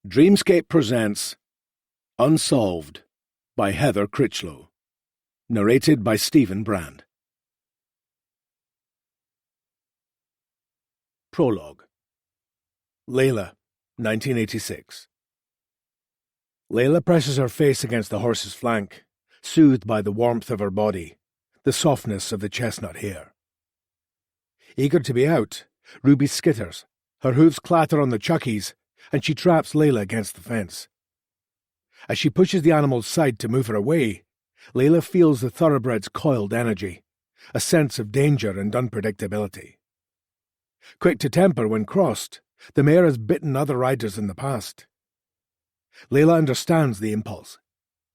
Dreamscape presents Unsolved by Heather Critchlow. Narrated by Stephen Brand. Prologue. Layla, 1986. Layla presses her face against the horse's flank, soothed by the warmth of her body, the softness of the chestnut hair. Eager to be out, Ruby skitters, her hooves clatter on the chuckies, and she traps Layla against the fence. As she pushes the animal's side to move her away, Layla feels the thoroughbred's coiled energy, a sense of danger and unpredictability. Quick to temper when crossed, the mare has bitten other riders in the past. Layla understands the impulse.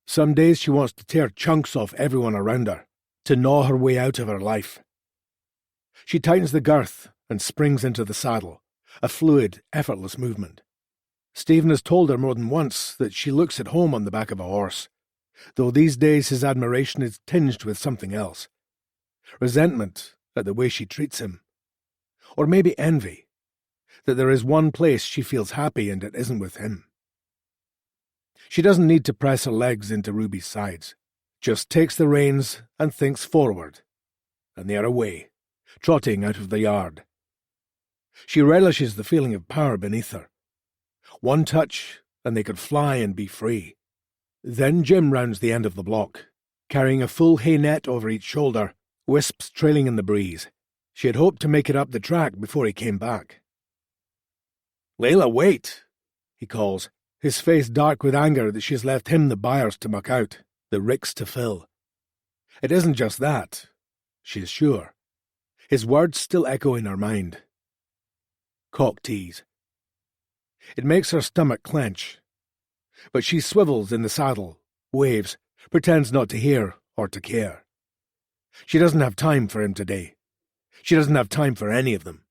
Some days she wants to tear chunks off everyone around her, to gnaw her way out of her life. She tightens the girth and springs into the saddle, a fluid, effortless movement. Stephen has told her more than once that she looks at home on the back of a horse, though these days his admiration is tinged with something else. Resentment at the way she treats him. Or maybe envy, that there is one place she feels happy and it isn't with him. She doesn't need to press her legs into Ruby's sides, just takes the reins and thinks forward, and they are away, trotting out of the yard. She relishes the feeling of power beneath her. One touch, and they could fly and be free. Then Jim rounds the end of the block, carrying a full hay net over each shoulder, wisps trailing in the breeze. She had hoped to make it up the track before he came back. "Layla, wait!" he calls, his face dark with anger that she has left him the byres to muck out, the ricks to fill. It isn't just that, she is sure. His words still echo in her mind. Cock tease. It makes her stomach clench. But she swivels in the saddle, waves, pretends not to hear or to care. She doesn't have time for him today. She doesn't have time for any of them.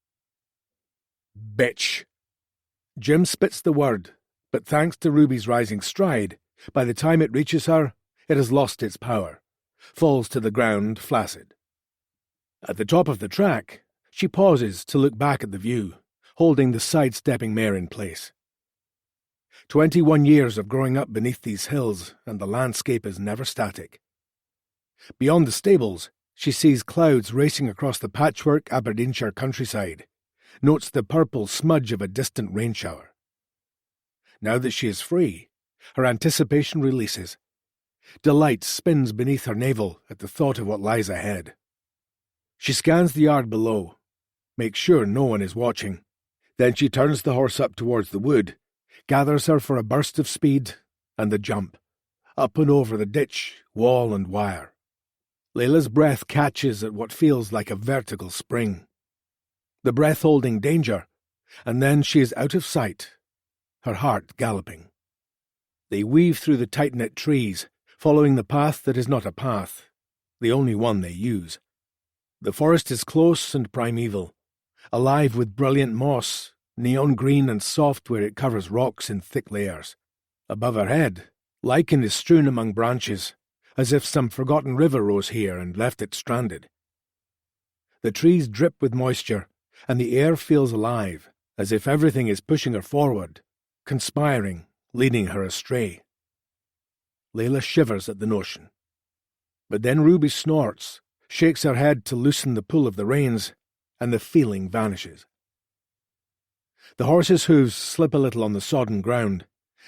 Bitch. Jim spits the word, but thanks to Ruby's rising stride, by the time it reaches her, it has lost its power, falls to the ground flaccid. At the top of the track, she pauses to look back at the view, holding the sidestepping mare in place. 21 years of growing up beneath these hills, and the landscape is never static. Beyond the stables, she sees clouds racing across the patchwork Aberdeenshire countryside, notes the purple smudge of a distant rain shower. Now that she is free, her anticipation releases. Delight spins beneath her navel at the thought of what lies ahead. She scans the yard below, makes sure no one is watching. Then she turns the horse up towards the wood, gathers her for a burst of speed, and the jump, up and over the ditch, wall and wire. Layla's breath catches at what feels like a vertical spring. The breath holding danger, and then she is out of sight, her heart galloping. They weave through the tight-knit trees, following the path that is not a path, the only one they use. The forest is close and primeval, alive with brilliant moss, neon green and soft where it covers rocks in thick layers. Above her head, lichen is strewn among branches, as if some forgotten river rose here and left it stranded. The trees drip with moisture, and the air feels alive, as if everything is pushing her forward, conspiring, leading her astray. Layla shivers at the notion. But then Ruby snorts, shakes her head to loosen the pull of the reins, and the feeling vanishes. The horse's hooves slip a little on the sodden ground,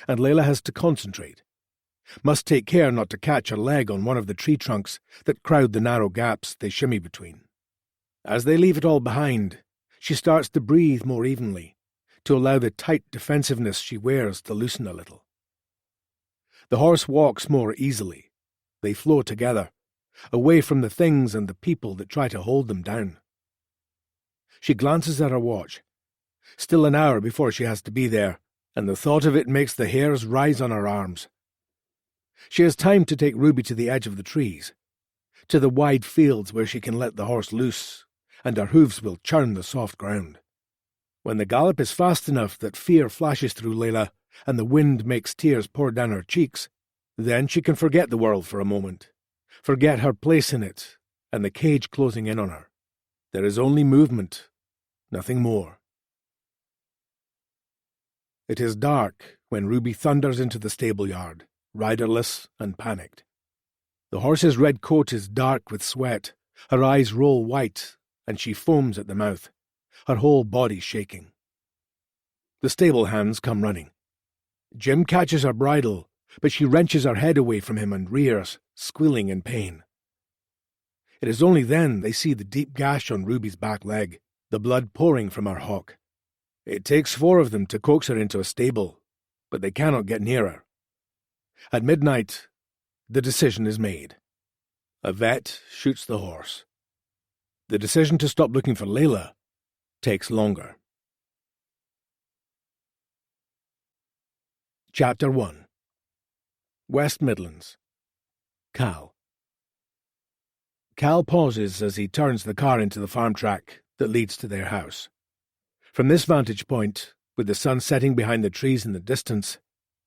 and Layla has to concentrate. Must take care not to catch her leg on one of the tree trunks that crowd the narrow gaps they shimmy between. As they leave it all behind, she starts to breathe more evenly, to allow the tight defensiveness she wears to loosen a little. The horse walks more easily. They flow together, away from the things and the people that try to hold them down. She glances at her watch. Still an hour before she has to be there, and the thought of it makes the hairs rise on her arms. She has time to take Ruby to the edge of the trees, to the wide fields where she can let the horse loose, and her hooves will churn the soft ground. When the gallop is fast enough that fear flashes through Layla, and the wind makes tears pour down her cheeks, then she can forget the world for a moment, forget her place in it, and the cage closing in on her. There is only movement, nothing more. It is dark when Ruby thunders into the stable yard, riderless and panicked. The horse's red coat is dark with sweat, her eyes roll white, and she foams at the mouth, her whole body shaking. The stable hands come running. Jim catches her bridle, but she wrenches her head away from him and rears, squealing in pain. It is only then they see the deep gash on Ruby's back leg, the blood pouring from her hock. It takes 4 of them to coax her into a stable, but they cannot get near her. At midnight, the decision is made. A vet shoots the horse. The decision to stop looking for Layla takes longer. Chapter 1. West Midlands. Cal. Cal pauses as he turns the car into the farm track that leads to their house. From this vantage point, with the sun setting behind the trees in the distance,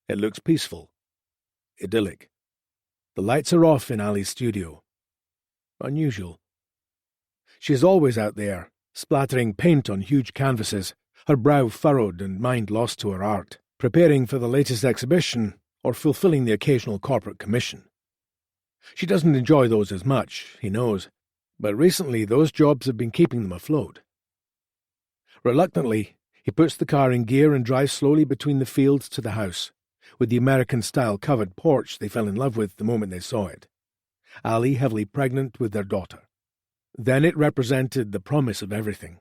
it looks peaceful, idyllic. The lights are off in Ali's studio. Unusual. She is always out there, splattering paint on huge canvases, her brow furrowed and mind lost to her art, preparing for the latest exhibition or fulfilling the occasional corporate commission. She doesn't enjoy those as much, he knows, but recently those jobs have been keeping them afloat. Reluctantly, he puts the car in gear and drives slowly between the fields to the house, with the American-style covered porch they fell in love with the moment they saw it. Ali heavily pregnant with their daughter. Then it represented the promise of everything.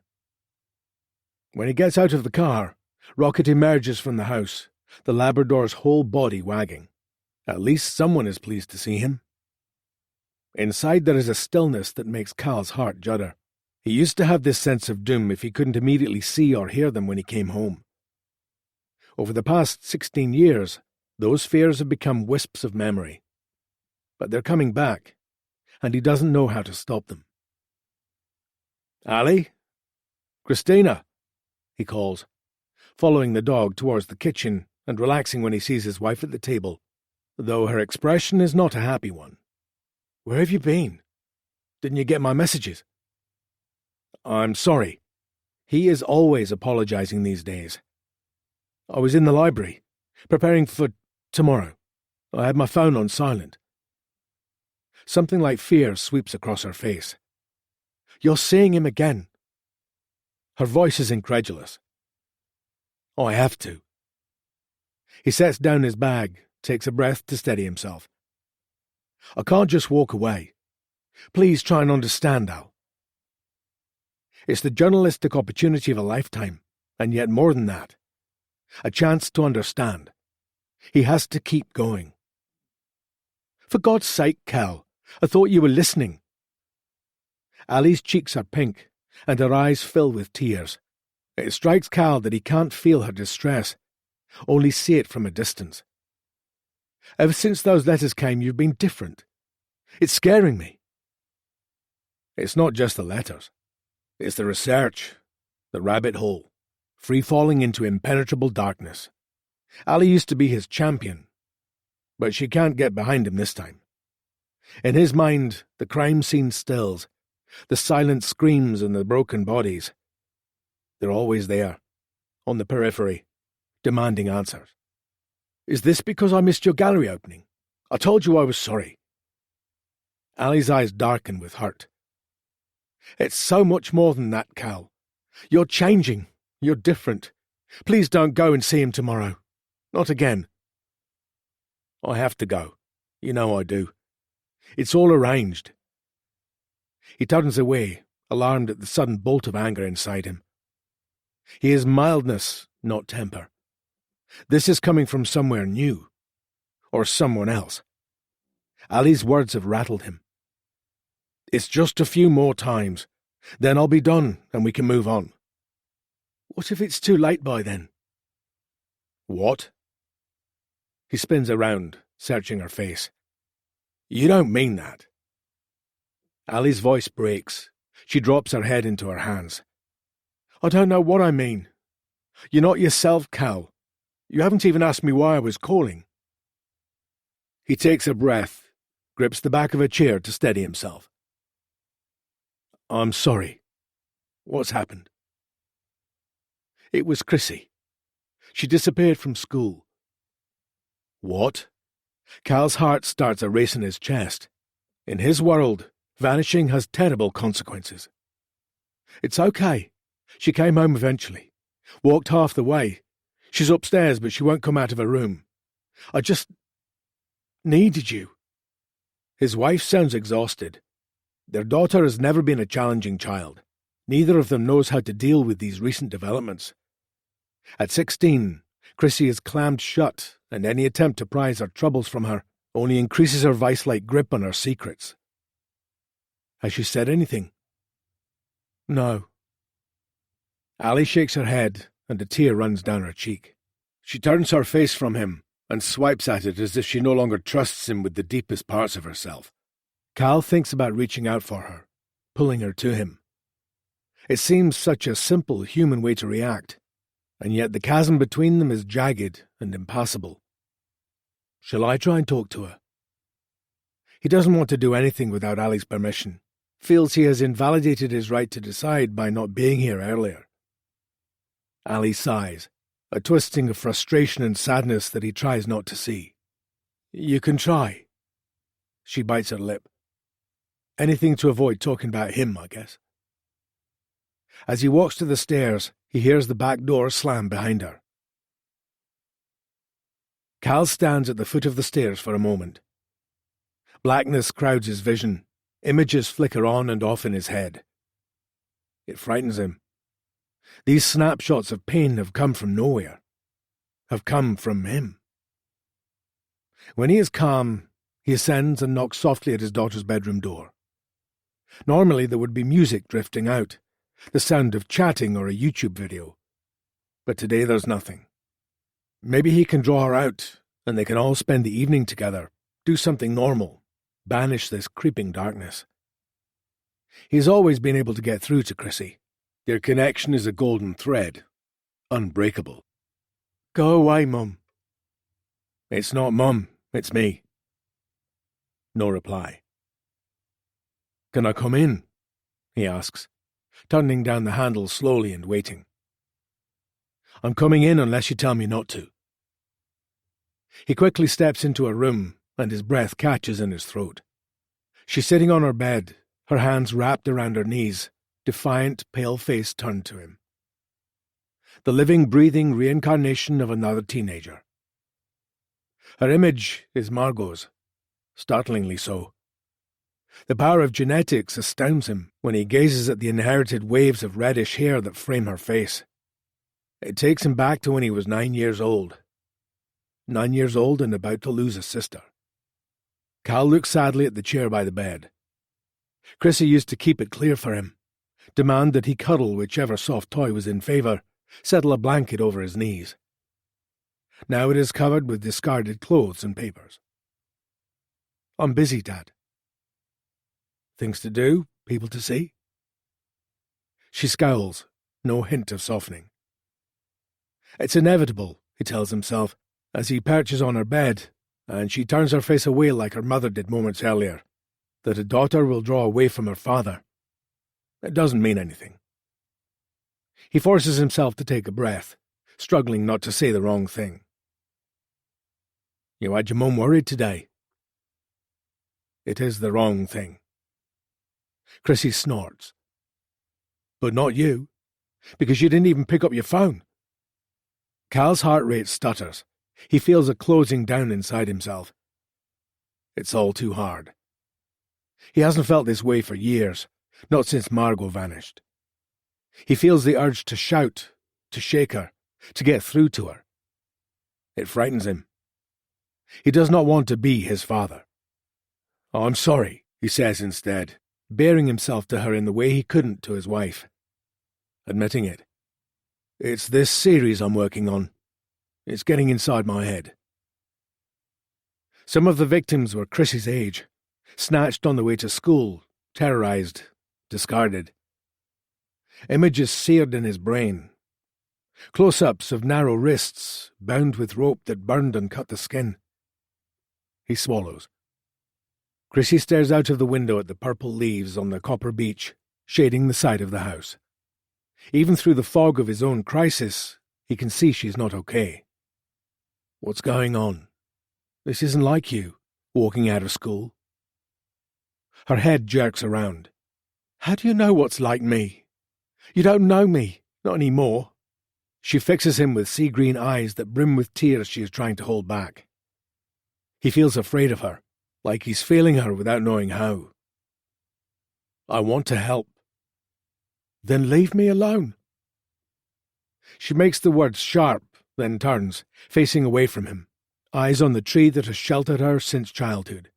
When he gets out of the car, Rocket emerges from the house, the Labrador's whole body wagging. At least someone is pleased to see him. Inside there is a stillness that makes Cal's heart judder. He used to have this sense of doom if he couldn't immediately see or hear them when he came home. Over the past 16 years, those fears have become wisps of memory. But they're coming back, and he doesn't know how to stop them. Ali? Christina? He calls, following the dog towards the kitchen and relaxing when he sees his wife at the table, though her expression is not a happy one. Where have you been? Didn't you get my messages? I'm sorry. He is always apologizing these days. I was in the library, preparing for tomorrow. I had my phone on silent. Something like fear sweeps across her face. You're seeing him again. Her voice is incredulous. I have to. He sets down his bag, takes a breath to steady himself. I can't just walk away. Please try and understand, Al. It's the journalistic opportunity of a lifetime, and yet more than that. A chance to understand. He has to keep going. For God's sake, Cal, I thought you were listening. Ali's cheeks are pink, and her eyes fill with tears. It strikes Cal that he can't feel her distress, only see it from a distance. Ever since those letters came, you've been different. It's scaring me. It's not just the letters. It's the research, the rabbit hole, free-falling into impenetrable darkness. Ali used to be his champion, but she can't get behind him this time. In his mind, the crime scene stills, the silent screams and the broken bodies. They're always there, on the periphery, demanding answers. Is this because I missed your gallery opening? I told you I was sorry. Ali's eyes darken with hurt. It's so much more than that, Cal. You're changing. You're different. Please don't go and see him tomorrow. Not again. I have to go. You know I do. It's all arranged. He turns away, alarmed at the sudden bolt of anger inside him. He is mildness, not temper. This is coming from somewhere new. Or someone else. Ali's words have rattled him. It's just a few more times. Then I'll be done and we can move on. What if it's too late by then? What? He spins around, searching her face. You don't mean that. Ali's voice breaks. She drops her head into her hands. I don't know what I mean. You're not yourself, Cal. You haven't even asked me why I was calling. He takes a breath, grips the back of a chair to steady himself. I'm sorry. What's happened? It was Chrissy. She disappeared from school. What? Cal's heart starts a race in his chest. In his world, vanishing has terrible consequences. It's okay. She came home eventually. Walked half the way. She's upstairs, but she won't come out of her room. I just needed you. His wife sounds exhausted. Their daughter has never been a challenging child. Neither of them knows how to deal with these recent developments. At 16, Chrissy is clammed shut, and any attempt to prise her troubles from her only increases her vice-like grip on her secrets. Has she said anything? No. Ali shakes her head, and a tear runs down her cheek. She turns her face from him and swipes at it as if she no longer trusts him with the deepest parts of herself. Cal thinks about reaching out for her, pulling her to him. It seems such a simple human way to react, and yet the chasm between them is jagged and impassable. Shall I try and talk to her? He doesn't want to do anything without Ali's permission, feels he has invalidated his right to decide by not being here earlier. Ali sighs, a twisting of frustration and sadness that he tries not to see. You can try. She bites her lip. Anything to avoid talking about him, I guess. As he walks to the stairs, he hears the back door slam behind her. Cal stands at the foot of the stairs for a moment. Blackness crowds his vision. Images flicker on and off in his head. It frightens him. These snapshots of pain have come from nowhere. Have come from him. When he is calm, he ascends and knocks softly at his daughter's bedroom door. Normally there would be music drifting out, the sound of chatting or a YouTube video. But today there's nothing. Maybe he can draw her out, and they can all spend the evening together, do something normal, banish this creeping darkness. He's always been able to get through to Chrissy. Their connection is a golden thread, unbreakable. Go away, Mum. It's not Mum, it's me. No reply. Can I come in? He asks, turning down the handle slowly and waiting. I'm coming in unless you tell me not to. He quickly steps into her room, and his breath catches in his throat. She's sitting on her bed, her hands wrapped around her knees, defiant, pale face turned to him. The living, breathing reincarnation of another teenager. Her image is Margot's, startlingly so. The power of genetics astounds him when he gazes at the inherited waves of reddish hair that frame her face. It takes him back to when he was 9 years old. 9 years old and about to lose a sister. Cal looks sadly at the chair by the bed. Chrissy used to keep it clear for him, demand that he cuddle whichever soft toy was in favour, settle a blanket over his knees. Now it is covered with discarded clothes and papers. I'm busy, Dad. Things to do, people to see. She scowls, no hint of softening. It's inevitable, he tells himself, as he perches on her bed, and she turns her face away like her mother did moments earlier, that a daughter will draw away from her father. It doesn't mean anything. He forces himself to take a breath, struggling not to say the wrong thing. You had your mum worried today. It is the wrong thing. Chrissy snorts. But not you, because you didn't even pick up your phone. Cal's heart rate stutters. He feels a closing down inside himself. It's all too hard. He hasn't felt this way for years, not since Margot vanished. He feels the urge to shout, to shake her, to get through to her. It frightens him. He does not want to be his father. Oh, I'm sorry, he says instead, bearing himself to her in the way he couldn't to his wife. Admitting it. It's this series I'm working on. It's getting inside my head. Some of the victims were Chrissy's age, snatched on the way to school, terrorized, discarded. Images seared in his brain. Close-ups of narrow wrists, bound with rope that burned and cut the skin. He swallows. Chrissy stares out of the window at the purple leaves on the copper beach, shading the side of the house. Even through the fog of his own crisis, He can see she's not okay. What's going on? This isn't like you, walking out of school. Her head jerks around. How do you know what's like me? You don't know me, not anymore. She fixes him with sea-green eyes that brim with tears she is trying to hold back. He feels afraid of her, like he's failing her without knowing how. I want to help. Then leave me alone. She makes the words sharp, then turns, facing away from him, eyes on the tree that has sheltered her since childhood.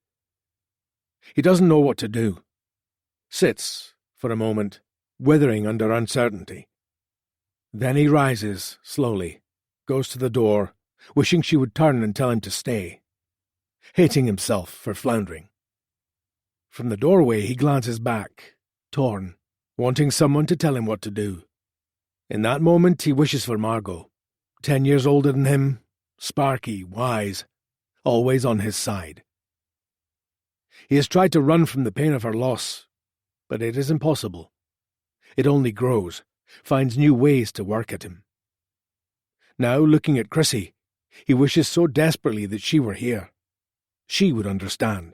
He doesn't know what to do. Sits, for a moment, withering under uncertainty. Then he rises, slowly, goes to the door, wishing she would turn and tell him to stay, hating himself for floundering. From the doorway he glances back, torn, wanting someone to tell him what to do. In that moment he wishes for Margot, 10 years older than him, sparky, wise, always on his side. He has tried to run from the pain of her loss, but it is impossible. It only grows, finds new ways to work at him. Now, looking at Chrissy, he wishes so desperately that she were here. She would understand.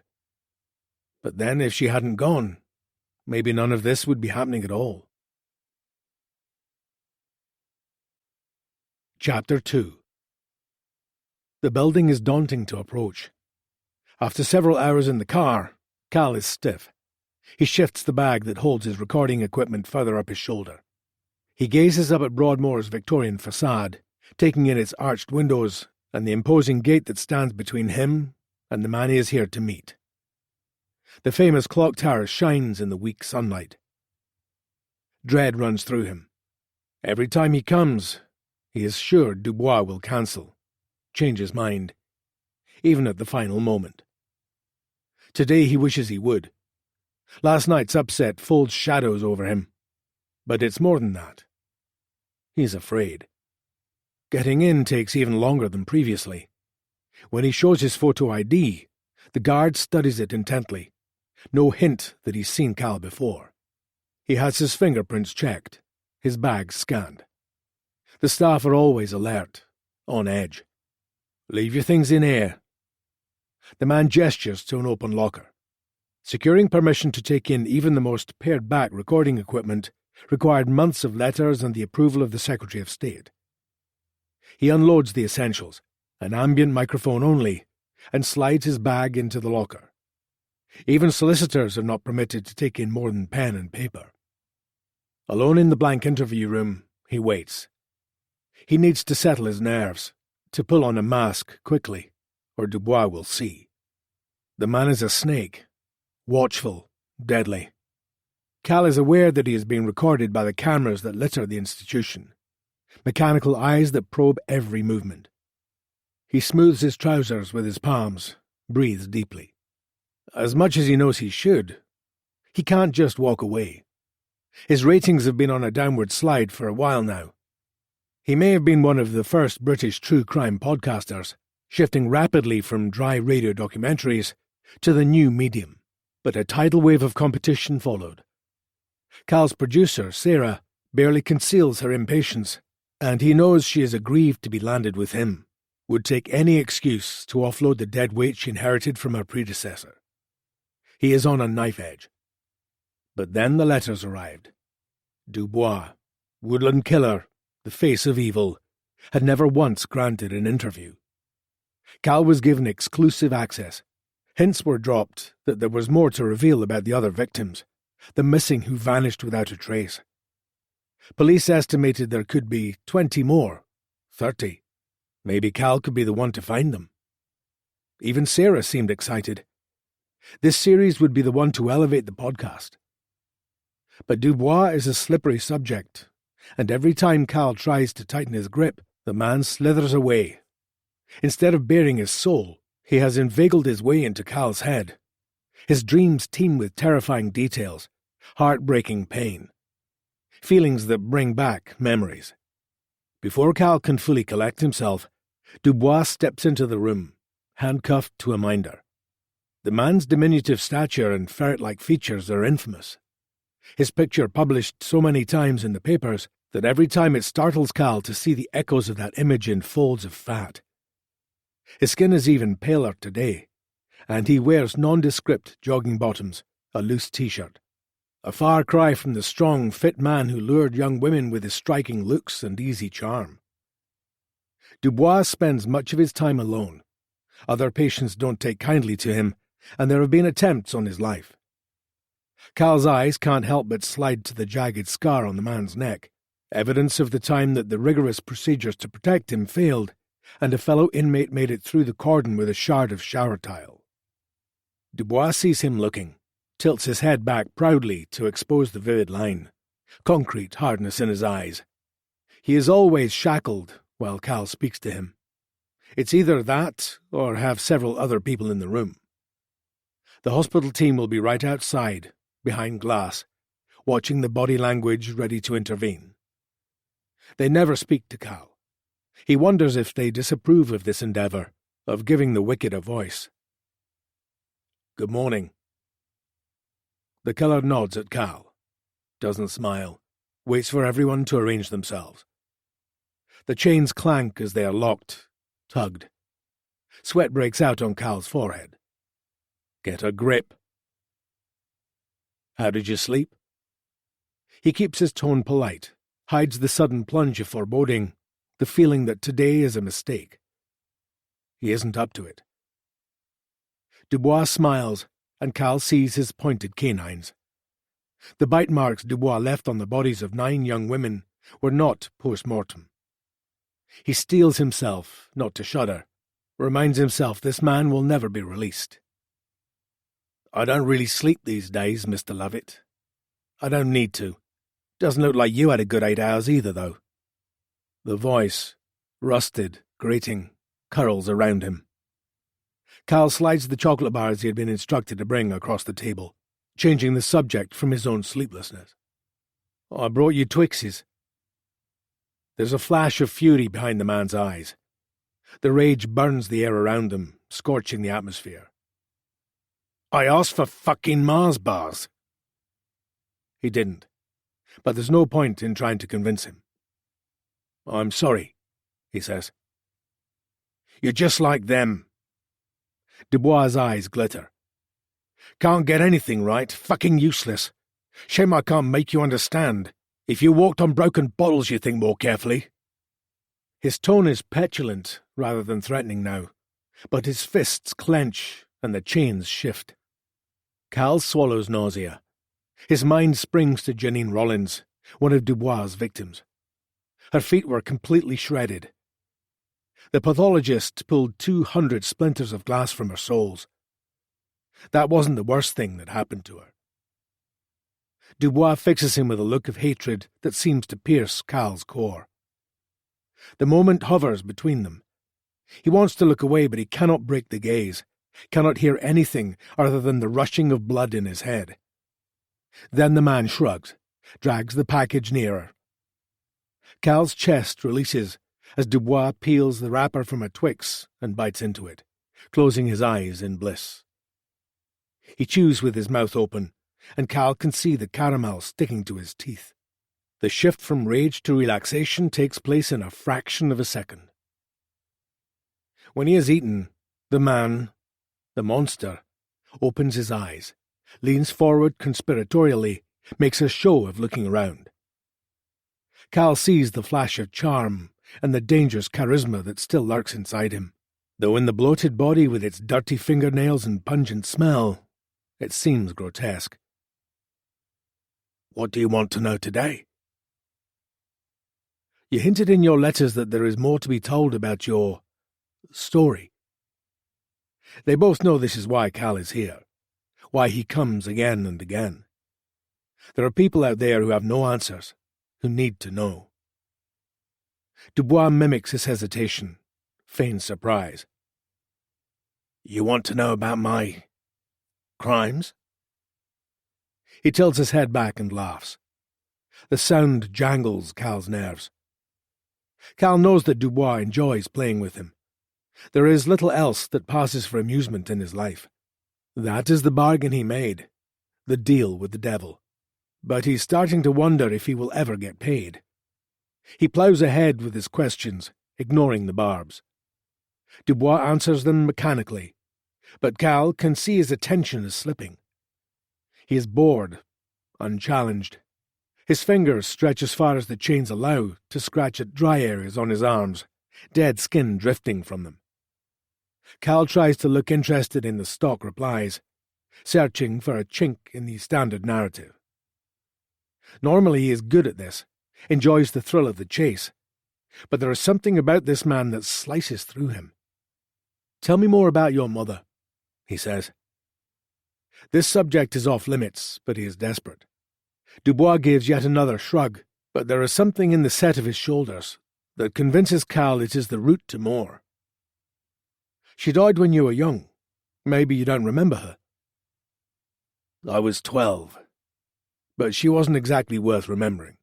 But then, if she hadn't gone, maybe none of this would be happening at all. Chapter 2. The building is daunting to approach. After several hours in the car, Cal is stiff. He shifts the bag that holds his recording equipment further up his shoulder. He gazes up at Broadmoor's Victorian facade, taking in its arched windows and the imposing gate that stands between him and the man he is here to meet. The famous clock tower shines in the weak sunlight. Dread runs through him. Every time he comes, he is sure Dubois will cancel, change his mind, even at the final moment. Today he wishes he would. Last night's upset folds shadows over him, but it's more than that. He's afraid. Getting in takes even longer than previously. When he shows his photo ID, the guard studies it intently. No hint that he's seen Cal before. He has his fingerprints checked, his bag scanned. The staff are always alert, on edge. Leave your things in here. The man gestures to an open locker. Securing permission to take in even the most pared-back recording equipment required months of letters and the approval of the Secretary of State. He unloads the essentials, an ambient microphone only, and slides his bag into the locker. Even solicitors are not permitted to take in more than pen and paper. Alone in the blank interview room, he waits. He needs to settle his nerves, to pull on a mask quickly, or Dubois will see. The man is a snake, watchful, deadly. Cal is aware that he is being recorded by the cameras that litter the institution, mechanical eyes that probe every movement. He smooths his trousers with his palms, breathes deeply. As much as he knows he should, he can't just walk away. His ratings have been on a downward slide for a while now. He may have been one of the first British true crime podcasters, shifting rapidly from dry radio documentaries to the new medium, but a tidal wave of competition followed. Cal's producer, Sarah, barely conceals her impatience, and he knows she is aggrieved to be landed with him, would take any excuse to offload the dead weight she inherited from her predecessor. He is on a knife edge. But then the letters arrived. Dubois, Woodland Killer, the face of evil, had never once granted an interview. Cal was given exclusive access. Hints were dropped that there was more to reveal about the other victims, the missing who vanished without a trace. Police estimated there could be 20 more, 30. Maybe Cal could be the one to find them. Even Sarah seemed excited. This series would be the one to elevate the podcast. But Dubois is a slippery subject, and every time Cal tries to tighten his grip, the man slithers away. Instead of baring his soul, he has inveigled his way into Cal's head. His dreams teem with terrifying details, heartbreaking pain, feelings that bring back memories. Before Cal can fully collect himself, Dubois steps into the room, handcuffed to a minder. The man's diminutive stature and ferret-like features are infamous. His picture published so many times in the papers that every time it startles Cal to see the echoes of that image in folds of fat. His skin is even paler today, and he wears nondescript jogging bottoms, a loose t-shirt. A far cry from the strong, fit man who lured young women with his striking looks and easy charm. Dubois spends much of his time alone. Other patients don't take kindly to him, and there have been attempts on his life. Cal's eyes can't help but slide to the jagged scar on the man's neck, evidence of the time that the rigorous procedures to protect him failed, and a fellow inmate made it through the cordon with a shard of shower tile. Dubois sees him looking, tilts his head back proudly to expose the vivid line, concrete hardness in his eyes. He is always shackled while Cal speaks to him. It's either that or have several other people in the room. The hospital team will be right outside, behind glass, watching the body language ready to intervene. They never speak to Cal. He wonders if they disapprove of this endeavour, of giving the wicked a voice. "Good morning." The killer nods at Cal, doesn't smile, waits for everyone to arrange themselves. The chains clank as they are locked, tugged. Sweat breaks out on Cal's forehead. "Get a grip." "How did you sleep?" He keeps his tone polite, hides the sudden plunge of foreboding, the feeling that today is a mistake. He isn't up to it. Dubois smiles, and Cal sees his pointed canines. The bite marks Dubois left on the bodies of 9 young women were not post-mortem. He steels himself not to shudder, reminds himself this man will never be released. "I don't really sleep these days, Mr. Lovett. I don't need to. Doesn't look like you had a good 8 hours either, though." The voice, rusted, grating, curls around him. Cal slides the chocolate bars he had been instructed to bring across the table, changing the subject from his own sleeplessness. "I brought you Twixes." There's a flash of fury behind the man's eyes. The rage burns the air around them, scorching the atmosphere. "I asked for fucking Mars bars." He didn't, but there's no point in trying to convince him. "I'm sorry," he says. "You're just like them." Dubois' eyes glitter. "Can't get anything right, fucking useless. Shame I can't make you understand. If you walked on broken bottles you'd think more carefully." His tone is petulant rather than threatening now, but his fists clench and the chains shift. Cal swallows nausea. His mind springs to Janine Rollins, one of Dubois' victims. Her feet were completely shredded. The pathologist pulled 200 splinters of glass from her soles. That wasn't the worst thing that happened to her. Dubois fixes him with a look of hatred that seems to pierce Cal's core. The moment hovers between them. He wants to look away, but he cannot break the gaze, cannot hear anything other than the rushing of blood in his head. Then the man shrugs, drags the package nearer. Cal's chest releases as Dubois peels the wrapper from a Twix and bites into it, closing his eyes in bliss. He chews with his mouth open, and Cal can see the caramel sticking to his teeth. The shift from rage to relaxation takes place in a fraction of a second. When he has eaten, the man, the monster, opens his eyes, leans forward conspiratorially, makes a show of looking around. Cal sees the flash of charm and the dangerous charisma that still lurks inside him, though in the bloated body with its dirty fingernails and pungent smell, it seems grotesque. "What do you want to know today?" "You hinted in your letters that there is more to be told about your story." They both know this is why Cal is here, why he comes again and again. There are people out there who have no answers, who need to know. Dubois mimics his hesitation, feigns surprise. "You want to know about my crimes?" He tilts his head back and laughs. The sound jangles Cal's nerves. Cal knows that Dubois enjoys playing with him. There is little else that passes for amusement in his life. That is the bargain he made, the deal with the devil. But he's starting to wonder if he will ever get paid. He ploughs ahead with his questions, ignoring the barbs. Dubois answers them mechanically, but Cal can see his attention is slipping. He is bored, unchallenged. His fingers stretch as far as the chains allow to scratch at dry areas on his arms, dead skin drifting from them. Cal tries to look interested in the stock replies, searching for a chink in the standard narrative. Normally he is good at this, enjoys the thrill of the chase, but there is something about this man that slices through him. "Tell me more about your mother," he says. This subject is off limits, but he is desperate. Dubois gives yet another shrug, but there is something in the set of his shoulders that convinces Cal it is the route to more. "She died when you were young. Maybe you don't remember her." "I was 12, but she wasn't exactly worth remembering."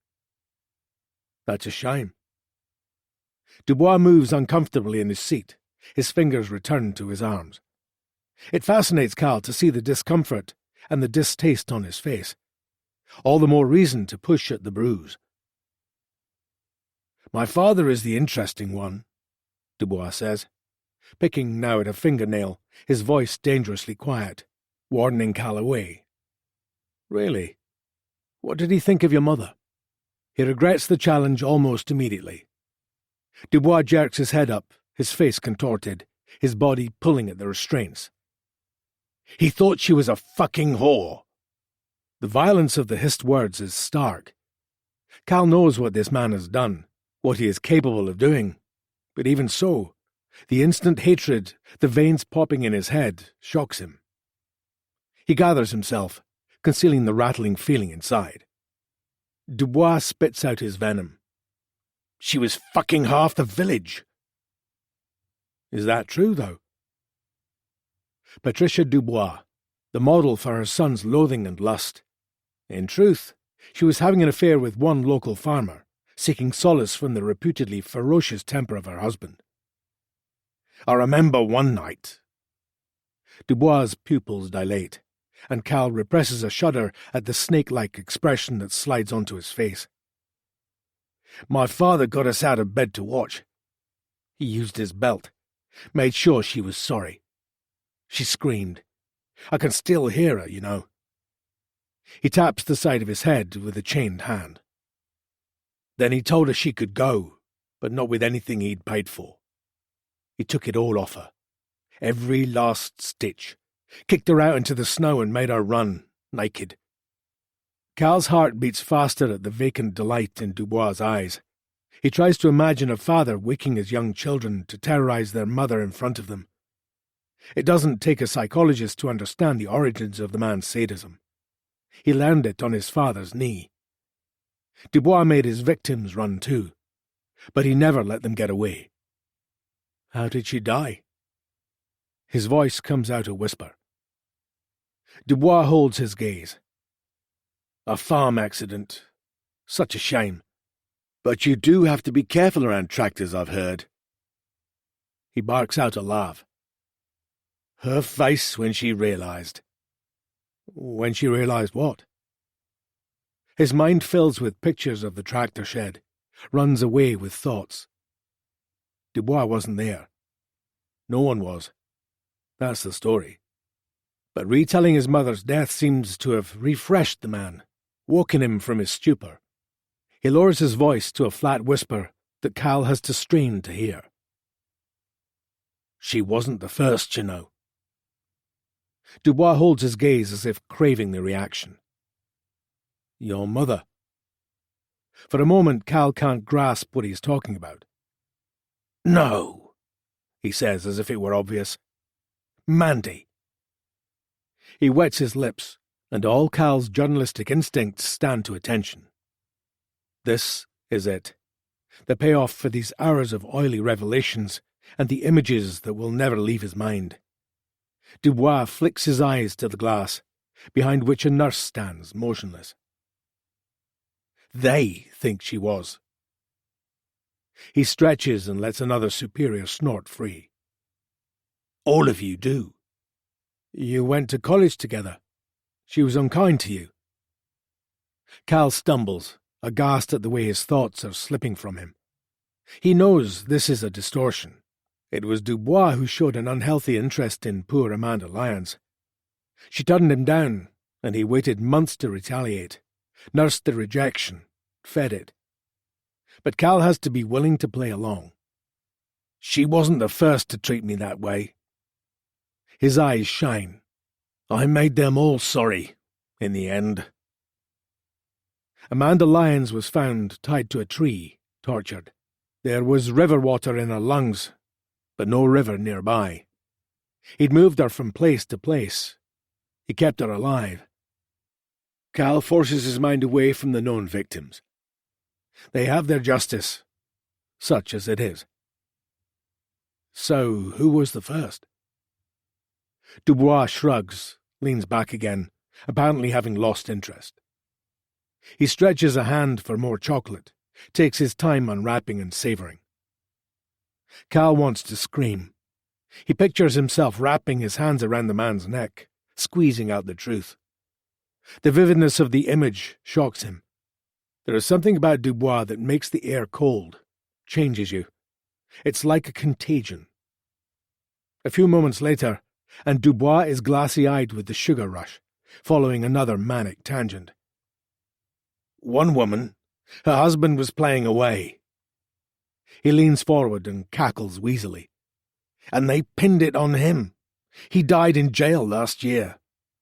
"That's a shame." Dubois moves uncomfortably in his seat, his fingers return to his arms. It fascinates Cal to see the discomfort and the distaste on his face. All the more reason to push at the bruise. "My father is the interesting one," Dubois says, picking now at a fingernail, his voice dangerously quiet, warning Cal away. "Really? What did he think of your mother?" He regrets the challenge almost immediately. Dubois jerks his head up, his face contorted, his body pulling at the restraints. "He thought she was a fucking whore." The violence of the hissed words is stark. Cal knows what this man has done, what he is capable of doing, but even so, the instant hatred, the veins popping in his head, shocks him. He gathers himself, concealing the rattling feeling inside. Dubois spits out his venom. "She was fucking half the village." Is that true, though? Patricia Dubois, the model for her son's loathing and lust. In truth, she was having an affair with one local farmer, seeking solace from the reputedly ferocious temper of her husband. "I remember one night." Dubois' pupils dilate, and Cal represses a shudder at the snake-like expression that slides onto his face. "My father got us out of bed to watch. He used his belt, made sure she was sorry. She screamed. I can still hear her, you know." He taps the side of his head with a chained hand. "Then he told her she could go, but not with anything he'd paid for. He took it all off her, every last stitch, kicked her out into the snow and made her run, naked." Cal's heart beats faster at the vacant delight in Dubois' eyes. He tries to imagine a father waking his young children to terrorize their mother in front of them. It doesn't take a psychologist to understand the origins of the man's sadism. He learned it on his father's knee. Dubois made his victims run too, but he never let them get away. "How did she die?" His voice comes out a whisper. Dubois holds his gaze. "A farm accident. Such a shame. But you do have to be careful around tractors, I've heard." He barks out a laugh. "Her face when she realized." "When she realized what?" His mind fills with pictures of the tractor shed, runs away with thoughts. Dubois wasn't there. No one was. That's the story. But retelling his mother's death seems to have refreshed the man, woken him from his stupor. He lowers his voice to a flat whisper that Cal has to strain to hear. "She wasn't the first, you know." Dubois holds his gaze as if craving the reaction. "Your mother?" For a moment, Cal can't grasp what he's talking about. "No," he says as if it were obvious. "Mandy." He wets his lips, and all Cal's journalistic instincts stand to attention. This is it. The payoff for these hours of oily revelations and the images that will never leave his mind. Dubois flicks his eyes to the glass, behind which a nurse stands motionless. "They think she was." He stretches and lets another superior snort free. "All of you do." "You went to college together. She was unkind to you." Cal stumbles, aghast at the way his thoughts are slipping from him. He knows this is a distortion. It was Dubois who showed an unhealthy interest in poor Amanda Lyons. She turned him down, and he waited months to retaliate, nursed the rejection, fed it. But Cal has to be willing to play along. She wasn't the first to treat me that way. His eyes shine. I made them all sorry, in the end. Amanda Lyons was found tied to a tree, tortured. There was river water in her lungs, but no river nearby. He'd moved her from place to place. He kept her alive. Cal forces his mind away from the known victims. They have their justice, such as it is. So, who was the first? Dubois shrugs, leans back again, apparently having lost interest. He stretches a hand for more chocolate, takes his time unwrapping and savouring. Cal wants to scream. He pictures himself wrapping his hands around the man's neck, squeezing out the truth. The vividness of the image shocks him. There is something about Dubois that makes the air cold, changes you. It's like a contagion. A few moments later, and Dubois is glassy-eyed with the sugar rush, following another manic tangent. One woman, her husband was playing away. He leans forward and cackles wheezily. And they pinned it on him. He died in jail last year.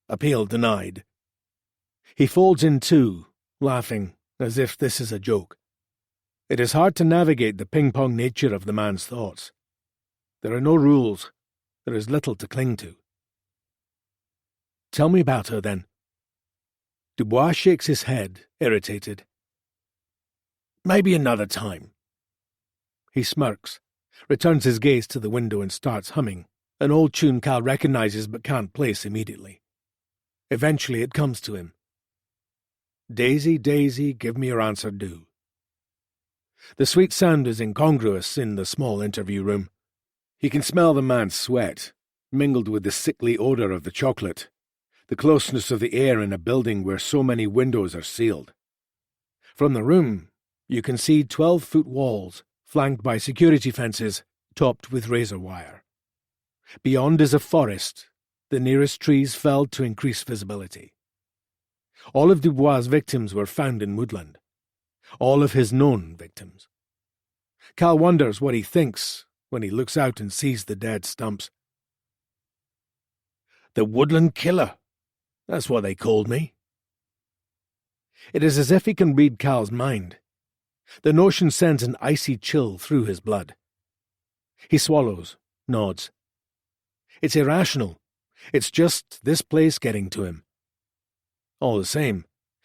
Appeal denied. He folds in two, laughing, as if this is a joke. It is hard to navigate the ping-pong nature of the man's thoughts. There are no rules. There is little to cling to. Tell me about her, then. Dubois shakes his head, irritated. Maybe another time. He smirks, returns his gaze to the window and starts humming, an old tune Cal recognizes but can't place immediately. Eventually it comes to him. Daisy, Daisy, give me your answer due. The sweet sound is incongruous in the small interview room. He can smell the man's sweat, mingled with the sickly odour of the chocolate, the closeness of the air in a building where so many windows are sealed. From the room, you can see 12-foot walls, flanked by security fences, topped with razor wire. Beyond is a forest, the nearest trees felled to increase visibility. All of Dubois' victims were found in Woodland. All of his known victims. Cal wonders what he thinks when he looks out and sees the dead stumps. The Woodland Killer. That's what they called me. It is as if he can read Cal's mind. The notion sends an icy chill through his blood. He swallows, nods. It's irrational. It's just this place getting to him. All the same,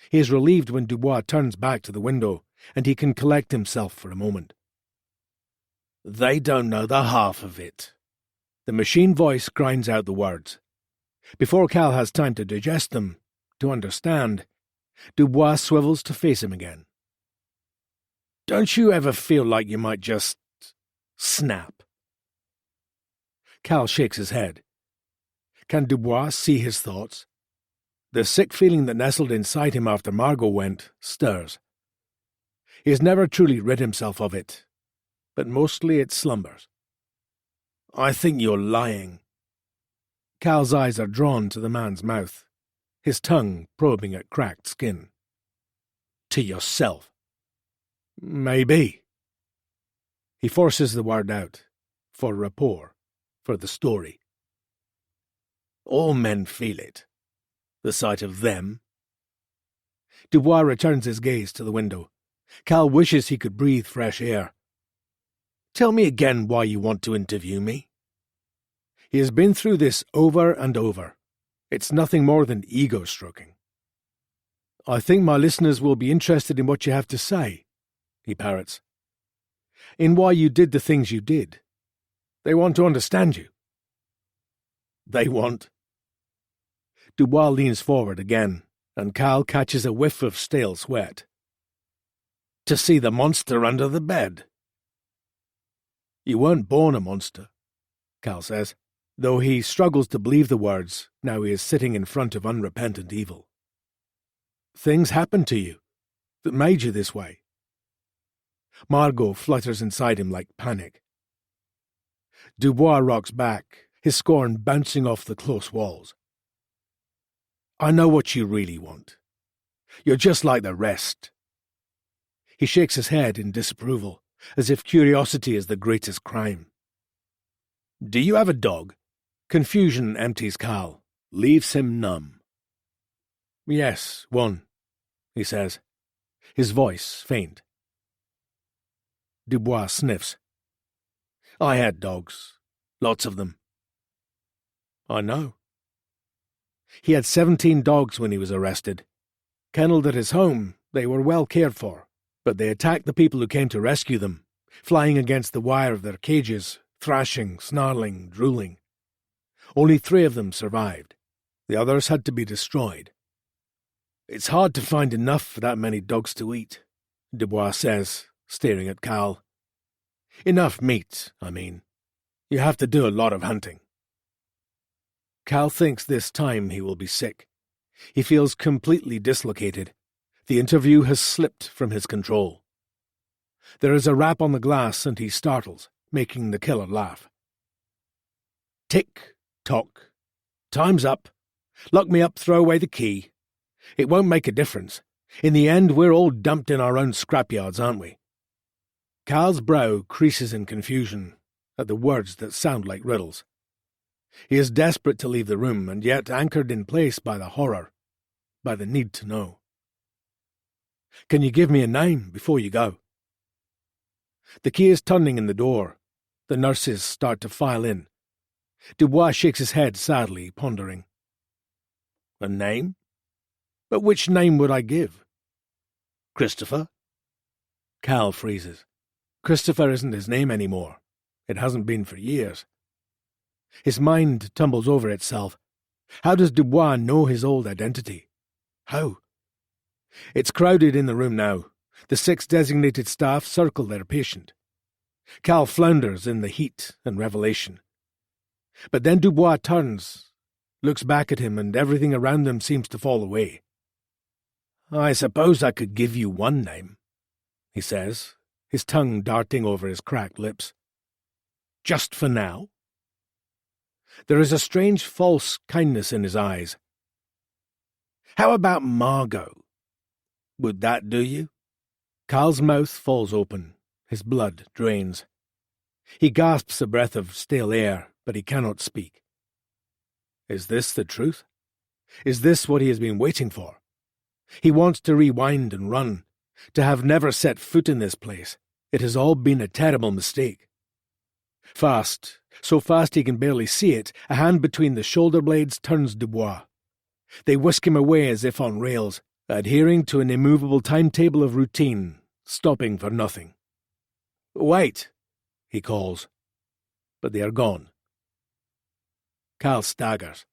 he is relieved when Dubois turns back to the window and he can collect himself for a moment. They don't know the half of it. The machine voice grinds out the words. Before Cal has time to digest them, to understand, Dubois swivels to face him again. Don't you ever feel like you might just snap? Cal shakes his head. Can Dubois see his thoughts? The sick feeling that nestled inside him after Margot went stirs. He has never truly rid himself of it, but mostly it slumbers. I think you're lying. Cal's eyes are drawn to the man's mouth, his tongue probing at cracked skin. To yourself. Maybe. He forces the word out, for rapport, for the story. All men feel it. The sight of them. Dubois returns his gaze to the window. Cal wishes he could breathe fresh air. Tell me again why you want to interview me. He has been through this over and over. It's nothing more than ego-stroking. I think my listeners will be interested in what you have to say, he parrots. In why you did the things you did. They want to understand you. They want. Dubois leans forward again, and Cal catches a whiff of stale sweat. To see the monster under the bed. You weren't born a monster, Cal says, though he struggles to believe the words now he is sitting in front of unrepentant evil. Things happen to you. that made you this way? Margot flutters inside him like panic. Dubois rocks back, his scorn bouncing off the close walls. I know what you really want. You're just like the rest. He shakes his head in disapproval, as if curiosity is the greatest crime. Do you have a dog? Confusion empties Cal, leaves him numb. Yes, one, he says, his voice faint. Dubois sniffs. I had dogs, lots of them. I know. He had 17 dogs when he was arrested. Kennelled at his home, they were well cared for, but they attacked the people who came to rescue them, flying against the wire of their cages, thrashing, snarling, drooling. Only 3 of them survived. The others had to be destroyed. It's hard to find enough for that many dogs to eat, Dubois says, staring at Cal. Enough meat, I mean. You have to do a lot of hunting. Cal thinks this time he will be sick. He feels completely dislocated. The interview has slipped from his control. There is a rap on the glass and he startles, making the killer laugh. Tick, tock. Time's up. Lock me up, throw away the key. It won't make a difference. In the end, we're all dumped in our own scrapyards, aren't we? Cal's brow creases in confusion at the words that sound like riddles. He is desperate to leave the room, and yet anchored in place by the horror, by the need to know. Can you give me a name before you go? The key is turning in the door. The nurses start to file in. Dubois shakes his head sadly, pondering. A name? But which name would I give? Christopher? Cal freezes. Christopher isn't his name anymore. It hasn't been for years. His mind tumbles over itself. How does Dubois know his old identity? How? It's crowded in the room now. The 6 designated staff circle their patient. Cal flounders in the heat and revelation. But then Dubois turns, looks back at him, and everything around them seems to fall away. I suppose I could give you one name, he says, his tongue darting over his cracked lips. Just for now? There is a strange false kindness in his eyes. How about Margot? Would that do you? Cal's mouth falls open. His blood drains. He gasps a breath of stale air, but he cannot speak. Is this the truth? Is this what he has been waiting for? He wants to rewind and run, to have never set foot in this place. It has all been a terrible mistake. Fast, so fast he can barely see it, a hand between the shoulder blades turns Dubois. They whisk him away as if on rails, adhering to an immovable timetable of routine, stopping for nothing. Wait, he calls, but they are gone. Cal staggers.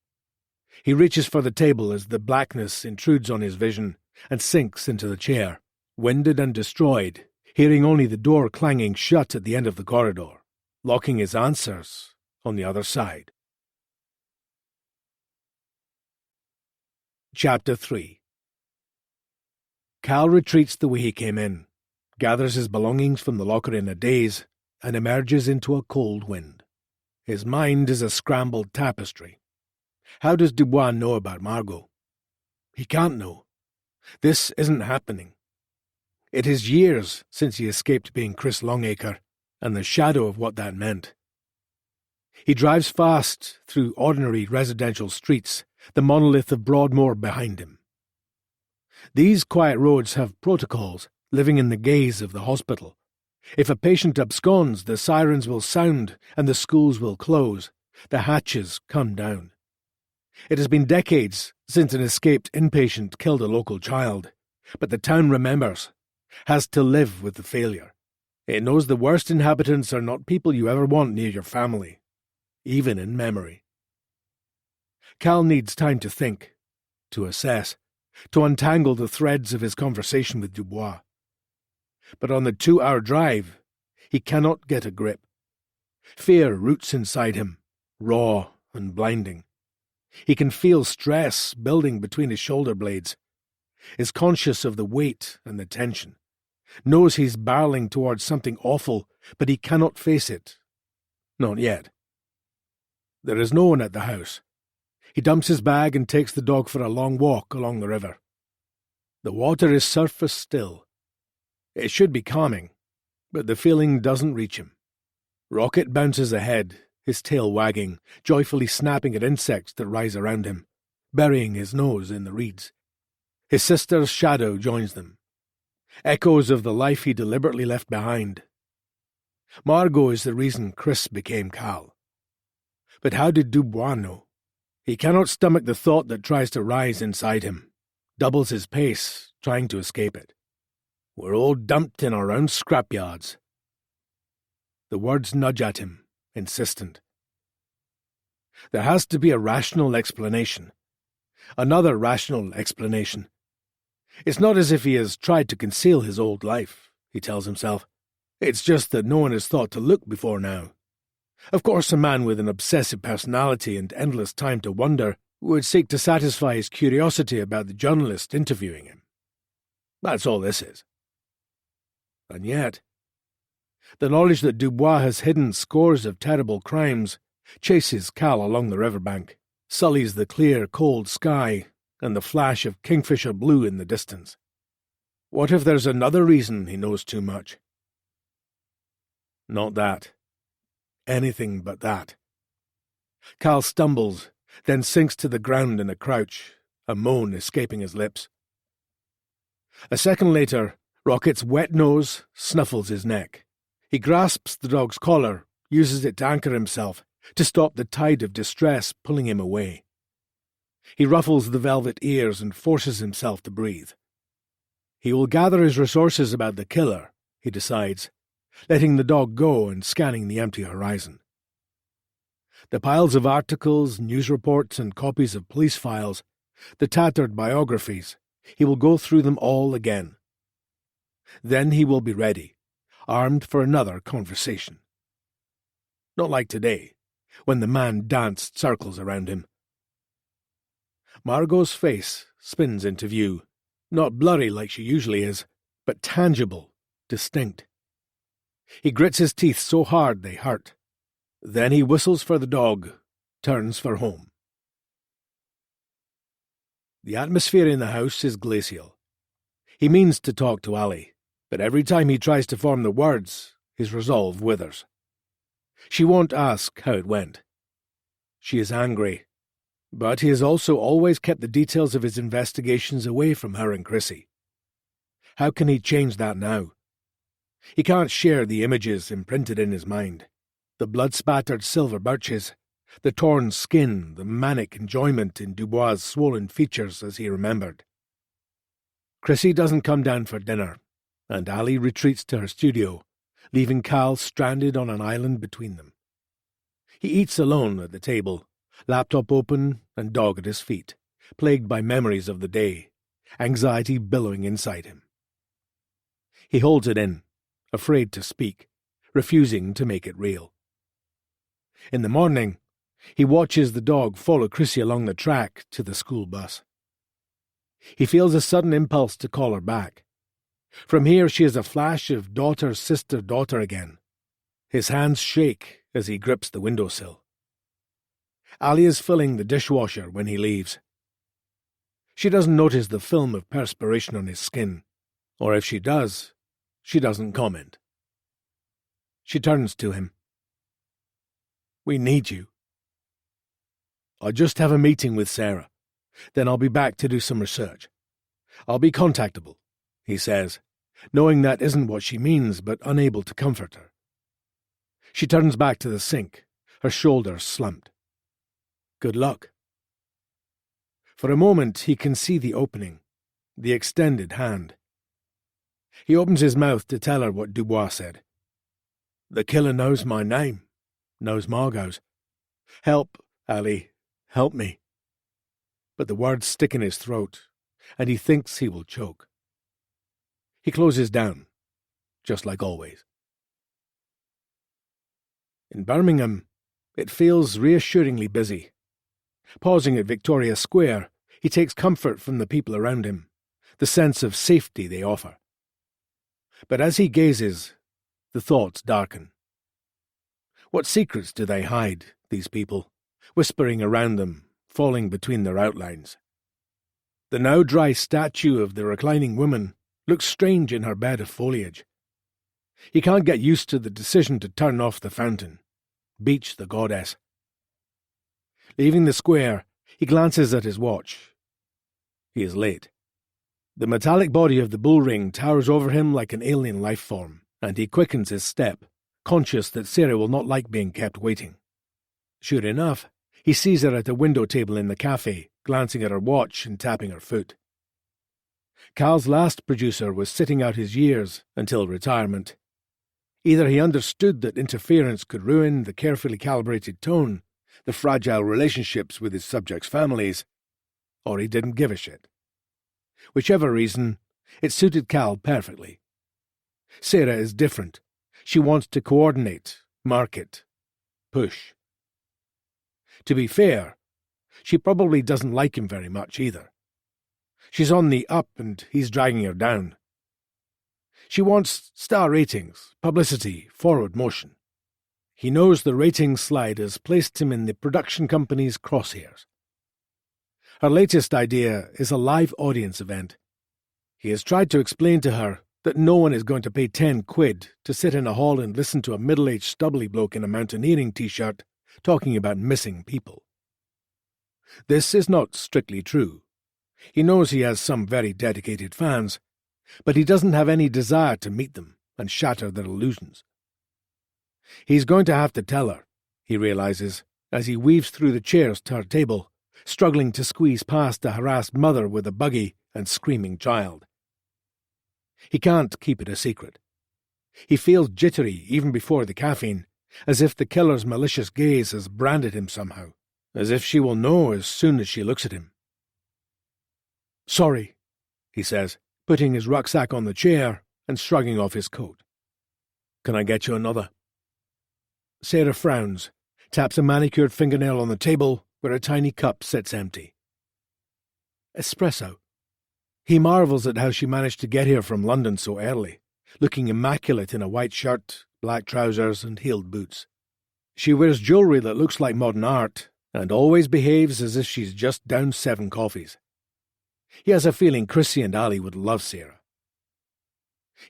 He reaches for the table as the blackness intrudes on his vision and sinks into the chair, winded and destroyed, hearing only the door clanging shut at the end of the corridor, locking his answers on the other side. Chapter 3. Cal retreats the way he came in, gathers his belongings from the locker in a daze, and emerges into a cold wind. His mind is a scrambled tapestry. How does Dubois know about Margot? He can't know. This isn't happening. It is years since he escaped being Chris Longacre, and the shadow of what that meant. He drives fast through ordinary residential streets, the monolith of Broadmoor behind him. These quiet roads have protocols, living in the gaze of the hospital. If a patient absconds, the sirens will sound and the schools will close, the hatches come down. It has been decades since an escaped inpatient killed a local child, but the town remembers, has to live with the failure. It knows the worst inhabitants are not people you ever want near your family, even in memory. Cal needs time to think, to assess, to untangle the threads of his conversation with Dubois. But on the 2-hour drive, he cannot get a grip. Fear roots inside him, raw and blinding. He can feel stress building between his shoulder blades. is conscious of the weight and the tension, knows he's barreling towards something awful, but he cannot face it. Not yet. There is no one at the house. He dumps his bag and takes the dog for a long walk along the river. The water is surface still. It should be calming, but the feeling doesn't reach him. Rocket bounces ahead, his tail wagging, joyfully snapping at insects that rise around him, burying his nose in the reeds. His sister's shadow joins them. Echoes of the life he deliberately left behind. Margot is the reason Chris became Cal. But how did Dubois know? He cannot stomach the thought that tries to rise inside him, doubles his pace, trying to escape it. We're all dumped in our own scrapyards. The words nudge at him, insistent. There has to be a rational explanation. Another rational explanation. It's not as if he has tried to conceal his old life, he tells himself. It's just that no one has thought to look before now. Of course, a man with an obsessive personality and endless time to wonder would seek to satisfy his curiosity about the journalist interviewing him. That's all this is. And yet, the knowledge that Dubois has hidden scores of terrible crimes chases Cal along the riverbank, sullies the clear, cold sky and the flash of kingfisher blue in the distance. What if there's another reason he knows too much? Not that. Anything but that. Cal stumbles, then sinks to the ground in a crouch, a moan escaping his lips. A second later, Rocket's wet nose snuffles his neck. He grasps the dog's collar, uses it to anchor himself, to stop the tide of distress pulling him away. He ruffles the velvet ears and forces himself to breathe. He will gather his resources about the killer, he decides, letting the dog go and scanning the empty horizon. The piles of articles, news reports, and copies of police files, the tattered biographies, he will go through them all again. Then he will be ready, armed for another conversation. Not like today, when the man danced circles around him. Margot's face spins into view, not blurry like she usually is, but tangible, distinct. He grits his teeth so hard they hurt. Then he whistles for the dog, turns for home. The atmosphere in the house is glacial. He means to talk to Ali, but every time he tries to form the words, his resolve withers. She won't ask how it went. She is angry, but he has also always kept the details of his investigations away from her and Chrissy. How can he change that now? He can't share the images imprinted in his mind. The blood-spattered silver birches, the torn skin, the manic enjoyment in Dubois' swollen features as he remembered. Chrissy doesn't come down for dinner, and Ali retreats to her studio, leaving Cal stranded on an island between them. He eats alone at the table, laptop open and dog at his feet, plagued by memories of the day, anxiety billowing inside him. He holds it in, afraid to speak, refusing to make it real. In the morning, he watches the dog follow Chrissy along the track to the school bus. He feels a sudden impulse to call her back. From here she is a flash of daughter, sister, daughter again. His hands shake as he grips the windowsill. Ali is filling the dishwasher when he leaves. She doesn't notice the film of perspiration on his skin, or if she does, she doesn't comment. She turns to him. "We need you." "I'll just have a meeting with Sarah. Then I'll be back to do some research. I'll be contactable," he says, knowing that isn't what she means, but unable to comfort her. She turns back to the sink, her shoulders slumped. "Good luck." For a moment he can see the opening, the extended hand. He opens his mouth to tell her what Dubois said. "The killer knows my name, knows Margot's. Help, Ali, help me." But the words stick in his throat, and he thinks he will choke. He closes down, just like always. In Birmingham, it feels reassuringly busy. Pausing at Victoria Square, he takes comfort from the people around him, the sense of safety they offer. But as he gazes, the thoughts darken. What secrets do they hide, these people, whispering around them, falling between their outlines? The now dry statue of the reclining woman looks strange in her bed of foliage. He can't get used to the decision to turn off the fountain, beach the goddess. Leaving the square, he glances at his watch. He is late. The metallic body of the bull ring towers over him like an alien life form, and he quickens his step, conscious that Sarah will not like being kept waiting. Sure enough, he sees her at a window table in the cafe, glancing at her watch and tapping her foot. Cal's last producer was sitting out his years until retirement. Either he understood that interference could ruin the carefully calibrated tone, the fragile relationships with his subjects' families, or he didn't give a shit. Whichever reason, it suited Cal perfectly. Sarah is different. She wants to coordinate, market, push. To be fair, she probably doesn't like him very much either. She's on the up and he's dragging her down. She wants star ratings, publicity, forward motion. He knows the ratings slide has placed him in the production company's crosshairs. Her latest idea is a live audience event. He has tried to explain to her that no one is going to pay 10 quid to sit in a hall and listen to a middle-aged stubbly bloke in a mountaineering t-shirt talking about missing people. This is not strictly true. He knows he has some very dedicated fans, but he doesn't have any desire to meet them and shatter their illusions. He's going to have to tell her, he realizes, as he weaves through the chairs to her table, struggling to squeeze past a harassed mother with a buggy and screaming child. He can't keep it a secret. He feels jittery even before the caffeine, as if the killer's malicious gaze has branded him somehow, as if she will know as soon as she looks at him. "Sorry," he says, putting his rucksack on the chair and shrugging off his coat. "Can I get you another?" Sarah frowns, taps a manicured fingernail on the table where a tiny cup sits empty. "Espresso." He marvels at how she managed to get here from London so early, looking immaculate in a white shirt, black trousers and heeled boots. She wears jewellery that looks like modern art and always behaves as if she's just downed 7 coffees. He has a feeling Chrissy and Ali would love Sarah.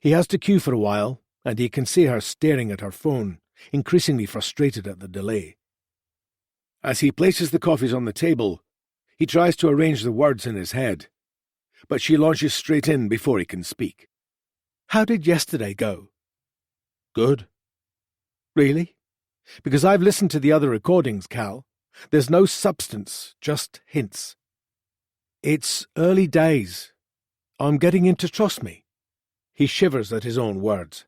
He has to queue for a while, and he can see her staring at her phone, increasingly frustrated at the delay. As he places the coffees on the table, he tries to arrange the words in his head, but she launches straight in before he can speak. "How did yesterday go?" "Good." "Really? Because I've listened to the other recordings, Cal. There's no substance, just hints." "It's early days. I'm getting him to trust me." He shivers at his own words.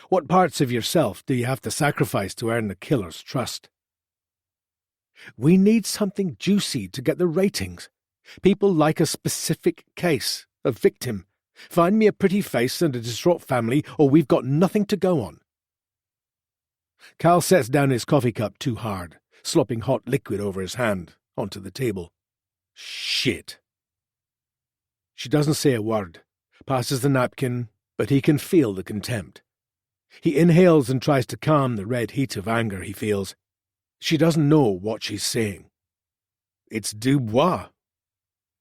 What parts of yourself do you have to sacrifice to earn the killer's trust? "We need something juicy to get the ratings. People like a specific case, a victim. Find me a pretty face and a distraught family, or we've got nothing to go on." Cal sets down his coffee cup too hard, slopping hot liquid over his hand onto the table. "Shit." She doesn't say a word, passes the napkin, but he can feel the contempt. He inhales and tries to calm the red heat of anger he feels. She doesn't know what she's saying. It's Dubois.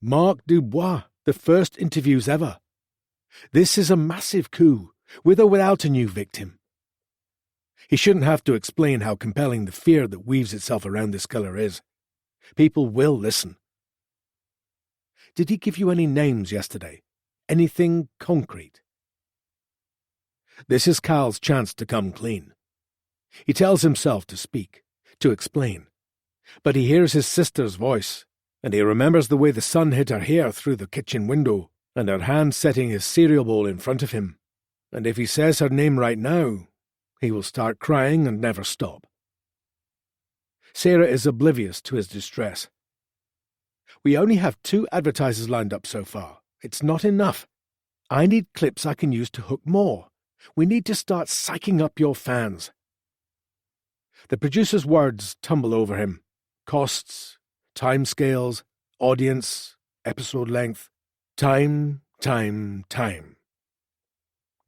Marc Dubois, the first interviews ever. This is a massive coup, with or without a new victim. He shouldn't have to explain how compelling the fear that weaves itself around this killer is. People will listen. "Did he give you any names yesterday? Anything concrete?" This is Cal's chance to come clean. He tells himself to speak, to explain. But he hears his sister's voice, and he remembers the way the sun hit her hair through the kitchen window, and her hand setting his cereal bowl in front of him. And if he says her name right now, he will start crying and never stop. Sarah is oblivious to his distress. "We only have 2 advertisers lined up so far. It's not enough. I need clips I can use to hook more. We need to start psyching up your fans." The producer's words tumble over him. Costs, timescales, audience, episode length. Time, Time.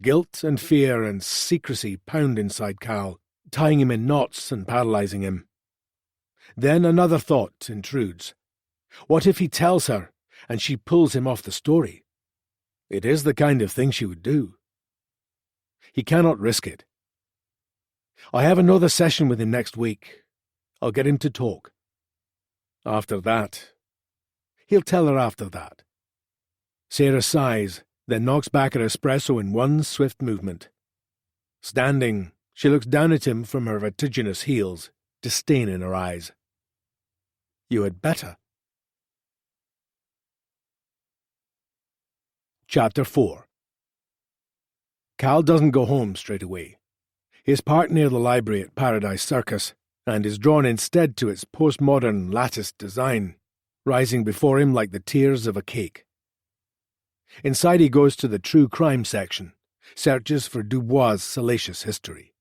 Guilt and fear and secrecy pound inside Cal, tying him in knots and paralyzing him. Then another thought intrudes. What if he tells her, and she pulls him off the story? It is the kind of thing she would do. He cannot risk it. I have another session with him next week. I'll get him to talk. After that. He'll tell her after that. Sarah sighs, then knocks back her espresso in one swift movement. Standing, she looks down at him from her vertiginous heels, disdain in her eyes. You had better. Chapter 4. Cal doesn't go home straight away. He is parked near the library at Paradise Circus, and is drawn instead to its postmodern latticed design, rising before him like the tiers of a cake. Inside he goes to the true crime section, searches for Dubois' salacious history.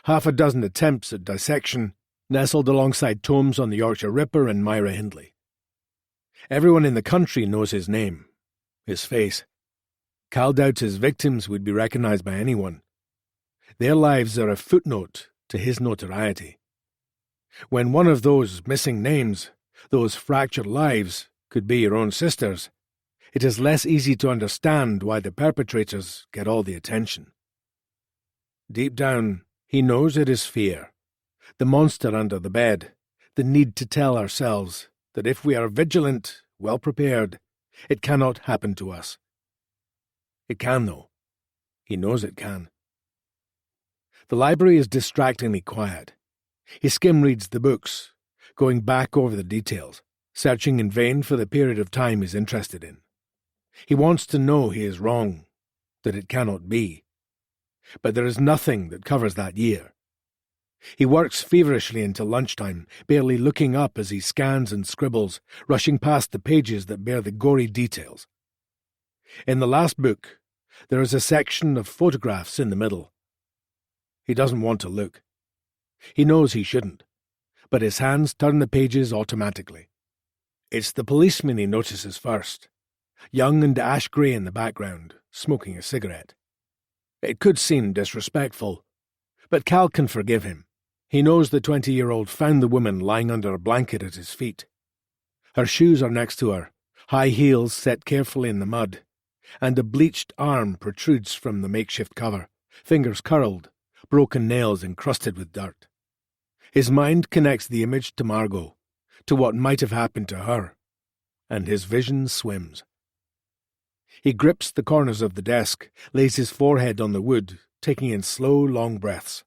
Half a dozen attempts at dissection, nestled alongside tomes on the Yorkshire Ripper and Myra Hindley. Everyone in the country knows his name, his face. Cal doubts his victims would be recognized by anyone. Their lives are a footnote to his notoriety. When one of those missing names, those fractured lives, could be your own sister's, it is less easy to understand why the perpetrators get all the attention. Deep down, he knows it is fear, the monster under the bed, the need to tell ourselves that if we are vigilant, well prepared, it cannot happen to us. It can, though. He knows it can. The library is distractingly quiet. He skim-reads the books, going back over the details, searching in vain for the period of time he's interested in. He wants to know he is wrong, that it cannot be. But there is nothing that covers that year. He works feverishly until lunchtime, barely looking up as he scans and scribbles, rushing past the pages that bear the gory details. In the last book, there is a section of photographs in the middle. He doesn't want to look. He knows he shouldn't, but his hands turn the pages automatically. It's the policeman he notices first, young and ash-grey in the background, smoking a cigarette. It could seem disrespectful, but Cal can forgive him. He knows the 20-year-old found the woman lying under a blanket at his feet. Her shoes are next to her, high heels set carefully in the mud, and a bleached arm protrudes from the makeshift cover, fingers curled, broken nails encrusted with dirt. His mind connects the image to Margot, to what might have happened to her, and his vision swims. He grips the corners of the desk, lays his forehead on the wood, taking in slow, long breaths.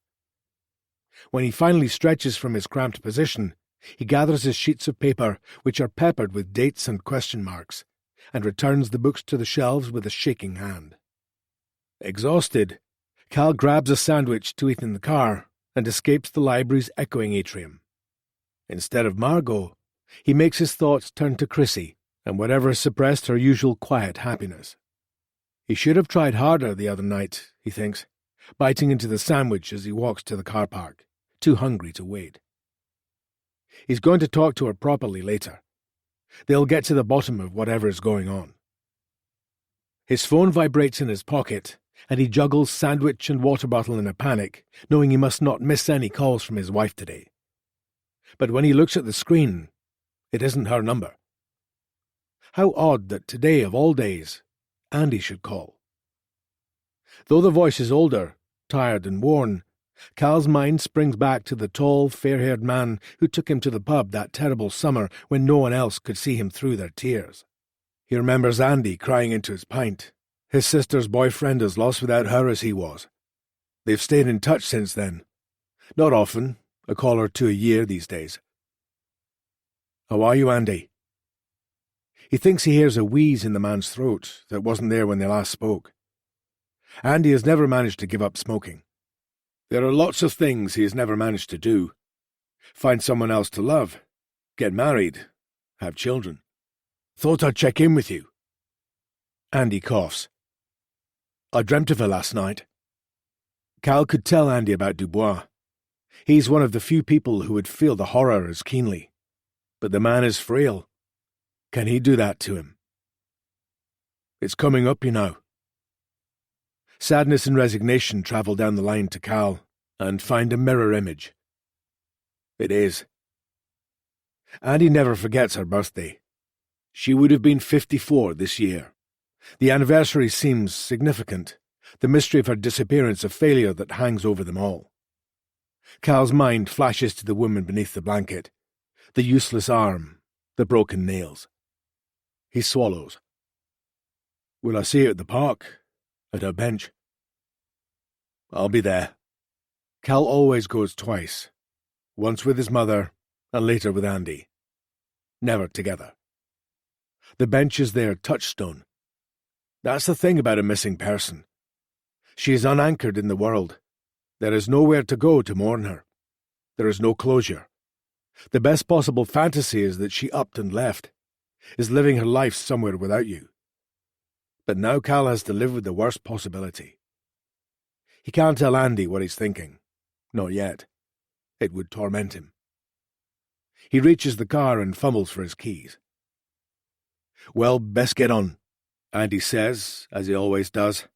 When he finally stretches from his cramped position, he gathers his sheets of paper, which are peppered with dates and question marks, and returns the books to the shelves with a shaking hand. Exhausted, Cal grabs a sandwich to eat in the car and escapes the library's echoing atrium. Instead of Margot, he makes his thoughts turn to Chrissy and whatever suppressed her usual quiet happiness. He should have tried harder the other night, he thinks, biting into the sandwich as he walks to the car park, too hungry to wait. He's going to talk to her properly later. They'll get to the bottom of whatever is going on. His phone vibrates in his pocket, and he juggles sandwich and water bottle in a panic, knowing he must not miss any calls from his wife today. But when he looks at the screen, it isn't her number. How odd that today, of all days, Andy should call. Though the voice is older, tired and worn, Cal's mind springs back to the tall, fair-haired man who took him to the pub that terrible summer when no one else could see him through their tears. He remembers Andy crying into his pint. His sister's boyfriend as lost without her as he was. They've stayed in touch since then. Not often, a call or two a year these days. How are you, Andy? He thinks he hears a wheeze in the man's throat that wasn't there when they last spoke. Andy has never managed to give up smoking. There are lots of things he has never managed to do. Find someone else to love, get married, have children. Thought I'd check in with you. Andy coughs. I dreamt of her last night. Cal could tell Andy about Dubois. He's one of the few people who would feel the horror as keenly. But the man is frail. Can he do that to him? It's coming up, you know. Sadness and resignation travel down the line to Cal and find a mirror image. It is. Andy never forgets her birthday. She would have been 54 this year. The anniversary seems significant, the mystery of her disappearance a failure that hangs over them all. Cal's mind flashes to the woman beneath the blanket, the useless arm, the broken nails. He swallows. Will I see you at the park? At her bench? I'll be there. Cal always goes twice, once with his mother and later with Andy. Never together. The bench is their touchstone. That's the thing about a missing person. She is unanchored in the world. There is nowhere to go to mourn her. There is no closure. The best possible fantasy is that she upped and left, is living her life somewhere without you. But now Cal has to live with the worst possibility. He can't tell Andy what he's thinking. Not yet. It would torment him. He reaches the car and fumbles for his keys. Well, best get on, Andy says, as he always does,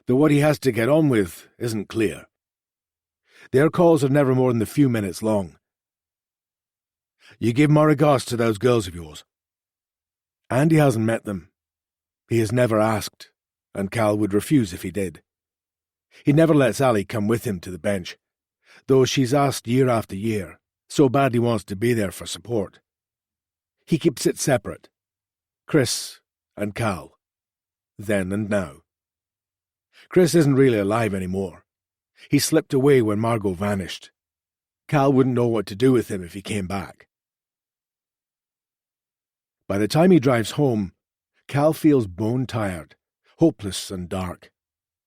though what he has to get on with isn't clear. Their calls are never more than a few minutes long. You give my regards to those girls of yours. Andy hasn't met them. He has never asked, and Cal would refuse if he did. He never lets Allie come with him to the bench, though she's asked year after year, so badly wants to be there for support. He keeps it separate. Chris and Cal. Then and now. Chris isn't really alive anymore. He slipped away when Margot vanished. Cal wouldn't know what to do with him if he came back. By the time he drives home, Cal feels bone-tired, hopeless and dark.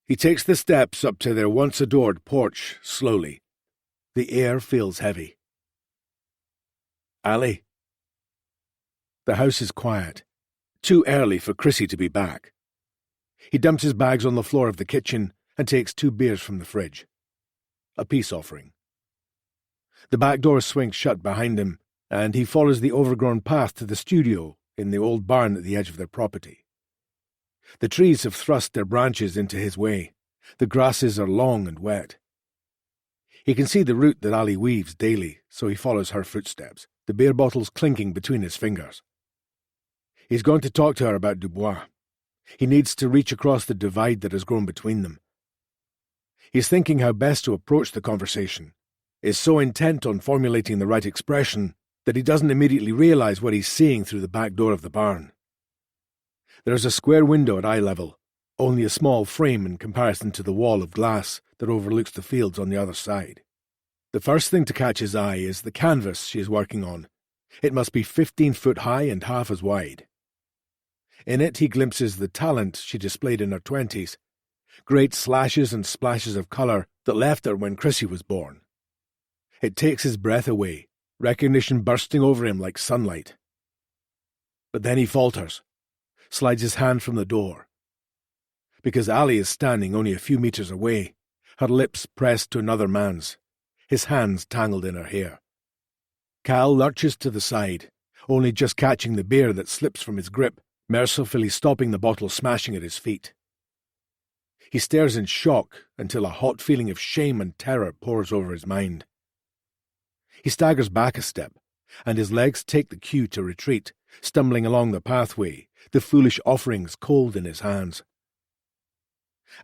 He takes the steps up to their once-adored porch slowly. The air feels heavy. Allie. The house is quiet. Too early for Chrissy to be back. He dumps his bags on the floor of the kitchen and takes 2 beers from the fridge. A peace offering. The back door swings shut behind him, and he follows the overgrown path to the studio in the old barn at the edge of their property. The trees have thrust their branches into his way. The grasses are long and wet. He can see the route that Allie weaves daily, so he follows her footsteps, the beer bottles clinking between his fingers. He's going to talk to her about Dubois. He needs to reach across the divide that has grown between them. He's thinking how best to approach the conversation, is so intent on formulating the right expression that he doesn't immediately realize what he's seeing through the back door of the barn. There is a square window at eye level, only a small frame in comparison to the wall of glass that overlooks the fields on the other side. The first thing to catch his eye is the canvas she is working on. It must be 15 foot high and half as wide. In it he glimpses the talent she displayed in her 20s, great slashes and splashes of colour that left her when Chrissy was born. It takes his breath away, recognition bursting over him like sunlight. But then he falters, slides his hand from the door. Because Allie is standing only a few meters away, her lips pressed to another man's, his hands tangled in her hair. Cal lurches to the side, only just catching the beer that slips from his grip, mercifully stopping the bottle smashing at his feet. He stares in shock until a hot feeling of shame and terror pours over his mind. He staggers back a step, and his legs take the cue to retreat, stumbling along the pathway, the foolish offerings cold in his hands.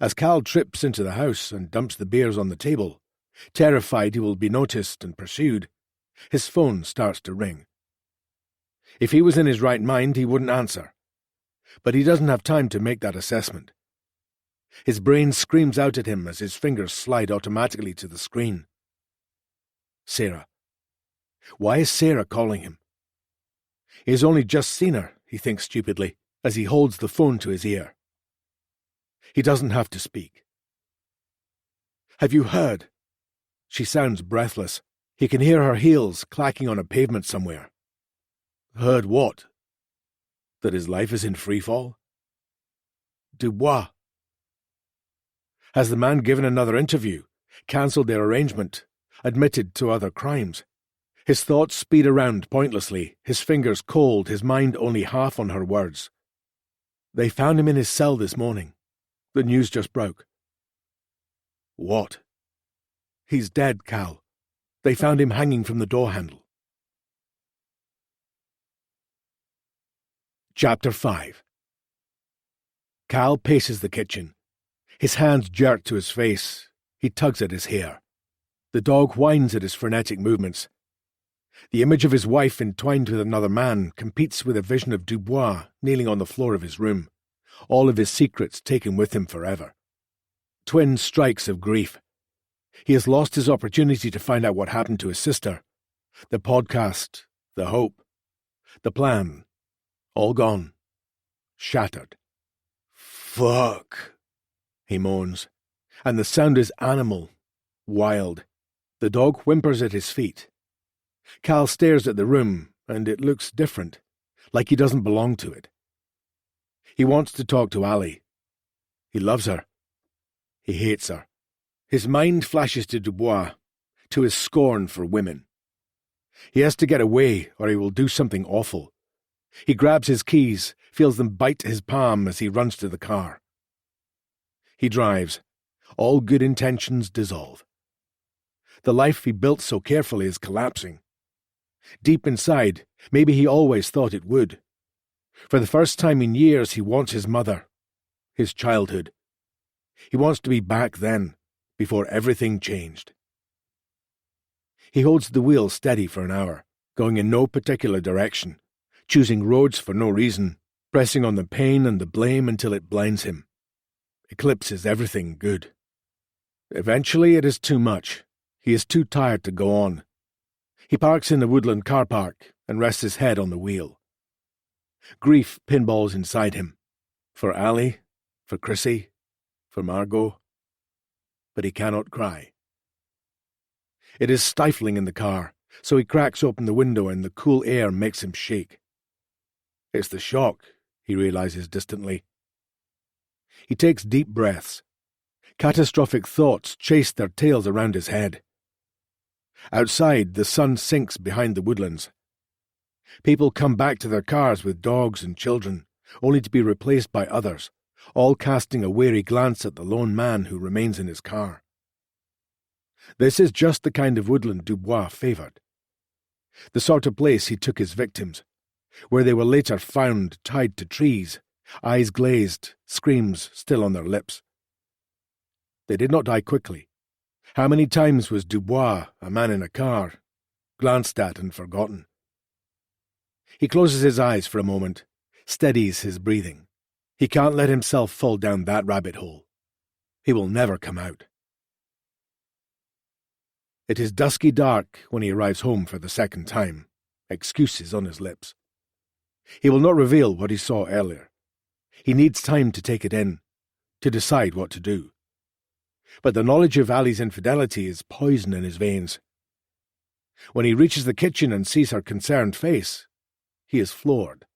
As Cal trips into the house and dumps the beers on the table, terrified he will be noticed and pursued, his phone starts to ring. If he was in his right mind, he wouldn't answer. But he doesn't have time to make that assessment. His brain screams out at him as his fingers slide automatically to the screen. Sarah. Why is Sarah calling him? He has only just seen her, he thinks stupidly, as he holds the phone to his ear. He doesn't have to speak. Have you heard? She sounds breathless. He can hear her heels clacking on a pavement somewhere. Heard what? That his life is in freefall? Dubois. Has the man given another interview, cancelled their arrangement, admitted to other crimes? His thoughts speed around pointlessly, his fingers cold, his mind only half on her words. They found him in his cell this morning. The news just broke. What? He's dead, Cal. They found him hanging from the door handle. Chapter 5. Cal paces the kitchen. His hands jerk to his face. He tugs at his hair. The dog whines at his frenetic movements. The image of his wife entwined with another man competes with a vision of Dubois kneeling on the floor of his room, all of his secrets taken with him forever. Twin strikes of grief. He has lost his opportunity to find out what happened to his sister. The podcast, the hope, the plan, all gone. Shattered. Fuck, he moans, and the sound is animal, wild. The dog whimpers at his feet. Cal stares at the room, and it looks different, like he doesn't belong to it. He wants to talk to Ali. He loves her. He hates her. His mind flashes to Dubois, to his scorn for women. He has to get away, or he will do something awful. He grabs his keys, feels them bite his palm as he runs to the car. He drives. All good intentions dissolve. The life he built so carefully is collapsing. Deep inside, maybe he always thought it would. For the first time in years, he wants his mother, his childhood. He wants to be back then, before everything changed. He holds the wheel steady for an hour, going in no particular direction, choosing roads for no reason, pressing on the pain and the blame until it blinds him. Eclipses everything good. Eventually it is too much. He is too tired to go on. He parks in the Woodland car park and rests his head on the wheel. Grief pinballs inside him. For Ali, for Chrissy, for Margot. But he cannot cry. It is stifling in the car, so he cracks open the window and the cool air makes him shake. It's the shock, he realizes distantly. He takes deep breaths. Catastrophic thoughts chase their tails around his head. Outside, the sun sinks behind the woodlands. People come back to their cars with dogs and children, only to be replaced by others, all casting a wary glance at the lone man who remains in his car. This is just the kind of woodland Dubois favoured. The sort of place he took his victims, where they were later found tied to trees, eyes glazed, screams still on their lips. They did not die quickly. How many times was Dubois, a man in a car, glanced at and forgotten? He closes his eyes for a moment, steadies his breathing. He can't let himself fall down that rabbit hole. He will never come out. It is dusky dark when he arrives home for the second time, excuses on his lips. He will not reveal what he saw earlier. He needs time to take it in, to decide what to do. But the knowledge of Ali's infidelity is poison in his veins. When he reaches the kitchen and sees her concerned face, he is floored.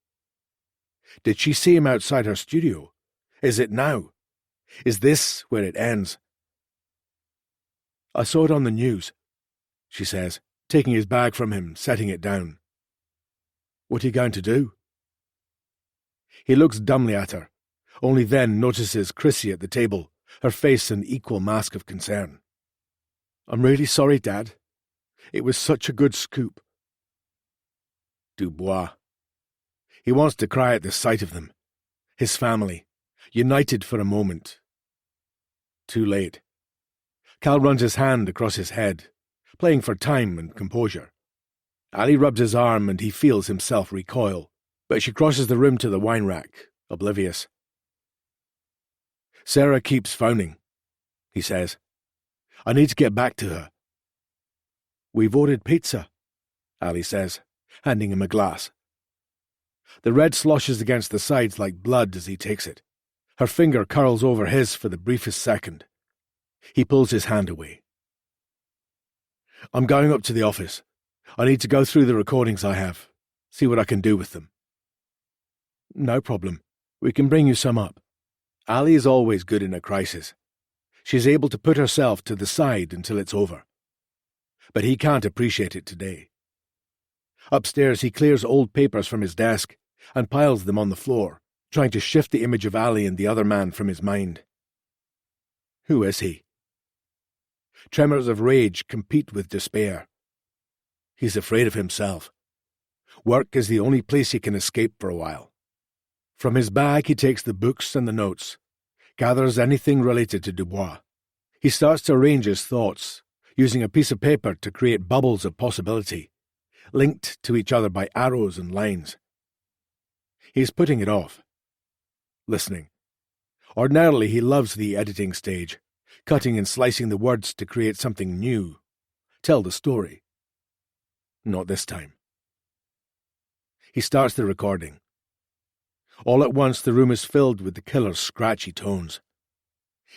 Did she see him outside her studio? Is it now? Is this where it ends? I saw it on the news, she says, taking his bag from him, setting it down. What are you going to do? He looks dumbly at her, only then notices Chrissy at the table, her face an equal mask of concern. I'm really sorry, Dad. It was such a good scoop. Dubois. He wants to cry at the sight of them. His family, united for a moment. Too late. Cal runs his hand across his head, playing for time and composure. Ali rubs his arm and he feels himself recoil, but she crosses the room to the wine rack, oblivious. Sarah keeps phoning, he says. I need to get back to her. We've ordered pizza, Ali says, handing him a glass. The red sloshes against the sides like blood as he takes it. Her finger curls over his for the briefest second. He pulls his hand away. I'm going up to the office. I need to go through the recordings I have, see what I can do with them. No problem. We can bring you some up. Ali is always good in a crisis. She's able to put herself to the side until it's over. But he can't appreciate it today. Upstairs he clears old papers from his desk and piles them on the floor, trying to shift the image of Ali and the other man from his mind. Who is he? Tremors of rage compete with despair. He's afraid of himself. Work is the only place he can escape for a while. From his bag he takes the books and the notes, gathers anything related to Dubois. He starts to arrange his thoughts, using a piece of paper to create bubbles of possibility, linked to each other by arrows and lines. He's putting it off. Listening. Ordinarily he loves the editing stage, cutting and slicing the words to create something new, tell the story. Not this time. He starts the recording. All at once the room is filled with the killer's scratchy tones.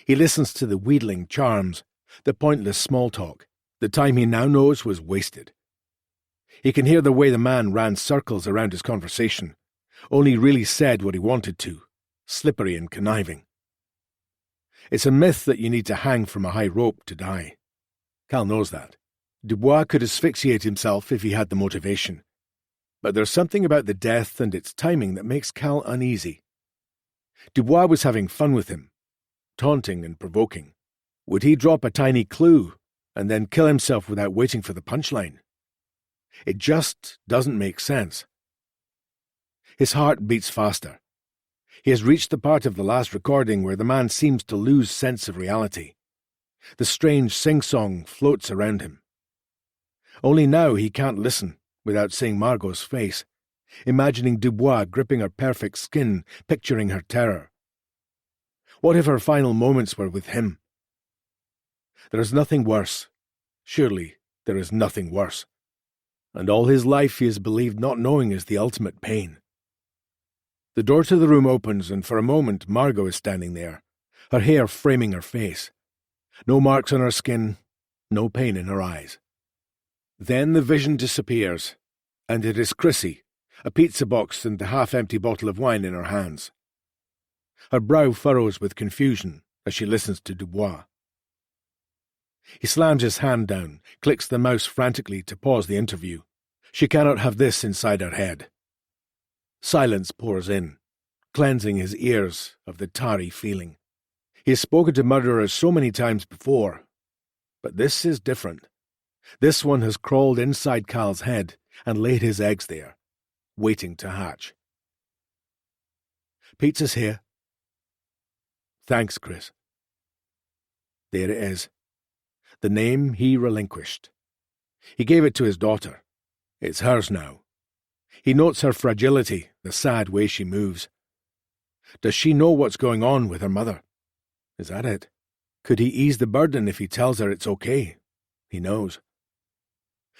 He listens to the wheedling charms, the pointless small talk. The time he now knows was wasted. He can hear the way the man ran circles around his conversation, only really said what he wanted to, slippery and conniving. It's a myth that you need to hang from a high rope to die. Cal knows that. Dubois could asphyxiate himself if he had the motivation. But there's something about the death and its timing that makes Cal uneasy. Dubois was having fun with him, taunting and provoking. Would he drop a tiny clue and then kill himself without waiting for the punchline? It just doesn't make sense. His heart beats faster. He has reached the part of the last recording where the man seems to lose sense of reality. The strange sing-song floats around him. Only now he can't listen without seeing Margot's face, imagining Dubois gripping her perfect skin, picturing her terror. What if her final moments were with him? There is nothing worse. Surely there is nothing worse. And all his life he has believed not knowing is the ultimate pain. The door to the room opens, and for a moment Margot is standing there, her hair framing her face. No marks on her skin, no pain in her eyes. Then the vision disappears, and it is Chrissy, a pizza box and the half-empty bottle of wine in her hands. Her brow furrows with confusion as she listens to Dubois. He slams his hand down, clicks the mouse frantically to pause the interview. She cannot have this inside her head. Silence pours in, cleansing his ears of the tarry feeling. He has spoken to murderers so many times before, but this is different. This one has crawled inside Cal's head and laid his eggs there, waiting to hatch. Pizza's here. Thanks, Chris. There it is. The name he relinquished. He gave it to his daughter. It's hers now. He notes her fragility, the sad way she moves. Does she know what's going on with her mother? Is that it? Could he ease the burden if he tells her it's okay? He knows.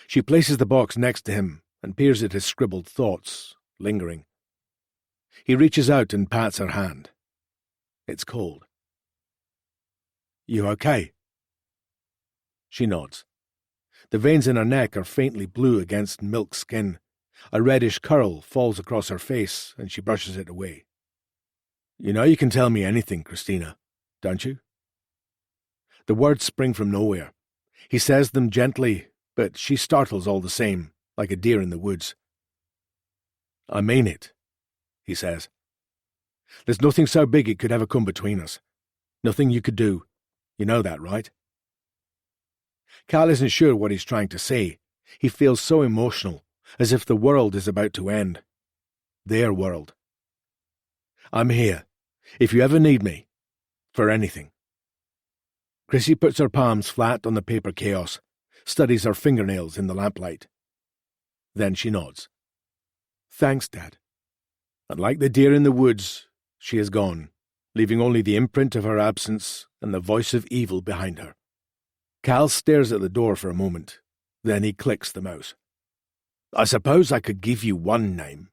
She places the box next to him and peers at his scribbled thoughts, lingering. He reaches out and pats her hand. It's cold. You okay? She nods. The veins in her neck are faintly blue against milk skin. A reddish curl falls across her face, and she brushes it away. You know you can tell me anything, Christina, don't you? The words spring from nowhere. He says them gently, but she startles all the same, like a deer in the woods. I mean it, he says. There's nothing so big it could ever come between us. Nothing you could do. You know that, right? Cal isn't sure what he's trying to say. He feels so emotional, as if the world is about to end. Their world. I'm here, if you ever need me, for anything. Chrissy puts her palms flat on the paper chaos, studies her fingernails in the lamplight. Then she nods. Thanks, Dad. And like the deer in the woods, she is gone, leaving only the imprint of her absence and the voice of evil behind her. Cal stares at the door for a moment. Then he clicks the mouse. I suppose I could give you one name.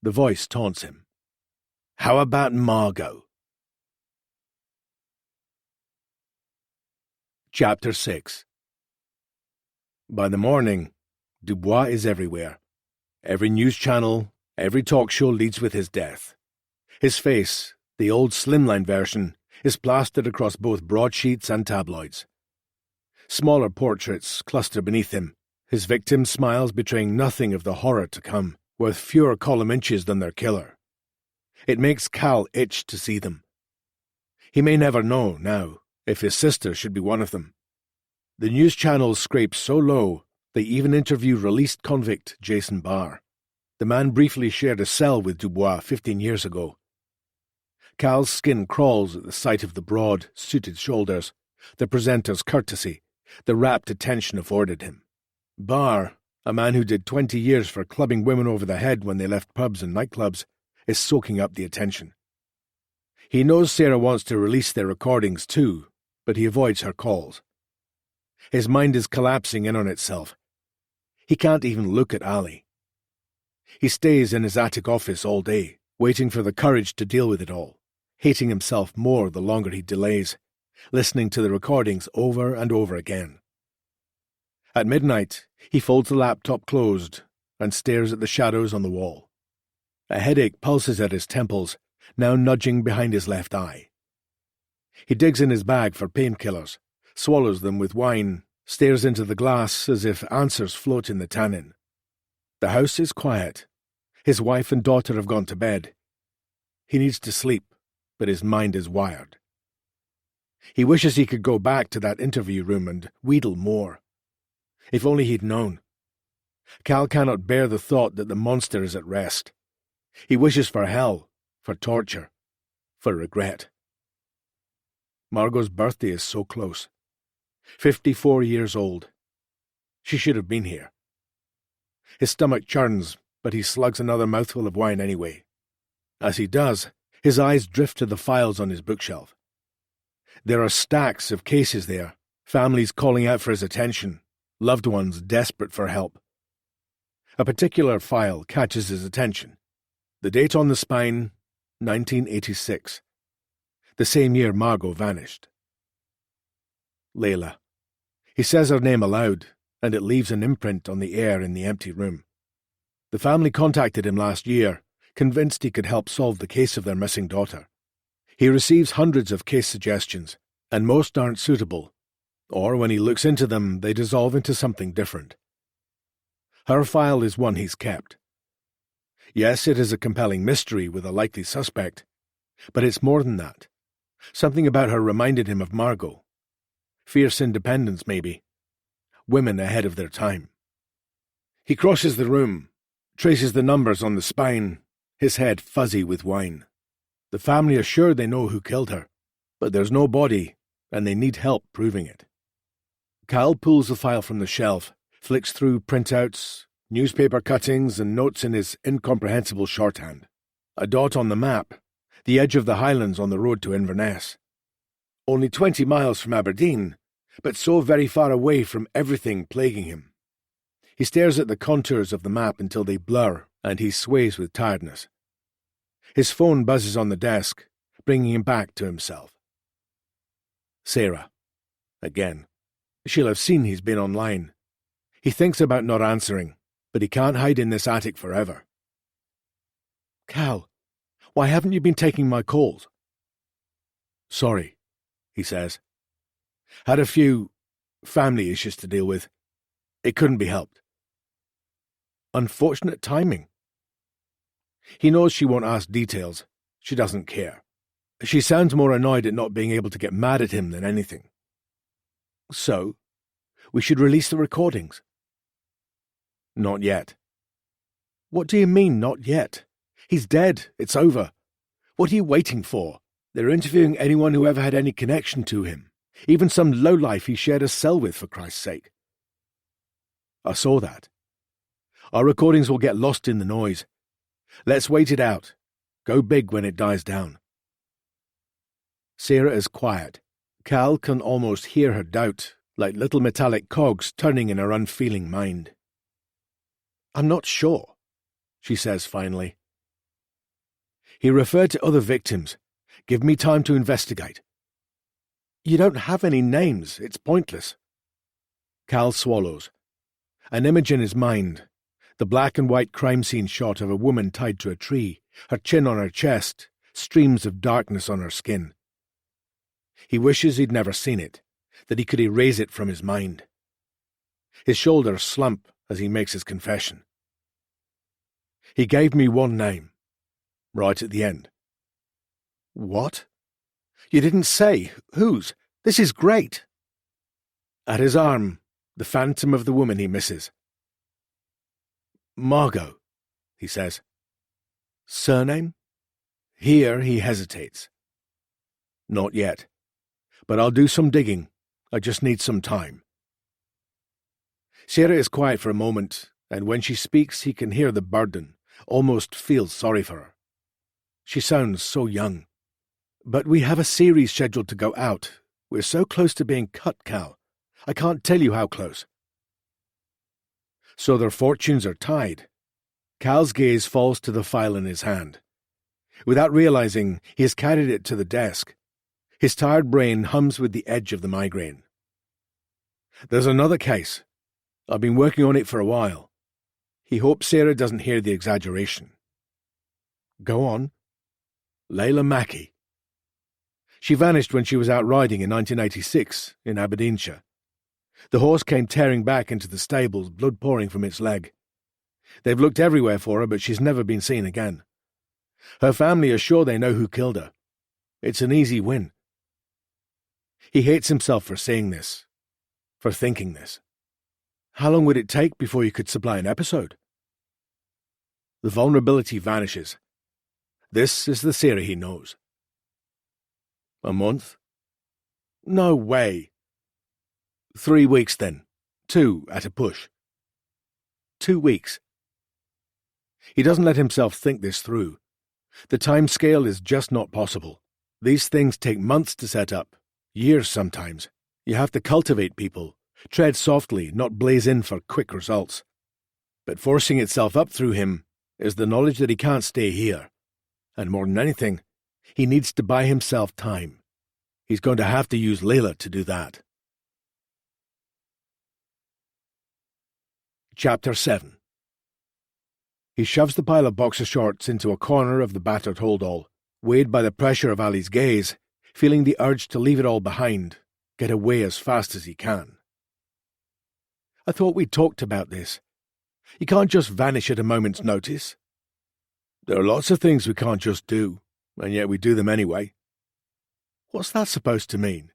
The voice taunts him. How about Margot? Chapter 6. By the morning, Dubois is everywhere. Every news channel, every talk show leads with his death. His face, the old slimline version, is plastered across both broadsheets and tabloids. Smaller portraits cluster beneath him, his victim smiles betraying nothing of the horror to come, with fewer column inches than their killer. It makes Cal itch to see them. He may never know, now, if his sister should be one of them. The news channels scrape so low, they even interview released convict Jason Barr. The man briefly shared a cell with Dubois 15 years ago. Cal's skin crawls at the sight of the broad, suited shoulders, the presenter's courtesy, the rapt attention afforded him. Barr, a man who did 20 years for clubbing women over the head when they left pubs and nightclubs, is soaking up the attention. He knows Sarah wants to release their recordings too, but he avoids her calls. His mind is collapsing in on itself. He can't even look at Ali. He stays in his attic office all day, waiting for the courage to deal with it all, hating himself more the longer he delays, listening to the recordings over and over again. At midnight, he folds the laptop closed and stares at the shadows on the wall. A headache pulses at his temples, now nudging behind his left eye. He digs in his bag for painkillers, swallows them with wine, stares into the glass as if answers float in the tannin. The house is quiet. His wife and daughter have gone to bed. He needs to sleep, but his mind is wired. He wishes he could go back to that interview room and wheedle more. If only he'd known. Cal cannot bear the thought that the monster is at rest. He wishes for hell, for torture, for regret. Margot's birthday is so close. 54 years old. She should have been here. His stomach churns, but he slugs another mouthful of wine anyway. As he does, his eyes drift to the files on his bookshelf. There are stacks of cases there, families calling out for his attention, loved ones desperate for help. A particular file catches his attention. The date on the spine, 1986. The same year Margot vanished. Layla. He says her name aloud, and it leaves an imprint on the air in the empty room. The family contacted him last year, convinced he could help solve the case of their missing daughter. He receives hundreds of case suggestions, and most aren't suitable, or when he looks into them, they dissolve into something different. Her file is one he's kept. Yes, it is a compelling mystery with a likely suspect, but it's more than that. Something about her reminded him of Margot. Fierce independence, maybe. Women ahead of their time. He crosses the room, traces the numbers on the spine, his head fuzzy with wine. The family are sure they know who killed her, but there's no body, and they need help proving it. Cal pulls the file from the shelf, flicks through printouts, newspaper cuttings, and notes in his incomprehensible shorthand. A dot on the map, the edge of the Highlands on the road to Inverness. Only 20 miles from Aberdeen, but so very far away from everything plaguing him. He stares at the contours of the map until they blur, and he sways with tiredness. His phone buzzes on the desk, bringing him back to himself. Sarah. Again. She'll have seen he's been online. He thinks about not answering, but he can't hide in this attic forever. Cal, why haven't you been taking my calls? Sorry, he says. Had a few family issues to deal with. It couldn't be helped. Unfortunate timing. He knows she won't ask details. She doesn't care. She sounds more annoyed at not being able to get mad at him than anything. So, we should release the recordings. Not yet. What do you mean, not yet? He's dead. It's over. What are you waiting for? They're interviewing anyone who ever had any connection to him. Even some lowlife he shared a cell with, for Christ's sake. I saw that. Our recordings will get lost in the noise. Let's wait it out. Go big when it dies down. Sarah is quiet. Cal can almost hear her doubt, like little metallic cogs turning in her unfeeling mind. I'm not sure, she says finally. He referred to other victims. Give me time to investigate. You don't have any names. It's pointless. Cal swallows. An image in his mind. The black and white crime scene shot of a woman tied to a tree, her chin on her chest, streams of darkness on her skin. He wishes he'd never seen it, that he could erase it from his mind. His shoulders slump as he makes his confession. He gave me one name. right at the end. What? You didn't say. Whose? This is great. At his arm, the phantom of the woman he misses. Margot, he says. Surname? Here he hesitates. Not yet. But I'll do some digging. I just need some time. Sarah is quiet for a moment, and when she speaks he can hear the burden, almost feels sorry for her. She sounds so young. But we have a series scheduled to go out. We're so close to being cut, Cal. I can't tell you how close. So their fortunes are tied. Cal's gaze falls to the file in his hand. Without realizing, he has carried it to the desk. His tired brain hums with the edge of the migraine. There's another case. I've been working on it for a while. He hopes Sarah doesn't hear the exaggeration. Go on. Layla Mackey. She vanished when she was out riding in 1986 in Aberdeenshire. The horse came tearing back into the stables, blood pouring from its leg. They've looked everywhere for her, but she's never been seen again. Her family are sure they know who killed her. It's an easy win. He hates himself for saying this, for thinking this. How long would it take before you could supply an episode? The vulnerability vanishes. This is the Sarah he knows. A month? No way. 3 weeks then. 2 at a push. 2 weeks. He doesn't let himself think this through. The time scale is just not possible. These things take months to set up, years sometimes. You have to cultivate people, tread softly, not blaze in for quick results. But forcing itself up through him is the knowledge that he can't stay here. And more than anything, he needs to buy himself time. He's going to have to use Layla to do that. Chapter 7. He shoves the pile of boxer shorts into a corner of the battered holdall, weighed by the pressure of Ali's gaze, feeling the urge to leave it all behind, get away as fast as he can. I thought we'd talked about this. You can't just vanish at a moment's notice. There are lots of things we can't just do, and yet we do them anyway. What's that supposed to mean?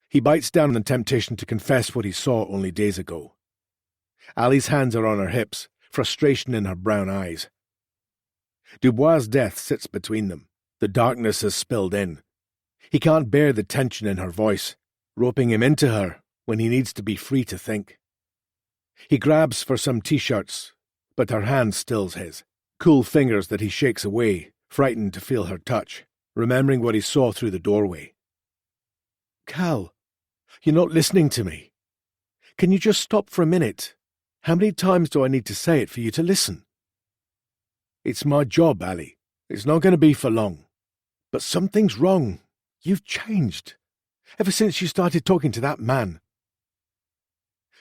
He bites down on the temptation to confess what he saw only days ago. Ali's hands are on her hips, frustration in her brown eyes. Dubois' death sits between them. The darkness has spilled in. He can't bear the tension in her voice, roping him into her when he needs to be free to think. He grabs for some T-shirts, but her hand stills his. Cool fingers that he shakes away, frightened to feel her touch, remembering what he saw through the doorway. Cal, you're not listening to me. Can you just stop for a minute? How many times do I need to say it for you to listen? It's my job, Ali. It's not going to be for long. But something's wrong. You've changed. Ever since you started talking to that man.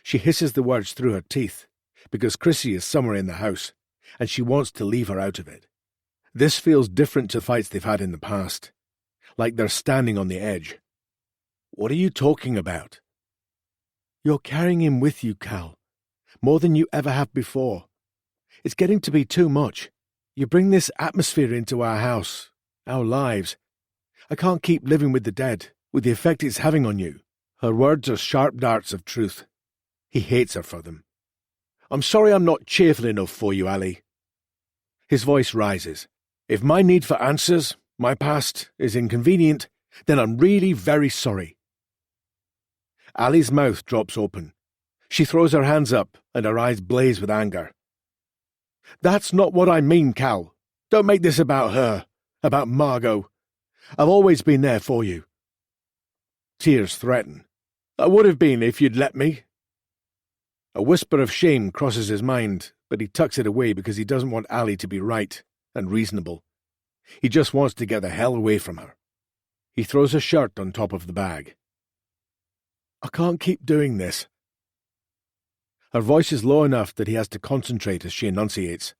She hisses the words through her teeth, because Chrissy is somewhere in the house, and she wants to leave her out of it. This feels different to fights they've had in the past, like they're standing on the edge. What are you talking about? You're carrying him with you, Cal, more than you ever have before. It's getting to be too much. You bring this atmosphere into our house, our lives. I can't keep living with the dead, with the effect it's having on you. Her words are sharp darts of truth. He hates her for them. I'm sorry I'm not cheerful enough for you, Ali. His voice rises. If my need for answers, my past, is inconvenient, then I'm really very sorry. Ali's mouth drops open. She throws her hands up and her eyes blaze with anger. That's not what I mean, Cal. Don't make this about her, about Margot. I've always been there for you. Tears threaten. I would have been if you'd let me. A whisper of shame crosses his mind, but he tucks it away because he doesn't want Ali to be right and reasonable. He just wants to get the hell away from her. He throws a shirt on top of the bag. I can't keep doing this. Her voice is low enough that he has to concentrate as she enunciates.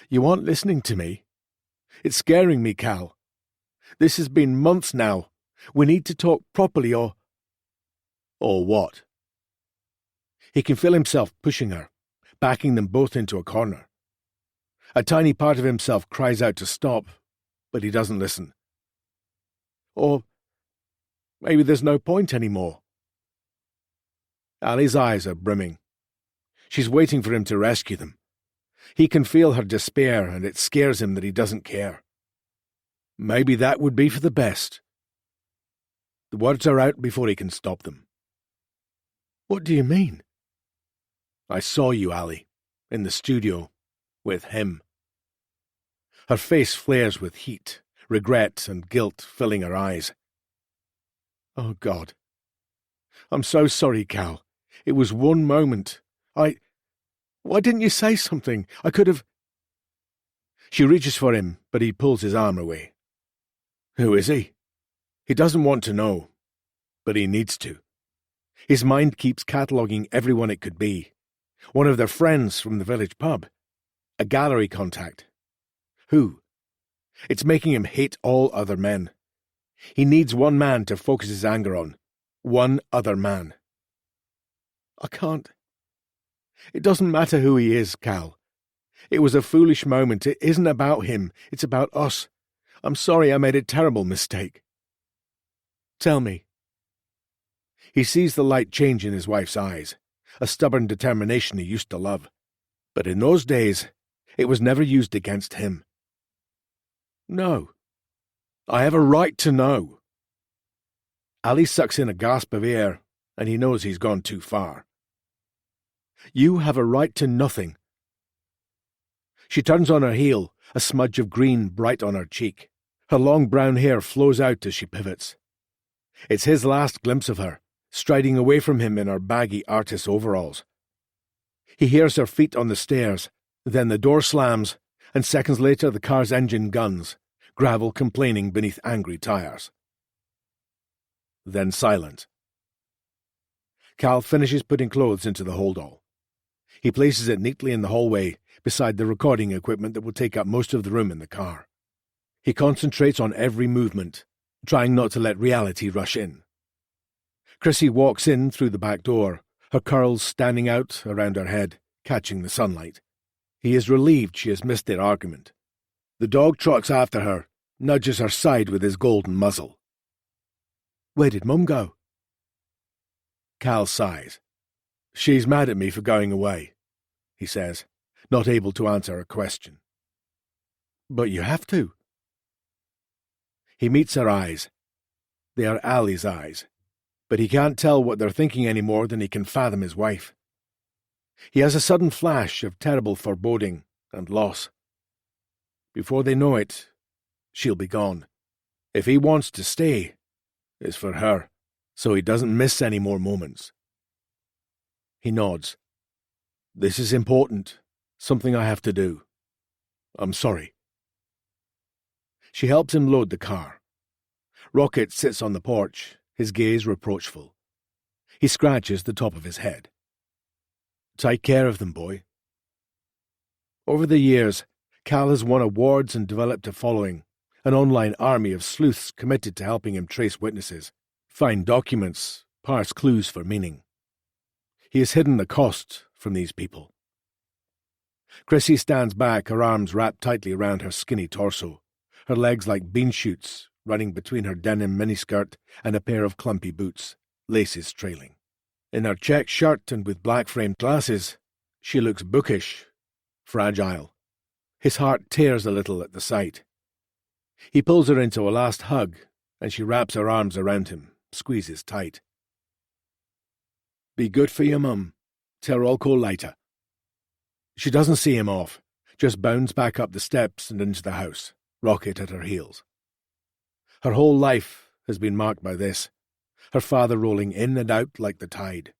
You aren't listening to me. It's scaring me, Cal. This has been months now. We need to talk properly or... Or what? He can feel himself pushing her, backing them both into a corner. A tiny part of himself cries out to stop, but he doesn't listen. Or maybe there's no point anymore. Ali's eyes are brimming. She's waiting for him to rescue them. He can feel her despair, and it scares him that he doesn't care. Maybe that would be for the best. The words are out before he can stop them. What do you mean? I saw you, Ali, in the studio, with him. Her face flares with heat, regret and guilt filling her eyes. Oh, God. I'm so sorry, Cal. It was one moment. Why didn't you say something? I could have... She reaches for him, but he pulls his arm away. Who is he? He doesn't want to know, but he needs to. His mind keeps cataloguing everyone it could be. One of their friends from the village pub. A gallery contact. Who? It's making him hate all other men. He needs one man to focus his anger on. One other man. I can't. It doesn't matter who he is, Cal. It was a foolish moment. It isn't about him. It's about us. I'm sorry I made a terrible mistake. Tell me. He sees the light change in his wife's eyes, a stubborn determination he used to love. But in those days, it was never used against him. No. I have a right to know. Ali sucks in a gasp of air, and he knows he's gone too far. You have a right to nothing. She turns on her heel, a smudge of green bright on her cheek. Her long brown hair flows out as she pivots. It's his last glimpse of her, striding away from him in her baggy artist overalls. He hears her feet on the stairs, then the door slams, and seconds later the car's engine guns, gravel complaining beneath angry tires. Then silent. Cal finishes putting clothes into the holdall. He places it neatly in the hallway, beside the recording equipment that will take up most of the room in the car. He concentrates on every movement, trying not to let reality rush in. Chrissy walks in through the back door, her curls standing out around her head, catching the sunlight. He is relieved she has missed their argument. The dog trots after her, nudges her side with his golden muzzle. Where did Mum go? Cal sighs. She's mad at me for going away, he says, not able to answer a question. But you have to. He meets her eyes. They are Ali's eyes, but he can't tell what they're thinking any more than he can fathom his wife. He has a sudden flash of terrible foreboding and loss. Before they know it, she'll be gone. If he wants to stay, it's for her, so he doesn't miss any more moments. He nods. This is important. Something I have to do. I'm sorry. She helps him load the car. Rocket sits on the porch, his gaze reproachful. He scratches the top of his head. Take care of them, boy. Over the years, Cal has won awards and developed a following, an online army of sleuths committed to helping him trace witnesses, find documents, parse clues for meaning. He has hidden the cost from these people. Chrissy stands back, her arms wrapped tightly around her skinny torso, her legs like bean shoots running between her denim miniskirt and a pair of clumpy boots, laces trailing. In her check shirt and with black-framed glasses, she looks bookish, fragile. His heart tears a little at the sight. He pulls her into a last hug, and she wraps her arms around him, squeezes tight. Be good for your mum. Tell her I'll call later. She doesn't see him off, just bounds back up the steps and into the house, Rocket at her heels. Her whole life has been marked by this, her father rolling in and out like the tide.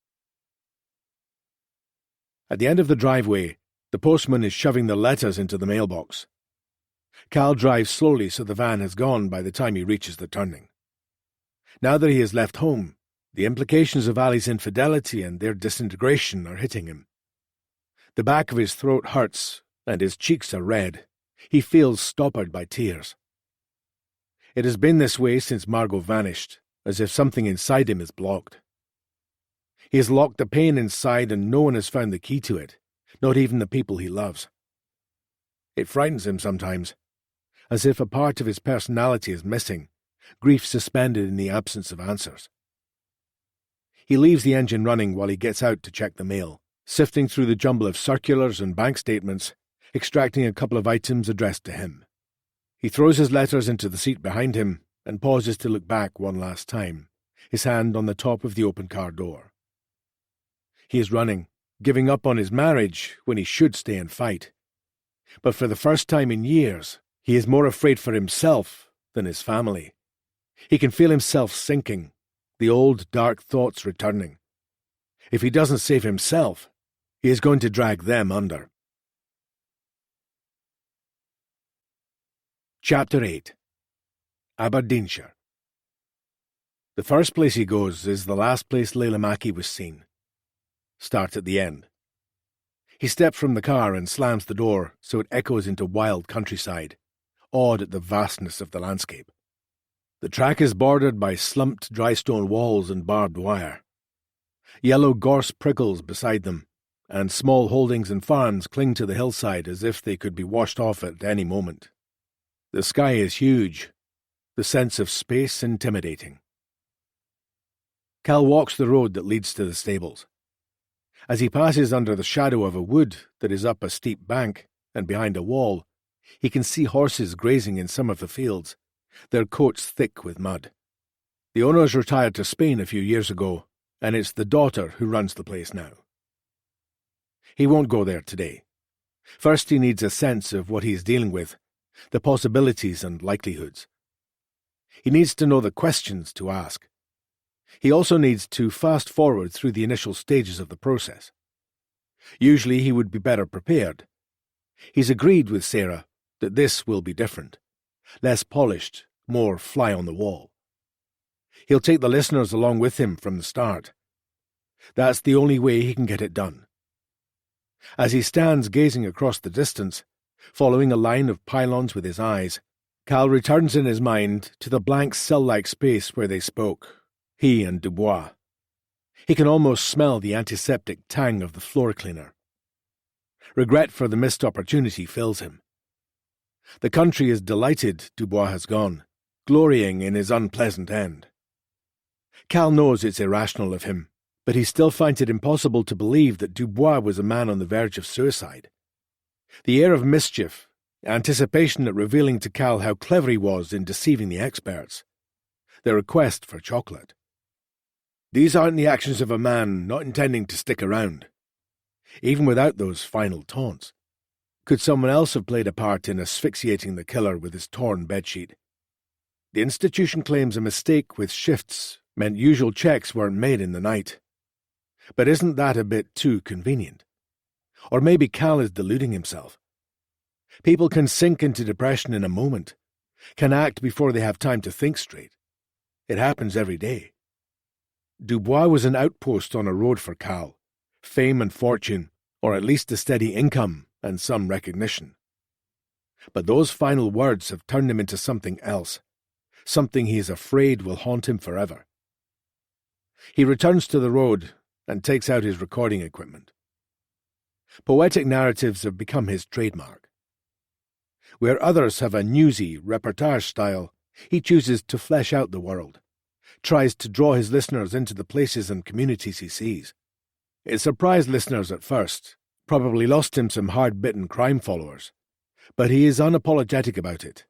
At the end of the driveway, the postman is shoving the letters into the mailbox. Cal drives slowly so the van has gone by the time he reaches the turning. Now that he has left home, the implications of Ali's infidelity and their disintegration are hitting him. The back of his throat hurts, and his cheeks are red. He feels stoppered by tears. It has been this way since Margot vanished, as if something inside him is blocked. He has locked the pain inside and no one has found the key to it, not even the people he loves. It frightens him sometimes, as if a part of his personality is missing, grief suspended in the absence of answers. He leaves the engine running while he gets out to check the mail, sifting through the jumble of circulars and bank statements, extracting a couple of items addressed to him. He throws his letters into the seat behind him and pauses to look back one last time, his hand on the top of the open car door. He is running, giving up on his marriage when he should stay and fight. But for the first time in years, he is more afraid for himself than his family. He can feel himself sinking, the old dark thoughts returning. If he doesn't save himself, he is going to drag them under. Chapter 8. Aberdeenshire. The first place he goes is the last place Layla Mackie was seen. Start at the end. He steps from the car and slams the door so it echoes into wild countryside, awed at the vastness of the landscape. The track is bordered by slumped dry stone walls and barbed wire. Yellow gorse prickles beside them, and small holdings and farms cling to the hillside as if they could be washed off at any moment. The sky is huge, the sense of space intimidating. Cal walks the road that leads to the stables. As he passes under the shadow of a wood that is up a steep bank and behind a wall, he can see horses grazing in some of the fields, their coats thick with mud. The owners retired to Spain a few years ago, and it's the daughter who runs the place now. He won't go there today. First he needs a sense of what he's dealing with, the possibilities and likelihoods. He needs to know the questions to ask. He also needs to fast forward through the initial stages of the process. Usually he would be better prepared. He's agreed with Sarah that this will be different, less polished, more fly on the wall. He'll take the listeners along with him from the start. That's the only way he can get it done. As he stands gazing across the distance, following a line of pylons with his eyes, Cal returns in his mind to the blank cell-like space where they spoke, he and Dubois. He can almost smell the antiseptic tang of the floor cleaner. Regret for the missed opportunity fills him. The country is delighted Dubois has gone, glorying in his unpleasant end. Cal knows it's irrational of him, but he still finds it impossible to believe that Dubois was a man on the verge of suicide. The air of mischief, anticipation at revealing to Cal how clever he was in deceiving the experts, the request for chocolate. These aren't the actions of a man not intending to stick around. Even without those final taunts, could someone else have played a part in asphyxiating the killer with his torn bedsheet? The institution claims a mistake with shifts meant usual checks weren't made in the night. But isn't that a bit too convenient? Or maybe Cal is deluding himself. People can sink into depression in a moment, can act before they have time to think straight. It happens every day. Dubois was an outpost on a road for Cal, fame and fortune, or at least a steady income and some recognition. But those final words have turned him into something else, something he is afraid will haunt him forever. He returns to the road and takes out his recording equipment. Poetic narratives have become his trademark. Where others have a newsy, reportage style, he chooses to flesh out the world, tries to draw his listeners into the places and communities he sees. It surprised listeners at first, probably lost him some hard-bitten crime followers, but he is unapologetic about it.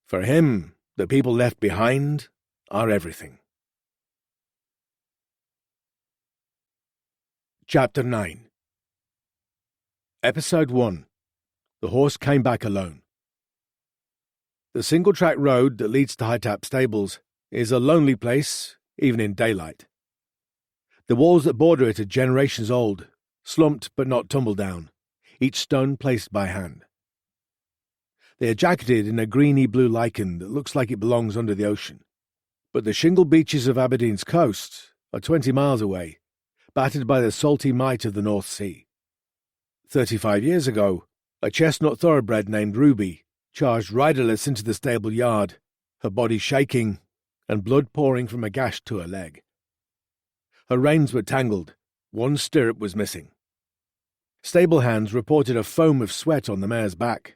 For him, the people left behind are everything. Chapter 9. Episode 1. The horse came back alone. The single-track road that leads to Hightap Stables is a lonely place, even in daylight. The walls that border it are generations old, slumped but not tumbled down, each stone placed by hand. They are jacketed in a greeny-blue lichen that looks like it belongs under the ocean. But the shingle beaches of Aberdeen's coast are 20 miles away, battered by the salty might of the North Sea. 35 years ago, a chestnut thoroughbred named Ruby charged riderless into the stable yard, her body shaking and blood pouring from a gash to her leg. Her reins were tangled, one stirrup was missing. Stable hands reported a foam of sweat on the mare's back,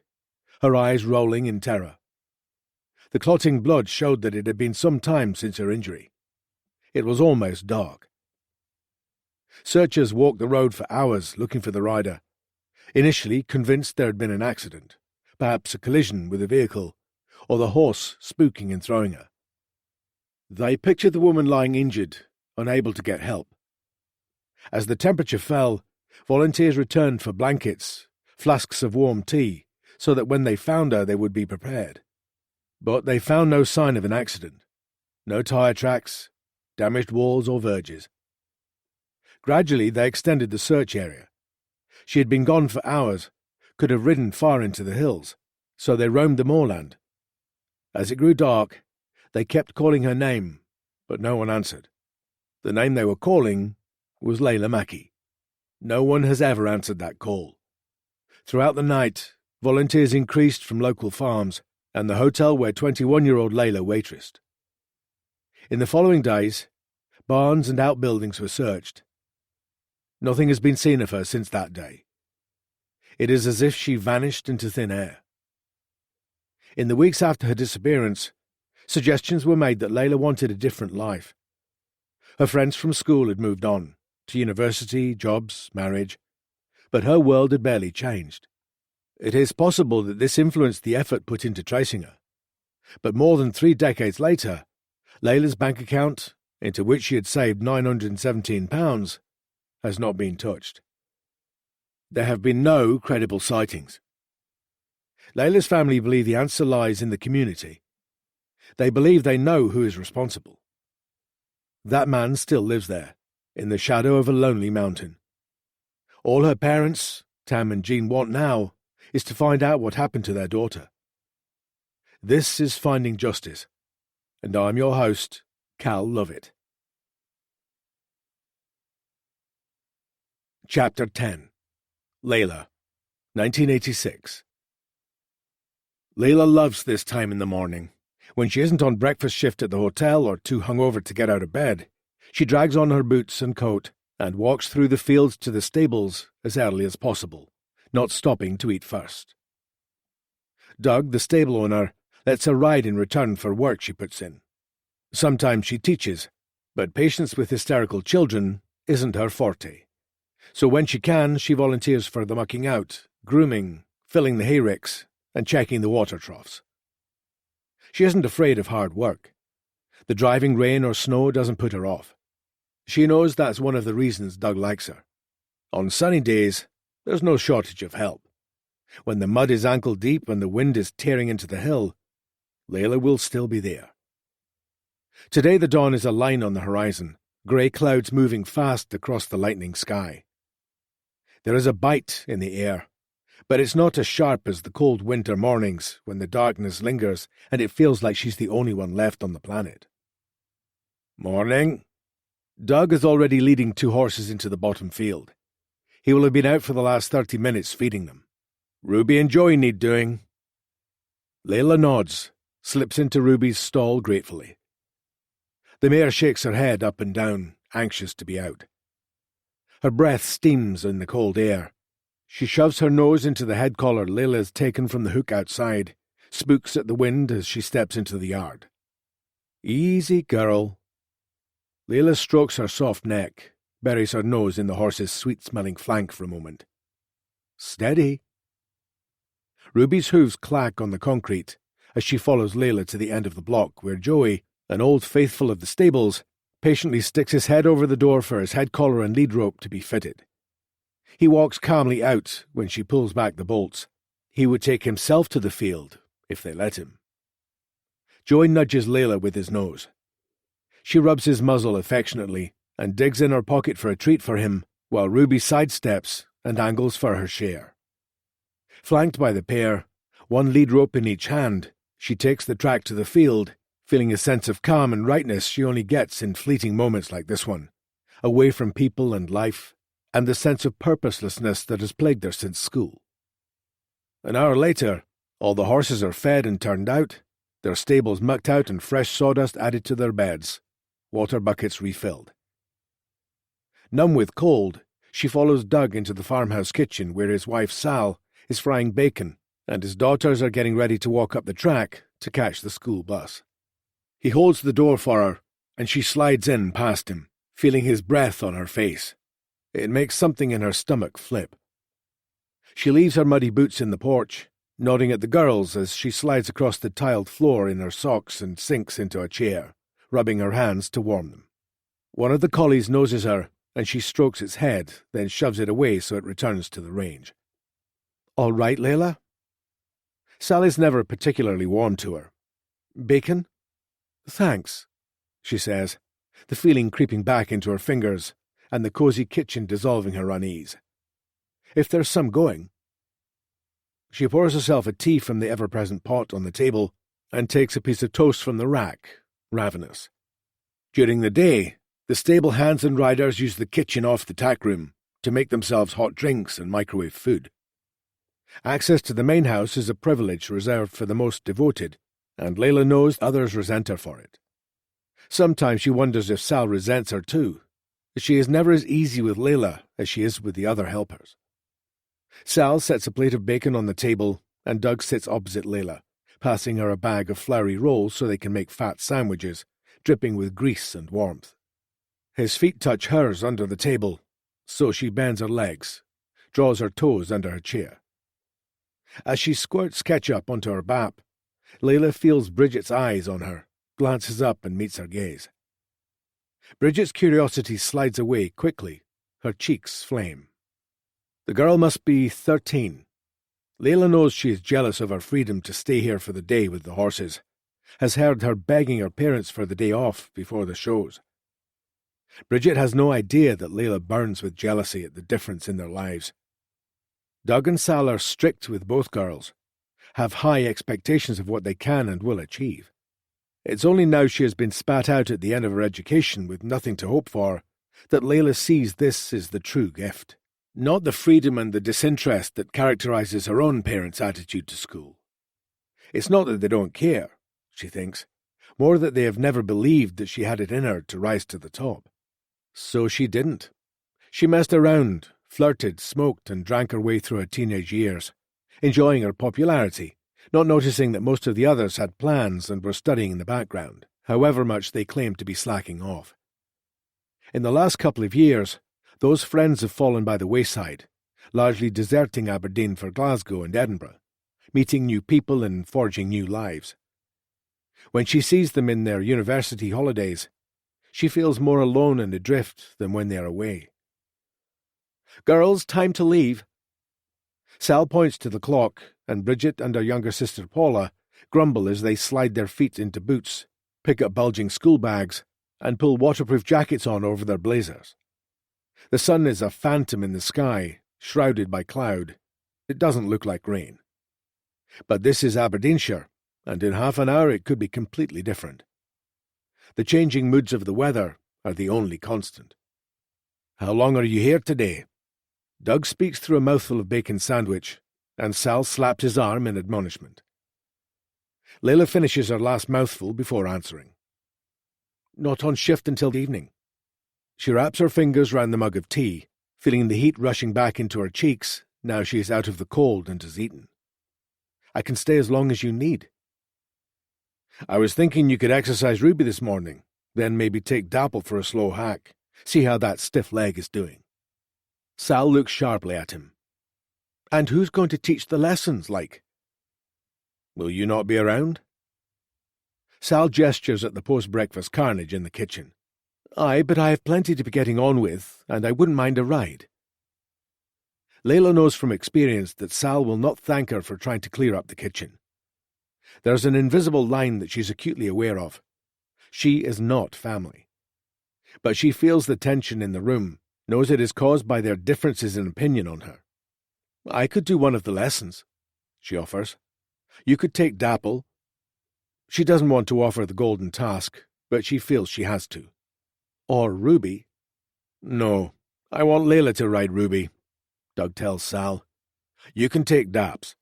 her eyes rolling in terror. The clotting blood showed that it had been some time since her injury. It was almost dark. Searchers walked the road for hours looking for the rider, initially convinced there had been an accident, perhaps a collision with a vehicle, or the horse spooking and throwing her. They pictured the woman lying injured, unable to get help. As the temperature fell, volunteers returned for blankets, flasks of warm tea, so that when they found her they would be prepared. But they found no sign of an accident. No tyre tracks, damaged walls or verges. Gradually they extended the search area. She had been gone for hours, could have ridden far into the hills, so they roamed the moorland. As it grew dark, they kept calling her name, but no one answered. The name they were calling was Layla Mackie. No one has ever answered that call. Throughout the night, volunteers increased from local farms and the hotel where 21-year-old Layla waitressed. In the following days, barns and outbuildings were searched. Nothing has been seen of her since that day. It is as if she vanished into thin air. In the weeks after her disappearance, suggestions were made that Layla wanted a different life. Her friends from school had moved on, to university, jobs, marriage, but her world had barely changed. It is possible that this influenced the effort put into tracing her. But more than 3 decades later, Layla's bank account, into which she had saved £917, has not been touched. There have been no credible sightings. Layla's family believe the answer lies in the community. They believe they know who is responsible. That man still lives there, in the shadow of a lonely mountain. All her parents, Tam and Jean, want now is to find out what happened to their daughter. This is Finding Justice, and I'm your host, Cal Lovett. Chapter 10. Layla, 1986. Layla loves this time in the morning. When she isn't on breakfast shift at the hotel or too hungover to get out of bed, she drags on her boots and coat and walks through the fields to the stables as early as possible, not stopping to eat first. Doug, the stable owner, lets her ride in return for work she puts in. Sometimes she teaches, but patience with hysterical children isn't her forte. So when she can, she volunteers for the mucking out, grooming, filling the hayricks, and checking the water troughs. She isn't afraid of hard work. The driving rain or snow doesn't put her off. She knows that's one of the reasons Doug likes her. On sunny days, there's no shortage of help. When the mud is ankle-deep and the wind is tearing into the hill, Layla will still be there. Today the dawn is a line on the horizon, grey clouds moving fast across the lightning sky. There is a bite in the air, but it's not as sharp as the cold winter mornings when the darkness lingers and it feels like she's the only one left on the planet. Morning. Doug is already leading 2 horses into the bottom field. He will have been out for the last 30 minutes feeding them. Ruby and Joey need doing. Layla nods, slips into Ruby's stall gratefully. The mare shakes her head up and down, anxious to be out. Her breath steams in the cold air. She shoves her nose into the head collar Layla has taken from the hook outside, spooks at the wind as she steps into the yard. Easy, girl. Layla strokes her soft neck, buries her nose in the horse's sweet-smelling flank for a moment. Steady. Ruby's hooves clack on the concrete as she follows Layla to the end of the block where Joey, an old faithful of the stables, patiently sticks his head over the door for his head collar and lead rope to be fitted. He walks calmly out when she pulls back the bolts. He would take himself to the field, if they let him. Joey nudges Layla with his nose. She rubs his muzzle affectionately and digs in her pocket for a treat for him, while Ruby sidesteps and angles for her share. Flanked by the pair, one lead rope in each hand, she takes the track to the field, feeling a sense of calm and rightness she only gets in fleeting moments like this one, away from people and life, and the sense of purposelessness that has plagued her since school. An hour later, all the horses are fed and turned out, their stables mucked out and fresh sawdust added to their beds, water buckets refilled. Numb with cold, she follows Doug into the farmhouse kitchen where his wife Sal is frying bacon and his daughters are getting ready to walk up the track to catch the school bus. He holds the door for her, and she slides in past him, feeling his breath on her face. It makes something in her stomach flip. She leaves her muddy boots in the porch, nodding at the girls as she slides across the tiled floor in her socks and sinks into a chair, rubbing her hands to warm them. One of the collies noses her, and she strokes its head, then shoves it away so it returns to the range. "All right, Layla?" Sally's never particularly warm to her. "Bacon?" "Thanks," she says, the feeling creeping back into her fingers and the cosy kitchen dissolving her unease. "If there's some going." She pours herself a tea from the ever-present pot on the table and takes a piece of toast from the rack, ravenous. During the day, the stable hands and riders use the kitchen off the tack room to make themselves hot drinks and microwave food. Access to the main house is a privilege reserved for the most devoted, and Layla knows others resent her for it. Sometimes she wonders if Sal resents her too. She is never as easy with Layla as she is with the other helpers. Sal sets a plate of bacon on the table, and Doug sits opposite Layla, passing her a bag of floury rolls so they can make fat sandwiches, dripping with grease and warmth. His feet touch hers under the table, so she bends her legs, draws her toes under her chair. As she squirts ketchup onto her bap, Layla feels Bridget's eyes on her, glances up and meets her gaze. Bridget's curiosity slides away quickly, her cheeks flame. The girl must be 13. Layla knows she is jealous of her freedom to stay here for the day with the horses, has heard her begging her parents for the day off before the shows. Bridget has no idea that Layla burns with jealousy at the difference in their lives. Doug and Sal are strict with both girls, have high expectations of what they can and will achieve. It's only now she has been spat out at the end of her education with nothing to hope for that Layla sees this is the true gift, not the freedom and the disinterest that characterizes her own parents' attitude to school. It's not that they don't care, she thinks, more that they have never believed that she had it in her to rise to the top. So she didn't. She messed around, flirted, smoked, and drank her way through her teenage years, enjoying her popularity, not noticing that most of the others had plans and were studying in the background, however much they claimed to be slacking off. In the last couple of years, those friends have fallen by the wayside, largely deserting Aberdeen for Glasgow and Edinburgh, meeting new people and forging new lives. When she sees them in their university holidays, she feels more alone and adrift than when they are away. "Girls, time to leave." Sal points to the clock, and Bridget and her younger sister Paula grumble as they slide their feet into boots, pick up bulging school bags, and pull waterproof jackets on over their blazers. The sun is a phantom in the sky, shrouded by cloud. It doesn't look like rain. But this is Aberdeenshire, and in half an hour it could be completely different. The changing moods of the weather are the only constant. "How long are you here today?" Doug speaks through a mouthful of bacon sandwich, and Sal slapped his arm in admonishment. Layla finishes her last mouthful before answering. "Not on shift until the evening." She wraps her fingers round the mug of tea, feeling the heat rushing back into her cheeks now she is out of the cold and has eaten. "I can stay as long as you need." "I was thinking you could exercise Ruby this morning, then maybe take Dapple for a slow hack, see how that stiff leg is doing." Sal looks sharply at him. "And who's going to teach the lessons, like?" "Will you not be around?" Sal gestures at the post-breakfast carnage in the kitchen. "Aye, but I have plenty to be getting on with, and I wouldn't mind a ride." Layla knows from experience that Sal will not thank her for trying to clear up the kitchen. There's an invisible line that she's acutely aware of. She is not family. But she feels the tension in the room, knows it is caused by their differences in opinion on her. "I could do one of the lessons," she offers. "You could take Dapple." She doesn't want to offer the golden task, but she feels she has to. "Or Ruby." "No, I want Layla to ride Ruby," Doug tells Sal. "You can take Daps."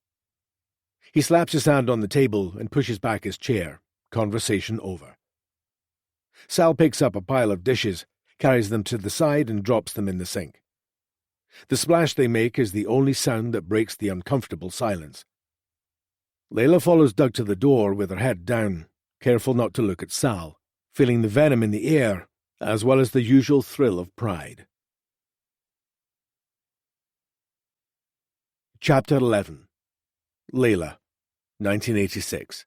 He slaps his hand on the table and pushes back his chair. Conversation over. Sal picks up a pile of dishes, carries them to the side and drops them in the sink. The splash they make is the only sound that breaks the uncomfortable silence. Layla follows Doug to the door with her head down, careful not to look at Sal, feeling the venom in the air, as well as the usual thrill of pride. Chapter 11. Layla, 1986.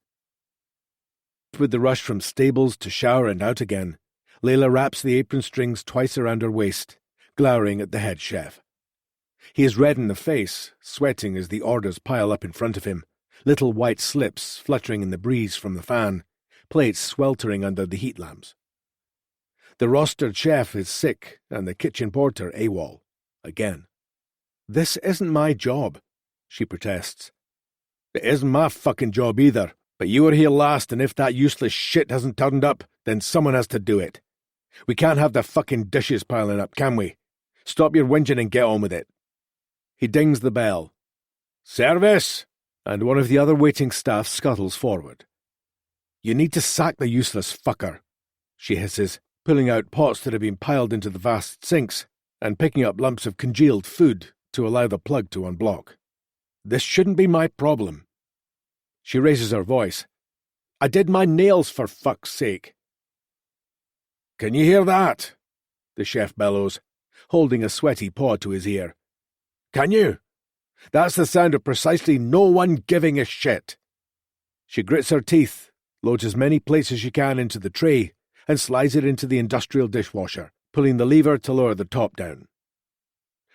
With the rush from stables to shower and out again, Layla wraps the apron strings twice around her waist, glowering at the head chef. He is red in the face, sweating as the orders pile up in front of him, little white slips fluttering in the breeze from the fan, plates sweltering under the heat lamps. The rostered chef is sick and the kitchen porter AWOL. Again. "This isn't my job," she protests. "It isn't my fucking job either, but you were here last and if that useless shit hasn't turned up, then someone has to do it. We can't have the fucking dishes piling up, can we? Stop your whinging and get on with it." He dings the bell. "Service!" And one of the other waiting staff scuttles forward. "You need to sack the useless fucker," she hisses, pulling out pots that have been piled into the vast sinks and picking up lumps of congealed food to allow the plug to unblock. "This shouldn't be my problem." She raises her voice. "I did my nails, for fuck's sake." "Can you hear that?" the chef bellows, holding a sweaty paw to his ear. "Can you? That's the sound of precisely no one giving a shit." She grits her teeth, loads as many plates as she can into the tray, and slides it into the industrial dishwasher, pulling the lever to lower the top down.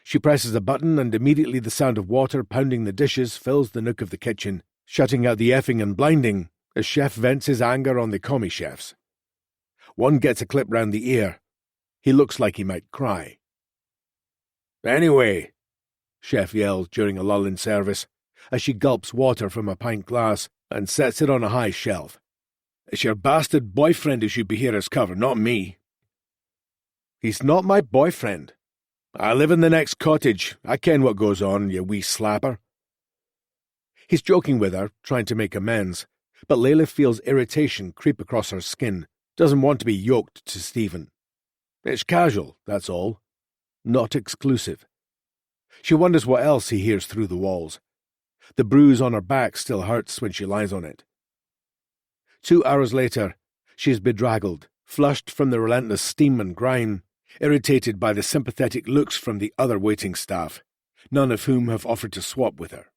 She presses a button and immediately the sound of water pounding the dishes fills the nook of the kitchen, shutting out the effing and blinding as Chef vents his anger on the commie chefs. One gets a clip round the ear. He looks like he might cry. "Anyway," Chef yells during a lull in service, as she gulps water from a pint glass and sets it on a high shelf. "It's your bastard boyfriend who should be here as cover, not me." "He's not my boyfriend. I live in the next cottage. I ken what goes on, you wee slapper." He's joking with her, trying to make amends, but Layla feels irritation creep across her skin, doesn't want to be yoked to Stephen. It's casual, that's all. Not exclusive. She wonders what else he hears through the walls. The bruise on her back still hurts when she lies on it. 2 hours later, she is bedraggled, flushed from the relentless steam and grime, irritated by the sympathetic looks from the other waiting staff, none of whom have offered to swap with her.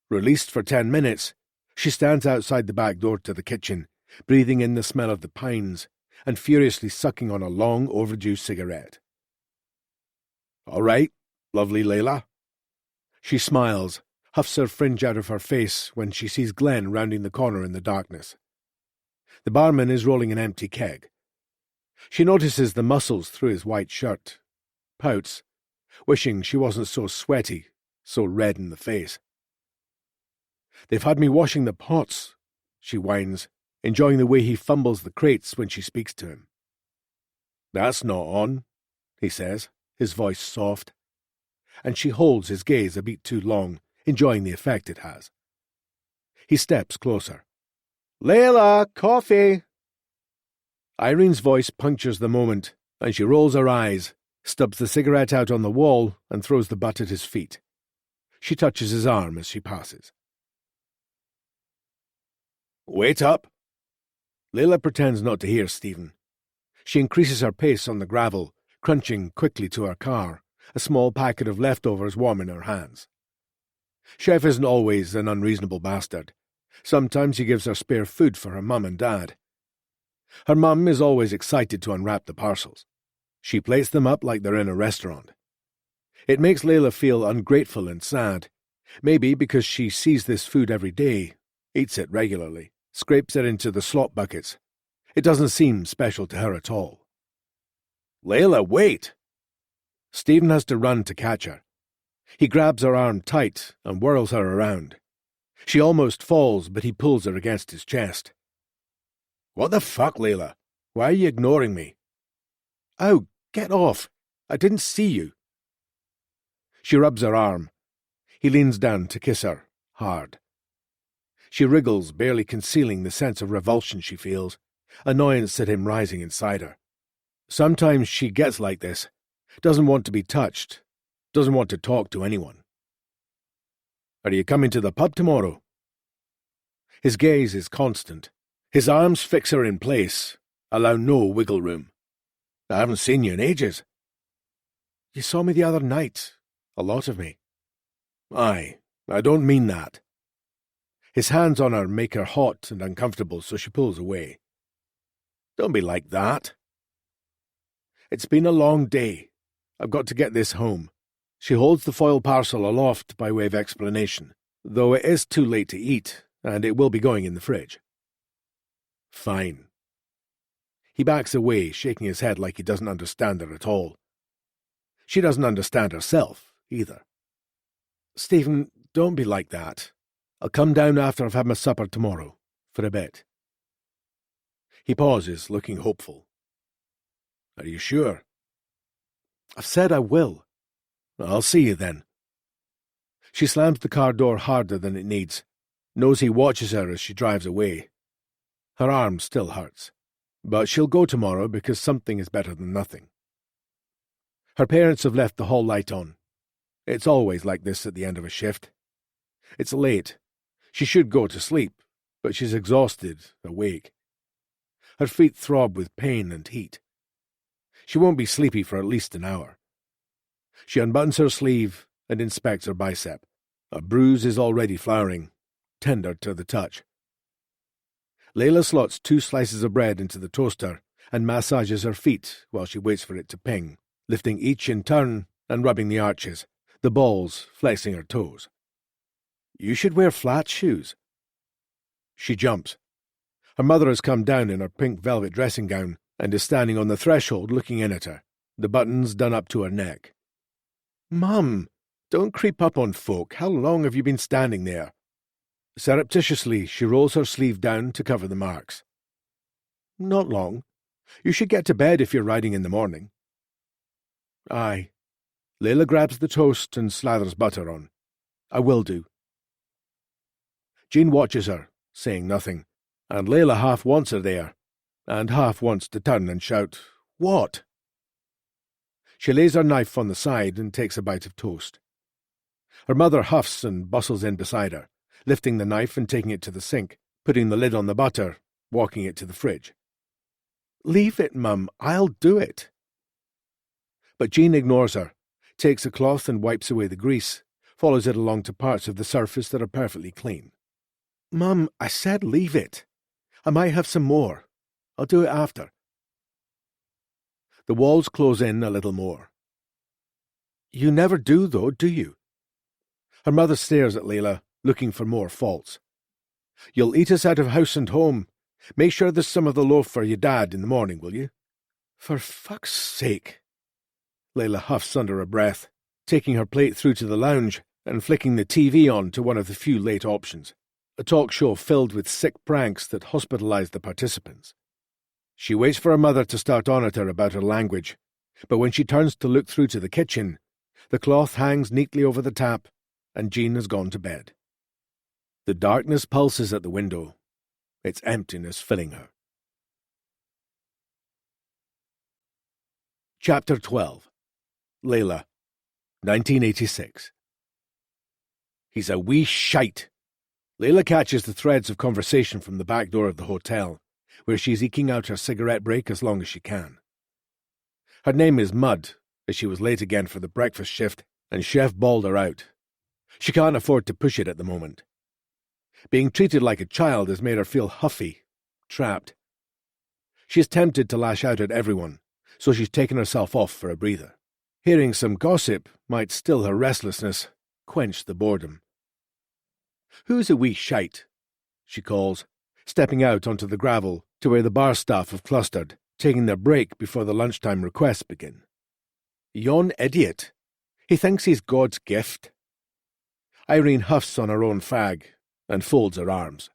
Released for 10 minutes, she stands outside the back door to the kitchen, breathing in the smell of the pines and furiously sucking on a long overdue cigarette. "All right, lovely Layla." She smiles, huffs her fringe out of her face when she sees Glenn rounding the corner in the darkness. The barman is rolling an empty keg. She notices the muscles through his white shirt, pouts, wishing she wasn't so sweaty, so red in the face. "They've had me washing the pots," she whines, enjoying the way he fumbles the crates when she speaks to him. "That's not on," he says, his voice soft, and she holds his gaze a bit too long, enjoying the effect it has. He steps closer. "Layla, coffee!" Irene's voice punctures the moment, and she rolls her eyes, stubs the cigarette out on the wall, and throws the butt at his feet. She touches his arm as she passes. "Wait up!" Layla pretends not to hear Stephen. She increases her pace on the gravel, crunching quickly to her car, a small packet of leftovers warm in her hands. Chef isn't always an unreasonable bastard. Sometimes he gives her spare food for her mum and dad. Her mum is always excited to unwrap the parcels. She plates them up like they're in a restaurant. It makes Layla feel ungrateful and sad, maybe because she sees this food every day, eats it regularly, scrapes it into the slop buckets. It doesn't seem special to her at all. "Layla, wait!" Stephen has to run to catch her. He grabs her arm tight and whirls her around. She almost falls, but he pulls her against his chest. "What the fuck, Layla? Why are you ignoring me?" "Oh, get off! I didn't see you." She rubs her arm. He leans down to kiss her, hard. She wriggles, barely concealing the sense of revulsion she feels, annoyance at him rising inside her. Sometimes she gets like this, doesn't want to be touched, doesn't want to talk to anyone. "Are you coming to the pub tomorrow?" His gaze is constant. His arms fix her in place, allow no wiggle room. I haven't seen you in ages. You saw me the other night. A lot of me. Aye, I don't mean that. His hands on her make her hot and uncomfortable, so she pulls away. Don't be like that. It's been a long day. I've got to get this home. She holds the foil parcel aloft by way of explanation, though it is too late to eat, and it will be going in the fridge. Fine. He backs away, shaking his head like he doesn't understand her at all. She doesn't understand herself, either. Stephen, don't be like that. I'll come down after I've had my supper tomorrow, for a bit. He pauses, looking hopeful. Are you sure? I've said I will. I'll see you then. She slams the car door harder than it needs, knows he watches her as she drives away. Her arm still hurts, but she'll go tomorrow because something is better than nothing. Her parents have left the hall light on. It's always like this at the end of a shift. It's late. She should go to sleep, but she's exhausted, awake. Her feet throb with pain and heat. She won't be sleepy for at least an hour. She unbuttons her sleeve and inspects her bicep. A bruise is already flowering, tender to the touch. Layla slots 2 slices of bread into the toaster and massages her feet while she waits for it to ping, lifting each in turn and rubbing the arches, the balls flexing her toes. You should wear flat shoes. She jumps. Her mother has come down in her pink velvet dressing gown and is standing on the threshold looking in at her, the buttons done up to her neck. Mum, don't creep up on folk. How long have you been standing there? Surreptitiously, she rolls her sleeve down to cover the marks. Not long. You should get to bed if you're riding in the morning. Aye. Layla grabs the toast and slathers butter on. I will do. Jean watches her, saying nothing, and Layla half wants her there, and half wants to turn and shout, What? She lays her knife on the side and takes a bite of toast. Her mother huffs and bustles in beside her, lifting the knife and taking it to the sink, putting the lid on the butter, walking it to the fridge. Leave it, Mum, I'll do it. But Jean ignores her, takes a cloth and wipes away the grease, follows it along to parts of the surface that are perfectly clean. Mum, I said leave it. I might have some more. I'll do it after. The walls close in a little more. You never do, though, do you? Her mother stares at Layla, looking for more faults. You'll eat us out of house and home. Make sure there's some of the loaf for your dad in the morning, will you? For fuck's sake. Layla huffs under her breath, taking her plate through to the lounge and flicking the TV on to one of the few late options, a talk show filled with sick pranks that hospitalized the participants. She waits for her mother to start on at her about her language, but when she turns to look through to the kitchen, the cloth hangs neatly over the tap, and Jean has gone to bed. The darkness pulses at the window, its emptiness filling her. Chapter 12. Layla, 1986. He's a wee shite. Layla catches the threads of conversation from the back door of the hotel, where she's eking out her cigarette break as long as she can. Her name is Mud, as she was late again for the breakfast shift, and Chef bawled her out. She can't afford to push it at the moment. Being treated like a child has made her feel huffy, trapped. She's tempted to lash out at everyone, so she's taken herself off for a breather. Hearing some gossip might still her restlessness, quench the boredom. Who's a wee shite? She calls, stepping out onto the gravel to where the bar staff have clustered, taking their break before the lunchtime requests begin. Yon idiot. He thinks he's God's gift. Irene huffs on her own fag and folds her arms.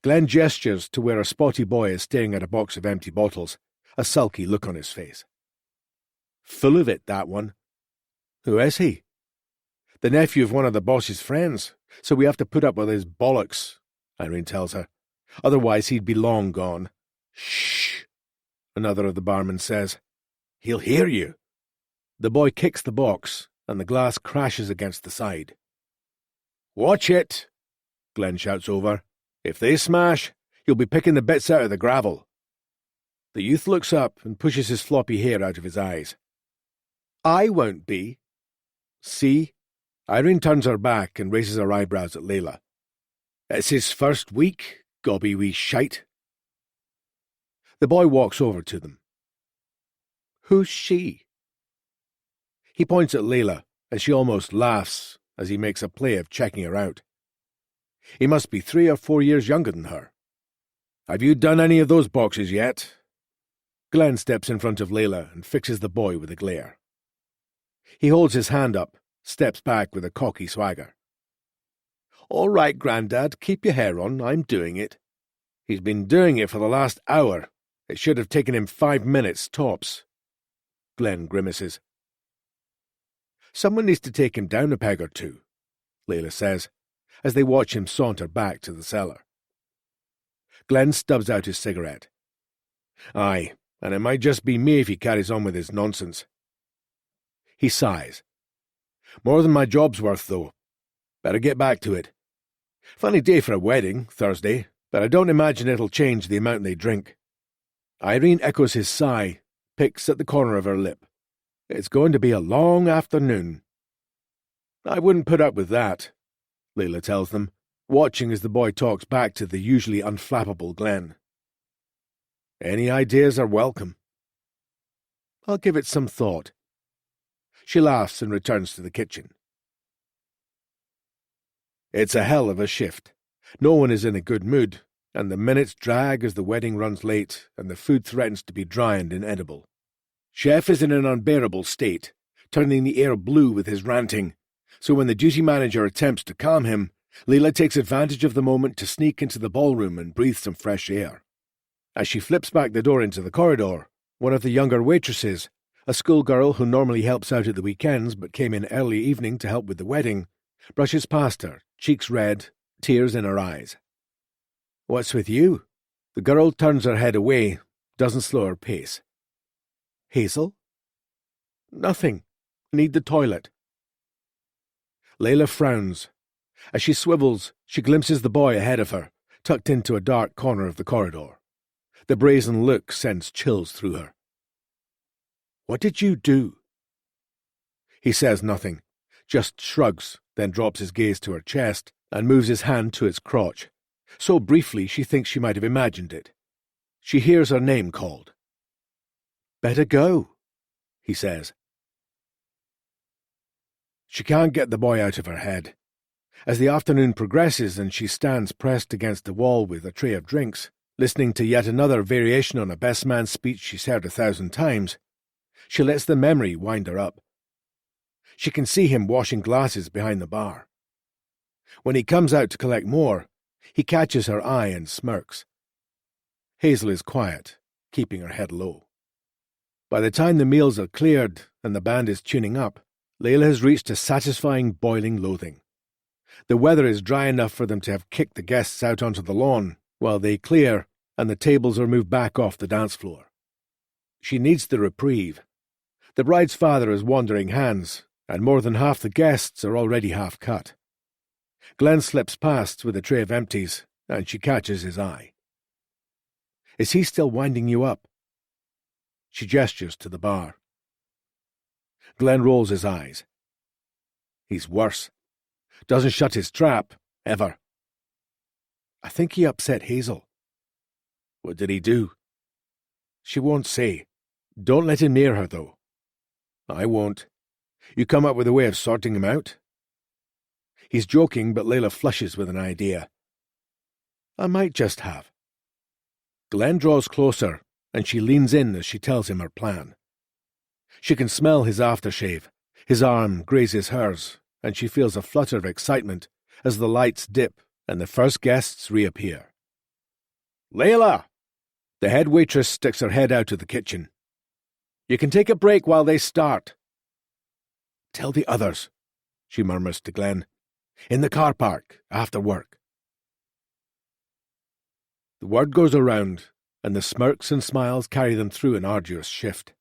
Glenn gestures to where a spotty boy is staring at a box of empty bottles, a sulky look on his face. Full of it, that one. Who is he? The nephew of one of the boss's friends, so we have to put up with his bollocks, Irene tells her. Otherwise he'd be long gone. Shh, another of the barmen says. He'll hear you. The boy kicks the box, and the glass crashes against the side. Watch it, Glenn shouts over, If they smash, you'll be picking the bits out of the gravel. The youth looks up and pushes his floppy hair out of his eyes. I won't be. See? Irene turns her back and raises her eyebrows at Layla. It's his first week, gobby wee shite. The boy walks over to them. Who's she? He points at Layla, and she almost laughs as he makes a play of checking her out. He must be 3 or 4 years younger than her. Have you done any of those boxes yet? Glenn steps in front of Layla and fixes the boy with a glare. He holds his hand up, steps back with a cocky swagger. All right, Grandad, keep your hair on, I'm doing it. He's been doing it for the last hour. It should have taken him 5 minutes, tops. Glenn grimaces. Someone needs to take him down a peg or two, Layla says, as they watch him saunter back to the cellar. Glenn stubs out his cigarette. Aye, and it might just be me if he carries on with his nonsense. He sighs. More than my job's worth, though. Better get back to it. Funny day for a wedding, Thursday, but I don't imagine it'll change the amount they drink. Irene echoes his sigh, picks at the corner of her lip. It's going to be a long afternoon. I wouldn't put up with that, Layla tells them, watching as the boy talks back to the usually unflappable Glenn. Any ideas are welcome. I'll give it some thought. She laughs and returns to the kitchen. It's a hell of a shift. No one is in a good mood, and the minutes drag as the wedding runs late and the food threatens to be dry and inedible. Chef is in an unbearable state, turning the air blue with his ranting, so when the duty manager attempts to calm him, Layla takes advantage of the moment to sneak into the ballroom and breathe some fresh air. As she flips back the door into the corridor, one of the younger waitresses, a schoolgirl who normally helps out at the weekends but came in early evening to help with the wedding, brushes past her, cheeks red, tears in her eyes. What's with you? The girl turns her head away, doesn't slow her pace. Hazel? Nothing. Need the toilet. Layla frowns. As she swivels, she glimpses the boy ahead of her, tucked into a dark corner of the corridor. The brazen look sends chills through her. What did you do? He says nothing, just shrugs, then drops his gaze to her chest and moves his hand to its crotch. So briefly she thinks she might have imagined it. She hears her name called. Better go, he says. She can't get the boy out of her head. As the afternoon progresses and she stands pressed against the wall with a tray of drinks, listening to yet another variation on a best man speech she's heard 1,000 times, she lets the memory wind her up. She can see him washing glasses behind the bar. When he comes out to collect more, he catches her eye and smirks. Hazel is quiet, keeping her head low. By the time the meals are cleared and the band is tuning up, Layla has reached a satisfying boiling loathing. The weather is dry enough for them to have kicked the guests out onto the lawn while they clear and the tables are moved back off the dance floor. She needs the reprieve. The bride's father is wandering hands, and more than half the guests are already half cut. Glenn slips past with a tray of empties, and she catches his eye. Is he still winding you up? She gestures to the bar. Glenn rolls his eyes. He's worse. Doesn't shut his trap, ever. I think he upset Hazel. What did he do? She won't say. Don't let him near her, though. I won't. You come up with a way of sorting him out? He's joking, but Layla flushes with an idea. I might just have. Glenn draws closer, and she leans in as she tells him her plan. She can smell his aftershave. His arm grazes hers, and she feels a flutter of excitement as the lights dip and the first guests reappear. Layla! The head waitress sticks her head out of the kitchen. You can take a break while they start. Tell the others, she murmurs to Glenn. In the car park, after work. The word goes around, and the smirks and smiles carry them through an arduous shift.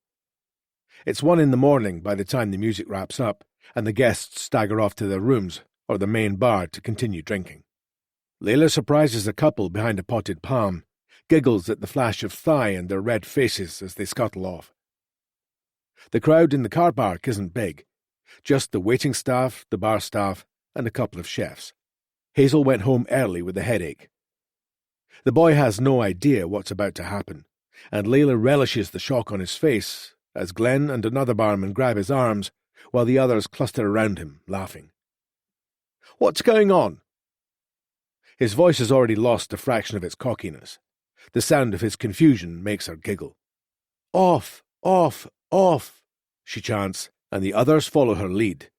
It's 1 a.m. by the time the music wraps up, and the guests stagger off to their rooms or the main bar to continue drinking. Layla surprises a couple behind a potted palm, giggles at the flash of thigh and their red faces as they scuttle off. The crowd in the car park isn't big, just the waiting staff, the bar staff, and a couple of chefs. Hazel went home early with a headache. The boy has no idea what's about to happen, and Layla relishes the shock on his face as Glenn and another barman grab his arms while the others cluster around him, laughing. "What's going on?" His voice has already lost a fraction of its cockiness. The sound of his confusion makes her giggle. "Off, off, off," she chants, and the others follow her lead.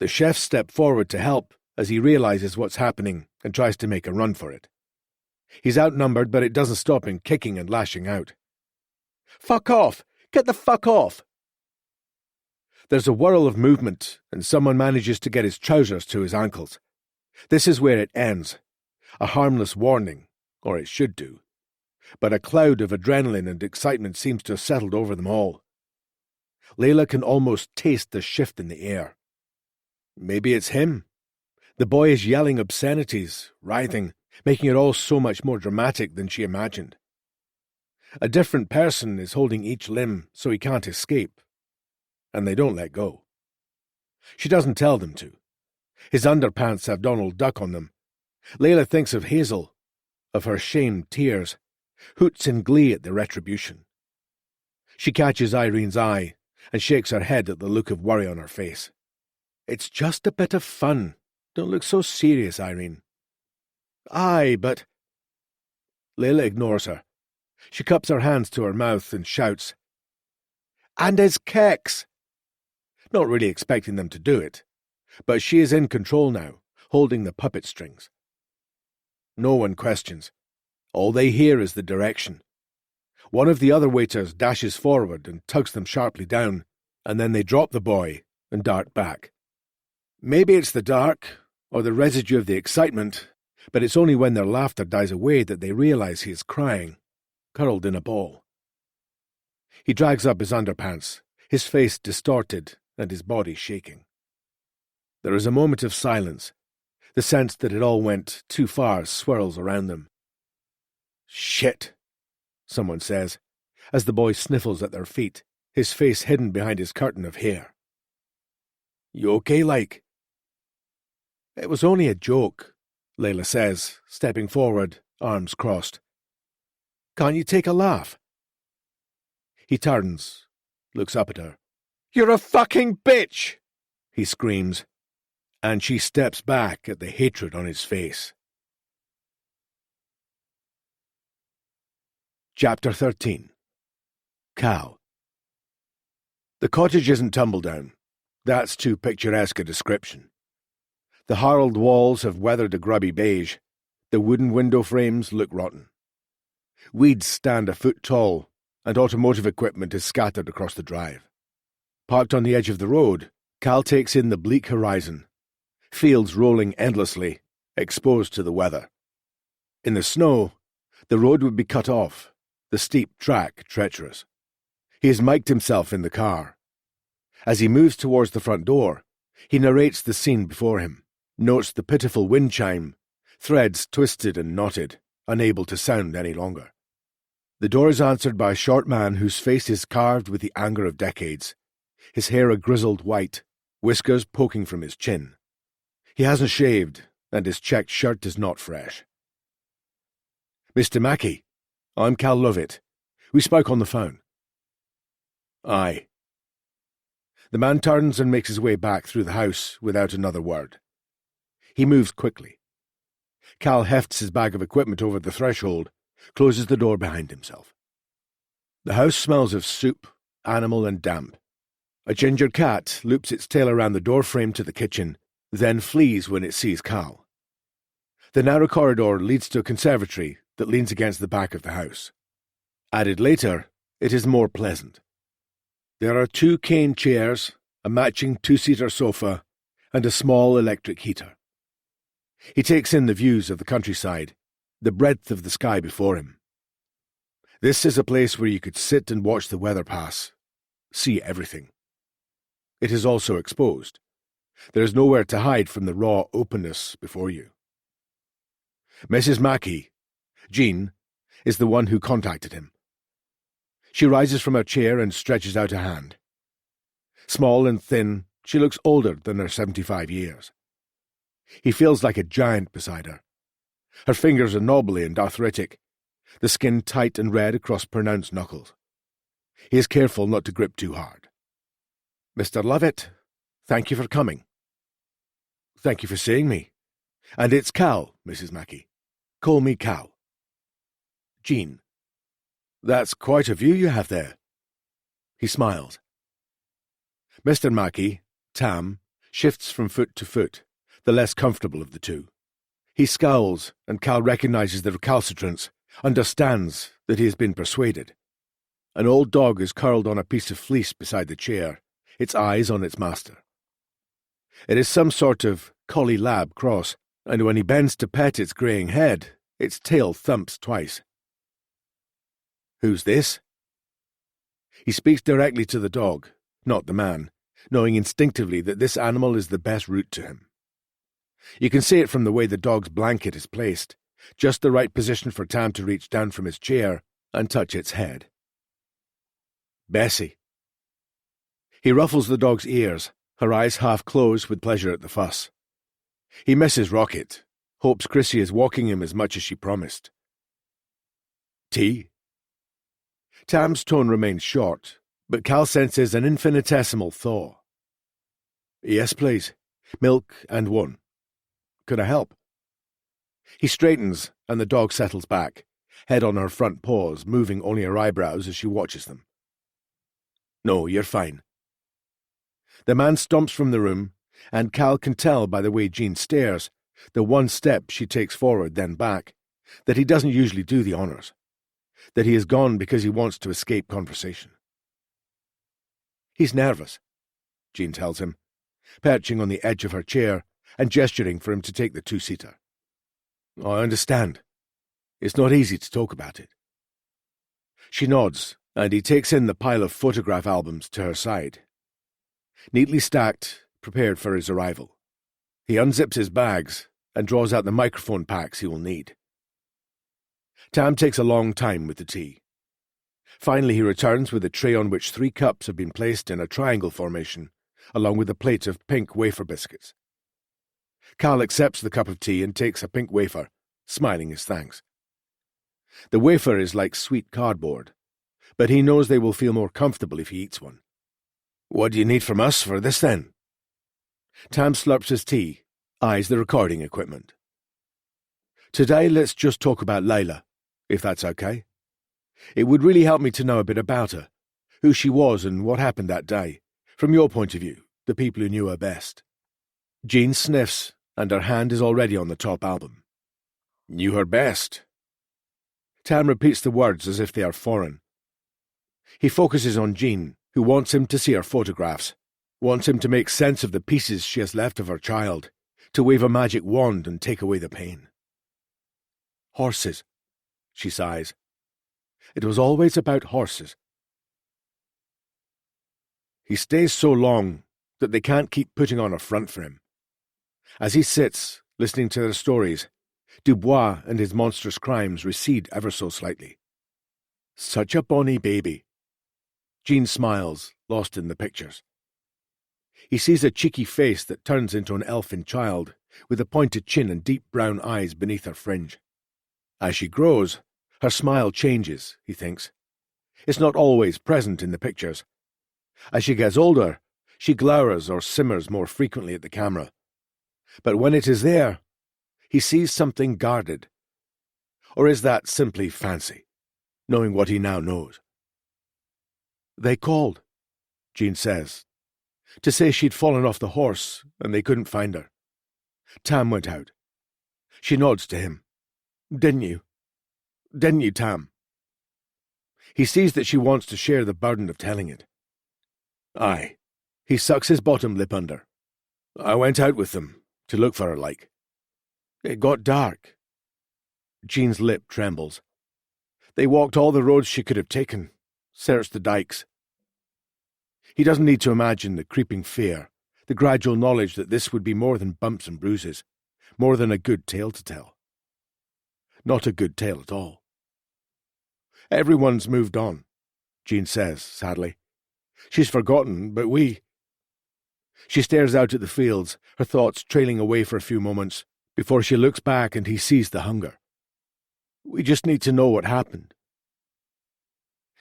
The chefs step forward to help as he realizes what's happening and tries to make a run for it. He's outnumbered, but it doesn't stop him kicking and lashing out. "Fuck off! Get the fuck off!" There's a whirl of movement, and someone manages to get his trousers to his ankles. This is where it ends. A harmless warning, or it should do. But a cloud of adrenaline and excitement seems to have settled over them all. Layla can almost taste the shift in the air. Maybe it's him. The boy is yelling obscenities, writhing, making it all so much more dramatic than she imagined. A different person is holding each limb so he can't escape, and they don't let go. She doesn't tell them to. His underpants have Donald Duck on them. Layla thinks of Hazel, of her shamed tears, hoots in glee at the retribution. She catches Irene's eye and shakes her head at the look of worry on her face. "It's just a bit of fun. Don't look so serious, Irene." "Aye, but—" Layla ignores her. She cups her hands to her mouth and shouts, "And his kecks!" Not really expecting them to do it, but she is in control now, holding the puppet strings. No one questions. All they hear is the direction. One of the other waiters dashes forward and tugs them sharply down, and then they drop the boy and dart back. Maybe it's the dark, or the residue of the excitement, but it's only when their laughter dies away that they realize he is crying, curled in a ball. He drags up his underpants, his face distorted and his body shaking. There is a moment of silence. The sense that it all went too far swirls around them. "Shit," someone says, as the boy sniffles at their feet, his face hidden behind his curtain of hair. "You okay, like?" "It was only a joke," Layla says, stepping forward, arms crossed. "Can't you take a laugh?" He turns, looks up at her. "You're a fucking bitch!" he screams, and she steps back at the hatred on his face. Chapter 13. Cal. The cottage isn't tumbledown. That's too picturesque a description. The harled walls have weathered a grubby beige. The wooden window frames look rotten. Weeds stand a foot tall, and automotive equipment is scattered across the drive. Parked on the edge of the road, Cal takes in the bleak horizon. Fields rolling endlessly, exposed to the weather. In the snow, the road would be cut off, the steep track treacherous. He has mic'd himself in the car. As he moves towards the front door, he narrates the scene before him, notes the pitiful wind chime, threads twisted and knotted, unable to sound any longer. The door is answered by a short man whose face is carved with the anger of decades, his hair a grizzled white, whiskers poking from his chin. He hasn't shaved, and his checked shirt is not fresh. "Mr. Mackey, I'm Cal Lovett. We spoke on the phone." "Aye." The man turns and makes his way back through the house without another word. He moves quickly. Cal hefts his bag of equipment over the threshold, closes the door behind himself. The house smells of soup, animal, and damp. A ginger cat loops its tail around the doorframe to the kitchen, then flees when it sees Cal. The narrow corridor leads to a conservatory that leans against the back of the house. Added later, it is more pleasant. There are 2 cane chairs, a matching 2-seater sofa, and a small electric heater. He takes in the views of the countryside, the breadth of the sky before him. This is a place where you could sit and watch the weather pass, see everything. It is also exposed. There is nowhere to hide from the raw openness before you. Mrs. Mackey, Jean, is the one who contacted him. She rises from her chair and stretches out a hand. Small and thin, she looks older than her 75 years. He feels like a giant beside her. Her fingers are knobbly and arthritic, the skin tight and red across pronounced knuckles. He is careful not to grip too hard. "Mr. Lovett, thank you for coming." "Thank you for seeing me. And it's Cal, Mrs. Mackey. Call me Cal." "Jean. That's quite a view you have there." He smiles. Mr. Mackey, Tam, shifts from foot to foot, the less comfortable of the two. He scowls, and Cal recognizes the recalcitrance, understands that he has been persuaded. An old dog is curled on a piece of fleece beside the chair, its eyes on its master. It is some sort of collie lab cross, and when he bends to pet its greying head, its tail thumps twice. "Who's this?" He speaks directly to the dog, not the man, knowing instinctively that this animal is the best route to him. You can see it from the way the dog's blanket is placed, just the right position for Tam to reach down from his chair and touch its head. "Bessie." He ruffles the dog's ears, her eyes half closed with pleasure at the fuss. He misses Rocket, hopes Chrissy is walking him as much as she promised. "Tea?" Tam's tone remains short, but Cal senses an infinitesimal thaw. "Yes, please. Milk and one. Could I help?" He straightens, and the dog settles back, head on her front paws, moving only her eyebrows as she watches them. "No, you're fine." The man stomps from the room, and Cal can tell by the way Jean stares, the one step she takes forward then back, that he doesn't usually do the honours, that he has gone because he wants to escape conversation. "He's nervous," Jean tells him, perching on the edge of her chair and gesturing for him to take the two-seater. "I understand. It's not easy to talk about it." She nods, and he takes in the pile of photograph albums to her side. Neatly stacked, prepared for his arrival. He unzips his bags and draws out the microphone packs he will need. Tam takes a long time with the tea. Finally he returns with a tray on which 3 cups have been placed in a triangle formation, along with a plate of pink wafer biscuits. Cal accepts the cup of tea and takes a pink wafer, smiling his thanks. The wafer is like sweet cardboard, but he knows they will feel more comfortable if he eats one. "What do you need from us for this, then?" Tam slurps his tea, eyes the recording equipment. "Today let's just talk about Layla, if that's okay. It would really help me to know a bit about her, who she was and what happened that day, from your point of view, the people who knew her best." Jean sniffs, and her hand is already on the top album. "Knew her best." Tam repeats the words as if they are foreign. He focuses on Jean, who wants him to see her photographs, wants him to make sense of the pieces she has left of her child, to wave a magic wand and take away the pain. "Horses," she sighs. "It was always about horses." He stays so long that they can't keep putting on a front for him. As he sits, listening to their stories, Dubois and his monstrous crimes recede ever so slightly. "Such a bonny baby." Jean smiles, lost in the pictures. He sees a cheeky face that turns into an elfin child, with a pointed chin and deep brown eyes beneath her fringe. As she grows, her smile changes, he thinks. It's not always present in the pictures. As she gets older, she glowers or simmers more frequently at the camera. But when it is there, he sees something guarded. Or is that simply fancy, knowing what he now knows? "They called," Jean says, "to say she'd fallen off the horse and they couldn't find her. Tam went out." She nods to him. Didn't you, Tam?" He sees that she wants to share the burden of telling it. "Aye." He sucks his bottom lip under. "I went out with them, to look for her, like. It got dark." Jean's lip trembles. They walked all the roads she could have taken, searched the dikes. He doesn't need to imagine the creeping fear, the gradual knowledge that this would be more than bumps and bruises, more than a good tale to tell. Not a good tale at all. Everyone's moved on, Jean says, sadly. She's forgotten, but we... She stares out at the fields, her thoughts trailing away for a few moments, before she looks back and he sees the hunger. We just need to know what happened.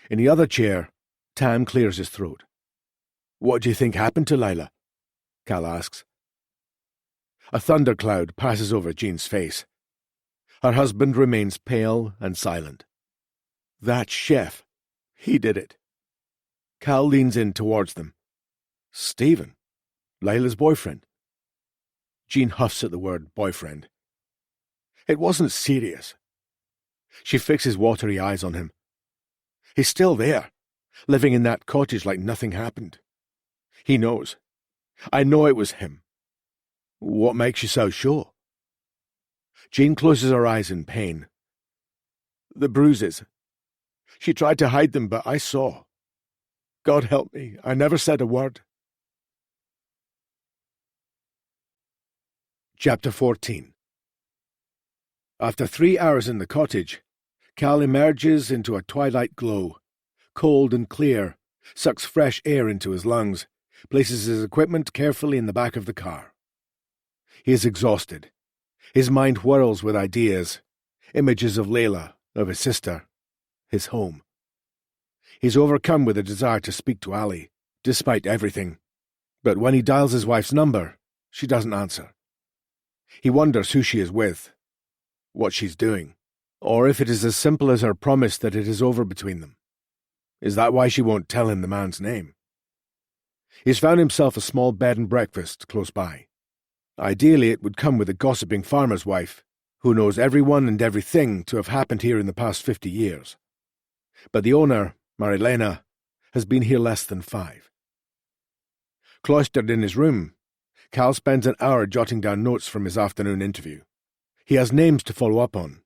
In the other chair, Tam clears his throat. What do you think happened to Layla? Cal asks. A thundercloud passes over Jean's face. Her husband remains pale and silent. That chef. He did it. Cal leans in towards them. Stephen, Layla's boyfriend. Jean huffs at the word boyfriend. It wasn't serious. She fixes watery eyes on him. He's still there, living in that cottage like nothing happened. He knows. I know it was him. What makes you so sure? Jean closes her eyes in pain. The bruises. She tried to hide them, but I saw. God help me, I never said a word. Chapter 14. After 3 hours in the cottage, Cal emerges into a twilight glow, cold and clear, sucks fresh air into his lungs, places his equipment carefully in the back of the car. He is exhausted. His mind whirls with ideas, images of Layla, of his sister, his home. He's overcome with a desire to speak to Ali, despite everything. But when he dials his wife's number, she doesn't answer. He wonders who she is with, what she's doing, or if it is as simple as her promise that it is over between them. Is that why she won't tell him the man's name? He's found himself a small bed and breakfast close by. Ideally, it would come with a gossiping farmer's wife, who knows everyone and everything to have happened here in the past 50 years. But the owner, Marilena, has been here less than 5. Cloistered in his room, Cal spends an hour jotting down notes from his afternoon interview. He has names to follow up on.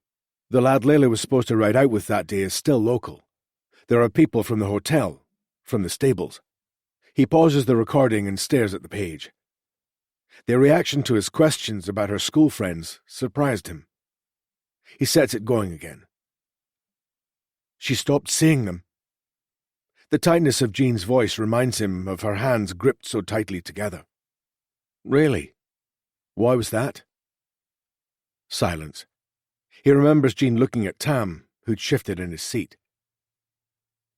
The lad Layla was supposed to ride out with that day is still local. There are people from the hotel, from the stables. He pauses the recording and stares at the page. Their reaction to his questions about her school friends surprised him. He sets it going again. She stopped seeing them. The tightness of Jean's voice reminds him of her hands gripped so tightly together. Really? Why was that? Silence. He remembers Jean looking at Tam, who'd shifted in his seat.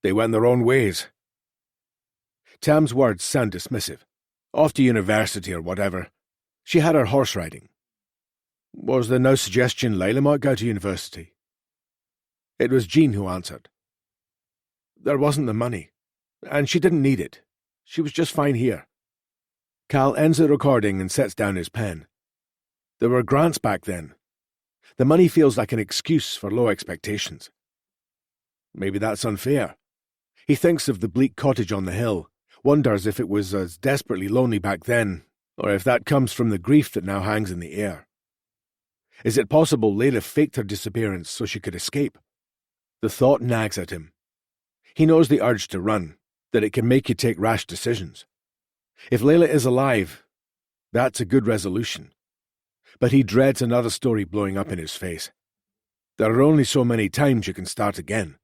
They went their own ways. Tam's words sound dismissive. Off to university or whatever. She had her horse riding. Was there no suggestion Layla might go to university? It was Jean who answered. There wasn't the money, and she didn't need it. She was just fine here. Cal ends the recording and sets down his pen. There were grants back then. The money feels like an excuse for low expectations. Maybe that's unfair. He thinks of the bleak cottage on the hill, wonders if it was as desperately lonely back then, or if that comes from the grief that now hangs in the air. Is it possible Layla faked her disappearance so she could escape? The thought nags at him. He knows the urge to run, that it can make you take rash decisions. If Layla is alive, that's a good resolution. But he dreads another story blowing up in his face. There are only so many times you can start again.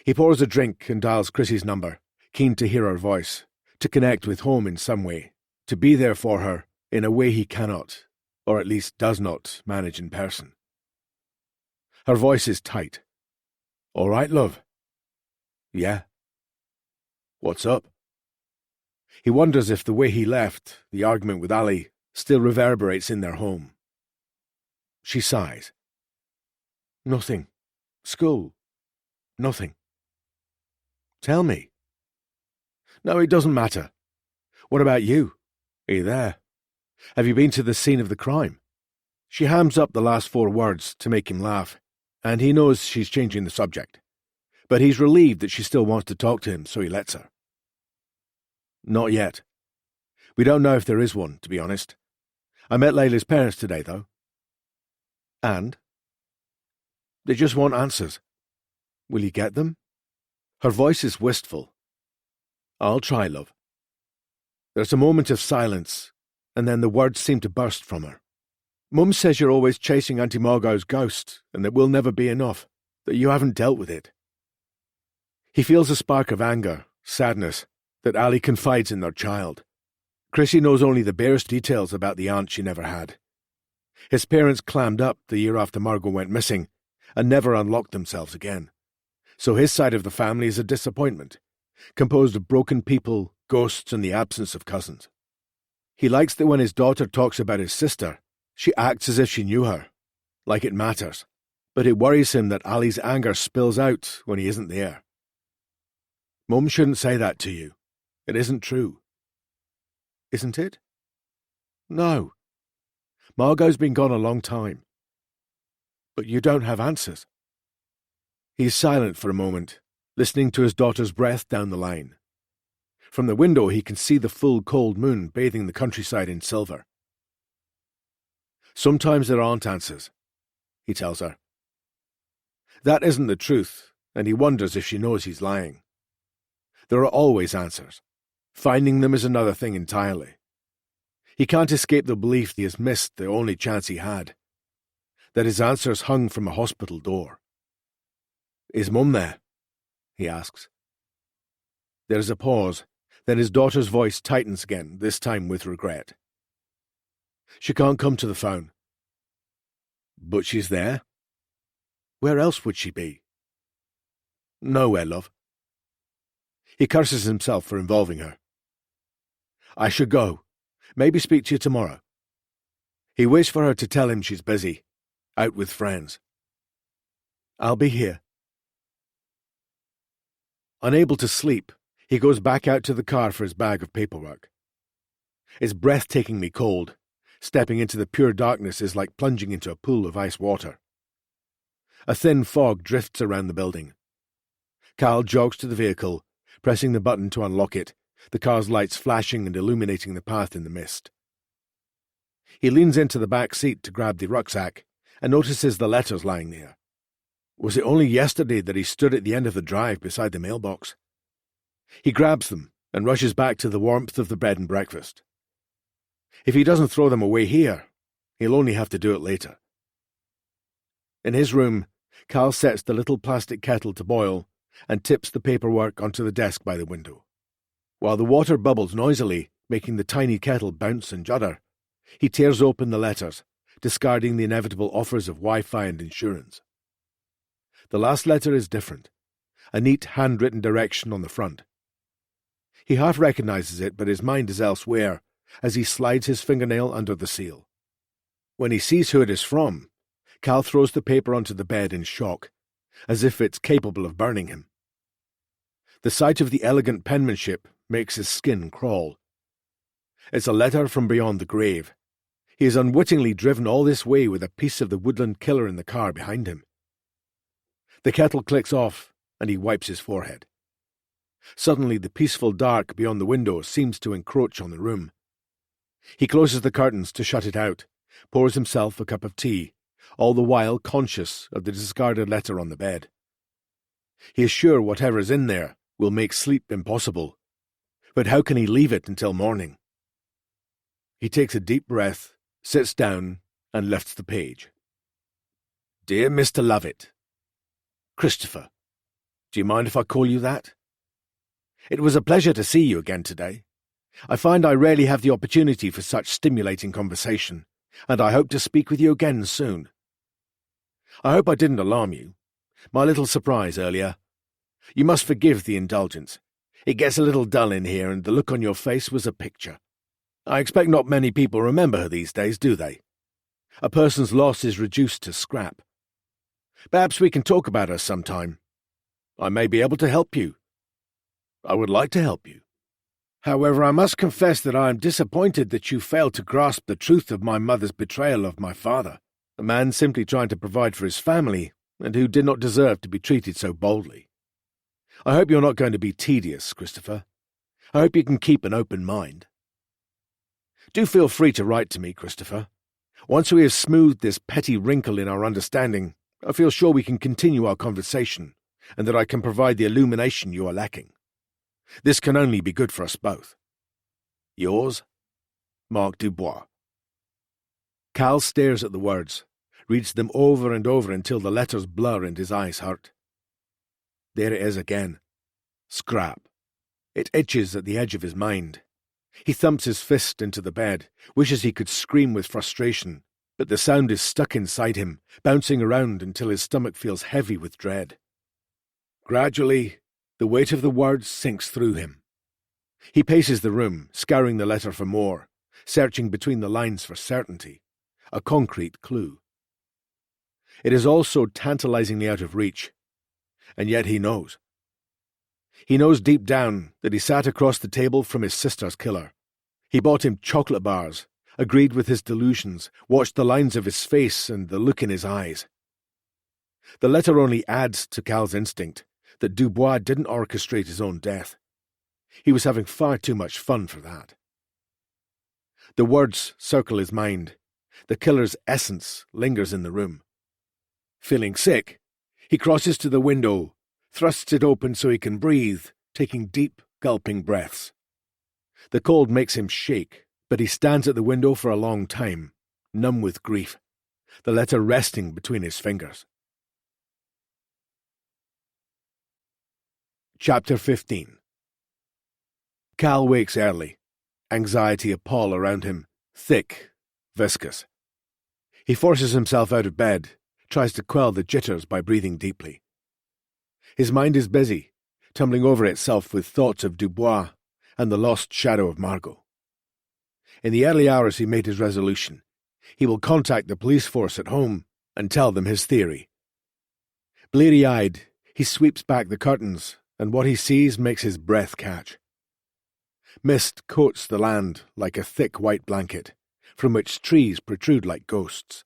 He pours a drink and dials Chrissy's number, keen to hear her voice, to connect with home in some way, to be there for her in a way he cannot, or at least does not, manage in person. Her voice is tight. All right, love? Yeah. What's up? He wonders if the way he left, the argument with Ali, still reverberates in their home. She sighs. Nothing. School. Nothing. Tell me. No, it doesn't matter. What about you? Are you there? Have you been to the scene of the crime? She hams up the last 4 words to make him laugh, and he knows she's changing the subject. But he's relieved that she still wants to talk to him, so he lets her. Not yet. We don't know if there is one, to be honest. I met Layla's parents today, though. And? They just want answers. Will you get them? Her voice is wistful. I'll try, love. There's a moment of silence, and then the words seem to burst from her. Mum says you're always chasing Auntie Margot's ghost, and that will never be enough, that you haven't dealt with it. He feels a spark of anger, sadness, that Ali confides in their child. Chrissy knows only the barest details about the aunt she never had. His parents clammed up the year after Margot went missing, and never unlocked themselves again. So his side of the family is a disappointment, composed of broken people, ghosts, and the absence of cousins. He likes that when his daughter talks about his sister, she acts as if she knew her, like it matters, but it worries him that Ali's anger spills out when he isn't there. Mum shouldn't say that to you. It isn't true. Isn't it? No. Margot's been gone a long time. But you don't have answers. He's silent for a moment, listening to his daughter's breath down the line. From the window he can see the full cold moon bathing the countryside in silver. Sometimes there aren't answers, he tells her. That isn't the truth, and he wonders if she knows he's lying. There are always answers. Finding them is another thing entirely. He can't escape the belief he has missed the only chance he had, that his answers hung from a hospital door. Is Mum there? He asks. There is a pause, then his daughter's voice tightens again, this time with regret. She can't come to the phone. But she's there? Where else would she be? Nowhere, love. He curses himself for involving her. I should go. Maybe speak to you tomorrow. He waits for her to tell him she's busy, out with friends. I'll be here. Unable to sleep, he goes back out to the car for his bag of paperwork. It's breathtakingly cold. Stepping into the pure darkness is like plunging into a pool of ice water. A thin fog drifts around the building. Cal jogs to the vehicle, pressing the button to unlock it, the car's lights flashing and illuminating the path in the mist. He leans into the back seat to grab the rucksack and notices the letters lying there. Was it only yesterday that he stood at the end of the drive beside the mailbox? He grabs them and rushes back to the warmth of the bread and breakfast. If he doesn't throw them away here, he'll only have to do it later. In his room, Cal sets the little plastic kettle to boil and tips the paperwork onto the desk by the window. While the water bubbles noisily, making the tiny kettle bounce and judder, he tears open the letters, discarding the inevitable offers of Wi-Fi and insurance. The last letter is different, a neat handwritten direction on the front. He half recognizes it, but his mind is elsewhere as he slides his fingernail under the seal. When he sees who it is from, Cal throws the paper onto the bed in shock, as if it's capable of burning him. The sight of the elegant penmanship makes his skin crawl. It's a letter from beyond the grave. He has unwittingly driven all this way with a piece of the Woodland Killer in the car behind him. The kettle clicks off, and he wipes his forehead. Suddenly, the peaceful dark beyond the window seems to encroach on the room. He closes the curtains to shut it out, pours himself a cup of tea, all the while conscious of the discarded letter on the bed. He is sure whatever is in there will make sleep impossible, but how can he leave it until morning? He takes a deep breath, sits down, and lifts the page. Dear Mr. Lovett, Christopher, do you mind if I call you that? It was a pleasure to see you again today. I find I rarely have the opportunity for such stimulating conversation, and I hope to speak with you again soon. I hope I didn't alarm you. My little surprise earlier. You must forgive the indulgence. It gets a little dull in here, and the look on your face was a picture. I expect not many people remember her these days, do they? A person's loss is reduced to scrap. Perhaps we can talk about her sometime. I may be able to help you. I would like to help you. However, I must confess that I am disappointed that you failed to grasp the truth of my mother's betrayal of my father, a man simply trying to provide for his family, and who did not deserve to be treated so boldly. I hope you're not going to be tedious, Christopher. I hope you can keep an open mind. Do feel free to write to me, Christopher. Once we have smoothed this petty wrinkle in our understanding, I feel sure we can continue our conversation, and that I can provide the illumination you are lacking. This can only be good for us both. Yours, Marc Dubois. Cal stares at the words, reads them over and over until the letters blur and his eyes hurt. There it is again. Scrap. It itches at the edge of his mind. He thumps his fist into the bed, wishes he could scream with frustration, but the sound is stuck inside him, bouncing around until his stomach feels heavy with dread. Gradually, the weight of the words sinks through him. He paces the room, scouring the letter for more, searching between the lines for certainty, a concrete clue. It is all so tantalizingly out of reach, and yet he knows. He knows deep down that he sat across the table from his sister's killer. He bought him chocolate bars, agreed with his delusions, watched the lines of his face and the look in his eyes. The letter only adds to Cal's instinct that Dubois didn't orchestrate his own death. He was having far too much fun for that. The words circle his mind. The killer's essence lingers in the room. Feeling sick, he crosses to the window, thrusts it open so he can breathe, taking deep, gulping breaths. The cold makes him shake, but he stands at the window for a long time, numb with grief, the letter resting between his fingers. Chapter 15. Cal wakes early, anxiety a pall around him, thick, viscous. He forces himself out of bed, tries to quell the jitters by breathing deeply. His mind is busy, tumbling over itself with thoughts of Dubois and the lost shadow of Margot. In the early hours he made his resolution. He will contact the police force at home and tell them his theory. Bleary-eyed, he sweeps back the curtains, and what he sees makes his breath catch. Mist coats the land like a thick white blanket, from which trees protrude like ghosts.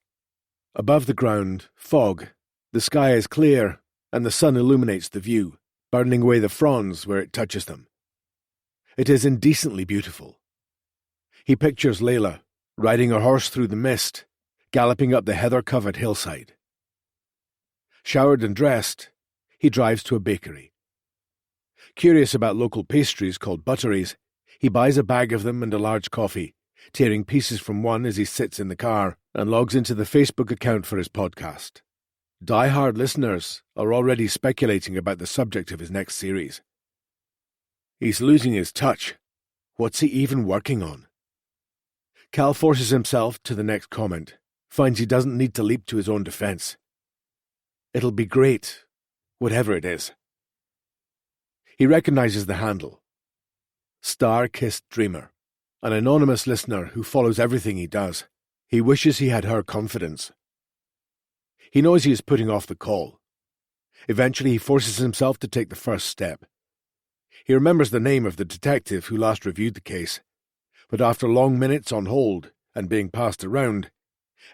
Above the ground, fog. The sky is clear, and the sun illuminates the view, burning away the fronds where it touches them. It is indecently beautiful. He pictures Layla, riding her horse through the mist, galloping up the heather-covered hillside. Showered and dressed, he drives to a bakery. Curious about local pastries called butteries, he buys a bag of them and a large coffee, tearing pieces from one as he sits in the car and logs into the Facebook account for his podcast. Die-hard listeners are already speculating about the subject of his next series. He's losing his touch. What's he even working on? Cal forces himself to the next comment, finds he doesn't need to leap to his own defense. It'll be great, whatever it is. He recognizes the handle. Star-Kissed Dreamer, an anonymous listener who follows everything he does. He wishes he had her confidence. He knows he is putting off the call. Eventually he forces himself to take the first step. He remembers the name of the detective who last reviewed the case, but after long minutes on hold and being passed around,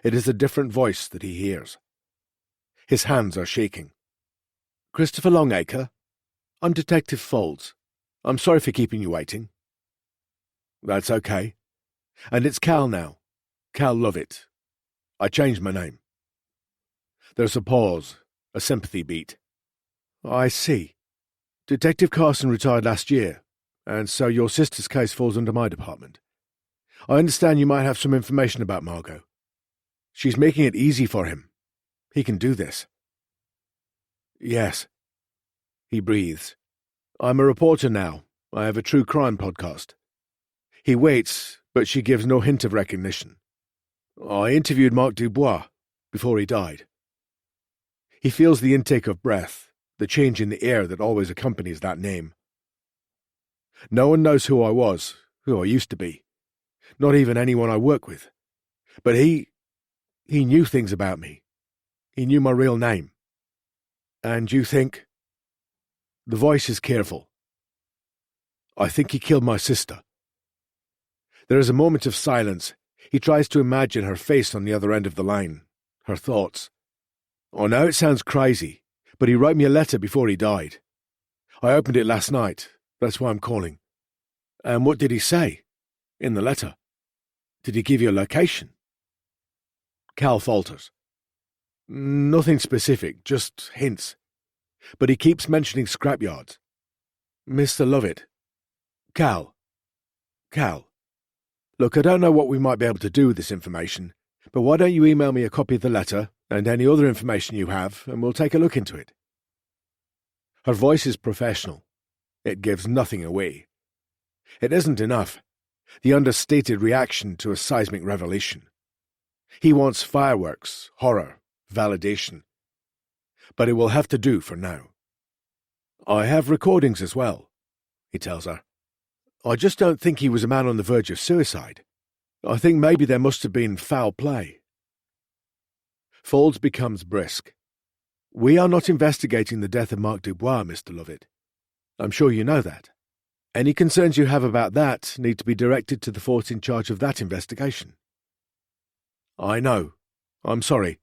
it is a different voice that he hears. His hands are shaking. "Christopher Longacre? I'm Detective Folds. I'm sorry for keeping you waiting." "That's okay. And it's Cal now. Cal Lovett. I changed my name." There's a pause, a sympathy beat. "I see. Detective Carson retired last year, and so your sister's case falls under my department. I understand you might have some information about Margot. She's making it easy for him. He can do this." "Yes." He breathes. "I'm a reporter now. I have a true crime podcast." He waits, but she gives no hint of recognition. "I interviewed Marc Dubois before he died." He feels the intake of breath, the change in the air that always accompanies that name. "No one knows who I was, who I used to be. Not even anyone I work with. But he knew things about me. He knew my real name." "And you think—" The voice is careful. "I think he killed my sister." There is a moment of silence. He tries to imagine her face on the other end of the line, her thoughts. "I know it sounds crazy, but he wrote me a letter before he died. I opened it last night. That's why I'm calling." "And what did he say? In the letter? Did he give you a location?" Cal falters. "Nothing specific, just hints. But he keeps mentioning scrapyards. Mr. Lovett. Cal. Look, I don't know what we might be able to do with this information, But why don't you email me a copy of the letter and any other information you have, and we'll take a look into it. Her voice is professional. It gives nothing away. It isn't enough. The understated reaction to a seismic revelation. He wants fireworks, horror, validation. But it will have to do for now. I have recordings as well, he tells her. I just don't think he was a man on the verge of suicide. I think maybe there must have been foul play. Folds becomes brisk. We are not investigating the death of Marc Dubois, Mr. Lovett. I'm sure you know that. Any concerns you have about that need to be directed to the force in charge of that investigation. I know. I'm sorry.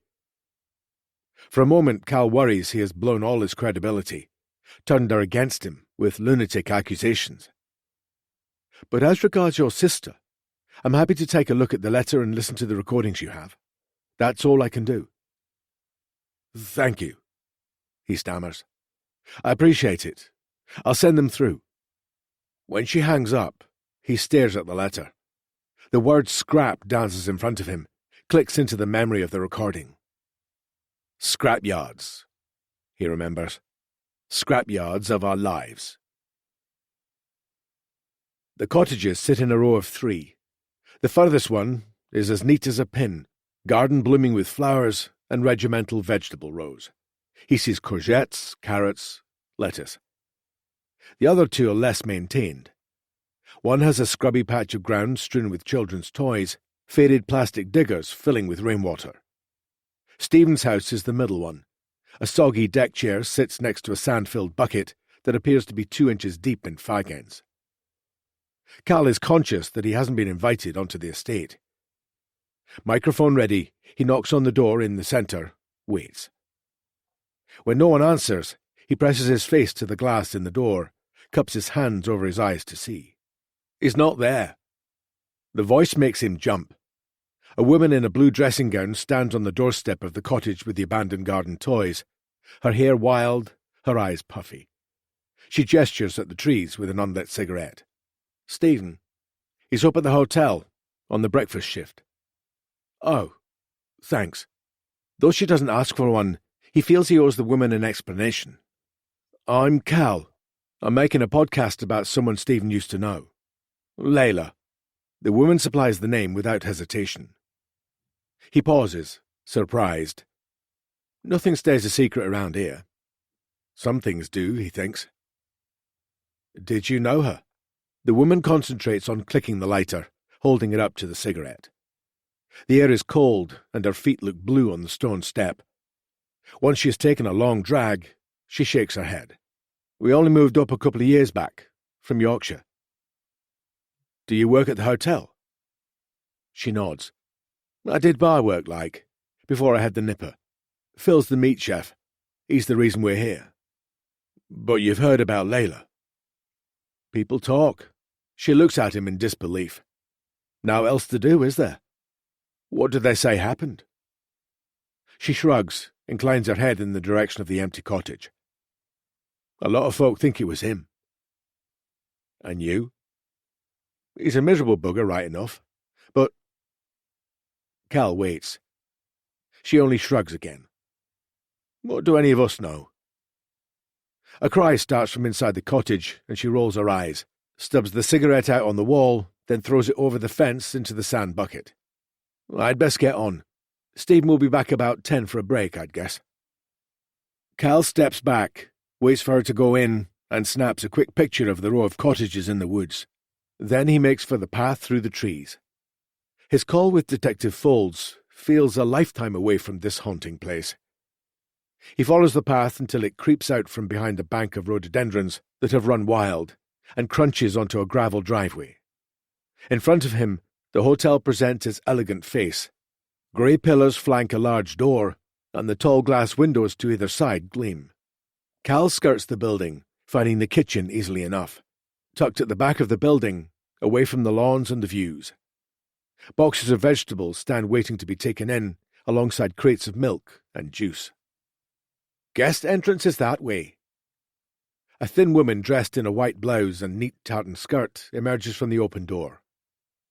For a moment, Cal worries he has blown all his credibility, turned her against him with lunatic accusations. But as regards your sister, I'm happy to take a look at the letter and listen to the recordings you have. That's all I can do. Thank you, he stammers. I appreciate it. I'll send them through. When she hangs up, he stares at the letter. The word scrap dances in front of him, clicks into the memory of the recording. Scrapyards, he remembers. Scrapyards of our lives. The cottages sit in a row of 3. The furthest one is as neat as a pin, garden blooming with flowers and regimental vegetable rows. He sees courgettes, carrots, lettuce. The other 2 are less maintained. One has a scrubby patch of ground strewn with children's toys, faded plastic diggers filling with rainwater. Stephen's house is the middle one. A soggy deck chair sits next to a sand-filled bucket that appears to be 2 inches deep in fag ends. Cal is conscious that he hasn't been invited onto the estate. Microphone ready, he knocks on the door in the centre, waits. When no one answers, he presses his face to the glass in the door, cups his hands over his eyes to see. He's not there. The voice makes him jump. A woman in a blue dressing gown stands on the doorstep of the cottage with the abandoned garden toys, her hair wild, her eyes puffy. She gestures at the trees with an unlit cigarette. Stephen. He's up at the hotel, on the breakfast shift. Oh, thanks. Though she doesn't ask for one, he feels he owes the woman an explanation. I'm Cal. I'm making a podcast about someone Stephen used to know. Layla. The woman supplies the name without hesitation. He pauses, surprised. Nothing stays a secret around here. Some things do, he thinks. Did you know her? The woman concentrates on clicking the lighter, holding it up to the cigarette. The air is cold, and her feet look blue on the stone step. Once she has taken a long drag, she shakes her head. We only moved up a couple of years back, from Yorkshire. Do you work at the hotel? She nods. I did bar work, before I had the nipper. Phil's the meat chef. He's the reason we're here. But you've heard about Layla. People talk. She looks at him in disbelief. Now else to do, is there? What do they say happened? She shrugs, inclines her head in the direction of the empty cottage. A lot of folk think it was him. And you? He's a miserable bugger, right enough. But... Cal waits. She only shrugs again. What do any of us know? A cry starts from inside the cottage, and she rolls her eyes, stubs the cigarette out on the wall, then throws it over the fence into the sand bucket. I'd best get on. Stephen will be back about 10 for a break, I'd guess. Cal steps back, waits for her to go in, and snaps a quick picture of the row of cottages in the woods. Then he makes for the path through the trees. His call with Detective Folds feels a lifetime away from this haunting place. He follows the path until it creeps out from behind a bank of rhododendrons that have run wild and crunches onto a gravel driveway. In front of him, the hotel presents its elegant face. Grey pillars flank a large door, and the tall glass windows to either side gleam. Cal skirts the building, finding the kitchen easily enough, tucked at the back of the building, away from the lawns and the views. Boxes of vegetables stand waiting to be taken in, alongside crates of milk and juice. Guest entrance is that way. A thin woman dressed in a white blouse and neat tartan skirt emerges from the open door.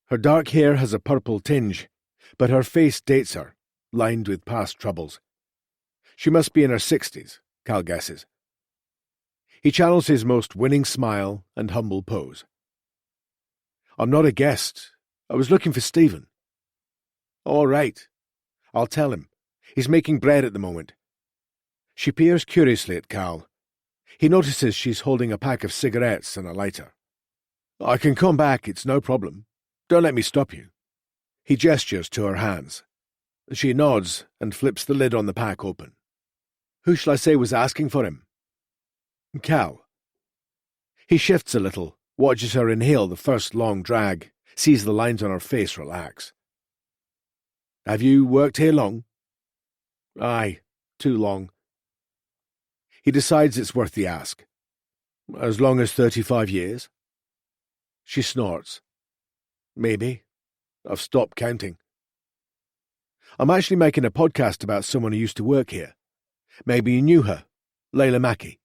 Her dark hair has a purple tinge, but her face dates her, lined with past troubles. She must be in her 60s, Cal guesses. He channels his most winning smile and humble pose. I'm not a guest. I was looking for Stephen. All right. I'll tell him. He's making bread at the moment. She peers curiously at Cal. He notices she's holding a pack of cigarettes and a lighter. I can come back, it's no problem. Don't let me stop you. He gestures to her hands. She nods and flips the lid on the pack open. Who shall I say was asking for him? Cal. He shifts a little, watches her inhale the first long drag, sees the lines on her face relax. Have you worked here long? Aye, too long. He decides it's worth the ask. As long as 35 years? She snorts. Maybe. I've stopped counting. I'm actually making a podcast about someone who used to work here. Maybe you knew her, Layla Mackey.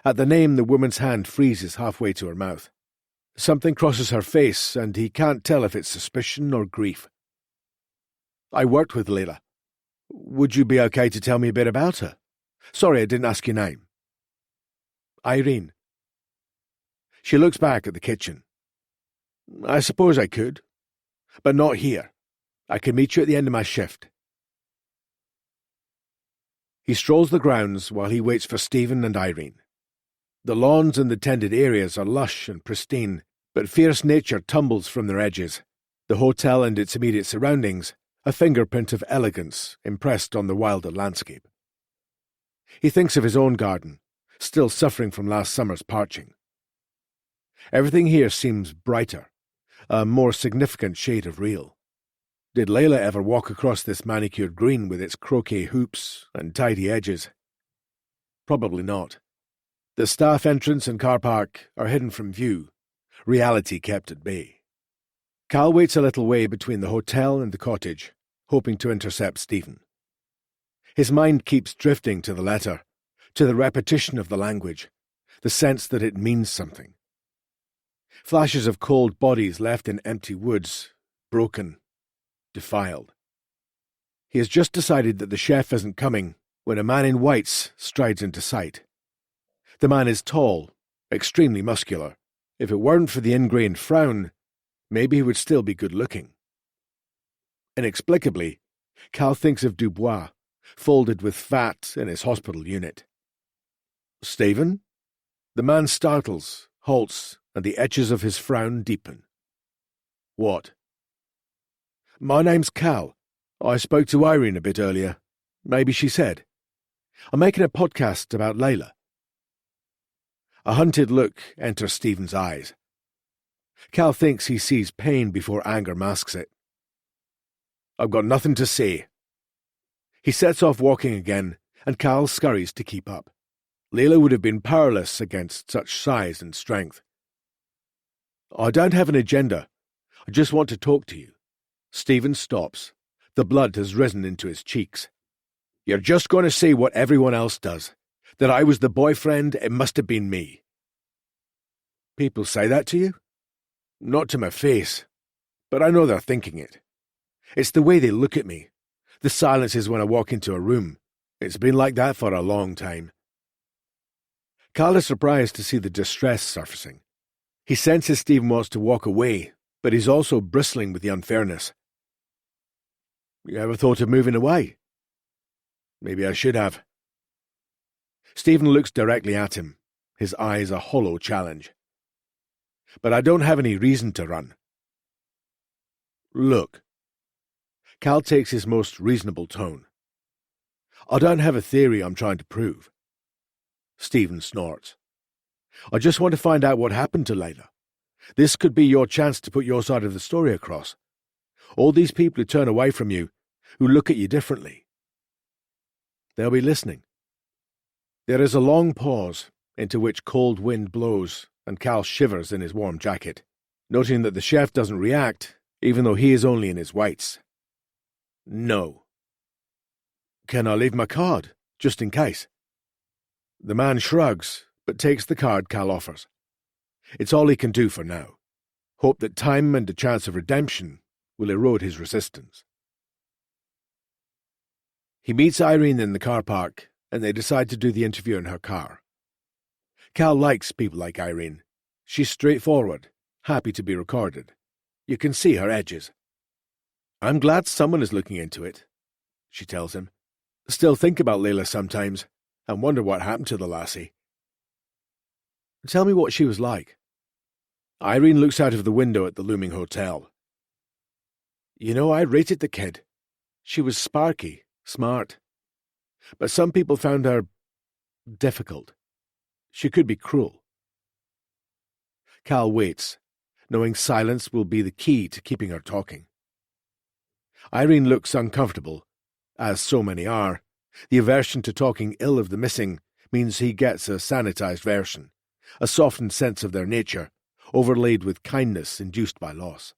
At the name, the woman's hand freezes halfway to her mouth. Something crosses her face, and he can't tell if it's suspicion or grief. I worked with Layla. Would you be okay to tell me a bit about her? Sorry, I didn't ask your name. Irene. She looks back at the kitchen. I suppose I could, but not here. I can meet you at the end of my shift. He strolls the grounds while he waits for Stephen and Irene. The lawns and the tended areas are lush and pristine, but fierce nature tumbles from their edges. The hotel and its immediate surroundings, a fingerprint of elegance impressed on the wilder landscape. He thinks of his own garden, still suffering from last summer's parching. Everything here seems brighter, a more significant shade of real. Did Layla ever walk across this manicured green with its croquet hoops and tidy edges? Probably not. The staff entrance and car park are hidden from view, reality kept at bay. Cal waits a little way between the hotel and the cottage, hoping to intercept Stephen. His mind keeps drifting to the letter, to the repetition of the language, the sense that it means something. Flashes of cold bodies left in empty woods, broken, defiled. He has just decided that the chef isn't coming when a man in whites strides into sight. The man is tall, extremely muscular. If it weren't for the ingrained frown, maybe he would still be good-looking. Inexplicably, Cal thinks of Dubois, folded with fat in his hospital unit. Stephen? The man startles, halts, and the edges of his frown deepen. What? My name's Cal. I spoke to Irene a bit earlier. Maybe she said. I'm making a podcast about Layla. A hunted look enters Stephen's eyes. Cal thinks he sees pain before anger masks it. I've got nothing to say. He sets off walking again, and Cal scurries to keep up. Layla would have been powerless against such size and strength. I don't have an agenda. I just want to talk to you. Stephen stops. The blood has risen into his cheeks. You're just going to say what everyone else does. That I was the boyfriend, it must have been me. People say that to you? Not to my face, but I know they're thinking it. It's the way they look at me. The silences when I walk into a room. It's been like that for a long time. Cal is surprised to see the distress surfacing. He senses Stephen wants to walk away, but he's also bristling with the unfairness. You ever thought of moving away? Maybe I should have. Stephen looks directly at him, his eyes a hollow challenge. But I don't have any reason to run. Look. Cal takes his most reasonable tone. I don't have a theory I'm trying to prove. Stephen snorts. I just want to find out what happened to Layla. This could be your chance to put your side of the story across. All these people who turn away from you, who look at you differently. They'll be listening. There is a long pause, into which cold wind blows, and Cal shivers in his warm jacket, noting that the chef doesn't react, even though he is only in his whites. No. Can I leave my card, just in case? The man shrugs, but takes the card Cal offers. It's all he can do for now. Hope that time and a chance of redemption will erode his resistance. He meets Irene in the car park, and they decide to do the interview in her car. Cal likes people like Irene. She's straightforward, happy to be recorded. You can see her edges. "I'm glad someone is looking into it," she tells him. "Still think about Layla sometimes, and wonder what happened to the lassie." "Tell me what she was like." Irene looks out of the window at the looming hotel. "You know, I rated the kid. She was sparky, smart. But some people found her difficult. She could be cruel." Cal waits, knowing silence will be the key to keeping her talking. Irene looks uncomfortable, as so many are. The aversion to talking ill of the missing means he gets a sanitized version, a softened sense of their nature, overlaid with kindness induced by loss.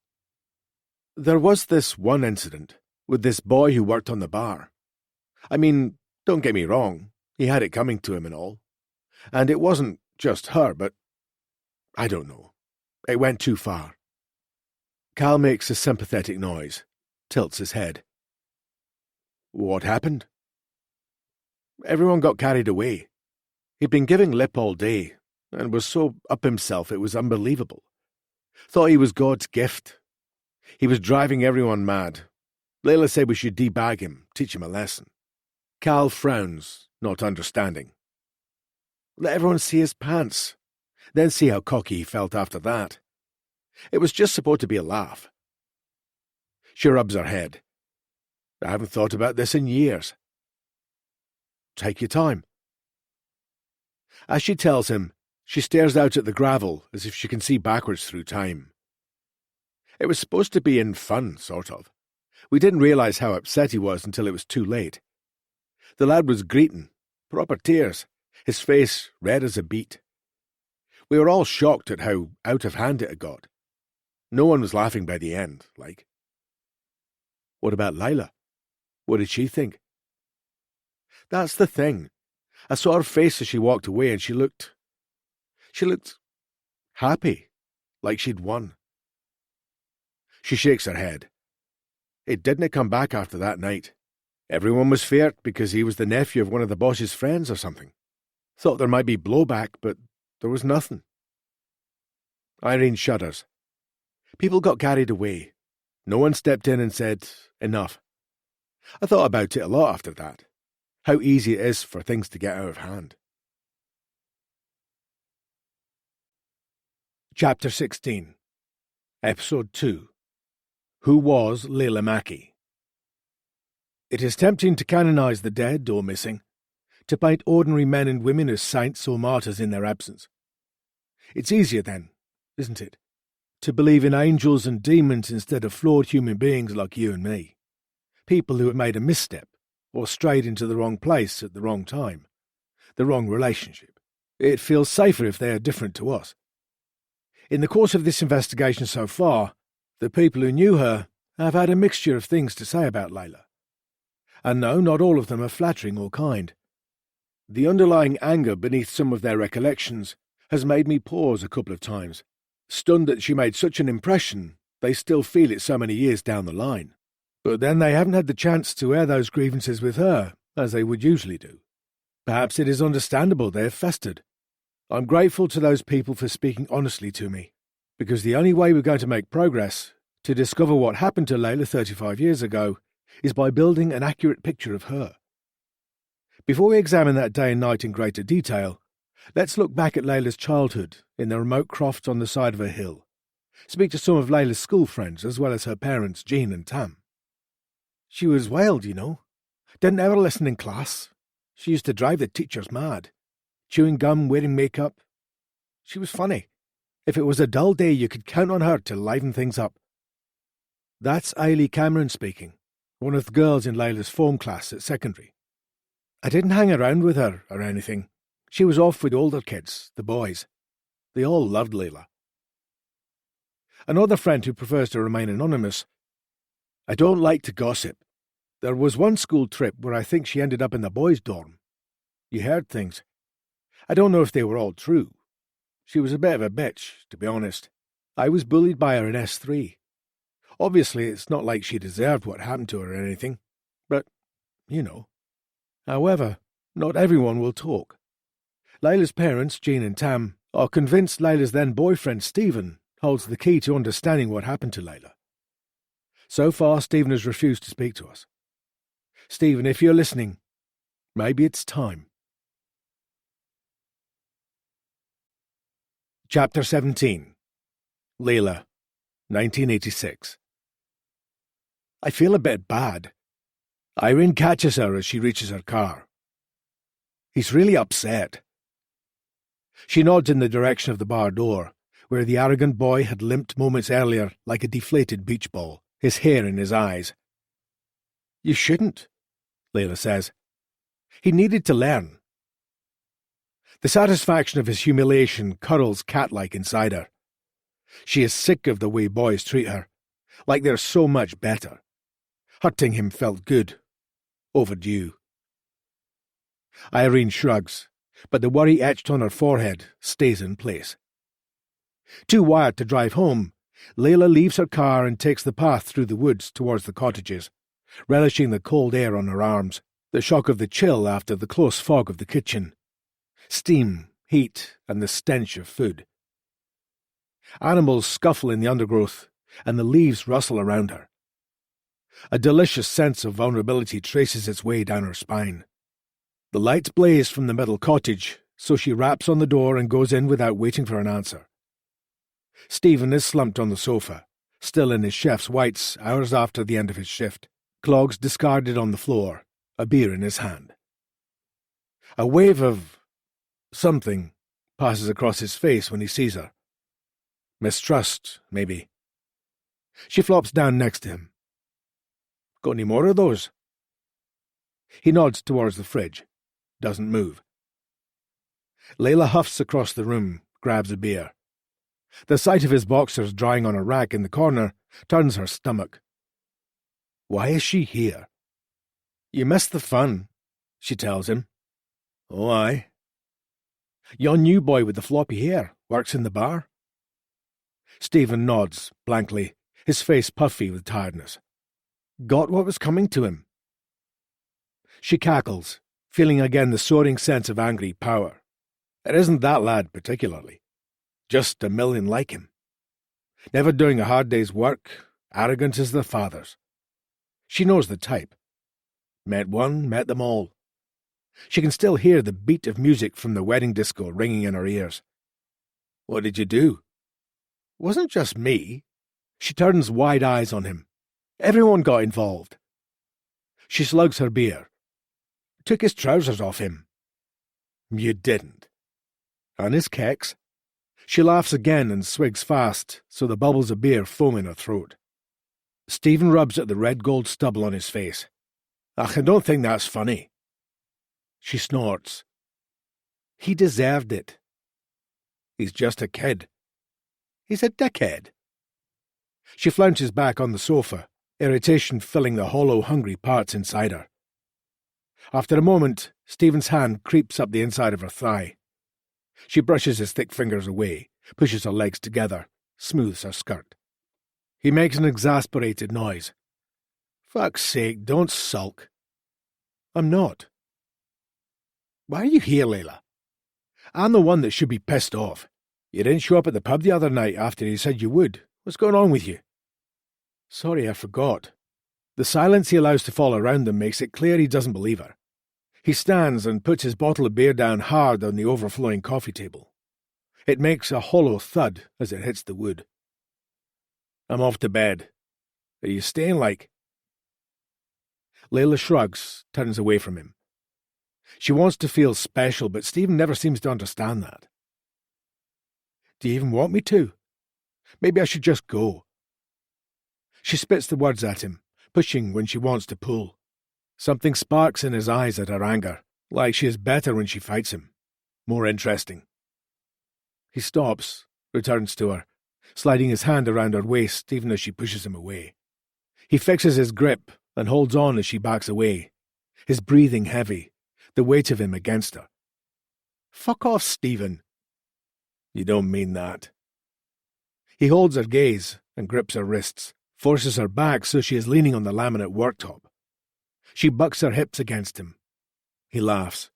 "There was this one incident, with this boy who worked on the bar. I mean, don't get me wrong, he had it coming to him and all. And it wasn't just her, but I don't know. It went too far." Cal makes a sympathetic noise, tilts his head. "What happened?" "Everyone got carried away. He'd been giving lip all day, and was so up himself it was unbelievable. Thought he was God's gift. He was driving everyone mad. Layla said we should debag him, teach him a lesson." Cal frowns, not understanding. "Let everyone see his pants. Then see how cocky he felt after that. It was just supposed to be a laugh." She rubs her head. "I haven't thought about this in years." "Take your time." As she tells him, she stares out at the gravel as if she can see backwards through time. "It was supposed to be in fun, sort of. We didn't realise how upset he was until it was too late. The lad was greeting, proper tears, his face red as a beet. We were all shocked at how out of hand it had got. No one was laughing by the end, like." "What about Layla? What did she think?" "That's the thing. I saw her face as she walked away, and she looked happy, like she'd won." She shakes her head. "It didn't come back after that night. Everyone was feared because he was the nephew of one of the boss's friends or something. Thought there might be blowback, but there was nothing." Irene shudders. "People got carried away. No one stepped in and said, 'Enough.' I thought about it a lot after that. How easy it is for things to get out of hand." Chapter 16. Episode 2. Who was Layla Mackie? It is tempting to canonize the dead or missing, to paint ordinary men and women as saints or martyrs in their absence. It's easier then, isn't it, to believe in angels and demons instead of flawed human beings like you and me, people who have made a misstep or strayed into the wrong place at the wrong time, the wrong relationship. It feels safer if they are different to us. In the course of this investigation so far, the people who knew her have had a mixture of things to say about Layla. And no, not all of them are flattering or kind. The underlying anger beneath some of their recollections has made me pause a couple of times, stunned that she made such an impression they still feel it so many years down the line. But then they haven't had the chance to air those grievances with her, as they would usually do. Perhaps it is understandable they have festered. I'm grateful to those people for speaking honestly to me, because the only way we're going to make progress, to discover what happened to Layla 35 years ago, is by building an accurate picture of her. Before we examine that day and night in greater detail, let's look back at Layla's childhood in the remote croft on the side of a hill. Speak to some of Layla's school friends as well as her parents, Jean and Tam. She was wild, you know. Didn't ever listen in class. She used to drive the teachers mad. Chewing gum, wearing makeup. She was funny. If it was a dull day, you could count on her to liven things up. That's Eilidh Cameron speaking, one of the girls in Layla's form class at secondary. I didn't hang around with her or anything. She was off with older kids, the boys. They all loved Layla. Another friend who prefers to remain anonymous. I don't like to gossip. There was one school trip where I think she ended up in the boys' dorm. You heard things. I don't know if they were all true. She was a bit of a bitch, to be honest. I was bullied by her in S3. Obviously, it's not like she deserved what happened to her or anything, but, you know. However, not everyone will talk. Layla's parents, Jane and Tam, are convinced Layla's then-boyfriend, Stephen, holds the key to understanding what happened to Layla. So far, Stephen has refused to speak to us. Stephen, if you're listening, maybe it's time. Chapter 17. Layla, 1986. I feel a bit bad. Irene catches her as she reaches her car. He's really upset. She nods in the direction of the bar door, where the arrogant boy had limped moments earlier like a deflated beach ball, his hair in his eyes. You shouldn't, Layla says. He needed to learn. The satisfaction of his humiliation curls cat-like inside her. She is sick of the way boys treat her, like they're so much better. Hurting him felt good. Overdue. Irene shrugs, but the worry etched on her forehead stays in place. Too wired to drive home, Layla leaves her car and takes the path through the woods towards the cottages, relishing the cold air on her arms, the shock of the chill after the close fog of the kitchen. Steam, heat, and the stench of food. Animals scuffle in the undergrowth, and the leaves rustle around her. A delicious sense of vulnerability traces its way down her spine. The lights blaze from the middle cottage, so she raps on the door and goes in without waiting for an answer. Stephen is slumped on the sofa, still in his chef's whites hours after the end of his shift, clogs discarded on the floor, a beer in his hand. A wave of something passes across his face when he sees her. Mistrust, maybe. She flops down next to him. Got any more of those? He nods towards the fridge. Doesn't move. Layla huffs across the room, grabs a beer. The sight of his boxers drying on a rack in the corner turns her stomach. Why is she here? You missed the fun, she tells him. Oh, aye. Yon new boy with the floppy hair works in the bar? Stephen nods, blankly, his face puffy with tiredness. Got what was coming to him. She cackles, feeling again the soaring sense of angry power. It isn't that lad particularly. Just a million like him. Never doing a hard day's work, arrogant as their fathers. She knows the type. Met one, met them all. She can still hear the beat of music from the wedding disco ringing in her ears. What did you do? Wasn't just me. She turns wide eyes on him. Everyone got involved. She slugs her beer. Took his trousers off him. You didn't. And his kecks? She laughs again and swigs fast, so the bubbles of beer foam in her throat. Stephen rubs at the red gold stubble on his face. Ach, I don't think that's funny. She snorts. He deserved it. He's just a kid. He's a dickhead. She flounces back on the sofa, irritation filling the hollow, hungry parts inside her. After a moment, Stephen's hand creeps up the inside of her thigh. She brushes his thick fingers away, pushes her legs together, smooths her skirt. He makes an exasperated noise. Fuck's sake, don't sulk. I'm not. Why are you here, Layla? I'm the one that should be pissed off. You didn't show up at the pub the other night after you said you would. What's going on with you? Sorry, I forgot. The silence he allows to fall around them makes it clear he doesn't believe her. He stands and puts his bottle of beer down hard on the overflowing coffee table. It makes a hollow thud as it hits the wood. I'm off to bed. Are you staying, like? Layla shrugs, turns away from him. She wants to feel special, but Stephen never seems to understand that. Do you even want me to? Maybe I should just go. She spits the words at him, pushing when she wants to pull. Something sparks in his eyes at her anger, like she is better when she fights him. More interesting. He stops, returns to her, sliding his hand around her waist even as she pushes him away. He fixes his grip and holds on as she backs away, his breathing heavy, the weight of him against her. Fuck off, Stephen. You don't mean that. He holds her gaze and grips her wrists, forces her back so she is leaning on the laminate worktop. She bucks her hips against him. He laughs.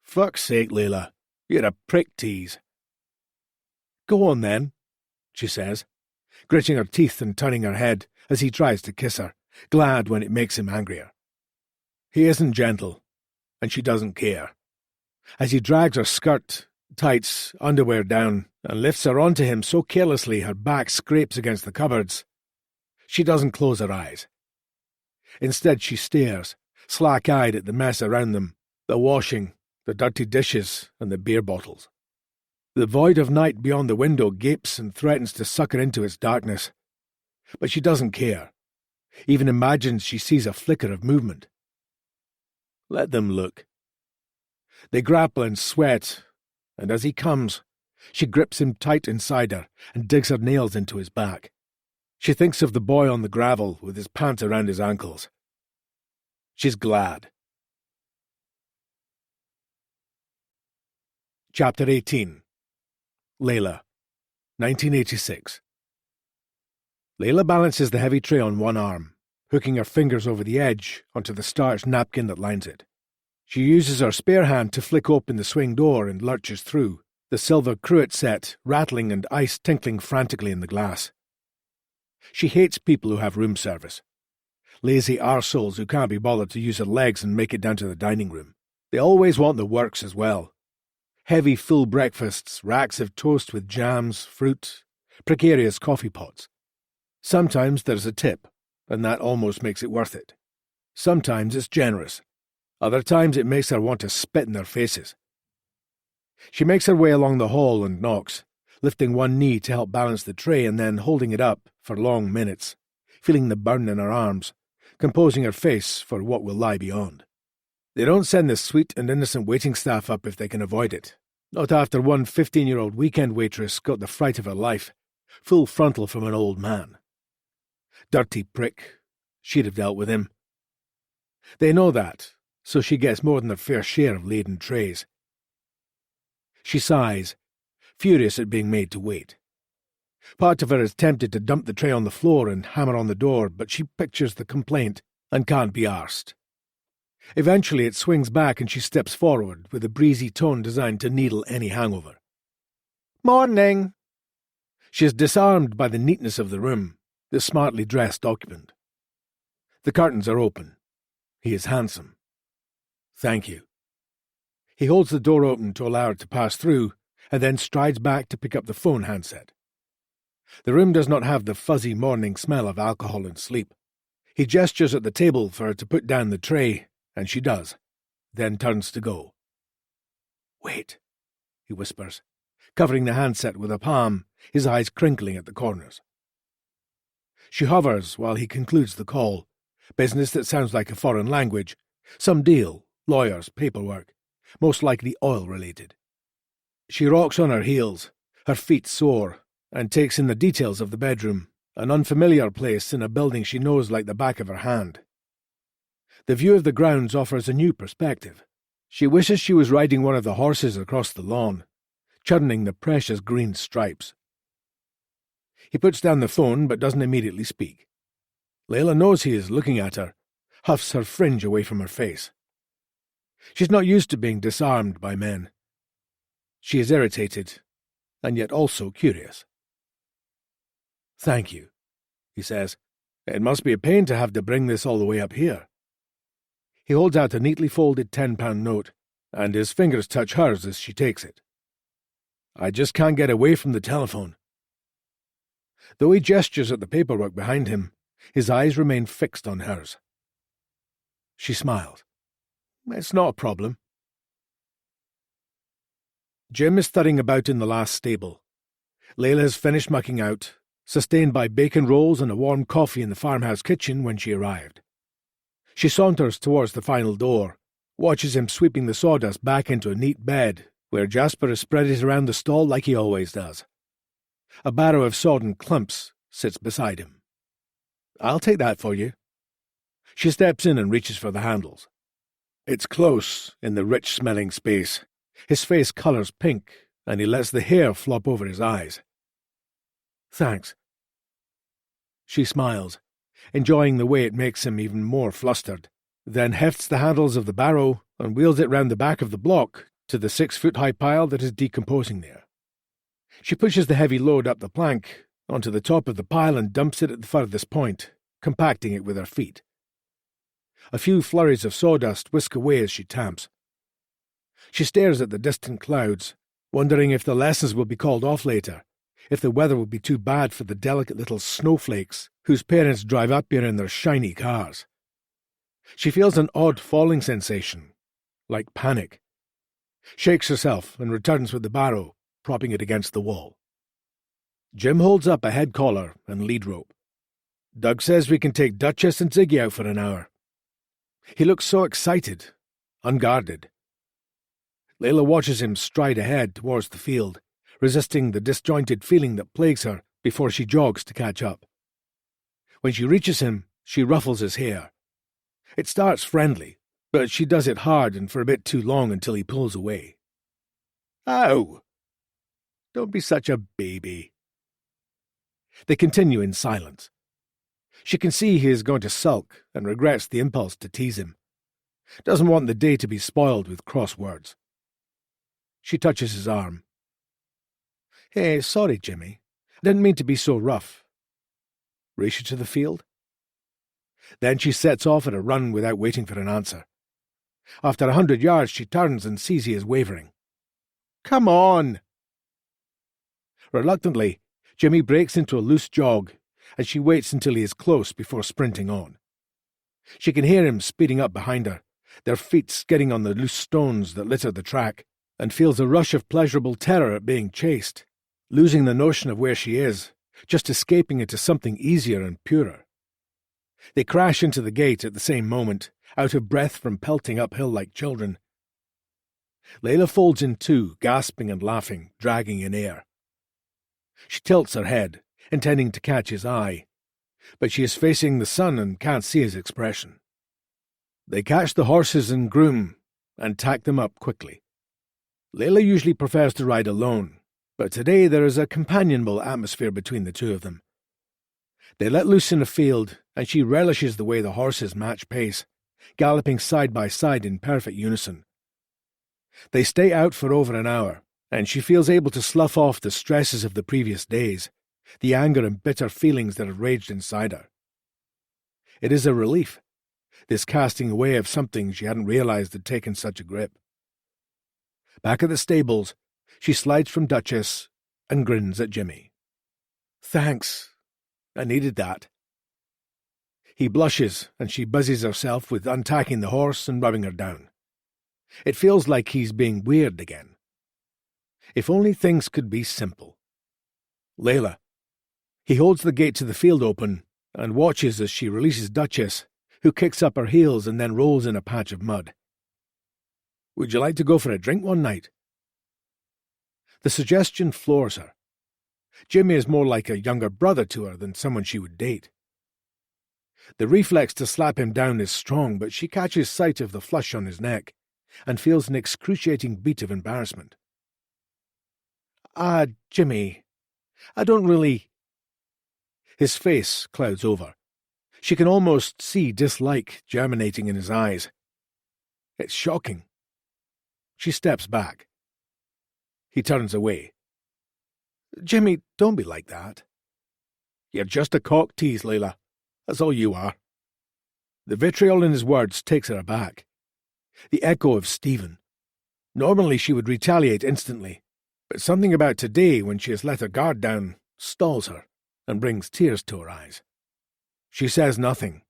"Fuck's sake, Layla. You're a prick tease." "Go on, then," she says, gritting her teeth and turning her head as he tries to kiss her, glad when it makes him angrier. He isn't gentle, and she doesn't care. As he drags her skirt, tights, underwear down, and lifts her onto him so carelessly her back scrapes against the cupboards, she doesn't close her eyes. Instead she stares, slack-eyed at the mess around them, the washing, the dirty dishes, and the beer bottles. The void of night beyond the window gapes and threatens to suck her into its darkness. But she doesn't care, even imagines she sees a flicker of movement. Let them look. They grapple and sweat, and as he comes, she grips him tight inside her and digs her nails into his back. She thinks of the boy on the gravel with his pants around his ankles. She's glad. Chapter 18. Layla, 1986. Layla balances the heavy tray on one arm, hooking her fingers over the edge onto the starched napkin that lines it. She uses her spare hand to flick open the swing door and lurches through, the silver cruet set rattling and ice tinkling frantically in the glass. She hates people who have room service. Lazy arseholes who can't be bothered to use their legs and make it down to the dining room. They always want the works as well. Heavy, full breakfasts, racks of toast with jams, fruit, precarious coffee pots. Sometimes there's a tip, and that almost makes it worth it. Sometimes it's generous. Other times it makes her want to spit in their faces. She makes her way along the hall and knocks, lifting one knee to help balance the tray and then holding it up for long minutes, feeling the burn in her arms, composing her face for what will lie beyond. They don't send the sweet and innocent waiting staff up if they can avoid it. Not after one 15-year-old weekend waitress got the fright of her life, full frontal from an old man. Dirty prick. She'd have dealt with him. They know that, so she gets more than her fair share of laden trays. She sighs, furious at being made to wait. Part of her is tempted to dump the tray on the floor and hammer on the door, but she pictures the complaint and can't be arsed. Eventually it swings back and she steps forward with a breezy tone designed to needle any hangover. "Morning!" She is disarmed by the neatness of the room, the smartly dressed occupant. The curtains are open. He is handsome. "Thank you." He holds the door open to allow her to pass through, and then strides back to pick up the phone handset. The room does not have the fuzzy morning smell of alcohol and sleep. He gestures at the table for her to put down the tray, and she does, then turns to go. "Wait," he whispers, covering the handset with a palm, his eyes crinkling at the corners. She hovers while he concludes the call, business that sounds like a foreign language, some deal, lawyers, paperwork, most likely oil-related. She rocks on her heels, her feet sore, and takes in the details of the bedroom, an unfamiliar place in a building she knows like the back of her hand. The view of the grounds offers a new perspective. She wishes she was riding one of the horses across the lawn, churning the precious green stripes. He puts down the phone but doesn't immediately speak. Layla knows he is looking at her, huffs her fringe away from her face. She's not used to being disarmed by men. She is irritated, and yet also curious. "Thank you," he says. "It must be a pain to have to bring this all the way up here." He holds out a neatly folded £10 note, and his fingers touch hers as she takes it. "I just can't get away from the telephone." Though he gestures at the paperwork behind him, his eyes remain fixed on hers. She smiles. "It's not a problem." Jim is thudding about in the last stable. Layla has finished mucking out, sustained by bacon rolls and a warm coffee in the farmhouse kitchen when she arrived. She saunters towards the final door, watches him sweeping the sawdust back into a neat bed, where Jasper has spread it around the stall like he always does. A barrow of sodden clumps sits beside him. "I'll take that for you." She steps in and reaches for the handles. It's close in the rich-smelling space. His face colours pink, and he lets the hair flop over his eyes. "Thanks." She smiles, enjoying the way it makes him even more flustered, then hefts the handles of the barrow and wheels it round the back of the block to the 6-foot-high pile that is decomposing there. She pushes the heavy load up the plank onto the top of the pile and dumps it at the furthest point, compacting it with her feet. A few flurries of sawdust whisk away as she tamps. She stares at the distant clouds, wondering if the lessons will be called off later, if the weather will be too bad for the delicate little snowflakes whose parents drive up here in their shiny cars. She feels an odd falling sensation, like panic, shakes herself and returns with the barrow, propping it against the wall. Jim holds up a head collar and lead rope. Doug says we can take Duchess and Ziggy out for an hour. He looks so excited, unguarded. Layla watches him stride ahead towards the field, resisting the disjointed feeling that plagues her before she jogs to catch up. When she reaches him, she ruffles his hair. It starts friendly, but she does it hard and for a bit too long until he pulls away. Ow! Don't be such a baby. They continue in silence. She can see he is going to sulk and regrets the impulse to tease him. Doesn't want the day to be spoiled with cross words. She touches his arm. Hey, sorry, Jimmy. Didn't mean to be so rough. Race you to the field? Then she sets off at a run without waiting for an answer. After 100 yards, she turns and sees he is wavering. Come on! Reluctantly, Jimmy breaks into a loose jog, and she waits until he is close before sprinting on. She can hear him speeding up behind her, their feet skidding on the loose stones that litter the track, and feels a rush of pleasurable terror at being chased, losing the notion of where she is, just escaping into something easier and purer. They crash into the gate at the same moment, out of breath from pelting uphill like children. Layla folds in two, gasping and laughing, dragging in air. She tilts her head, intending to catch his eye, but she is facing the sun and can't see his expression. They catch the horses and groom, and tack them up quickly. Layla usually prefers to ride alone, but today there is a companionable atmosphere between the two of them. They let loose in a field, and she relishes the way the horses match pace, galloping side by side in perfect unison. They stay out for over an hour, and she feels able to slough off the stresses of the previous days, the anger and bitter feelings that have raged inside her. It is a relief, this casting away of something she hadn't realized had taken such a grip. Back at the stables, she slides from Duchess and grins at Jimmy. Thanks. I needed that. He blushes, and she busies herself with untacking the horse and rubbing her down. It feels like he's being weird again. If only things could be simple. Layla. He holds the gate to the field open and watches as she releases Duchess, who kicks up her heels and then rolls in a patch of mud. Would you like to go for a drink one night? The suggestion floors her. Jimmy is more like a younger brother to her than someone she would date. The reflex to slap him down is strong, but she catches sight of the flush on his neck and feels an excruciating beat of embarrassment. Jimmy, I don't really... His face clouds over. She can almost see dislike germinating in his eyes. It's shocking. She steps back. He turns away. Jimmy, don't be like that. You're just a cock tease, Layla. That's all you are. The vitriol in his words takes her aback. The echo of Stephen. Normally she would retaliate instantly, but something about today, when she has let her guard down, stalls her and brings tears to her eyes. She says nothing,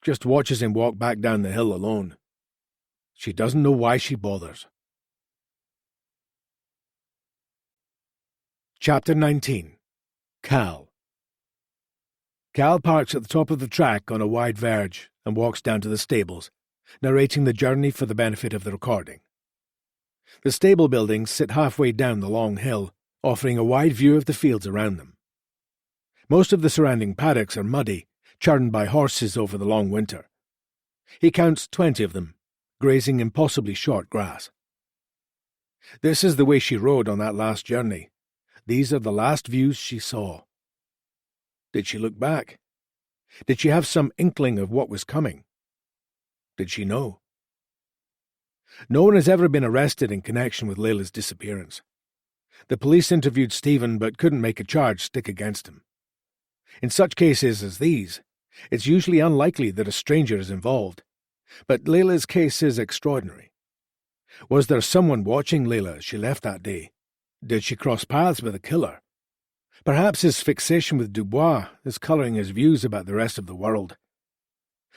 just watches him walk back down the hill alone. She doesn't know why she bothers. Chapter 19. Cal. Cal parks at the top of the track on a wide verge and walks down to the stables, narrating the journey for the benefit of the recording. The stable buildings sit halfway down the long hill, offering a wide view of the fields around them. Most of the surrounding paddocks are muddy, churned by horses over the long winter. He counts 20 of them, grazing impossibly short grass. This is the way she rode on that last journey. These are the last views she saw. Did she look back? Did she have some inkling of what was coming? Did she know? No one has ever been arrested in connection with Layla's disappearance. The police interviewed Stephen but couldn't make a charge stick against him. In such cases as these, it's usually unlikely that a stranger is involved, but Layla's case is extraordinary. Was there someone watching Layla as she left that day? Did she cross paths with a killer? Perhaps his fixation with Dubois is colouring his views about the rest of the world.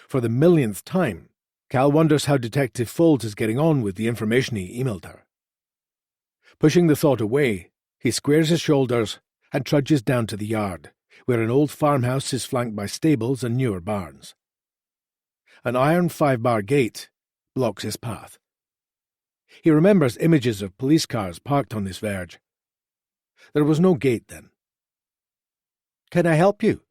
For the millionth time, Cal wonders how Detective Folds is getting on with the information he emailed her. Pushing the thought away, he squares his shoulders and trudges down to the yard, where an old farmhouse is flanked by stables and newer barns. An iron 5-bar gate blocks his path. He remembers images of police cars parked on this verge. There was no gate then. "Can I help you?"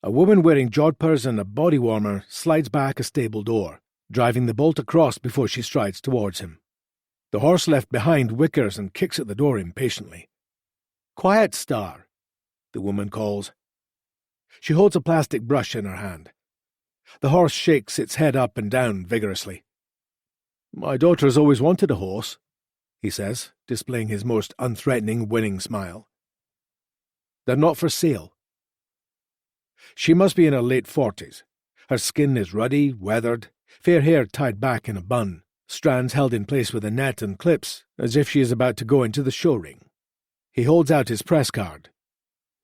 A woman wearing jodhpurs and a body warmer slides back a stable door, driving the bolt across before she strides towards him. The horse left behind whickers and kicks at the door impatiently. "Quiet, Star," the woman calls. She holds a plastic brush in her hand. The horse shakes its head up and down vigorously. "My daughter's always wanted a horse," he says, displaying his most unthreatening, winning smile. "They're not for sale." She must be in her late 40s. Her skin is ruddy, weathered, fair hair tied back in a bun, strands held in place with a net and clips, as if she is about to go into the show ring. He holds out his press card.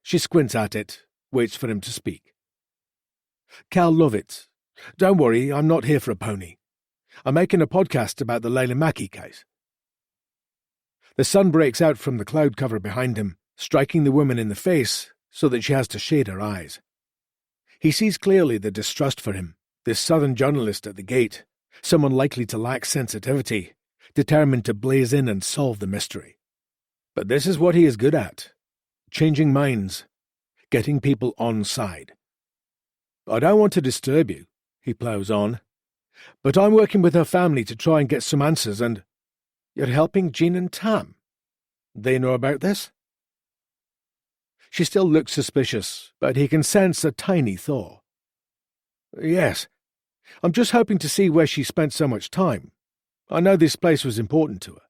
She squints at it, waits for him to speak. "Cal Lovett. Don't worry, I'm not here for a pony. I'm making a podcast about the Layla Mackie case." The sun breaks out from the cloud cover behind him, striking the woman in the face so that she has to shade her eyes. He sees clearly the distrust for him, this southern journalist at the gate, someone likely to lack sensitivity, determined to blaze in and solve the mystery. But this is what he is good at: changing minds, getting people on side. "I don't want to disturb you," he ploughs on, "but I'm working with her family to try and get some answers, and you're helping Jean and Tam. They know about this?" She still looks suspicious, but he can sense a tiny thaw. "Yes. I'm just hoping to see where she spent so much time. I know this place was important to her."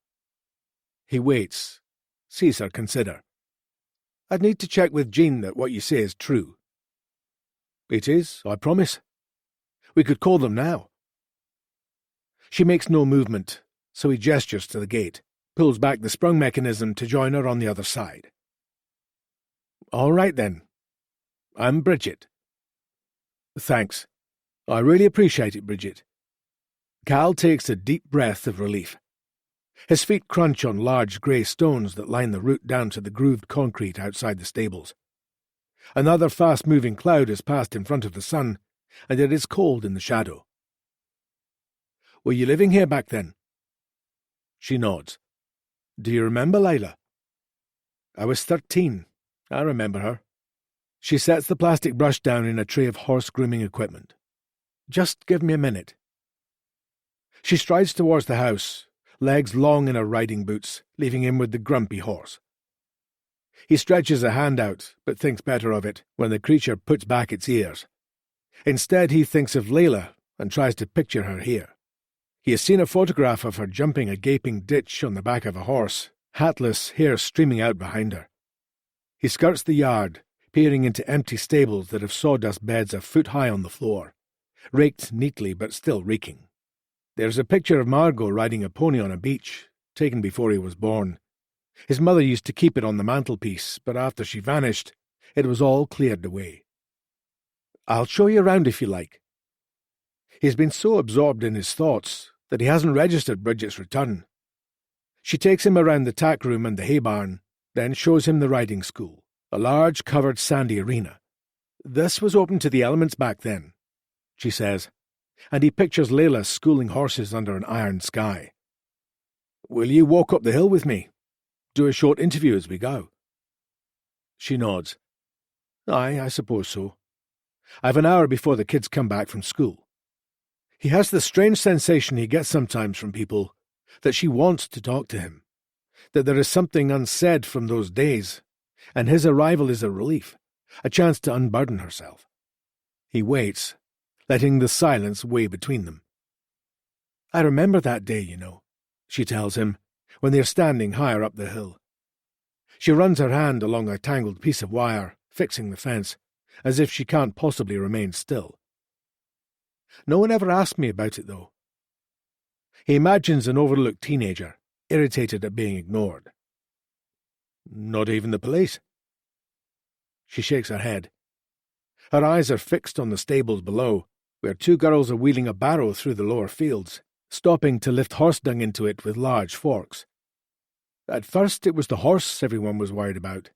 He waits, sees her consider. "I'd need to check with Jean that what you say is true." "It is, I promise. We could call them now." She makes no movement, so he gestures to the gate, pulls back the sprung mechanism to join her on the other side. "All right, then. I'm Bridget." "Thanks. I really appreciate it, Bridget." Cal takes a deep breath of relief. His feet crunch on large grey stones that line the route down to the grooved concrete outside the stables. Another fast-moving cloud has passed in front of the sun, and it is cold in the shadow. "Were you living here back then?" She nods. "Do you remember Layla?" "I was 13. I remember her." She sets the plastic brush down in a tray of horse grooming equipment. "Just give me a minute." She strides towards the house, legs long in her riding boots, leaving him with the grumpy horse. He stretches a hand out, but thinks better of it when the creature puts back its ears. Instead, he thinks of Layla and tries to picture her here. He has seen a photograph of her jumping a gaping ditch on the back of a horse, hatless, hair streaming out behind her. He skirts the yard, peering into empty stables that have sawdust beds a foot high on the floor, raked neatly but still reeking. There's a picture of Margot riding a pony on a beach, taken before he was born. His mother used to keep it on the mantelpiece, but after she vanished, it was all cleared away. "I'll show you around if you like." He's been so absorbed in his thoughts that he hasn't registered Bridget's return. She takes him around the tack room and the hay barn, then shows him the riding school, a large covered sandy arena. "This was open to the elements back then," she says, and he pictures Layla schooling horses under an iron sky. "Will you walk up the hill with me? Do a short interview as we go?" She nods. "Aye, I suppose so. I've an hour before the kids come back from school." He has the strange sensation he gets sometimes from people, that she wants to talk to him, that there is something unsaid from those days, and his arrival is a relief, a chance to unburden herself. He waits, letting the silence weigh between them. "I remember that day, you know," she tells him, when they are standing higher up the hill. She runs her hand along a tangled piece of wire, fixing the fence, as if she can't possibly remain still. "No one ever asked me about it, though." He imagines an overlooked teenager, irritated at being ignored. "Not even the police?" She shakes her head. Her eyes are fixed on the stables below, where two girls are wheeling a barrow through the lower fields, stopping to lift horse dung into it with large forks. At first it was the horse everyone was worried about.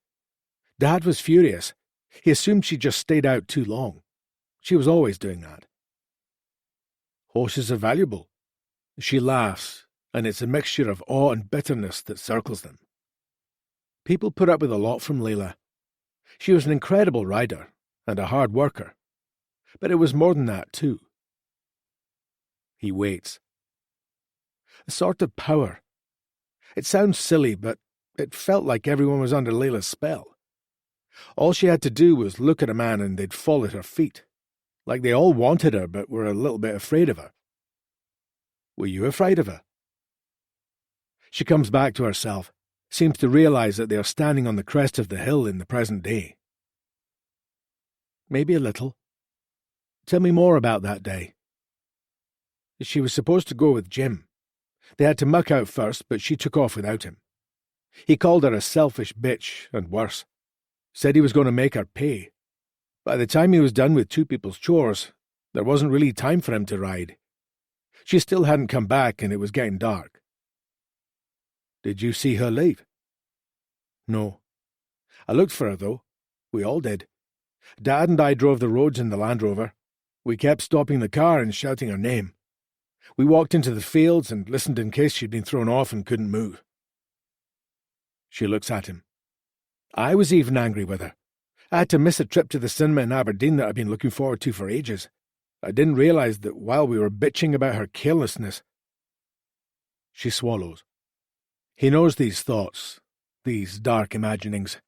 Dad was furious. He assumed she just stayed out too long. She was always doing that. "Horses are valuable." She laughs, and it's a mixture of awe and bitterness that circles them. People put up with a lot from Layla. She was an incredible rider and a hard worker, but it was more than that, too. He waits. A sort of power. It sounds silly, but it felt like everyone was under Layla's spell. All she had to do was look at a man and they'd fall at her feet, like they all wanted her but were a little bit afraid of her. Were you afraid of her? She comes back to herself, seems to realize that they are standing on the crest of the hill in the present day. Maybe a little. Tell me more about that day. She was supposed to go with Jim. They had to muck out first, but she took off without him. He called her a selfish bitch, and worse. Said he was going to make her pay. By the time he was done with two people's chores, there wasn't really time for him to ride. She still hadn't come back, and it was getting dark. Did you see her leave? No. I looked for her, though. We all did. Dad and I drove the roads in the Land Rover. We kept stopping the car and shouting her name. We walked into the fields and listened in case she'd been thrown off and couldn't move. She looks at him. I was even angry with her. I had to miss a trip to the cinema in Aberdeen that I'd been looking forward to for ages. I didn't realize that while we were bitching about her carelessness. She swallows. He knows these thoughts, these dark imaginings.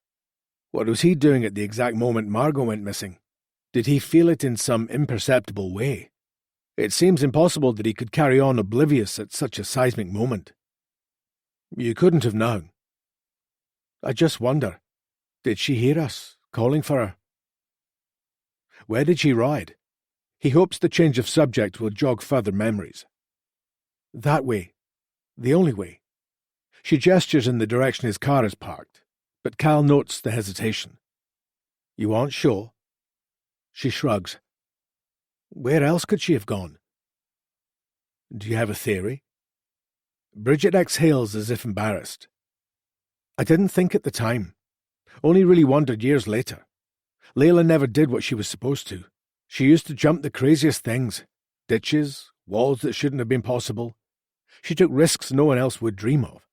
What was he doing at the exact moment Margot went missing? Did he feel it in some imperceptible way? It seems impossible that he could carry on oblivious at such a seismic moment. You couldn't have known. I just wonder, did she hear us, calling for her? Where did she ride? He hopes the change of subject will jog further memories. That way. The only way. She gestures in the direction his car is parked, but Cal notes the hesitation. You aren't sure? She shrugs. Where else could she have gone? Do you have a theory? Bridget exhales as if embarrassed. I didn't think at the time. Only really wondered years later. Layla never did what she was supposed to. She used to jump the craziest things. Ditches, walls that shouldn't have been possible. She took risks no one else would dream of.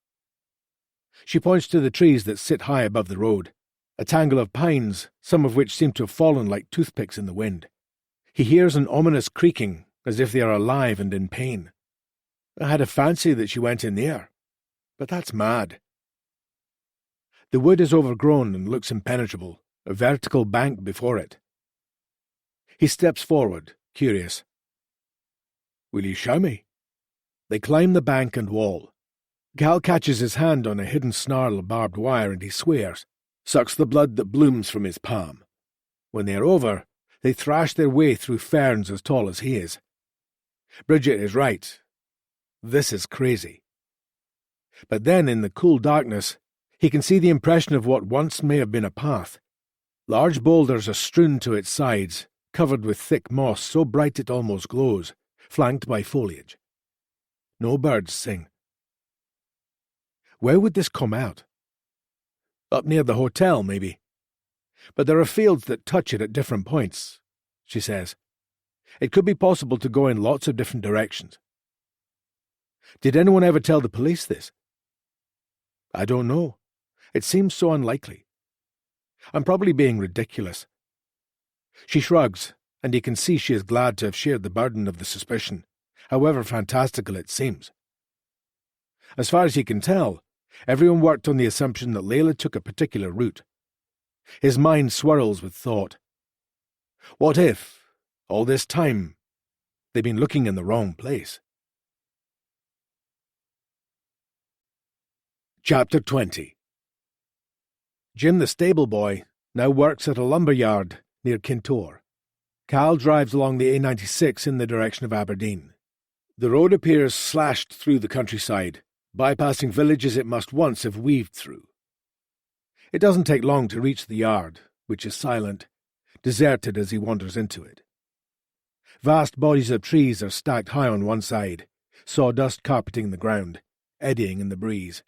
She points to the trees that sit high above the road, a tangle of pines, some of which seem to have fallen like toothpicks in the wind. He hears an ominous creaking, as if they are alive and in pain. I had a fancy that she went in there, but that's mad. The wood is overgrown and looks impenetrable, a vertical bank before it. He steps forward, curious. Will you show me? They climb the bank and wall. Cal catches his hand on a hidden snarl of barbed wire and he swears, sucks the blood that blooms from his palm. When they are over, they thrash their way through ferns as tall as he is. Bridget is right. This is crazy. But then, in the cool darkness, he can see the impression of what once may have been a path. Large boulders are strewn to its sides, covered with thick moss so bright it almost glows, flanked by foliage. No birds sing. Where would this come out? Up near the hotel, maybe. But there are fields that touch it at different points, she says. It could be possible to go in lots of different directions. Did anyone ever tell the police this? I don't know. It seems so unlikely. I'm probably being ridiculous. She shrugs, and he can see she is glad to have shared the burden of the suspicion, however fantastical it seems. As far as he can tell, everyone worked on the assumption that Layla took a particular route. His mind swirls with thought. What if, All this time, they've been looking in the wrong place. Chapter 20. Jim the stable boy now works at a lumber yard near Kintore. Cal drives along the A96 in the direction of Aberdeen. The road appears slashed through the countryside, bypassing villages it must once have weaved through. It doesn't take long to reach the yard, which is silent, deserted as he wanders into it. Vast bodies of trees are stacked high on one side, sawdust carpeting the ground, eddying in the breeze,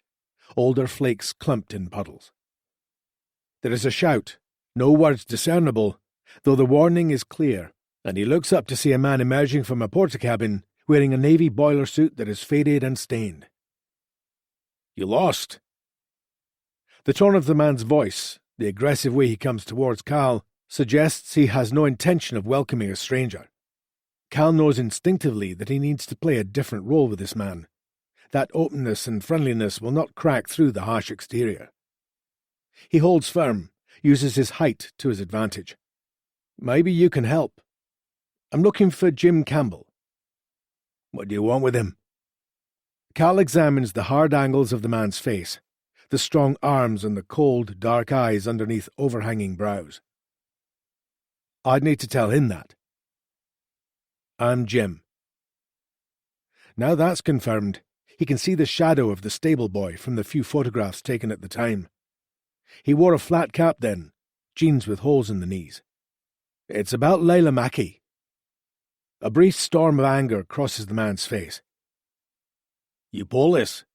older flakes clumped in puddles. There is a shout, no words discernible, though the warning is clear, and he looks up to see a man emerging from a porta-cabin wearing a navy boiler suit that is faded and stained. "You lost." The tone of the man's voice, the aggressive way he comes towards Cal, suggests he has no intention of welcoming a stranger. Cal knows instinctively that he needs to play a different role with this man. That openness and friendliness will not crack through the harsh exterior. He holds firm, uses his height to his advantage. "Maybe you can help. I'm looking for Jim Campbell." "What do you want with him?" Cal examines the hard angles of the man's face, the strong arms and the cold, dark eyes underneath overhanging brows. "I'd need to tell him that." "I'm Jim." Now that's confirmed. He can see the shadow of the stable boy from the few photographs taken at the time. He wore a flat cap then, jeans with holes in the knees. "It's about Layla Mackie." A brief storm of anger crosses the man's face. "You police?"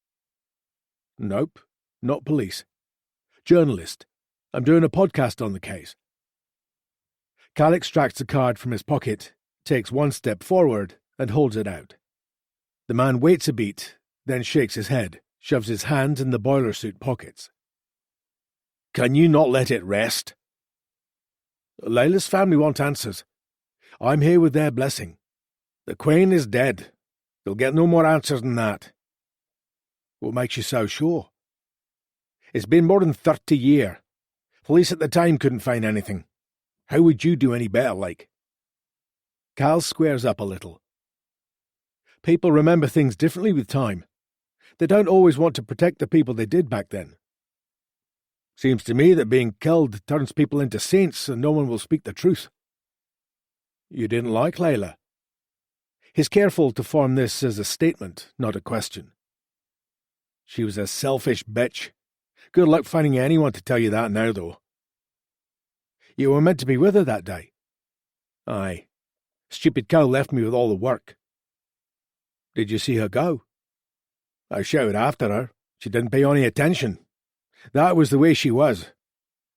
"Nope, not police. Journalist. I'm doing a podcast on the case." Cal extracts a card from his pocket, takes one step forward, and holds it out. The man waits a beat, then shakes his head, shoves his hands in the boiler suit pockets. "Can you not let it rest?" "Layla's family want answers. I'm here with their blessing. The Queen is dead. They'll get no more answers than that." "What makes you so sure?" "It's been more than 30 years. Police at the time couldn't find anything. How would you do any better, like?" Cal squares up a little. People remember things differently with time. They don't always want to protect the people they did back then. Seems to me that being killed turns people into saints and no one will speak the truth." "You didn't like Layla?" He's careful to form this as a statement, not a question. "She was a selfish bitch. Good luck finding anyone to tell you that now, though." "You were meant to be with her that day." "Aye. Stupid cow left me with all the work." "Did you see her go?" "I shouted after her. She didn't pay any attention. That was the way she was.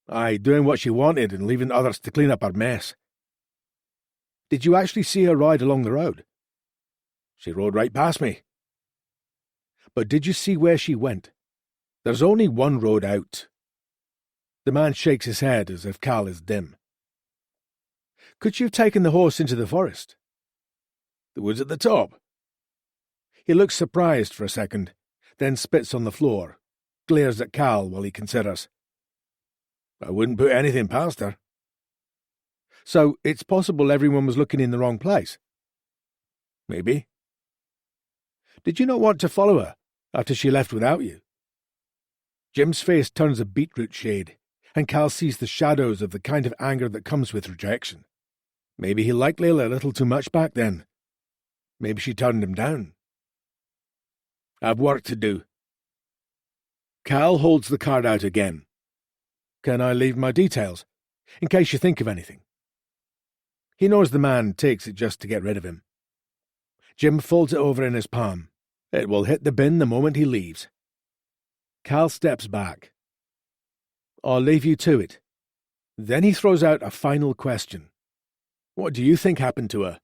Aye, doing what she wanted and leaving others to clean up her mess." "Did you actually see her ride along the road?" "She rode right past me." "But did you see where she went?" "There's only one road out." The man shakes his head as if Cal is dim. "Could you have taken the horse into the forest?" "The woods at the top." He looks surprised for a second, then spits on the floor, glares at Cal while he considers. "I wouldn't put anything past her." "So it's possible everyone was looking in the wrong place?" "Maybe." "Did you not want to follow her after she left without you?" Jim's face turns a beetroot shade, and Cal sees the shadows of the kind of anger that comes with rejection. Maybe he liked Layla a little too much back then. Maybe she turned him down. "I've work to do." Cal holds the card out again. "Can I leave my details, in case you think of anything?" He knows the man takes it just to get rid of him. Jim folds it over in his palm. It will hit the bin the moment he leaves. Cal steps back. "I'll leave you to it." Then he throws out a final question. "What do you think happened to her?"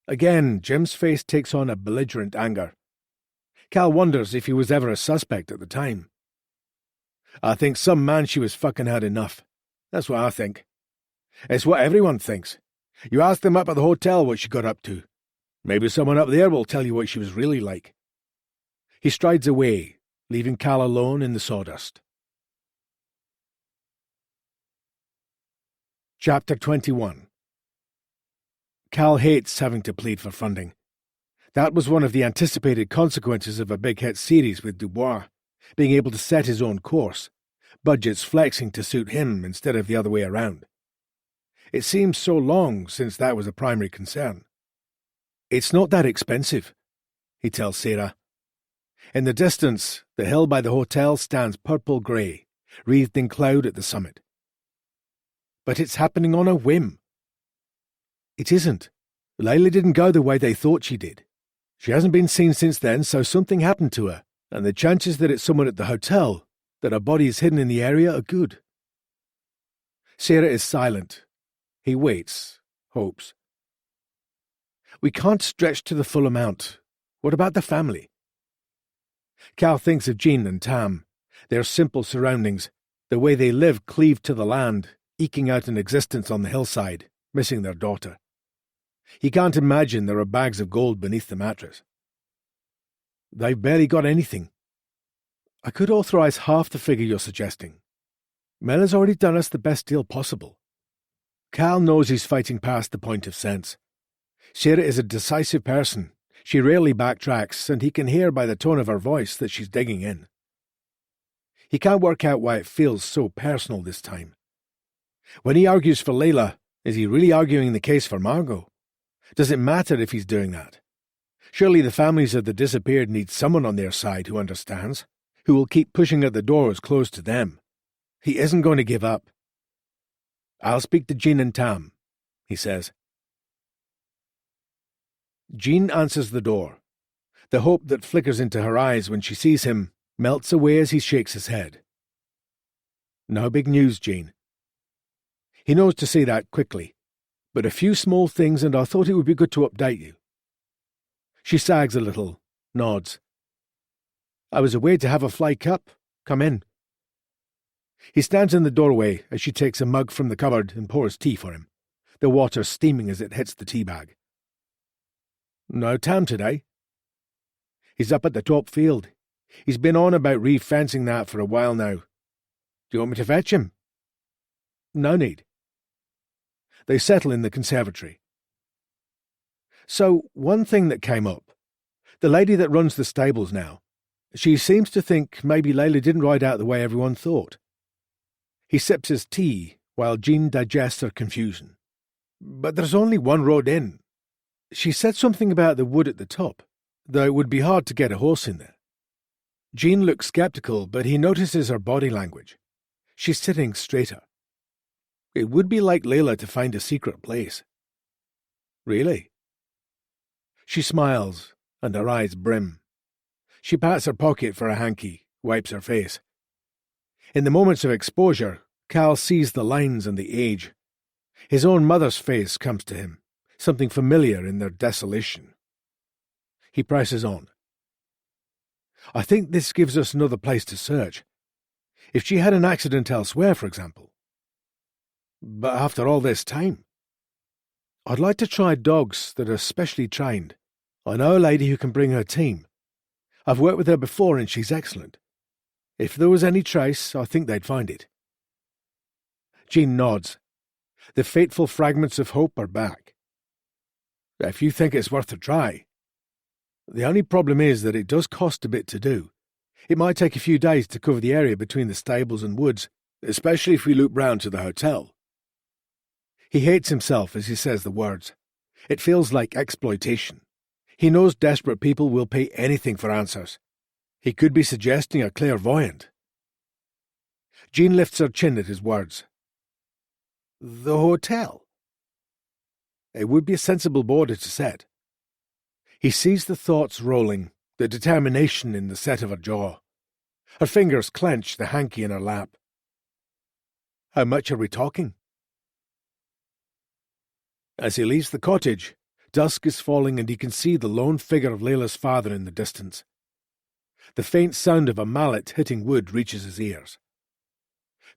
Again, Jim's face takes on a belligerent anger. Cal wonders if he was ever a suspect at the time. "I think some man she was fucking had enough. That's what I think. It's what everyone thinks. You ask them up at the hotel what she got up to. Maybe someone up there will tell you what she was really like." He strides away, leaving Cal alone in the sawdust. Chapter 21. Cal hates having to plead for funding. That was one of the anticipated consequences of a big hit series with Dubois, being able to set his own course, budgets flexing to suit him instead of the other way around. It seems so long since that was a primary concern. It's not that expensive, he tells Sarah. In the distance, the hill by the hotel stands purple-grey, wreathed in cloud at the summit. But it's happening on a whim. It isn't. Layla didn't go the way they thought she did. She hasn't been seen since then, so something happened to her, and the chances that it's someone at the hotel, that her body is hidden in the area, are good. Sarah is silent. He waits, hopes. We can't stretch to the full amount. What about the family? Cal thinks of Jean and Tam, their simple surroundings, the way they live cleaved to the land, eking out an existence on the hillside, missing their daughter. He can't imagine there are bags of gold beneath the mattress. They've barely got anything. I could authorize half the figure you're suggesting. Mel has already done us the best deal possible. Cal knows he's fighting past the point of sense. Sarah is a decisive person. She rarely backtracks, and he can hear by the tone of her voice that she's digging in. He can't work out why it feels so personal this time. When he argues for Layla, is he really arguing the case for Margot? Does it matter if he's doing that? Surely the families of the disappeared need someone on their side who understands, who will keep pushing at the doors closed to them. He isn't going to give up. I'll speak to Jean and Tam, he says. Jean answers the door. The hope that flickers into her eyes when she sees him melts away as he shakes his head. No big news, Jean. He knows to say that quickly, but a few small things, and I thought it would be good to update you. She sags a little, nods. I was away to have a fly cup. Come in. He stands in the doorway as she takes a mug from the cupboard and pours tea for him, the water steaming as it hits the tea bag. No Tam today. He's up at the top field. He's been on about re-fencing that for a while now. Do you want me to fetch him? No need. They settle in the conservatory. So, one thing that came up. The lady that runs the stables now. She seems to think maybe Layla didn't ride out the way everyone thought. He sips his tea while Jean digests her confusion. But there's only one road in. She said something about the wood at the top, though it would be hard to get a horse in there. Jean looks sceptical, but he notices her body language. She's sitting straighter. It would be like Layla to find a secret place. Really? She smiles, and her eyes brim. She pats her pocket for a hanky, wipes her face. In the moments of exposure, Cal sees the lines and the age. His own mother's face comes to him, something familiar in their desolation. He presses on. I think this gives us another place to search. If she had an accident elsewhere, for example. But after all this time, I'd like to try dogs that are specially trained. I know a lady who can bring her team. I've worked with her before and she's excellent. If there was any trace, I think they'd find it. Jean nods. The fateful fragments of hope are back. If you think it's worth a try. The only problem is that it does cost a bit to do. It might take a few days to cover the area between the stables and woods, especially if we loop round to the hotel. He hates himself as he says the words. It feels like exploitation. He knows desperate people will pay anything for answers. He could be suggesting a clairvoyant. Jean lifts her chin at his words. The hotel? It would be a sensible border to set. He sees the thoughts rolling, the determination in the set of her jaw. Her fingers clench the hanky in her lap. How much are we talking? As he leaves the cottage, dusk is falling and he can see the lone figure of Layla's father in the distance. The faint sound of a mallet hitting wood reaches his ears.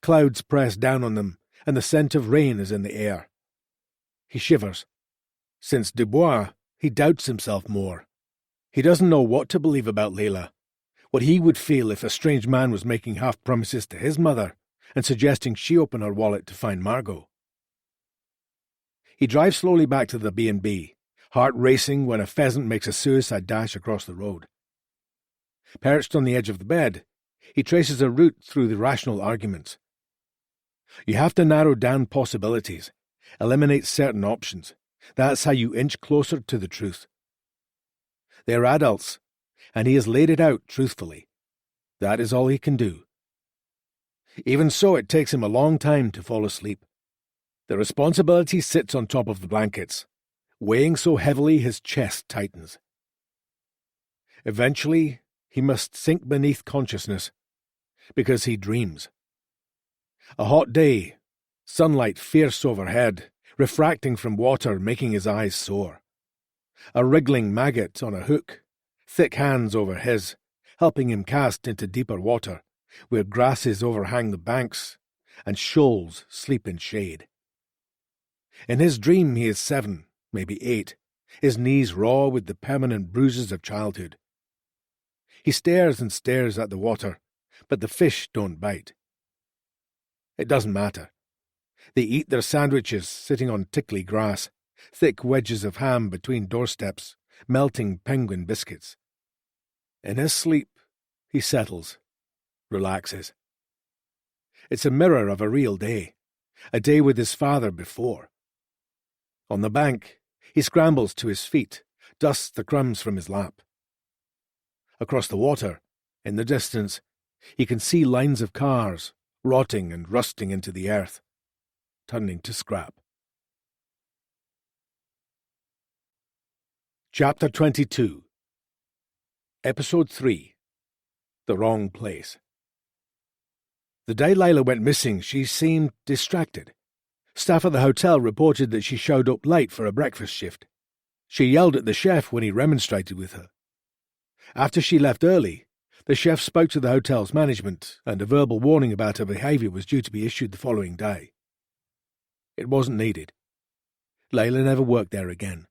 Clouds press down on them, and the scent of rain is in the air. He shivers. Since Dubois, he doubts himself more. He doesn't know what to believe about Layla, what he would feel if a strange man was making half-promises to his mother and suggesting she open her wallet to find Margot. He drives slowly back to the B&B, heart racing when a pheasant makes a suicide dash across the road. Perched on the edge of the bed, he traces a route through the rational arguments. You have to narrow down possibilities, eliminate certain options. That's how you inch closer to the truth. They're adults, and he has laid it out truthfully. That is all he can do. Even so, it takes him a long time to fall asleep. The responsibility sits on top of the blankets, weighing so heavily his chest tightens. Eventually, he must sink beneath consciousness, because he dreams. A hot day, sunlight fierce overhead, refracting from water, making his eyes sore. A wriggling maggot on a hook, thick hands over his, helping him cast into deeper water, where grasses overhang the banks, and shoals sleep in shade. In his dream he is 7, maybe 8, his knees raw with the permanent bruises of childhood. He stares and stares at the water, but the fish don't bite. It doesn't matter. They eat their sandwiches sitting on tickly grass, thick wedges of ham between doorsteps, melting penguin biscuits. In his sleep, he settles, relaxes. It's a mirror of a real day, a day with his father before. On the bank, he scrambles to his feet, dusts the crumbs from his lap. Across the water, in the distance, he can see lines of cars, rotting and rusting into the earth, turning to scrap. Chapter 22. Episode 3. The Wrong Place. The day Layla went missing, she seemed distracted. Staff at the hotel reported that she showed up late for a breakfast shift. She yelled at the chef when he remonstrated with her. After she left early, the chef spoke to the hotel's management, and a verbal warning about her behaviour was due to be issued the following day. It wasn't needed. Layla never worked there again.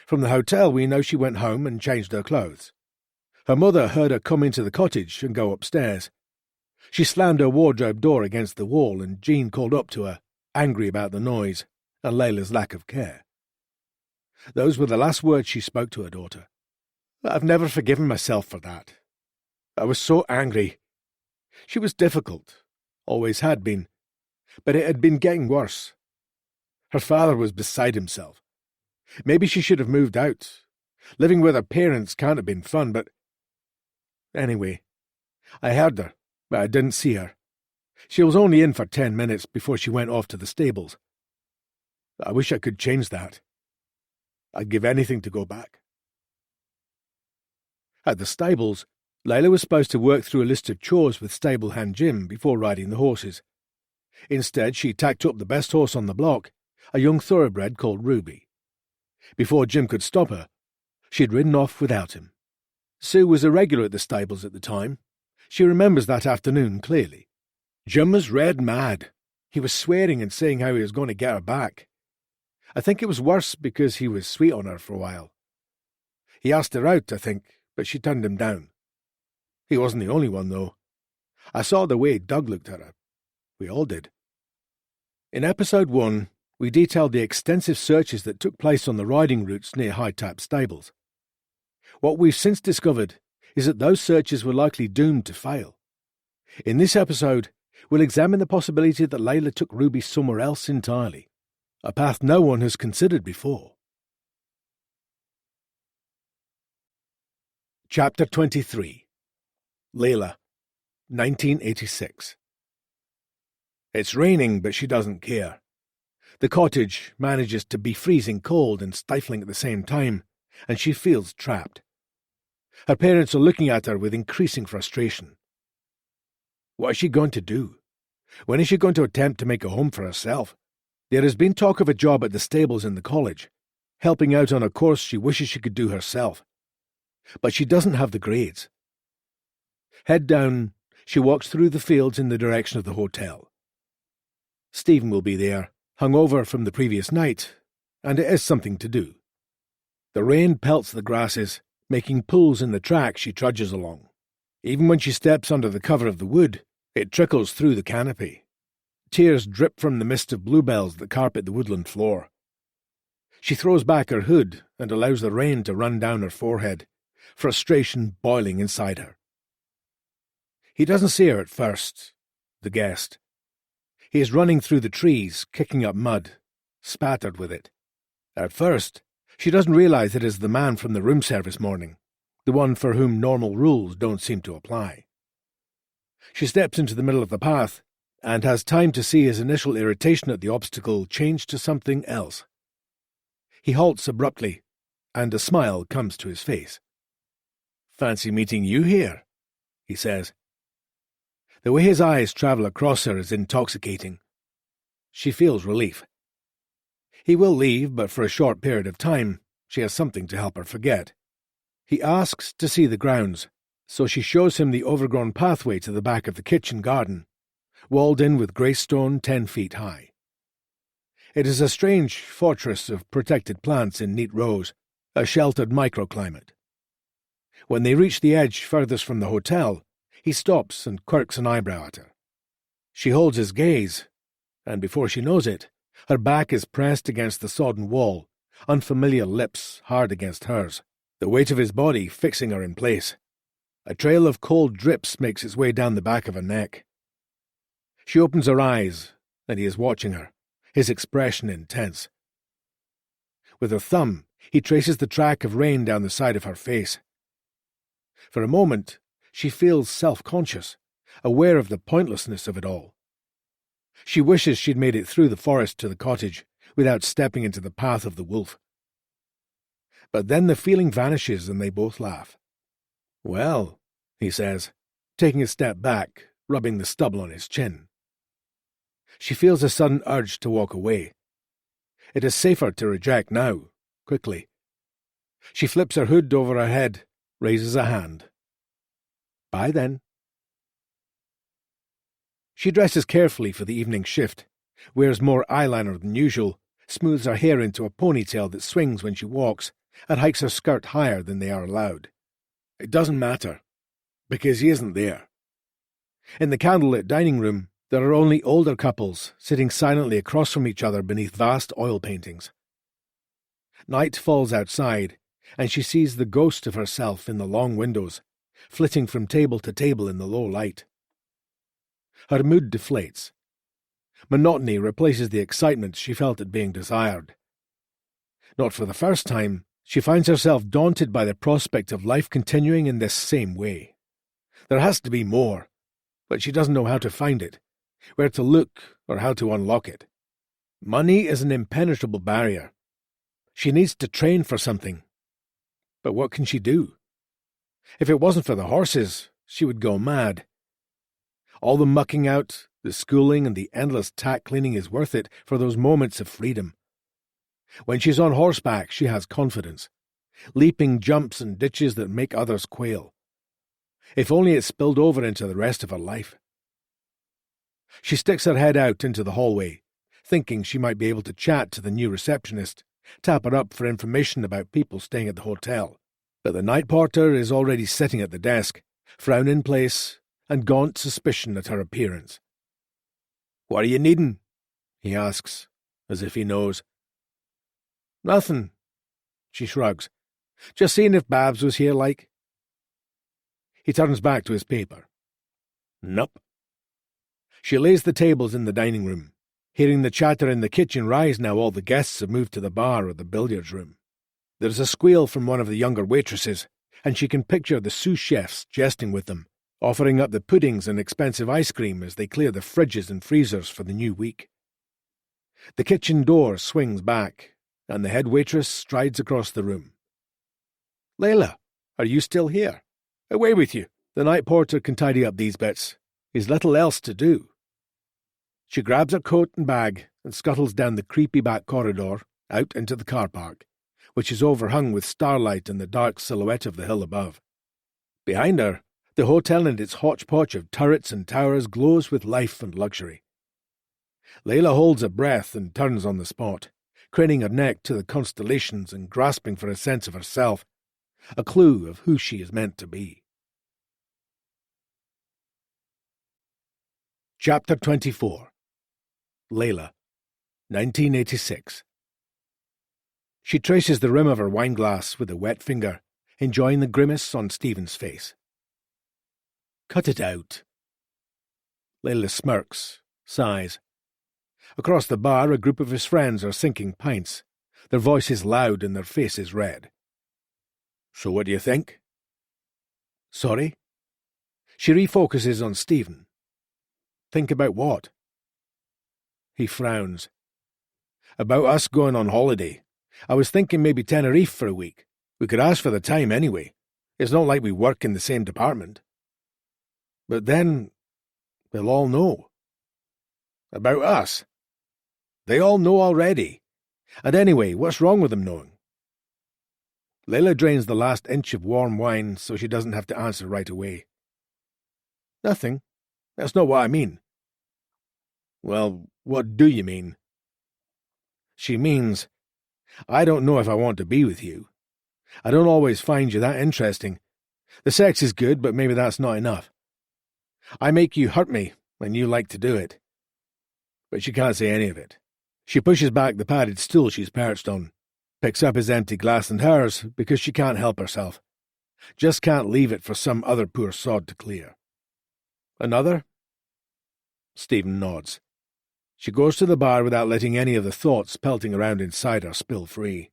From the hotel, we know she went home and changed her clothes. Her mother heard her come into the cottage and go upstairs. She slammed her wardrobe door against the wall, and Jean called up to her, angry about the noise and Layla's lack of care. Those were the last words she spoke to her daughter. I've never forgiven myself for that. I was so angry. She was difficult, always had been, but it had been getting worse. Her father was beside himself. Maybe she should have moved out. Living with her parents can't have been fun, but... Anyway, I heard her, but I didn't see her. She was only in for 10 minutes before she went off to the stables. I wish I could change that. I'd give anything to go back. At the stables, Layla was supposed to work through a list of chores with stable hand Jim before riding the horses. Instead, she tacked up the best horse on the block, a young thoroughbred called Ruby. Before Jim could stop her, she had ridden off without him. Sue was a regular at the stables at the time. She remembers that afternoon clearly. Jim was red mad. He was swearing and saying how he was going to get her back. I think it was worse because he was sweet on her for a while. He asked her out, I think, but she turned him down. He wasn't the only one, though. I saw the way Doug looked at her. We all did. In episode 1, we detailed the extensive searches that took place on the riding routes near High Tap stables. What we've since discovered is that those searches were likely doomed to fail. In this episode, we'll examine the possibility that Layla took Ruby somewhere else entirely, a path no one has considered before. Chapter 23. Layla, 1986. It's raining, but she doesn't care. The cottage manages to be freezing cold and stifling at the same time, and she feels trapped. Her parents are looking at her with increasing frustration. What is she going to do? When is she going to attempt to make a home for herself? There has been talk of a job at the stables in the college, helping out on a course she wishes she could do herself. But she doesn't have the grades. Head down, she walks through the fields in the direction of the hotel. Stephen will be there, hungover from the previous night, and it is something to do. The rain pelts the grasses, making pools in the track she trudges along. Even when she steps under the cover of the wood, it trickles through the canopy. Tears drip from the mist of bluebells that carpet the woodland floor. She throws back her hood and allows the rain to run down her forehead, frustration boiling inside her. He doesn't see her at first, the guest. He is running through the trees, kicking up mud, spattered with it. At first, she doesn't realize it is the man from the room service morning, the one for whom normal rules don't seem to apply. She steps into the middle of the path and has time to see his initial irritation at the obstacle change to something else. He halts abruptly, and a smile comes to his face. "Fancy meeting you here," he says. The way his eyes travel across her is intoxicating. She feels relief. He will leave, but for a short period of time, she has something to help her forget. He asks to see the grounds, so she shows him the overgrown pathway to the back of the kitchen garden, walled in with grey stone 10 feet high. It is a strange fortress of protected plants in neat rows, a sheltered microclimate. When they reach the edge furthest from the hotel, he stops and quirks an eyebrow at her. She holds his gaze, and before she knows it, her back is pressed against the sodden wall, unfamiliar lips hard against hers, the weight of his body fixing her in place. A trail of cold drips makes its way down the back of her neck. She opens her eyes, and he is watching her, his expression intense. With her thumb, he traces the track of rain down the side of her face. For a moment, she feels self-conscious, aware of the pointlessness of it all. She wishes she'd made it through the forest to the cottage without stepping into the path of the wolf. But then the feeling vanishes and they both laugh. "Well," he says, taking a step back, rubbing the stubble on his chin. She feels a sudden urge to walk away. It is safer to reject now, quickly. She flips her hood over her head, raises a hand. "Bye then." She dresses carefully for the evening shift, wears more eyeliner than usual, smooths her hair into a ponytail that swings when she walks, and hikes her skirt higher than they are allowed. It doesn't matter, because he isn't there. In the candlelit dining room, there are only older couples sitting silently across from each other beneath vast oil paintings. Night falls outside, and she sees the ghost of herself in the long windows, flitting from table to table in the low light. Her mood deflates. Monotony replaces the excitement she felt at being desired. Not for the first time, she finds herself daunted by the prospect of life continuing in this same way. There has to be more, but she doesn't know how to find it, where to look, or how to unlock it. Money is an impenetrable barrier. She needs to train for something. But what can she do? If it wasn't for the horses, she would go mad. All the mucking out, the schooling, and the endless tack cleaning is worth it for those moments of freedom. When she's on horseback, she has confidence, leaping jumps and ditches that make others quail. If only it spilled over into the rest of her life. She sticks her head out into the hallway, thinking she might be able to chat to the new receptionist, tap her up for information about people staying at the hotel. But the night porter is already sitting at the desk, frown in place, and gaunt suspicion at her appearance. "What are you needin'?" he asks, as if he knows. "Nothin'," she shrugs. "Just seeing if Babs was here, like." He turns back to his paper. "Nope." She lays the tables in the dining room, hearing the chatter in the kitchen rise now all the guests have moved to the bar or the billiards room. There's a squeal from one of the younger waitresses, and she can picture the sous chefs jesting with them, offering up the puddings and expensive ice cream as they clear the fridges and freezers for the new week. The kitchen door swings back, and the head waitress strides across the room. "Layla, are you still here? Away with you. The night porter can tidy up these bits. He's little else to do." She grabs her coat and bag and scuttles down the creepy back corridor, out into the car park, which is overhung with starlight and the dark silhouette of the hill above. Behind her, the hotel and its hodgepodge of turrets and towers glows with life and luxury. Layla holds a breath and turns on the spot, craning her neck to the constellations and grasping for a sense of herself, a clue of who she is meant to be. Chapter 24. Layla, 1986. She traces the rim of her wineglass with a wet finger, enjoying the grimace on Stephen's face. Cut it out. Layla smirks, sighs. Across the bar, a group of his friends are sinking pints, their voices loud and their faces red. So what do you think? Sorry? She refocuses on Stephen. Think about what? He frowns. About us going on holiday. I was thinking maybe Tenerife for a week. We could ask for the time anyway. It's not like we work in the same department. But then, they'll all know. About us. They all know already. And anyway, what's wrong with them knowing? Layla drains the last inch of warm wine so she doesn't have to answer right away. Nothing. That's not what I mean. Well, what do you mean? She means, I don't know if I want to be with you. I don't always find you that interesting. The sex is good, but maybe that's not enough. I make you hurt me, and you like to do it. But she can't say any of it. She pushes back the padded stool she's perched on, picks up his empty glass and hers because she can't help herself. Just can't leave it for some other poor sod to clear. Another? Stephen nods. She goes to the bar without letting any of the thoughts pelting around inside her spill free.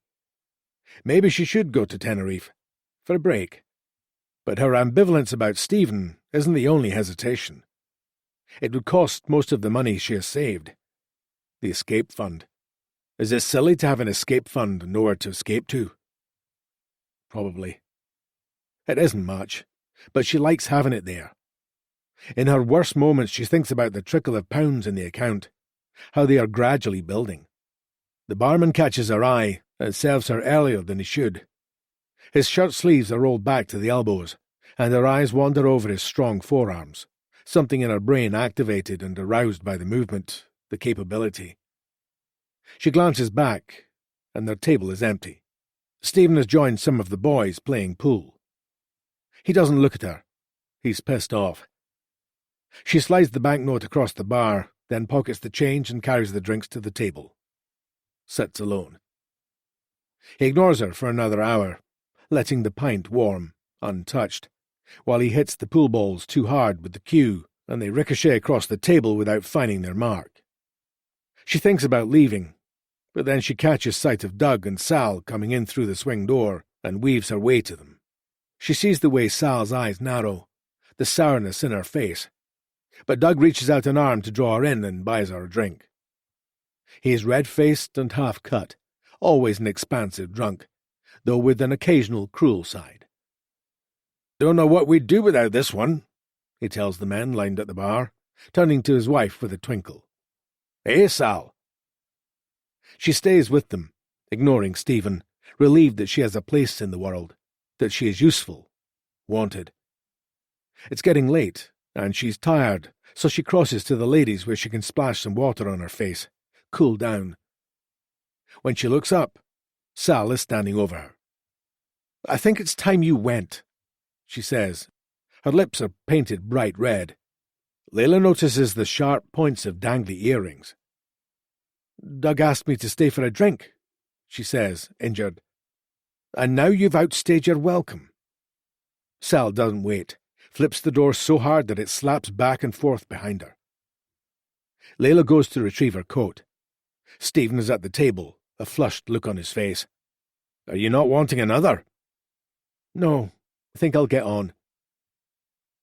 Maybe she should go to Tenerife, for a break. But her ambivalence about Stephen isn't the only hesitation. It would cost most of the money she has saved. The escape fund. Is it silly to have an escape fund and nowhere to escape to? Probably. It isn't much, but she likes having it there. In her worst moments she thinks about the trickle of pounds in the account, how they are gradually building. The barman catches her eye and serves her earlier than he should. His shirt sleeves are rolled back to the elbows, and her eyes wander over his strong forearms, something in her brain activated and aroused by the movement, the capability. She glances back, and their table is empty. Stephen has joined some of the boys playing pool. He doesn't look at her. He's pissed off. She slides the banknote across the bar, then pockets the change and carries the drinks to the table. Sits alone. He ignores her for another hour, letting the pint warm, untouched, while he hits the pool balls too hard with the cue, and they ricochet across the table without finding their mark. She thinks about leaving, but then she catches sight of Doug and Sal coming in through the swing door and weaves her way to them. She sees the way Sal's eyes narrow, the sourness in her face, but Doug reaches out an arm to draw her in and buys her a drink. He is red-faced and half-cut, always an expansive drunk, though with an occasional cruel side. "Don't know what we'd do without this one," he tells the men lined at the bar, turning to his wife with a twinkle. "Eh, Sal?" She stays with them, ignoring Stephen, relieved that she has a place in the world, that she is useful, wanted. It's getting late, and she's tired, so she crosses to the ladies where she can splash some water on her face, cool down. When she looks up, Sal is standing over her. "I think it's time you went," she says. Her lips are painted bright red. Layla notices the sharp points of dangly earrings. "Doug asked me to stay for a drink," she says, injured. "And now you've outstayed your welcome." Sal doesn't wait, flips the door so hard that it slaps back and forth behind her. Layla goes to retrieve her coat. Stephen is at the table, a flushed look on his face. "Are you not wanting another?" "No, I think I'll get on."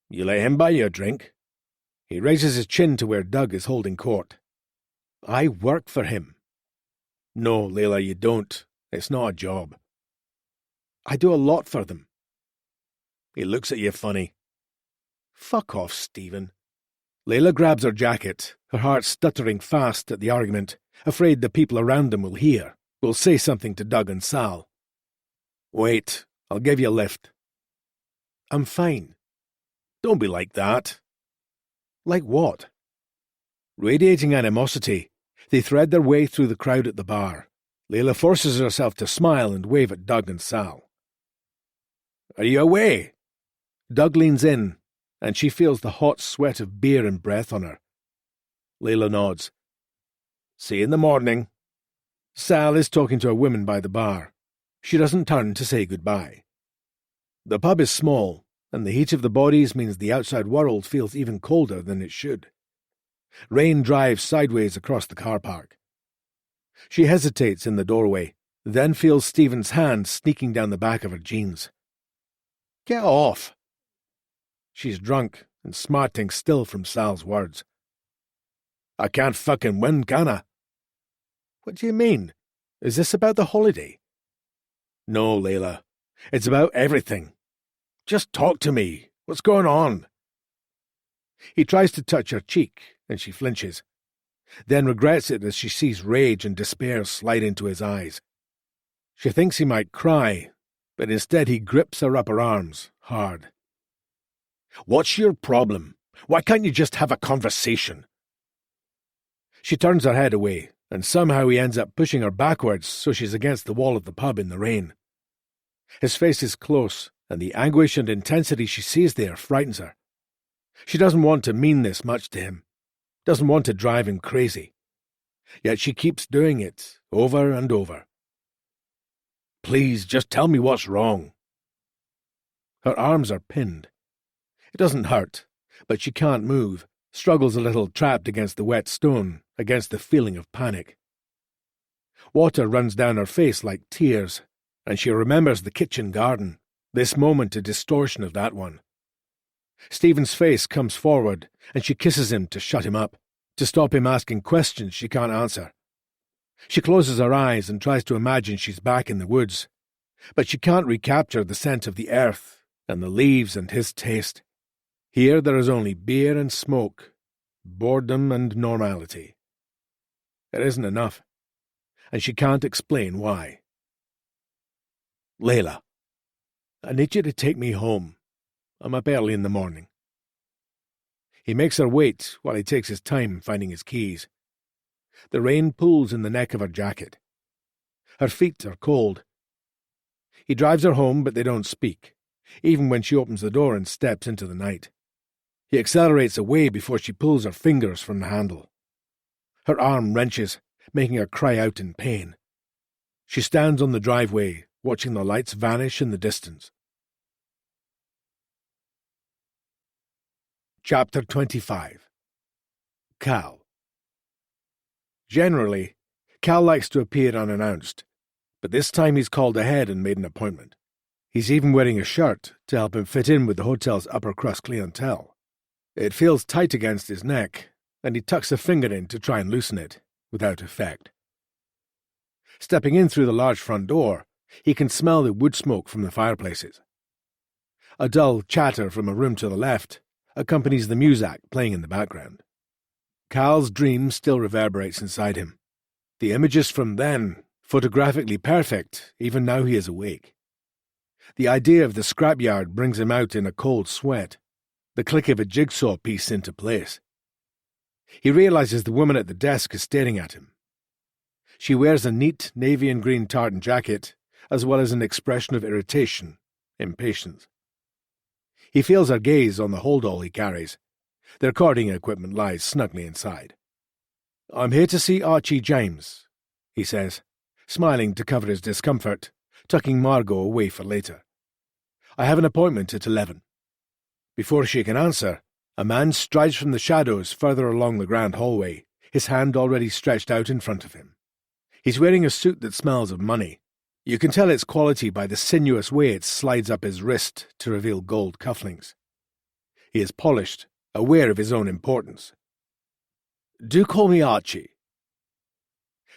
"You let him buy you a drink?" He raises his chin to where Doug is holding court. "I work for him." "No, Layla, you don't. It's not a job." "I do a lot for them." He looks at you funny. "Fuck off, Stephen." Layla grabs her jacket, her heart stuttering fast at the argument, afraid the people around them will hear, will say something to Doug and Sal. "Wait, I'll give you a lift." "I'm fine." "Don't be like that." "Like what?" Radiating animosity, they thread their way through the crowd at the bar. Layla forces herself to smile and wave at Doug and Sal. "Are you away?" Doug leans in, and she feels the hot sweat of beer and breath on her. Layla nods. See you in the morning. Sal is talking to a woman by the bar. She doesn't turn to say goodbye. The pub is small, and the heat of the bodies means the outside world feels even colder than it should. Rain drives sideways across the car park. She hesitates in the doorway, then feels Stephen's hand sneaking down the back of her jeans. Get off! She's drunk and smarting still from Sal's words. I can't fucking win, can I? What do you mean? Is this about the holiday? No, Layla. It's about everything. Just talk to me. What's going on? He tries to touch her cheek, and she flinches, then regrets it as she sees rage and despair slide into his eyes. She thinks he might cry, but instead he grips her upper arms, hard. What's your problem? Why can't you just have a conversation? She turns her head away, and somehow he ends up pushing her backwards so she's against the wall of the pub in the rain. His face is close, and the anguish and intensity she sees there frightens her. She doesn't want to mean this much to him, doesn't want to drive him crazy. Yet she keeps doing it, over and over. Please, just tell me what's wrong. Her arms are pinned. It doesn't hurt, but she can't move, struggles a little trapped against the wet stone, against the feeling of panic. Water runs down her face like tears, and she remembers the kitchen garden, this moment a distortion of that one. Stephen's face comes forward, and she kisses him to shut him up, to stop him asking questions she can't answer. She closes her eyes and tries to imagine she's back in the woods, but she can't recapture the scent of the earth and the leaves and his taste. Here there is only beer and smoke, boredom and normality. It isn't enough, and she can't explain why. Layla, I need you to take me home. I'm up early in the morning. He makes her wait while he takes his time finding his keys. The rain pools in the neck of her jacket. Her feet are cold. He drives her home, but they don't speak, even when she opens the door and steps into the night. He accelerates away before she pulls her fingers from the handle. Her arm wrenches, making her cry out in pain. She stands on the driveway, watching the lights vanish in the distance. Chapter 25. Cal. Generally, Cal likes to appear unannounced, but this time he's called ahead and made an appointment. He's even wearing a shirt to help him fit in with the hotel's upper-crust clientele. It feels tight against his neck, and he tucks a finger in to try and loosen it, without effect. Stepping in through the large front door, he can smell the wood smoke from the fireplaces. A dull chatter from a room to the left accompanies the music playing in the background. Cal's dream still reverberates inside him. The images from then, photographically perfect, even now he is awake. The idea of the scrapyard brings him out in a cold sweat, the click of a jigsaw piece into place. He realizes the woman at the desk is staring at him. She wears a neat navy and green tartan jacket, as well as an expression of irritation, impatience. He feels her gaze on the holdall he carries. The recording equipment lies snugly inside. I'm here to see Archie James, he says, smiling to cover his discomfort, tucking Margot away for later. I have an appointment at 11. Before she can answer, a man strides from the shadows further along the grand hallway, his hand already stretched out in front of him. He's wearing a suit that smells of money. You can tell its quality by the sinuous way it slides up his wrist to reveal gold cufflinks. He is polished, aware of his own importance. Do call me Archie.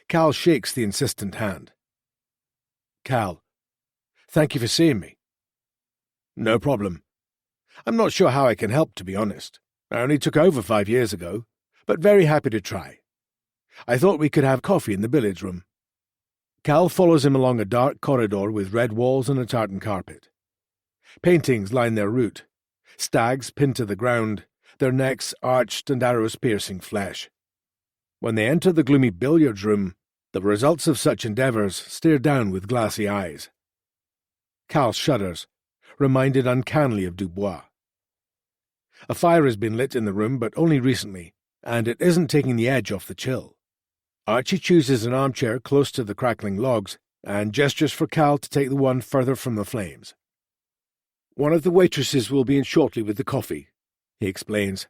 Cal shakes the insistent hand. Cal, thank you for seeing me. No problem. I'm not sure how I can help, to be honest. I only took over 5 years ago, but very happy to try. I thought we could have coffee in the billiards room. Cal follows him along a dark corridor with red walls and a tartan carpet. Paintings line their route, stags pinned to the ground, their necks arched and arrows piercing flesh. When they enter the gloomy billiards room, the results of such endeavours stare down with glassy eyes. Cal shudders, reminded uncannily of Dubois. A fire has been lit in the room, but only recently, and it isn't taking the edge off the chill. Archie chooses an armchair close to the crackling logs and gestures for Cal to take the one further from the flames. "One of the waitresses will be in shortly with the coffee," he explains.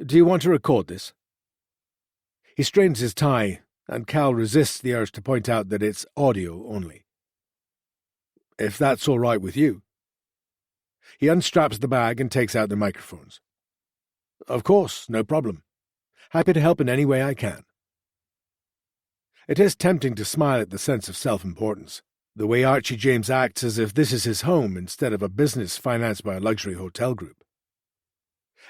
"Do you want to record this?" He straightens his tie, and Cal resists the urge to point out that it's audio only. "If that's all right with you." He unstraps the bag and takes out the microphones. "Of course, no problem. Happy to help in any way I can." It is tempting to smile at the sense of self-importance, the way Archie James acts as if this is his home instead of a business financed by a luxury hotel group.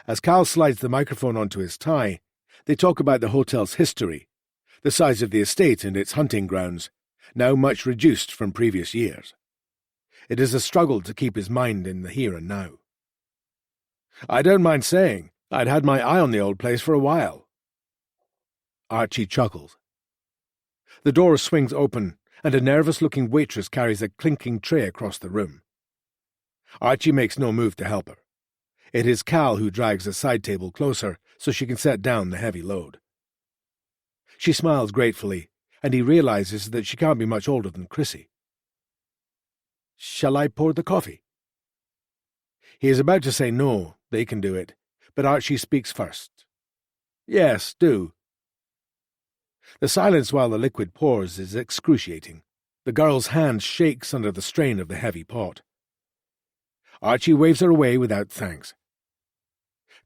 As Cal slides the microphone onto his tie, they talk about the hotel's history, the size of the estate and its hunting grounds, now much reduced from previous years. It is a struggle to keep his mind in the here and now. "I don't mind saying, I'd had my eye on the old place for a while." Archie chuckles. The door swings open, and a nervous-looking waitress carries a clinking tray across the room. Archie makes no move to help her. It is Cal who drags a side table closer so she can set down the heavy load. She smiles gratefully, and he realizes that she can't be much older than Chrissy. "Shall I pour the coffee?" He is about to say no, they can do it, but Archie speaks first. "Yes, do." The silence while the liquid pours is excruciating. The girl's hand shakes under the strain of the heavy pot. Archie waves her away without thanks.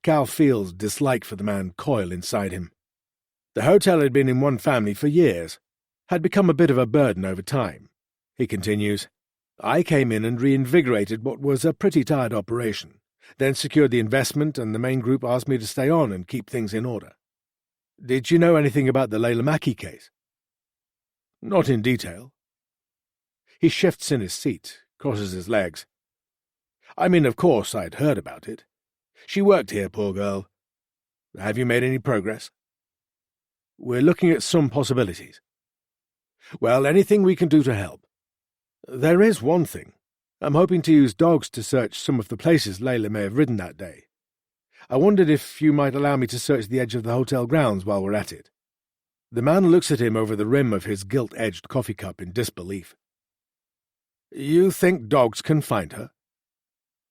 Cal feels dislike for the man coil inside him. The hotel had been in one family for years, had become a bit of a burden over time. He continues, "I came in and reinvigorated what was a pretty tired operation, then secured the investment, and the main group asked me to stay on and keep things in order." "Did you know anything about the Layla case?" "Not in detail." He shifts in his seat, crosses his legs. "I mean, of course, I'd heard about it. She worked here, poor girl. Have you made any progress?" "We're looking at some possibilities." "Well, anything we can do to help." "There is one thing. I'm hoping to use dogs to search some of the places Layla may have ridden that day. I wondered if you might allow me to search the edge of the hotel grounds while we're at it." The man looks at him over the rim of his gilt-edged coffee cup in disbelief. "You think dogs can find her?"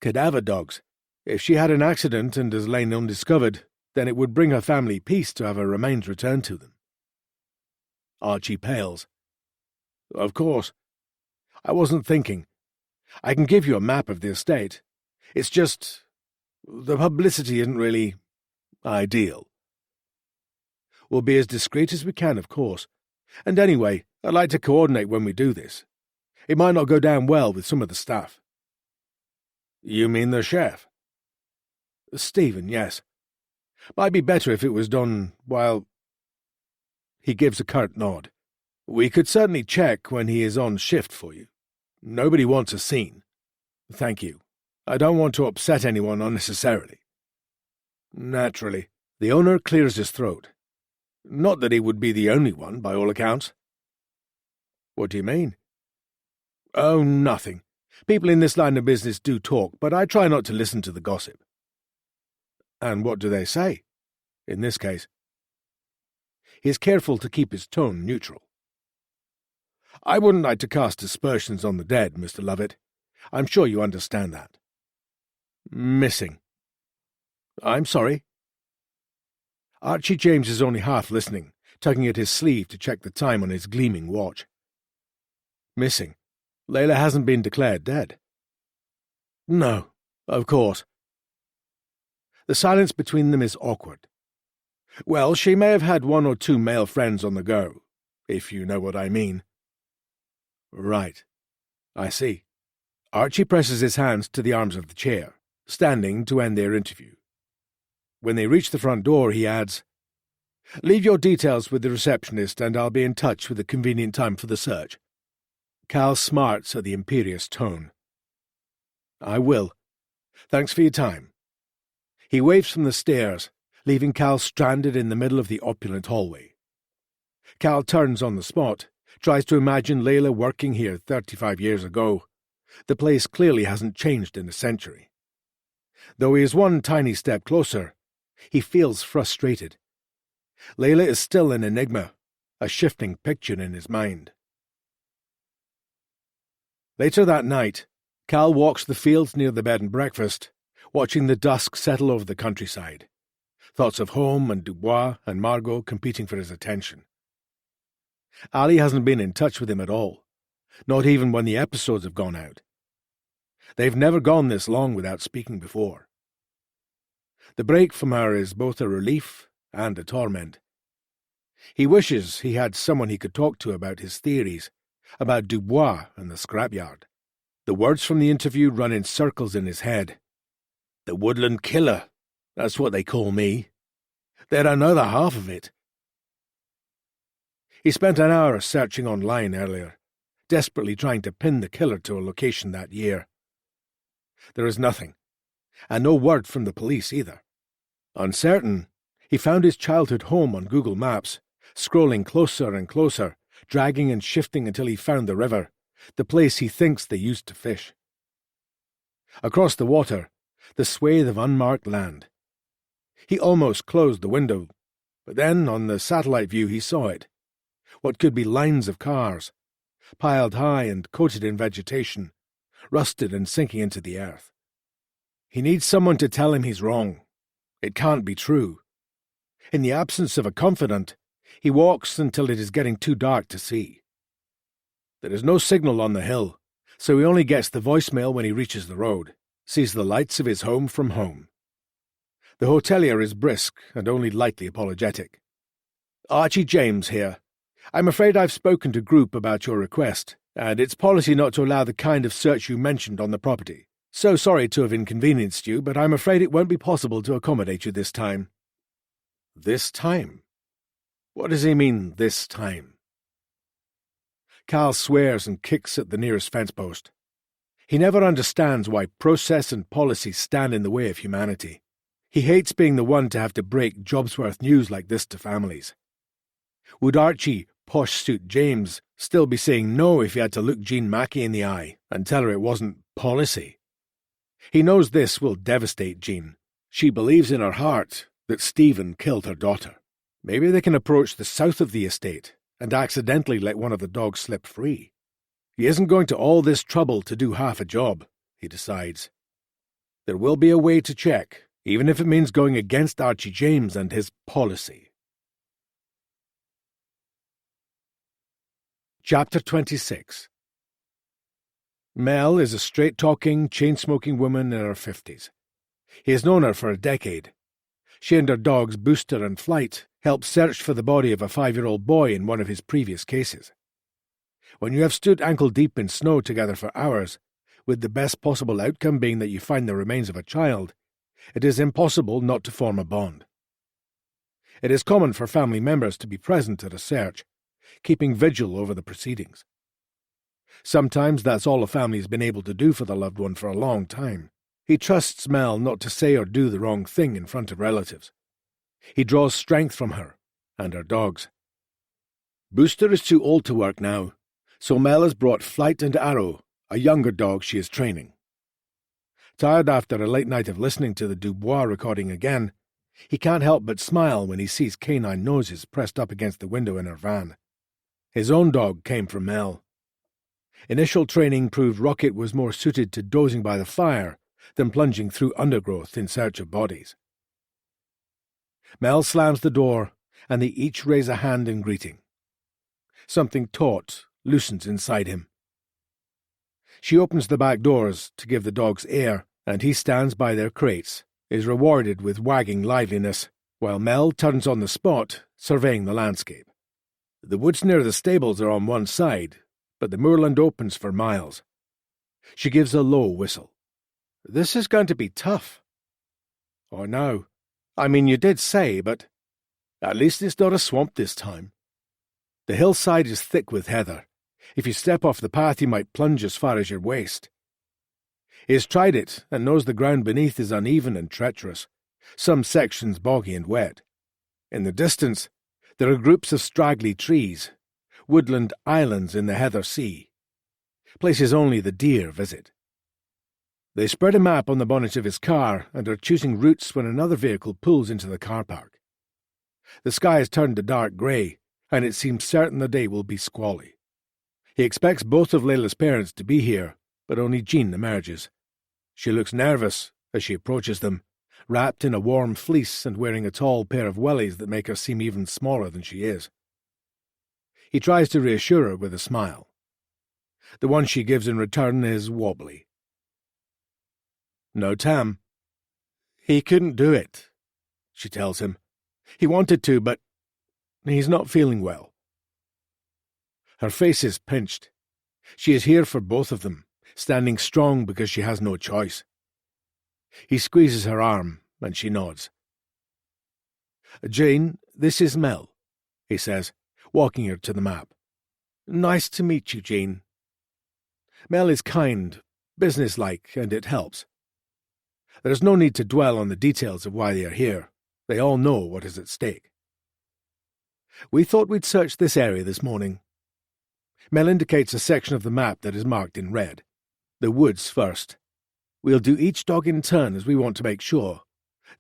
"Cadaver dogs. If she had an accident and has lain undiscovered, then it would bring her family peace to have her remains returned to them." Archie pales. "Of course. I wasn't thinking. I can give you a map of the estate. It's just... the publicity isn't really... ideal." "We'll be as discreet as we can, of course. And anyway, I'd like to coordinate when we do this. It might not go down well with some of the staff." "You mean the chef?" "Stephen, yes. Might be better if it was done while..." He gives a curt nod. "We could certainly check when he is on shift for you. Nobody wants a scene. Thank you. I don't want to upset anyone unnecessarily." "Naturally." The owner clears his throat. "Not that he would be the only one, by all accounts." "What do you mean?" "Oh, nothing. People in this line of business do talk, but I try not to listen to the gossip." "And what do they say, in this case?" He is careful to keep his tone neutral. "I wouldn't like to cast aspersions on the dead, Mr. Lovett. I'm sure you understand that." "Missing." "I'm sorry." Archie James is only half listening, tugging at his sleeve to check the time on his gleaming watch. "Missing. Layla hasn't been declared dead." "No, of course." The silence between them is awkward. "Well, she may have had one or two male friends on the go, if you know what I mean." "Right. I see." Archie presses his hands to the arms of the chair, standing to end their interview. When they reach the front door, he adds, "Leave your details with the receptionist and I'll be in touch with a convenient time for the search." Cal smarts at the imperious tone. "I will. Thanks for your time." He waves from the stairs, leaving Cal stranded in the middle of the opulent hallway. Cal turns on the spot, tries to imagine Layla working here 35 years ago. The place clearly hasn't changed in a century. Though he is one tiny step closer, he feels frustrated. Layla is still an enigma, a shifting picture in his mind. Later that night, Cal walks the fields near the bed and breakfast, watching the dusk settle over the countryside. Thoughts of home and Dubois and Margot competing for his attention. Ali hasn't been in touch with him at all, not even when the episodes have gone out. They've never gone this long without speaking before. The break from her is both a relief and a torment. He wishes he had someone he could talk to about his theories, about Dubois and the scrapyard. The words from the interview run in circles in his head. The Woodland Killer, that's what they call me. They're another half of it. He spent an hour searching online earlier, desperately trying to pin the killer to a location that year. There is nothing, and no word from the police either. Uncertain, he found his childhood home on Google Maps, scrolling closer and closer, dragging and shifting until he found the river, the place he thinks they used to fish. Across the water, the swathe of unmarked land. He almost closed the window, but then on the satellite view he saw it. What could be lines of cars, piled high and coated in vegetation, rusted and sinking into the earth. He needs someone to tell him he's wrong. It can't be true. In the absence of a confidant, he walks until it is getting too dark to see. There is no signal on the hill, so he only gets the voicemail when he reaches the road, sees the lights of his home from home. The hotelier is brisk and only lightly apologetic. Archie James here. I'm afraid I've spoken to Group about your request, and it's policy not to allow the kind of search you mentioned on the property. So sorry to have inconvenienced you, but I'm afraid it won't be possible to accommodate you this time. This time? What does he mean, this time? Cal swears and kicks at the nearest fence post. He never understands why process and policy stand in the way of humanity. He hates being the one to have to break Jobsworth news like this to families. Would Archie, posh suit James, still be saying no if he had to look Jean Mackey in the eye and tell her it wasn't policy? He knows this will devastate Jean. She believes in her heart that Stephen killed her daughter. Maybe they can approach the south of the estate and accidentally let one of the dogs slip free. He isn't going to all this trouble to do half a job, he decides. There will be a way to check, even if it means going against Archie James and his policy. Chapter 26. Mel is a straight-talking, chain-smoking woman in her 50s. He has known her for a decade. She and her dogs, Booster and Flight, helped search for the body of a 5-year-old boy in one of his previous cases. When you have stood ankle-deep in snow together for hours, with the best possible outcome being that you find the remains of a child, it is impossible not to form a bond. It is common for family members to be present at a search, keeping vigil over the proceedings. Sometimes that's all a family has been able to do for the loved one for a long time. He trusts Mel not to say or do the wrong thing in front of relatives. He draws strength from her and her dogs. Booster is too old to work now, so Mel has brought Flight and Arrow, a younger dog she is training. Tired after a late night of listening to the Dubois recording again, he can't help but smile when he sees canine noses pressed up against the window in her van. His own dog came from Mel. Initial training proved Rocket was more suited to dozing by the fire than plunging through undergrowth in search of bodies. Mel slams the door, and they each raise a hand in greeting. Something taut loosens inside him. She opens the back doors to give the dogs air, and he stands by their crates, is rewarded with wagging liveliness, while Mel turns on the spot, surveying the landscape. The woods near the stables are on one side, but the moorland opens for miles. She gives a low whistle. This is going to be tough. Oh, no. I mean, you did say, but at least it's not a swamp this time. The hillside is thick with heather. If you step off the path, you might plunge as far as your waist. He has tried it and knows the ground beneath is uneven and treacherous, some sections boggy and wet. In the distance, there are groups of straggly trees, woodland islands in the heather sea, places only the deer visit. They spread a map on the bonnet of his car and are choosing routes when another vehicle pulls into the car park. The sky has turned to dark grey, and it seems certain the day will be squally. He expects both of Layla's parents to be here, but only Jean emerges. She looks nervous as she approaches them, wrapped in a warm fleece and wearing a tall pair of wellies that make her seem even smaller than she is. He tries to reassure her with a smile. The one she gives in return is wobbly. "No, Tam. He couldn't do it," she tells him. "He wanted to, but he's not feeling well." Her face is pinched. She is here for both of them, standing strong because she has no choice. He squeezes her arm, and she nods. "Jane, this is Mel," he says, walking her to the map. "Nice to meet you, Jane." Mel is kind, businesslike, and it helps. There is no need to dwell on the details of why they are here. They all know what is at stake. "We thought we'd search this area this morning." Mel indicates a section of the map that is marked in red. "The woods first. We'll do each dog in turn as we want to make sure.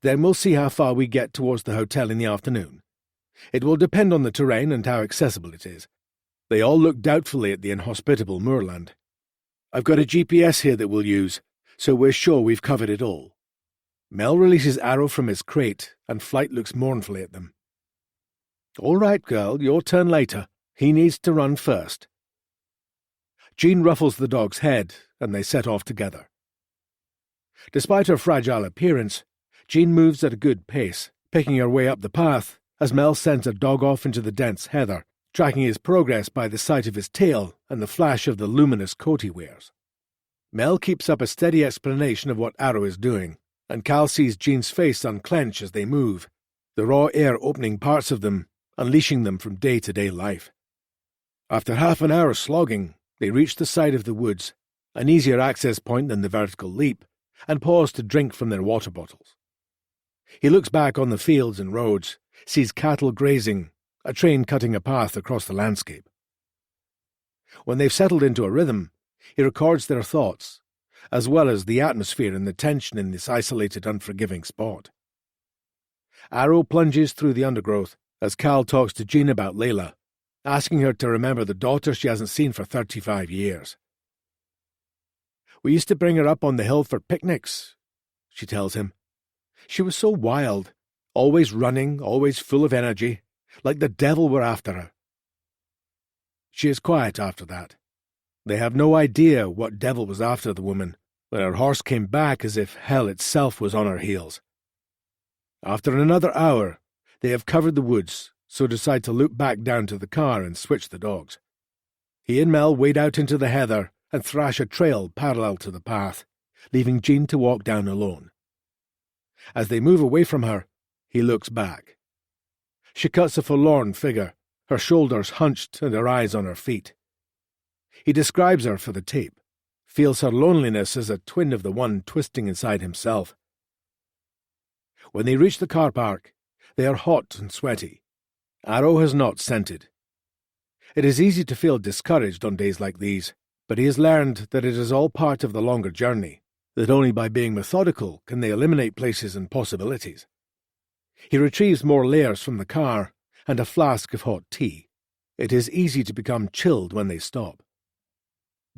Then we'll see how far we get towards the hotel in the afternoon. It will depend on the terrain and how accessible it is." They all look doubtfully at the inhospitable moorland. "I've got a GPS here that we'll use, so we're sure we've covered it all." Mel releases Arrow from his crate, and Flight looks mournfully at them. "All right, girl, your turn later. He needs to run first." Jean ruffles the dog's head, and they set off together. Despite her fragile appearance, Jean moves at a good pace, picking her way up the path as Mel sends her dog off into the dense heather, tracking his progress by the sight of his tail and the flash of the luminous coat he wears. Mel keeps up a steady explanation of what Arrow is doing, and Cal sees Jean's face unclench as they move, the raw air opening parts of them, unleashing them from day-to-day life. After half an hour's slogging, they reach the side of the woods, an easier access point than the vertical leap, and pause to drink from their water bottles. He looks back on the fields and roads, sees cattle grazing, a train cutting a path across the landscape. When they've settled into a rhythm, he records their thoughts, as well as the atmosphere and the tension in this isolated, unforgiving spot. Arrow plunges through the undergrowth as Cal talks to Jean about Layla, asking her to remember the daughter she hasn't seen for 35 years. "We used to bring her up on the hill for picnics," she tells him. "She was so wild, always running, always full of energy, like the devil were after her." She is quiet after that. They have no idea what devil was after the woman, when her horse came back as if hell itself was on her heels. After another hour, they have covered the woods, so decide to loop back down to the car and switch the dogs. He and Mel wade out into the heather and thrash a trail parallel to the path, leaving Jean to walk down alone. As they move away from her, he looks back. She cuts a forlorn figure, her shoulders hunched and her eyes on her feet. He describes her for the tape, feels her loneliness as a twin of the one twisting inside himself. When they reach the car park, they are hot and sweaty. Arrow has not scented. It is easy to feel discouraged on days like these, but he has learned that it is all part of the longer journey, that only by being methodical can they eliminate places and possibilities. He retrieves more layers from the car and a flask of hot tea. It is easy to become chilled when they stop.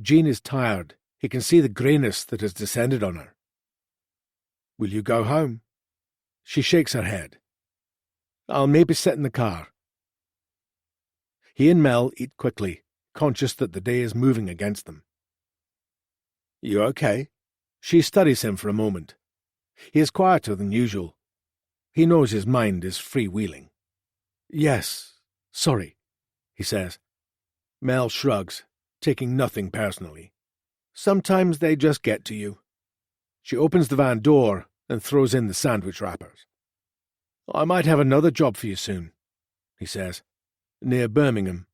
Jean is tired. He can see the greyness that has descended on her. "Will you go home?" She shakes her head. "I'll maybe sit in the car." He and Mel eat quickly, conscious that the day is moving against them. "You okay?" She studies him for a moment. He is quieter than usual. He knows his mind is freewheeling. "Yes, sorry," he says. Mel shrugs, taking nothing personally. "Sometimes they just get to you." She opens the van door and throws in the sandwich wrappers. "I might have another job for you soon," he says, "near Birmingham."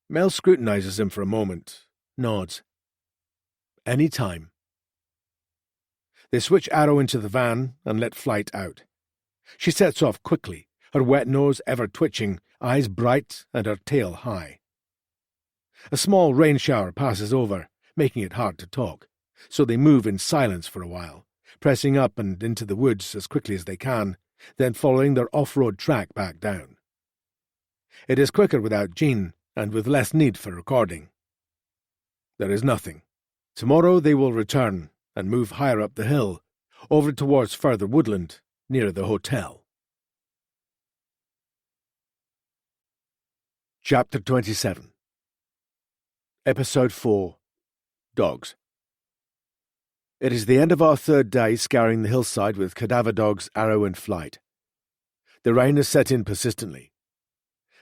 Mel scrutinizes him for a moment, nods. "Any time." They switch Arrow into the van and let Flight out. She sets off quickly, her wet nose ever twitching, eyes bright and her tail high. A small rain shower passes over, making it hard to talk, so they move in silence for a while, pressing up and into the woods as quickly as they can, then following their off-road track back down. It is quicker without Jean, and with less need for recording. There is nothing. Tomorrow they will return and move higher up the hill, over towards further woodland, near the hotel. Chapter 27. Episode 4. Dogs. It is the end of our third day scouring the hillside with cadaver dogs, Arrow and Flight. The rain has set in persistently.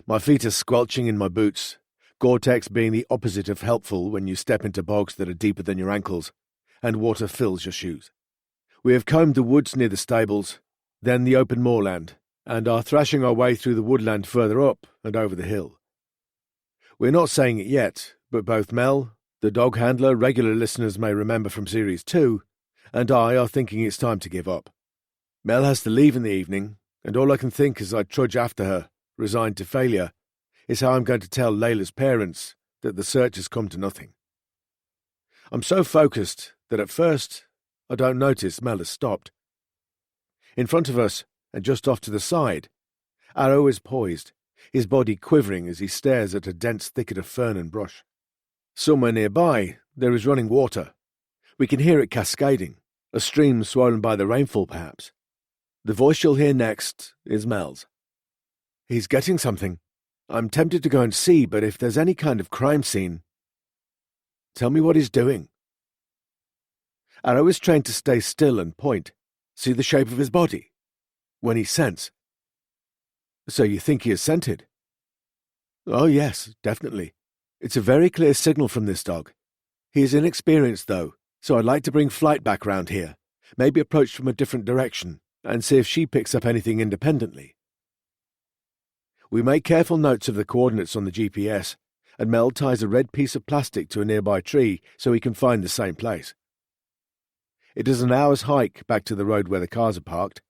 My feet are squelching in my boots, Gore-Tex being the opposite of helpful when you step into bogs that are deeper than your ankles, and water fills your shoes. We have combed the woods near the stables, then the open moorland, and are thrashing our way through the woodland further up and over the hill. We're not saying it yet, but both Mel, the dog handler regular listeners may remember from Series 2, and I are thinking it's time to give up. Mel has to leave in the evening, and all I can think as I trudge after her, resigned to failure, is how I'm going to tell Layla's parents that the search has come to nothing. I'm so focused that at first I don't notice Mel has stopped. In front of us, and just off to the side, Arrow is poised, his body quivering as he stares at a dense thicket of fern and brush. Somewhere nearby, there is running water. We can hear it cascading, a stream swollen by the rainfall perhaps. The voice you'll hear next is Mel's. He's getting something. I'm tempted to go and see, but if there's any kind of crime scene... Tell me what he's doing. Arrow is trained to stay still and point. See the shape of his body? When he scents. So you think he is scented? Oh yes, definitely. It's a very clear signal from this dog. He is inexperienced though, so I'd like to bring Flight back round here, maybe approach from a different direction, and see if she picks up anything independently. We make careful notes of the coordinates on the GPS, and Mel ties a red piece of plastic to a nearby tree so he can find the same place. It is an hour's hike back to the road where the cars are parked,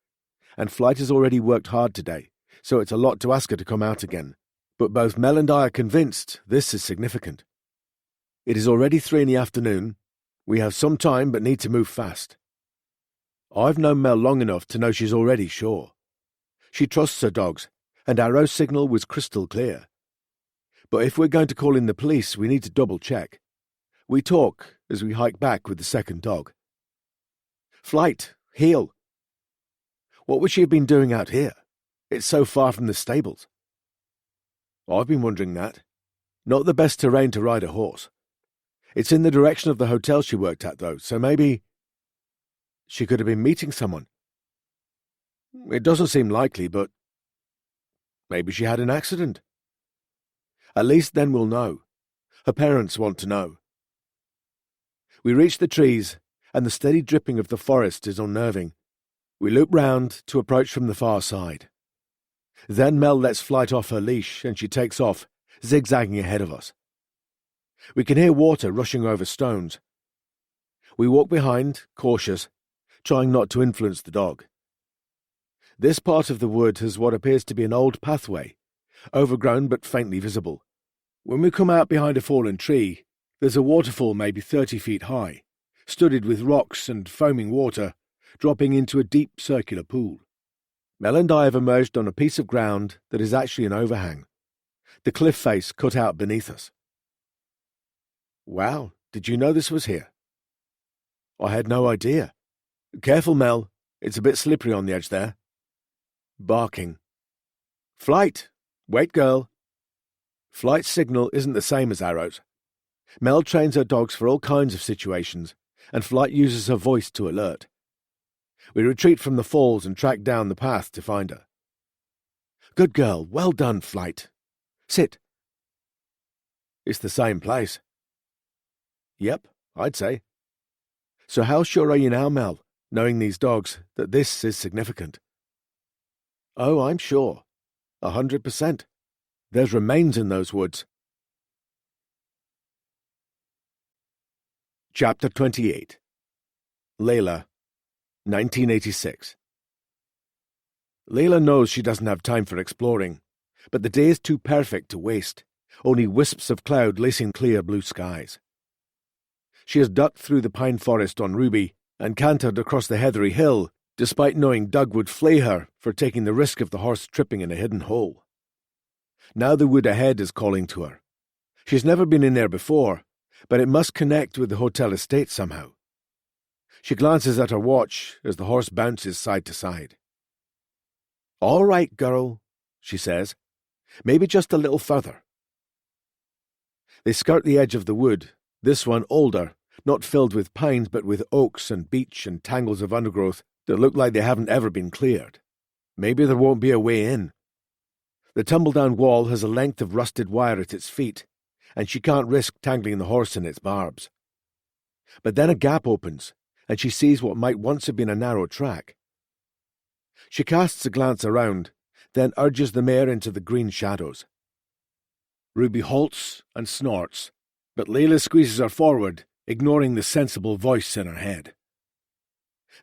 and Flight has already worked hard today, so it's a lot to ask her to come out again. But both Mel and I are convinced this is significant. It is already 3 in the afternoon. We have some time but need to move fast. I've known Mel long enough to know she's already sure. She trusts her dogs, and Arrow's signal was crystal clear. But if we're going to call in the police, we need to double-check. We talk as we hike back with the second dog. Flight, heel. What would she have been doing out here? It's so far from the stables. I've been wondering that. Not the best terrain to ride a horse. It's in the direction of the hotel she worked at, though, so maybe... She could have been meeting someone. It doesn't seem likely, but... Maybe she had an accident. At least then we'll know. Her parents want to know. We reach the trees, and the steady dripping of the forest is unnerving. We loop round to approach from the far side. Then Mel lets Flight off her leash, and she takes off, zigzagging ahead of us. We can hear water rushing over stones. We walk behind, cautious, trying not to influence the dog. This part of the wood has what appears to be an old pathway, overgrown but faintly visible. When we come out behind a fallen tree, there's a waterfall maybe 30 feet high, studded with rocks and foaming water, dropping into a deep circular pool. Mel and I have emerged on a piece of ground that is actually an overhang, the cliff face cut out beneath us. Wow, did you know this was here? I had no idea. Careful, Mel, it's a bit slippery on the edge there. Barking. Flight! Wait, girl. Flight's signal isn't the same as Arrow's. Mel trains her dogs for all kinds of situations, and Flight uses her voice to alert. We retreat from the falls and track down the path to find her. Good girl, well done, Flight. Sit. It's the same place. Yep, I'd say. So how sure are you now, Mel, knowing these dogs, that this is significant? Oh, I'm sure. 100%. There's remains in those woods. Chapter 28. Layla, 1986. Layla knows she doesn't have time for exploring, but the day is too perfect to waste, only wisps of cloud lacing clear blue skies. She has ducked through the pine forest on Ruby and cantered across the heathery hill, despite knowing Doug would flay her for taking the risk of the horse tripping in a hidden hole. Now the wood ahead is calling to her. She's never been in there before, but it must connect with the hotel estate somehow. She glances at her watch as the horse bounces side to side. "All right, girl," she says. "Maybe just a little further." They skirt the edge of the wood, this one older, not filled with pines but with oaks and beech and tangles of undergrowth that look like they haven't ever been cleared. Maybe there won't be a way in. The tumble-down wall has a length of rusted wire at its feet, and she can't risk tangling the horse in its barbs. But then a gap opens, and she sees what might once have been a narrow track. She casts a glance around, then urges the mare into the green shadows. Ruby halts and snorts, but Layla squeezes her forward, ignoring the sensible voice in her head.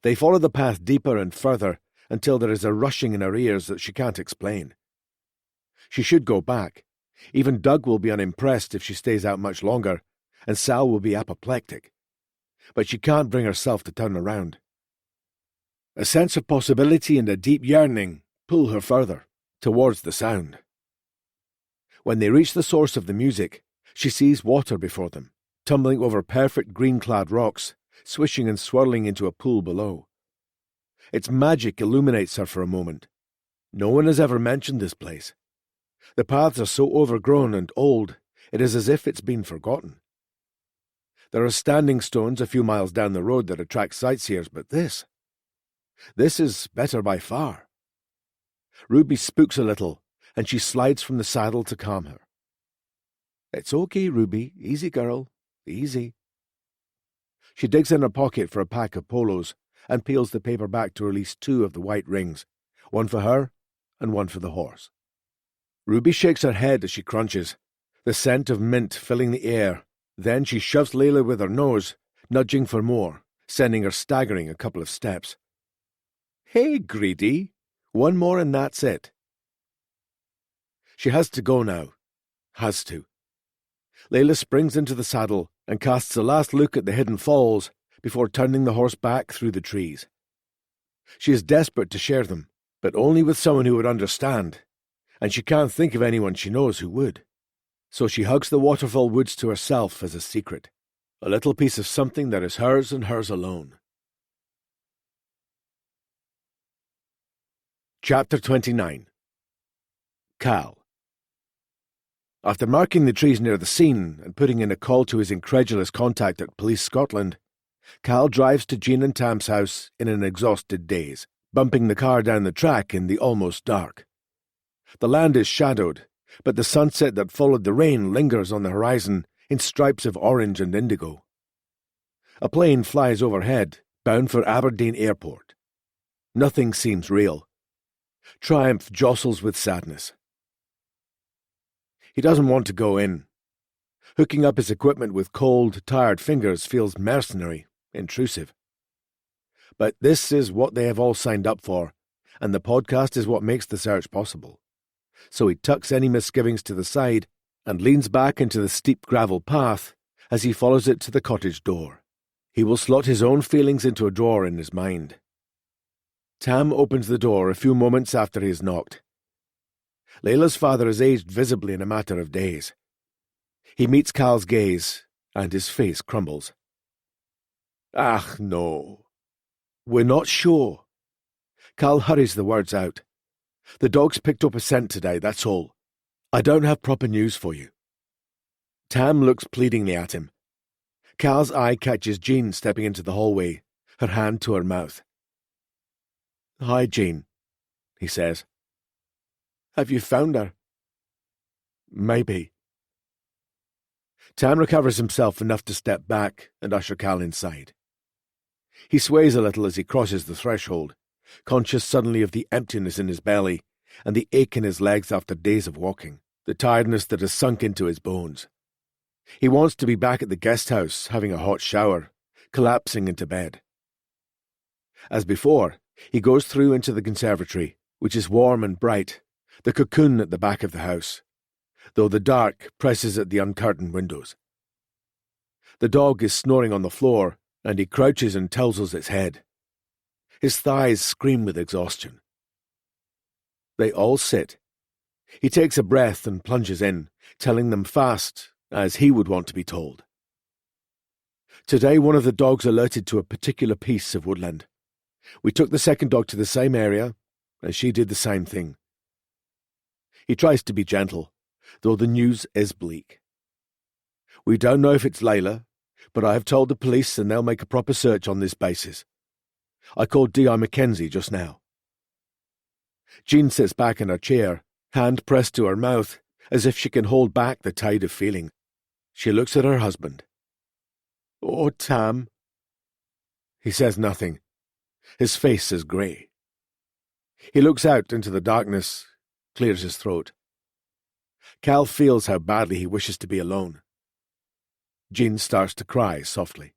They follow the path deeper and further until there is a rushing in her ears that she can't explain. She should go back. Even Doug will be unimpressed if she stays out much longer, and Sal will be apoplectic. But she can't bring herself to turn around. A sense of possibility and a deep yearning pull her further, towards the sound. When they reach the source of the music, she sees water before them, tumbling over perfect green-clad rocks, swishing and swirling into a pool below. Its magic illuminates her for a moment. No one has ever mentioned this place. The paths are so overgrown and old, it is as if it's been forgotten. There are standing stones a few miles down the road that attract sightseers, but this is better by far. Ruby spooks a little, and she slides from the saddle to calm her. "It's okay, Ruby. Easy, girl. Easy." She digs in her pocket for a pack of polos and peels the paper back to release 2 of the white rings, one for her and one for the horse. Ruby shakes her head as she crunches, the scent of mint filling the air. Then she shoves Layla with her nose, nudging for more, sending her staggering a couple of steps. "Hey, greedy. One more and that's it." She has to go now. Has to. Layla springs into the saddle and casts a last look at the hidden falls before turning the horse back through the trees. She is desperate to share them, but only with someone who would understand, and she can't think of anyone she knows who would. So she hugs the waterfall woods to herself as a secret, a little piece of something that is hers and hers alone. Chapter 29. Cal. After marking the trees near the scene and putting in a call to his incredulous contact at Police Scotland, Cal drives to Jean and Tam's house in an exhausted daze, bumping the car down the track in the almost dark. The land is shadowed, but the sunset that followed the rain lingers on the horizon in stripes of orange and indigo. A plane flies overhead, bound for Aberdeen Airport. Nothing seems real. Triumph jostles with sadness. He doesn't want to go in. Hooking up his equipment with cold, tired fingers feels mercenary, intrusive. But this is what they have all signed up for, and the podcast is what makes the search possible. So he tucks any misgivings to the side and leans back into the steep gravel path as he follows it to the cottage door. He will slot his own feelings into a drawer in his mind. Tam opens the door a few moments after he has knocked. Layla's father has aged visibly in a matter of days. He meets Cal's gaze, and his face crumbles. "Ach, no. We're not sure." Cal hurries the words out. "The dog's picked up a scent today, that's all. I don't have proper news for you." Tam looks pleadingly at him. Cal's eye catches Jean stepping into the hallway, her hand to her mouth. "Hi, Jean," he says. "Have you found her?" "Maybe." Tam recovers himself enough to step back and usher Cal inside. He sways a little as he crosses the threshold, conscious suddenly of the emptiness in his belly and the ache in his legs after days of walking, the tiredness that has sunk into his bones. He wants to be back at the guest house, having a hot shower, collapsing into bed. As before, he goes through into the conservatory, which is warm and bright, the cocoon at the back of the house, though the dark presses at the uncurtained windows. The dog is snoring on the floor, and he crouches and touzles its head. His thighs scream with exhaustion. They all sit, He takes a breath and plunges in, telling them fast, as he would want to be told. Today one of the dogs alerted to a particular piece of woodland. We took the second dog to the same area, and she did the same thing. He tries to be gentle, though the news is bleak. We don't know if it's Layla, but I have told the police and they'll make a proper search on this basis. I called D.I. Mackenzie just now. Jean sits back in her chair, hand pressed to her mouth, as if she can hold back the tide of feeling. She looks at her husband. "Oh, Tam." He says nothing. His face is grey. He looks out into the darkness, clears his throat. Cal feels how badly he wishes to be alone. Jean starts to cry softly.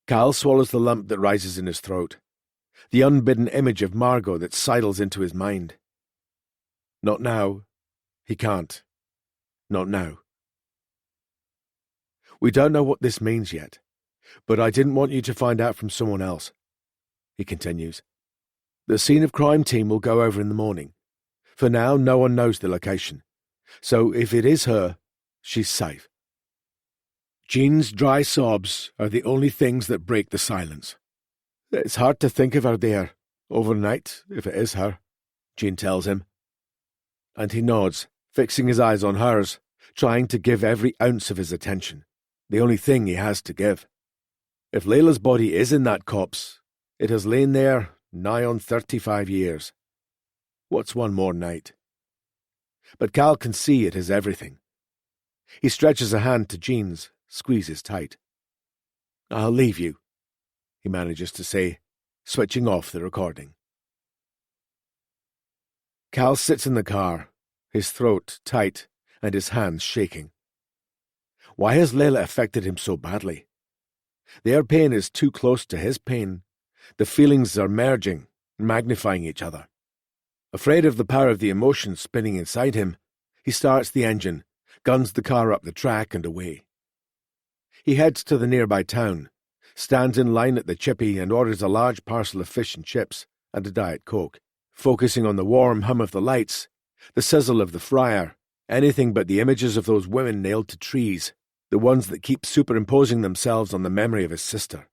Cal swallows the lump that rises in his throat, the unbidden image of Margot that sidles into his mind. Not now. He can't. Not now. We don't know what this means yet, but I didn't want you to find out from someone else, he continues. The scene of crime team will go over in the morning. For now, no one knows the location, so if it is her, she's safe. Jean's dry sobs are the only things that break the silence. It's hard to think of her there, overnight, if it is her, Jean tells him. And he nods, fixing his eyes on hers, trying to give every ounce of his attention, the only thing he has to give. If Layla's body is in that copse, it has lain there nigh on 35 years. What's one more night? But Cal can see it is everything. He stretches a hand to Jean's, squeezes tight. "I'll leave you," he manages to say, switching off the recording. Cal sits in the car, his throat tight and his hands shaking. Why has Layla affected him so badly? Their pain is too close to his pain. The feelings are merging, magnifying each other. Afraid of the power of the emotions spinning inside him, he starts the engine, guns the car up the track and away. He heads to the nearby town, stands in line at the chippy and orders a large parcel of fish and chips and a Diet Coke, focusing on the warm hum of the lights, the sizzle of the fryer, anything but the images of those women nailed to trees, the ones that keep superimposing themselves on the memory of his sister.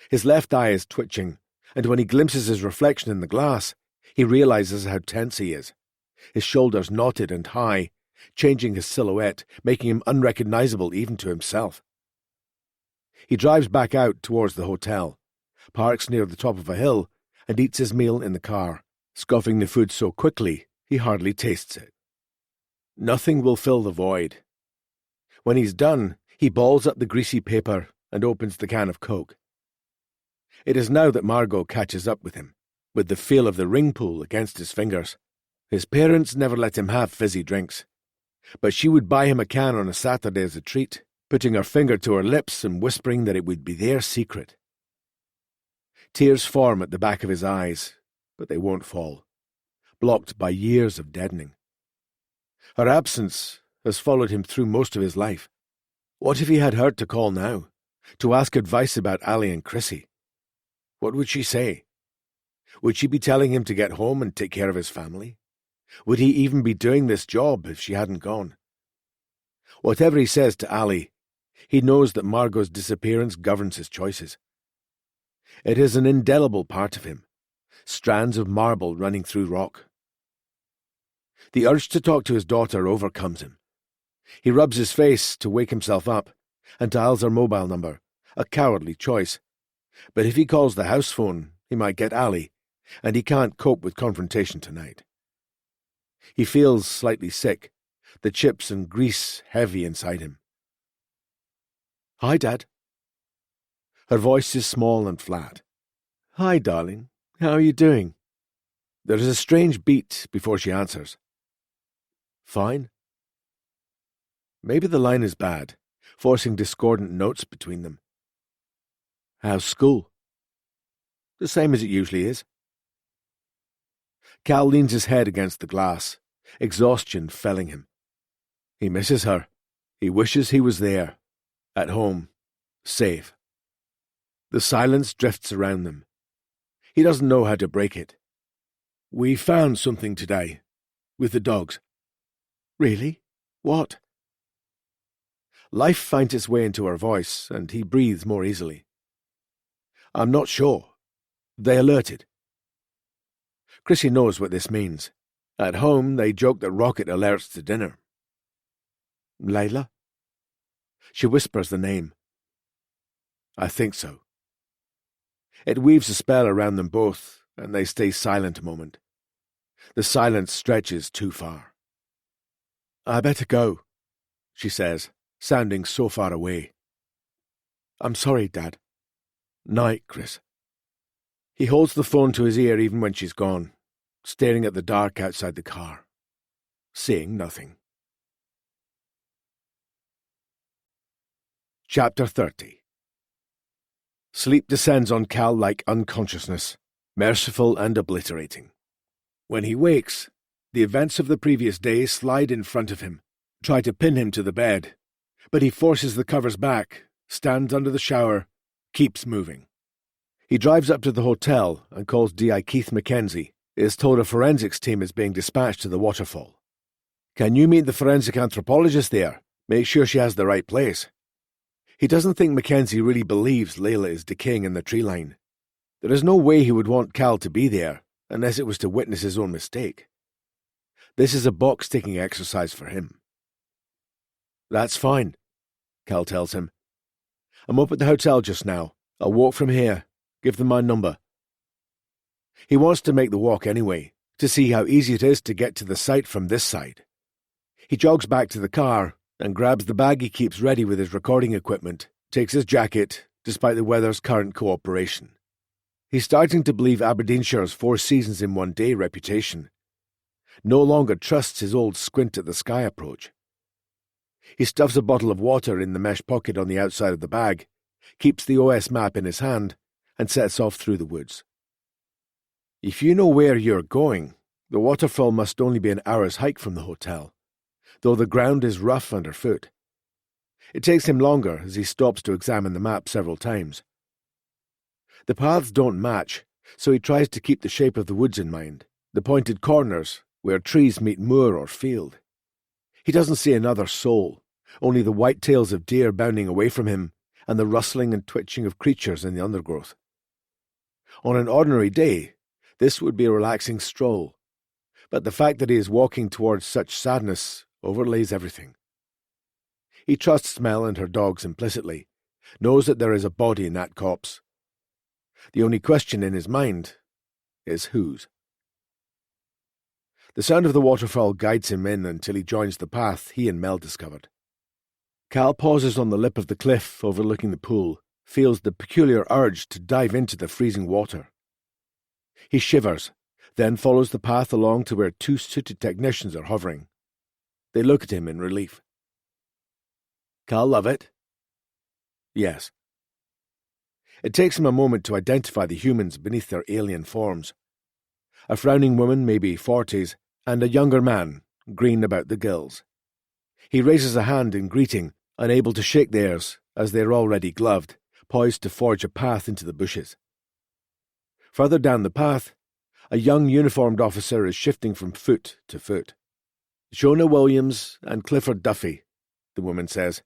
His left eye is twitching, and when he glimpses his reflection in the glass, he realizes how tense he is. His shoulders knotted and high, changing his silhouette, making him unrecognizable even to himself. He drives back out towards the hotel, parks near the top of a hill, and eats his meal in the car, scoffing the food so quickly he hardly tastes it. Nothing will fill the void. When he's done, he balls up the greasy paper and opens the can of Coke. It is now that Margot catches up with him, with the feel of the ring pool against his fingers. His parents never let him have fizzy drinks, but she would buy him a can on a Saturday as a treat, putting her finger to her lips and whispering that it would be their secret. Tears form at the back of his eyes, but they won't fall, blocked by years of deadening. Her absence has followed him through most of his life. What if he had her to call now, to ask advice about Ali and Chrissy? What would she say? Would she be telling him to get home and take care of his family? Would he even be doing this job if she hadn't gone? Whatever he says to Ali, he knows that Margot's disappearance governs his choices. It is an indelible part of him, strands of marble running through rock. The urge to talk to his daughter overcomes him. He rubs his face to wake himself up and dials her mobile number, a cowardly choice. But if he calls the house phone, he might get Ali, and he can't cope with confrontation tonight. He feels slightly sick, the chips and grease heavy inside him. "Hi, Dad." Her voice is small and flat. "Hi, darling. How are you doing?" There is a strange beat before she answers. "Fine." Maybe the line is bad, forcing discordant notes between them. "How's school?" "The same as it usually is." Cal leans his head against the glass, exhaustion felling him. He misses her. He wishes he was there, at home, safe. The silence drifts around them. He doesn't know how to break it. "We found something today," with the dogs. Really? What? Life finds its way into her voice, and he breathes more easily. I'm not sure. They alerted. Chrissy knows what this means. At home, they joke that Rocket alerts to dinner. Layla? She whispers the name. I think so. It weaves a spell around them both, and they stay silent a moment. The silence stretches too far. I better go, she says, sounding so far away. I'm sorry, Dad. Night, Chris. He holds the phone to his ear even when she's gone, staring at the dark outside the car, saying nothing. Chapter 30. Sleep descends on Cal like unconsciousness, merciful and obliterating. When he wakes, the events of the previous day slide in front of him, try to pin him to the bed, but he forces the covers back, stands under the shower, keeps moving. He drives up to the hotel and calls D.I. Keith Mackenzie, is told a forensics team is being dispatched to the waterfall. Can you meet the forensic anthropologist there? Make sure she has the right place. He doesn't think Mackenzie really believes Layla is decaying in the tree line. There is no way he would want Cal to be there, unless it was to witness his own mistake. This is a box-ticking exercise for him. That's fine, Cal tells him. I'm up at the hotel just now. I'll walk from here. Give them my number. He wants to make the walk anyway, to see how easy it is to get to the site from this side. He jogs back to the car and grabs the bag he keeps ready with his recording equipment, takes his jacket, despite the weather's current cooperation. He's starting to believe Aberdeenshire's 4 seasons in one day reputation. No longer trusts his old squint-at-the-sky approach. He stuffs a bottle of water in the mesh pocket on the outside of the bag, keeps the OS map in his hand, and sets off through the woods. If you know where you're going, the waterfall must only be an hour's hike from the hotel, though the ground is rough underfoot. It takes him longer as he stops to examine the map several times. The paths don't match, so he tries to keep the shape of the woods in mind, the pointed corners where trees meet moor or field. He doesn't see another soul, only the white tails of deer bounding away from him and the rustling and twitching of creatures in the undergrowth. On an ordinary day, this would be a relaxing stroll, but the fact that he is walking towards such sadness overlays everything. He trusts Mel and her dogs implicitly, knows that there is a body in that copse. The only question in his mind is whose. The sound of the waterfall guides him in until he joins the path he and Mel discovered. Cal pauses on the lip of the cliff overlooking the pool, feels the peculiar urge to dive into the freezing water. He shivers, then follows the path along to where 2 suited technicians are hovering. They look at him in relief. Cal Lovett? Yes. It takes him a moment to identify the humans beneath their alien forms. A frowning woman, maybe 40s, and a younger man, green about the gills. He raises a hand in greeting, unable to shake theirs, as they are already gloved, poised to forge a path into the bushes. Further down the path, a young uniformed officer is shifting from foot to foot. Shona Williams and Clifford Duffy, the woman says.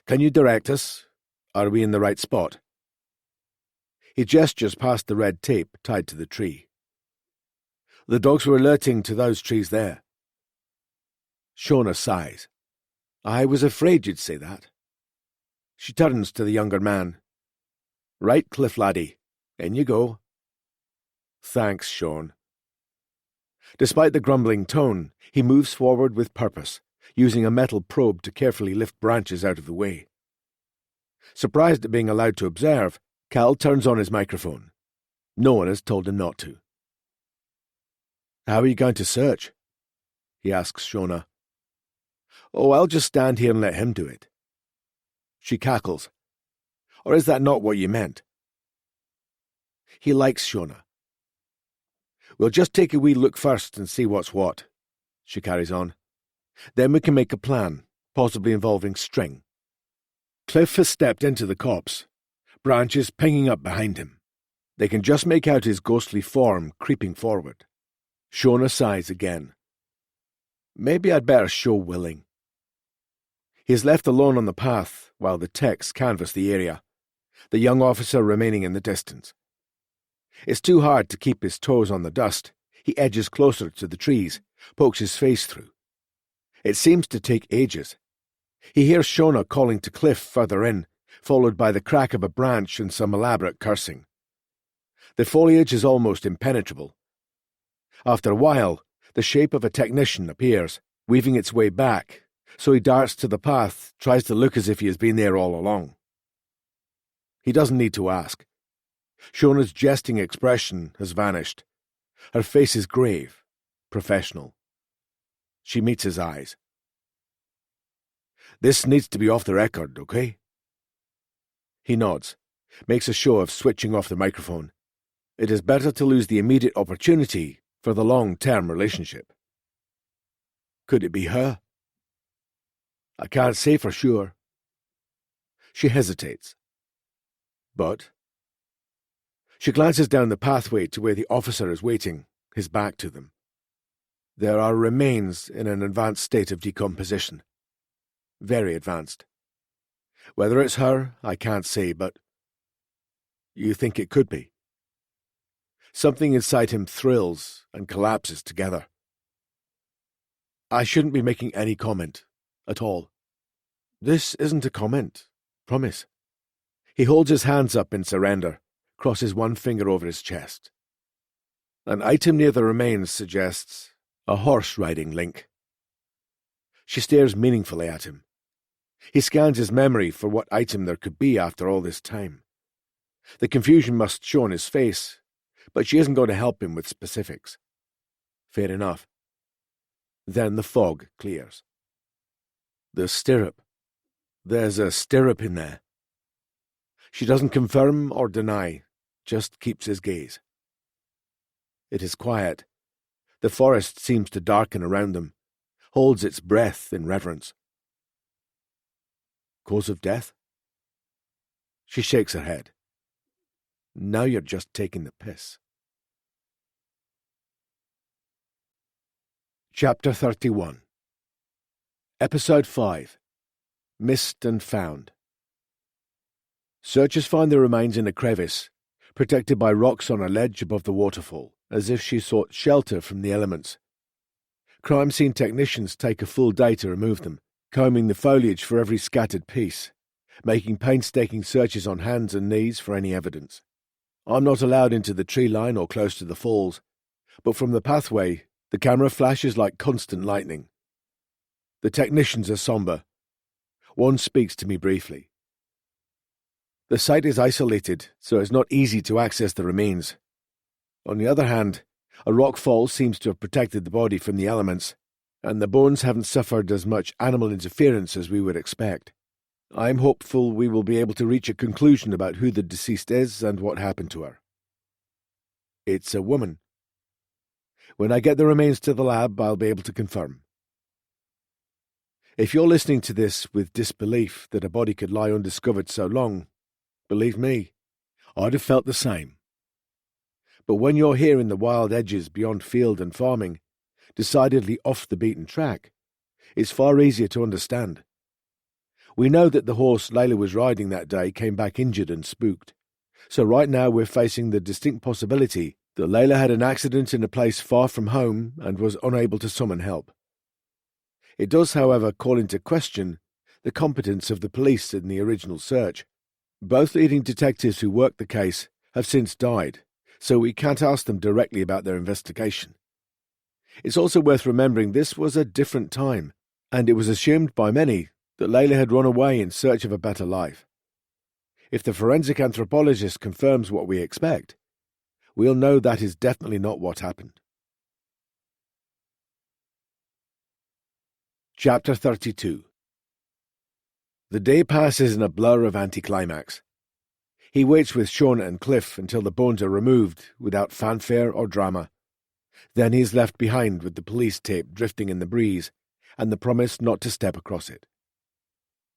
Can you direct us? Are we in the right spot? He gestures past the red tape tied to the tree. The dogs were alerting to those trees there. Shona sighs. I was afraid you'd say that. She turns to the younger man. Right, Cliff laddie. In you go. Thanks, Sean. Despite the grumbling tone, he moves forward with purpose, using a metal probe to carefully lift branches out of the way. Surprised at being allowed to observe, Cal turns on his microphone. No one has told him not to. How are you going to search? He asks Shona. Oh, I'll just stand here and let him do it. She cackles. Or is that not what you meant? He likes Shona. We'll just take a wee look first and see what's what, she carries on. Then we can make a plan, possibly involving string. Cliff has stepped into the copse, branches pinging up behind him. They can just make out his ghostly form creeping forward. Shona sighs again. Maybe I'd better show willing. He is left alone on the path while the techs canvass the area, the young officer remaining in the distance. It's too hard to keep his toes on the dust. He edges closer to the trees, pokes his face through. It seems to take ages. He hears Shona calling to Cliff further in, followed by the crack of a branch and some elaborate cursing. The foliage is almost impenetrable. After a while, the shape of a technician appears, weaving its way back, so he darts to the path, tries to look as if he has been there all along. He doesn't need to ask. Shona's jesting expression has vanished. Her face is grave, professional. She meets his eyes. This needs to be off the record, okay? He nods, makes a show of switching off the microphone. It is better to lose the immediate opportunity for the long-term relationship. Could it be her? I can't say for sure. She hesitates. But she glances down the pathway to where the officer is waiting, his back to them. There are remains in an advanced state of decomposition. Very advanced. Whether it's her, I can't say, but you think it could be. Something inside him thrills and collapses together. I shouldn't be making any comment, at all. This isn't a comment, promise. He holds his hands up in surrender, crosses one finger over his chest. An item near the remains suggests a horse-riding link. She stares meaningfully at him. He scans his memory for what item there could be after all this time. The confusion must show on his face, but she isn't going to help him with specifics. Fair enough. Then the fog clears. The stirrup. There's a stirrup in there. She doesn't confirm or deny, just keeps his gaze. It is quiet. The forest seems to darken around them, holds its breath in reverence. Cause of death? She shakes her head. Now you're just taking the piss. Chapter 31. Episode 5. Missed and Found. Searchers find the remains in a crevice, protected by rocks on a ledge above the waterfall, as if she sought shelter from the elements. Crime scene technicians take a full day to remove them, combing the foliage for every scattered piece, making painstaking searches on hands and knees for any evidence. I'm not allowed into the tree line or close to the falls, but from the pathway, the camera flashes like constant lightning. The technicians are somber. One speaks to me briefly. The site is isolated, so it's not easy to access the remains. On the other hand, a rock fall seems to have protected the body from the elements, and the bones haven't suffered as much animal interference as we would expect. I'm hopeful we will be able to reach a conclusion about who the deceased is and what happened to her. It's a woman. When I get the remains to the lab, I'll be able to confirm. If you're listening to this with disbelief that a body could lie undiscovered so long, believe me, I'd have felt the same. But when you're here in the wild edges beyond field and farming, decidedly off the beaten track, it's far easier to understand. We know that the horse Layla was riding that day came back injured and spooked, so right now we're facing the distinct possibility that Layla had an accident in a place far from home and was unable to summon help. It does, however, call into question the competence of the police in the original search. Both leading detectives who worked the case have since died, so we can't ask them directly about their investigation. It's also worth remembering this was a different time, and it was assumed by many that Layla had run away in search of a better life. If the forensic anthropologist confirms what we expect, we'll know that is definitely not what happened. Chapter 32. The day passes in a blur of anticlimax. He waits with Shona and Cliff until the bones are removed without fanfare or drama. Then he is left behind with the police tape drifting in the breeze and the promise not to step across it.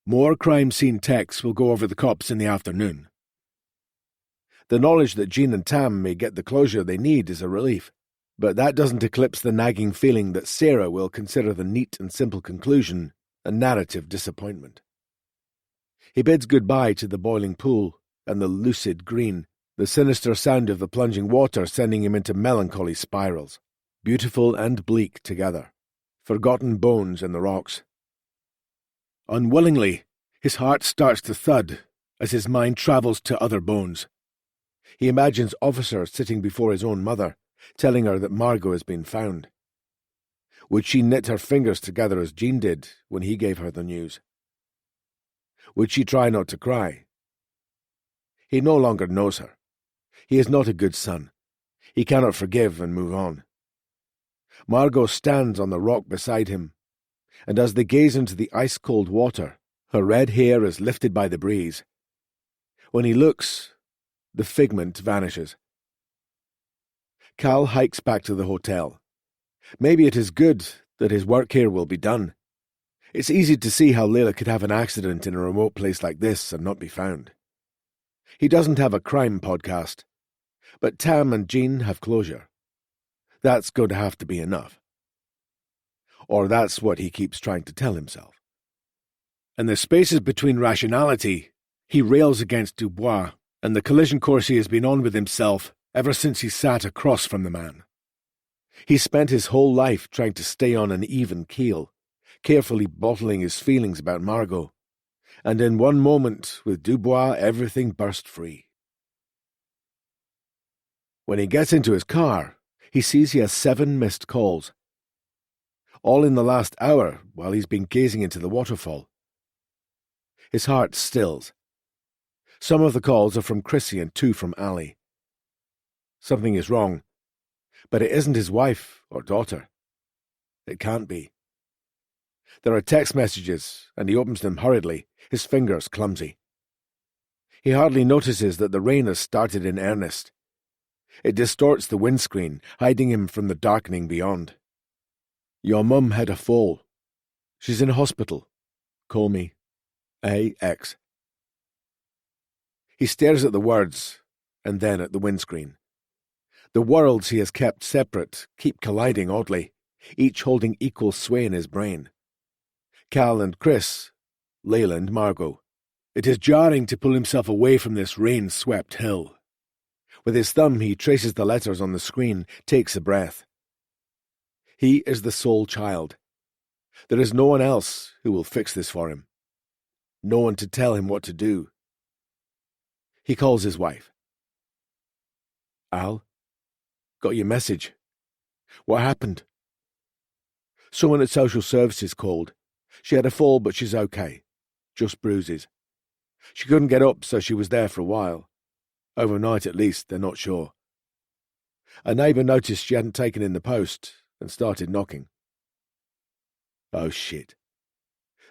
More crime scene techs will go over the cops in the afternoon. The knowledge that Jean and Tam may get the closure they need is a relief. But that doesn't eclipse the nagging feeling that Sarah will consider the neat and simple conclusion a narrative disappointment. He bids goodbye to the boiling pool and the lucid green, the sinister sound of the plunging water sending him into melancholy spirals, beautiful and bleak together, forgotten bones in the rocks. Unwillingly, his heart starts to thud as his mind travels to other bones. He imagines officers sitting before his own mother, telling her that Margot has been found. Would she knit her fingers together as Jean did when he gave her the news? Would she try not to cry? He no longer knows her. He is not a good son. He cannot forgive and move on. Margot stands on the rock beside him, and as they gaze into the ice-cold water, her red hair is lifted by the breeze. When he looks, the figment vanishes. Cal hikes back to the hotel. Maybe it is good that his work here will be done. It's easy to see how Layla could have an accident in a remote place like this and not be found. He doesn't have a crime podcast, but Tam and Jean have closure. That's going to have to be enough. Or that's what he keeps trying to tell himself. In the spaces between rationality, he rails against Dubois and the collision course he has been on with himself ever since he sat across from the man. He spent his whole life trying to stay on an even keel, carefully bottling his feelings about Margot, and in one moment with Dubois everything burst free. When he gets into his car, he sees he has 7 missed calls, all in the last hour while he's been gazing into the waterfall. His heart stills. Some of the calls are from Chrissy and 2 from Ali. Something is wrong, but it isn't his wife or daughter. It can't be. There are text messages, and he opens them hurriedly, his fingers clumsy. He hardly notices that the rain has started in earnest. It distorts the windscreen, hiding him from the darkening beyond. Your mum had a fall. She's in hospital. Call me. A.X. He stares at the words, and then at the windscreen. The worlds he has kept separate keep colliding oddly, each holding equal sway in his brain. Cal and Chris, Layla and Margot. It is jarring to pull himself away from this rain-swept hill. With his thumb he traces the letters on the screen, takes a breath. He is the sole child. There is no one else who will fix this for him. No one to tell him what to do. He calls his wife. Al, got your message. What happened? Someone at social services called. She had a fall, but she's okay. Just bruises. She couldn't get up, so she was there for a while. Overnight, at least, they're not sure. A neighbour noticed she hadn't taken in the post and started knocking. Oh, shit.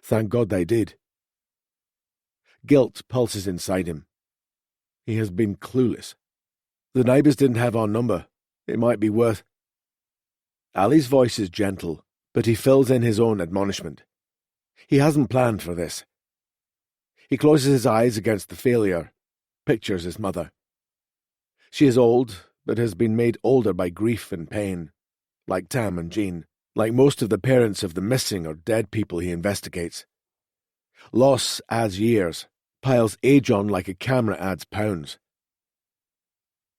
Thank God they did. Guilt pulses inside him. He has been clueless. The neighbours didn't have our number. It might be worth... Ali's voice is gentle, but he fills in his own admonishment. He hasn't planned for this. He closes his eyes against the failure, pictures his mother. She is old, but has been made older by grief and pain, like Tam and Jean, like most of the parents of the missing or dead people he investigates. Loss adds years, piles age on like a camera adds pounds.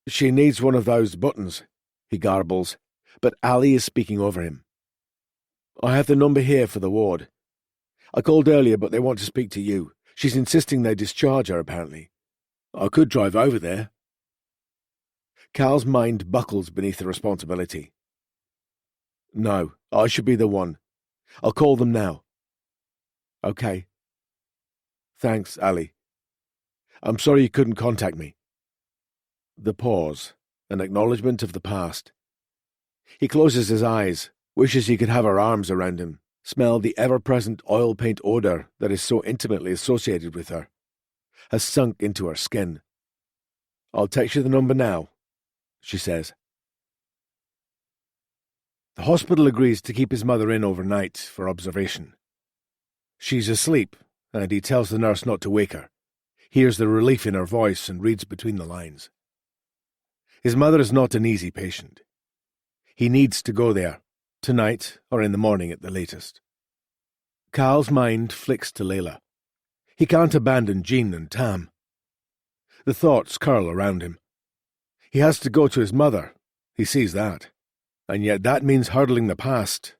She needs one of those buttons, he garbles, but Ali is speaking over him. I have the number here for the ward. I called earlier, but they want to speak to you. She's insisting they discharge her, apparently. I could drive over there. Cal's mind buckles beneath the responsibility. No, I should be the one. I'll call them now. Okay. Thanks, Ali. I'm sorry you couldn't contact me. The pause, an acknowledgement of the past. He closes his eyes, wishes he could have her arms around him, smell the ever-present oil paint odour that is so intimately associated with her, has sunk into her skin. I'll text you the number now, she says. The hospital agrees to keep his mother in overnight for observation. She's asleep, and he tells the nurse not to wake her, hears the relief in her voice and reads between the lines. His mother is not an easy patient. He needs to go there, tonight or in the morning at the latest. Cal's mind flicks to Layla. He can't abandon Jean and Tam. The thoughts curl around him. He has to go to his mother, he sees that. And yet that means hurdling the past,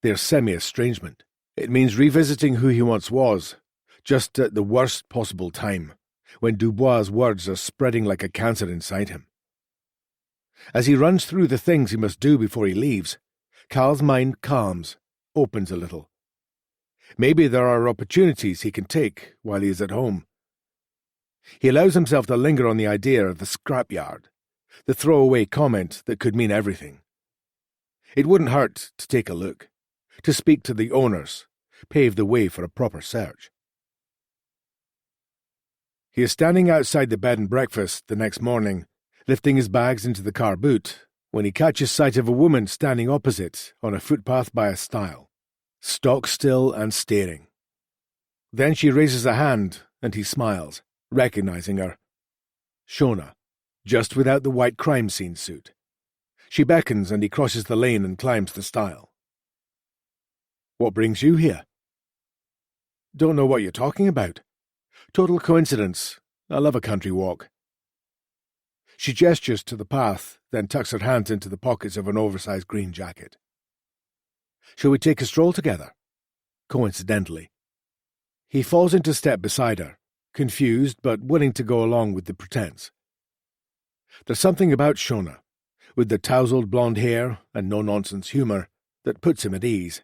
their semi-estrangement. It means revisiting who he once was, just at the worst possible time, when Dubois' words are spreading like a cancer inside him. As he runs through the things he must do before he leaves, Cal's mind calms, opens a little. Maybe there are opportunities he can take while he is at home. He allows himself to linger on the idea of the scrapyard, the throwaway comment that could mean everything. It wouldn't hurt to take a look, to speak to the owners, pave the way for a proper search. He is standing outside the bed and breakfast the next morning, lifting his bags into the car boot, when he catches sight of a woman standing opposite on a footpath by a stile, stock still and staring. Then she raises a hand, and he smiles, recognizing her. Shona, just without the white crime scene suit. She beckons and he crosses the lane and climbs the stile. What brings you here? Don't know what you're talking about. Total coincidence. I love a country walk. She gestures to the path, then tucks her hands into the pockets of an oversized green jacket. Shall we take a stroll together? Coincidentally. He falls into step beside her, confused but willing to go along with the pretense. There's something about Shona, with the tousled blonde hair and no-nonsense humour, that puts him at ease.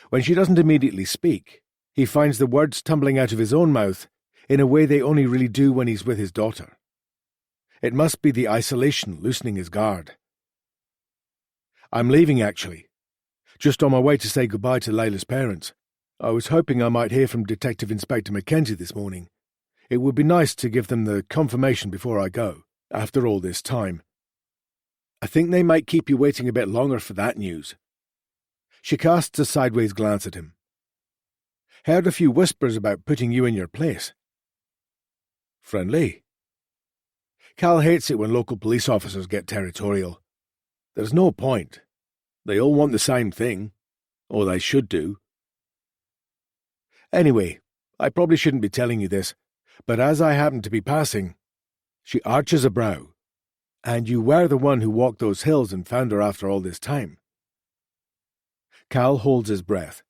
When she doesn't immediately speak, he finds the words tumbling out of his own mouth in a way they only really do when he's with his daughter. It must be the isolation loosening his guard. I'm leaving, actually. Just on my way to say goodbye to Layla's parents. I was hoping I might hear from Detective Inspector Mackenzie this morning. It would be nice to give them the confirmation before I go, after all this time. I think they might keep you waiting a bit longer for that news. She casts a sideways glance at him. Heard a few whispers about putting you in your place. Friendly. Cal hates it when local police officers get territorial. There's no point. They all want the same thing. Or they should do. Anyway, I probably shouldn't be telling you this, but as I happen to be passing, she arches a brow. And you were the one who walked those hills and found her after all this time. Cal holds his breath.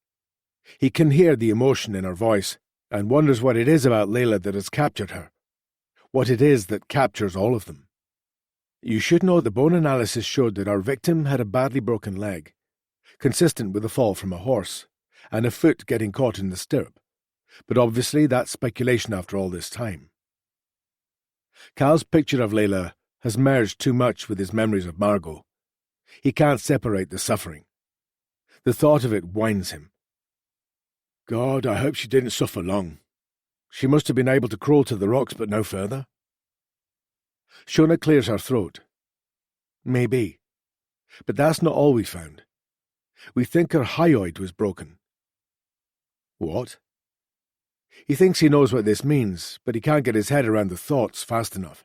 He can hear the emotion in her voice, and wonders what it is about Layla that has captured her. What it is that captures all of them. You should know the bone analysis showed that our victim had a badly broken leg, consistent with a fall from a horse, and a foot getting caught in the stirrup. But obviously that's speculation after all this time. Cal's picture of Layla has merged too much with his memories of Margot. He can't separate the suffering. The thought of it winds him. God, I hope she didn't suffer long. She must have been able to crawl to the rocks, but no further. Shona clears her throat. Maybe. But that's not all we found. We think her hyoid was broken. What? He thinks he knows what this means, but he can't get his head around the thoughts fast enough.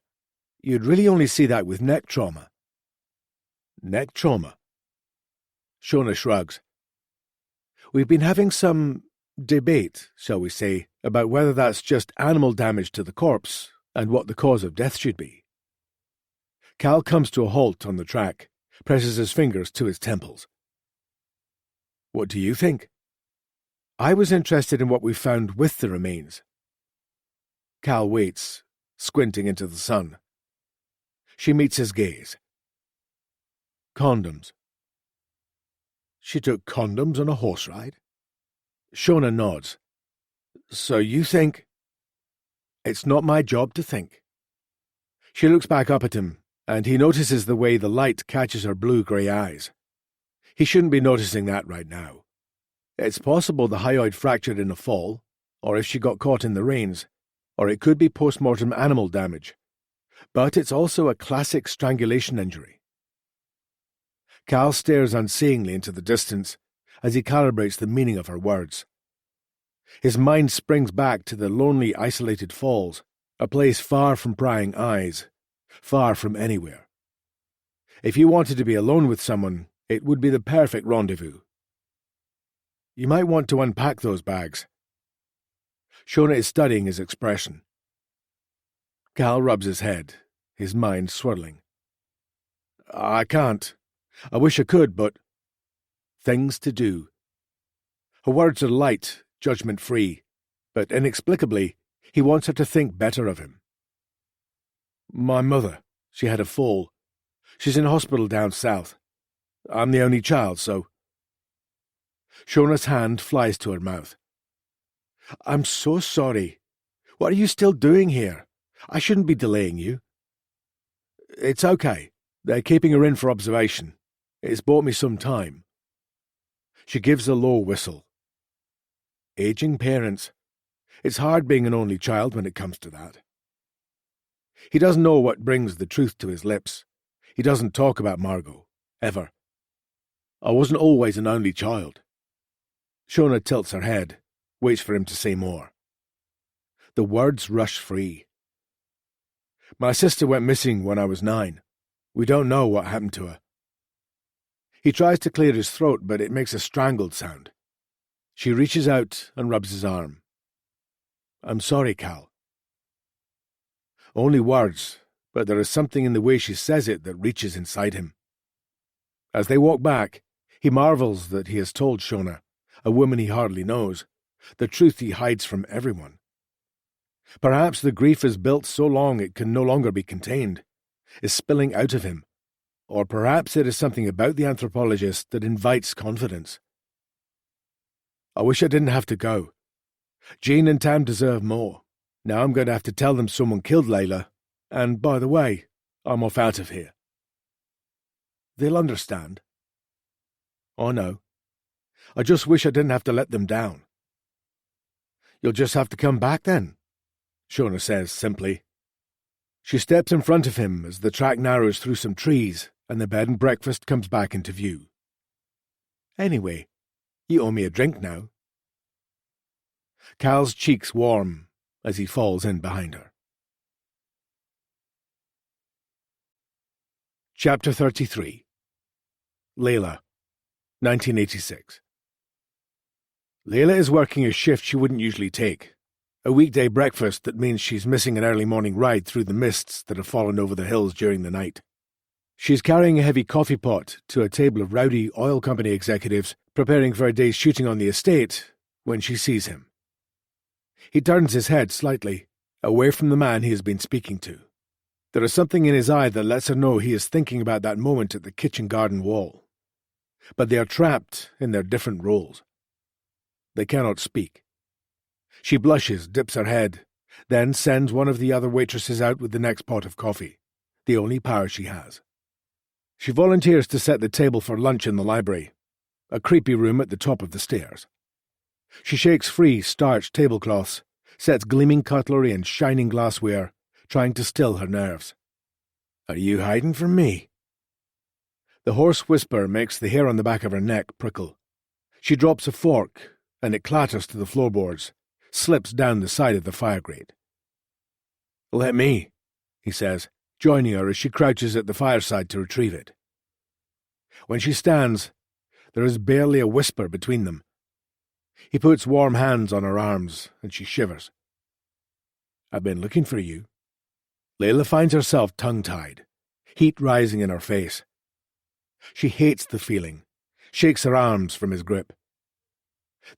You'd really only see that with neck trauma. Neck trauma? Shona shrugs. We've been having some debate, shall we say, about whether that's just animal damage to the corpse and what the cause of death should be. Cal comes to a halt on the track, presses his fingers to his temples. What do you think? I was interested in what we found with the remains. Cal waits, squinting into the sun. She meets his gaze. Condoms. She took condoms on a horse ride? Shona nods. So you think... It's not my job to think. She looks back up at him, and he notices the way the light catches her blue-grey eyes. He shouldn't be noticing that right now. It's possible the hyoid fractured in a fall, or if she got caught in the rains, or it could be post-mortem animal damage. But it's also a classic strangulation injury. Cal stares unseeingly into the distance as he calibrates the meaning of her words. His mind springs back to the lonely, isolated falls, a place far from prying eyes, far from anywhere. If you wanted to be alone with someone, it would be the perfect rendezvous. You might want to unpack those bags. Shona is studying his expression. Cal rubs his head, his mind swirling. I can't. I wish I could, but... Things to do. Her words are light, judgment-free, but inexplicably, he wants her to think better of him. My mother, she had a fall. She's in hospital down south. I'm the only child, so... Shona's hand flies to her mouth. I'm so sorry. What are you still doing here? I shouldn't be delaying you. It's okay. They're keeping her in for observation. It's bought me some time. She gives a low whistle. Aging parents. It's hard being an only child when it comes to that. He doesn't know what brings the truth to his lips. He doesn't talk about Margot, ever. I wasn't always an only child. Shona tilts her head, waits for him to say more. The words rush free. My sister went missing when I was 9. We don't know what happened to her. He tries to clear his throat, but it makes a strangled sound. She reaches out and rubs his arm. I'm sorry, Cal. Only words, but there is something in the way she says it that reaches inside him. As they walk back, he marvels that he has told Shona, a woman he hardly knows, the truth he hides from everyone. Perhaps the grief is built so long it can no longer be contained, is spilling out of him, or perhaps it is something about the anthropologist that invites confidence. I wish I didn't have to go. Jean and Tam deserve more. Now I'm going to have to tell them someone killed Layla, and by the way, I'm off out of here. They'll understand. Oh no. I just wish I didn't have to let them down. You'll just have to come back then, Shona says simply. She steps in front of him as the track narrows through some trees and the bed and breakfast comes back into view. Anyway, you owe me a drink now. Cal's cheeks warm as he falls in behind her. Chapter 33. Layla, 1986. Layla is working a shift she wouldn't usually take, a weekday breakfast that means she's missing an early morning ride through the mists that have fallen over the hills during the night. She's carrying a heavy coffee pot to a table of rowdy oil company executives preparing for a day's shooting on the estate when she sees him. He turns his head slightly, away from the man he has been speaking to. There is something in his eye that lets her know he is thinking about that moment at the kitchen garden wall. But they are trapped in their different roles. They cannot speak. She blushes, dips her head, then sends one of the other waitresses out with the next pot of coffee, the only power she has. She volunteers to set the table for lunch in the library, a creepy room at the top of the stairs. She shakes free starched tablecloths, sets gleaming cutlery and shining glassware, trying to still her nerves. Are you hiding from me? The hoarse whisper makes the hair on the back of her neck prickle. She drops a fork, and it clatters to the floorboards, slips down the side of the fire grate. Let me, he says, joining her as she crouches at the fireside to retrieve it. When she stands, there is barely a whisper between them. He puts warm hands on her arms, and she shivers. I've been looking for you. Layla finds herself tongue-tied, heat rising in her face. She hates the feeling, shakes her arms from his grip.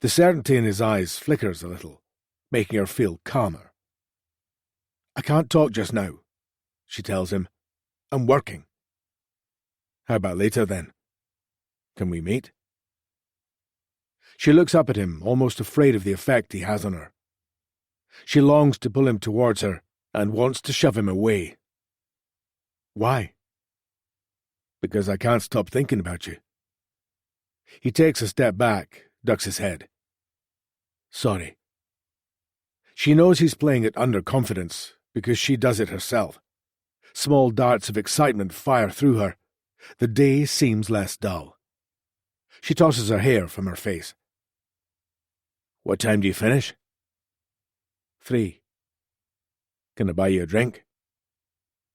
The certainty in his eyes flickers a little, making her feel calmer. I can't talk just now, she tells him. I'm working. How about later, then? Can we meet? She looks up at him, almost afraid of the effect he has on her. She longs to pull him towards her and wants to shove him away. Why? Because I can't stop thinking about you. He takes a step back, ducks his head. Sorry. She knows he's playing it under confidence because she does it herself. Small darts of excitement fire through her. The day seems less dull. She tosses her hair from her face. What time do you finish? 3. Can I buy you a drink?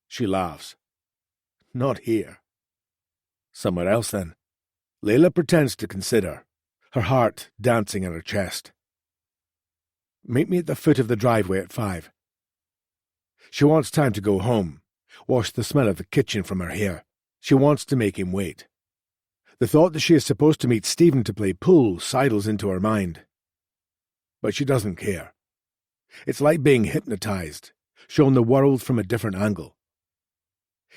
She laughs. Not here. Somewhere else, then. Layla pretends to consider, her heart dancing in her chest. Meet me at the foot of the driveway at 5. She wants time to go home, wash the smell of the kitchen from her hair. She wants to make him wait. The thought that she is supposed to meet Stephen to play pool sidles into her mind. But she doesn't care. It's like being hypnotized, shown the world from a different angle.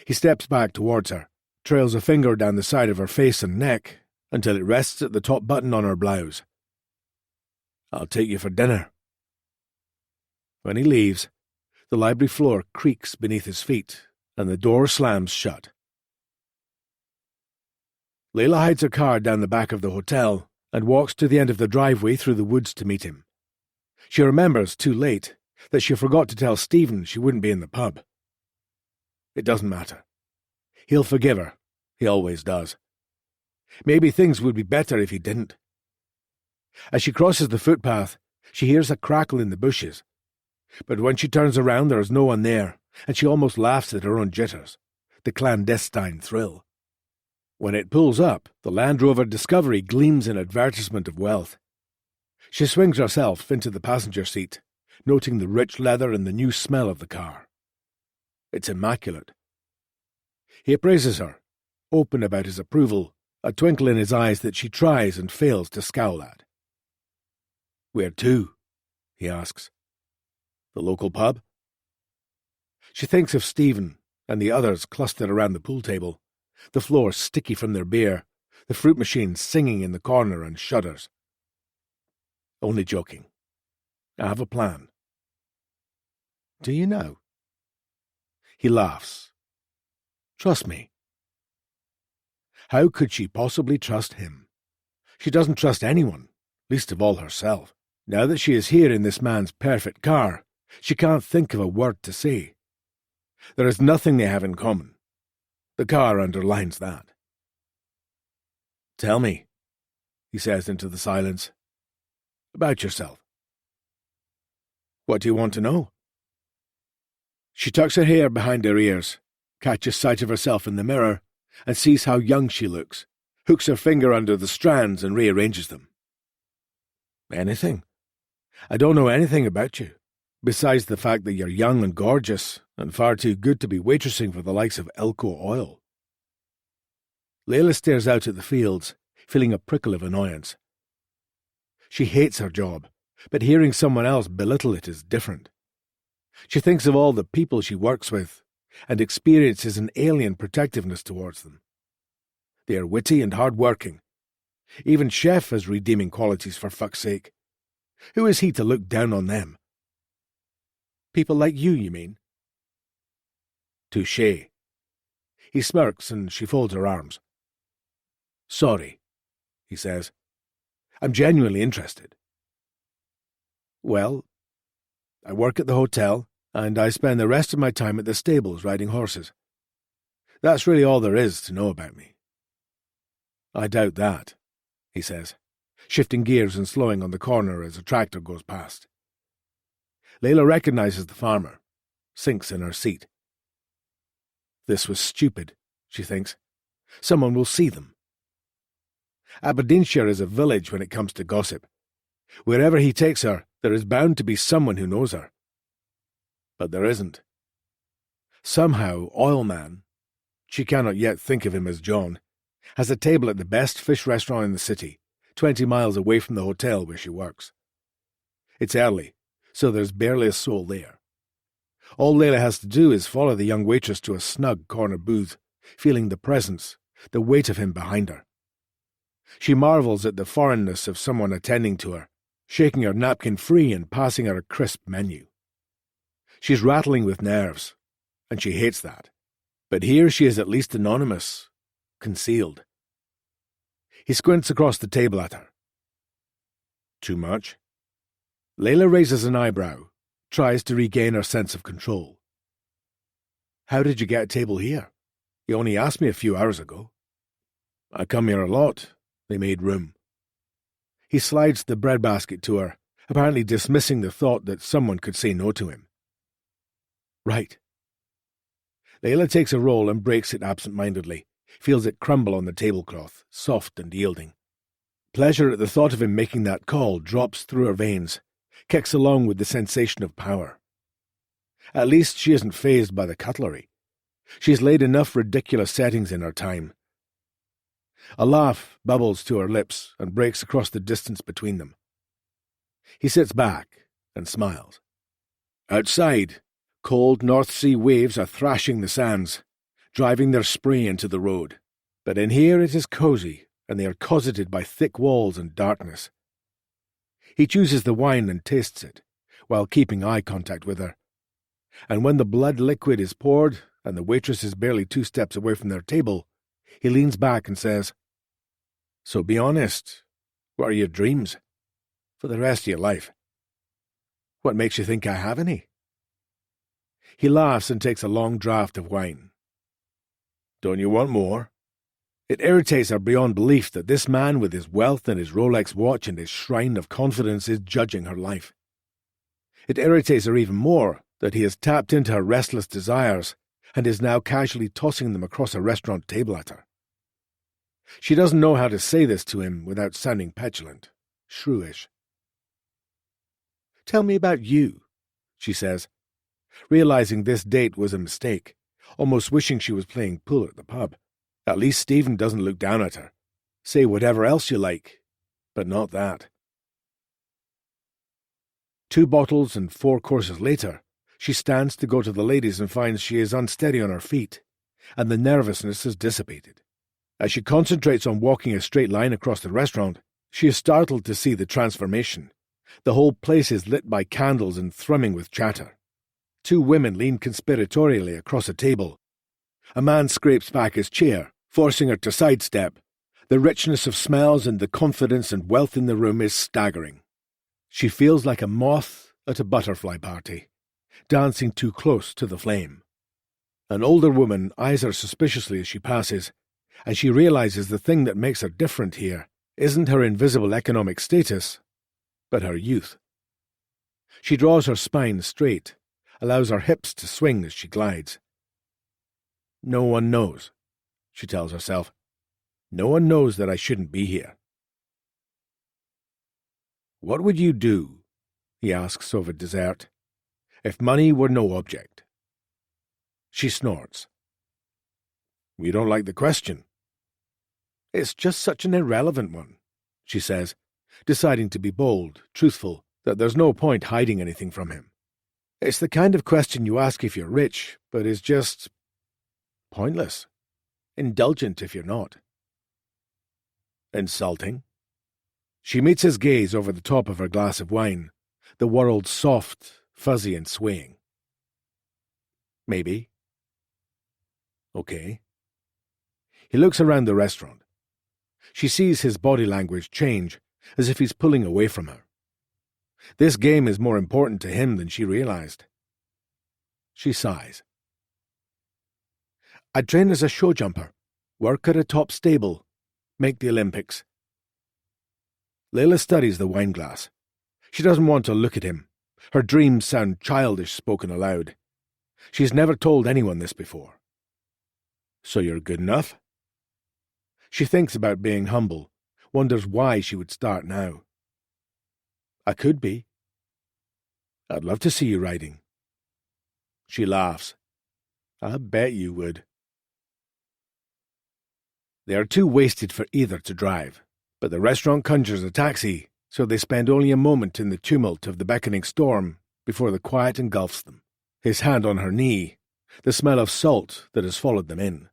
He steps back towards her, trails a finger down the side of her face and neck until it rests at the top button on her blouse. I'll take you for dinner. When he leaves, the library floor creaks beneath his feet and the door slams shut. Layla hides her car down the back of the hotel and walks to the end of the driveway through the woods to meet him. She remembers, too late, that she forgot to tell Stephen she wouldn't be in the pub. It doesn't matter. He'll forgive her. He always does. Maybe things would be better if he didn't. As she crosses the footpath, she hears a crackle in the bushes. But when she turns around, there is no one there, and she almost laughs at her own jitters, the clandestine thrill. When it pulls up, the Land Rover Discovery gleams an advertisement of wealth. She swings herself into the passenger seat, noting the rich leather and the new smell of the car. It's immaculate. He appraises her, open about his approval, a twinkle in his eyes that she tries and fails to scowl at. "Where to?" he asks. "The local pub?" She thinks of Stephen and the others clustered around the pool table, the floor sticky from their beer, the fruit machine singing in the corner, and shudders. Only joking. I have a plan. Do you know? He laughs. Trust me. How could she possibly trust him? She doesn't trust anyone, least of all herself. Now that she is here in this man's perfect car, she can't think of a word to say. There is nothing they have in common. The car underlines that. "Tell me," he says into the silence, "about yourself." "What do you want to know?" She tucks her hair behind her ears, catches sight of herself in the mirror, and sees how young she looks, hooks her finger under the strands and rearranges them. "Anything. I don't know anything about you, besides the fact that you're young and gorgeous, and far too good to be waitressing for the likes of Elko Oil." Layla stares out at the fields, feeling a prickle of annoyance. She hates her job, but hearing someone else belittle it is different. She thinks of all the people she works with, and experiences an alien protectiveness towards them. They are witty and hard-working. Even Chef has redeeming qualities, for fuck's sake. Who is he to look down on them? People like you mean? Touché. He smirks and she folds her arms. "Sorry," he says. "I'm genuinely interested." "Well, I work at the hotel, and I spend the rest of my time at the stables riding horses. That's really all there is to know about me." "I doubt that," he says, shifting gears and slowing on the corner as a tractor goes past. Layla recognizes the farmer, sinks in her seat. This was stupid, she thinks. Someone will see them. Aberdeenshire is a village when it comes to gossip. Wherever he takes her, there is bound to be someone who knows her. But there isn't. Somehow, Oilman, she cannot yet think of him as John, has a table at the best fish restaurant in the city, 20 miles away from the hotel where she works. It's early, so there's barely a soul there. All Layla has to do is follow the young waitress to a snug corner booth, feeling the presence, the weight of him behind her. She marvels at the foreignness of someone attending to her, shaking her napkin free and passing her a crisp menu. She's rattling with nerves, and she hates that. But here she is at least anonymous, concealed. He squints across the table at her. Too much? Layla raises an eyebrow, tries to regain her sense of control. How did you get a table here? You only asked me a few hours ago. I come here a lot. They made room. He slides the breadbasket to her, apparently dismissing the thought that someone could say no to him. Right. Layla takes a roll and breaks it absent-mindedly, feels it crumble on the tablecloth, soft and yielding. Pleasure at the thought of him making that call drops through her veins, kicks along with the sensation of power. At least she isn't fazed by the cutlery. She's laid enough ridiculous settings in her time. A laugh bubbles to her lips and breaks across the distance between them. He sits back and smiles. Outside, cold North Sea waves are thrashing the sands, driving their spray into the road. But in here it is cosy, and they are cosseted by thick walls and darkness. He chooses the wine and tastes it, while keeping eye contact with her. And when the blood liquid is poured, and the waitress is barely 2 steps away from their table, he leans back and says, "So be honest, what are your dreams? For the rest of your life? What makes you think I have any?" He laughs and takes a long draught of wine. "Don't you want more?" It irritates her beyond belief that this man with his wealth and his Rolex watch and his shrine of confidence is judging her life. It irritates her even more that he has tapped into her restless desires and is now casually tossing them across a restaurant table at her. She doesn't know how to say this to him without sounding petulant, shrewish. "Tell me about you," she says, realizing this date was a mistake, almost wishing she was playing pool at the pub. At least Stephen doesn't look down at her. Say whatever else you like, but not that. 2 bottles and 4 courses later, she stands to go to the ladies and finds she is unsteady on her feet, and the nervousness has dissipated. As she concentrates on walking a straight line across the restaurant, she is startled to see the transformation. The whole place is lit by candles and thrumming with chatter. 2 women lean conspiratorially across a table. A man scrapes back his chair, forcing her to sidestep. The richness of smells and the confidence and wealth in the room is staggering. She feels like a moth at a butterfly party, dancing too close to the flame. An older woman eyes her suspiciously as she passes, and she realizes the thing that makes her different here isn't her invisible economic status, but her youth. She draws her spine straight, allows her hips to swing as she glides. "No one knows," she tells herself. "No one knows that I shouldn't be here." "What would you do," he asks over dessert, "if money were no object?" She snorts. "You don't like the question." "It's just such an irrelevant one," she says, deciding to be bold, truthful, that there's no point hiding anything from him. It's the kind of question you ask if you're rich, but is just pointless. Indulgent if you're not. Insulting. She meets his gaze over the top of her glass of wine, the world soft, fuzzy and swaying. Maybe. Okay. He looks around the restaurant. She sees his body language change, as if he's pulling away from her. This game is more important to him than she realized. She sighs. "I'd train as a show jumper, work at a top stable, make the Olympics." Layla studies the wineglass. She doesn't want to look at him. Her dreams sound childish spoken aloud. She's never told anyone this before. "So you're good enough?" She thinks about being humble, wonders why she would start now. "I could be. I'd love to see you riding." She laughs. "I bet you would." They are too wasted for either to drive, but the restaurant conjures a taxi, so they spend only a moment in the tumult of the beckoning storm before the quiet engulfs them. His hand on her knee, the smell of salt that has followed them in.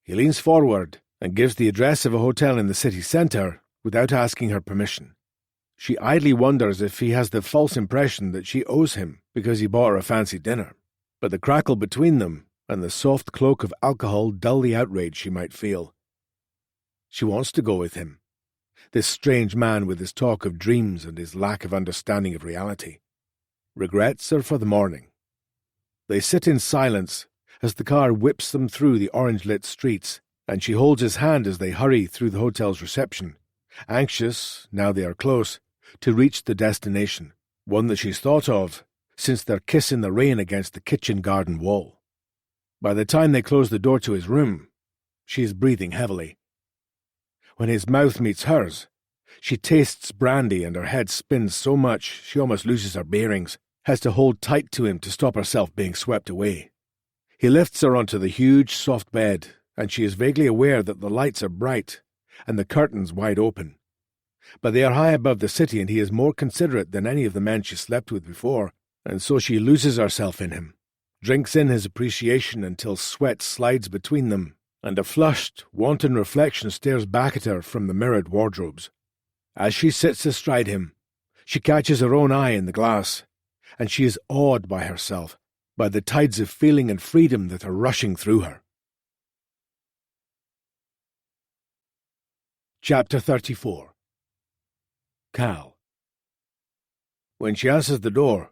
He leans forward and gives the address of a hotel in the city centre without asking her permission. She idly wonders if he has the false impression that she owes him because he bought her a fancy dinner, but the crackle between them and the soft cloak of alcohol dull the outrage she might feel. She wants to go with him, this strange man with his talk of dreams and his lack of understanding of reality. Regrets are for the morning. They sit in silence as the car whips them through the orange-lit streets, and she holds his hand as they hurry through the hotel's reception, anxious, now they are close, to reach the destination, one that she's thought of since their kiss in the rain against the kitchen garden wall. By the time they close the door to his room, she is breathing heavily. When his mouth meets hers, she tastes brandy and her head spins so much she almost loses her bearings, has to hold tight to him to stop herself being swept away. He lifts her onto the huge, soft bed, and she is vaguely aware that the lights are bright and the curtains wide open. But they are high above the city, and he is more considerate than any of the men she slept with before, and so she loses herself in him, drinks in his appreciation until sweat slides between them, and a flushed, wanton reflection stares back at her from the mirrored wardrobes. As she sits astride him, she catches her own eye in the glass, and she is awed by herself, by the tides of feeling and freedom that are rushing through her. Chapter 34. Cal. When she answers the door,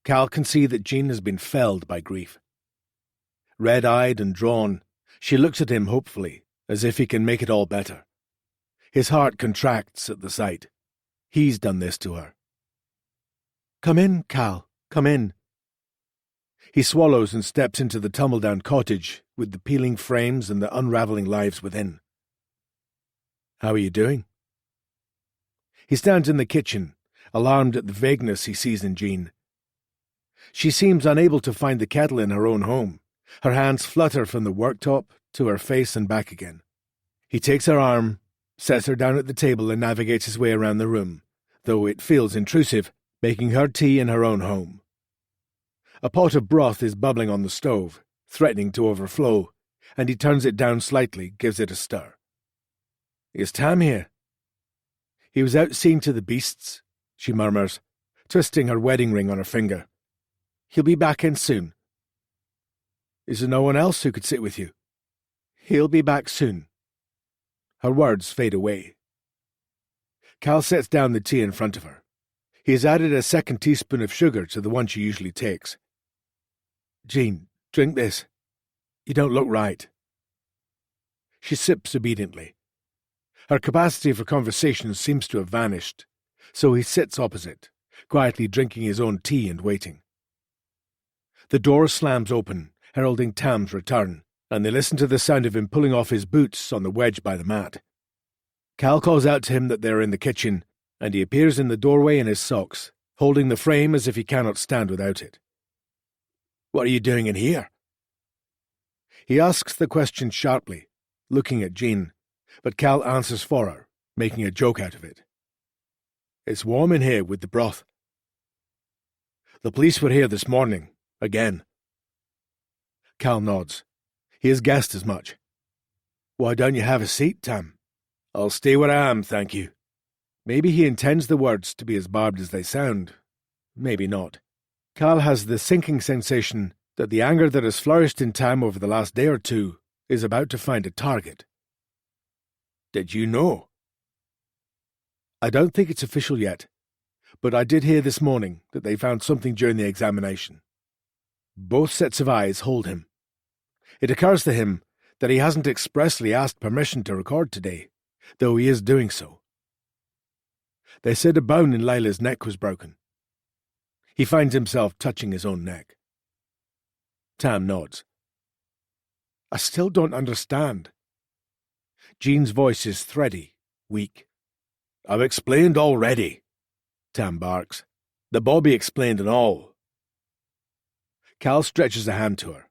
Cal can see that Jean has been felled by grief. Red-eyed and drawn, she looks at him hopefully, as if he can make it all better. His heart contracts at the sight. He's done this to her. "Come in, Cal, come in." He swallows and steps into the tumble-down cottage with the peeling frames and the unravelling lives within. "How are you doing?" He stands in the kitchen, alarmed at the vagueness he sees in Jean. She seems unable to find the kettle in her own home. Her hands flutter from the worktop to her face and back again. He takes her arm, sets her down at the table and navigates his way around the room, though it feels intrusive, making her tea in her own home. A pot of broth is bubbling on the stove, threatening to overflow, and he turns it down slightly, gives it a stir. "Is Tam here?" "He was out seeing to the beasts," she murmurs, twisting her wedding ring on her finger. "He'll be back in soon." "Is there no one else who could sit with you?" "He'll be back soon." Her words fade away. Cal sets down the tea in front of her. He has added a second teaspoon of sugar to the one she usually takes. "Jean, drink this. You don't look right." She sips obediently. Her capacity for conversation seems to have vanished, so he sits opposite, quietly drinking his own tea and waiting. The door slams open, heralding Tam's return, and they listen to the sound of him pulling off his boots on the wedge by the mat. Cal calls out to him that they are in the kitchen, and he appears in the doorway in his socks, holding the frame as if he cannot stand without it. "What are you doing in here?" He asks the question sharply, looking at Jean, but Cal answers for her, making a joke out of it. "It's warm in here with the broth." "The police were here this morning, again." Cal nods. He has guessed as much. "Why don't you have a seat, Tam?" "I'll stay where I am, thank you." Maybe he intends the words to be as barbed as they sound. Maybe not. Cal has the sinking sensation that the anger that has flourished in Tam over the last day or two is about to find a target. "Did you know?" "I don't think it's official yet, but I did hear this morning that they found something during the examination." Both sets of eyes hold him. It occurs to him that he hasn't expressly asked permission to record today, though he is doing so. They said a bone in Layla's neck was broken. He finds himself touching his own neck. Tam nods. "I still don't understand." Jean's voice is thready, weak. "I've explained already," Tam barks. "The Bobby explained and all." Cal stretches a hand to her.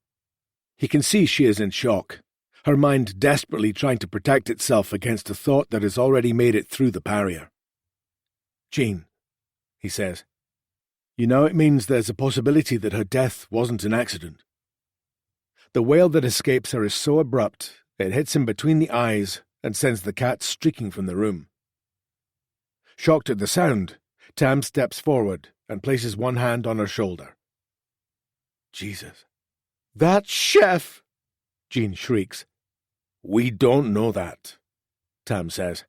He can see she is in shock, her mind desperately trying to protect itself against a thought that has already made it through the barrier. "Jean," he says, "you know it means there's a possibility that her death wasn't an accident." The wail that escapes her is so abrupt, it hits him between the eyes and sends the cat streaking from the room. Shocked at the sound, Tam steps forward and places one hand on her shoulder. "Jesus." "That chef!" Jean shrieks. "We don't know that," Tam says.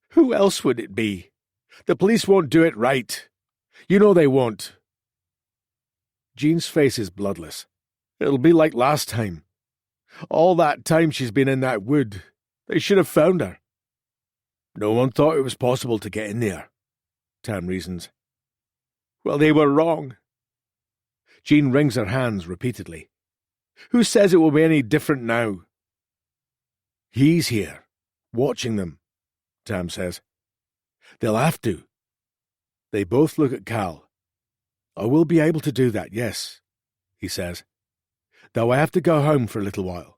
"Who else would it be? The police won't do it right. You know they won't." Jean's face is bloodless. "It'll be like last time. All that time she's been in that wood. They should have found her." "No one thought it was possible to get in there," Tam reasons. "Well, they were wrong." Jean wrings her hands repeatedly. "Who says it will be any different now?" He's here, watching them, Tam says. They'll have to. They both look at Cal. I will be able to do that, yes, he says. Though I have to go home for a little while.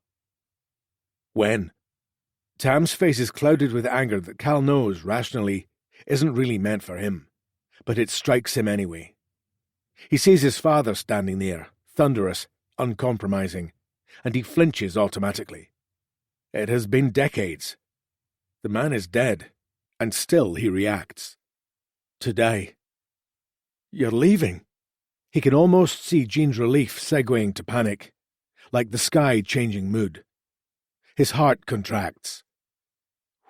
When? Tam's face is clouded with anger that Cal knows, rationally, isn't really meant for him, but it strikes him anyway. He sees his father standing there, thunderous, uncompromising, and he flinches automatically. It has been decades. The man is dead, and still he reacts. Today. You're leaving? He can almost see Jean's relief segueing to panic, like the sky changing mood. His heart contracts.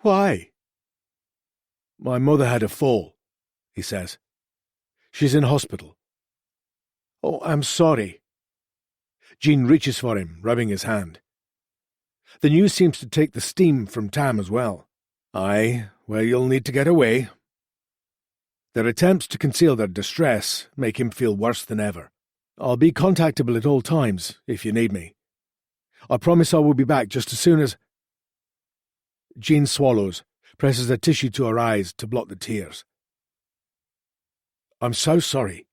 Why? My mother had a fall, he says. She's in hospital. Oh, I'm sorry. Jean reaches for him, rubbing his hand. The news seems to take the steam from Tam as well. Aye, well, you'll need to get away. Their attempts to conceal their distress make him feel worse than ever. I'll be contactable at all times, if you need me. I promise I will be back just as soon as... Jean swallows, presses a tissue to her eyes to blot the tears. I'm so sorry.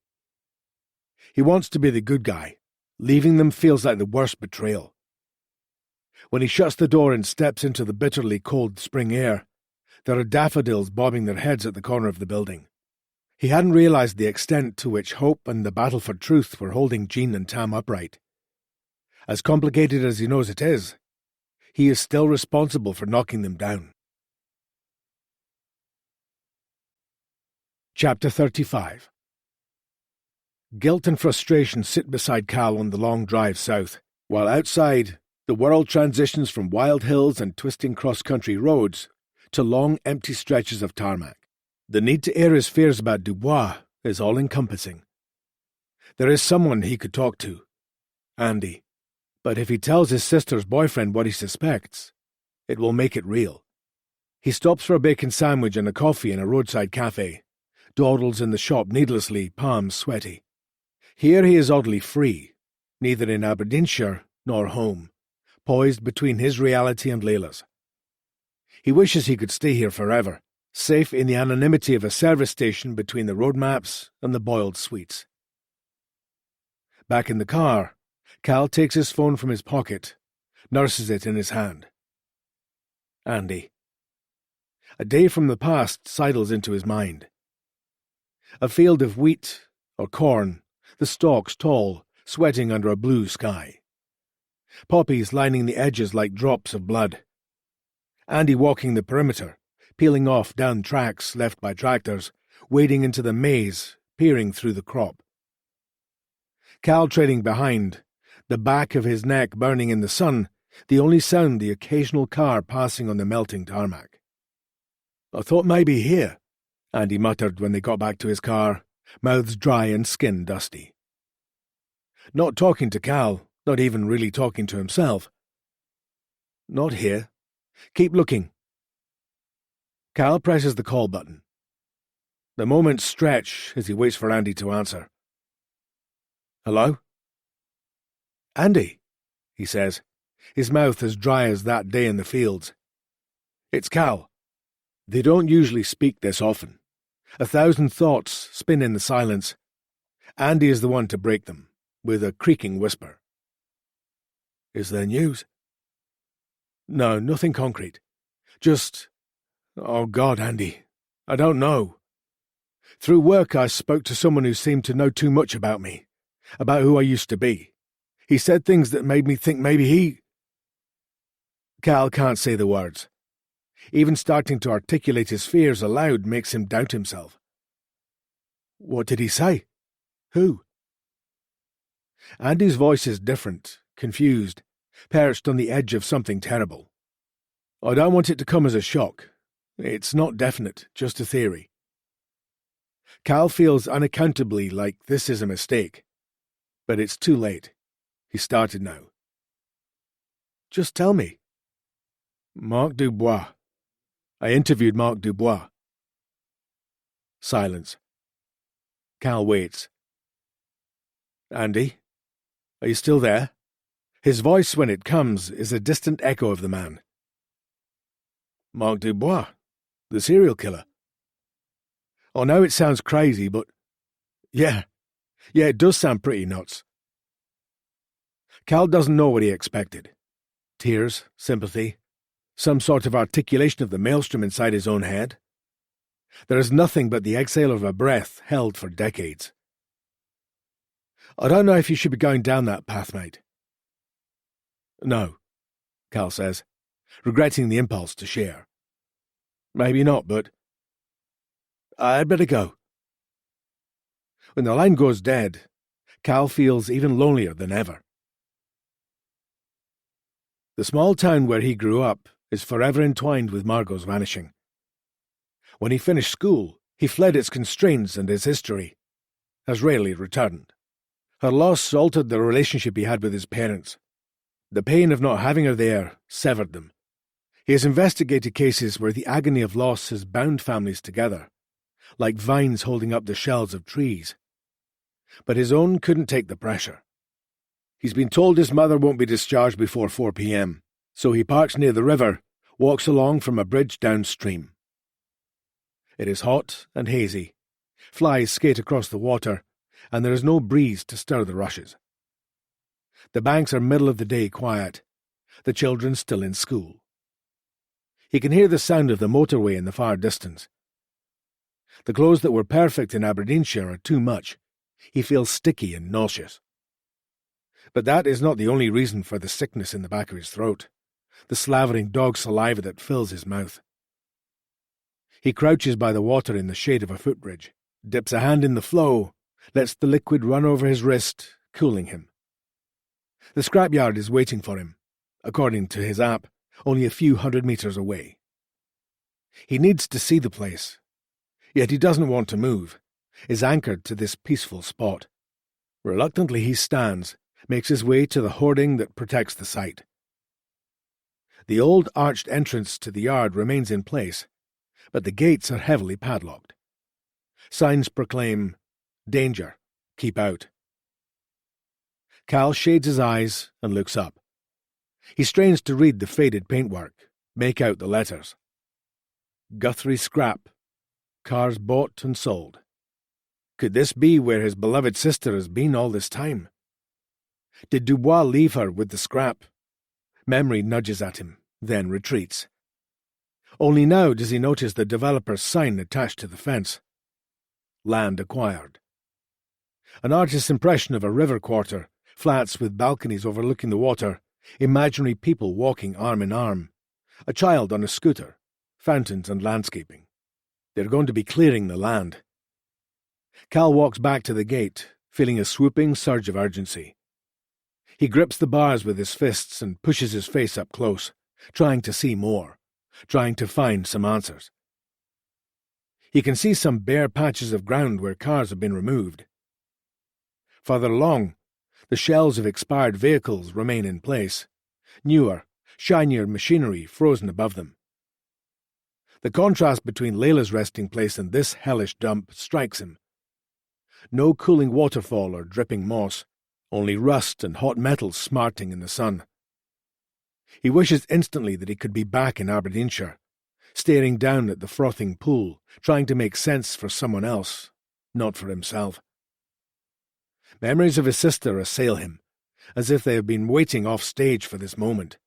He wants to be the good guy. Leaving them feels like the worst betrayal. When he shuts the door and steps into the bitterly cold spring air, there are daffodils bobbing their heads at the corner of the building. He hadn't realized the extent to which hope and the battle for truth were holding Jean and Tam upright. As complicated as he knows it is, he is still responsible for knocking them down. Chapter 35. Guilt and frustration sit beside Cal on the long drive south, while outside, the world transitions from wild hills and twisting cross-country roads to long, empty stretches of tarmac. The need to air his fears about Dubois is all-encompassing. There is someone he could talk to, Andy, but if he tells his sister's boyfriend what he suspects, it will make it real. He stops for a bacon sandwich and a coffee in a roadside cafe, dawdles in the shop needlessly, palms sweaty. Here he is oddly free, neither in Aberdeenshire nor home, poised between his reality and Layla's. He wishes he could stay here forever, safe in the anonymity of a service station between the road maps and the boiled sweets. Back in the car, Cal takes his phone from his pocket, nurses it in his hand. Andy. A day from the past sidles into his mind. A field of wheat or corn, the stalks tall, sweating under a blue sky. Poppies lining the edges like drops of blood. Andy walking the perimeter, peeling off down tracks left by tractors, wading into the maze, peering through the crop. Cal trailing behind, the back of his neck burning in the sun, the only sound the occasional car passing on the melting tarmac. I thought maybe here, Andy muttered when they got back to his car, mouths dry and skin dusty. Not talking to Cal, not even really talking to himself. Not here. Keep looking. Cal presses the call button. The moments stretch as he waits for Andy to answer. Hello? Andy, he says, his mouth as dry as that day in the fields. It's Cal. They don't usually speak this often. 1,000 thoughts spin in the silence. Andy is the one to break them, with a creaking whisper. Is there news? No, nothing concrete. Just... Oh God, Andy, I don't know. Through work I spoke to someone who seemed to know too much about me, about who I used to be. He said things that made me think maybe he... Cal can't say the words. Even starting to articulate his fears aloud makes him doubt himself. What did he say? Who? Andy's voice is different, confused, perched on the edge of something terrible. I don't want it to come as a shock. It's not definite, just a theory. Cal feels unaccountably like this is a mistake. But it's too late. He started now. Just tell me. Marc Dubois. I interviewed Marc Dubois. Silence. Cal waits. Andy? Are you still there? His voice, when it comes, is a distant echo of the man. Marc Dubois, the serial killer. Oh, now it sounds crazy, but yeah, it does sound pretty nuts. Cal doesn't know what he expected. Tears, sympathy, some sort of articulation of the maelstrom inside his own head. There is nothing but the exhale of a breath held for decades. I don't know if you should be going down that path, mate. No, Cal says, regretting the impulse to share. Maybe not, but I'd better go. When the line goes dead, Cal feels even lonelier than ever. The small town where he grew up is forever entwined with Margot's vanishing. When he finished school, he fled its constraints and its history, has rarely returned. Her loss altered the relationship he had with his parents. The pain of not having her there severed them. He has investigated cases where the agony of loss has bound families together, like vines holding up the shells of trees. But his own couldn't take the pressure. He's been told his mother won't be discharged before 4 p.m, so he parks near the river, walks along from a bridge downstream. It is hot and hazy. Flies skate across the water, and there is no breeze to stir the rushes. The banks are middle-of-the-day quiet, the children still in school. He can hear the sound of the motorway in the far distance. The clothes that were perfect in Aberdeenshire are too much. He feels sticky and nauseous. But that is not the only reason for the sickness in the back of his throat, the slavering dog saliva that fills his mouth. He crouches by the water in the shade of a footbridge, dips a hand in the flow, lets the liquid run over his wrist, cooling him. The scrapyard is waiting for him, according to his app, only a few 100 meters away. He needs to see the place, yet he doesn't want to move, is anchored to this peaceful spot. Reluctantly he stands, makes his way to the hoarding that protects the site. The old arched entrance to the yard remains in place, but the gates are heavily padlocked. Signs proclaim, "Danger, keep out." Cal shades his eyes and looks up. He strains to read the faded paintwork, make out the letters. Guthrie scrap. Cars bought and sold. Could this be where his beloved sister has been all this time? Did Dubois leave her with the scrap? Memory nudges at him, then retreats. Only now does he notice the developer's sign attached to the fence. Land acquired. An artist's impression of a river quarter, flats with balconies overlooking the water, imaginary people walking arm in arm, a child on a scooter, fountains and landscaping. They're going to be clearing the land. Cal walks back to the gate, feeling a swooping surge of urgency. He grips the bars with his fists and pushes his face up close, trying to see more, trying to find some answers. He can see some bare patches of ground where cars have been removed. Farther along, the shells of expired vehicles remain in place, newer, shinier machinery frozen above them. The contrast between Layla's resting place and this hellish dump strikes him. No cooling waterfall or dripping moss, only rust and hot metals smarting in the sun. He wishes instantly that he could be back in Aberdeenshire, staring down at the frothing pool, trying to make sense for someone else, not for himself. Memories of his sister assail him, as if they have been waiting off stage for this moment.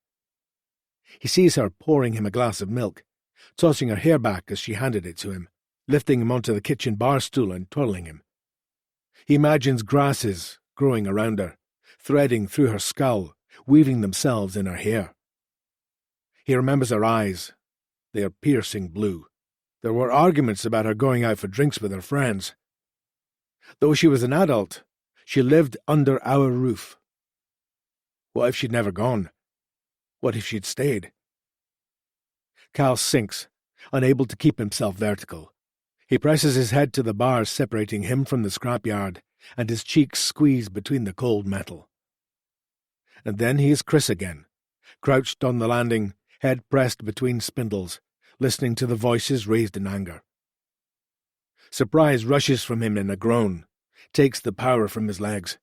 He sees her pouring him a glass of milk, tossing her hair back as she handed it to him, lifting him onto the kitchen bar stool and twirling him. He imagines grasses growing around her, threading through her skull, weaving themselves in her hair. He remembers her eyes. They are piercing blue. There were arguments about her going out for drinks with her friends. Though she was an adult, she lived under our roof. What if she'd never gone? What if she'd stayed? Cal sinks, unable to keep himself vertical. He presses his head to the bars separating him from the scrapyard, and his cheeks squeeze between the cold metal. And then he is Chris again, crouched on the landing, head pressed between spindles, listening to the voices raised in anger. Surprise rushes from him in a groan, takes the power from his legs.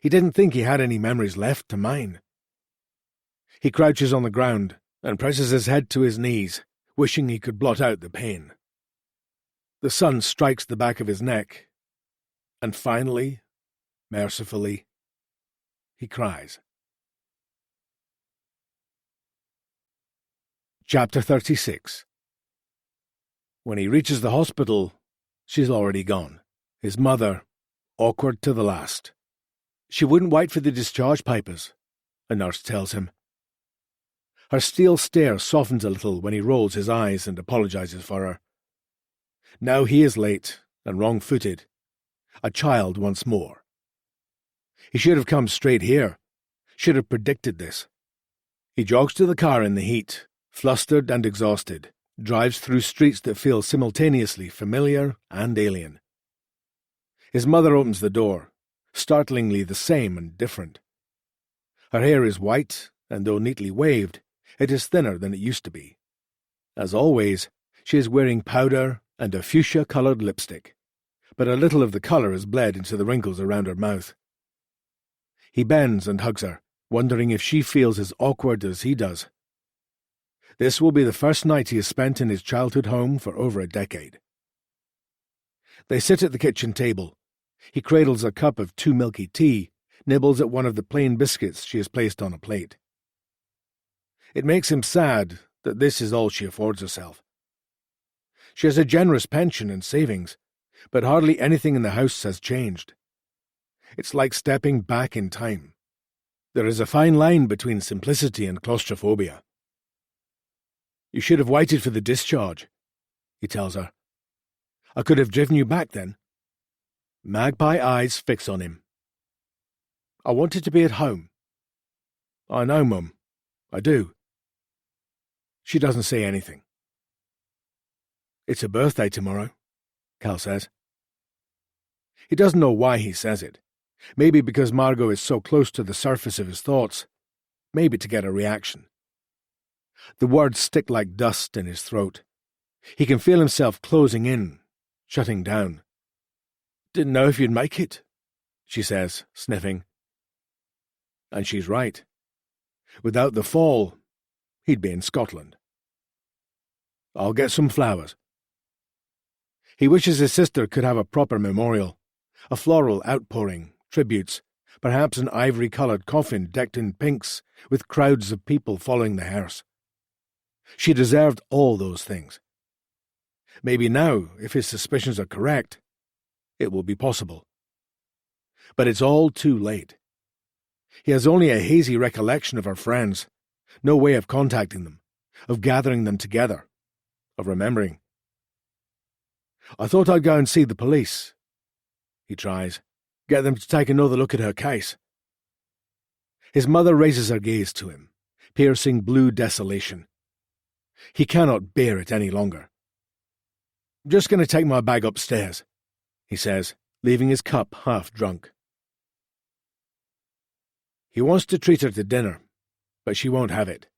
He didn't think he had any memories left to mine. He crouches on the ground and presses his head to his knees, wishing he could blot out the pain. The sun strikes the back of his neck, and finally, mercifully, he cries. Chapter 36. When he reaches the hospital, she's already gone. His mother, awkward to the last. She wouldn't wait for the discharge papers, a nurse tells him. Her steel stare softens a little when he rolls his eyes and apologizes for her. Now he is late and wrong-footed, a child once more. He should have come straight here, should have predicted this. He jogs to the car in the heat, flustered and exhausted, drives through streets that feel simultaneously familiar and alien. His mother opens the door, startlingly the same and different. Her hair is white, and though neatly waved, it is thinner than it used to be. As always, she is wearing powder and a fuchsia-coloured lipstick, but a little of the colour has bled into the wrinkles around her mouth. He bends and hugs her, wondering if she feels as awkward as he does. This will be the first night he has spent in his childhood home for over a decade. They sit at the kitchen table. He cradles a cup of too milky tea, nibbles at one of the plain biscuits she has placed on a plate. It makes him sad that this is all she affords herself. She has a generous pension and savings, but hardly anything in the house has changed. It's like stepping back in time. There is a fine line between simplicity and claustrophobia. You should have waited for the discharge, he tells her. I could have driven you back then. Magpie eyes fix on him. I wanted to be at home. I know, Mum. I do. She doesn't say anything. It's her birthday tomorrow, Cal says. He doesn't know why he says it. Maybe because Margot is so close to the surface of his thoughts. Maybe to get a reaction. The words stick like dust in his throat. He can feel himself closing in, shutting down. Didn't know if you'd make it, she says, sniffing. And she's right. Without the fall, he'd be in Scotland. I'll get some flowers. He wishes his sister could have a proper memorial, a floral outpouring, tributes, perhaps an ivory-coloured coffin decked in pinks with crowds of people following the hearse. She deserved all those things. Maybe now, if his suspicions are correct, it will be possible. But it's all too late. He has only a hazy recollection of her friends, no way of contacting them, of gathering them together, of remembering. I thought I'd go and see the police. He tries, get them to take another look at her case. His mother raises her gaze to him, piercing blue desolation. He cannot bear it any longer. Just going to take my bag upstairs, he says, leaving his cup half drunk. He wants to treat her to dinner, but she won't have it.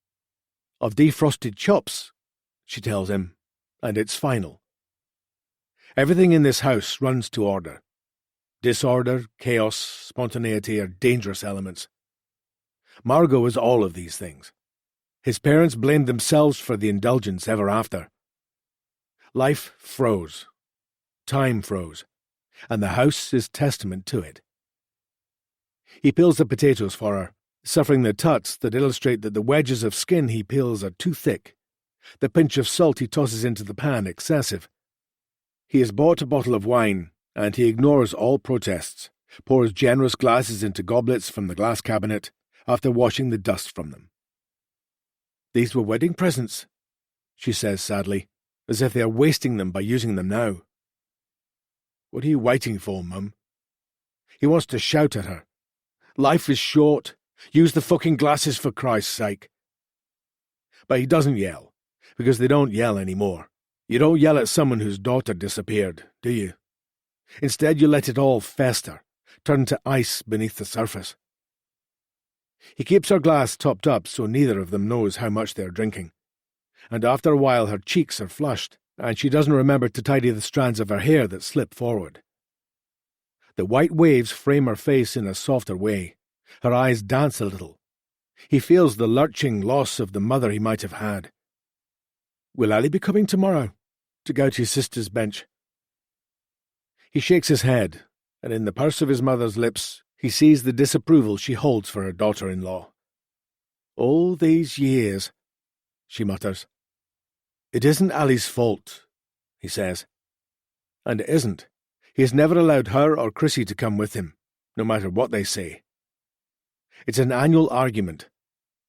I've defrosted chops, she tells him, and it's final. Everything in this house runs to order. Disorder, chaos, spontaneity are dangerous elements. Margot is all of these things. His parents blamed themselves for the indulgence ever after. Life froze. Time froze. And the house is testament to it. He peels the potatoes for her, suffering the tuts that illustrate that the wedges of skin he peels are too thick, the pinch of salt he tosses into the pan excessive. He has bought a bottle of wine, and he ignores all protests, pours generous glasses into goblets from the glass cabinet after washing the dust from them. These were wedding presents, she says sadly, as if they are wasting them by using them now. What are you waiting for, Mum? He wants to shout at her. Life is short. Use the fucking glasses for Christ's sake. But he doesn't yell, because they don't yell anymore. You don't yell at someone whose daughter disappeared, do you? Instead, you let it all fester, turn to ice beneath the surface. He keeps her glass topped up so neither of them knows how much they are drinking. And after a while her cheeks are flushed, and she doesn't remember to tidy the strands of her hair that slip forward. The white waves frame her face in a softer way. Her eyes dance a little. He feels the lurching loss of the mother he might have had. Will Ali be coming tomorrow to go to his sister's bench? He shakes his head, and in the purse of his mother's lips he sees the disapproval she holds for her daughter-in-law. All these years, she mutters. It isn't Ali's fault, he says. And it isn't. He has never allowed her or Chrissy to come with him, no matter what they say. It's an annual argument.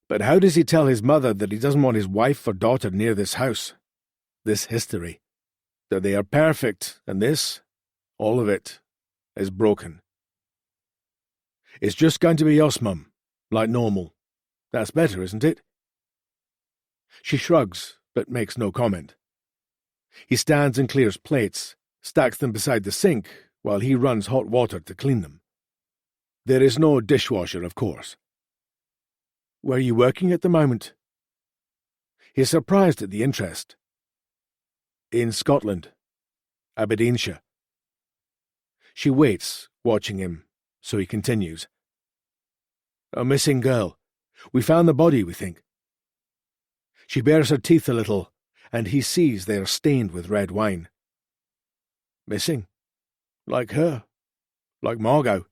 But how does he tell his mother that he doesn't want his wife or daughter near this house, this history, that they are perfect, and this, all of it, is broken? It's just going to be us, Mum, like normal. That's better, isn't it? She shrugs, but makes no comment. He stands and clears plates, stacks them beside the sink, while he runs hot water to clean them. There is no dishwasher, of course. Where are you working at the moment? He is surprised at the interest. In Scotland, Aberdeenshire. She waits, watching him, so he continues. A missing girl. We found the body, we think. She bares her teeth a little, and he sees they are stained with red wine. Missing? Like her? Like Margot?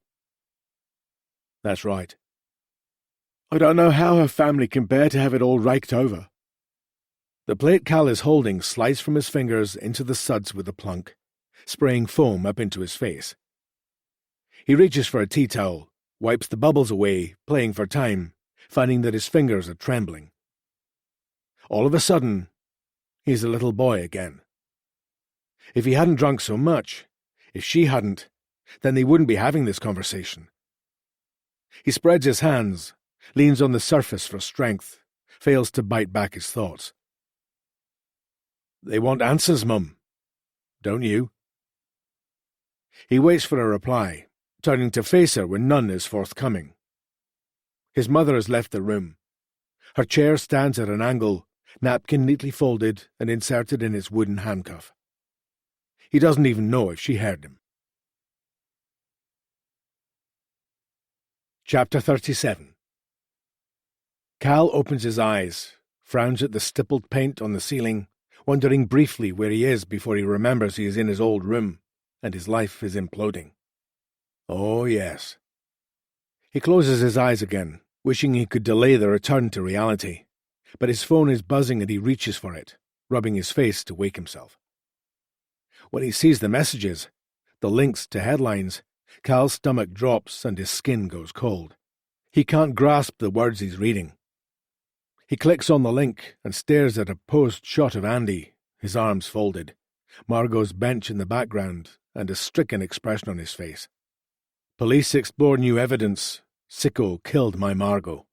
That's right. I don't know how her family can bear to have it all raked over. The plate Cal is holding slides from his fingers into the suds with a plunk, spraying foam up into his face. He reaches for a tea towel, wipes the bubbles away, playing for time, finding that his fingers are trembling. All of a sudden, he's a little boy again. If he hadn't drunk so much, if she hadn't, then they wouldn't be having this conversation. He spreads his hands, leans on the surface for strength, fails to bite back his thoughts. They want answers, Mum. Don't you? He waits for a reply, turning to face her when none is forthcoming. His mother has left the room. Her chair stands at an angle, napkin neatly folded and inserted in its wooden handcuff. He doesn't even know if she heard him. Chapter 37. Cal opens his eyes, frowns at the stippled paint on the ceiling, wondering briefly where he is before he remembers he is in his old room, and his life is imploding. Oh, yes. He closes his eyes again, wishing he could delay the return to reality, but his phone is buzzing and he reaches for it, rubbing his face to wake himself. When he sees the messages, the links to headlines, Cal's stomach drops and his skin goes cold. He can't grasp the words he's reading. He clicks on the link and stares at a posed shot of Andy, his arms folded, Margot's bench in the background, and a stricken expression on his face. Police explore new evidence. Sicko killed my Margot.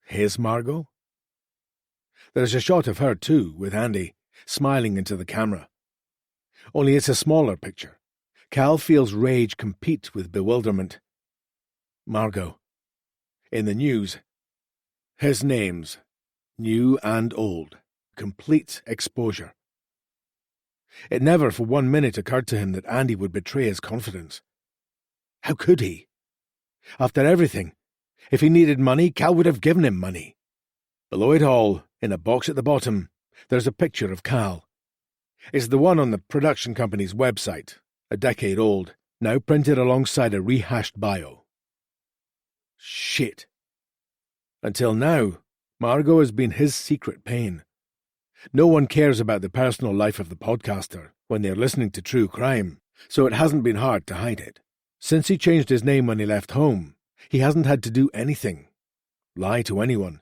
His Margot? There's a shot of her, too, with Andy, smiling into the camera. Only it's a smaller picture. Cal feels rage compete with bewilderment. Margot. In the news. His names. New and old. Complete exposure. It never for 1 minute occurred to him that Andy would betray his confidence. How could he? After everything, if he needed money, Cal would have given him money. Below it all, in a box at the bottom, there's a picture of Cal. It's the one on the production company's website, a decade old, now printed alongside a rehashed bio. Shit. Until now, Margot has been his secret pain. No one cares about the personal life of the podcaster when they're listening to true crime, so it hasn't been hard to hide it. Since he changed his name when he left home, he hasn't had to do anything, lie to anyone.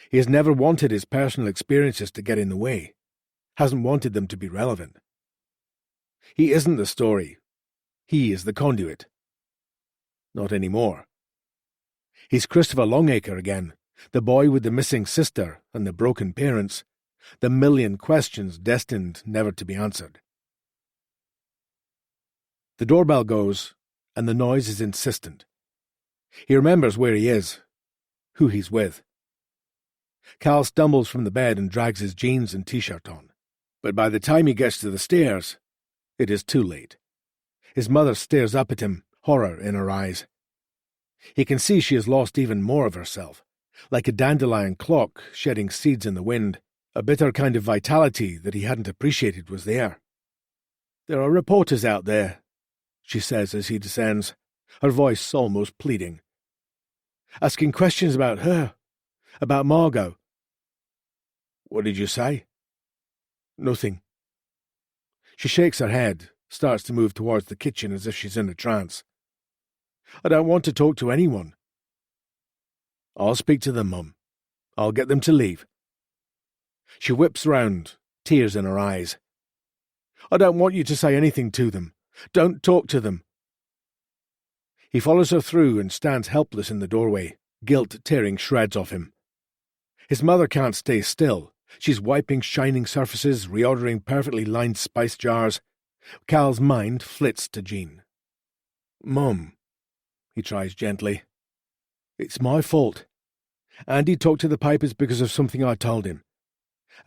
He has never wanted his personal experiences to get in the way, hasn't wanted them to be relevant. He isn't the story. He is the conduit. Not anymore. He's Christopher Longacre again, the boy with the missing sister and the broken parents, the million questions destined never to be answered. The doorbell goes, and the noise is insistent. He remembers where he is, who he's with. Cal stumbles from the bed and drags his jeans and t-shirt on, but by the time he gets to the stairs, it is too late. His mother stares up at him, horror in her eyes. He can see she has lost even more of herself, like a dandelion clock shedding seeds in the wind, a bitter kind of vitality that he hadn't appreciated was there. "There are reporters out there," she says as he descends, her voice almost pleading. "Asking questions about her, about Margot." "What did you say?" "Nothing." She shakes her head, starts to move towards the kitchen as if she's in a trance. "I don't want to talk to anyone." "I'll speak to them, Mum. I'll get them to leave." She whips round, tears in her eyes. "I don't want you to say anything to them. Don't talk to them." He follows her through and stands helpless in the doorway, guilt tearing shreds off him. His mother can't stay still. She's wiping shining surfaces, reordering perfectly lined spice jars. Cal's mind flits to Jean. "Mum," he tries gently. "It's my fault. Andy talked to the papers because of something I told him.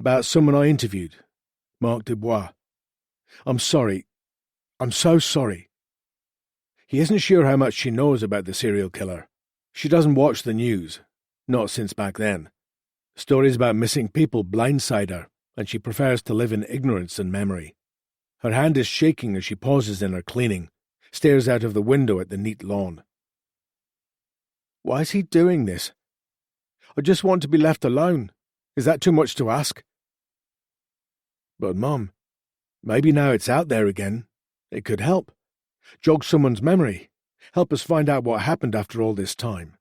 About someone I interviewed, Marc Dubois. I'm sorry. I'm so sorry." He isn't sure how much she knows about the serial killer. She doesn't watch the news, not since back then. Stories about missing people blindside her, and she prefers to live in ignorance and memory. Her hand is shaking as she pauses in her cleaning, stares out of the window at the neat lawn. Why is he doing this? I just want to be left alone. Is that too much to ask? But, Mum, maybe now it's out there again. It could help. Jog someone's memory. Help us find out what happened after all this time.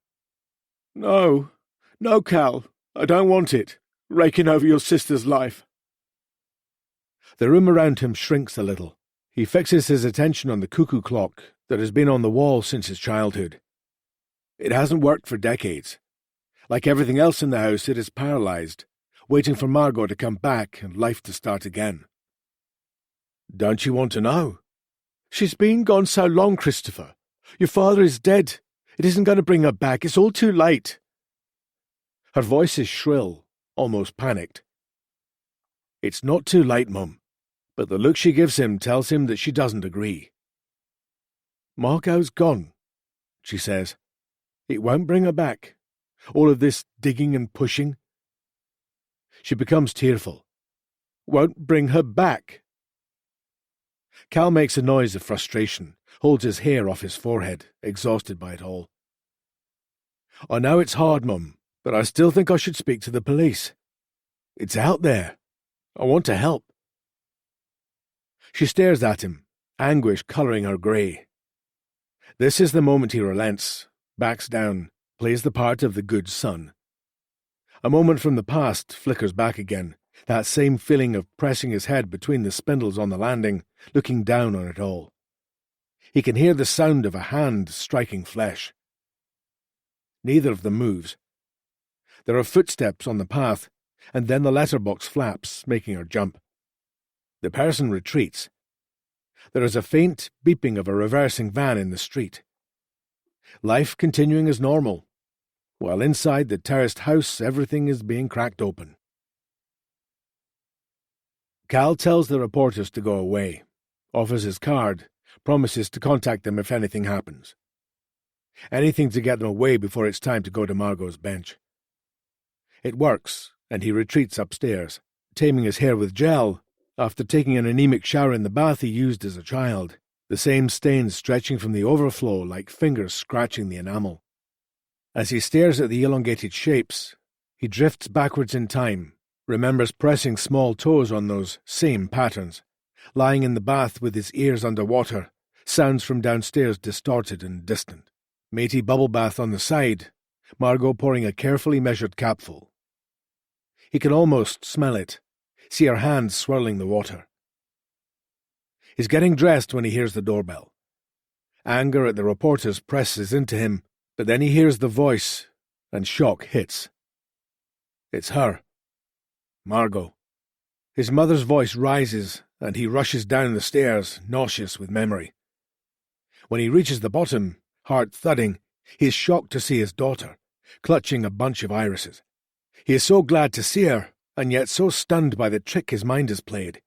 No, Cal. I don't want it. Raking over your sister's life. The room around him shrinks a little. He fixes his attention on the cuckoo clock that has been on the wall since his childhood. It hasn't worked for decades. Like everything else in the house, it is paralyzed, waiting for Margot to come back and life to start again. Don't you want to know? She's been gone so long, Christopher. Your father is dead. It isn't going to bring her back. It's all too late. Her voice is shrill, almost panicked. It's not too late, Mum, but the look she gives him tells him that she doesn't agree. Margot's gone, she says. It won't bring her back. All of this digging and pushing. She becomes tearful. Won't bring her back. Cal makes a noise of frustration, holds his hair off his forehead, exhausted by it all. I know it's hard, Mum, but I still think I should speak to the police. It's out there. I want to help. She stares at him, anguish colouring her grey. This is the moment he relents, backs down, plays the part of the good son. A moment from the past flickers back again, that same feeling of pressing his head between the spindles on the landing, looking down on it all. He can hear the sound of a hand striking flesh. Neither of them moves. There are footsteps on the path, and then the letterbox flaps, making her jump. The person retreats. There is a faint beeping of a reversing van in the street. Life continuing as normal, while inside the terraced house everything is being cracked open. Cal tells the reporters to go away, offers his card, promises to contact them if anything happens. Anything to get them away before it's time to go to Margot's bench. It works, and he retreats upstairs, taming his hair with gel, after taking an anemic shower in the bath he used as a child, the same stains stretching from the overflow like fingers scratching the enamel. As he stares at the elongated shapes, he drifts backwards in time, remembers pressing small toes on those same patterns, lying in the bath with his ears under water, sounds from downstairs distorted and distant. Matey bubble bath on the side, Margot pouring a carefully measured capful. He can almost smell it, see her hands swirling the water. He's getting dressed when he hears the doorbell. Anger at the reporters presses into him, but then he hears the voice, and shock hits. It's her. Margot. His mother's voice rises, and he rushes down the stairs, nauseous with memory. When he reaches the bottom, heart thudding, he is shocked to see his daughter, clutching a bunch of irises. He is so glad to see her, and yet so stunned by the trick his mind has played.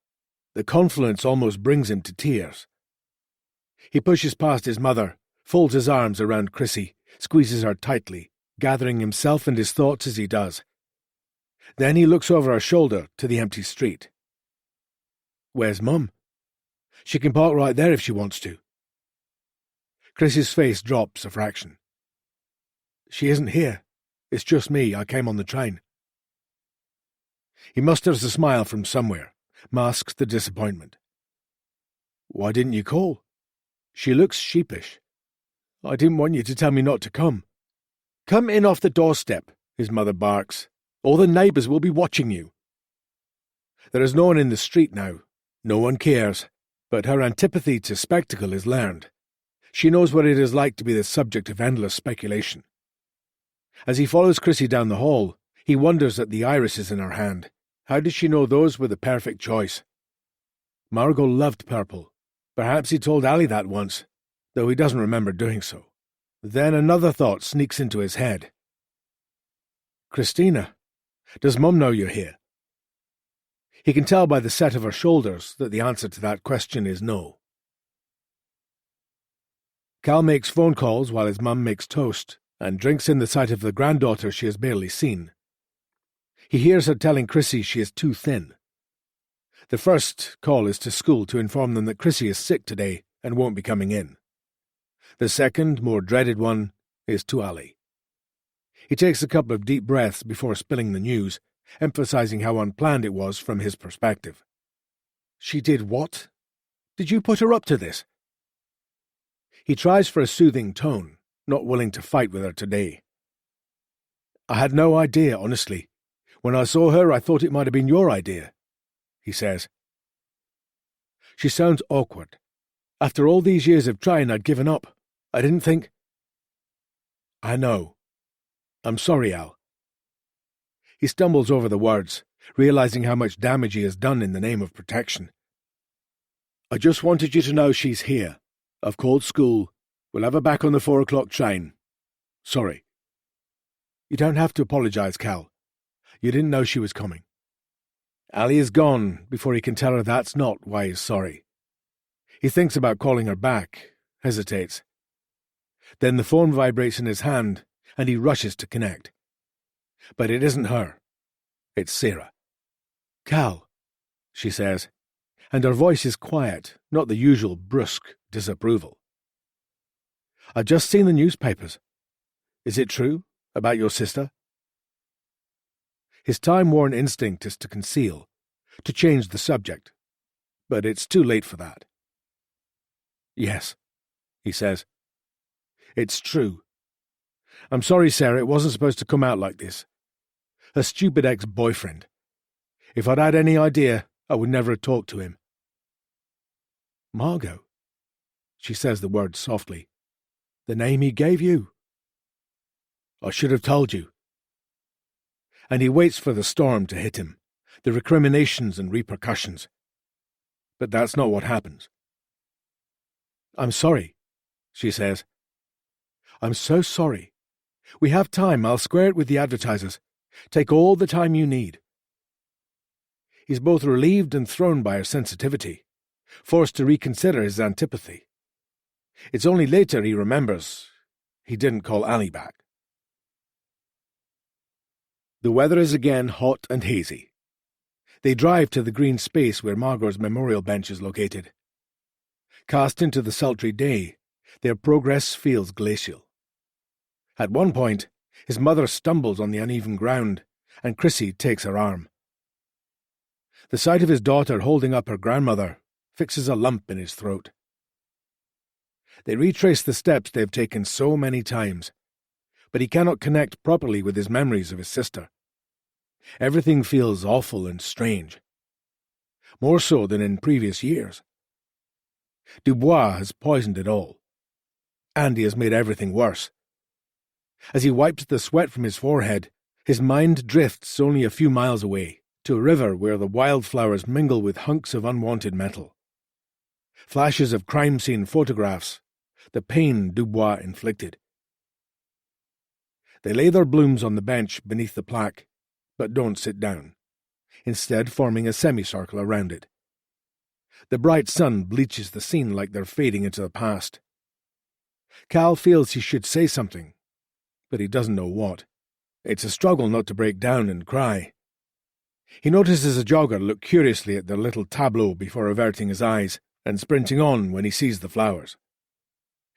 The confluence almost brings him to tears. He pushes past his mother, folds his arms around Chrissy, squeezes her tightly, gathering himself and his thoughts as he does. Then he looks over her shoulder to the empty street. Where's Mum? She can park right there if she wants to. Chris's face drops a fraction. She isn't here. It's just me. I came on the train. He musters a smile from somewhere, masks the disappointment. Why didn't you call? She looks sheepish. I didn't want you to tell me not to come. Come in off the doorstep, his mother barks. All the neighbours will be watching you. There is no one in the street now. No one cares. But her antipathy to spectacle is learned. She knows what it is like to be the subject of endless speculation. As he follows Chrissy down the hall, he wonders at the irises in her hand. How did she know those were the perfect choice? Margot loved purple. Perhaps he told Ali that once, though he doesn't remember doing so. Then another thought sneaks into his head. Christina, does Mum know you're here? He can tell by the set of her shoulders that the answer to that question is no. Cal makes phone calls while his mum makes toast and drinks in the sight of the granddaughter she has barely seen. He hears her telling Chrissy she is too thin. The first call is to school to inform them that Chrissy is sick today and won't be coming in. The second, more dreaded one, is to Ali. He takes a couple of deep breaths before spilling the news, emphasizing how unplanned it was from his perspective. She did what? Did you put her up to this? He tries for a soothing tone, not willing to fight with her today. I had no idea, honestly. When I saw her, I thought it might have been your idea, he says. She sounds awkward. After all these years of trying, I'd given up. I didn't think... I know. I'm sorry, Al. He stumbles over the words, realizing how much damage he has done in the name of protection. I just wanted you to know she's here. I've called school. We'll have her back on the 4 o'clock train. Sorry. You don't have to apologize, Cal. You didn't know she was coming. Ali is gone before he can tell her that's not why he's sorry. He thinks about calling her back, hesitates. Then the phone vibrates in his hand, and he rushes to connect. But it isn't her. It's Sarah. Cal, she says, and her voice is quiet, not the usual brusque disapproval. I've just seen the newspapers. Is it true about your sister? His time-worn instinct is to conceal, to change the subject, but it's too late for that. Yes, he says. It's true. I'm sorry, Sarah, it wasn't supposed to come out like this. Her stupid ex-boyfriend. If I'd had any idea, I would never have talked to him. Margot. She says the word softly. The name he gave you. I should have told you. And he waits for the storm to hit him, the recriminations and repercussions. But that's not what happens. I'm sorry, she says. I'm so sorry. We have time. I'll square it with the advertisers. Take all the time you need. He's both relieved and thrown by her sensitivity, forced to reconsider his antipathy. It's only later he remembers he didn't call Annie back. The weather is again hot and hazy. They drive to the green space where Margot's memorial bench is located. Cast into the sultry day, their progress feels glacial. At one point, his mother stumbles on the uneven ground, and Chrissy takes her arm. The sight of his daughter holding up her grandmother fixes a lump in his throat. They retrace the steps they've taken so many times, but he cannot connect properly with his memories of his sister. Everything feels awful and strange, more so than in previous years. Dubois has poisoned it all, and he has made everything worse. As he wipes the sweat from his forehead, his mind drifts only a few miles away, to a river where the wildflowers mingle with hunks of unwanted metal. Flashes of crime scene photographs, the pain Dubois inflicted. They lay their blooms on the bench beneath the plaque, but don't sit down, instead forming a semicircle around it. The bright sun bleaches the scene like they're fading into the past. Cal feels he should say something, but he doesn't know what. It's a struggle not to break down and cry. He notices a jogger look curiously at their little tableau before averting his eyes and sprinting on when he sees the flowers.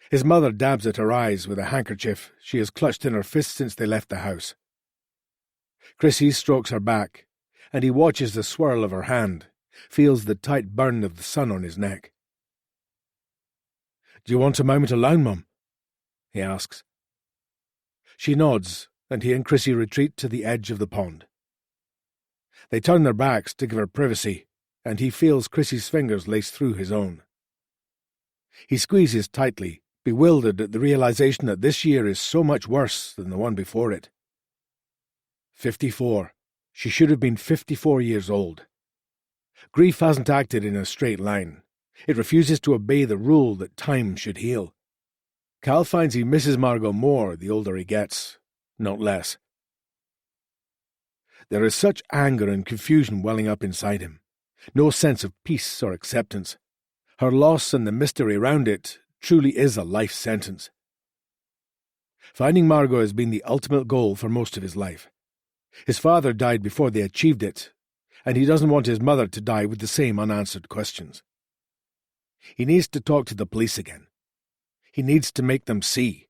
His mother dabs at her eyes with a handkerchief she has clutched in her fist since they left the house. Chrissy strokes her back, and he watches the swirl of her hand, feels the tight burn of the sun on his neck. "Do you want a moment alone, Mum?" he asks. She nods, and he and Chrissy retreat to the edge of the pond. They turn their backs to give her privacy, and he feels Chrissy's fingers lace through his own. He squeezes tightly, bewildered at the realization that this year is so much worse than the one before it. 54. She should have been 54 years old. Grief hasn't acted in a straight line. It refuses to obey the rule that time should heal. Cal finds he misses Margot more the older he gets, not less. There is such anger and confusion welling up inside him. No sense of peace or acceptance. Her loss and the mystery around it truly is a life sentence. Finding Margot has been the ultimate goal for most of his life. His father died before they achieved it, and he doesn't want his mother to die with the same unanswered questions. He needs to talk to the police again. He needs to make them see.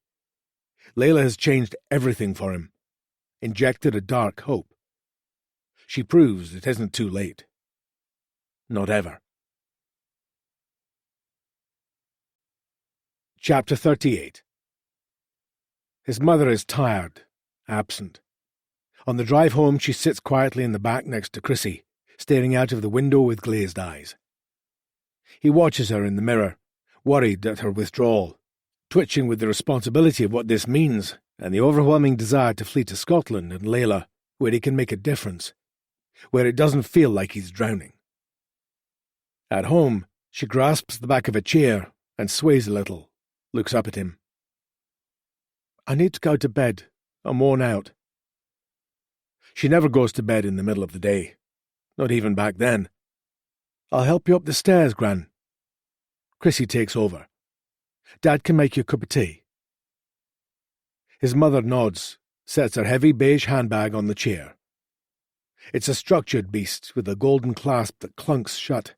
Layla has changed everything for him, injected a dark hope. She proves it isn't too late. Not ever. Chapter 38. His mother is tired, absent. On the drive home, she sits quietly in the back next to Chrissy, staring out of the window with glazed eyes. He watches her in the mirror, worried at her withdrawal, twitching with the responsibility of what this means and the overwhelming desire to flee to Scotland and Layla, where he can make a difference, where it doesn't feel like he's drowning. At home, she grasps the back of a chair and sways a little, looks up at him. "I need to go to bed. I'm worn out." She never goes to bed in the middle of the day, not even back then. "I'll help you up the stairs, Gran." Chrissy takes over. "Dad can make you a cup of tea." His mother nods, sets her heavy beige handbag on the chair. It's a structured beast with a golden clasp that clunks shut.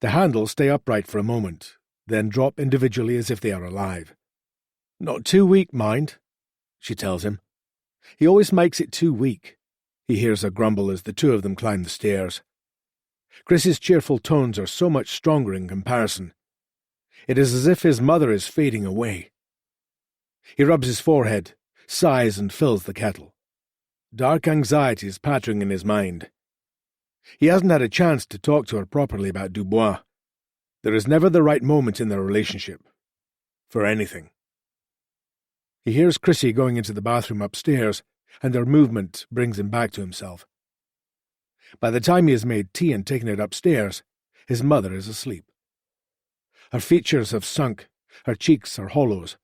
The handles stay upright for a moment, then drop individually as if they are alive. "Not too weak, mind," she tells him. "He always makes it too weak," he hears her grumble as the two of them climb the stairs. Chris's cheerful tones are so much stronger in comparison. It is as if his mother is fading away. He rubs his forehead, sighs and fills the kettle. Dark anxiety is pattering in his mind. He hasn't had a chance to talk to her properly about Dubois. There is never the right moment in their relationship. For anything. He hears Chrissy going into the bathroom upstairs, and their movement brings him back to himself. By the time he has made tea and taken it upstairs, his mother is asleep. Her features have sunk, her cheeks are hollows.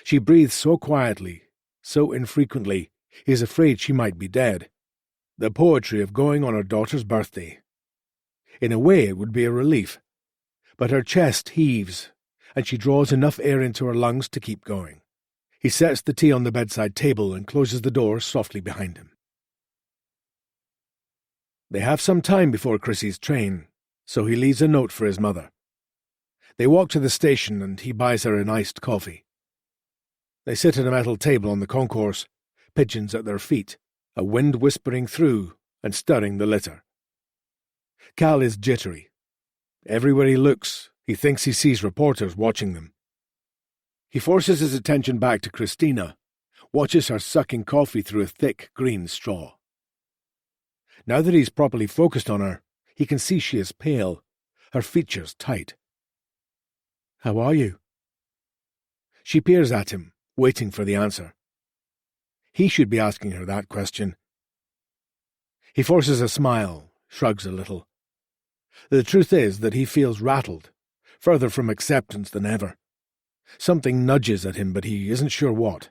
She breathes so quietly, so infrequently, he is afraid she might be dead. The poetry of going on her daughter's birthday. In a way it would be a relief, but her chest heaves, and she draws enough air into her lungs to keep going. He sets the tea on the bedside table and closes the door softly behind him. They have some time before Chrissy's train, so he leaves a note for his mother. They walk to the station and he buys her an iced coffee. They sit at a metal table on the concourse, pigeons at their feet, a wind whispering through and stirring the litter. Cal is jittery. Everywhere he looks, he thinks he sees reporters watching them. He forces his attention back to Christina, watches her sucking coffee through a thick green straw. Now that he's properly focused on her, he can see she is pale, her features tight. "How are you?" She peers at him, waiting for the answer. He should be asking her that question. He forces a smile, shrugs a little. The truth is that he feels rattled, further from acceptance than ever. Something nudges at him, but he isn't sure what.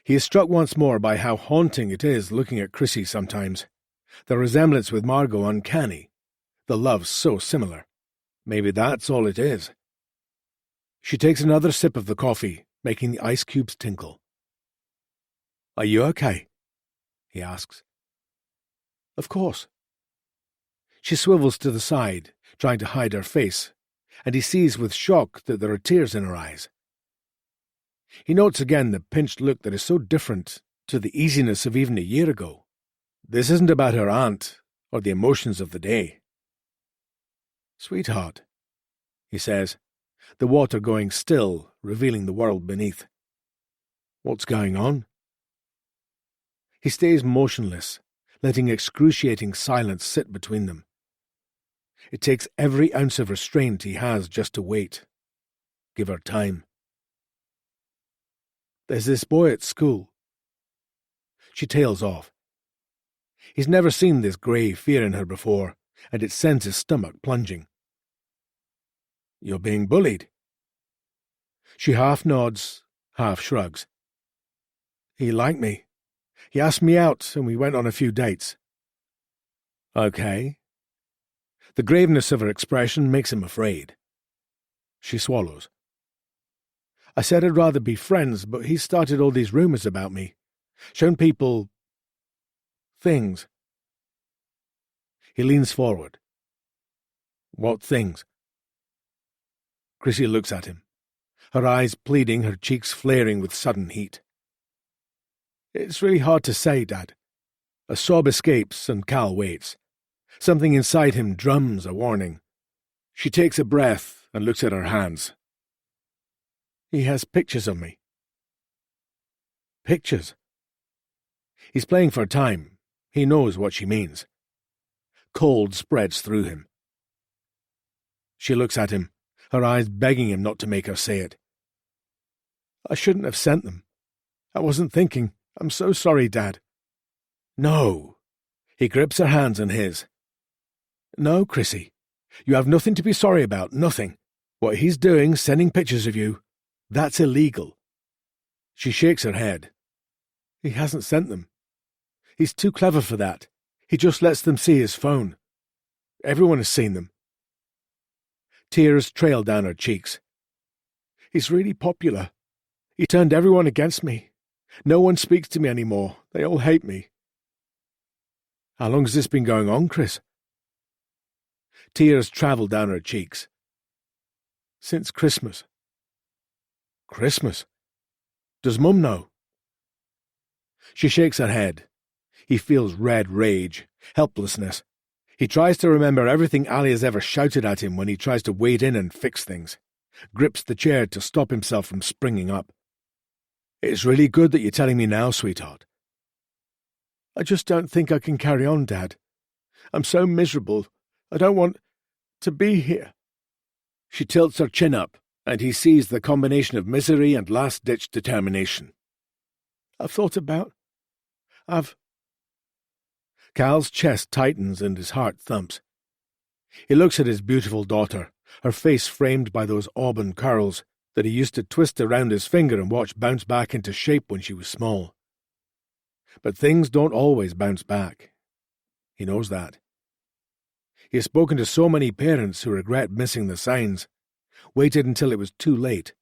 He is struck once more by how haunting it is looking at Chrissy sometimes. The resemblance with Margot uncanny. The love so similar. Maybe that's all it is. She takes another sip of the coffee, making the ice cubes tinkle. Are you okay? He asks. Of course. She swivels to the side, trying to hide her face, and he sees with shock that there are tears in her eyes. He notes again the pinched look that is so different to the easiness of even a year ago. This isn't about her aunt or the emotions of the day. Sweetheart, he says, the water going still, revealing the world beneath. What's going on? He stays motionless, letting excruciating silence sit between them. It takes every ounce of restraint he has just to wait. Give her time. There's this boy at school. She tails off. He's never seen this grey fear in her before, and it sends his stomach plunging. You're being bullied. She half nods, half shrugs. He liked me. He asked me out, and we went on a few dates. Okay. The graveness of her expression makes him afraid. She swallows. I said I'd rather be friends, but he's started all these rumours about me. Shown people things. He leans forward. What things? Chrissy looks at him, her eyes pleading, her cheeks flaring with sudden heat. It's really hard to say, Dad. A sob escapes, and Cal waits. Something inside him drums a warning. She takes a breath and looks at her hands. He has pictures of me. Pictures? He's playing for time. He knows what she means. Cold spreads through him. She looks at him, her eyes begging him not to make her say it. I shouldn't have sent them. I wasn't thinking. I'm so sorry, Dad. No. He grips her hands in his. No, Chrissy. You have nothing to be sorry about, nothing. What he's doing, sending pictures of you, that's illegal. She shakes her head. He hasn't sent them. He's too clever for that. He just lets them see his phone. Everyone has seen them. Tears trail down her cheeks. He's really popular. He turned everyone against me. No one speaks to me anymore. They all hate me. How long has this been going on, Chris? Tears travel down her cheeks. Since Christmas. Christmas? Does Mum know? She shakes her head. He feels red rage, helplessness. He tries to remember everything Ali has ever shouted at him when he tries to wade in and fix things. Grips the chair to stop himself from springing up. It's really good that you're telling me now, sweetheart. I just don't think I can carry on, Dad. I'm so miserable. I don't want to be here. She tilts her chin up, and he sees the combination of misery and last-ditch determination. I've thought about... Cal's chest tightens and his heart thumps. He looks at his beautiful daughter, her face framed by those auburn curls that he used to twist around his finger and watch bounce back into shape when she was small. But things don't always bounce back. He knows that. He has spoken to so many parents who regret missing the signs, waited until it was too late,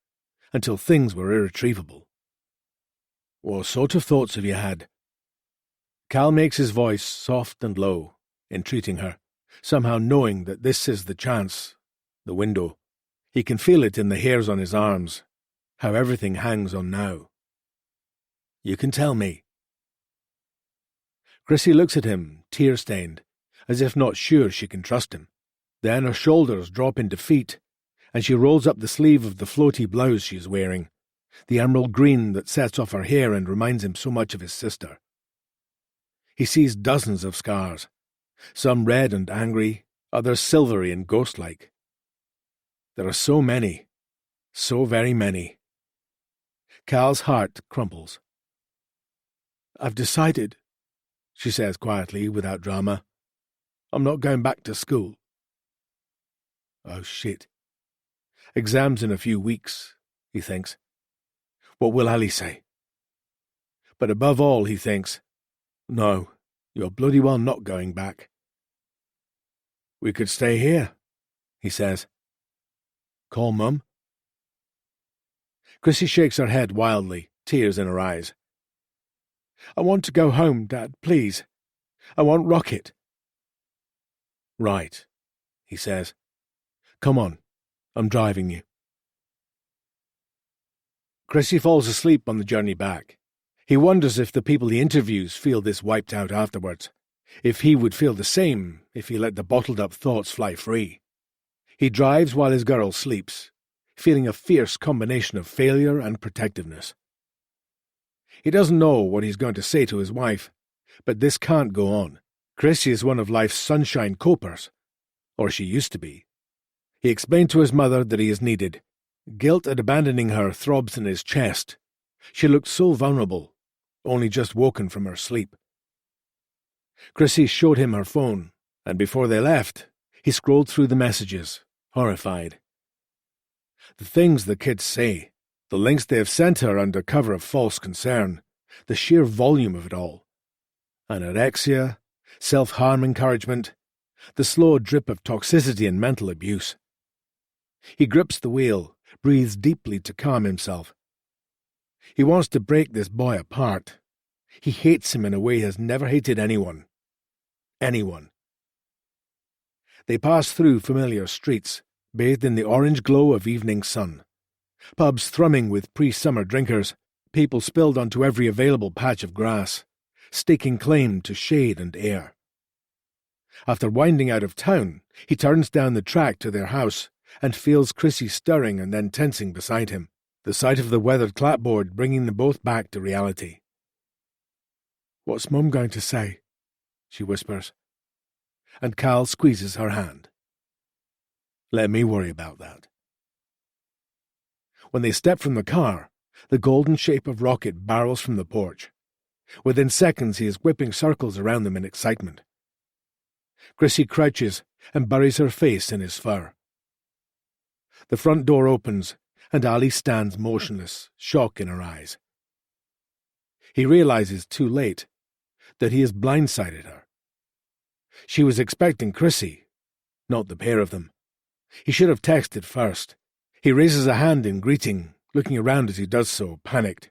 until things were irretrievable. What sort of thoughts have you had? Cal makes his voice soft and low, entreating her, somehow knowing that this is the chance, the window. He can feel it in the hairs on his arms, how everything hangs on now. You can tell me. Chrissy looks at him, tear-stained, as if not sure she can trust him. Then her shoulders drop in defeat, and she rolls up the sleeve of the floaty blouse she is wearing, the emerald green that sets off her hair and reminds him so much of his sister. He sees dozens of scars, some red and angry, others silvery and ghost-like. There are so many, so very many. Cal's heart crumples. I've decided, she says quietly, without drama. I'm not going back to school. Oh, shit. Exams in a few weeks, he thinks. What will Ali say? But above all, he thinks, no, you're bloody well not going back. We could stay here, he says. Call Mum? Chrissy shakes her head wildly, tears in her eyes. I want to go home, Dad, please. I want Rocket. Right, he says. Come on, I'm driving you. Chrissy falls asleep on the journey back. He wonders if the people he interviews feel this wiped out afterwards, if he would feel the same if he let the bottled-up thoughts fly free. He drives while his girl sleeps, feeling a fierce combination of failure and protectiveness. He doesn't know what he's going to say to his wife, but this can't go on. Chrissy is one of life's sunshine copers, or she used to be. He explained to his mother that he is needed. Guilt at abandoning her throbs in his chest. She looked so vulnerable, only just woken from her sleep. Chrissy showed him her phone, and before they left, he scrolled through the messages, horrified. The things the kids say, the links they have sent her under cover of false concern, the sheer volume of it all. Anorexia, self-harm encouragement, the slow drip of toxicity and mental abuse. He grips the wheel, breathes deeply to calm himself. He wants to break this boy apart. He hates him in a way he has never hated anyone. Anyone. They pass through familiar streets, bathed in the orange glow of evening sun. Pubs thrumming with pre-summer drinkers, people spilled onto every available patch of grass, staking claim to shade and air. After winding out of town, he turns down the track to their house and feels Chrissy stirring and then tensing beside him, the sight of the weathered clapboard bringing them both back to reality. "What's Mum going to say?" she whispers, and Cal squeezes her hand. "Let me worry about that." When they step from the car, the golden shape of Rocket barrels from the porch. Within seconds he is whipping circles around them in excitement. Chrissy crouches and buries her face in his fur. The front door opens, and Ali stands motionless, shock in her eyes. He realizes too late that he has blindsided her. She was expecting Chrissy, not the pair of them. He should have texted first. He raises a hand in greeting, looking around as he does so, panicked.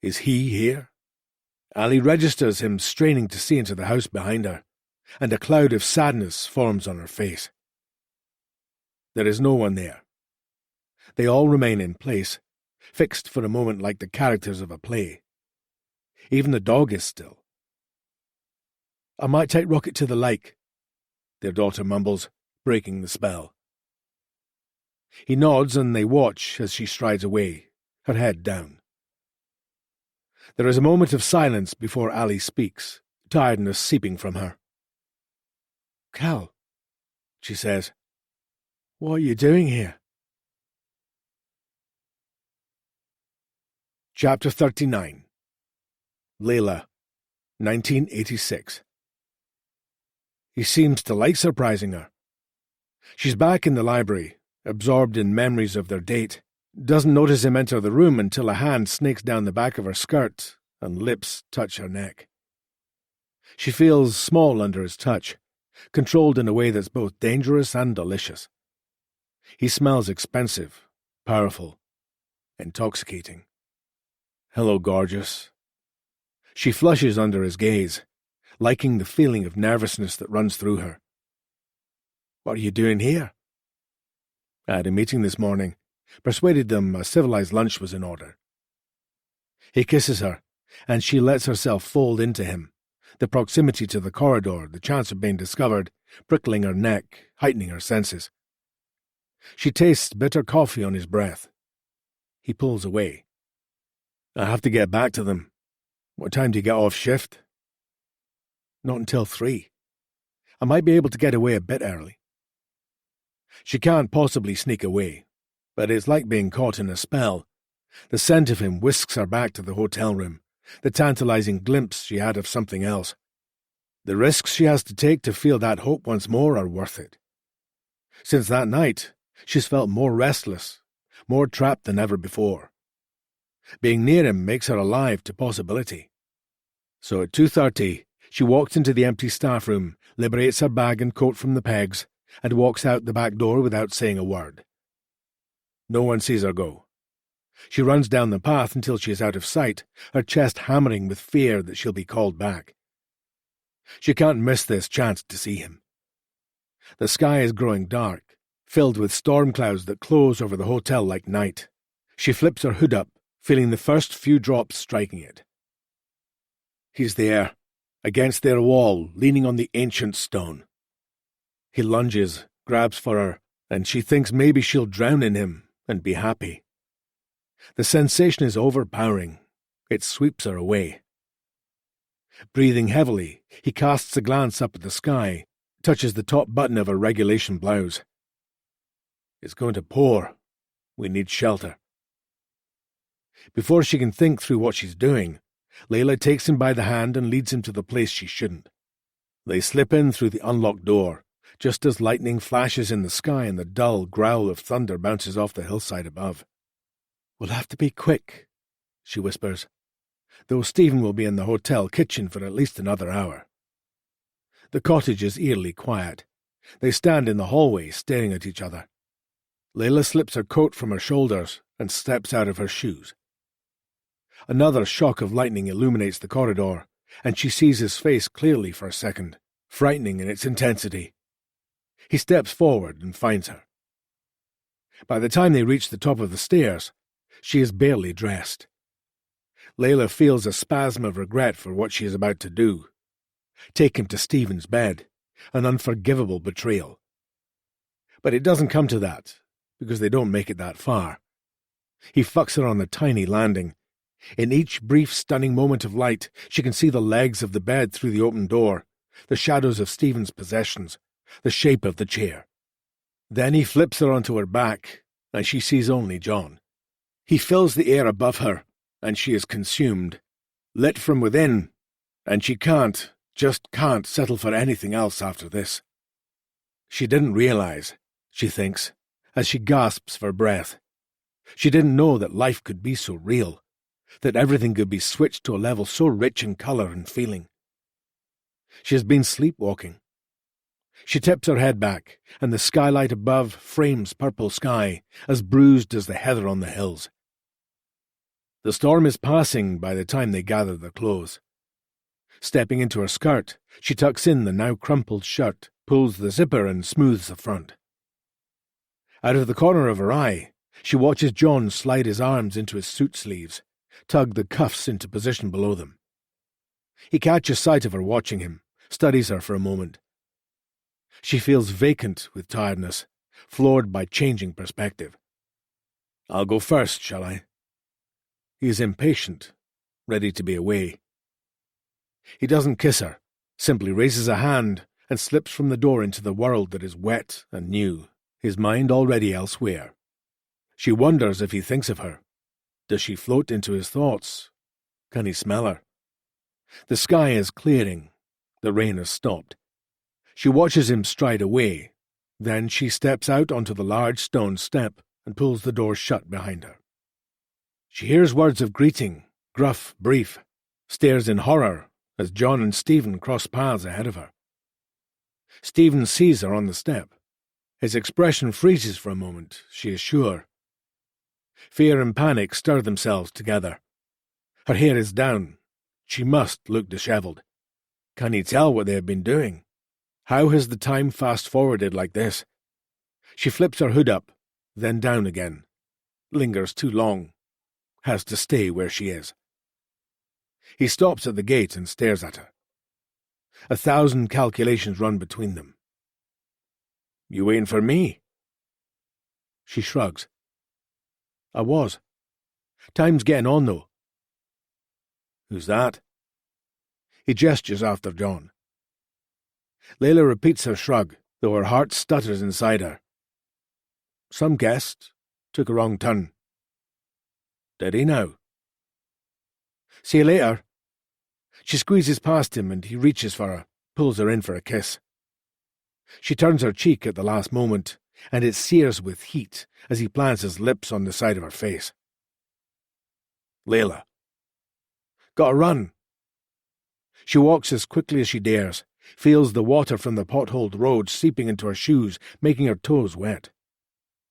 Is he here? Ali registers him straining to see into the house behind her, and a cloud of sadness forms on her face. There is no one there. They all remain in place, fixed for a moment like the characters of a play. Even the dog is still. "I might take Rocket to the lake," their daughter mumbles, breaking the spell. He nods and they watch as she strides away, her head down. There is a moment of silence before Ali speaks, tiredness seeping from her. "Cal," she says, "what are you doing here?" Chapter 39. Layla, 1986. He seems to like surprising her. She's back in the library, absorbed in memories of their date, doesn't notice him enter the room until a hand snakes down the back of her skirt and lips touch her neck. She feels small under his touch, controlled in a way that's both dangerous and delicious. He smells expensive, powerful, intoxicating. "Hello, gorgeous." She flushes under his gaze, liking the feeling of nervousness that runs through her. "What are you doing here?" "I had a meeting this morning. Persuaded them a civilized lunch was in order." He kisses her, and she lets herself fold into him, the proximity to the corridor, the chance of being discovered, prickling her neck, heightening her senses. She tastes bitter coffee on his breath. He pulls away. "I have to get back to them. What time do you get off shift?" "Not until 3. I might be able to get away a bit early." She can't possibly sneak away, but it's like being caught in a spell. The scent of him whisks her back to the hotel room, the tantalizing glimpse she had of something else. The risks she has to take to feel that hope once more are worth it. Since that night, she's felt more restless, more trapped than ever before. Being near him makes her alive to possibility. So at 2:30, she walks into the empty staff room, liberates her bag and coat from the pegs, and walks out the back door without saying a word. No one sees her go. She runs down the path until she is out of sight, her chest hammering with fear that she'll be called back. She can't miss this chance to see him. The sky is growing dark, filled with storm clouds that close over the hotel like night. She flips her hood up, feeling the first few drops striking it. He's there, against their wall, leaning on the ancient stone. He lunges, grabs for her, and she thinks maybe she'll drown in him and be happy. The sensation is overpowering. It sweeps her away. Breathing heavily, he casts a glance up at the sky, touches the top button of her regulation blouse. It's going to pour. We need shelter. Before she can think through what she's doing, Layla takes him by the hand and leads him to the place she shouldn't. They slip in through the unlocked door, just as lightning flashes in the sky and the dull growl of thunder bounces off the hillside above. "We'll have to be quick," she whispers, though Stephen will be in the hotel kitchen for at least another hour. The cottage is eerily quiet. They stand in the hallway, staring at each other. Layla slips her coat from her shoulders and steps out of her shoes. Another shock of lightning illuminates the corridor, and she sees his face clearly for a second, frightening in its intensity. He steps forward and finds her. By the time they reach the top of the stairs, she is barely dressed. Layla feels a spasm of regret for what she is about to do. Take him to Stephen's bed, an unforgivable betrayal. But it doesn't come to that, because they don't make it that far. He fucks her on the tiny landing. In each brief, stunning moment of light, she can see the legs of the bed through the open door, the shadows of Stephen's possessions, the shape of the chair. Then he flips her onto her back, and she sees only John. He fills the air above her, and she is consumed, lit from within, and she just can't settle for anything else after this. She didn't realize, she thinks, as she gasps for breath. She didn't know that life could be so real, that everything could be switched to a level so rich in colour and feeling. She has been sleepwalking. She tips her head back, and the skylight above frames purple sky, as bruised as the heather on the hills. The storm is passing by the time they gather their clothes. Stepping into her skirt, she tucks in the now crumpled shirt, pulls the zipper and smooths the front. Out of the corner of her eye, she watches John slide his arms into his suit sleeves, tug the cuffs into position below them. He catches sight of her watching him, studies her for a moment. She feels vacant with tiredness, floored by changing perspective. "I'll go first, shall I?" He is impatient, ready to be away. He doesn't kiss her, simply raises a hand and slips from the door into the world that is wet and new, his mind already elsewhere. She wonders if he thinks of her. Does she float into his thoughts? Can he smell her? The sky is clearing. The rain has stopped. She watches him stride away. Then she steps out onto the large stone step and pulls the door shut behind her. She hears words of greeting, gruff, brief, stares in horror as John and Stephen cross paths ahead of her. Stephen sees her on the step. His expression freezes for a moment, she is sure. Fear and panic stir themselves together. Her hair is down. She must look dishevelled. Can he tell what they have been doing? How has the time fast-forwarded like this? She flips her hood up, then down again. Lingers too long. Has to stay where she is. He stops at the gate and stares at her. 1,000 calculations run between them. "You waiting for me?" She shrugs. "I was. Time's getting on, though." "Who's that?" He gestures after John. Layla repeats her shrug, though her heart stutters inside her. "Some guest. Took a wrong turn." "Did he now?" "See you later." She squeezes past him and he reaches for her, pulls her in for a kiss. She turns her cheek at the last moment, and it sears with heat as he plants his lips on the side of her face. "Layla." "Gotta run." She walks as quickly as she dares, feels the water from the potholed road seeping into her shoes, making her toes wet.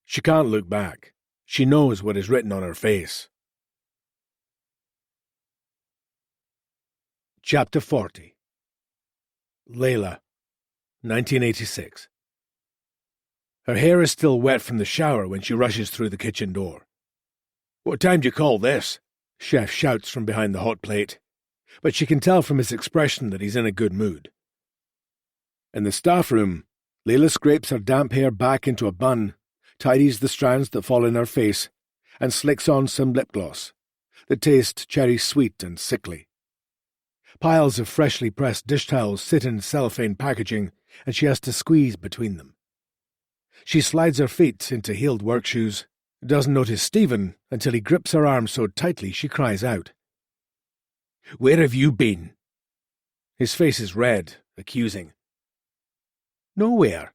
She can't look back. She knows what is written on her face. Chapter 40. Layla, 1986. Her hair is still wet from the shower when she rushes through the kitchen door. "What time do you call this?" Chef shouts from behind the hot plate, but she can tell from his expression that he's in a good mood. In the staff room, Layla scrapes her damp hair back into a bun, tidies the strands that fall in her face, and slicks on some lip gloss that tastes cherry sweet and sickly. Piles of freshly pressed dish towels sit in cellophane packaging, and she has to squeeze between them. She slides her feet into heeled work shoes, doesn't notice Stephen until he grips her arm so tightly she cries out. "Where have you been?" His face is red, accusing. "Nowhere."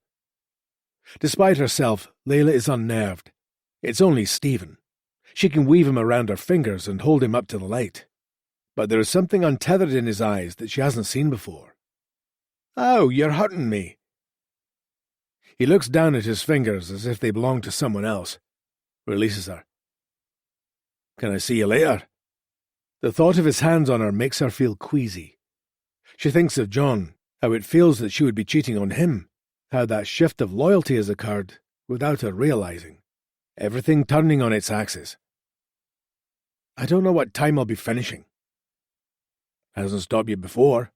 Despite herself, Layla is unnerved. It's only Stephen. She can weave him around her fingers and hold him up to the light. But there is something untethered in his eyes that she hasn't seen before. "Oh, you're hurting me." He looks down at his fingers as if they belong to someone else. Releases her. "Can I see you later?" The thought of his hands on her makes her feel queasy. She thinks of John, how it feels that she would be cheating on him, how that shift of loyalty has occurred without her realizing. Everything turning on its axis. "I don't know what time I'll be finishing." "Hasn't stopped you before."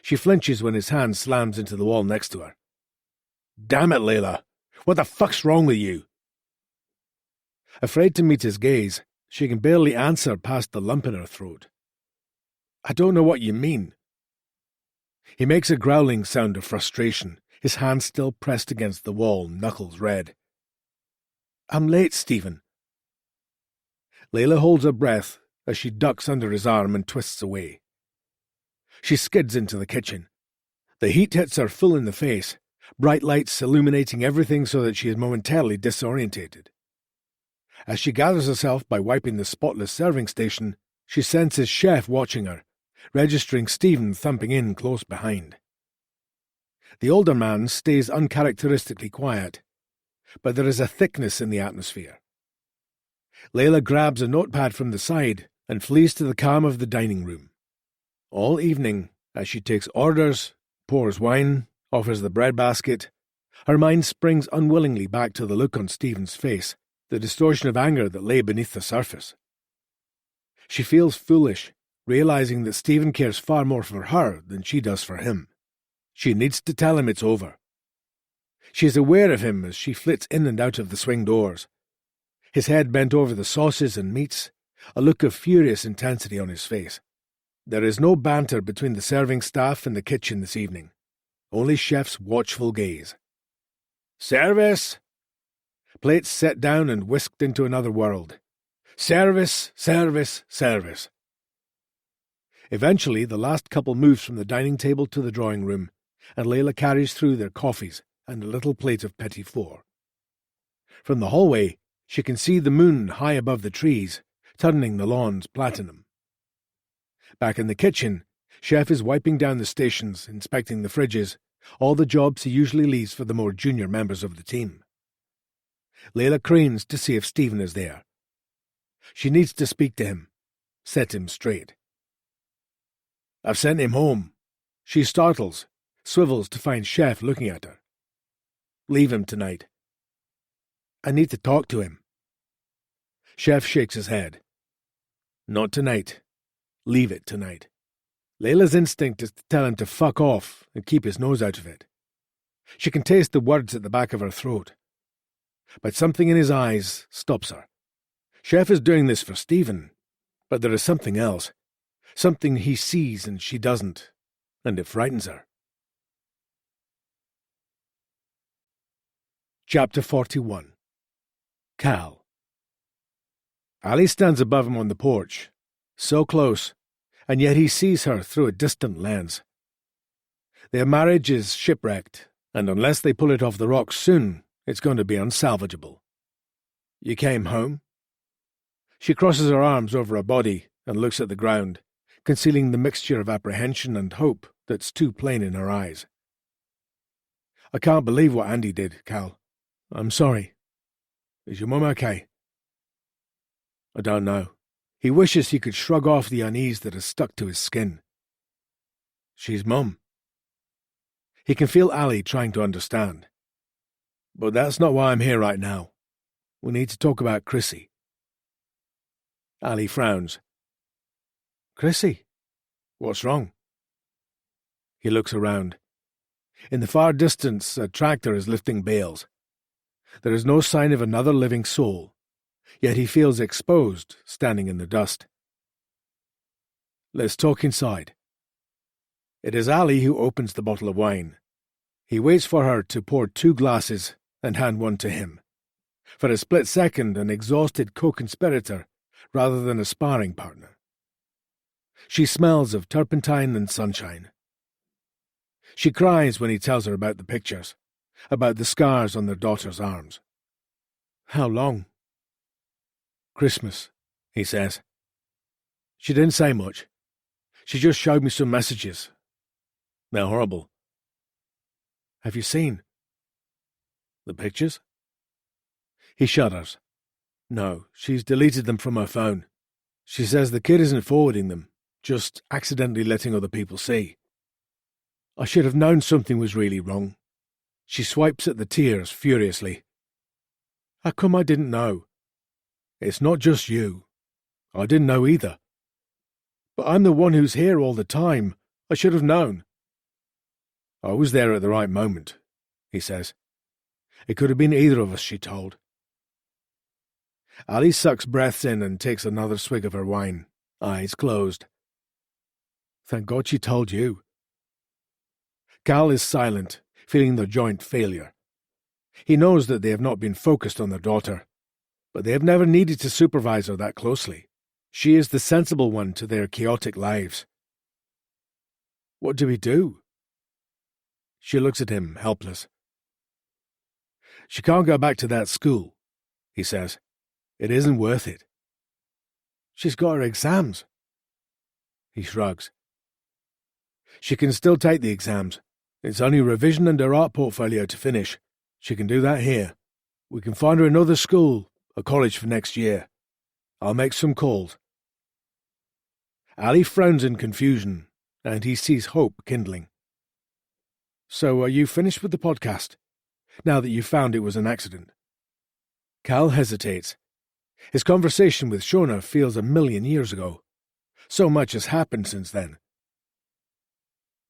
She flinches when his hand slams into the wall next to her. "Damn it, Layla! What the fuck's wrong with you?" Afraid to meet his gaze, she can barely answer past the lump in her throat. "I don't know what you mean." He makes a growling sound of frustration, his hand still pressed against the wall, knuckles red. "I'm late, Stephen." Layla holds her breath as she ducks under his arm and twists away. She skids into the kitchen. The heat hits her full in the face, bright lights illuminating everything so that she is momentarily disorientated. As she gathers herself by wiping the spotless serving station, she senses Chef watching her, registering Stephen thumping in close behind. The older man stays uncharacteristically quiet, but there is a thickness in the atmosphere. Layla grabs a notepad from the side and flees to the calm of the dining room. All evening, as she takes orders, pours wine, offers the breadbasket, her mind springs unwillingly back to the look on Stephen's face, the distortion of anger that lay beneath the surface. She feels foolish, realizing that Stephen cares far more for her than she does for him. She needs to tell him it's over. She is aware of him as she flits in and out of the swing doors. His head bent over the sauces and meats, a look of furious intensity on his face. There is no banter between the serving staff and the kitchen this evening, only Chef's watchful gaze. "Service!" Plates set down and whisked into another world. Service, service, service. Eventually, the last couple moves from the dining table to the drawing room, and Layla carries through their coffees and a little plate of petit four. From the hallway, she can see the moon high above the trees, turning the lawns platinum. Back in the kitchen, Chef is wiping down the stations, inspecting the fridges, all the jobs he usually leaves for the more junior members of the team. Layla cranes to see if Stephen is there. She needs to speak to him, set him straight. "I've sent him home." She startles, swivels to find Chef looking at her. "Leave him tonight." "I need to talk to him." Chef shakes his head. "Not tonight. Leave it tonight." Layla's instinct is to tell him to fuck off and keep his nose out of it. She can taste the words at the back of her throat. But something in his eyes stops her. Chef is doing this for Stephen, but there is something else. Something he sees and she doesn't, and it frightens her. Chapter 41. Cal. Ali stands above him on the porch, so close, and yet he sees her through a distant lens. Their marriage is shipwrecked, and unless they pull it off the rocks soon, it's going to be unsalvageable. "You came home?" She crosses her arms over her body and looks at the ground, concealing the mixture of apprehension and hope that's too plain in her eyes. "I can't believe what Andy did, Cal. I'm sorry." Is your mum okay? I don't know. He wishes he could shrug off the unease that has stuck to his skin. She's mum. He can feel Ali trying to understand. But that's not why I'm here right now. We need to talk about Chrissy. Ali frowns. Chrissy? What's wrong? He looks around. In the far distance, a tractor is lifting bales. There is no sign of another living soul, yet he feels exposed, standing in the dust. Let's talk inside. It is Ali who opens the bottle of wine. He waits for her to pour 2 glasses and hand one to him. For a split second, an exhausted co-conspirator rather than a sparring partner. She smells of turpentine and sunshine. She cries when he tells her about the pictures, about the scars on their daughter's arms. How long? Christmas, he says. She didn't say much. She just showed me some messages. They're horrible. Have you seen? The pictures? He shudders. No, she's deleted them from her phone. She says the kid isn't forwarding them, just accidentally letting other people see. I should have known something was really wrong. She swipes at the tears furiously. How come I didn't know? It's not just you. I didn't know either. But I'm the one who's here all the time. I should have known. I was there at the right moment, he says. It could have been either of us, she told. Ali sucks breaths in and takes another swig of her wine, eyes closed. Thank God she told you. Cal is silent, feeling their joint failure. He knows that they have not been focused on their daughter, but they have never needed to supervise her that closely. She is the sensible one to their chaotic lives. What do we do? She looks at him, helpless. She can't go back to that school, he says. It isn't worth it. She's got her exams. He shrugs. She can still take the exams. It's only revision and her art portfolio to finish. She can do that here. We can find her another school, a college for next year. I'll make some calls. Ali frowns in confusion, and he sees hope kindling. So are you finished with the podcast, now that you found it was an accident? Cal hesitates. His conversation with Shona feels 1,000,000 years ago. So much has happened since then.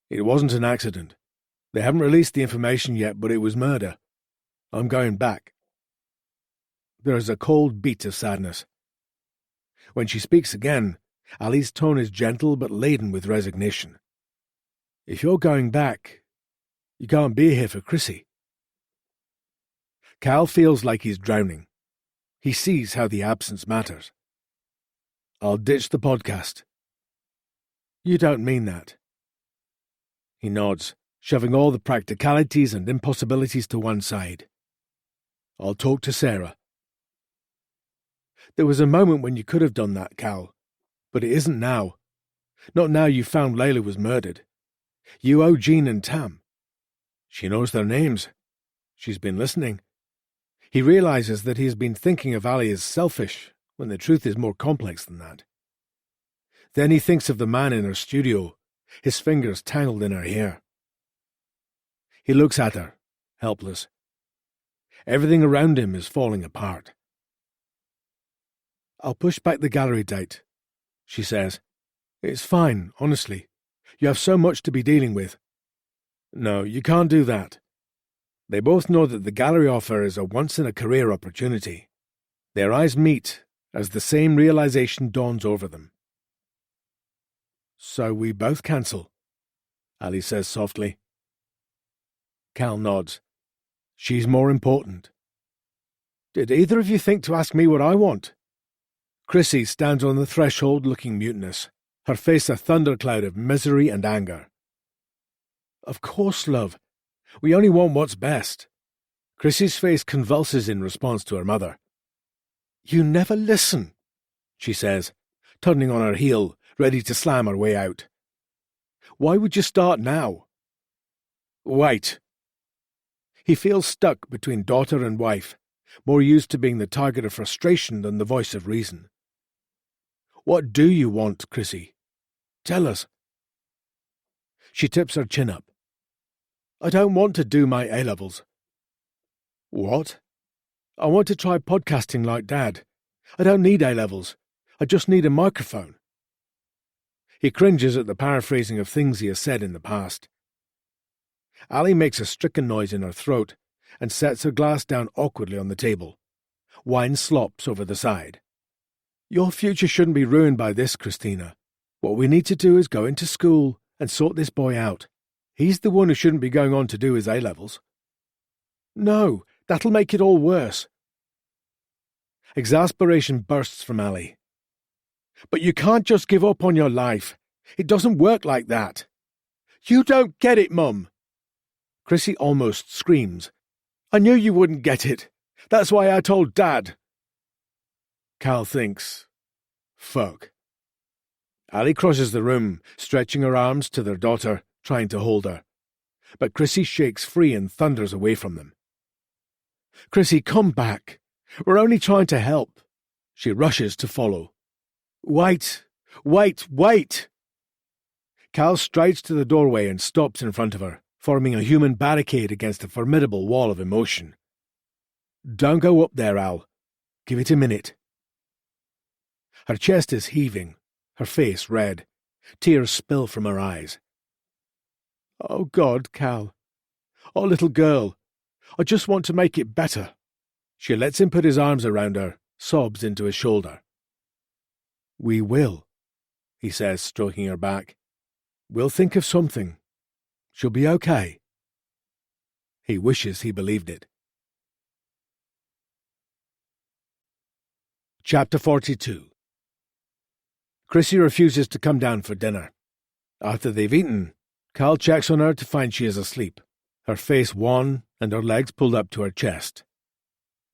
It wasn't an accident. They haven't released the information yet, but it was murder. I'm going back. There is a cold beat of sadness. When she speaks again, Ali's tone is gentle but laden with resignation. If you're going back, you can't be here for Chrissy. Cal feels like he's drowning. He sees how the absence matters. I'll ditch the podcast. You don't mean that. He nods, shoving all the practicalities and impossibilities to one side. I'll talk to Sarah. There was a moment when you could have done that, Cal, but it isn't now. Not now you found Layla was murdered. You owe Jean and Tam. She knows their names. She's been listening. He realizes that he has been thinking of Ali as selfish, when the truth is more complex than that. Then he thinks of the man in her studio, his fingers tangled in her hair. He looks at her, helpless. Everything around him is falling apart. I'll push back the gallery date, she says. It's fine, honestly. You have so much to be dealing with. No, you can't do that. They both know that the gallery offer is a once-in-a-career opportunity. Their eyes meet as the same realization dawns over them. So we both cancel, Ali says softly. Cal nods. She's more important. Did either of you think to ask me what I want? Chrissy stands on the threshold looking mutinous, her face a thundercloud of misery and anger. Of course, love. We only want what's best. Chrissy's face convulses in response to her mother. You never listen, she says, turning on her heel, ready to slam her way out. Why would you start now? Wait. He feels stuck between daughter and wife, more used to being the target of frustration than the voice of reason. "What do you want, Chrissy? Tell us." She tips her chin up. "I don't want to do my A-levels." "What?" "I want to try podcasting like Dad. I don't need A-levels. I just need a microphone." He cringes at the paraphrasing of things he has said in the past. Ali makes a stricken noise in her throat and sets her glass down awkwardly on the table. Wine slops over the side. "Your future shouldn't be ruined by this, Christina. What we need to do is go into school and sort this boy out. He's the one who shouldn't be going on to do his A-levels." "No, that'll make it all worse." Exasperation bursts from Ali. "But you can't just give up on your life. It doesn't work like that." "You don't get it, Mum." Chrissy almost screams. "I knew you wouldn't get it. That's why I told Dad." Cal thinks, "Fuck." Ali crosses the room, stretching her arms to their daughter, trying to hold her. But Chrissy shakes free and thunders away from them. "Chrissy, come back. We're only trying to help." She rushes to follow. "Wait! Wait! Wait!" Cal strides to the doorway and stops in front of her, forming a human barricade against a formidable wall of emotion. "Don't go up there, Al. Give it a minute." Her chest is heaving, her face red. Tears spill from her eyes. "Oh, God, Cal. Oh, little girl. I just want to make it better." She lets him put his arms around her, sobs into his shoulder. "We will," he says, stroking her back. "We'll think of something. She'll be okay." He wishes he believed it. Chapter 42. Chrissy refuses to come down for dinner. After they've eaten, Cal checks on her to find she is asleep, her face wan and her legs pulled up to her chest.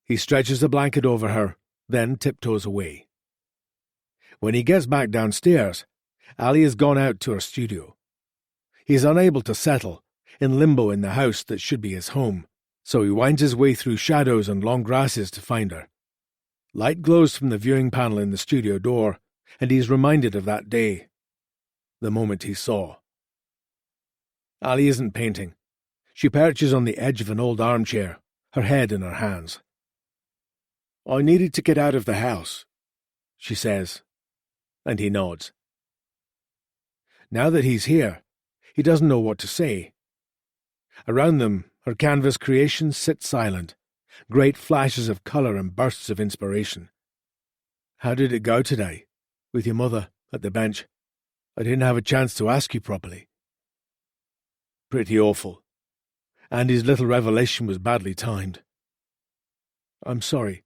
He stretches a blanket over her, then tiptoes away. When he gets back downstairs, Ali has gone out to her studio. He is unable to settle, in limbo in the house that should be his home, so he winds his way through shadows and long grasses to find her. Light glows from the viewing panel in the studio door, and he is reminded of that day, the moment he saw. Ali isn't painting. She perches on the edge of an old armchair, her head in her hands. "I needed to get out of the house," she says, and he nods. Now that he's here, he doesn't know what to say. Around them, her canvas creations sit silent, great flashes of colour and bursts of inspiration. "How did it go today, with your mother, at the bench? I didn't have a chance to ask you properly." "Pretty awful. Andy's little revelation was badly timed." "I'm sorry.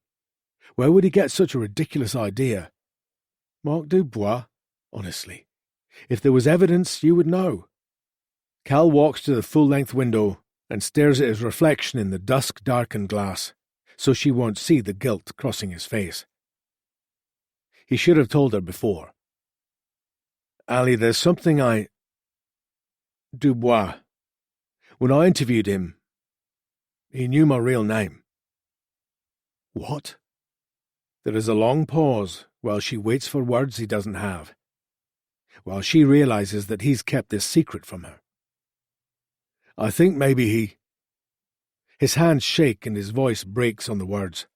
Where would he get such a ridiculous idea?" "Marc Dubois, honestly. If there was evidence, you would know." Cal walks to the full-length window and stares at his reflection in the dusk-darkened glass, so she won't see the guilt crossing his face. He should have told her before. "Ali, there's something Dubois. When I interviewed him, he knew my real name." "What?" There is a long pause while she waits for words he doesn't have, while she realizes that he's kept this secret from her. "I think maybe he—" His hands shake and his voice breaks on the words.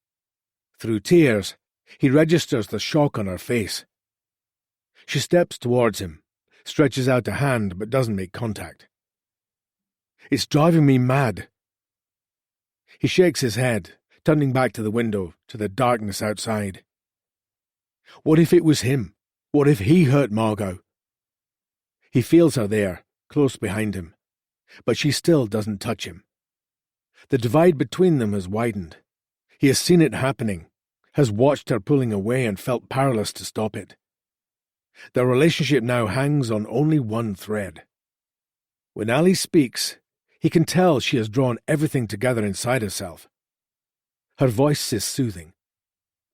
Through tears, he registers the shock on her face. She steps towards him, stretches out a hand but doesn't make contact. "It's driving me mad." He shakes his head, turning back to the window, to the darkness outside. What if it was him? What if he hurt Margot? He feels her there, close behind him, but she still doesn't touch him. The divide between them has widened. He has seen it happening, has watched her pulling away and felt powerless to stop it. Their relationship now hangs on only one thread. When Ali speaks, he can tell she has drawn everything together inside herself. Her voice is soothing.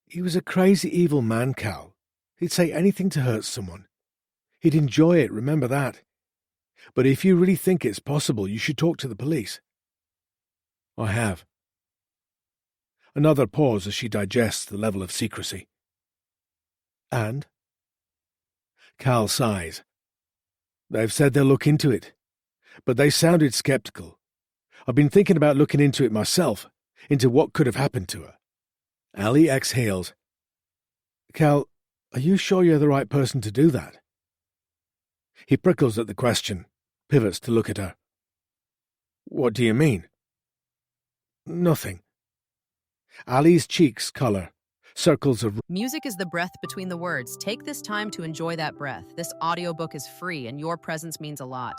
"He was a crazy, evil man, Cal. He'd say anything to hurt someone. He'd enjoy it, remember that. But if you really think it's possible, you should talk to the police." "I have." Another pause as she digests the level of secrecy. And? Cal sighs. They've said they'll look into it, but they sounded skeptical. I've been thinking about looking into it myself, into what could have happened to her. Ali exhales. Cal, are you sure you're the right person to do that? He prickles at the question, pivots to look at her. What do you mean? Nothing. Ali's cheeks colour. Circles of... Music is the breath between the words. Take this time to enjoy that breath. This audiobook is free, and your presence means a lot.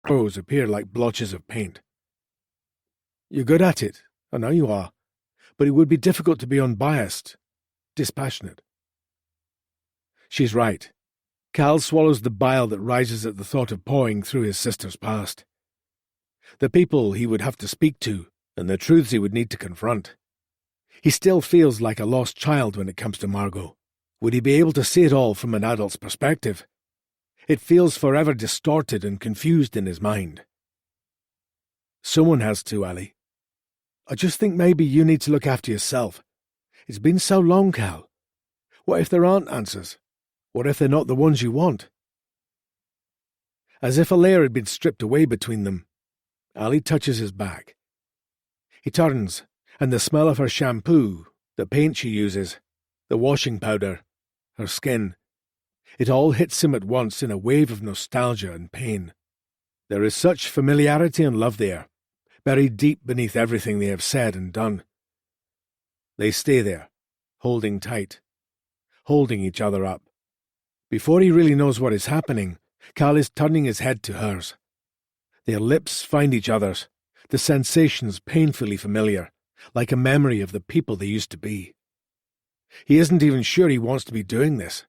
Prose appear like blotches of paint. You're good at it, I know you are, but it would be difficult to be unbiased, dispassionate. She's right. Cal swallows the bile that rises at the thought of poring through his sister's past. The people he would have to speak to, and the truths he would need to confront. He still feels like a lost child when it comes to Margot. Would he be able to see it all from an adult's perspective? It feels forever distorted and confused in his mind. Someone has to, Ali. I just think maybe you need to look after yourself. It's been so long, Cal. What if there aren't answers? What if they're not the ones you want? As if a layer had been stripped away between them, Ali touches his back. He turns, and the smell of her shampoo, the paint she uses, the washing powder, her skin, it all hits him at once in a wave of nostalgia and pain. There is such familiarity and love there, buried deep beneath everything they have said and done. They stay there, holding tight, holding each other up. Before he really knows what is happening, Cal is turning his head to hers. Their lips find each other's, the sensations painfully familiar, like a memory of the people they used to be. He isn't even sure he wants to be doing this.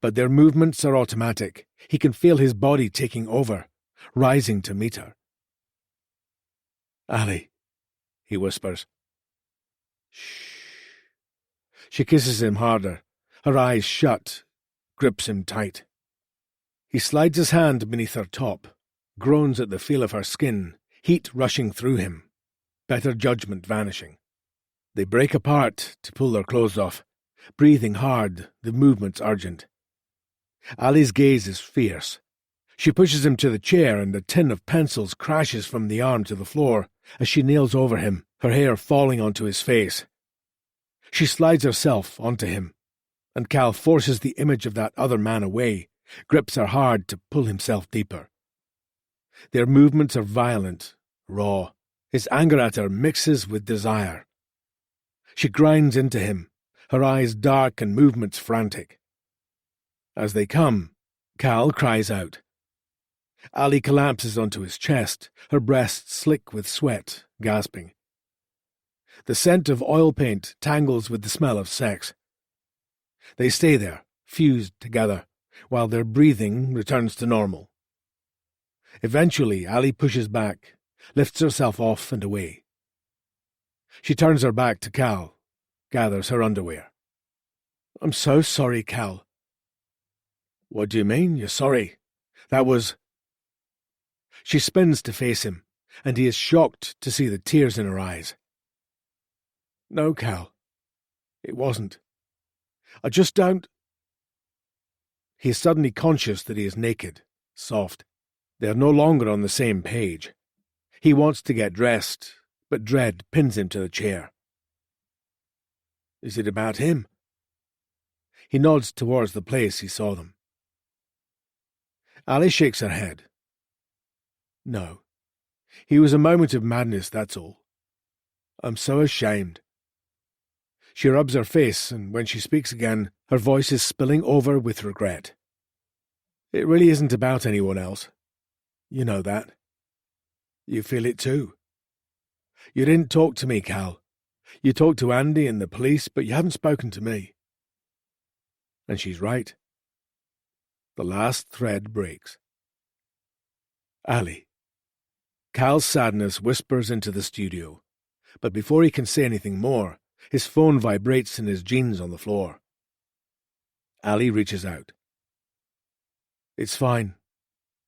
But their movements are automatic. He can feel his body taking over, rising to meet her. Ali, he whispers. Shh. She kisses him harder, her eyes shut, grips him tight. He slides his hand beneath her top, groans at the feel of her skin, heat rushing through him, better judgment vanishing. They break apart to pull their clothes off, breathing hard, the movements urgent. Ali's gaze is fierce. She pushes him to the chair and a tin of pencils crashes from the arm to the floor as she kneels over him, her hair falling onto his face. She slides herself onto him, and Cal forces the image of that other man away, grips her hard to pull himself deeper. Their movements are violent, raw. His anger at her mixes with desire. She grinds into him, her eyes dark and movements frantic. As they come, Cal cries out. Ali collapses onto his chest, her breasts slick with sweat, gasping. The scent of oil paint tangles with the smell of sex. They stay there, fused together, while their breathing returns to normal. Eventually, Ali pushes back, lifts herself off and away. She turns her back to Cal, gathers her underwear. I'm so sorry, Cal. What do you mean, you're sorry? That was... She spins to face him, and he is shocked to see the tears in her eyes. No, Cal. It wasn't. I just don't... He is suddenly conscious that he is naked, soft. They are no longer on the same page. He wants to get dressed, but dread pins him to the chair. Is it about him? He nods towards the place he saw them. Ali shakes her head. No. He was a moment of madness, that's all. I'm so ashamed. She rubs her face, and when she speaks again, her voice is spilling over with regret. It really isn't about anyone else. You know that. You feel it too. You didn't talk to me, Cal. You talked to Andy and the police, but you haven't spoken to me. And she's right. The last thread breaks. Ali. Cal's sadness whispers into the studio, but before he can say anything more, his phone vibrates in his jeans on the floor. Ali reaches out. It's fine.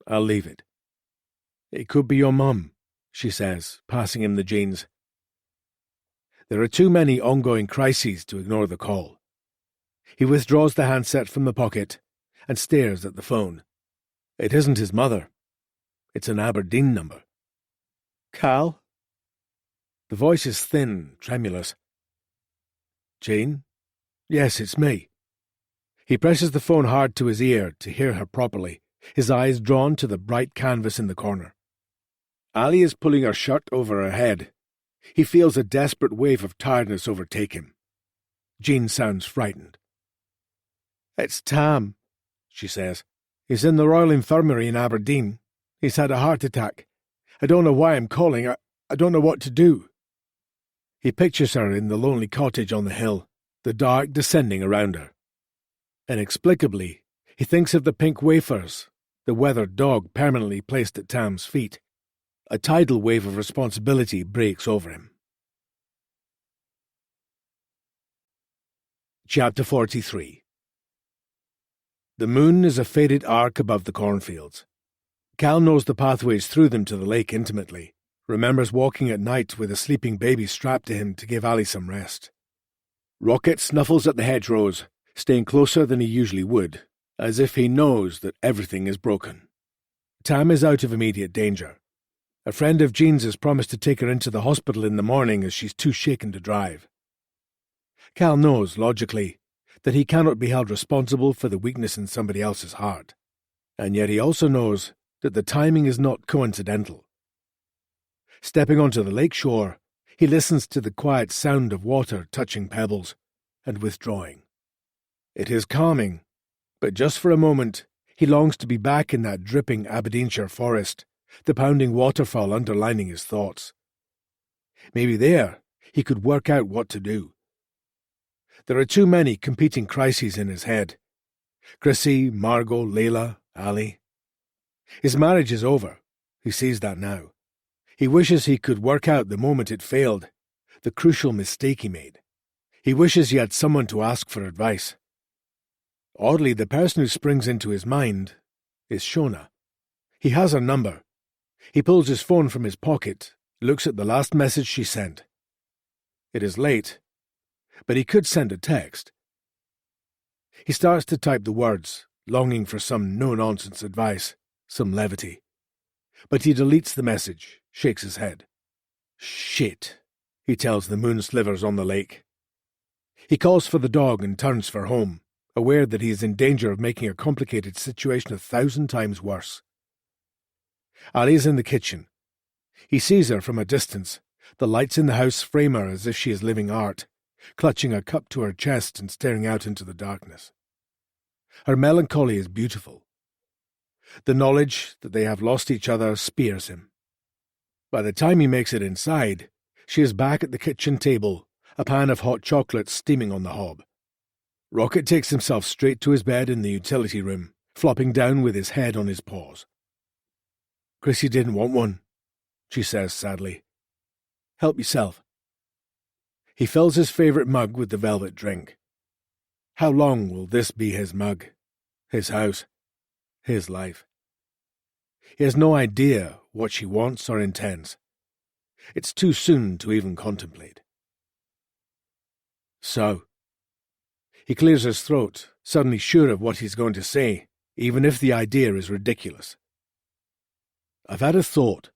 I'll leave it. It could be your mum, she says, passing him the jeans. There are too many ongoing crises to ignore the call. He withdraws the handset from the pocket and stares at the phone. It isn't his mother. It's an Aberdeen number. Cal? The voice is thin, tremulous. Jane? Yes, it's me. He presses the phone hard to his ear to hear her properly, his eyes drawn to the bright canvas in the corner. Ali is pulling her shirt over her head. He feels a desperate wave of tiredness overtake him. Jean sounds frightened. It's Tam, she says. He's in the Royal Infirmary in Aberdeen. He's had a heart attack. I don't know why I'm calling. I don't know what to do. He pictures her in the lonely cottage on the hill, the dark descending around her. Inexplicably, he thinks of the pink wafers, the weathered dog permanently placed at Tam's feet. A tidal wave of responsibility breaks over him. Chapter 43. The moon is a faded arc above the cornfields. Cal knows the pathways through them to the lake intimately, remembers walking at night with a sleeping baby strapped to him to give Ali some rest. Rocket snuffles at the hedgerows, staying closer than he usually would, as if he knows that everything is broken. Tam is out of immediate danger. A friend of Jean's has promised to take her into the hospital in the morning as she's too shaken to drive. Cal knows, logically, that he cannot be held responsible for the weakness in somebody else's heart, and yet he also knows that the timing is not coincidental. Stepping onto the lake shore, he listens to the quiet sound of water touching pebbles and withdrawing. It is calming, but just for a moment he longs to be back in that dripping Aberdeenshire forest, the pounding waterfall underlining his thoughts. Maybe there he could work out what to do. There are too many competing crises in his head. Chrissy, Margot, Layla, Ali. His marriage is over. He sees that now. He wishes he could work out the moment it failed, the crucial mistake he made. He wishes he had someone to ask for advice. Oddly, the person who springs into his mind is Shona. He has her number. He pulls his phone from his pocket, looks at the last message she sent. It is late, but he could send a text. He starts to type the words, longing for some no-nonsense advice, some levity. But he deletes the message, shakes his head. Shit, he tells the moon slivers on the lake. He calls for the dog and turns for home, aware that he is in danger of making a complicated situation 1,000 times worse. Ali is in the kitchen. He sees her from a distance. The lights in the house frame her as if she is living art, clutching a cup to her chest and staring out into the darkness. Her melancholy is beautiful. The knowledge that they have lost each other spears him. By the time he makes it inside, she is back at the kitchen table, a pan of hot chocolate steaming on the hob. Rocket takes himself straight to his bed in the utility room, flopping down with his head on his paws. Chrissy didn't want one, she says sadly. Help yourself. He fills his favourite mug with the velvet drink. How long will this be his mug, his house, his life? He has no idea what she wants or intends. It's too soon to even contemplate. So, he clears his throat, suddenly sure of what he's going to say, even if the idea is ridiculous. I've had a thought.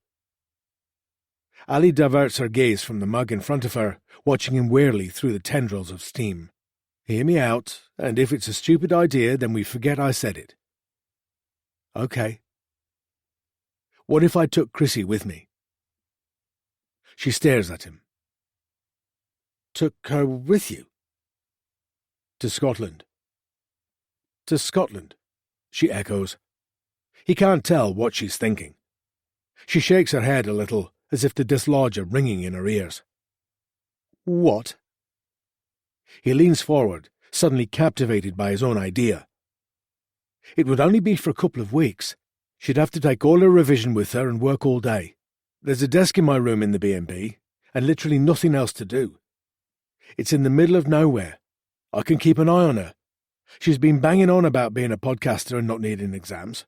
Ali diverts her gaze from the mug in front of her, watching him warily through the tendrils of steam. Hear me out, and if it's a stupid idea, then we forget I said it. Okay. What if I took Chrissy with me? She stares at him. Took her with you? To Scotland. To Scotland, she echoes. He can't tell what she's thinking. She shakes her head a little, as if to dislodge a ringing in her ears. What? He leans forward, suddenly captivated by his own idea. It would only be for a couple of weeks. She'd have to take all her revision with her and work all day. There's a desk in my room in the B&B, and literally nothing else to do. It's in the middle of nowhere. I can keep an eye on her. She's been banging on about being a podcaster and not needing exams.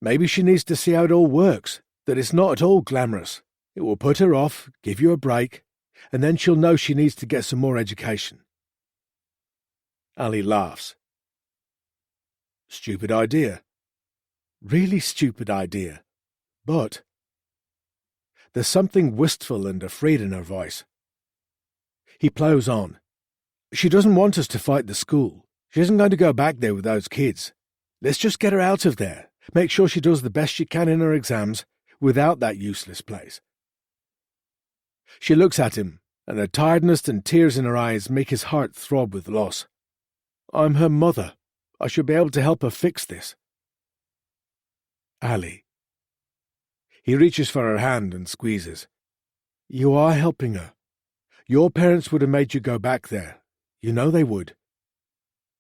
Maybe she needs to see how it all works, that it's not at all glamorous. It will put her off, give you a break, and then she'll know she needs to get some more education. Ali laughs. Stupid idea. Really stupid idea. But there's something wistful and afraid in her voice. He ploughs on. She doesn't want us to fight the school. She isn't going to go back there with those kids. Let's just get her out of there. Make sure she does the best she can in her exams without that useless place. She looks at him, and the tiredness and tears in her eyes make his heart throb with loss. I'm her mother. I should be able to help her fix this. Ali. He reaches for her hand and squeezes. You are helping her. Your parents would have made you go back there. You know they would.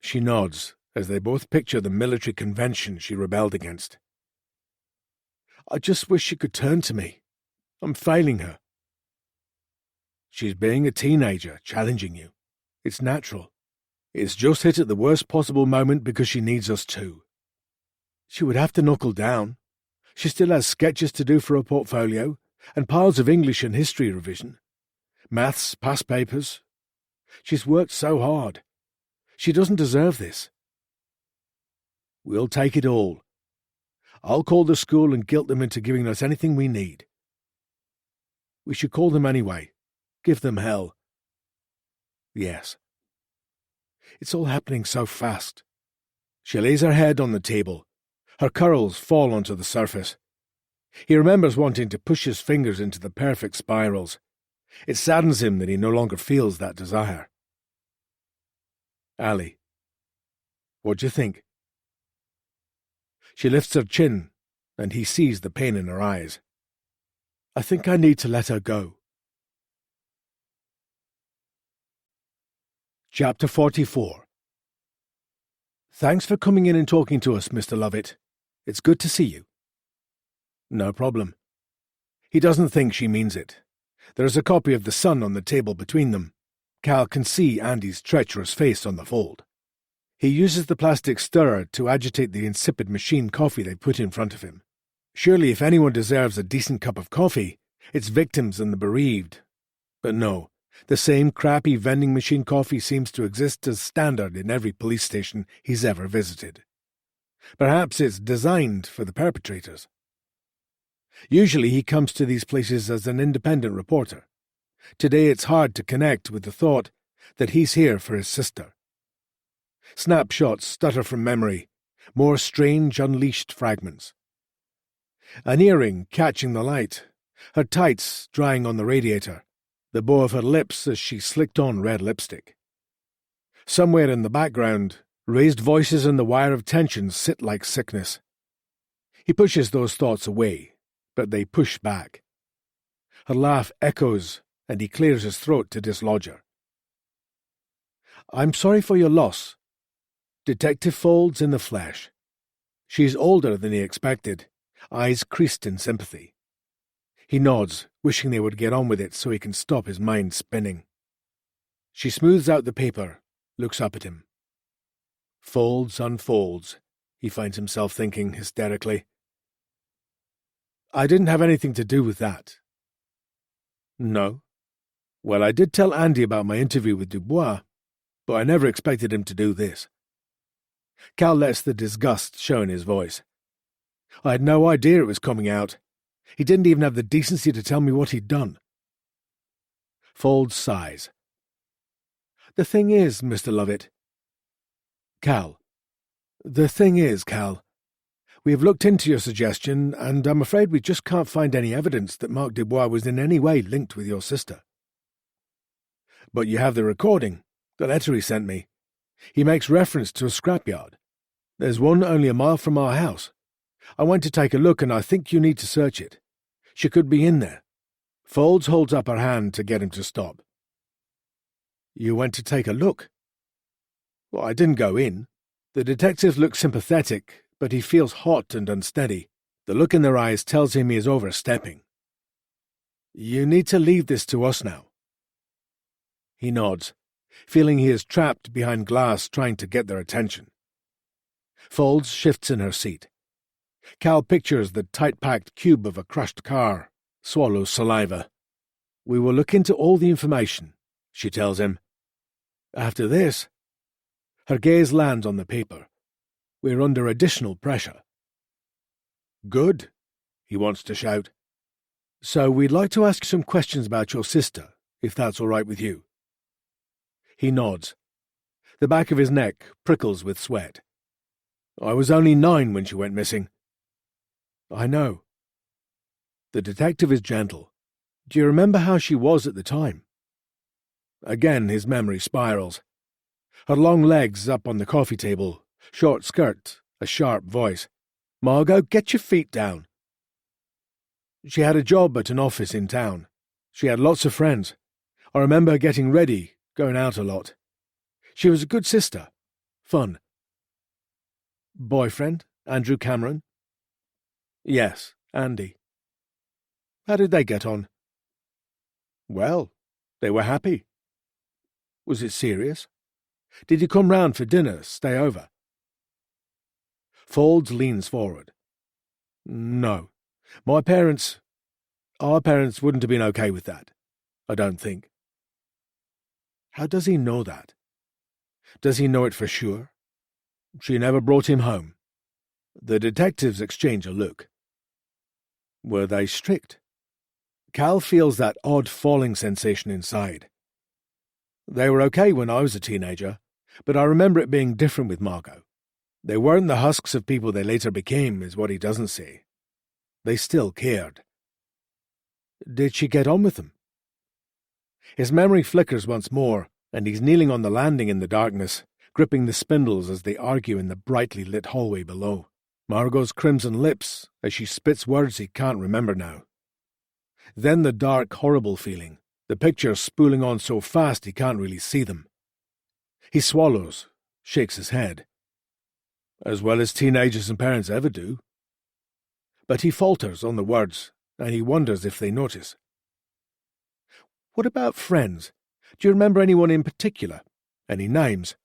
She nods, as they both picture the military convention she rebelled against. I just wish she could turn to me. I'm failing her. She's being a teenager, challenging you. It's natural. It's just hit at the worst possible moment because she needs us too. She would have to knuckle down. She still has sketches to do for her portfolio, and piles of English and history revision. Maths, past papers. She's worked so hard. She doesn't deserve this. We'll take it all. I'll call the school and guilt them into giving us anything we need. We should call them anyway. Give them hell. Yes. It's all happening so fast. She lays her head on the table. Her curls fall onto the surface. He remembers wanting to push his fingers into the perfect spirals. It saddens him that he no longer feels that desire. Ali, what do you think? She lifts her chin, and he sees the pain in her eyes. I think I need to let her go. Chapter 44. Thanks for coming in and talking to us, Mr. Lovett. It's good to see you. No problem. He doesn't think she means it. There is a copy of The Sun on the table between them. Cal can see Andy's treacherous face on the fold. He uses the plastic stirrer to agitate the insipid machine coffee they put in front of him. Surely if anyone deserves a decent cup of coffee, it's victims and the bereaved. But no, the same crappy vending machine coffee seems to exist as standard in every police station he's ever visited. Perhaps it's designed for the perpetrators. Usually he comes to these places as an independent reporter. Today it's hard to connect with the thought that he's here for his sister. Snapshots stutter from memory, more strange unleashed fragments. An earring catching the light, her tights drying on the radiator, the bow of her lips as she slicked on red lipstick. Somewhere in the background, raised voices and the wire of tension sit like sickness. He pushes those thoughts away, but they push back. Her laugh echoes, and he clears his throat to dislodge her. I'm sorry for your loss. Detective Folds in the flesh. She's older than he expected, eyes creased in sympathy. He nods, wishing they would get on with it so he can stop his mind spinning. She smooths out the paper, looks up at him. Folds unfolds, he finds himself thinking hysterically. I didn't have anything to do with that. No. Well, I did tell Andy about my interview with Dubois, but I never expected him to do this. Cal lets the disgust show in his voice. I had no idea it was coming out. He didn't even have the decency to tell me what he'd done. Folds sighs. The thing is, Mr. Lovett. Cal. The thing is, Cal, we have looked into your suggestion, and I'm afraid we just can't find any evidence that Marc Dubois was in any way linked with your sister. But you have the recording, the letter he sent me. He makes reference to a scrapyard. There's one only a mile from our house. I went to take a look, and I think you need to search it. She could be in there. Folds holds up her hand to get him to stop. You went to take a look? Well, I didn't go in. The detectives look sympathetic, but he feels hot and unsteady. The look in their eyes tells him he is overstepping. You need to leave this to us now. He nods, feeling he is trapped behind glass trying to get their attention. Folds shifts in her seat. Cal pictures the tight-packed cube of a crushed car, swallows saliva. We will look into all the information, she tells him. After this, her gaze lands on the paper. We're under additional pressure. Good, he wants to shout. So we'd like to ask some questions about your sister, if that's all right with you. He nods. The back of his neck prickles with sweat. I was only 9 when she went missing. I know. The detective is gentle. Do you remember how she was at the time? Again his memory spirals. Her long legs up on the coffee table, short skirt, a sharp voice. Margot, get your feet down. She had a job at an office in town. She had lots of friends. I remember her getting ready, going out a lot. She was a good sister. Fun. Boyfriend, Andrew Cameron? Yes, Andy. How did they get on? Well, they were happy. Was it serious? Did you come round for dinner, stay over? Folds leans forward. No. Our parents wouldn't have been okay with that. I don't think. How does he know that? Does he know it for sure? She never brought him home. The detectives exchange a look. Were they strict? Cal feels that odd falling sensation inside. They were okay when I was a teenager, but I remember it being different with Margot. They weren't the husks of people they later became, is what he doesn't say. They still cared. Did she get on with them? His memory flickers once more, and he's kneeling on the landing in the darkness, gripping the spindles as they argue in the brightly lit hallway below. Margot's crimson lips as she spits words he can't remember now. Then the dark, horrible feeling, the pictures spooling on so fast he can't really see them. He swallows, shakes his head. As well as teenagers and parents ever do. But he falters on the words, and he wonders if they notice. What about friends? Do you remember anyone in particular? Any names?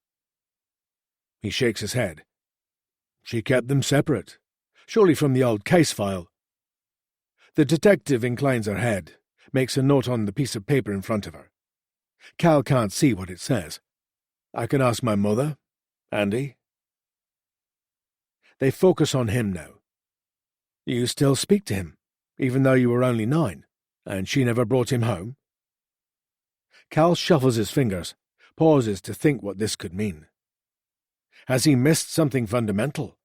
He shakes his head. She kept them separate, surely from the old case file. The detective inclines her head, makes a note on the piece of paper in front of her. Cal can't see what it says. I can ask my mother, Andy. They focus on him now. You still speak to him, even though you were only 9, and she never brought him home? Cal shuffles his fingers, pauses to think what this could mean. Has he missed something fundamental?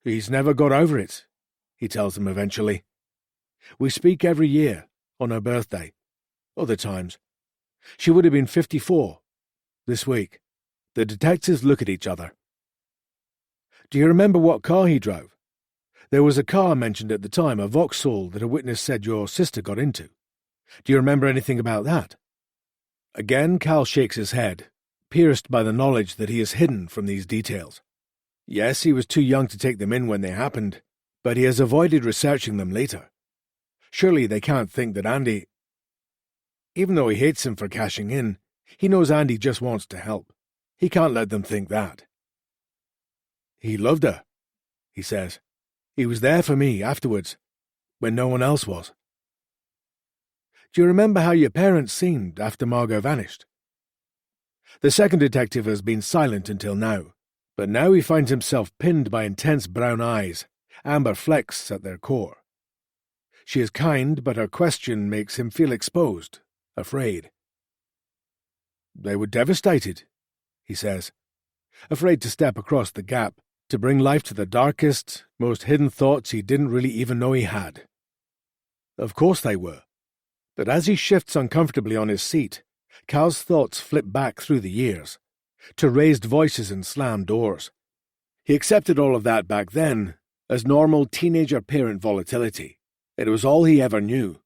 He's never got over it, he tells them eventually. We speak every year, on her birthday. Other times. She would have been 54, this week. The detectives look at each other. Do you remember what car he drove? There was a car mentioned at the time, a Vauxhall that a witness said your sister got into. Do you remember anything about that? Again, Cal shakes his head, pierced by the knowledge that he is hidden from these details. Yes, he was too young to take them in when they happened, but he has avoided researching them later. Surely they can't think that Andy... Even though he hates him for cashing in, he knows Andy just wants to help. He can't let them think that. He loved her, he says. He was there for me afterwards, when no one else was. Do you remember how your parents seemed after Margot vanished? The second detective has been silent until now, but now he finds himself pinned by intense brown eyes, amber flecks at their core. She is kind, but her question makes him feel exposed, afraid. They were devastated, he says, afraid to step across the gap, to bring life to the darkest, most hidden thoughts he didn't really even know he had. Of course they were. But as he shifts uncomfortably on his seat, Cal's thoughts flip back through the years, to raised voices and slammed doors. He accepted all of that back then as normal teenager-parent volatility. It was all he ever knew.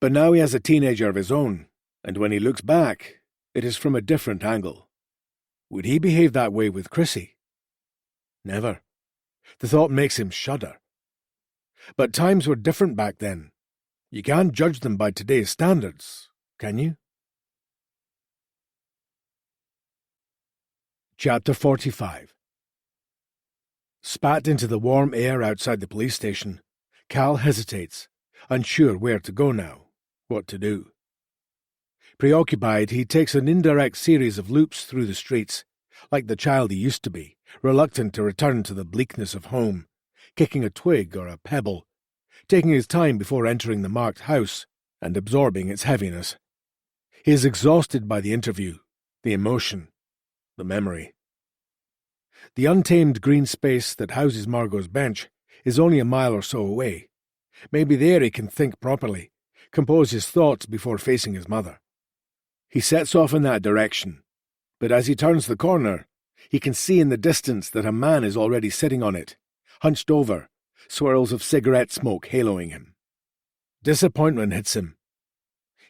But now he has a teenager of his own, and when he looks back, it is from a different angle. Would he behave that way with Chrissy? Never. The thought makes him shudder. But times were different back then. You can't judge them by today's standards, can you? Chapter 45. Spat into the warm air outside the police station, Cal hesitates, unsure where to go now, what to do. Preoccupied, he takes an indirect series of loops through the streets, like the child he used to be, reluctant to return to the bleakness of home, kicking a twig or a pebble, taking his time before entering the marked house and absorbing its heaviness. He is exhausted by the interview, the emotion, the memory. The untamed green space that houses Margot's bench is only a mile or so away. Maybe there he can think properly, compose his thoughts before facing his mother. He sets off in that direction, but as he turns the corner, he can see in the distance that a man is already sitting on it, hunched over, swirls of cigarette smoke haloing him. Disappointment hits him.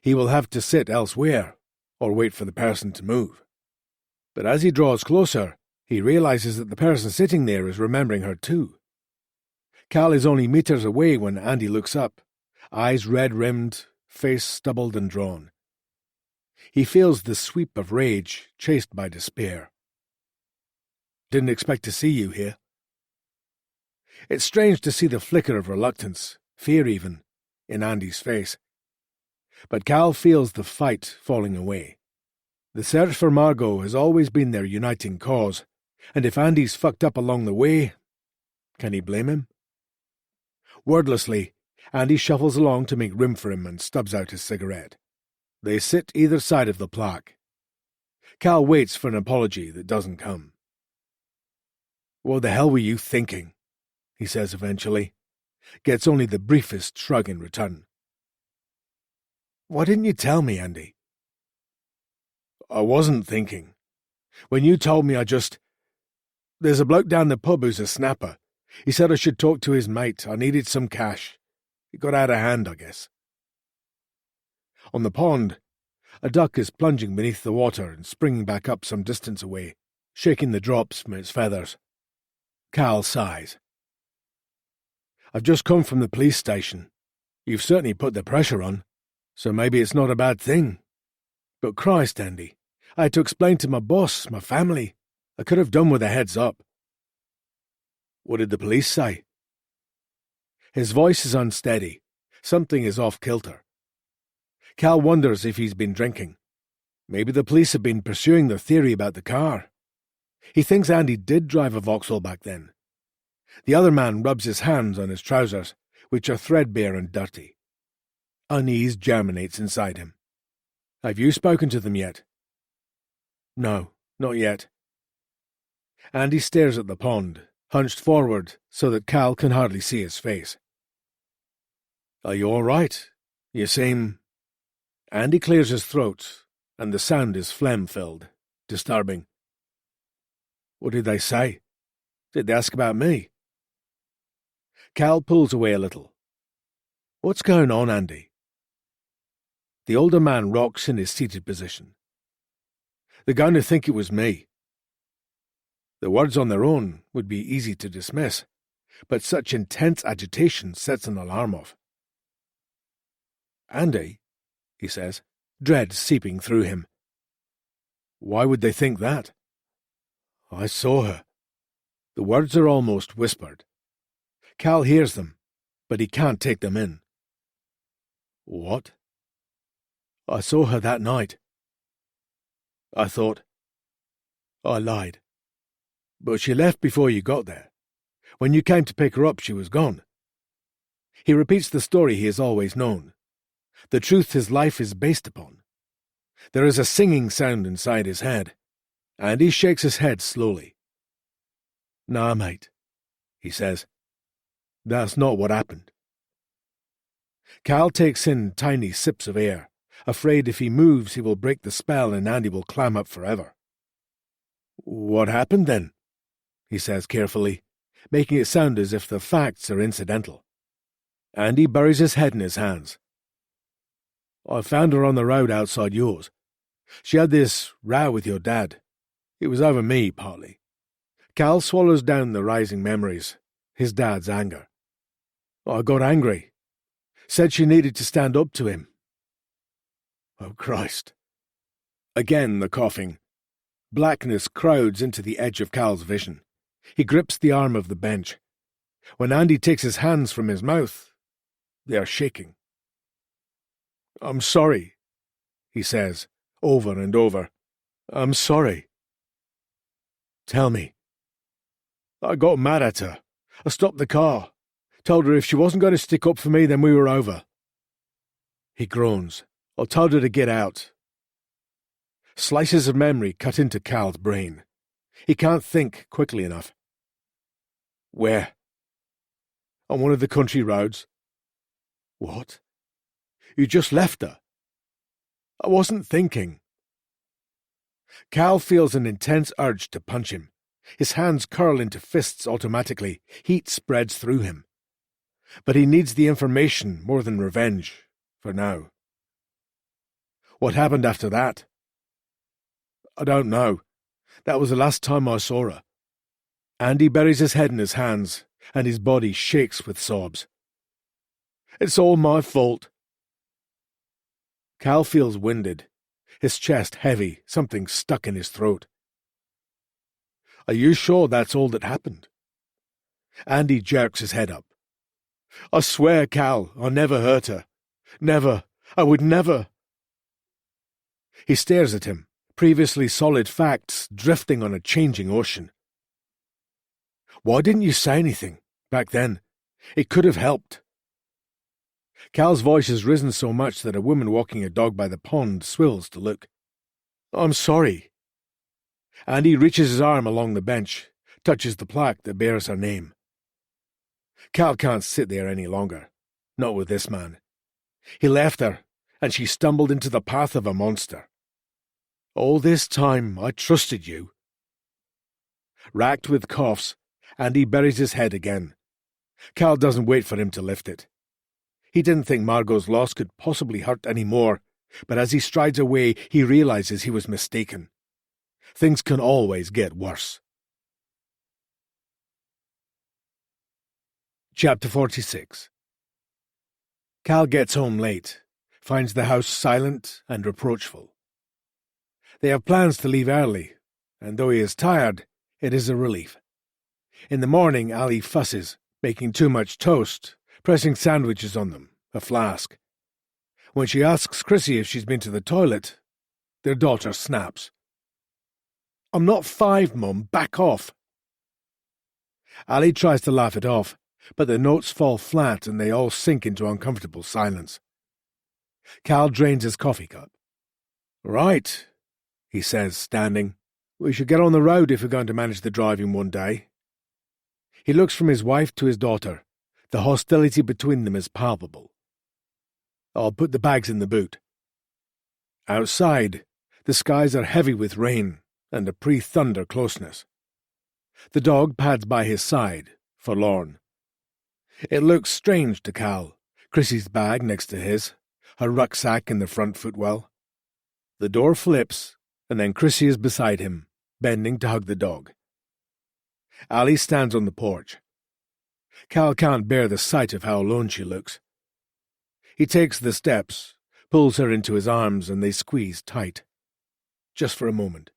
He will have to sit elsewhere, or wait for the person to move. But as he draws closer, he realizes that the person sitting there is remembering her too. Cal is only meters away when Andy looks up, eyes red-rimmed, face stubbled and drawn. He feels the sweep of rage chased by despair. Didn't expect to see you here. It's strange to see the flicker of reluctance, fear even, in Andy's face. But Cal feels the fight falling away. The search for Margot has always been their uniting cause, and if Andy's fucked up along the way, can he blame him? Wordlessly, Andy shuffles along to make room for him and stubs out his cigarette. They sit either side of the plaque. Cal waits for an apology that doesn't come. "What the hell were you thinking?" he says eventually. Gets only the briefest shrug in return. "Why didn't you tell me, Andy?" "I wasn't thinking. When you told me, There's a bloke down the pub who's a snapper. He said I should talk to his mate. I needed some cash. It got out of hand, I guess." On the pond, a duck is plunging beneath the water and springing back up some distance away, shaking the drops from its feathers. Cal sighs. "I've just come from the police station. You've certainly put the pressure on, so maybe it's not a bad thing. But Christ, Andy, I had to explain to my boss, my family. I could have done with a heads up." "What did the police say?" His voice is unsteady. Something is off-kilter. Cal wonders if he's been drinking. Maybe the police have been pursuing their theory about the car. He thinks Andy did drive a Vauxhall back then. The other man rubs his hands on his trousers, which are threadbare and dirty. Unease germinates inside him. "Have you spoken to them yet?" "No, not yet." Andy stares at the pond, hunched forward so that Cal can hardly see his face. "Are you all right? You seem—" Andy clears his throat, and the sound is phlegm-filled, disturbing. "What did they say? Did they ask about me?" Cal pulls away a little. "What's going on, Andy?" The older man rocks in his seated position. "They're going to think it was me." The words on their own would be easy to dismiss, but such intense agitation sets an alarm off. "Andy," he says, dread seeping through him. "Why would they think that?" "I saw her." The words are almost whispered. Cal hears them, but he can't take them in. "What?" "I saw her that night. I thought... I lied. But she left before you got there. When you came to pick her up, she was gone." He repeats the story he has always known, the truth his life is based upon. There is a singing sound inside his head, and he shakes his head slowly. "Nah, mate," he says. "That's not what happened." Cal takes in tiny sips of air, afraid if he moves he will break the spell and Andy will clam up forever. "What happened then?" he says carefully, making it sound as if the facts are incidental. Andy buries his head in his hands. "I found her on the road outside yours. She had this row with your dad. It was over me, partly." Cal swallows down the rising memories, his dad's anger. "I got angry. Said she needed to stand up to him." "Oh, Christ." Again the coughing. Blackness crowds into the edge of Cal's vision. He grips the arm of the bench. When Andy takes his hands from his mouth, they are shaking. "I'm sorry," he says, over and over. "I'm sorry." "Tell me." "I got mad at her. I stopped the car. Told her if she wasn't going to stick up for me, then we were over." He groans. "I told her to get out." Slices of memory cut into Cal's brain. He can't think quickly enough. "Where?" "On one of the country roads." "What? You just left her?" "I wasn't thinking." Cal feels an intense urge to punch him. His hands curl into fists automatically. Heat spreads through him. But he needs the information more than revenge, for now. "What happened after that?" "I don't know. That was the last time I saw her." Andy buries his head in his hands, and his body shakes with sobs. "It's all my fault." Cal feels winded, his chest heavy, something stuck in his throat. "Are you sure that's all that happened?" Andy jerks his head up. "I swear, Cal, I never hurt her. Never. I would never." He stares at him, previously solid facts drifting on a changing ocean. Why didn't you say anything back then? It could have helped. Cal's voice has risen so much that a woman walking a dog by the pond swills to look. I'm sorry. Andy reaches his arm along the bench, touches the plaque that bears her name. Cal can't sit there any longer, not with this man. He left her, and she stumbled into the path of a monster. All this time I trusted you. Racked with coughs, Andy buries his head again. Cal doesn't wait for him to lift it. He didn't think Margot's loss could possibly hurt any more, but as he strides away, he realizes he was mistaken. Things can always get worse. Chapter 46. Cal gets home late, finds the house silent and reproachful. They have plans to leave early, and though he is tired, it is a relief. In the morning, Ali fusses, making too much toast, pressing sandwiches on them, a flask. When she asks Chrissy if she's been to the toilet, their daughter snaps. I'm not 5, Mum, back off. Ali tries to laugh it off, but the notes fall flat and they all sink into uncomfortable silence. Cal drains his coffee cup. Right, he says, standing. We should get on the road if we're going to manage the driving one day. He looks from his wife to his daughter. The hostility between them is palpable. I'll put the bags in the boot. Outside, the skies are heavy with rain and a pre-thunder closeness. The dog pads by his side, forlorn. It looks strange to Cal, Chrissy's bag next to his, her rucksack in the front footwell. The door flips, and then Chrissy is beside him, bending to hug the dog. Ali stands on the porch. Cal can't bear the sight of how alone she looks. He takes the steps, pulls her into his arms, and they squeeze tight. Just for a moment.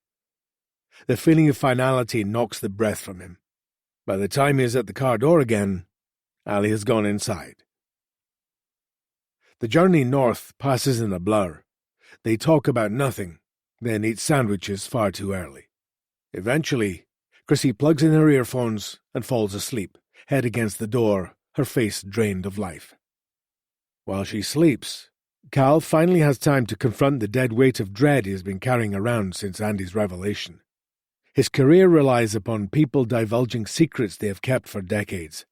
The feeling of finality knocks the breath from him. By the time he is at the car door again, Ali has gone inside. The journey north passes in a blur. They talk about nothing, then eat sandwiches far too early. Eventually, Chrissy plugs in her earphones and falls asleep, head against the door, her face drained of life. While she sleeps, Cal finally has time to confront the dead weight of dread he has been carrying around since Andy's revelation. His career relies upon people divulging secrets they have kept for decades.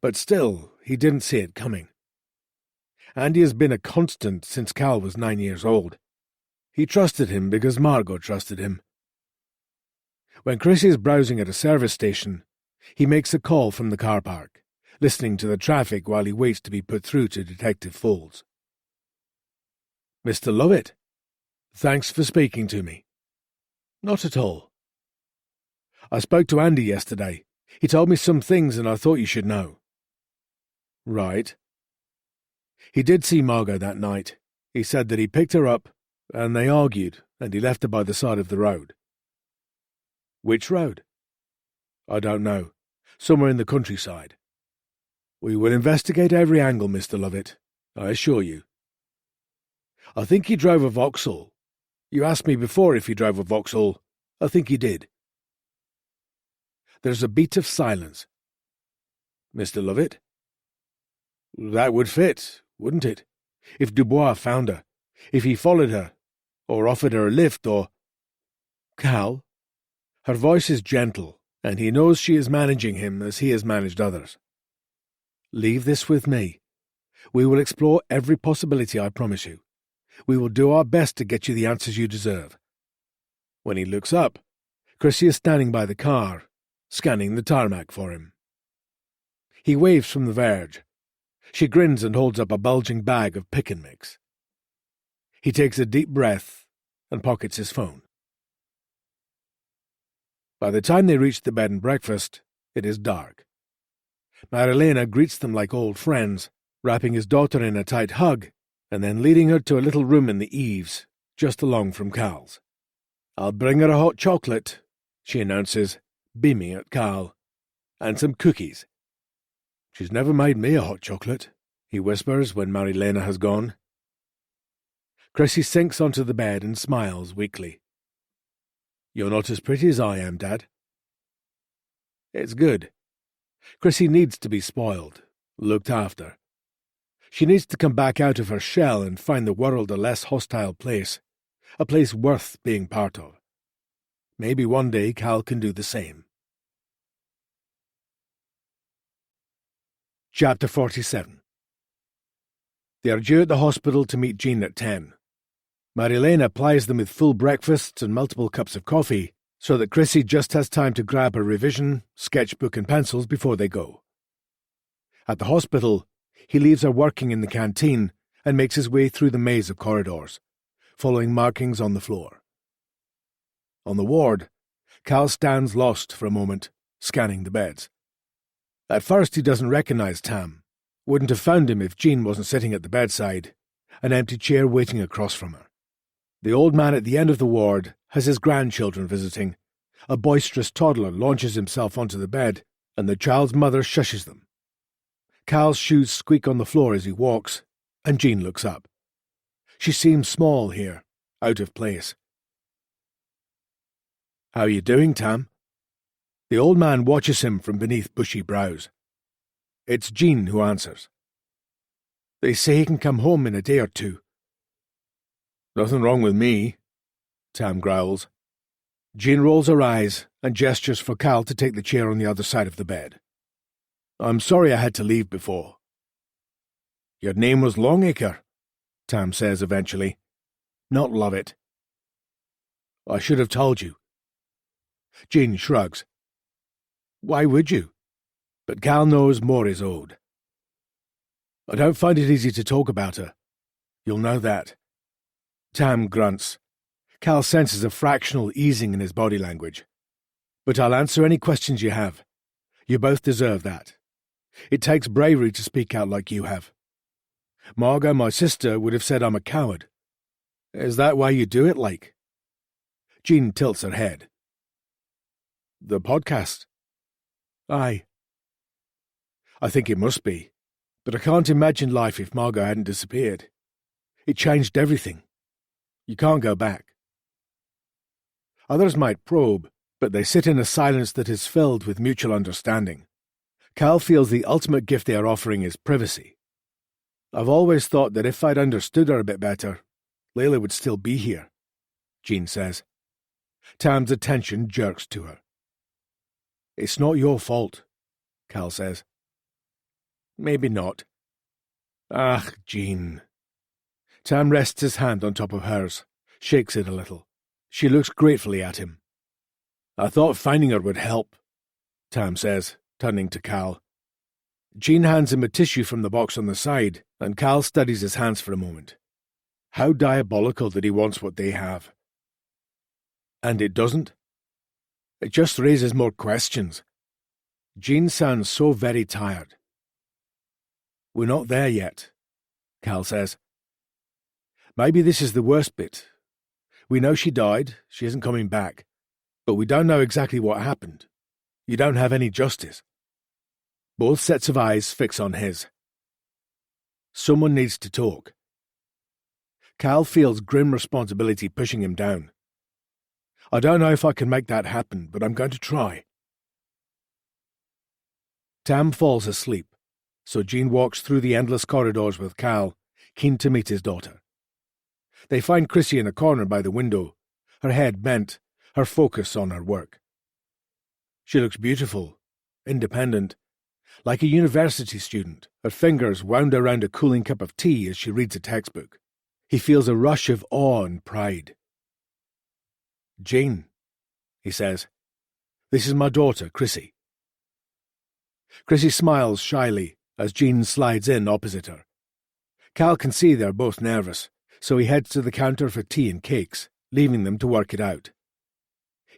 But still, he didn't see it coming. Andy has been a constant since Cal was 9 years old. He trusted him because Margot trusted him. When Chris is browsing at a service station, he makes a call from the car park, listening to the traffic while he waits to be put through to Detective Foulds. Mr. Lovett, thanks for speaking to me. Not at all. I spoke to Andy yesterday. He told me some things and I thought you should know. Right. He did see Margot that night. He said that he picked her up, and they argued, and he left her by the side of the road. Which road? I don't know. Somewhere in the countryside. We will investigate every angle, Mr. Lovett, I assure you. I think he drove a Vauxhall. You asked me before if he drove a Vauxhall. I think he did. There's a beat of silence. Mr. Lovett? That would fit, wouldn't it? If Dubois found her, if he followed her, or offered her a lift, or... Cal? Her voice is gentle, and he knows she is managing him as he has managed others. Leave this with me. We will explore every possibility, I promise you. We will do our best to get you the answers you deserve. When he looks up, Chrissy is standing by the car, scanning the tarmac for him. He waves from the verge. She grins and holds up a bulging bag of pick and mix. He takes a deep breath and pockets his phone. By the time they reach the bed and breakfast, it is dark. Marilena greets them like old friends, wrapping his daughter in a tight hug, and then leading her to a little room in the eaves, just along from Cal's. I'll bring her a hot chocolate, she announces, beaming at Cal, and some cookies. She's never made me a hot chocolate, he whispers when Marilena has gone. Chrissy sinks onto the bed and smiles weakly. You're not as pretty as I am, Dad. It's good. Chrissy needs to be spoiled, looked after. She needs to come back out of her shell and find the world a less hostile place, a place worth being part of. Maybe one day Cal can do the same. Chapter 47. They are due at the hospital to meet Jean at 10. Marilena plies them with full breakfasts and multiple cups of coffee, so that Chrissy just has time to grab her revision, sketchbook and pencils before they go. At the hospital, he leaves her working in the canteen and makes his way through the maze of corridors, following markings on the floor. On the ward, Cal stands lost for a moment, scanning the beds. At first he doesn't recognize Tam. Wouldn't have found him if Jean wasn't sitting at the bedside, an empty chair waiting across from her. The old man at the end of the ward has his grandchildren visiting. A boisterous toddler launches himself onto the bed, and the child's mother shushes them. Cal's shoes squeak on the floor as he walks, and Jean looks up. She seems small here, out of place. "How are you doing, Tam?" The old man watches him from beneath bushy brows. It's Jean who answers. "They say he can come home in a day or two." "Nothing wrong with me," Tam growls. Jean rolls her eyes and gestures for Cal to take the chair on the other side of the bed. "I'm sorry I had to leave before." "Your name was Longacre," Tam says eventually. "Not Lovett." "I should have told you." Jean shrugs. "Why would you?" But Cal knows more is owed. "I don't find it easy to talk about her. You'll know that." Tam grunts. Cal senses a fractional easing in his body language. "But I'll answer any questions you have. You both deserve that. It takes bravery to speak out like you have. Margot, my sister, would have said I'm a coward. Is that why you do it, like?" Jean tilts her head. "The podcast?" "Aye." "I think it must be. But I can't imagine life if Margot hadn't disappeared. It changed everything. You can't go back." Others might probe, but they sit in a silence that is filled with mutual understanding. Cal feels the ultimate gift they are offering is privacy. "I've always thought that if I'd understood her a bit better, Layla would still be here," Jean says. Tam's attention jerks to her. "It's not your fault," Cal says. "Maybe not." "Ah, Jean." Tam rests his hand on top of hers, shakes it a little. She looks gratefully at him. "I thought finding her would help," Tam says, turning to Cal. Jean hands him a tissue from the box on the side, and Cal studies his hands for a moment. How diabolical that he wants what they have. And it doesn't? It just raises more questions. Jean sounds so very tired. "We're not there yet," Cal says. "Maybe this is the worst bit. We know she died, she isn't coming back, but we don't know exactly what happened. You don't have any justice." Both sets of eyes fix on his. Someone needs to talk. Cal feels grim responsibility pushing him down. "I don't know if I can make that happen, but I'm going to try." Tam falls asleep, so Jean walks through the endless corridors with Cal, keen to meet his daughter. They find Chrissy in a corner by the window, her head bent, her focus on her work. She looks beautiful, independent, like a university student, her fingers wound around a cooling cup of tea as she reads a textbook. He feels a rush of awe and pride. "Jean," he says, "this is my daughter, Chrissy." Chrissy smiles shyly as Jean slides in opposite her. Cal can see they're both nervous, so he heads to the counter for tea and cakes, leaving them to work it out.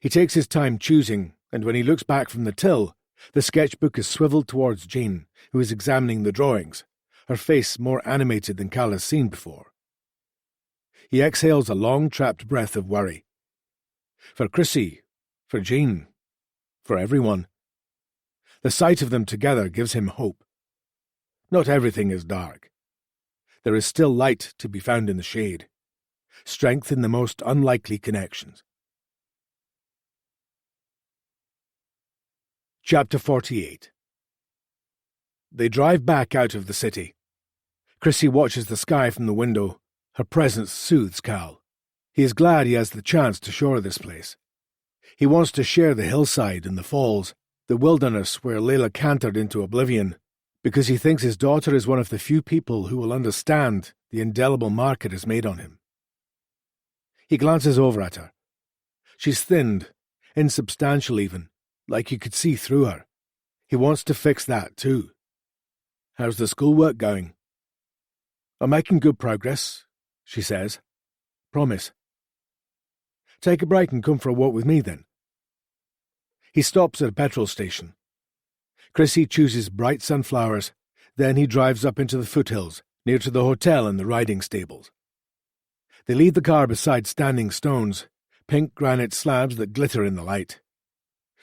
He takes his time choosing, and when he looks back from the till, the sketchbook is swiveled towards Jean, who is examining the drawings, her face more animated than Cal has seen before. He exhales a long, trapped breath of worry. For Chrissy, for Jean, for everyone. The sight of them together gives him hope. Not everything is dark. There is still light to be found in the shade, strength in the most unlikely connections. Chapter 48. They drive back out of the city. Chrissy watches the sky from the window. Her presence soothes Cal. He is glad he has the chance to shore this place. He wants to share the hillside and the falls, the wilderness where Layla cantered into oblivion, because he thinks his daughter is one of the few people who will understand the indelible mark it has made on him. He glances over at her. She's thinned, insubstantial even, like you could see through her. He wants to fix that too. How's the schoolwork going? I'm making good progress, she says. Promise. Take a break and come for a walk with me then. He stops at a petrol station. Chrissy chooses bright sunflowers, then he drives up into the foothills, near to the hotel and the riding stables. They leave the car beside standing stones, pink granite slabs that glitter in the light.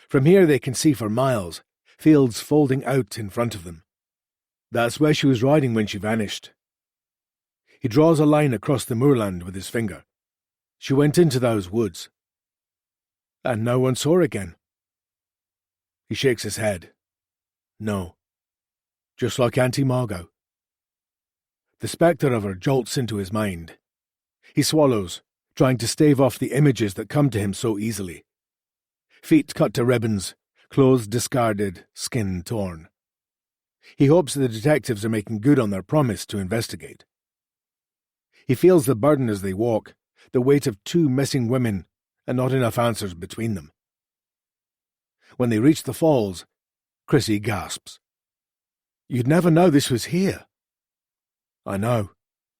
From here they can see for miles, fields folding out in front of them. That's where she was riding when she vanished. He draws a line across the moorland with his finger. She went into those woods. And no one saw her again. He shakes his head. No. Just like Auntie Margot. The spectre of her jolts into his mind. He swallows, trying to stave off the images that come to him so easily. Feet cut to ribbons, clothes discarded, skin torn. He hopes the detectives are making good on their promise to investigate. He feels the burden as they walk, the weight of 2 missing women, and not enough answers between them. When they reach the falls, Chrissy gasps. You'd never know this was here. I know.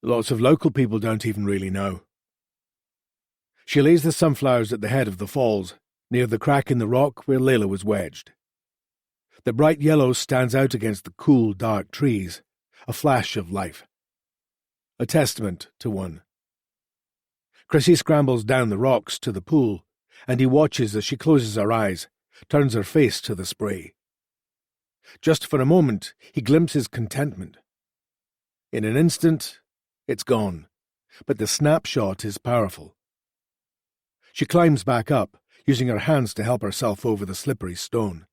Lots of local people don't even really know. She lays the sunflowers at the head of the falls, near the crack in the rock where Layla was wedged. The bright yellow stands out against the cool, dark trees, a flash of life. A testament to one. Chrissy scrambles down the rocks to the pool, and he watches as she closes her eyes, turns her face to the spray. Just for a moment, he glimpses contentment. In an instant, it's gone, but the snapshot is powerful. She climbs back up, using her hands to help herself over the slippery stone.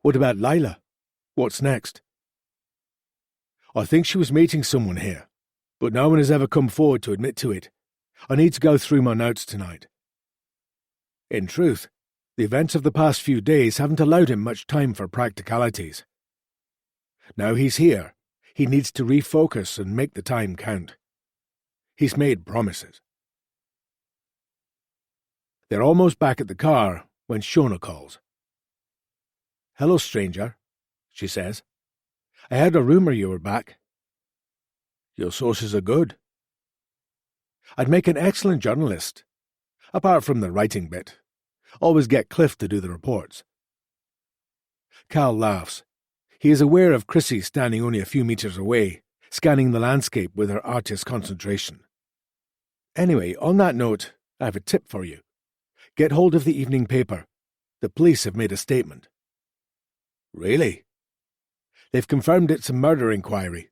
What about Layla? What's next? I think she was meeting someone here, but no one has ever come forward to admit to it. I need to go through my notes tonight. In truth, the events of the past few days haven't allowed him much time for practicalities. Now he's here, he needs to refocus and make the time count. He's made promises. They're almost back at the car when Shona calls. Hello, stranger, she says. I heard a rumour you were back. Your sources are good. I'd make an excellent journalist. Apart from the writing bit. Always get Cliff to do the reports. Cal laughs. He is aware of Chrissy standing only a few metres away, scanning the landscape with her artist concentration. Anyway, on that note, I have a tip for you. Get hold of the evening paper. The police have made a statement. Really? They've confirmed it's a murder inquiry.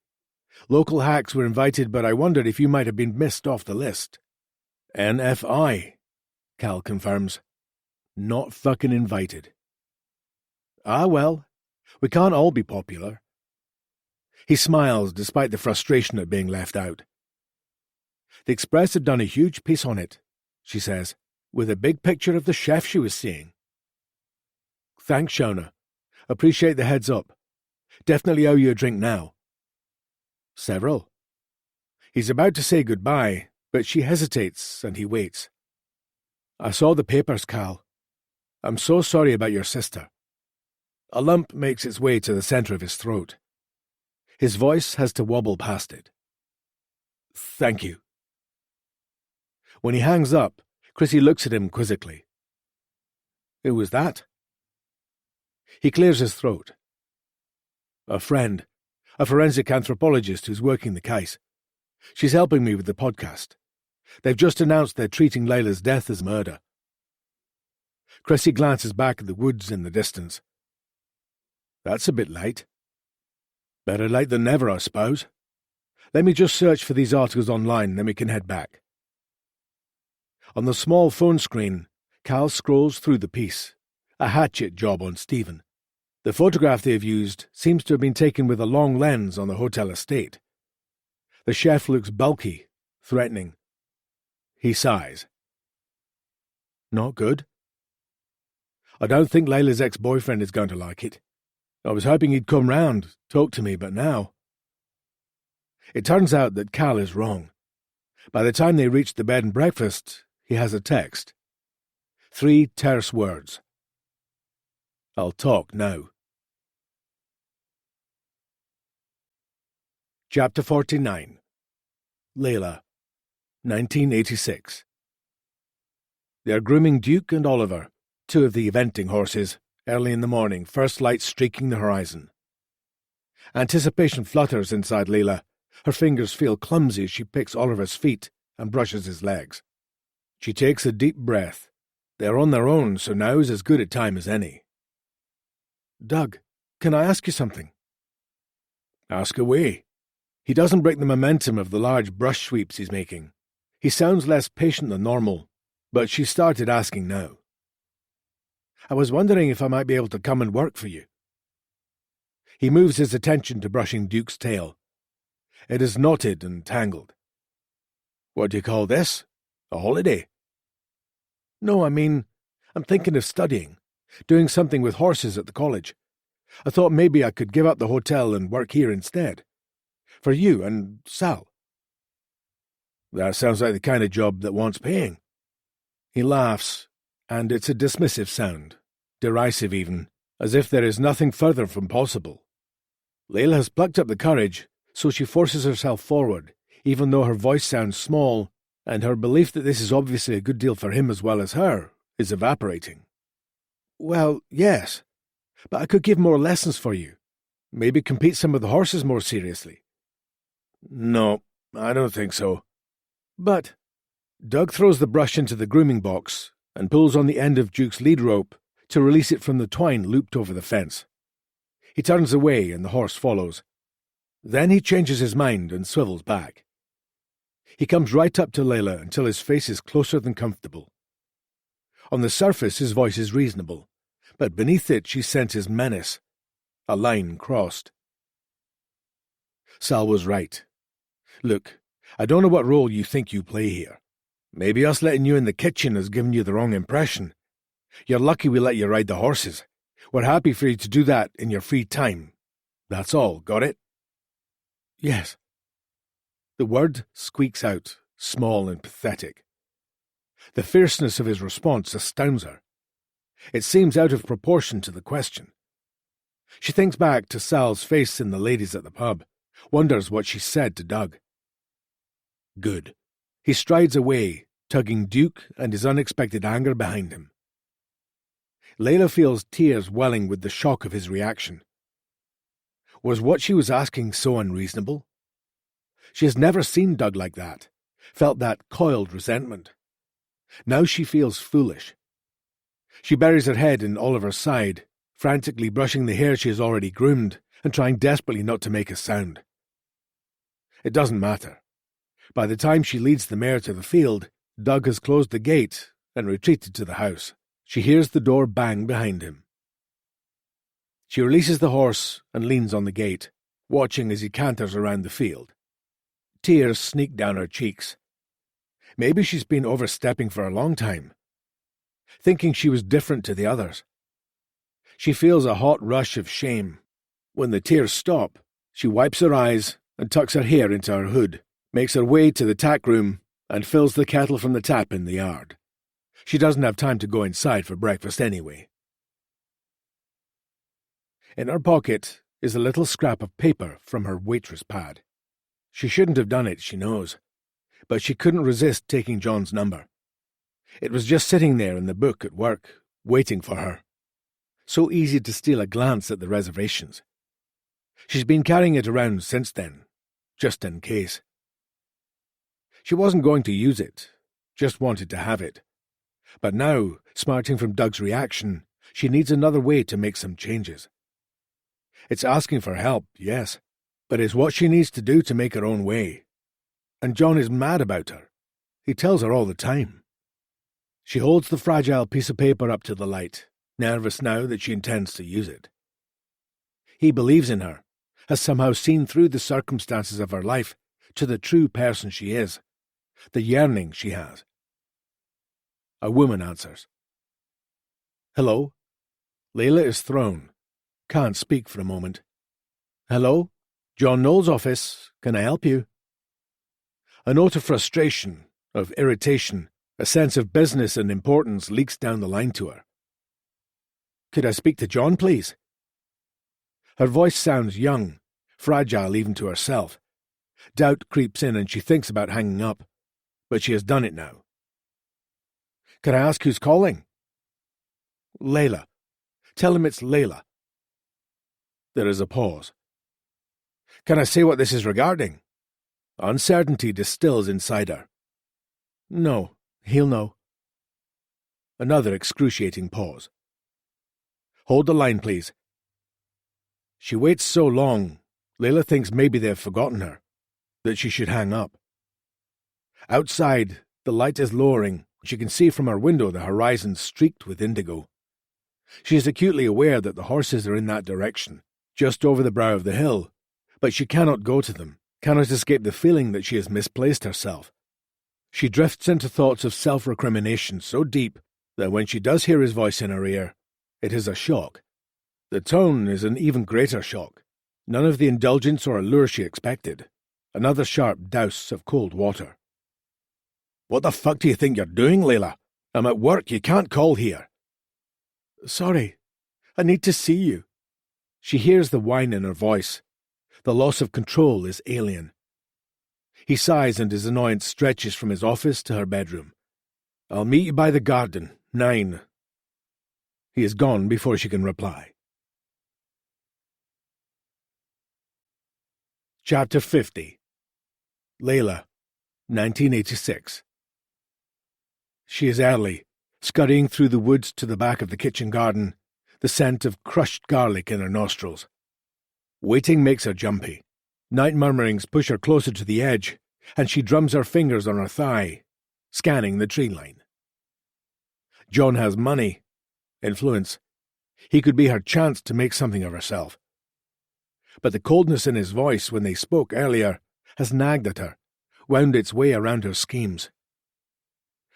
Local hacks were invited, but I wondered if you might have been missed off the list. NFI, Cal confirms. Not fucking invited. Ah, well, we can't all be popular. He smiles despite the frustration at being left out. The Express had done a huge piece on it, she says, with a big picture of the chef she was seeing. Thanks, Shona. Appreciate the heads up. Definitely owe you a drink now. Several. He's about to say goodbye, but she hesitates and he waits. I saw the papers, Cal. I'm so sorry about your sister. A lump makes its way to the centre of his throat. His voice has to wobble past it. Thank you. When he hangs up, Chrissy looks at him quizzically. Who was that? He clears his throat. A friend, a forensic anthropologist who's working the case. She's helping me with the podcast. They've just announced they're treating Layla's death as murder. Chrissy glances back at the woods in the distance. That's a bit late. Better late than never, I suppose. Let me just search for these articles online, then we can head back. On the small phone screen, Cal scrolls through the piece, a hatchet job on Stephen. The photograph they've used seems to have been taken with a long lens on the hotel estate. The chef looks bulky, threatening. He sighs. Not good. I don't think Layla's ex-boyfriend is going to like it. I was hoping he'd come round, talk to me, but now... It turns out that Cal is wrong. By the time they reach the bed and breakfast, he has a text. 3 terse words. I'll talk now. Chapter 49. Layla, 1986. They are grooming Duke and Oliver, 2 of the eventing horses, early in the morning, first light streaking the horizon. Anticipation flutters inside Layla. Her fingers feel clumsy as she picks Oliver's feet and brushes his legs. She takes a deep breath. They are on their own, so now is as good a time as any. Doug, can I ask you something? Ask away. He doesn't break the momentum of the large brush sweeps he's making. He sounds less patient than normal, but she started asking now. I was wondering if I might be able to come and work for you. He moves his attention to brushing Duke's tail. It is knotted and tangled. What do you call this? A holiday? No, I'm thinking of studying, doing something with horses at the college. I thought maybe I could give up the hotel and work here instead. For you and Sal. That sounds like the kind of job that wants paying. He laughs, and it's a dismissive sound, derisive even, as if there is nothing further from possible. Layla has plucked up the courage, so she forces herself forward, even though her voice sounds small, and her belief that this is obviously a good deal for him as well as her is evaporating. Well, yes, but I could give more lessons for you. Maybe compete some of the horses more seriously. No, I don't think so. But... Doug throws the brush into the grooming box and pulls on the end of Duke's lead rope to release it from the twine looped over the fence. He turns away and the horse follows. Then he changes his mind and swivels back. He comes right up to Layla until his face is closer than comfortable. On the surface his voice is reasonable, but beneath it she senses menace, a line crossed. Sal was right. Look, I don't know what role you think you play here. Maybe us letting you in the kitchen has given you the wrong impression. You're lucky we let you ride the horses. We're happy for you to do that in your free time. That's all, got it? Yes. The word squeaks out, small and pathetic. The fierceness of his response astounds her. It seems out of proportion to the question. She thinks back to Sal's face in the ladies at the pub, wonders what she said to Doug. Good. He strides away, tugging Duke and his unexpected anger behind him. Layla feels tears welling with the shock of his reaction. Was what she was asking so unreasonable? She has never seen Doug like that, felt that coiled resentment. Now she feels foolish. She buries her head in Oliver's side, frantically brushing the hair she has already groomed and trying desperately not to make a sound. It doesn't matter. By the time she leads the mare to the field, Doug has closed the gate and retreated to the house. She hears the door bang behind him. She releases the horse and leans on the gate, watching as he canters around the field. Tears sneak down her cheeks. Maybe she's been overstepping for a long time, thinking she was different to the others. She feels a hot rush of shame. When the tears stop, she wipes her eyes and tucks her hair into her hood, makes her way to the tack room, and fills the kettle from the tap in the yard. She doesn't have time to go inside for breakfast anyway. In her pocket is a little scrap of paper from her waitress pad. She shouldn't have done it, she knows, but she couldn't resist taking John's number. It was just sitting there in the book at work, waiting for her. So easy to steal a glance at the reservations. She's been carrying it around since then, just in case. She wasn't going to use it, just wanted to have it. But now, smarting from Doug's reaction, she needs another way to make some changes. It's asking for help, yes, but it's what she needs to do to make her own way. And John is mad about her. He tells her all the time. She holds the fragile piece of paper up to the light, nervous now that she intends to use it. He believes in her, has somehow seen through the circumstances of her life to the true person she is, the yearning she has. A woman answers. Hello? Layla is thrown. Can't speak for a moment. Hello? John Knowles' office. Can I help you? A note of frustration, of irritation, a sense of business and importance leaks down the line to her. Could I speak to John, please? Her voice sounds young, fragile even to herself. Doubt creeps in and she thinks about hanging up, but she has done it now. Can I ask who's calling? Layla. Tell him it's Layla. There is a pause. Can I say what this is regarding? Uncertainty distills inside her. No, he'll know. Another excruciating pause. Hold the line, please. She waits so long, Layla thinks maybe they've forgotten her, that she should hang up. Outside, the light is lowering. She can see from her window the horizon streaked with indigo. She is acutely aware that the horses are in that direction, just over the brow of the hill, but she cannot go to them, cannot escape the feeling that she has misplaced herself. She drifts into thoughts of self-recrimination so deep that when she does hear his voice in her ear, it is a shock. The tone is an even greater shock. None of the indulgence or allure she expected. Another sharp douse of cold water. What the fuck do you think you're doing, Layla? I'm at work, you can't call here. Sorry, I need to see you. She hears the whine in her voice. The loss of control is alien. He sighs and his annoyance stretches from his office to her bedroom. I'll meet you by the garden, 9. He is gone before she can reply. Chapter 50. Layla, 1986. She is early, scurrying through the woods to the back of the kitchen garden, the scent of crushed garlic in her nostrils. Waiting makes her jumpy. Night murmurings push her closer to the edge, and she drums her fingers on her thigh, scanning the tree line. John has money, influence. He could be her chance to make something of herself. But the coldness in his voice when they spoke earlier has nagged at her, wound its way around her schemes.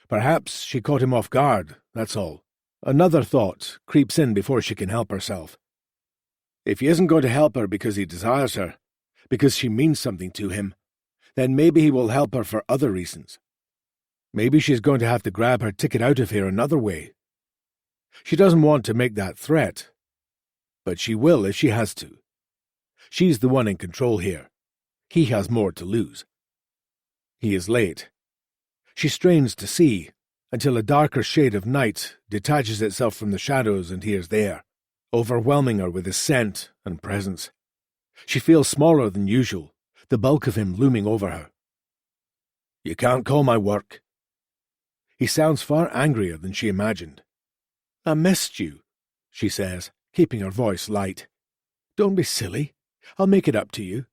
Perhaps she caught him off guard, that's all. Another thought creeps in before she can help herself. If he isn't going to help her because he desires her, because she means something to him, then maybe he will help her for other reasons. Maybe she's going to have to grab her ticket out of here another way. She doesn't want to make that threat, but she will if she has to. She's the one in control here. He has more to lose. He is late. She strains to see, until a darker shade of night detaches itself from the shadows and he is there, overwhelming her with his scent and presence. She feels smaller than usual, the bulk of him looming over her. You can't call my work. He sounds far angrier than she imagined. I missed you, she says, keeping her voice light. Don't be silly. I'll make it up to you.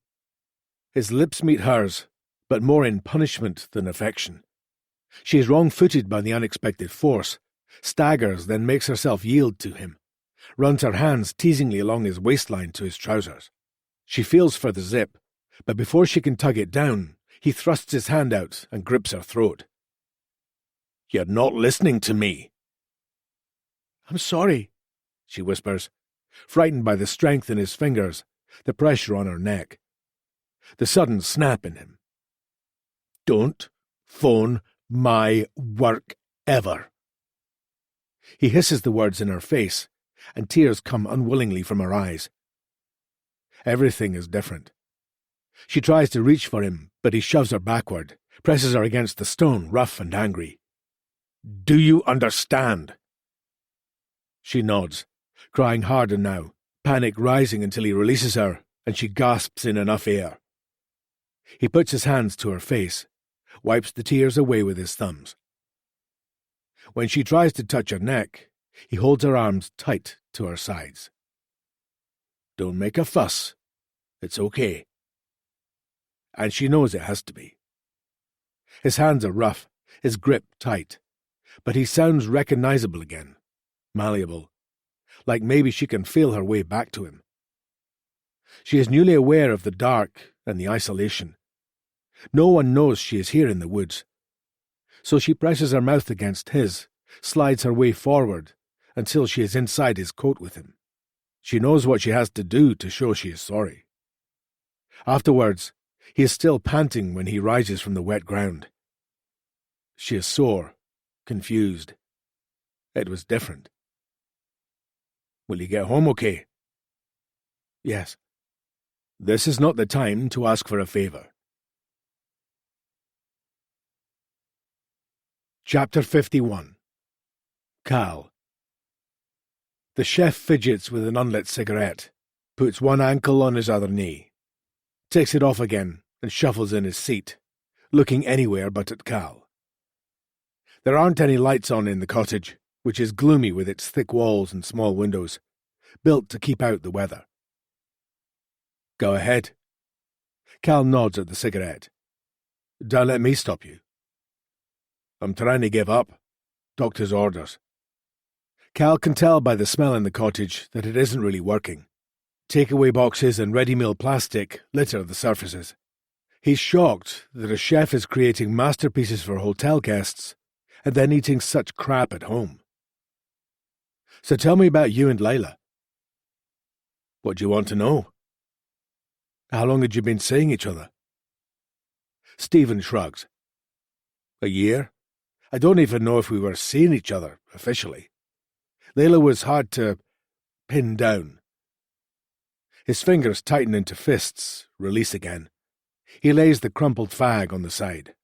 His lips meet hers, but more in punishment than affection. She is wrong-footed by the unexpected force, staggers, then makes herself yield to him, runs her hands teasingly along his waistline to his trousers. She feels for the zip, but before she can tug it down, he thrusts his hand out and grips her throat. You're not listening to me. I'm sorry, she whispers, frightened by the strength in his fingers, the pressure on her neck. The sudden snap in him. Don't phone my work ever. He hisses the words in her face, and tears come unwillingly from her eyes. Everything is different. She tries to reach for him, but he shoves her backward, presses her against the stone, rough and angry. Do you understand? She nods, crying harder now, panic rising until he releases her, and she gasps in enough air. He puts his hands to her face, wipes the tears away with his thumbs. When she tries to touch her neck, he holds her arms tight to her sides. Don't make a fuss. It's okay. And she knows it has to be. His hands are rough, his grip tight, but he sounds recognizable again, malleable, like maybe she can feel her way back to him. She is newly aware of the dark and the isolation. No one knows she is here in the woods. So she presses her mouth against his, slides her way forward, until she is inside his coat with him. She knows what she has to do to show she is sorry. Afterwards, he is still panting when he rises from the wet ground. She is sore, confused. It was different. Will you get home okay? Yes. This is not the time to ask for a favour. Chapter 51. Cal. The chef fidgets with an unlit cigarette, puts one ankle on his other knee, takes it off again and shuffles in his seat, looking anywhere but at Cal. There aren't any lights on in the cottage, which is gloomy with its thick walls and small windows, built to keep out the weather. Go ahead. Cal nods at the cigarette. Don't let me stop you. I'm trying to give up. Doctor's orders. Cal can tell by the smell in the cottage that it isn't really working. Takeaway boxes and ready-meal plastic litter the surfaces. He's shocked that a chef is creating masterpieces for hotel guests and then eating such crap at home. So tell me about you and Layla. What do you want to know? How long had you been seeing each other? Stephen shrugs. A year? I don't even know if we were seeing each other, officially. Layla was hard to pin down. His fingers tighten into fists, release again. He lays the crumpled fag on the side.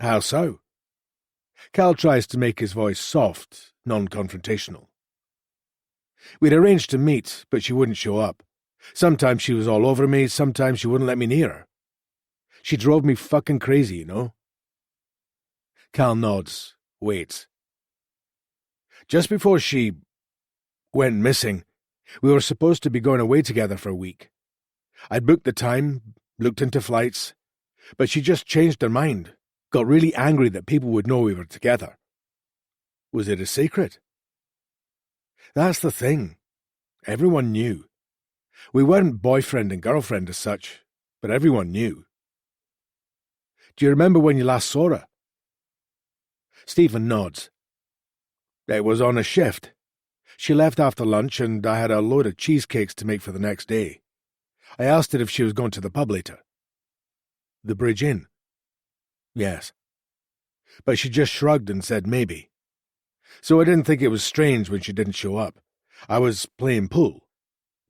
How so? Cal tries to make his voice soft, non-confrontational. We'd arranged to meet, but she wouldn't show up. Sometimes she was all over me, sometimes she wouldn't let me near her. She drove me fucking crazy, you know? Cal nods, waits. Just before she went missing, we were supposed to be going away together for a week. I'd booked the time, looked into flights, but she just changed her mind, got really angry that people would know we were together. Was it a secret? That's the thing. Everyone knew. We weren't boyfriend and girlfriend as such, but everyone knew. Do you remember when you last saw her? Stephen nods. It was on a shift. She left after lunch and I had a load of cheesecakes to make for the next day. I asked her if she was going to the pub later. The Bridge Inn? Yes. But she just shrugged and said maybe. So I didn't think it was strange when she didn't show up. I was playing pool.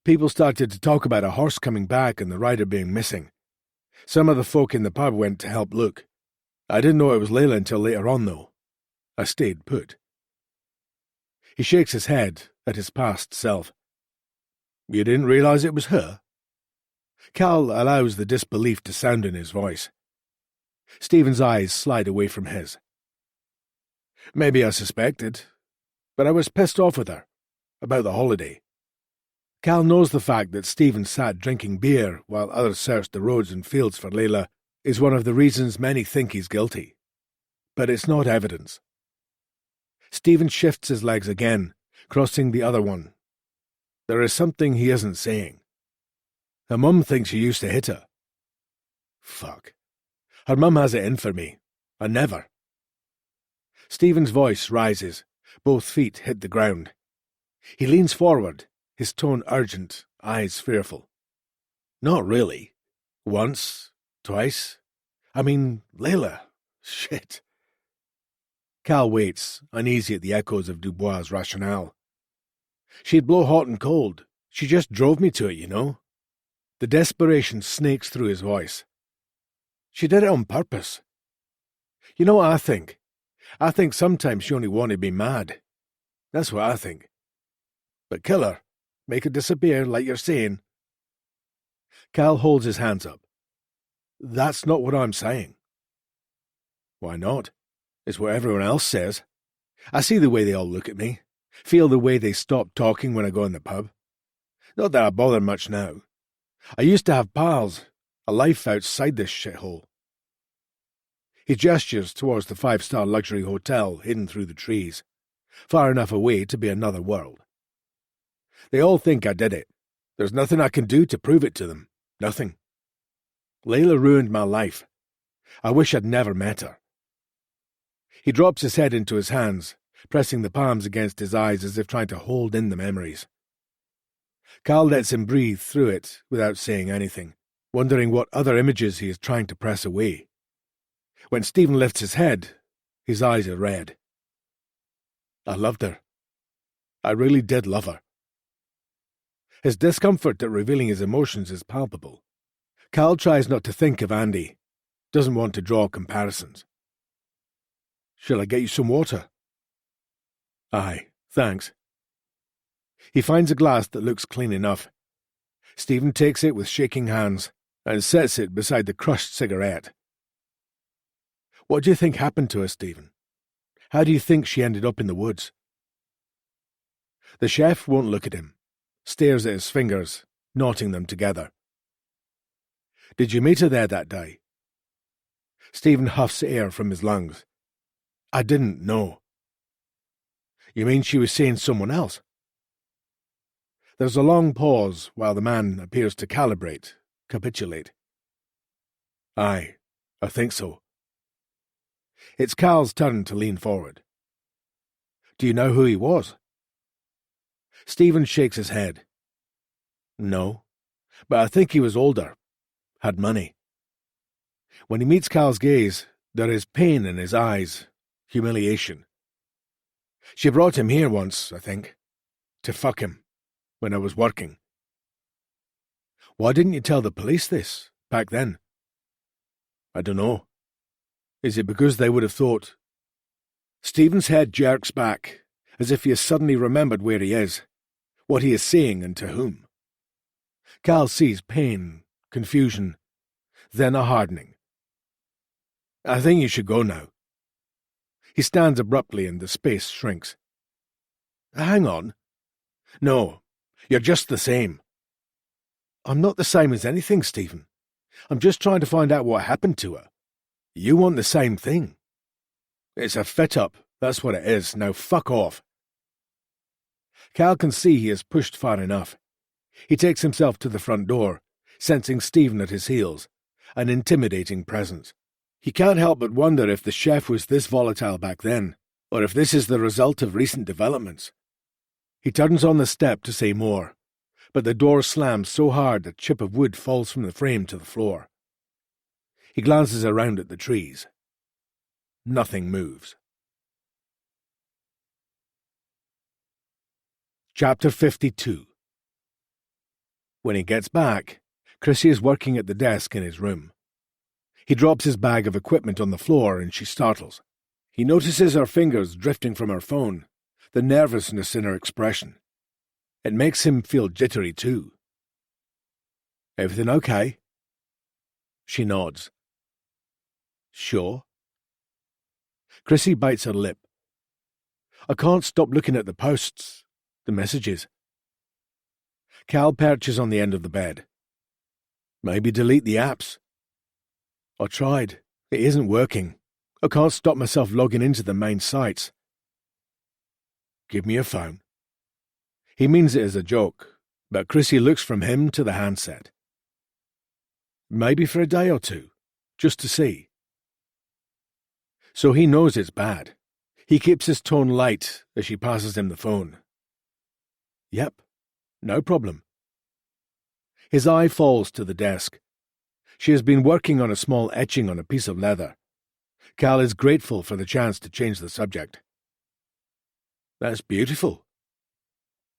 People started to talk about a horse coming back and the rider being missing. Some of the folk in the pub went to help look. I didn't know it was Layla until later on, though. I stayed put. He shakes his head at his past self. You didn't realize it was her? Cal allows the disbelief to sound in his voice. Stephen's eyes slide away from his. Maybe I suspected, but I was pissed off with her, about the holiday. Cal knows the fact that Stephen sat drinking beer while others searched the roads and fields for Layla is one of the reasons many think he's guilty. But it's not evidence. Stephen shifts his legs again, crossing the other one. There is something he isn't saying. Her mum thinks you used to hit her. Fuck. Her mum has it in for me. I never. Stephen's voice rises. Both feet hit the ground. He leans forward, his tone urgent, eyes fearful. Not really. Once, twice. I mean, Layla. Shit. Cal waits, uneasy at the echoes of Dubois' rationale. She'd blow hot and cold. She just drove me to it, you know. The desperation snakes through his voice. She did it on purpose. You know what I think? I think sometimes she only wanted me mad. That's what I think. But kill her. Make her disappear, like you're saying. Cal holds his hands up. That's not what I'm saying. Why not? It's what everyone else says. I see the way they all look at me. Feel the way they stop talking when I go in the pub. Not that I bother much now. I used to have pals, a life outside this shithole. He gestures towards the 5-star luxury hotel hidden through the trees, far enough away to be another world. They all think I did it. There's nothing I can do to prove it to them. Nothing. Layla ruined my life. I wish I'd never met her. He drops his head into his hands, pressing the palms against his eyes as if trying to hold in the memories. Carl lets him breathe through it without saying anything, wondering what other images he is trying to press away. When Stephen lifts his head, his eyes are red. I loved her. I really did love her. His discomfort at revealing his emotions is palpable. Carl tries not to think of Andy, doesn't want to draw comparisons. Shall I get you some water? Aye, thanks. He finds a glass that looks clean enough. Stephen takes it with shaking hands and sets it beside the crushed cigarette. What do you think happened to her, Stephen? How do you think she ended up in the woods? The chef won't look at him, stares at his fingers, knotting them together. Did you meet her there that day? Stephen huffs air from his lungs. I didn't know. You mean she was seeing someone else? There's a long pause while the man appears to capitulate. Aye, I think so. It's Carl's turn to lean forward. Do you know who he was? Stephen shakes his head. No, but I think he was older, had money. When he meets Carl's gaze, there is pain in his eyes, humiliation. She brought him here once, I think, to fuck him, when I was working. Why didn't you tell the police this, back then? I don't know. Is it because they would have thought... Stephen's head jerks back, as if he has suddenly remembered where he is, what he is saying and to whom. Carl sees pain, confusion, then a hardening. I think you should go now. He stands abruptly and the space shrinks. Hang on. No, you're just the same. I'm not the same as anything, Stephen. I'm just trying to find out what happened to her. You want the same thing. It's a fit-up, that's what it is. Now fuck off. Carl can see he is pushed far enough. He takes himself to the front door, sensing Stephen at his heels, an intimidating presence. He can't help but wonder if the chef was this volatile back then, or if this is the result of recent developments. He turns on the step to say more, but the door slams so hard a chip of wood falls from the frame to the floor. He glances around at the trees. Nothing moves. Chapter 52. When he gets back, Chrissy is working at the desk in his room. He drops his bag of equipment on the floor and she startles. He notices her fingers drifting from her phone, the nervousness in her expression. It makes him feel jittery too. Everything okay? She nods. Sure. Chrissy bites her lip. I can't stop looking at the posts, the messages. Cal perches on the end of the bed. Maybe delete the apps. I tried. It isn't working. I can't stop myself logging into the main sites. Give me your phone. He means it as a joke, but Chrissy looks from him to the handset. Maybe for a day or two, just to see. So he knows it's bad. He keeps his tone light as she passes him the phone. Yep, no problem. His eye falls to the desk. She has been working on a small etching on a piece of leather. Cal is grateful for the chance to change the subject. That's beautiful.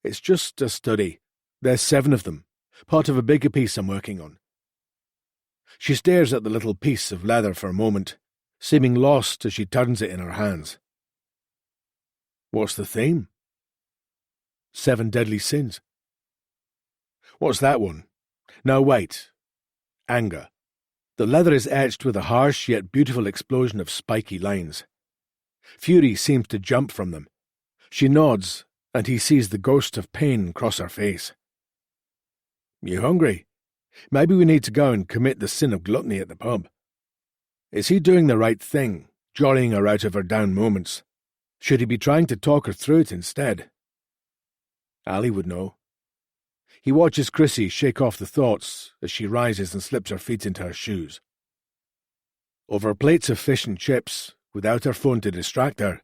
It's just a study. There's 7 of them, part of a bigger piece I'm working on. She stares at the little piece of leather for a moment, seeming lost as she turns it in her hands. What's the theme? 7 deadly sins. What's that one? No, wait. Anger. The leather is etched with a harsh yet beautiful explosion of spiky lines. Fury seems to jump from them. She nods, and he sees the ghost of pain cross her face. You hungry? Maybe we need to go and commit the sin of gluttony at the pub. Is he doing the right thing, jollying her out of her down moments? Should he be trying to talk her through it instead? Ali would know. He watches Chrissy shake off the thoughts as she rises and slips her feet into her shoes. Over plates of fish and chips, without her phone to distract her,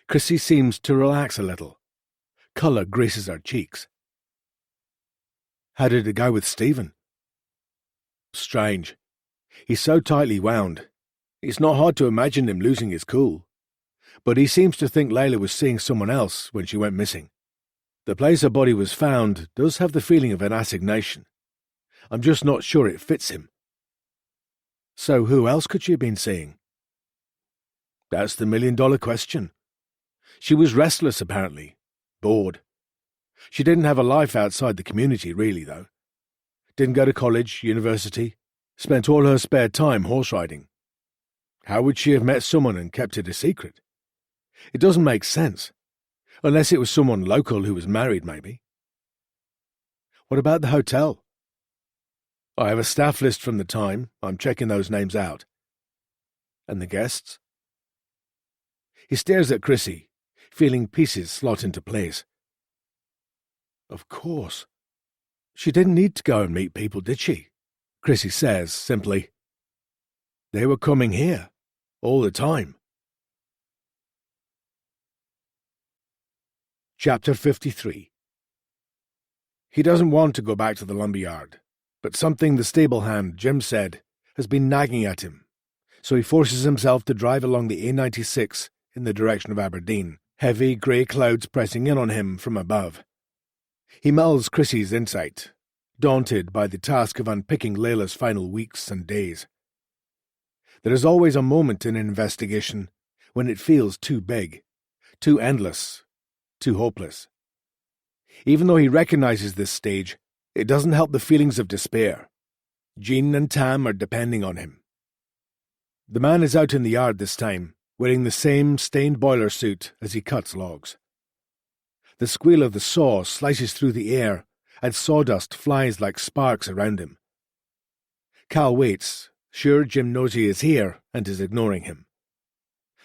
Chrissy seems to relax a little. Colour graces her cheeks. How did it go with Stephen? Strange. He's so tightly wound. It's not hard to imagine him losing his cool. But he seems to think Layla was seeing someone else when she went missing. The place her body was found does have the feeling of an assignation. I'm just not sure it fits him. So who else could she have been seeing? That's the million-dollar question. She was restless, apparently. Bored. She didn't have a life outside the community, really, though. Didn't go to college, university. Spent all her spare time horse riding. How would she have met someone and kept it a secret? It doesn't make sense. Unless it was someone local who was married, maybe. What about the hotel? I have a staff list from the time. I'm checking those names out. And the guests? He stares at Chrissy, feeling pieces slot into place. Of course. She didn't need to go and meet people, did she? Chrissy says, simply. They were coming here, all the time. Chapter 53. He doesn't want to go back to the lumberyard, but something the stable hand, Jim said, has been nagging at him, so he forces himself to drive along the A96 in the direction of Aberdeen, heavy grey clouds pressing in on him from above. He mulls Chrissy's insight, daunted by the task of unpicking Layla's final weeks and days. There is always a moment in an investigation when it feels too big, too endless, too hopeless. Even though he recognizes this stage, it doesn't help the feelings of despair. Jean and Tam are depending on him. The man is out in the yard this time, wearing the same stained boiler suit as he cuts logs. The squeal of the saw slices through the air, and sawdust flies like sparks around him. Cal waits, sure Jim knows he is here and is ignoring him.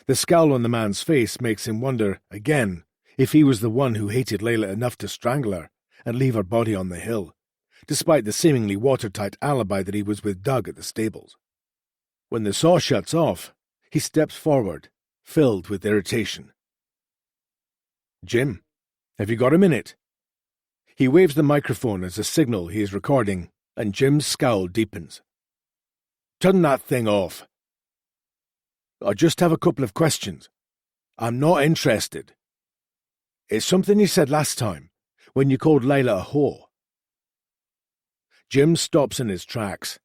The scowl on the man's face makes him wonder, again, if he was the one who hated Layla enough to strangle her and leave her body on the hill, despite the seemingly watertight alibi that he was with Doug at the stables. When the saw shuts off, he steps forward, filled with irritation. Jim, have you got a minute? He waves the microphone as a signal he is recording, and Jim's scowl deepens. Turn that thing off. I just have a couple of questions. I'm not interested. It's something you said last time, when you called Layla a whore. Jim stops in his tracks.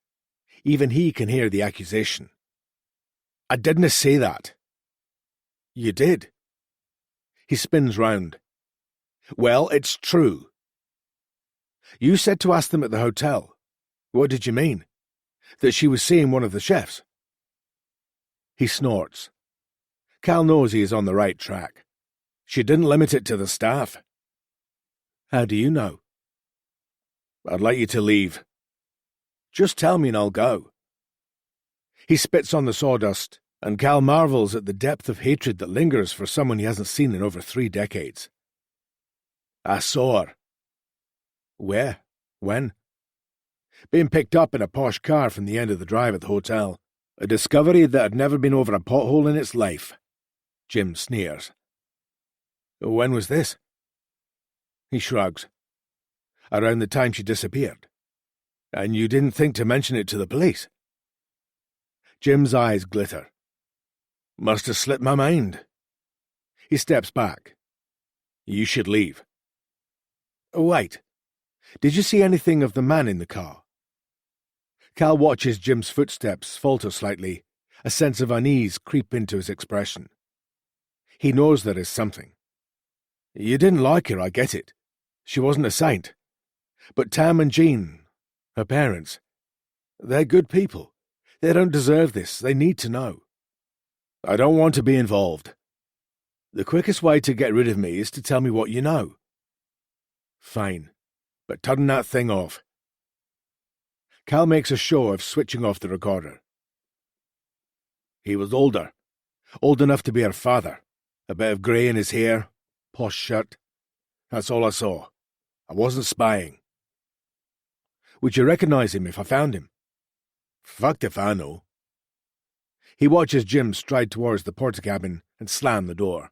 Even he can hear the accusation. I didn't say that. You did. He spins round. Well, it's true. You said to ask them at the hotel. What did you mean? That she was seeing one of the chefs? He snorts. Cal knows he is on the right track. She didn't limit it to the staff. How do you know? I'd like you to leave. Just tell me and I'll go. He spits on the sawdust, and Cal marvels at the depth of hatred that lingers for someone he hasn't seen in over 3 decades. I saw her. Where? When? Being picked up in a posh car from the end of the drive at the hotel. A discovery that had never been over a pothole in its life. Jim sneers. When was this? He shrugs. Around the time she disappeared. And you didn't think to mention it to the police? Jim's eyes glitter. Must have slipped my mind. He steps back. You should leave. Wait. Did you see anything of the man in the car? Cal watches Jim's footsteps falter slightly, a sense of unease creep into his expression. He knows there is something. You didn't like her, I get it. She wasn't a saint. But Tam and Jean, her parents, they're good people. They don't deserve this. They need to know. I don't want to be involved. The quickest way to get rid of me is to tell me what you know. Fine, but turn that thing off. Cal makes a show of switching off the recorder. He was older. Old enough to be her father. A bit of grey in his hair. Posh shirt. That's all I saw. I wasn't spying. Would you recognise him if I found him? Fucked if I know. He watches Jim stride towards the portakabin and slam the door.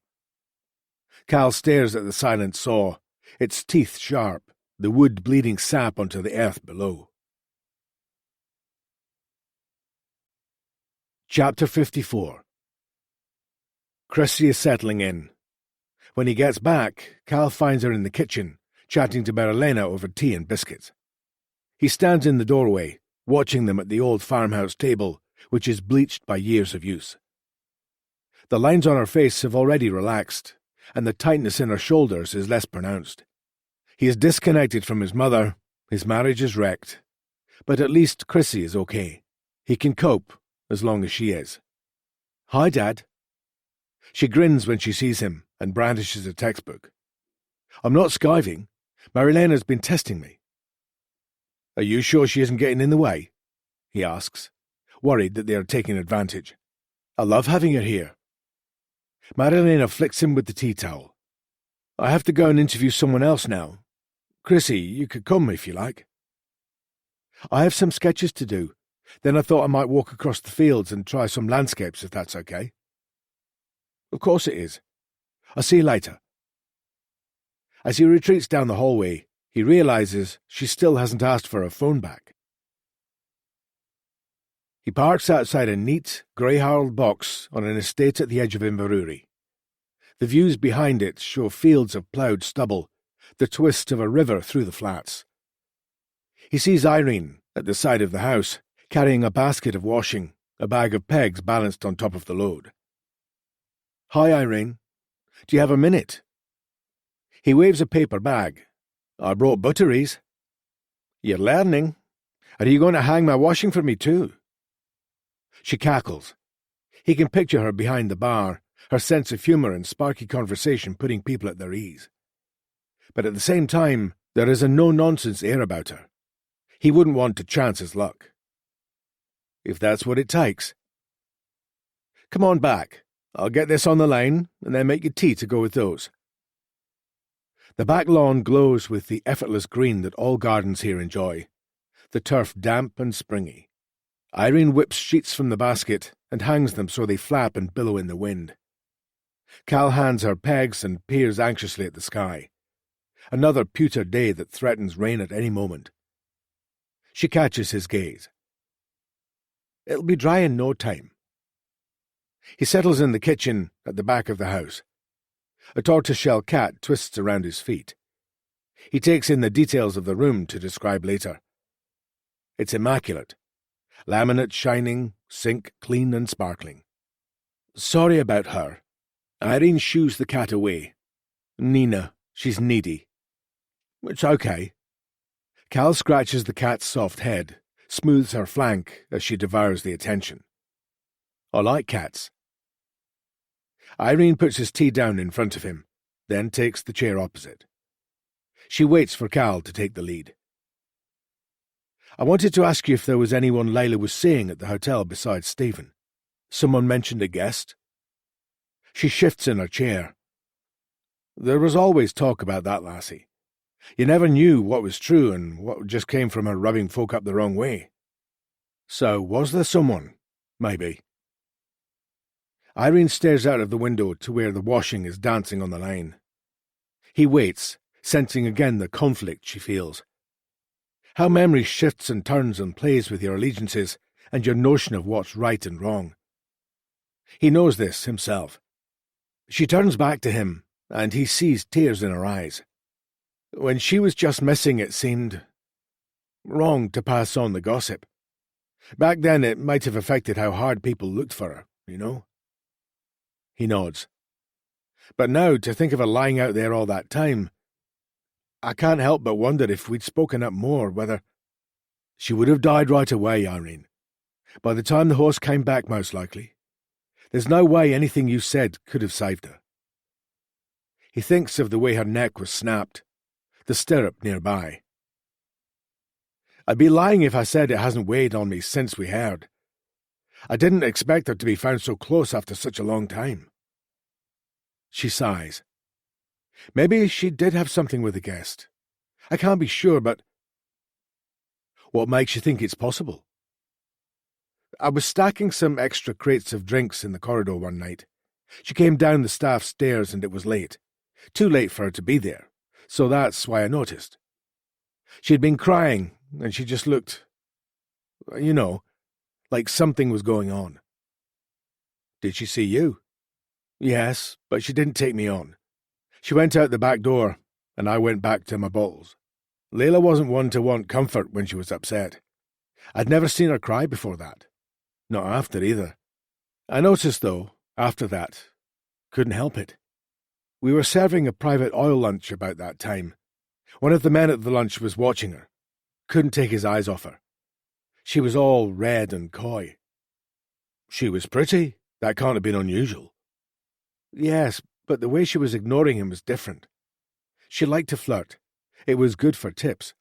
Cal stares at the silent saw, its teeth sharp, the wood bleeding sap onto the earth below. Chapter 54. Chrissy is settling in. When he gets back, Cal finds her in the kitchen, chatting to Marilena over tea and biscuits. He stands in the doorway, watching them at the old farmhouse table, which is bleached by years of use. The lines on her face have already relaxed, and the tightness in her shoulders is less pronounced. He is disconnected from his mother, his marriage is wrecked, but at least Chrissy is okay. He can cope, as long as she is. Hi, Dad. She grins when she sees him and brandishes a textbook. I'm not skiving. Marilena's been testing me. Are you sure she isn't getting in the way? He asks, worried that they are taking advantage. I love having her here. Marilena flicks him with the tea towel. I have to go and interview someone else now. Chrissy, you could come if you like. I have some sketches to do. Then I thought I might walk across the fields and try some landscapes if that's okay. Of course it is. I'll see you later. As he retreats down the hallway, he realizes she still hasn't asked for her phone back. He parks outside a neat, grey-harled box on an estate at the edge of Inverurie. The views behind it show fields of ploughed stubble, the twist of a river through the flats. He sees Irene, at the side of the house, carrying a basket of washing, a bag of pegs balanced on top of the load. Hi, Irene. Do you have a minute? He waves a paper bag. I brought butteries. You're learning. Are you going to hang my washing for me too? She cackles. He can picture her behind the bar, her sense of humour and sparky conversation putting people at their ease. But at the same time, there is a no-nonsense air about her. He wouldn't want to chance his luck. If that's what it takes. Come on back. I'll get this on the line, and then make you tea to go with those. The back lawn glows with the effortless green that all gardens here enjoy, the turf damp and springy. Irene whips sheets from the basket and hangs them so they flap and billow in the wind. Cal hands her pegs and peers anxiously at the sky. Another pewter day that threatens rain at any moment. She catches his gaze. It'll be dry in no time. He settles in the kitchen at the back of the house. A tortoiseshell cat twists around his feet. He takes in the details of the room to describe later. It's immaculate. Laminate shining, sink clean and sparkling. Sorry about her. Irene shoos the cat away. Nina, she's needy. It's okay. Cal scratches the cat's soft head, smooths her flank as she devours the attention. I like cats. Irene puts his tea down in front of him, then takes the chair opposite. She waits for Cal to take the lead. I wanted to ask you if there was anyone Layla was seeing at the hotel besides Stephen. Someone mentioned a guest? She shifts in her chair. There was always talk about that lassie. You never knew what was true and what just came from her rubbing folk up the wrong way. So, was there someone? Maybe. Irene stares out of the window to where the washing is dancing on the line. He waits, sensing again the conflict she feels. How memory shifts and turns and plays with your allegiances and your notion of what's right and wrong. He knows this himself. She turns back to him, and he sees tears in her eyes. When she was just missing, it seemed wrong to pass on the gossip. Back then, it might have affected how hard people looked for her, you know? He nods. But now, to think of her lying out there all that time, I can't help but wonder if we'd spoken up more, whether... She would have died right away, Irene. By the time the horse came back, most likely. There's no way anything you said could have saved her. He thinks of the way her neck was snapped, the stirrup nearby. I'd be lying if I said it hasn't weighed on me since we heard. I didn't expect her to be found so close after such a long time. She sighs. Maybe she did have something with the guest. I can't be sure, but... What makes you think it's possible? I was stacking some extra crates of drinks in the corridor one night. She came down the staff stairs and it was late. Too late for her to be there, so that's why I noticed. She'd been crying, and she just looked, like something was going on. Did she see you? Yes, but she didn't take me on. She went out the back door, and I went back to my bottles. Layla wasn't one to want comfort when she was upset. I'd never seen her cry before that. Not after either. I noticed, though, after that, couldn't help it. We were serving a private oil lunch about that time. One of the men at the lunch was watching her. Couldn't take his eyes off her. She was all red and coy. She was pretty. That can't have been unusual. Yes, but the way she was ignoring him was different. She liked to flirt. It was good for tips.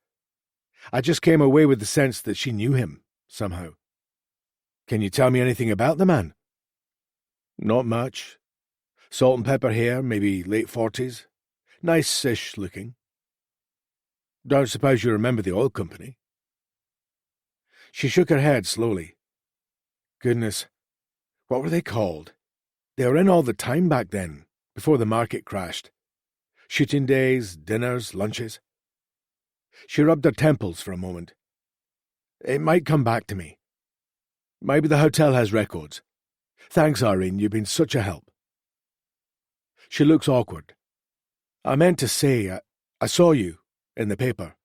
I just came away with the sense that she knew him, somehow. Can you tell me anything about the man? Not much. Salt and pepper hair, maybe late 40s. Nice-ish looking. Don't suppose you remember the oil company? She shook her head slowly. Goodness, what were they called? They were in all the time back then, before the market crashed. Shooting days, dinners, lunches. She rubbed her temples for a moment. It might come back to me. Maybe the hotel has records. Thanks, Irene, you've been such a help. She looks awkward. I meant to say, I saw you in the paper.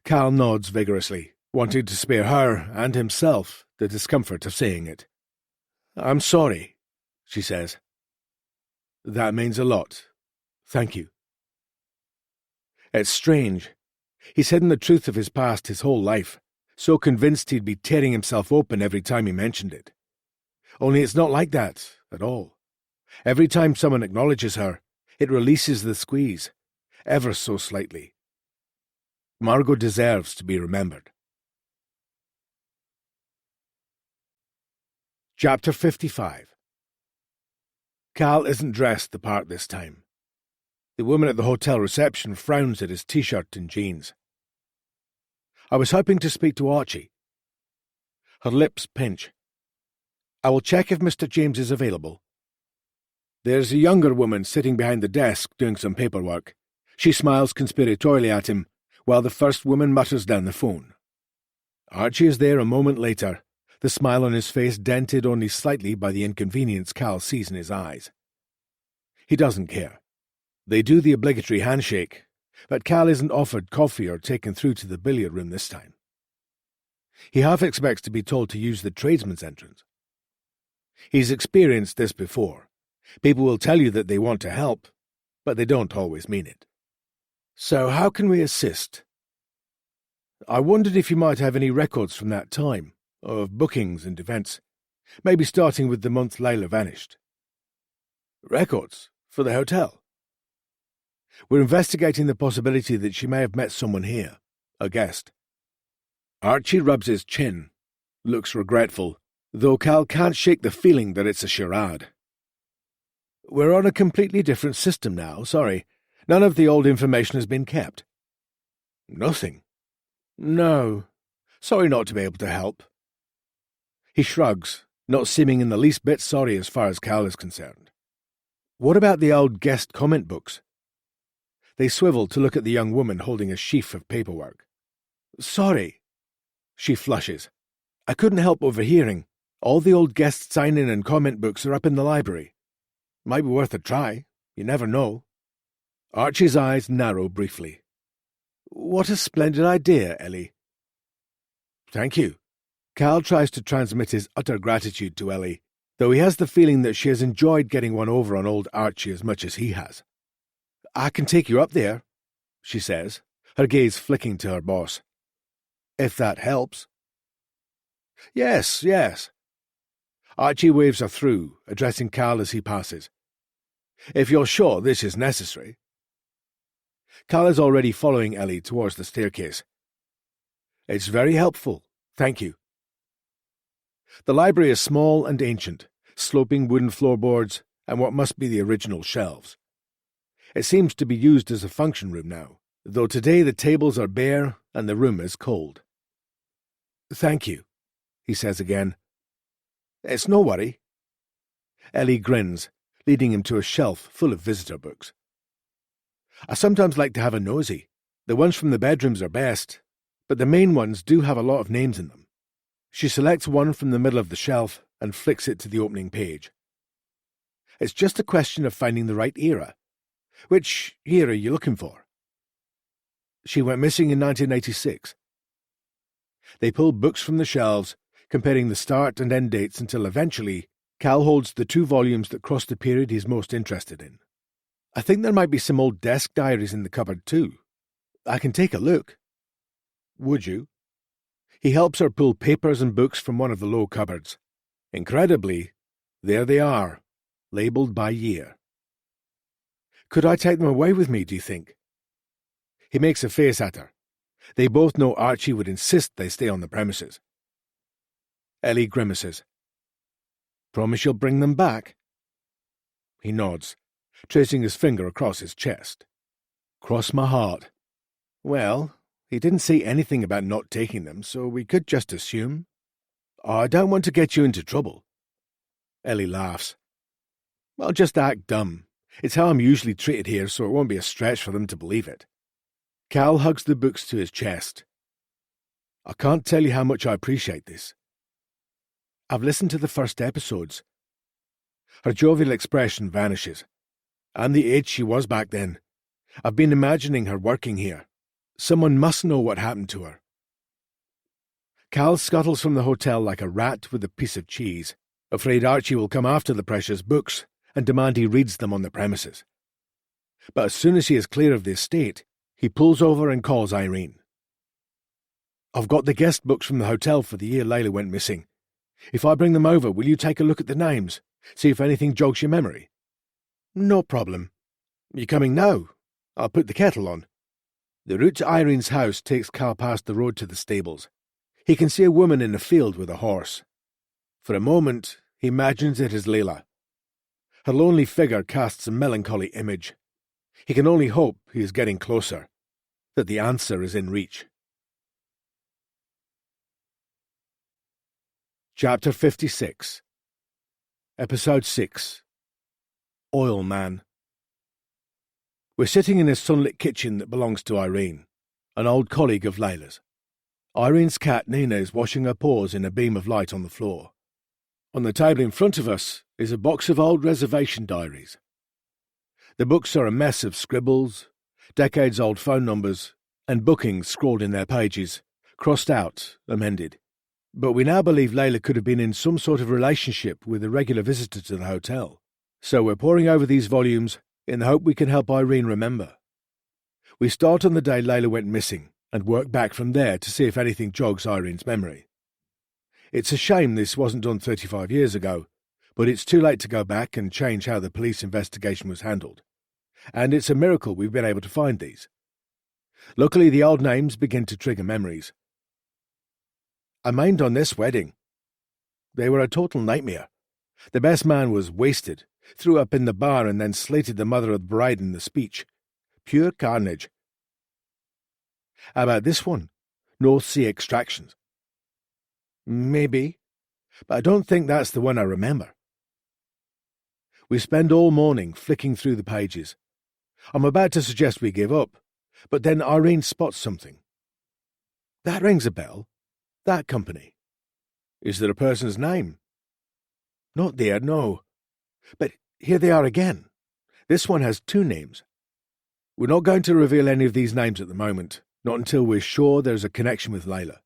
Cal nods vigorously, wanting to spare her and himself the discomfort of saying it. I'm sorry, she says. That means a lot. Thank you. It's strange. He's hidden the truth of his past his whole life, so convinced he'd be tearing himself open every time he mentioned it. Only it's not like that at all. Every time someone acknowledges her, it releases the squeeze, ever so slightly. Margot deserves to be remembered. Chapter 55. Cal isn't dressed the part this time. The woman at the hotel reception frowns at his t-shirt and jeans. I was hoping to speak to Archie. Her lips pinch. I will check if Mr. James is available. There's a younger woman sitting behind the desk doing some paperwork. She smiles conspiratorially at him, while the first woman mutters down the phone. Archie is there a moment later, the smile on his face dented only slightly by the inconvenience Cal sees in his eyes. He doesn't care. They do the obligatory handshake, but Cal isn't offered coffee or taken through to the billiard room this time. He half expects to be told to use the tradesman's entrance. He's experienced this before. People will tell you that they want to help, but they don't always mean it. So how can we assist? I wondered if you might have any records from that time, of bookings and events, maybe starting with the month Layla vanished. Records? For the hotel? We're investigating the possibility that she may have met someone here, a guest. Archie rubs his chin, looks regretful, though Cal can't shake the feeling that it's a charade. We're on a completely different system now, sorry. None of the old information has been kept. Nothing? No. Sorry not to be able to help. He shrugs, not seeming in the least bit sorry as far as Cal is concerned. What about the old guest comment books? They swivel to look at the young woman holding a sheaf of paperwork. Sorry. She flushes. I couldn't help overhearing. All the old guest sign-in and comment books are up in the library. Might be worth a try. You never know. Archie's eyes narrow briefly. What a splendid idea, Ellie. Thank you. Cal tries to transmit his utter gratitude to Ellie, though he has the feeling that she has enjoyed getting one over on old Archie as much as he has. I can take you up there, she says, her gaze flicking to her boss. If that helps. Yes, yes. Archie waves her through, addressing Cal as he passes. If you're sure this is necessary. Cal is already following Ellie towards the staircase. It's very helpful, thank you. The library is small and ancient, sloping wooden floorboards and what must be the original shelves. It seems to be used as a function room now, though today the tables are bare and the room is cold. "Thank you," he says again. "It's no worry." Ellie grins, leading him to a shelf full of visitor books. "I sometimes like to have a nosy. The ones from the bedrooms are best, but the main ones do have a lot of names in them." She selects one from the middle of the shelf and flicks it to the opening page. "It's just a question of finding the right era. Which era are you looking for?" "She went missing in 1986. They pull books from the shelves, comparing the start and end dates until eventually Cal holds the 2 volumes that cross the period he's most interested in. "I think there might be some old desk diaries in the cupboard too. I can take a look." "Would you?" He helps her pull papers and books from one of the low cupboards. Incredibly, there they are, labelled by year. "Could I take them away with me, do you think?" He makes a face at her. They both know Archie would insist they stay on the premises. Ellie grimaces. "Promise you'll bring them back?" He nods, tracing his finger across his chest. "Cross my heart." "Well, he didn't say anything about not taking them, so we could just assume." "I don't want to get you into trouble." Ellie laughs. "I'll just act dumb. It's how I'm usually treated here, so it won't be a stretch for them to believe it." Cal hugs the books to his chest. "I can't tell you how much I appreciate this. I've listened to the first episodes." Her jovial expression vanishes. "I'm the age she was back then. I've been imagining her working here. Someone must know what happened to her." Cal scuttles from the hotel like a rat with a piece of cheese, afraid Archie will come after the precious books and demand he reads them on the premises. But as soon as he is clear of the estate, he pulls over and calls Irene. "I've got the guest books from the hotel for the year Layla went missing. If I bring them over, will you take a look at the names, see if anything jogs your memory?" "No problem. You coming now? I'll put the kettle on." The route to Irene's house takes Cal past the road to the stables. He can see a woman in a field with a horse. For a moment, he imagines it is Layla. Her lonely figure casts a melancholy image. He can only hope he is getting closer, that the answer is in reach. Chapter 56. Episode 6. Oil Man. We're sitting in a sunlit kitchen that belongs to Irene, an old colleague of Layla's. Irene's cat Nina is washing her paws in a beam of light on the floor. On the table in front of us is a box of old reservation diaries. The books are a mess of scribbles, decades-old phone numbers, and bookings scrawled in their pages, crossed out, amended. But we now believe Layla could have been in some sort of relationship with a regular visitor to the hotel, so we're poring over these volumes in the hope we can help Irene remember. We start on the day Layla went missing and work back from there to see if anything jogs Irene's memory. It's a shame this wasn't done 35 years ago, but it's too late to go back and change how the police investigation was handled. And it's a miracle we've been able to find these. Luckily, the old names begin to trigger memories. "I mined on this wedding. They were a total nightmare. The best man was wasted, threw up in the bar and then slated the mother of the bride in the speech. Pure carnage." "How about this one? North Sea Extractions?" "Maybe, but I don't think that's the one I remember." We spend all morning flicking through the pages. I'm about to suggest we give up, but then Irene spots something. "That rings a bell. That company." "Is there a person's name?" "Not there, no. But here they are again. This one has 2 names. We're not going to reveal any of these names at the moment, not until we're sure there's a connection with Layla.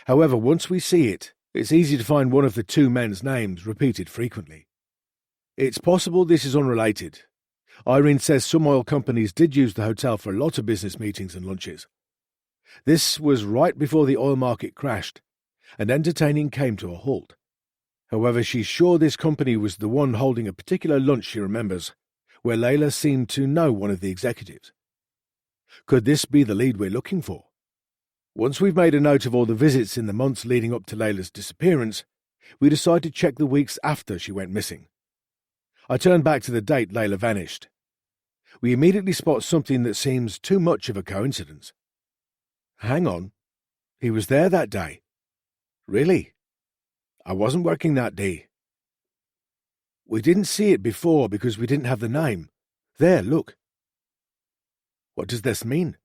However, once we see it, it's easy to find one of the 2 men's names repeated frequently. It's possible this is unrelated. Irene says some oil companies did use the hotel for a lot of business meetings and lunches. This was right before the oil market crashed, and entertaining came to a halt. However, she's sure this company was the one holding a particular lunch she remembers, where Layla seemed to know one of the executives. Could this be the lead we're looking for? Once we've made a note of all the visits in the months leading up to Layla's disappearance, we decide to check the weeks after she went missing. I turn back to the date Layla vanished. We immediately spot something that seems too much of a coincidence. Hang on. He was there that day. Really? I wasn't working that day. We didn't see it before because we didn't have the name. There, look. What does this mean?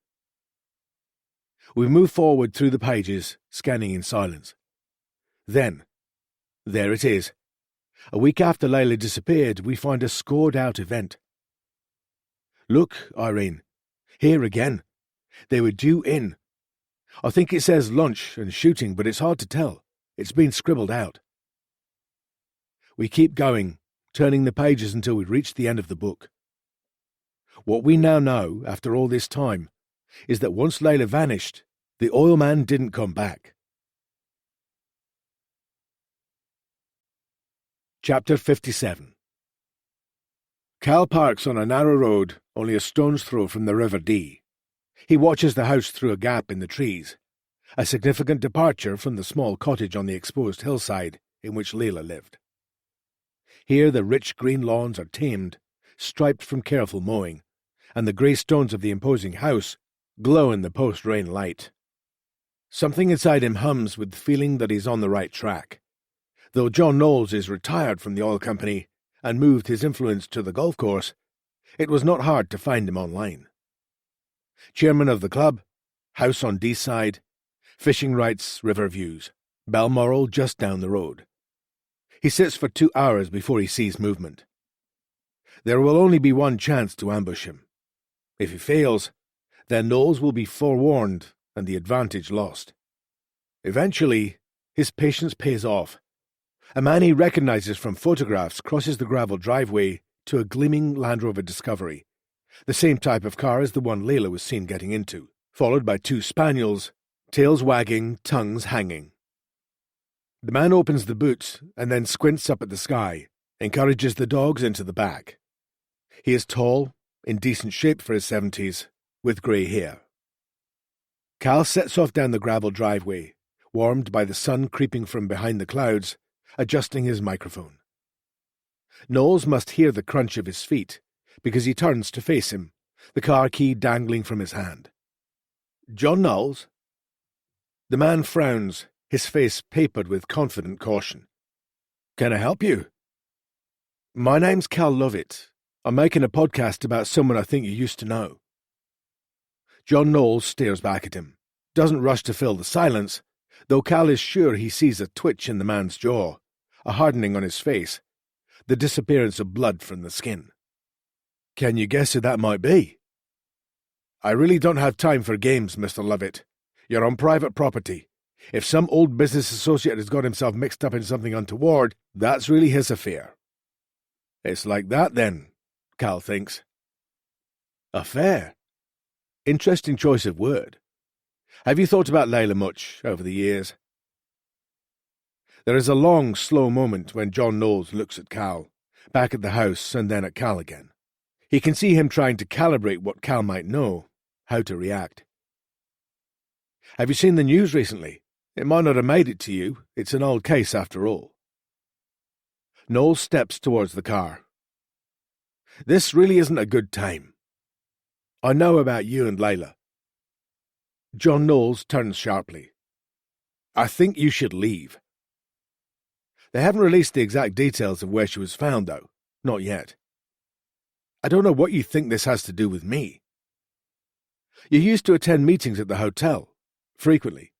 We move forward through the pages, scanning in silence. Then, there it is. A week after Layla disappeared, we find a scored-out event. Look, Irene. Here again. They were due in. I think it says lunch and shooting, but it's hard to tell. It's been scribbled out. We keep going, turning the pages until we reach the end of the book. What we now know, after all this time, is that once Layla vanished, the oil man didn't come back. Chapter 57. Cal parks on a narrow road only a stone's throw from the River Dee. He watches the house through a gap in the trees, a significant departure from the small cottage on the exposed hillside in which Layla lived. Here the rich green lawns are tamed, striped from careful mowing, and the grey stones of the imposing house glow in the post-rain light. Something inside him hums with the feeling that he's on the right track. Though John Knowles is retired from the oil company and moved his influence to the golf course, it was not hard to find him online. Chairman of the club, house on Deeside, fishing rights, river views, Balmoral just down the road. He sits for 2 hours before he sees movement. There will only be one chance to ambush him. If he fails, then Knowles will be forewarned and the advantage lost. Eventually, his patience pays off. A man he recognizes from photographs crosses the gravel driveway to a gleaming Land Rover Discovery, the same type of car as the one Layla was seen getting into, followed by 2 spaniels, tails wagging, tongues hanging. The man opens the boot and then squints up at the sky, encourages the dogs into the back. He is tall, in decent shape for his 70s, with grey hair. Cal sets off down the gravel driveway, warmed by the sun creeping from behind the clouds, adjusting his microphone. Knowles must hear the crunch of his feet, because he turns to face him, the car key dangling from his hand. "John Knowles?" The man frowns, his face papered with confident caution. "Can I help you?" "My name's Cal Lovett. I'm making a podcast about someone I think you used to know." John Knowles stares back at him, doesn't rush to fill the silence, though Cal is sure he sees a twitch in the man's jaw, a hardening on his face, the disappearance of blood from the skin. "Can you guess who that might be?" "I really don't have time for games, Mr. Lovett. You're on private property. If some old business associate has got himself mixed up in something untoward, that's really his affair." "It's like that, then," Cal thinks. "Affair? Interesting choice of word. Have you thought about Layla much over the years?" There is a long, slow moment when John Knowles looks at Cal, back at the house and then at Cal again. He can see him trying to calibrate what Cal might know, how to react. "Have you seen the news recently? It might not have made it to you. It's an old case after all." Knowles steps towards the car. "This really isn't a good time. I know about you and Layla." John Knowles turns sharply. "I think you should leave." They haven't released the exact details of where she was found, though. Not yet. "I don't know what you think this has to do with me." "You used to attend meetings at the hotel. Frequently."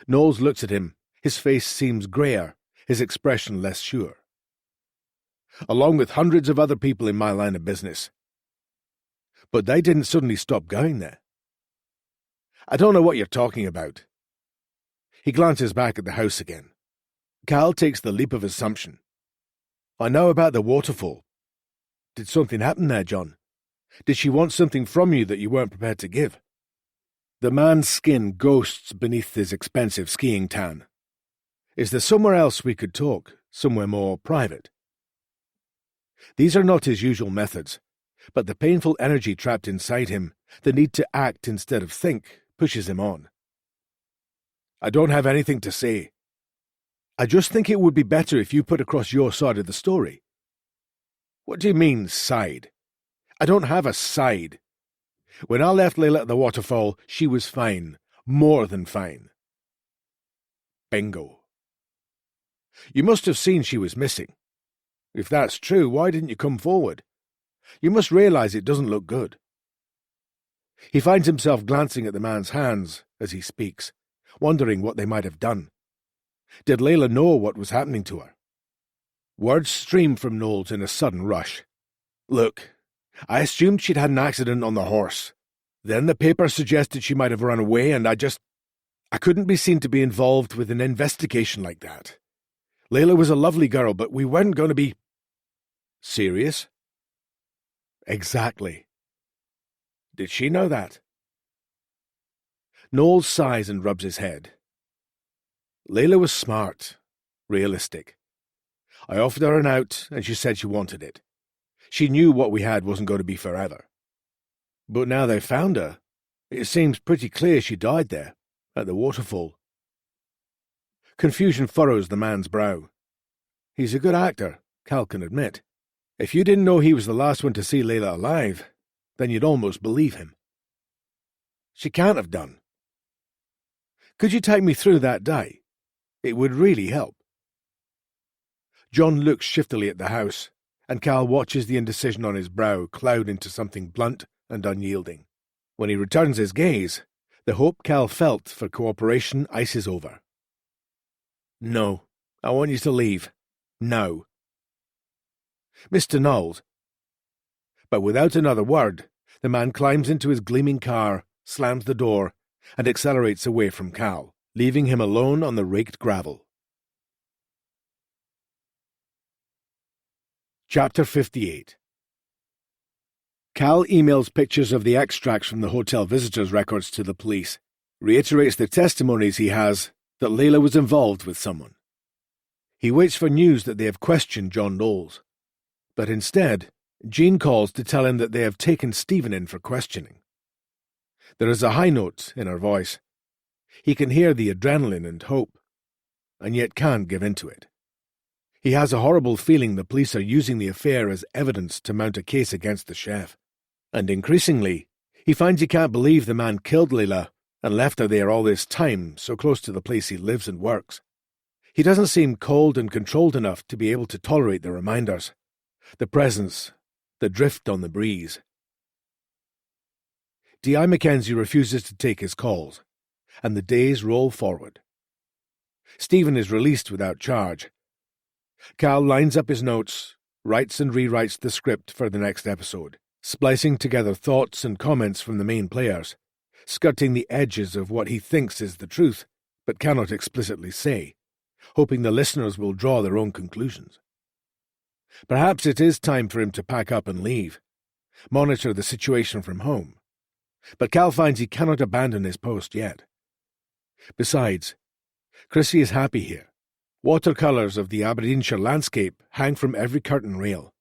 Knowles looks at him. His face seems greyer, his expression less sure. "Along with hundreds of other people in my line of business. But they didn't suddenly stop going there." "I don't know what you're talking about." He glances back at the house again. Cal takes the leap of assumption. "I know about the waterfall. Did something happen there, John? Did she want something from you that you weren't prepared to give?" The man's skin ghosts beneath his expensive skiing tan. "Is there somewhere else we could talk, somewhere more private?" These are not his usual methods, but the painful energy trapped inside him, the need to act instead of think, pushes him on. "I don't have anything to say. I just think it would be better if you put across your side of the story." "What do you mean, side? I don't have a side. When I left Layla at the waterfall, she was fine. More than fine. Bingo. You must have seen she was missing. If that's true, why didn't you come forward? You must realize it doesn't look good. He finds himself glancing at the man's hands as he speaks, wondering what they might have done. Did Layla know what was happening to her? Words stream from Knowles in a sudden rush. Look, I assumed she'd had an accident on the horse. Then the paper suggested she might have run away, and I couldn't be seen to be involved with an investigation like that. Layla was a lovely girl, but we weren't going to be... Serious? Exactly. Did she know that? Knowles sighs and rubs his head. Layla was smart, realistic. I offered her an out, and she said she wanted it. She knew what we had wasn't going to be forever. But now they found her, it seems pretty clear she died there, at the waterfall. Confusion furrows the man's brow. He's a good actor, Cal can admit. If you didn't know he was the last one to see Layla alive, then you'd almost believe him. She can't have done. Could you take me through that day? It would really help. John looks shiftily at the house, and Cal watches the indecision on his brow cloud into something blunt and unyielding. When he returns his gaze, the hope Cal felt for cooperation ices over. No, I want you to leave. Now. Mr. Knowles. But without another word, the man climbs into his gleaming car, slams the door, and accelerates away from Cal, leaving him alone on the raked gravel. Chapter 58. Cal emails pictures of the extracts from the hotel visitors' records to the police, reiterates the testimonies he has that Layla was involved with someone. He waits for news that they have questioned John Knowles, but instead, Jean calls to tell him that they have taken Stephen in for questioning. There is a high note in her voice. He can hear the adrenaline and hope, and yet can't give in to it. He has a horrible feeling the police are using the affair as evidence to mount a case against the chef. And increasingly, he finds he can't believe the man killed Layla and left her there all this time, so close to the place he lives and works. He doesn't seem cold and controlled enough to be able to tolerate the reminders, the presence, the drift on the breeze. D.I. Mackenzie refuses to take his calls, and the days roll forward. Stephen is released without charge. Cal lines up his notes, writes and rewrites the script for the next episode, splicing together thoughts and comments from the main players, skirting the edges of what he thinks is the truth, but cannot explicitly say, hoping the listeners will draw their own conclusions. Perhaps it is time for him to pack up and leave, monitor the situation from home, but Cal finds he cannot abandon his post yet. Besides, Chrissy is happy here. Watercolours of the Aberdeenshire landscape hang from every curtain rail.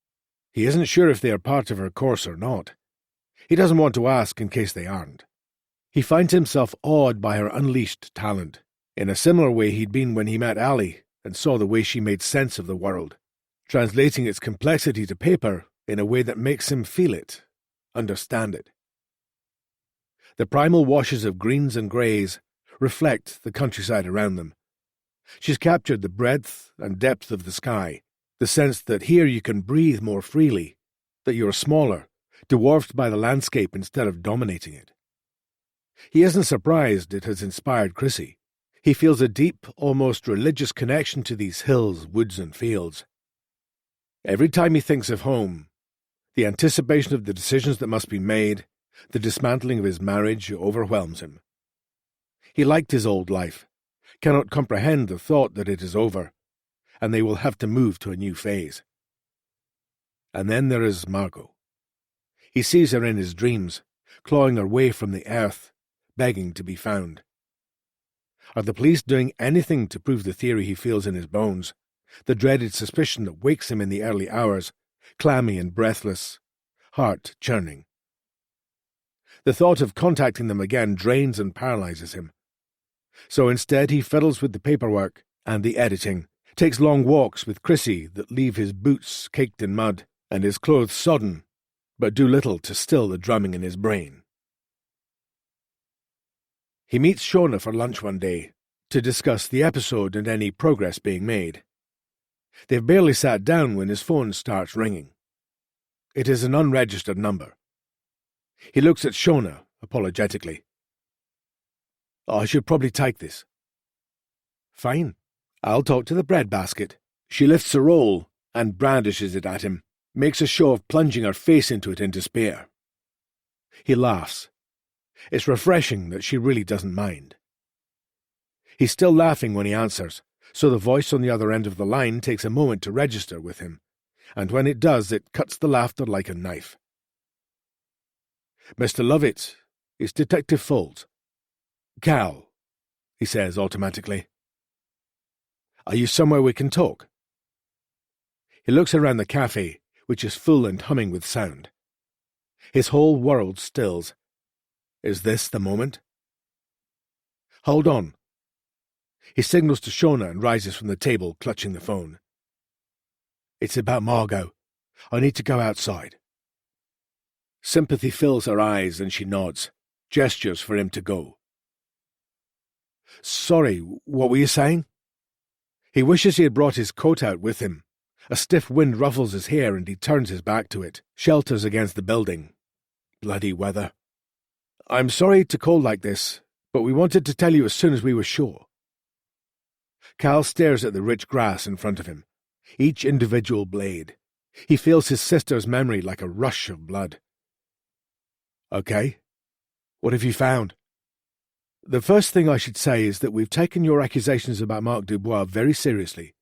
He isn't sure if they are part of her course or not. He doesn't want to ask in case they aren't. He finds himself awed by her unleashed talent, in a similar way he'd been when he met Allie and saw the way she made sense of the world, translating its complexity to paper in a way that makes him feel it, understand it. The primal washes of greens and greys reflect the countryside around them. She's captured the breadth and depth of the sky, the sense that here you can breathe more freely, that you're smaller, dwarfed by the landscape instead of dominating it. He isn't surprised it has inspired Chrissy. He feels a deep, almost religious connection to these hills, woods and fields. Every time he thinks of home, the anticipation of the decisions that must be made, the dismantling of his marriage overwhelms him. He liked his old life, cannot comprehend the thought that it is over, and they will have to move to a new phase. And then there is Margot. He sees her in his dreams, clawing her way from the earth, begging to be found. Are the police doing anything to prove the theory he feels in his bones, the dreaded suspicion that wakes him in the early hours, clammy and breathless, heart churning? The thought of contacting them again drains and paralyzes him. So instead he fiddles with the paperwork and the editing, takes long walks with Chrissy that leave his boots caked in mud and his clothes sodden, but do little to still the drumming in his brain. He meets Shona for lunch one day to discuss the episode and any progress being made. They've barely sat down when his phone starts ringing. It is an unregistered number. He looks at Shona apologetically. "I should probably take this." "Fine. I'll talk to the breadbasket." She lifts a roll and brandishes it at him, makes a show of plunging her face into it in despair. He laughs. It's refreshing that she really doesn't mind. He's still laughing when he answers, so the voice on the other end of the line takes a moment to register with him, and when it does, it cuts the laughter like a knife. "Mr. Lovett, it's Detective Folt." "Cal," he says automatically. "Are you somewhere we can talk?" He looks around the cafe, which is full and humming with sound. His whole world stills. Is this the moment? "Hold on." He signals to Shona and rises from the table, clutching the phone. "It's about Margot. I need to go outside." Sympathy fills her eyes and she nods, gestures for him to go. "Sorry, what were you saying?" He wishes he had brought his coat out with him. A stiff wind ruffles his hair and he turns his back to it, shelters against the building. Bloody weather. "I'm sorry to call like this, but we wanted to tell you as soon as we were sure." Cal stares at the rich grass in front of him, each individual blade. He feels his sister's memory like a rush of blood. "Okay. What have you found?" "The first thing I should say is that we've taken your accusations about Marc Dubois very seriously.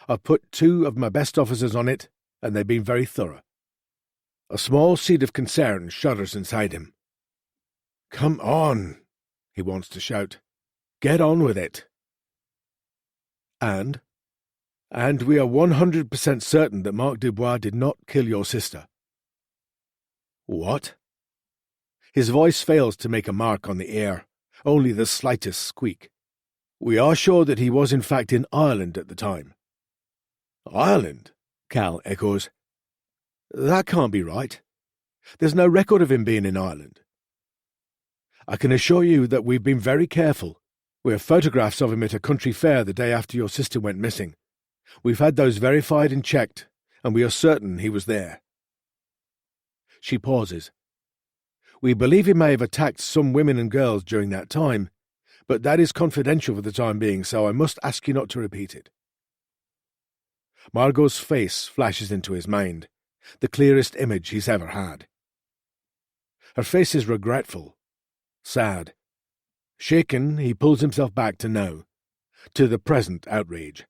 I've put 2 of my best officers on it, and they've been very thorough." A small seed of concern shudders inside him. "Come on," he wants to shout. "Get on with it." And we are 100% certain that Marc Dubois did not kill your sister." "What?" His voice fails to make a mark on the air, only the slightest squeak. "We are sure that he was in fact in Ireland at the time." "Ireland?" Cal echoes. "That can't be right. There's no record of him being in Ireland." "I can assure you that we've been very careful. We have photographs of him at a country fair the day after your sister went missing. We've had those verified and checked, and we are certain he was there." She pauses. "We believe he may have attacked some women and girls during that time, but that is confidential for the time being, so I must ask you not to repeat it." Margot's face flashes into his mind, the clearest image he's ever had. Her face is regretful, sad. Shaken, he pulls himself back to now, to the present outrage.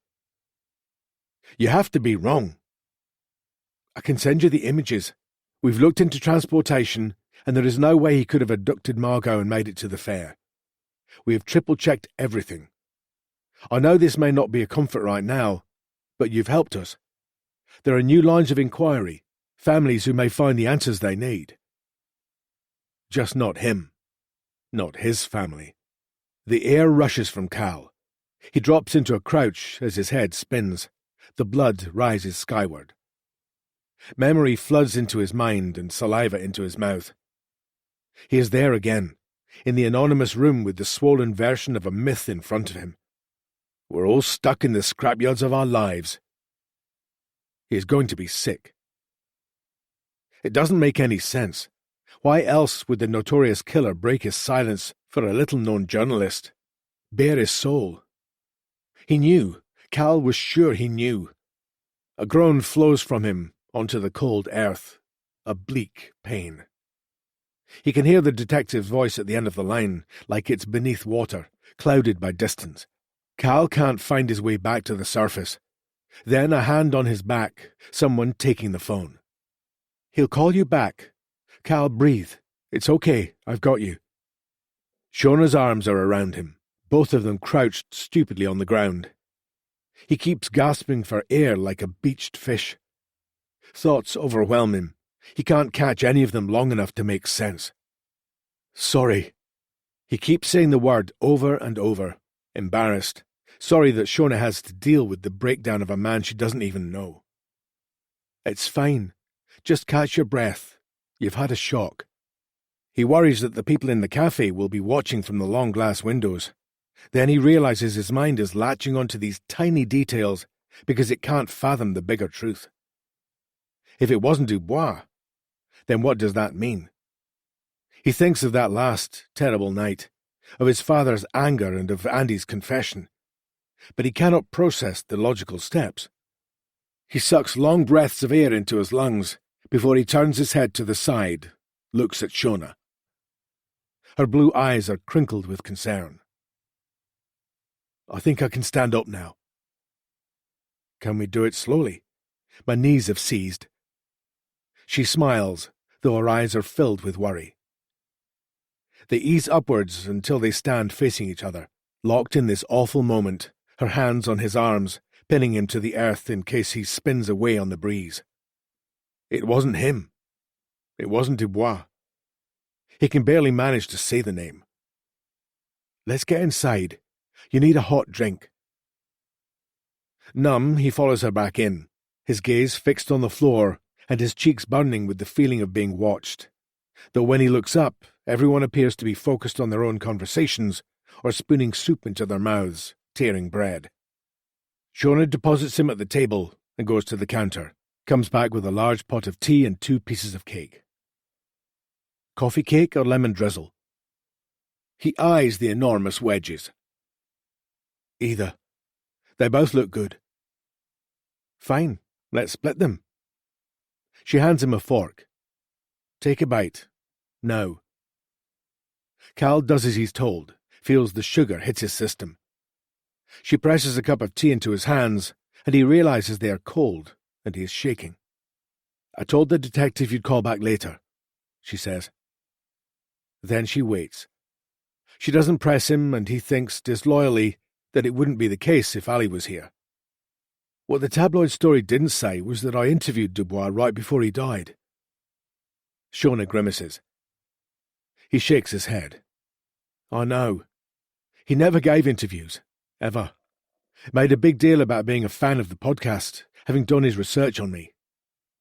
"You have to be wrong. I can send you the images. We've looked into transportation, and there is no way he could have abducted Margot and made it to the fair. We have triple-checked everything. I know this may not be a comfort right now, but you've helped us. There are new lines of inquiry, families who may find the answers they need. Just not him. Not his family." The air rushes from Cal. He drops into a crouch as his head spins. The blood rises skyward. Memory floods into his mind and saliva into his mouth. He is there again, in the anonymous room with the swollen version of a myth in front of him. We're all stuck in the scrapyards of our lives. He is going to be sick. It doesn't make any sense. Why else would the notorious killer break his silence for a little-known journalist? Bare his soul. He knew. Cal was sure he knew. A groan flows from him onto the cold earth, a bleak pain. He can hear the detective's voice at the end of the line, like it's beneath water, clouded by distance. Cal can't find his way back to the surface. Then a hand on his back, someone taking the phone. "He'll call you back. Cal, breathe. It's okay, I've got you." Shona's arms are around him, both of them crouched stupidly on the ground. He keeps gasping for air like a beached fish. Thoughts overwhelm him. He can't catch any of them long enough to make sense. "Sorry." He keeps saying the word over and over, embarrassed. Sorry that Shona has to deal with the breakdown of a man she doesn't even know. "It's fine. Just catch your breath. You've had a shock. He worries that the people in the cafe will be watching from the long glass windows. Then he realizes his mind is latching onto these tiny details because it can't fathom the bigger truth. If it wasn't Dubois, then what does that mean? He thinks of that last terrible night, of his father's anger and of Andy's confession, but he cannot process the logical steps. He sucks long breaths of air into his lungs before he turns his head to the side, looks at Shona. Her blue eyes are crinkled with concern. I think I can stand up now. Can we do it slowly? My knees have seized. She smiles, though her eyes are filled with worry. They ease upwards until they stand facing each other, locked in this awful moment, her hands on his arms, pinning him to the earth in case he spins away on the breeze. It wasn't him. It wasn't Dubois. He can barely manage to say the name. Let's get inside. You need a hot drink. Numb, he follows her back in, his gaze fixed on the floor and his cheeks burning with the feeling of being watched. Though when he looks up, everyone appears to be focused on their own conversations or spooning soup into their mouths, tearing bread. Shona deposits him at the table and goes to the counter, comes back with a large pot of tea and 2 pieces of cake. Coffee cake or lemon drizzle? He eyes the enormous wedges. Either. They both look good. Fine, let's split them. She hands him a fork. Take a bite. Now. Cal does as he's told, feels the sugar hits his system. She presses a cup of tea into his hands, and he realizes they are cold, and he is shaking. I told the detective you'd call back later, she says. Then she waits. She doesn't press him, and he thinks disloyally that it wouldn't be the case if Ali was here. What the tabloid story didn't say was that I interviewed Dubois right before he died. Shona grimaces. He shakes his head. I know. He never gave interviews. Ever. Made a big deal about being a fan of the podcast, having done his research on me.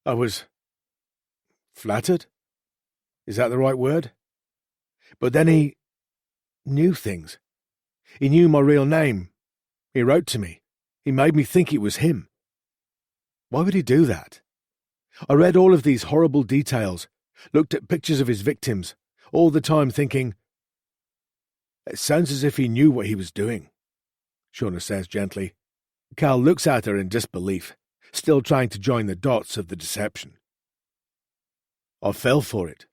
I was flattered? Is that the right word? But then he knew things. He knew my real name. He wrote to me. He made me think it was him. Why would he do that? I read all of these horrible details, looked at pictures of his victims, all the time thinking, it sounds as if he knew what he was doing, Shona says gently. Cal looks at her in disbelief, still trying to join the dots of the deception. I fell for it,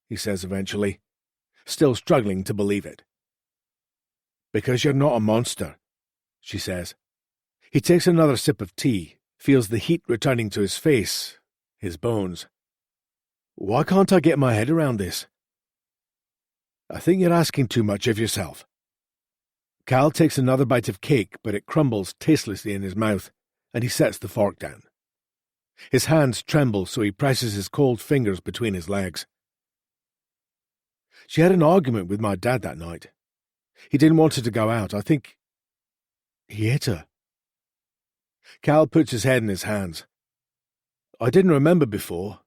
he says eventually, still struggling to believe it. Because you're not a monster, she says. He takes another sip of tea, feels the heat returning to his face, his bones. Why can't I get my head around this? I think you're asking too much of yourself. Cal takes another bite of cake, but it crumbles tastelessly in his mouth, and he sets the fork down. His hands tremble, so he presses his cold fingers between his legs. She had an argument with my dad that night. He didn't want her to go out. I think he hit her. Cal puts his head in his hands. I didn't remember before.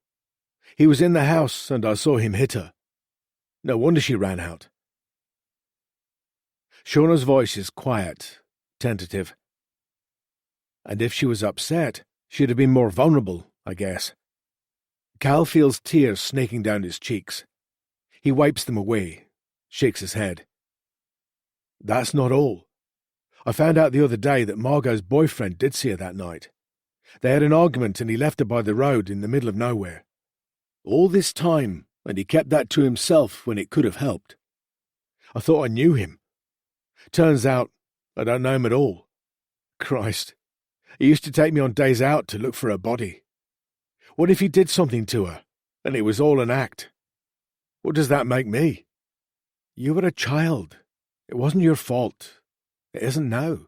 He was in the house, and I saw him hit her. No wonder she ran out. Shona's voice is quiet, tentative. And if she was upset, she'd have been more vulnerable, I guess. Cal feels tears snaking down his cheeks. He wipes them away, shakes his head. That's not all. I found out the other day that Margot's boyfriend did see her that night. They had an argument and he left her by the road in the middle of nowhere. All this time, and he kept that to himself when it could have helped. I thought I knew him. Turns out, I don't know him at all. Christ, he used to take me on days out to look for her body. What if he did something to her, and it was all an act? What does that make me? You were a child. It wasn't your fault. It isn't now.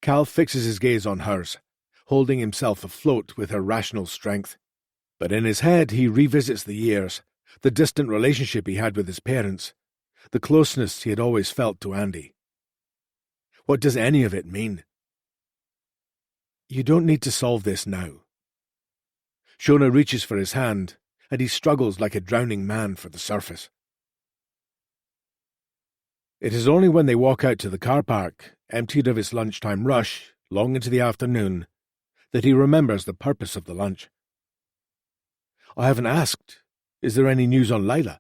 Cal fixes his gaze on hers, holding himself afloat with her rational strength. But in his head he revisits the years, the distant relationship he had with his parents, the closeness he had always felt to Andy. What does any of it mean? You don't need to solve this now. Shona reaches for his hand, and he struggles like a drowning man for the surface. It is only when they walk out to the car park, emptied of its lunchtime rush, long into the afternoon, that he remembers the purpose of the lunch. "I haven't asked. Is there any news on Layla?"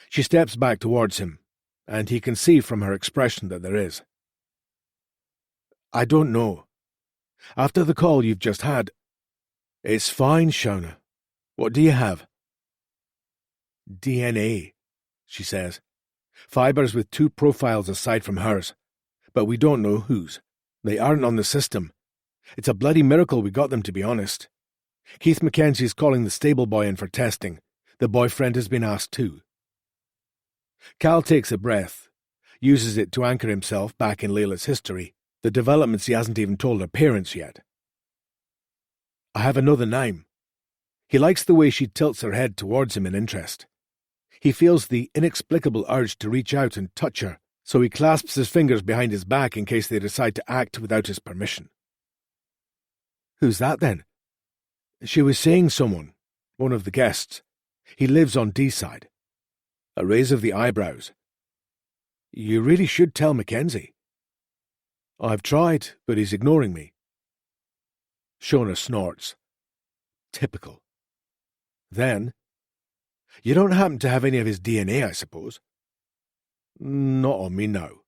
She steps back towards him, and he can see from her expression that there is. "I don't know. After the call you've just had—" "It's fine, Shona. What do you have?" "DNA," she says. "Fibers with 2 profiles aside from hers. But we don't know whose. They aren't on the system. It's a bloody miracle we got them, to be honest. Keith Mackenzie's calling the stable boy in for testing. The boyfriend has been asked too." Cal takes a breath, uses it to anchor himself back in Layla's history, the developments he hasn't even told her parents yet. "I have another name." He likes the way she tilts her head towards him in interest. He feels the inexplicable urge to reach out and touch her, so he clasps his fingers behind his back in case they decide to act without his permission. "Who's that, then?" "She was saying someone, one of the guests. He lives on D-side." A raise of the eyebrows. "You really should tell Mackenzie." "I've tried, but he's ignoring me." Shona snorts. Typical. Then, "You don't happen to have any of his DNA, I suppose?" "Not on me now."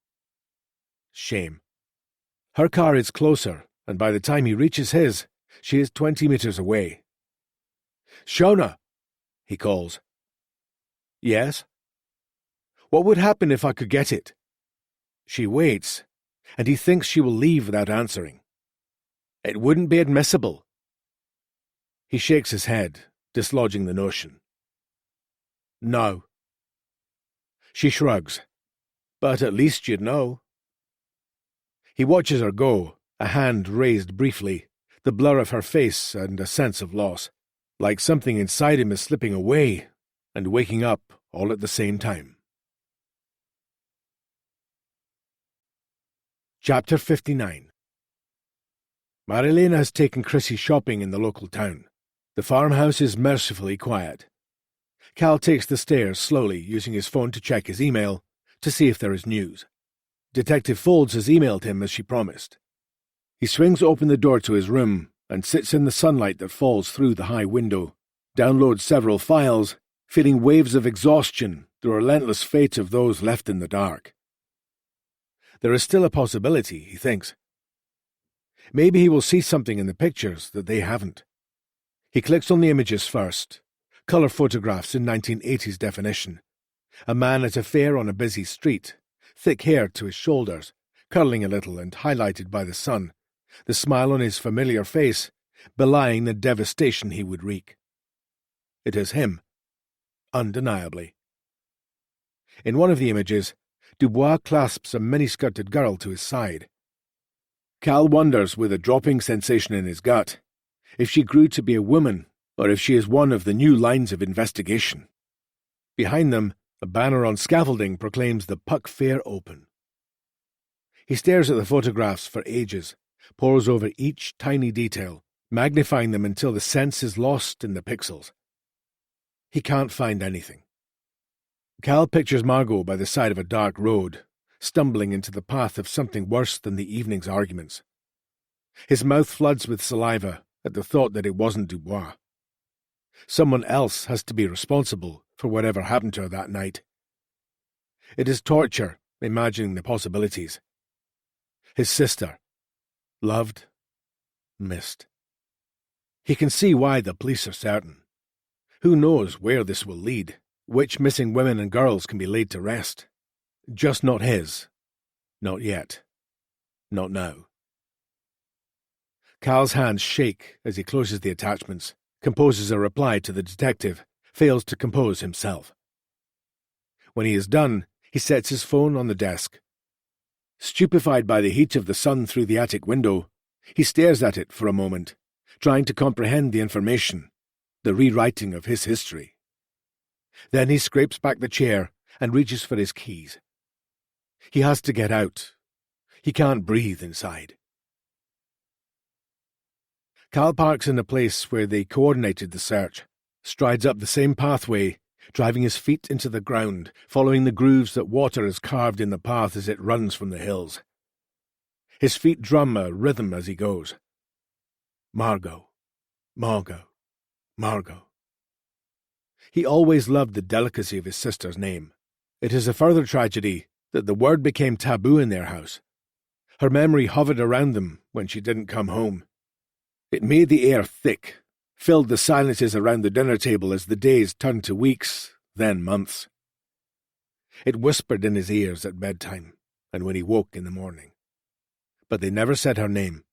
Shame. Her car is closer, and by the time he reaches his, she is 20 meters away. "Shona!" he calls. "Yes?" "What would happen if I could get it?" She waits, and he thinks she will leave without answering. "It wouldn't be admissible." He shakes his head, dislodging the notion. "No." She shrugs. "But at least you'd know." He watches her go, a hand raised briefly, the blur of her face and a sense of loss, like something inside him is slipping away and waking up all at the same time. Chapter 59. Marilena has taken Chrissy shopping in the local town. The farmhouse is mercifully quiet. Cal takes the stairs slowly, using his phone to check his email to see if there is news. Detective Folds has emailed him as she promised. He swings open the door to his room and sits in the sunlight that falls through the high window, downloads several files, feeling waves of exhaustion, the relentless fate of those left in the dark. There is still a possibility, he thinks. Maybe he will see something in the pictures that they haven't. He clicks on the images first, colour photographs in 1980s definition. A man at a fair on a busy street, thick hair to his shoulders, curling a little and highlighted by the sun, the smile on his familiar face belying the devastation he would wreak. It is him, undeniably. In one of the images, Dubois clasps a mini-skirted girl to his side. Cal wonders, with a dropping sensation in his gut, if she grew to be a woman or if she is one of the new lines of investigation. Behind them, a banner on scaffolding proclaims the Puck Fair open. He stares at the photographs for ages, pores over each tiny detail, magnifying them until the sense is lost in the pixels. He can't find anything. Cal pictures Margot by the side of a dark road, stumbling into the path of something worse than the evening's arguments. His mouth floods with saliva at the thought that it wasn't Dubois. Someone else has to be responsible for whatever happened to her that night. It is torture, imagining the possibilities. His sister. Loved. Missed. He can see why the police are certain. Who knows where this will lead? Which missing women and girls can be laid to rest? Just not his. Not yet. Not now. Cal's hands shake as he closes the attachments, composes a reply to the detective, fails to compose himself. When he is done, he sets his phone on the desk. Stupefied by the heat of the sun through the attic window, he stares at it for a moment, trying to comprehend the information, the rewriting of his history. Then he scrapes back the chair and reaches for his keys. He has to get out. He can't breathe inside. Cal parks in the place where they coordinated the search, strides up the same pathway, driving his feet into the ground, following the grooves that water has carved in the path as it runs from the hills. His feet drum a rhythm as he goes. Margot, Margot, Margot. He always loved the delicacy of his sister's name. It is a further tragedy that the word became taboo in their house. Her memory hovered around them when she didn't come home. It made the air thick, filled the silences around the dinner table as the days turned to weeks, then months. It whispered in his ears at bedtime and when he woke in the morning. But they never said her name,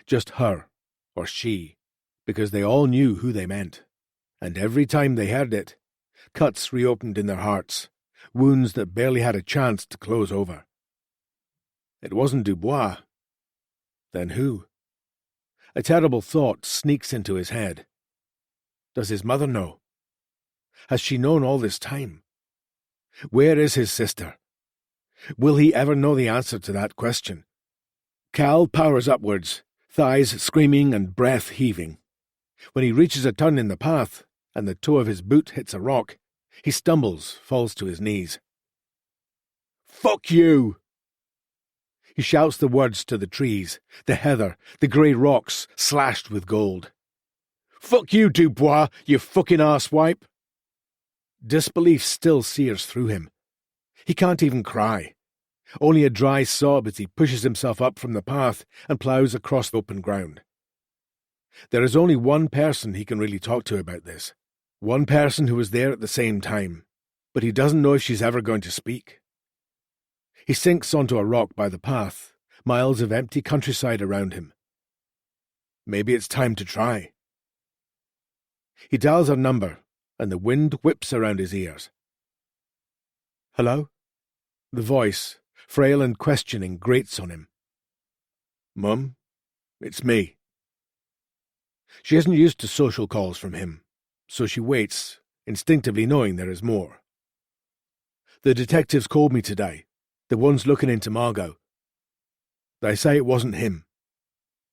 just her or she, because they all knew who they meant. And every time they heard it, cuts reopened in their hearts, wounds that barely had a chance to close over. It wasn't Dubois. Then who? A terrible thought sneaks into his head. Does his mother know? Has she known all this time? Where is his sister? Will he ever know the answer to that question? Cal powers upwards, thighs screaming and breath heaving. When he reaches a turn in the path, and the toe of his boot hits a rock, he stumbles, falls to his knees. "Fuck you!" He shouts the words to the trees, the heather, the grey rocks slashed with gold. "Fuck you, Dubois, you fucking arsewipe!" Disbelief still sears through him. He can't even cry. Only a dry sob as he pushes himself up from the path and ploughs across open ground. There is only one person he can really talk to about this. One person who was there at the same time, but he doesn't know if she's ever going to speak. He sinks onto a rock by the path, miles of empty countryside around him. Maybe it's time to try. He dials her number, and the wind whips around his ears. "Hello?" The voice, frail and questioning, grates on him. "Mum, it's me." She isn't used to social calls from him, so she waits, instinctively knowing there is more. "The detectives called me today, the ones looking into Margot. They say it wasn't him.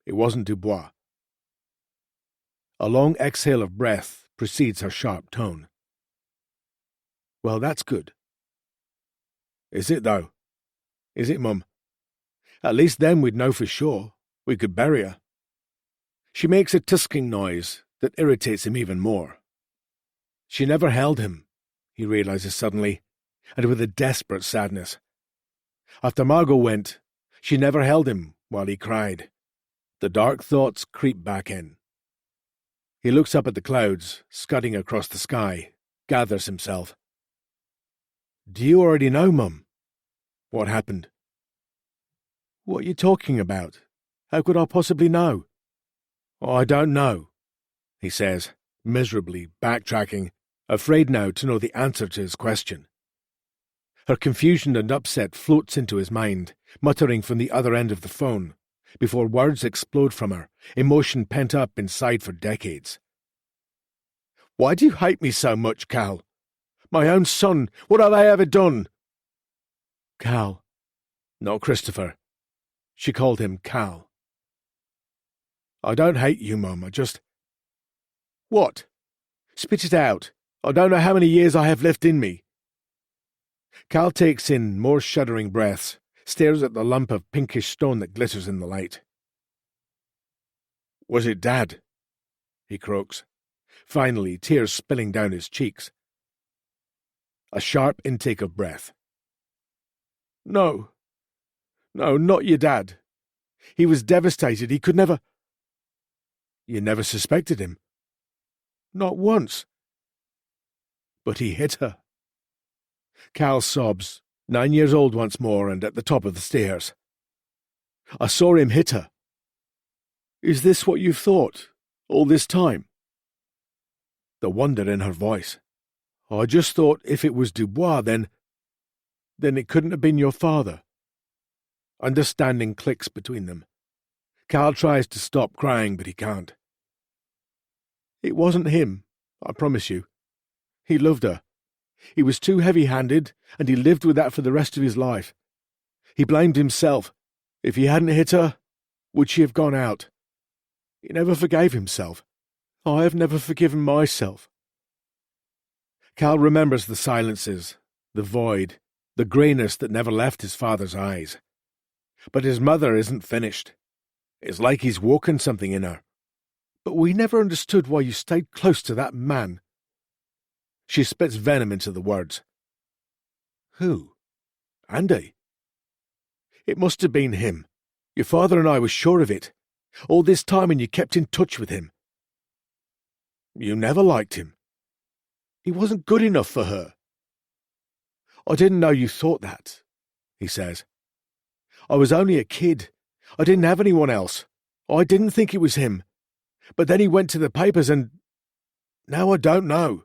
It wasn't Dubois." A long exhale of breath precedes her sharp tone. "Well, that's good." "Is it, though? Is it, Mum? At least then we'd know for sure. We could bury her." She makes a tusking noise that irritates him even more. She never held him, he realizes suddenly, and with a desperate sadness. After Margot went, she never held him while he cried. The dark thoughts creep back in. He looks up at the clouds, scudding across the sky, gathers himself. "Do you already know, Mum? What happened?" "What are you talking about? How could I possibly know?" "Oh, I don't know," he says, miserably, backtracking, afraid now to know the answer to his question. Her confusion and upset floats into his mind, muttering from the other end of the phone, before words explode from her, emotion pent up inside for decades. "Why do you hate me so much, Cal? My own son, what have I ever done?" Cal. Not Christopher. She called him Cal. "I don't hate you, Mum, I just—" "What? Spit it out. I don't know how many years I have left in me." Cal takes in more shuddering breaths, stares at the lump of pinkish stone that glitters in the light. "Was it Dad?" he croaks, finally tears spilling down his cheeks. A sharp intake of breath. No, not your dad. He was devastated. He could never—" "You never suspected him?" "Not once." "But he hit her." Cal sobs, 9 years old once more and at the top of the stairs. "I saw him hit her." "Is this what you've thought, all this time?" The wonder in her voice. "I just thought if it was Dubois, then it couldn't have been your father." Understanding clicks between them. Cal tries to stop crying, but he can't. "It wasn't him, I promise you. He loved her. He was too heavy-handed, and he lived with that for the rest of his life. He blamed himself. If he hadn't hit her, would she have gone out? He never forgave himself. I have never forgiven myself. Cal remembers the silences, the void, the greyness that never left his father's eyes. But his mother isn't finished. It's like he's woken something in her. But we never understood why you stayed close to that man. She spits venom into the words. Who? Andy? It must have been him. Your father and I were sure of it. All this time, and you kept in touch with him. You never liked him. He wasn't good enough for her. I didn't know you thought that, he says. I was only a kid. I didn't have anyone else. I didn't think it was him. But then he went to the papers and... Now I don't know.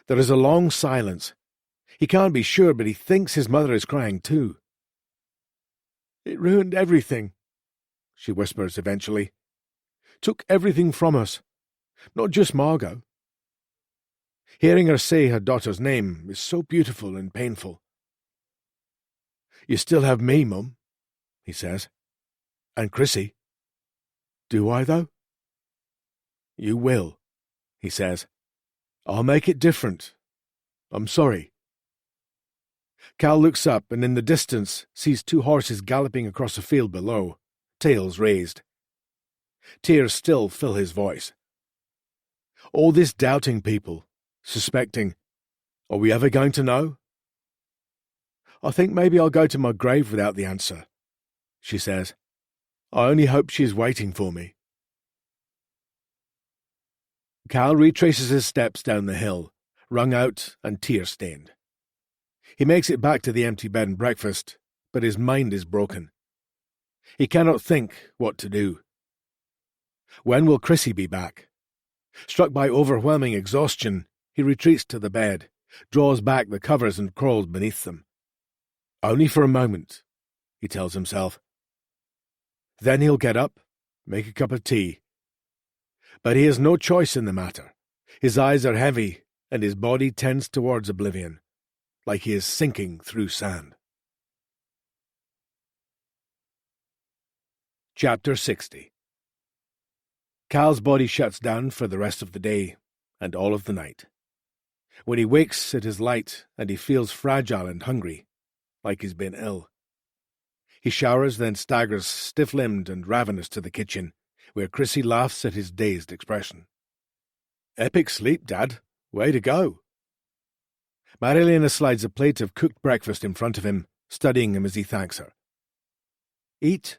There is a long silence. He can't be sure, but he thinks his mother is crying too. It ruined everything, she whispers eventually. Took everything from us. Not just Margot. Hearing her say her daughter's name is so beautiful and painful. You still have me, Mum, he says. And Chrissy. Do I, though? You will, he says. I'll make it different. I'm sorry. Cal looks up and in the distance sees two horses galloping across a field below, tails raised. Tears still fill his voice. All this doubting people, suspecting. Are we ever going to know? I think maybe I'll go to my grave without the answer, she says. I only hope she's waiting for me. Cal retraces his steps down the hill, wrung out and tear-stained. He makes it back to the empty bed and breakfast, but his mind is broken. He cannot think what to do. When will Chrissy be back? Struck by overwhelming exhaustion, he retreats to the bed, draws back the covers and crawls beneath them. Only for a moment, he tells himself. Then he'll get up, make a cup of tea. But he has no choice in the matter. His eyes are heavy, and his body tends towards oblivion, like he is sinking through sand. Chapter 60. Cal's body shuts down for the rest of the day, and all of the night. When he wakes, it is light, and he feels fragile and hungry, like he's been ill. He showers, then staggers, stiff-limbed and ravenous, to the kitchen, where Chrissy laughs at his dazed expression. Epic sleep, Dad. Way to go. Marilena slides a plate of cooked breakfast in front of him, studying him as he thanks her. Eat,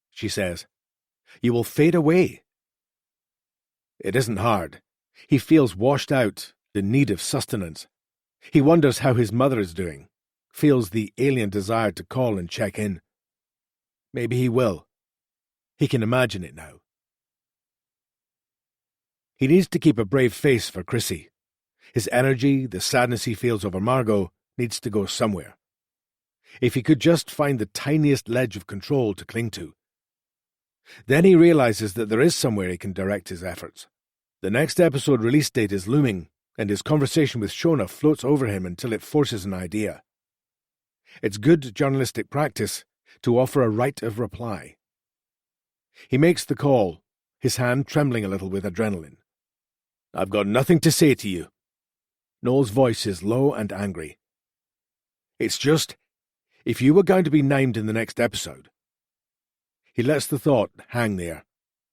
she says. You will fade away. It isn't hard. He feels washed out, in need of sustenance. He wonders how his mother is doing, feels the alien desire to call and check in. Maybe he will. He can imagine it now. He needs to keep a brave face for Chrissy. His energy, the sadness he feels over Margot, needs to go somewhere. If he could just find the tiniest ledge of control to cling to. Then he realizes that there is somewhere he can direct his efforts. The next episode release date is looming, and his conversation with Shona floats over him until it forces an idea. It's good journalistic practice to offer a right of reply. He makes the call, his hand trembling a little with adrenaline. I've got nothing to say to you. Noel's voice is low and angry. It's just, if you were going to be named in the next episode. He lets the thought hang there.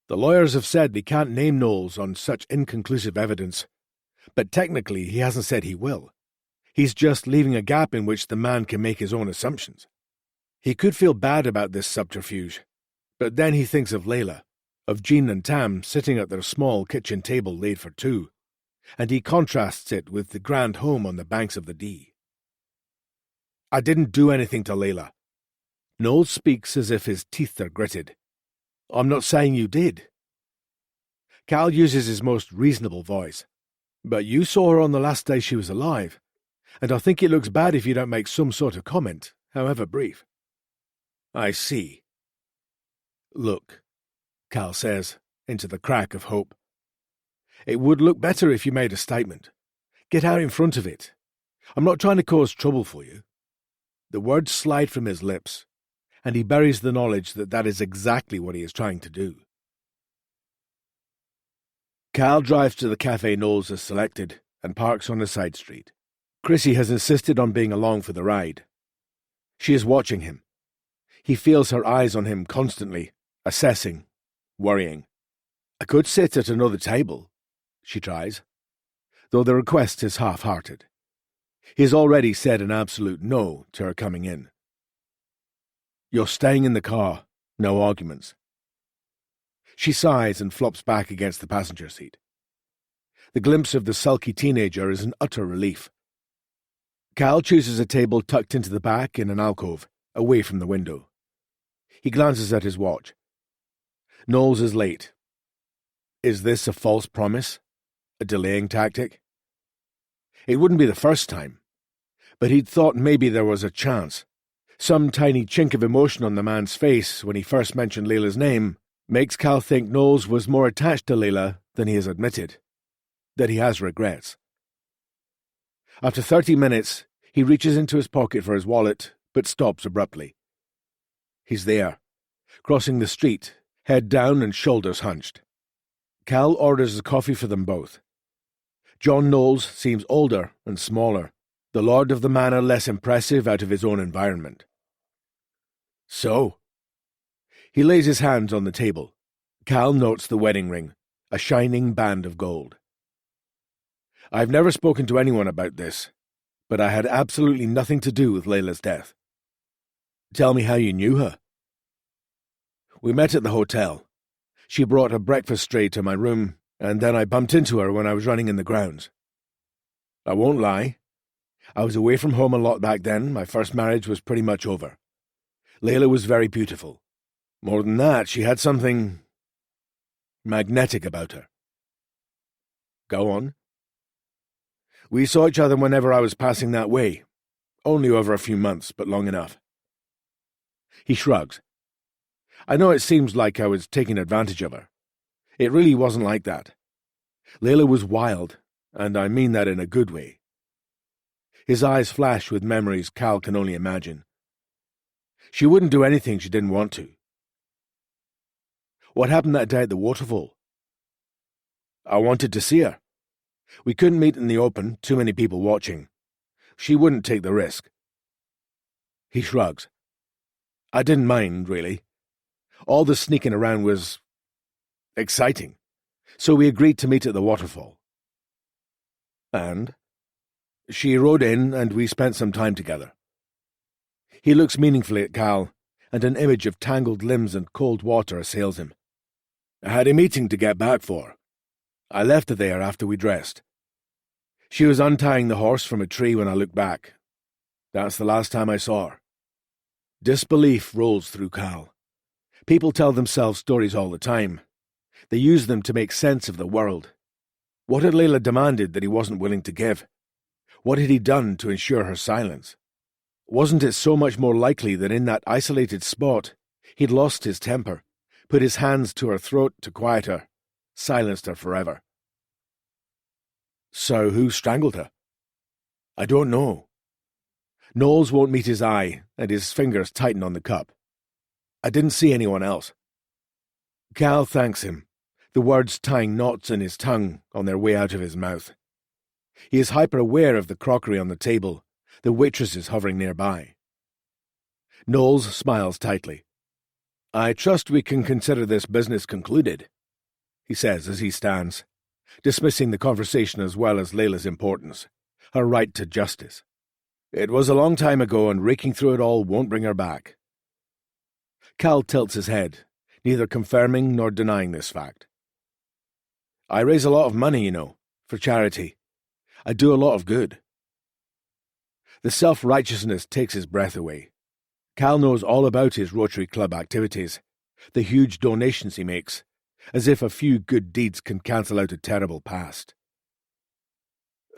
The lawyers have said they can't name Knowles on such inconclusive evidence, but technically he hasn't said he will. He's just leaving a gap in which the man can make his own assumptions. He could feel bad about this subterfuge, but then he thinks of Layla, of Jean and Tam sitting at their small kitchen table laid for two, and he contrasts it with the grand home on the banks of the Dee. I didn't do anything to Layla. Knowles speaks as if his teeth are gritted. I'm not saying you did. Cal uses his most reasonable voice. But you saw her on the last day she was alive, and I think it looks bad if you don't make some sort of comment, however brief. I see. Look, Cal says, into the crack of hope. It would look better if you made a statement. Get out in front of it. I'm not trying to cause trouble for you. The words slide from his lips, and he buries the knowledge that that is exactly what he is trying to do. Cal drives to the cafe Knowles has selected, and parks on a side street. Chrissy has insisted on being along for the ride. She is watching him. He feels her eyes on him constantly, assessing, worrying. I could sit at another table, she tries, though the request is half-hearted. He has already said an absolute no to her coming in. You're staying in the car, no arguments. She sighs and flops back against the passenger seat. The glimpse of the sulky teenager is an utter relief. Cal chooses a table tucked into the back in an alcove, away from the window. He glances at his watch. Knowles is late. Is this a false promise? A delaying tactic? It wouldn't be the first time, but he'd thought maybe there was a chance. Some tiny chink of emotion on the man's face when he first mentioned Layla's name makes Cal think Knowles was more attached to Layla than he has admitted, that he has regrets. After 30 minutes, he reaches into his pocket for his wallet, but stops abruptly. He's there, crossing the street, head down and shoulders hunched. Cal orders a coffee for them both. John Knowles seems older and smaller, the lord of the manor less impressive out of his own environment. So? He lays his hands on the table. Cal notes the wedding ring, a shining band of gold. I've never spoken to anyone about this, but I had absolutely nothing to do with Layla's death. Tell me how you knew her. We met at the hotel. She brought a breakfast tray to my room, and then I bumped into her when I was running in the grounds. I won't lie. I was away from home a lot back then. My first marriage was pretty much over. Layla was very beautiful. More than that, she had something magnetic about her. Go on. We saw each other whenever I was passing that way. Only over a few months, but long enough. He shrugs. I know it seems like I was taking advantage of her. It really wasn't like that. Layla was wild, and I mean that in a good way. His eyes flash with memories Cal can only imagine. She wouldn't do anything she didn't want to. What happened that day at the waterfall? I wanted to see her. We couldn't meet in the open, too many people watching. She wouldn't take the risk. He shrugs. I didn't mind, really. All the sneaking around was exciting, so we agreed to meet at the waterfall. And? She rode in, and we spent some time together. He looks meaningfully at Cal, and an image of tangled limbs and cold water assails him. I had a meeting to get back for. I left her there after we dressed. She was untying the horse from a tree when I looked back. That's the last time I saw her. Disbelief rolls through Cal. People tell themselves stories all the time. They use them to make sense of the world. What had Layla demanded that he wasn't willing to give? What had he done to ensure her silence? Wasn't it so much more likely that in that isolated spot he'd lost his temper, put his hands to her throat to quiet her, silenced her forever? So who strangled her? I don't know. Knowles won't meet his eye, and his fingers tighten on the cup. I didn't see anyone else. Cal thanks him, the words tying knots in his tongue on their way out of his mouth. He is hyper-aware of the crockery on the table, the waitresses hovering nearby. Knowles smiles tightly. I trust we can consider this business concluded, he says as he stands, dismissing the conversation as well as Layla's importance, her right to justice. It was a long time ago, and raking through it all won't bring her back. Cal tilts his head, neither confirming nor denying this fact. I raise a lot of money, you know, for charity. I do a lot of good. The self-righteousness takes his breath away. Cal knows all about his Rotary Club activities, the huge donations he makes, as if a few good deeds can cancel out a terrible past.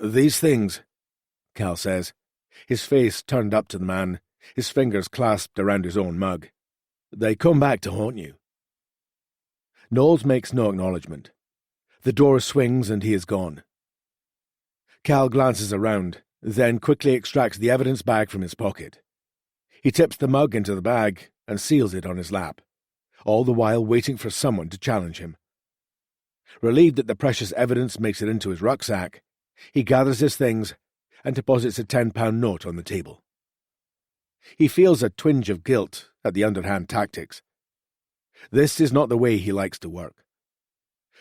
These things, Cal says, his face turned up to the man, his fingers clasped around his own mug. They come back to haunt you. Knowles makes no acknowledgement. The door swings and he is gone. Cal glances around, then quickly extracts the evidence bag from his pocket. He tips the mug into the bag and seals it on his lap, all the while waiting for someone to challenge him. Relieved that the precious evidence makes it into his rucksack, He gathers his things and deposits a £10 note on the table. He feels a twinge of guilt at the underhand tactics. This is not the way he likes to work.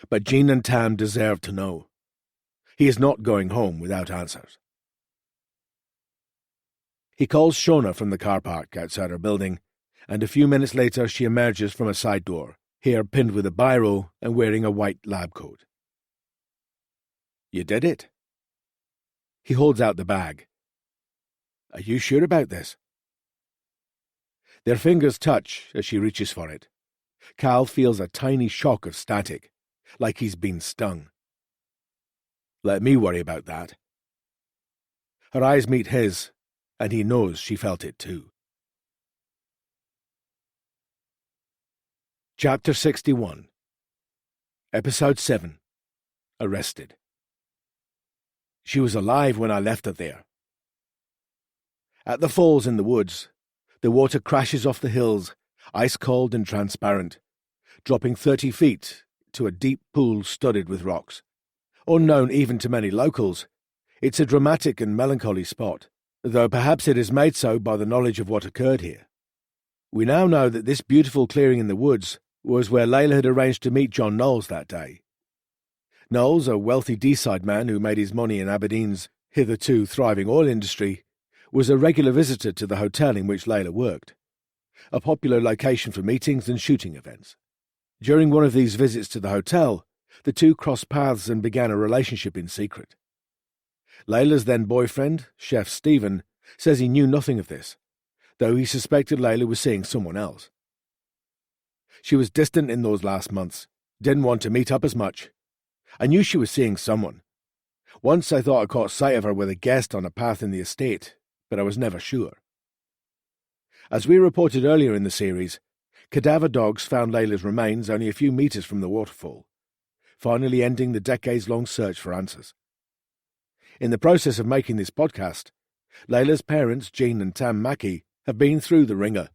But Jean and Tam deserve to know. He is not going home without answers. He calls Shona from the car park outside her building, and a few minutes later she emerges from a side door, hair pinned with a biro and wearing a white lab coat. "You did it." He holds out the bag. "Are you sure about this?" Their fingers touch as she reaches for it. Cal feels a tiny shock of static, like he's been stung. "Let me worry about that." Her eyes meet his, and he knows she felt it too. Chapter 61. Episode 7. Arrested. She was alive when I left her there. At the falls in the woods, the water crashes off the hills, ice-cold and transparent, dropping 30 feet to a deep pool studded with rocks. Unknown even to many locals, it's a dramatic and melancholy spot, though perhaps it is made so by the knowledge of what occurred here. We now know that this beautiful clearing in the woods was where Layla had arranged to meet John Knowles that day. Knowles, a wealthy Deeside man who made his money in Aberdeen's hitherto thriving oil industry, was a regular visitor to the hotel in which Layla worked, a popular location for meetings and shooting events. During one of these visits to the hotel, the two crossed paths and began a relationship in secret. Layla's then-boyfriend, Chef Stephen, says he knew nothing of this, though he suspected Layla was seeing someone else. She was distant in those last months, didn't want to meet up as much. I knew she was seeing someone. Once I thought I caught sight of her with a guest on a path in the estate, but I was never sure. As we reported earlier in the series, cadaver dogs found Layla's remains only a few metres from the waterfall, finally ending the decades-long search for answers. In the process of making this podcast, Layla's parents, Jean and Tam Mackey, have been through the ringer.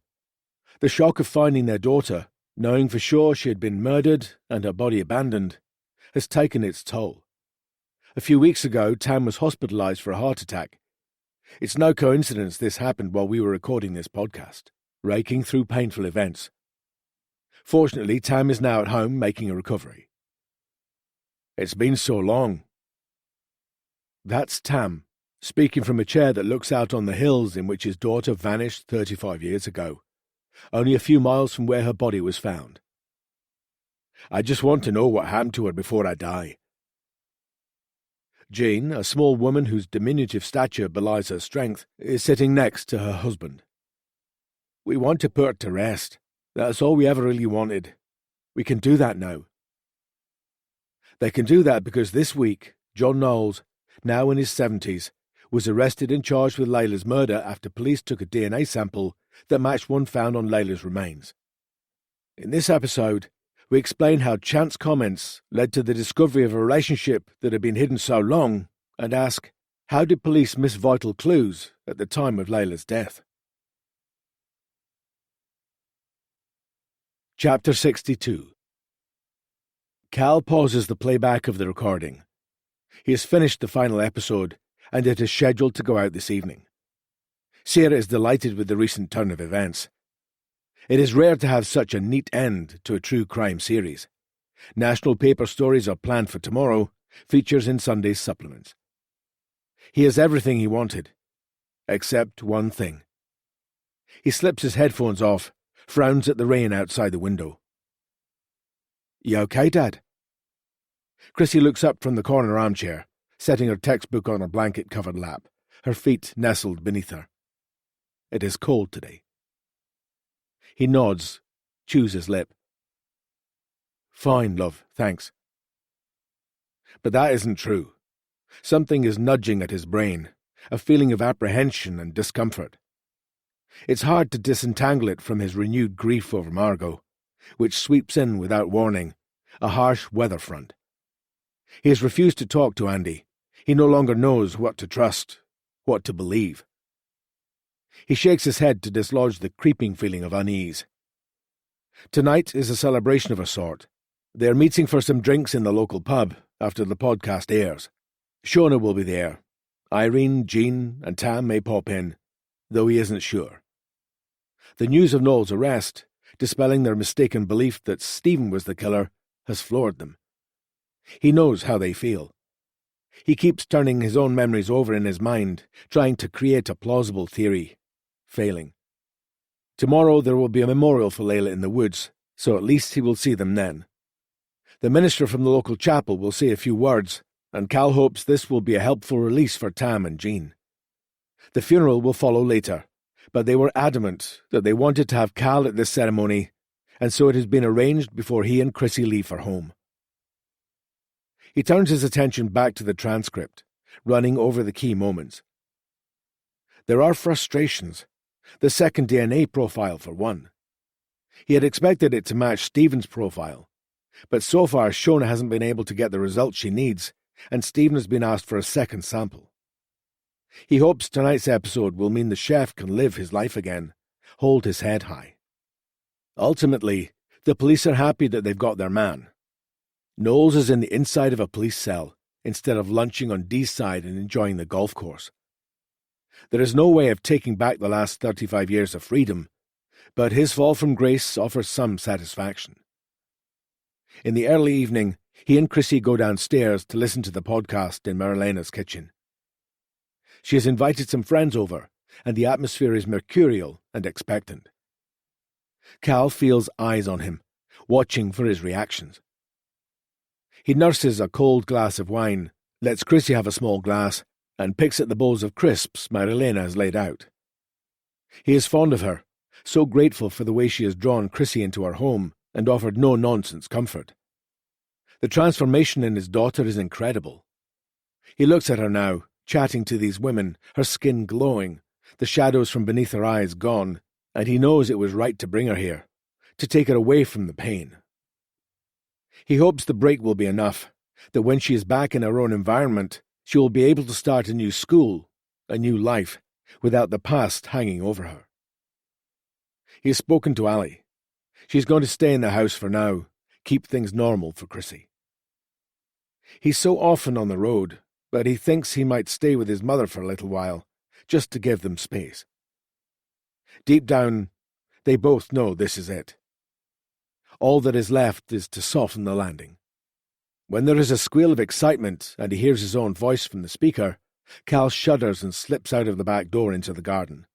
The shock of finding their daughter, knowing for sure she had been murdered and her body abandoned, has taken its toll. A few weeks ago, Tam was hospitalised for a heart attack. It's no coincidence this happened while we were recording this podcast, raking through painful events. Fortunately, Tam is now at home making a recovery. "It's been so long." That's Tam, speaking from a chair that looks out on the hills in which his daughter vanished 35 years ago, only a few miles from where her body was found. "I just want to know what happened to her before I die." Jean, a small woman whose diminutive stature belies her strength, is sitting next to her husband. "We want to put her to rest. That's all we ever really wanted. We can do that now." They can do that because this week, John Knowles, now in his 70s, was arrested and charged with Layla's murder after police took a DNA sample that matched one found on Layla's remains. In this episode, we explain how chance comments led to the discovery of a relationship that had been hidden so long, and ask, how did police miss vital clues at the time of Layla's death? Chapter 62. Cal pauses the playback of the recording. He has finished the final episode, and it is scheduled to go out this evening. Sarah is delighted with the recent turn of events. It is rare to have such a neat end to a true crime series. National paper stories are planned for tomorrow, features in Sunday's supplements. He has everything he wanted, except one thing. He slips his headphones off, frowns at the rain outside the window. "You okay, Dad?" Chrissy looks up from the corner armchair, setting her textbook on her blanket-covered lap, her feet nestled beneath her. It is cold today. He nods, chews his lip. "Fine, love, thanks." But that isn't true. Something is nudging at his brain, a feeling of apprehension and discomfort. It's hard to disentangle it from his renewed grief over Margot, which sweeps in without warning, a harsh weather front. He has refused to talk to Andy. He no longer knows what to trust, what to believe. He shakes his head to dislodge the creeping feeling of unease. Tonight is a celebration of a sort. They are meeting for some drinks in the local pub after the podcast airs. Shona will be there. Irene, Jean, and Tam may pop in, though he isn't sure. The news of Noel's arrest, dispelling their mistaken belief that Stephen was the killer, has floored them. He knows how they feel. He keeps turning his own memories over in his mind, trying to create a plausible theory, failing. Tomorrow there will be a memorial for Layla in the woods, so at least he will see them then. The minister from the local chapel will say a few words, and Cal hopes this will be a helpful release for Tam and Jean. The funeral will follow later, but they were adamant that they wanted to have Cal at this ceremony, and so it has been arranged before he and Chrissy leave for home. He turns his attention back to the transcript, running over the key moments. There are frustrations. The second DNA profile, for one. He had expected it to match Stephen's profile, but so far Shona hasn't been able to get the results she needs, and Stephen has been asked for a second sample. He hopes tonight's episode will mean the chef can live his life again, hold his head high. Ultimately, the police are happy that they've got their man. Knowles is in the inside of a police cell, instead of lunching on Dee's side and enjoying the golf course. There is no way of taking back the last 35 years of freedom, but his fall from grace offers some satisfaction. In the early evening, he and Chrissy go downstairs to listen to the podcast in Marilena's kitchen. She has invited some friends over, and the atmosphere is mercurial and expectant. Cal feels eyes on him, watching for his reactions. He nurses a cold glass of wine, lets Chrissy have a small glass, and picks at the bowls of crisps Marilena has laid out. He is fond of her, so grateful for the way she has drawn Chrissy into her home and offered no-nonsense comfort. The transformation in his daughter is incredible. He looks at her now, chatting to these women, her skin glowing, the shadows from beneath her eyes gone, and he knows it was right to bring her here, to take her away from the pain. He hopes the break will be enough, that when she is back in her own environment, she will be able to start a new school, a new life, without the past hanging over her. He has spoken to Ali. She's going to stay in the house for now, keep things normal for Chrissy. He's so often on the road, but he thinks he might stay with his mother for a little while, just to give them space. Deep down, they both know this is it. All that is left is to soften the landing. When there is a squeal of excitement and he hears his own voice from the speaker, Cal shudders and slips out of the back door into the garden.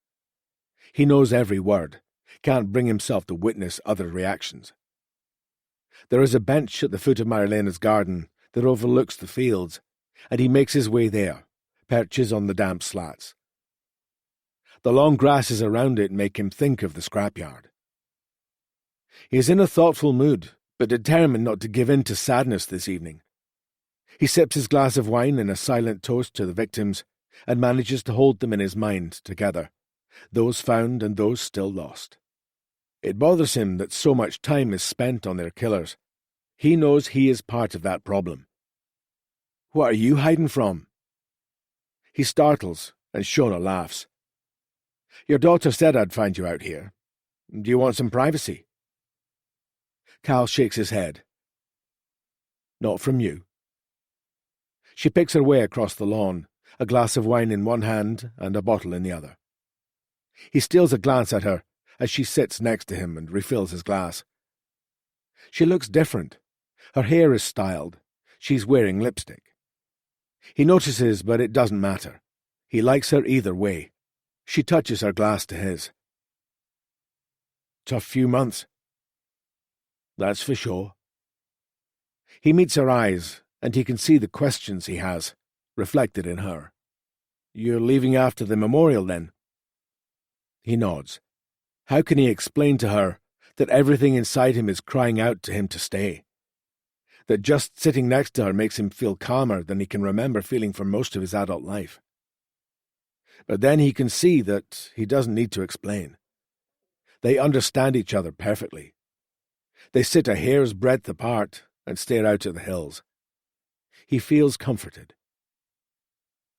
He knows every word, can't bring himself to witness other reactions. There is a bench at the foot of Marilena's garden that overlooks the fields, and he makes his way there, perches on the damp slats. The long grasses around it make him think of the scrapyard. He is in a thoughtful mood, but determined not to give in to sadness this evening. He sips his glass of wine in a silent toast to the victims, and manages to hold them in his mind together, those found and those still lost. It bothers him that so much time is spent on their killers. He knows he is part of that problem. "What are you hiding from?" He startles, and Shona laughs. "Your daughter said I'd find you out here. Do you want some privacy?" Cal shakes his head. "Not from you." She picks her way across the lawn, a glass of wine in one hand and a bottle in the other. He steals a glance at her as she sits next to him and refills his glass. She looks different. Her hair is styled. She's wearing lipstick. He notices, but it doesn't matter. He likes her either way. She touches her glass to his. "Tough few months." "That's for sure." He meets her eyes, and he can see the questions he has, reflected in her. "You're leaving after the memorial, then?" He nods. How can he explain to her that everything inside him is crying out to him to stay? That just sitting next to her makes him feel calmer than he can remember feeling for most of his adult life? But then he can see that he doesn't need to explain. They understand each other perfectly. They sit a hair's breadth apart and stare out at the hills. He feels comforted.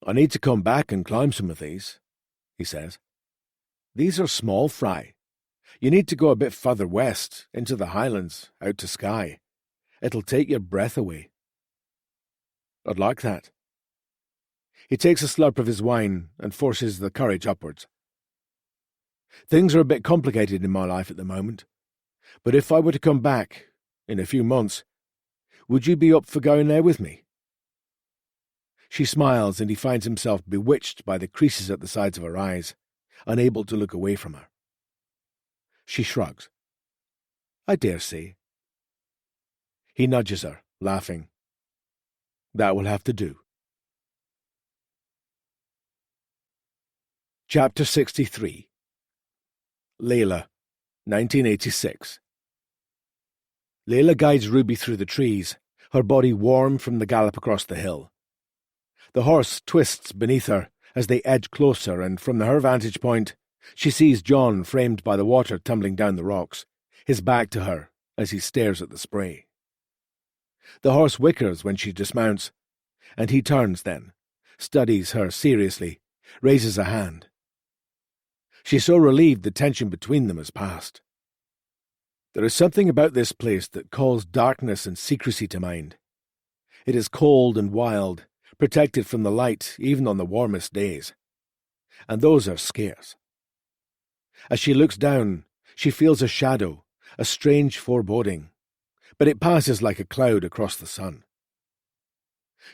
"I need to come back and climb some of these," he says. "These are small fry. You need to go a bit further west, into the Highlands, out to Skye. It'll take your breath away." "I'd like that." He takes a slurp of his wine and forces the courage upwards. Things are a bit complicated in my life at the moment, but if I were to come back, in a few months, would you be up for going there with me? She smiles, and he finds himself bewitched by the creases at the sides of her eyes, unable to look away from her. She shrugs. I dare say. He nudges her, laughing. That will have to do. Chapter 63. Layla, 1986. Layla guides Ruby through the trees, her body warm from the gallop across the hill. The horse twists beneath her as they edge closer, and from her vantage point, she sees John framed by the water tumbling down the rocks, his back to her as he stares at the spray. The horse whickers when she dismounts, and he turns then, studies her seriously, raises a hand. She's so relieved the tension between them has passed. There is something about this place that calls darkness and secrecy to mind. It is cold and wild, protected from the light even on the warmest days. And those are scarce. As she looks down, she feels a shadow, a strange foreboding, but it passes like a cloud across the sun.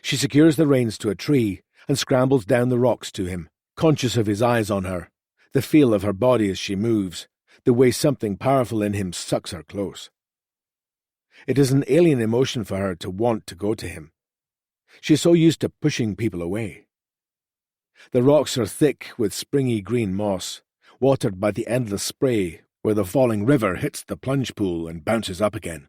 She secures the reins to a tree and scrambles down the rocks to him, conscious of his eyes on her, the feel of her body as she moves, the way something powerful in him sucks her close. It is an alien emotion for her to want to go to him. She is so used to pushing people away. The rocks are thick with springy green moss, watered by the endless spray where the falling river hits the plunge pool and bounces up again.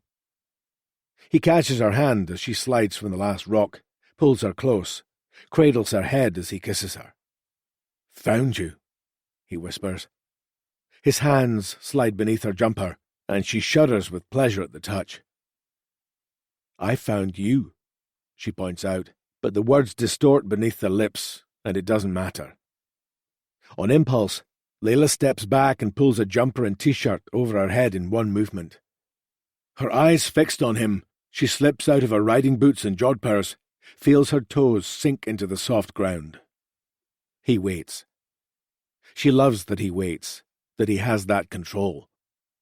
He catches her hand as she slides from the last rock, pulls her close, cradles her head as he kisses her. "Found you," he whispers. His hands slide beneath her jumper, and she shudders with pleasure at the touch. "I found you," she points out, but the words distort beneath their lips, and it doesn't matter. On impulse, Layla steps back and pulls a jumper and t-shirt over her head in one movement. Her eyes fixed on him, she slips out of her riding boots and jodhpurs, feels her toes sink into the soft ground. He waits. She loves that he waits, that he has that control.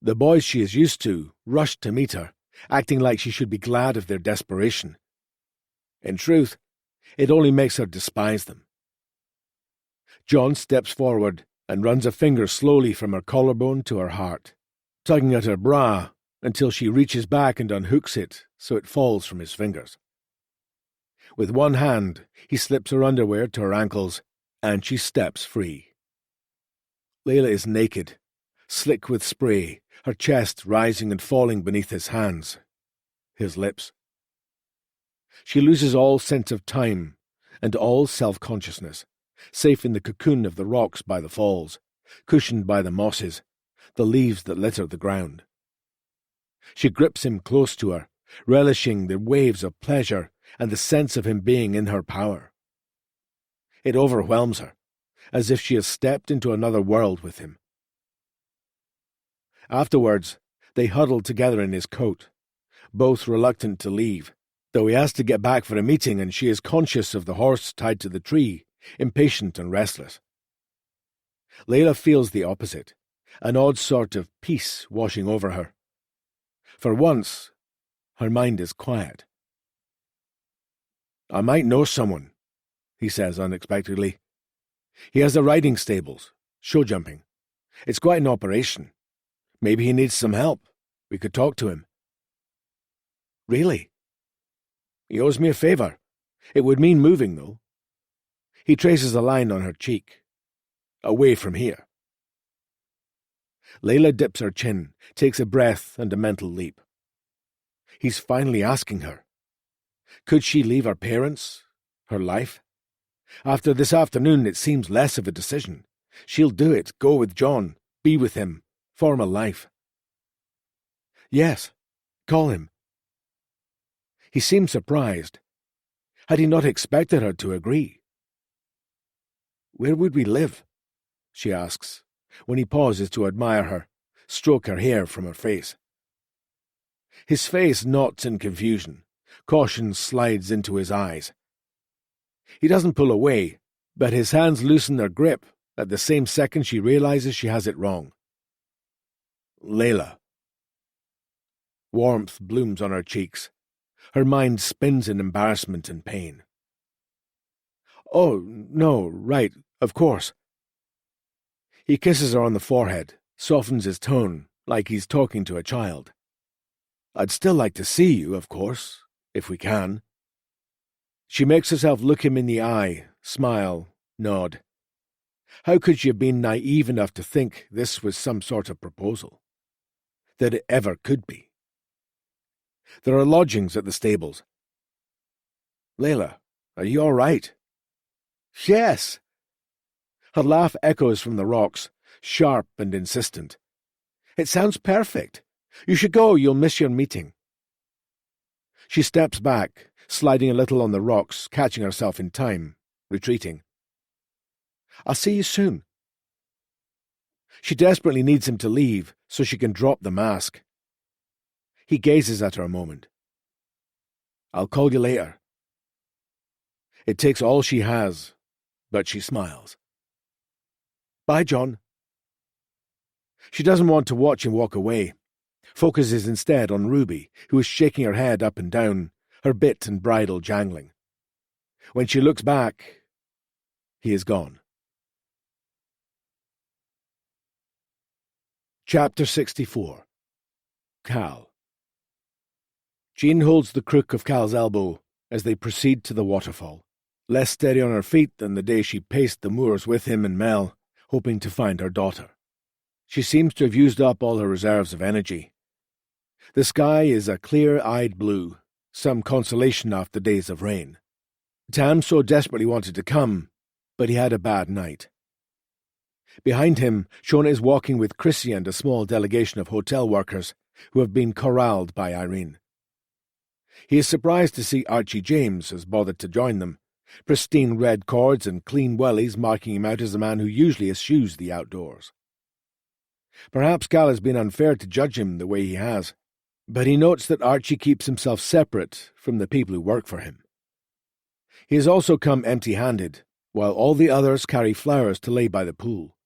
The boys she is used to rush to meet her, acting like she should be glad of their desperation. In truth, it only makes her despise them. John steps forward and runs a finger slowly from her collarbone to her heart, tugging at her bra until she reaches back and unhooks it so it falls from his fingers. With one hand, he slips her underwear to her ankles, and she steps free. Layla is naked, slick with spray, her chest rising and falling beneath his hands, his lips. She loses all sense of time and all self-consciousness, safe in the cocoon of the rocks by the falls, cushioned by the mosses, the leaves that litter the ground. She grips him close to her, relishing the waves of pleasure and the sense of him being in her power. It overwhelms her, as if she has stepped into another world with him. Afterwards, they huddle together in his coat, both reluctant to leave, though he has to get back for a meeting and she is conscious of the horse tied to the tree, impatient and restless. Layla feels the opposite, an odd sort of peace washing over her. For once, her mind is quiet. "I might know someone," he says unexpectedly. "He has the riding stables, show jumping. It's quite an operation. Maybe he needs some help. We could talk to him." "Really?" "He owes me a favour. It would mean moving, though." He traces a line on her cheek. "Away from here." Layla dips her chin, takes a breath and a mental leap. He's finally asking her. Could she leave her parents, her life? After this afternoon, it seems less of a decision. She'll do it, go with John, be with him, form a life. "Yes, call him." He seems surprised. Had he not expected her to agree? "Where would we live?" she asks, when he pauses to admire her, stroke her hair from her face. His face knots in confusion. Caution slides into his eyes. He doesn't pull away, but his hands loosen their grip at the same second she realizes she has it wrong. Layla. Warmth blooms on her cheeks. Her mind spins in embarrassment and pain. Oh, no, right, of course. He kisses her on the forehead, softens his tone, like he's talking to a child. I'd still like to see you, of course, if we can. She makes herself look him in the eye, smile, nod. How could she have been naive enough to think this was some sort of proposal? That it ever could be? There are lodgings at the stables. Layla, are you all right? Yes. Her laugh echoes from the rocks, sharp and insistent. It sounds perfect. You should go, you'll miss your meeting. She steps back, sliding a little on the rocks, catching herself in time, retreating. I'll see you soon. She desperately needs him to leave so she can drop the mask. He gazes at her a moment. I'll call you later. It takes all she has, but she smiles. Bye, John. She doesn't want to watch him walk away, focuses instead on Ruby, who is shaking her head up and down, her bit and bridle jangling. When she looks back, he is gone. Chapter 64. Cal. Jean holds the crook of Cal's elbow as they proceed to the waterfall, less steady on her feet than the day she paced the moors with him and Mel, hoping to find her daughter. She seems to have used up all her reserves of energy. The sky is a clear-eyed blue, some consolation after days of rain. Tam so desperately wanted to come, but he had a bad night. Behind him, Shona is walking with Chrissy and a small delegation of hotel workers who have been corralled by Irene. He is surprised to see Archie James has bothered to join them, pristine red cords and clean wellies marking him out as a man who usually eschews the outdoors. Perhaps Cal has been unfair to judge him the way he has, but he notes that Archie keeps himself separate from the people who work for him. He has also come empty-handed, while all the others carry flowers to lay by the pool.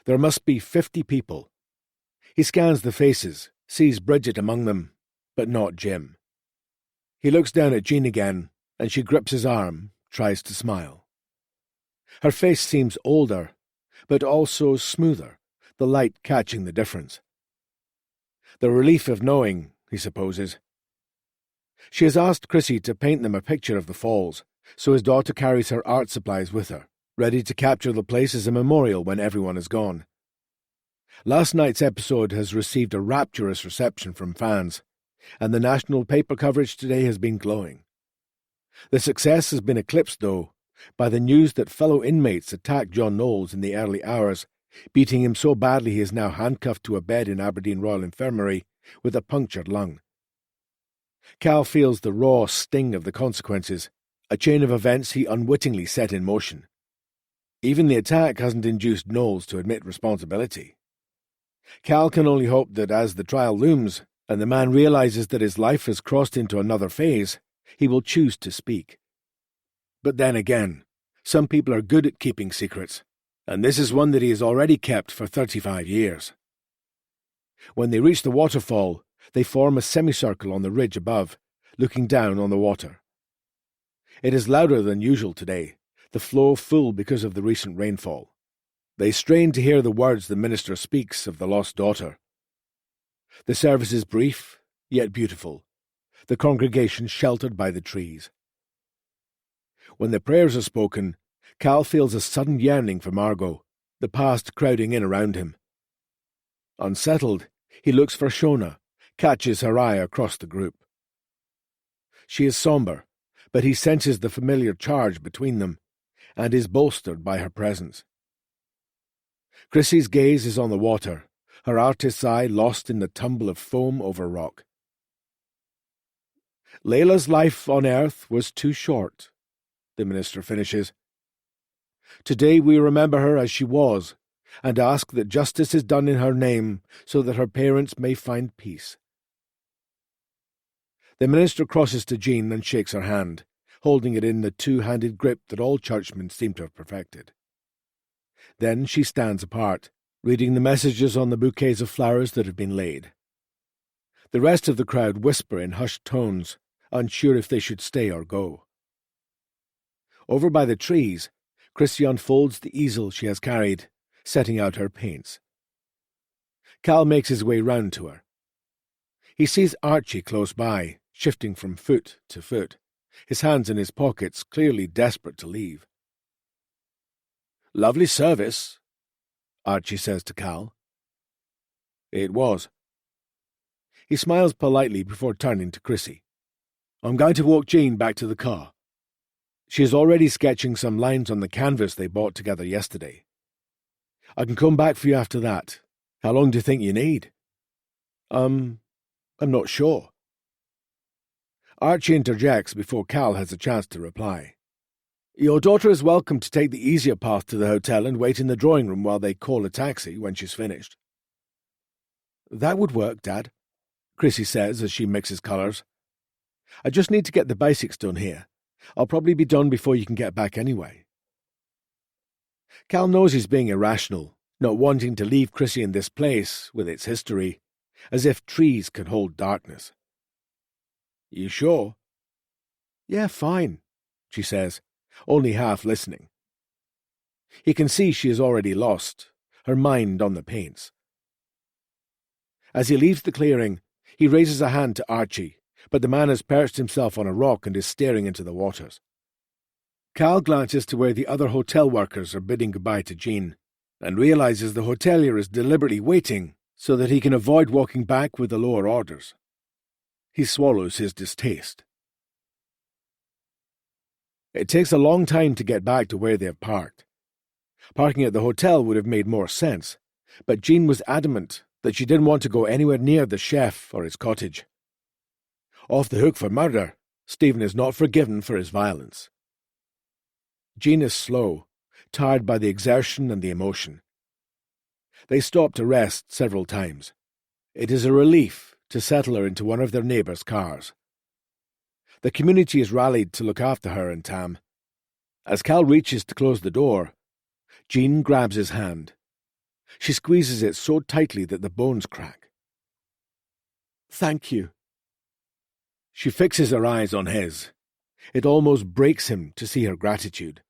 There must be 50 people. He scans the faces, sees Bridget among them, but not Jim. He looks down at Jean again, and she grips his arm, tries to smile. Her face seems older, but also smoother, the light catching the difference. The relief of knowing, he supposes. She has asked Chrissy to paint them a picture of the falls, so his daughter carries her art supplies with her, ready to capture the place as a memorial when everyone is gone. Last night's episode has received a rapturous reception from fans, and the national paper coverage today has been glowing. The success has been eclipsed, though, by the news that fellow inmates attacked John Knowles in the early hours, beating him so badly he is now handcuffed to a bed in Aberdeen Royal Infirmary with a punctured lung. Cal feels the raw sting of the consequences, a chain of events he unwittingly set in motion. Even the attack hasn't induced Knowles to admit responsibility. Cal can only hope that as the trial looms, and the man realizes that his life has crossed into another phase, he will choose to speak. But then again, some people are good at keeping secrets, and this is one that he has already kept for 35 years. When they reach the waterfall, they form a semicircle on the ridge above, looking down on the water. It is louder than usual today, the flow full because of the recent rainfall. They strain to hear the words the minister speaks of the lost daughter. The service is brief, yet beautiful, the congregation sheltered by the trees. When the prayers are spoken, Cal feels a sudden yearning for Margot, the past crowding in around him. Unsettled, he looks for Shona, catches her eye across the group. She is sombre, but he senses the familiar charge between them, and is bolstered by her presence. Chrissy's gaze is on the water, her artist's eye lost in the tumble of foam over rock. Layla's life on earth was too short, the minister finishes. Today we remember her as she was, and ask that justice is done in her name so that her parents may find peace. The minister crosses to Jean and shakes her hand, holding it in the two-handed grip that all churchmen seem to have perfected. Then she stands apart, reading the messages on the bouquets of flowers that have been laid. The rest of the crowd whisper in hushed tones, unsure if they should stay or go. Over by the trees, Chrissy unfolds the easel she has carried, setting out her paints. Cal makes his way round to her. He sees Archie close by, shifting from foot to foot, his hands in his pockets, clearly desperate to leave. "Lovely service," Archie says to Cal. "It was." He smiles politely before turning to Chrissy. "I'm going to walk Jean back to the car. She is already sketching some lines on the canvas they bought together yesterday. I can come back for you after that. How long do you think you need?" I'm not sure." Archie interjects before Cal has a chance to reply. "Your daughter is welcome to take the easier path to the hotel and wait in the drawing room while they call a taxi when she's finished." "That would work, Dad," Chrissy says as she mixes colours. "I just need to get the basics done here. I'll probably be done before you can get back anyway." Cal knows he's being irrational, not wanting to leave Chrissy in this place, with its history, as if trees could hold darkness. "You sure?" "Yeah, fine," she says, only half listening. He can see she is already lost, her mind on the paints. As he leaves the clearing, he raises a hand to Archie, but the man has perched himself on a rock and is staring into the waters. Cal glances to where the other hotel workers are bidding goodbye to Jean, and realizes the hotelier is deliberately waiting so that he can avoid walking back with the lower orders. He swallows his distaste. It takes a long time to get back to where they have parked. Parking at the hotel would have made more sense, but Jean was adamant that she didn't want to go anywhere near the chef or his cottage. Off the hook for murder, Stephen is not forgiven for his violence. Jean is slow, tired by the exertion and the emotion. They stop to rest several times. It is a relief to settle her into one of their neighbours' cars. The community is rallied to look after her and Tam. As Cal reaches to close the door, Jean grabs his hand. She squeezes it so tightly that the bones crack. "Thank you." She fixes her eyes on his. It almost breaks him to see her gratitude.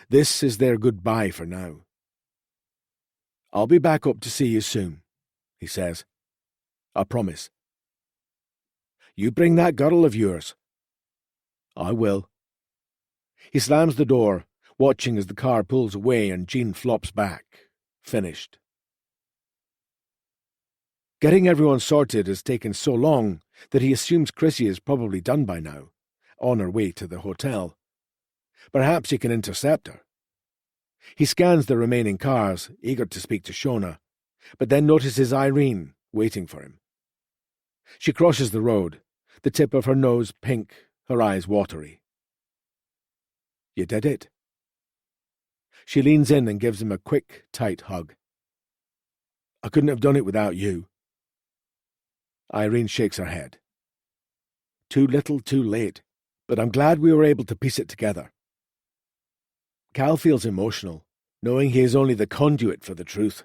This is their goodbye for now. "I'll be back up to see you soon," he says. "I promise." "You bring that girl of yours." "I will." He slams the door, watching as the car pulls away and Jean flops back, finished. Getting everyone sorted has taken so long that he assumes Chrissy is probably done by now, on her way to the hotel. Perhaps he can intercept her. He scans the remaining cars, eager to speak to Shona, but then notices Irene waiting for him. She crosses the road, the tip of her nose pink, her eyes watery. "You did it." She leans in and gives him a quick, tight hug. "I couldn't have done it without you." Irene shakes her head. "Too little, too late, but I'm glad we were able to piece it together." Cal feels emotional, knowing he is only the conduit for the truth.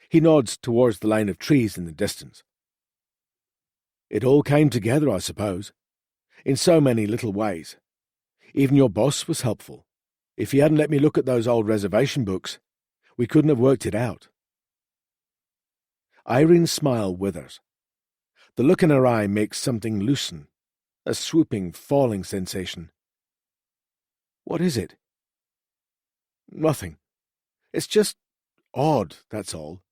He nods towards the line of trees in the distance. "It all came together, I suppose, in so many little ways. Even your boss was helpful. If he hadn't let me look at those old reservation books, we couldn't have worked it out." Irene's smile withers. The look in her eye makes something loosen, a swooping, falling sensation. "What is it?" "Nothing. It's just odd, that's all,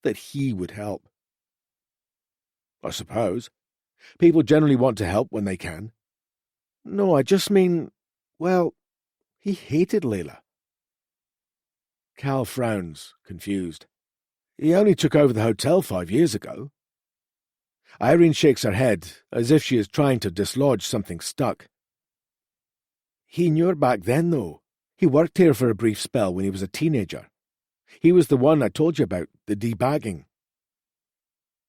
that he would help." "I suppose. People generally want to help when they can." "No, I just mean, well, he hated Layla." Cal frowns, confused. "He only took over the hotel 5 years ago." Irene shakes her head, as if she is trying to dislodge something stuck. "He knew her back then, though. He worked here for a brief spell when he was a teenager. He was the one I told you about, the debagging."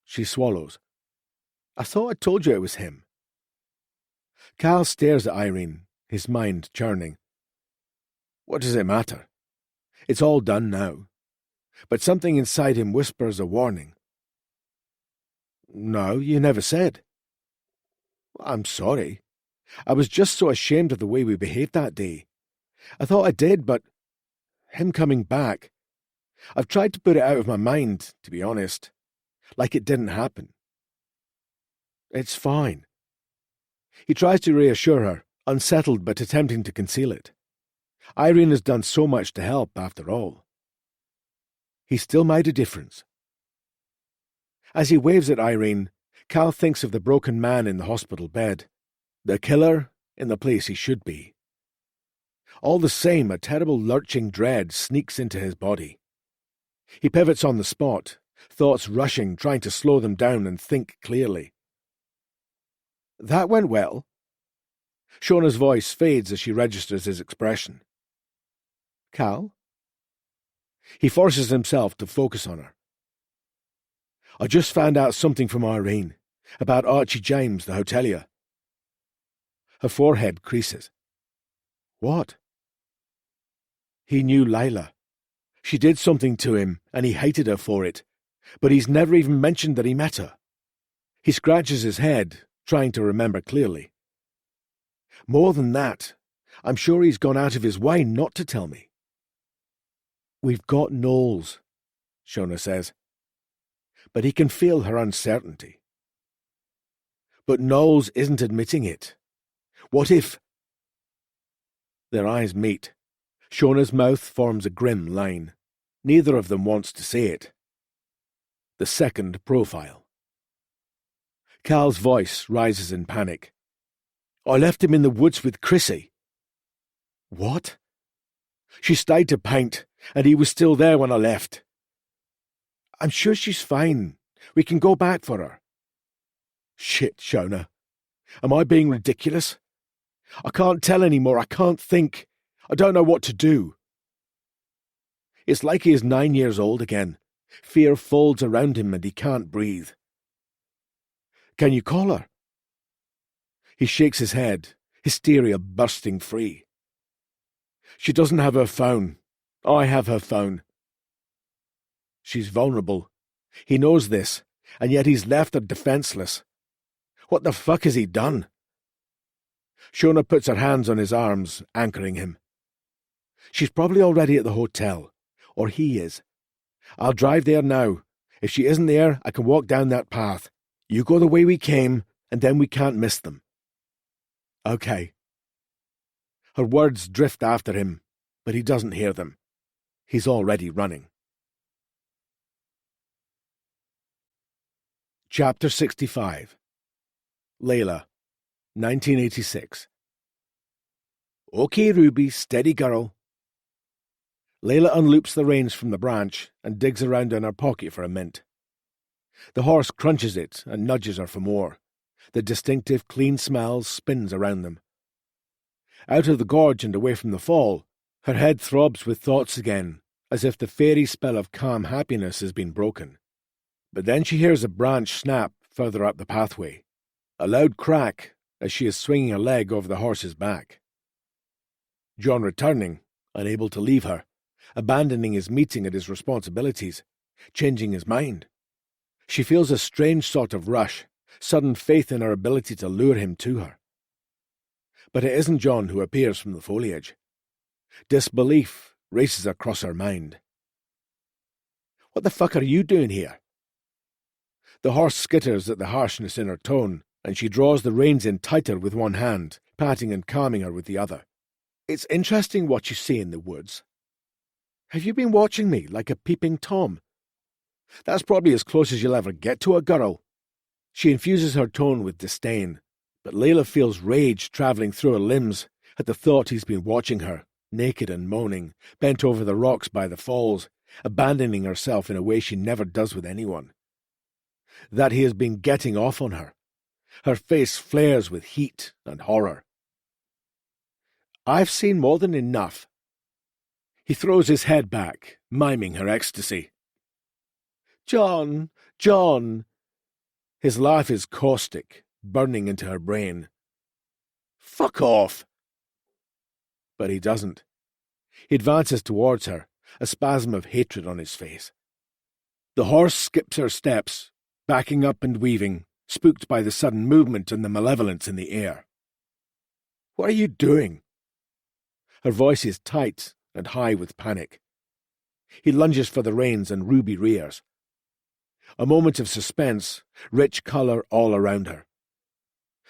She swallows. "I thought I told you it was him." Cal stares at Irene, his mind churning. What does it matter? It's all done now. But something inside him whispers a warning. No, you never said. I'm sorry. I was just so ashamed of the way we behaved that day. I thought I did, but him coming back... I've tried to put it out of my mind, to be honest. Like it didn't happen. It's fine. He tries to reassure her, unsettled but attempting to conceal it. Irene has done so much to help, after all. He still made a difference. As he waves at Irene, Cal thinks of the broken man in the hospital bed, the killer in the place he should be. All the same, a terrible lurching dread sneaks into his body. He pivots on the spot, thoughts rushing, trying to slow them down and think clearly. That went well. Shona's voice fades as she registers his expression. Cal? He forces himself to focus on her. I just found out something from Irene, about Archie James, the hotelier. Her forehead creases. What? He knew Layla. She did something to him, and he hated her for it, but he's never even mentioned that he met her. He scratches his head, trying to remember clearly. More than that, I'm sure he's gone out of his way not to tell me. We've got Knowles, Shona says, but he can feel her uncertainty. But Knowles isn't admitting it. What if... Their eyes meet. Shona's mouth forms a grim line. Neither of them wants to say it. The second profile. Cal's voice rises in panic. I left him in the woods with Chrissy. What? She stayed to paint, and he was still there when I left. I'm sure she's fine. We can go back for her. Shit, Shona. Am I being ridiculous? I can't tell anymore. I can't think. I don't know what to do. It's like he is 9 years old again. Fear folds around him and he can't breathe. Can you call her? He shakes his head, hysteria bursting free. She doesn't have her phone. I have her phone. She's vulnerable. He knows this, and yet he's left her defenseless. What the fuck has he done? Shona puts her hands on his arms, anchoring him. She's probably already at the hotel, or he is. I'll drive there now. If she isn't there, I can walk down that path. You go the way we came, and then we can't miss them. Okay. Her words drift after him, but he doesn't hear them. He's already running. Chapter 65. Layla, 1986. Okay, Ruby, steady girl. Layla unloops the reins from the branch and digs around in her pocket for a mint. The horse crunches it and nudges her for more. The distinctive, clean smell spins around them. Out of the gorge and away from the fall, her head throbs with thoughts again, as if the fairy spell of calm happiness has been broken. But then she hears a branch snap further up the pathway, a loud crack as she is swinging a leg over the horse's back. John returning, unable to leave her, abandoning his meeting at his responsibilities, changing his mind. She feels a strange sort of rush, sudden faith in her ability to lure him to her. But it isn't John who appears from the foliage. Disbelief races across her mind. What the fuck are you doing here? The horse skitters at the harshness in her tone, and she draws the reins in tighter with one hand, patting and calming her with the other. It's interesting what you see in the woods. Have you been watching me like a peeping Tom? That's probably as close as you'll ever get to a girl. She infuses her tone with disdain, but Layla feels rage travelling through her limbs at the thought he's been watching her, naked and moaning, bent over the rocks by the falls, abandoning herself in a way she never does with anyone. That he has been getting off on her. Her face flares with heat and horror. I've seen more than enough. He throws his head back, miming her ecstasy. John, John. His laugh is caustic, burning into her brain. Fuck off! But he doesn't. He advances towards her, a spasm of hatred on his face. The horse skips her steps, backing up and weaving, spooked by the sudden movement and the malevolence in the air. What are you doing? Her voice is tight and high with panic. He lunges for the reins and Ruby rears. A moment of suspense, rich colour all around her.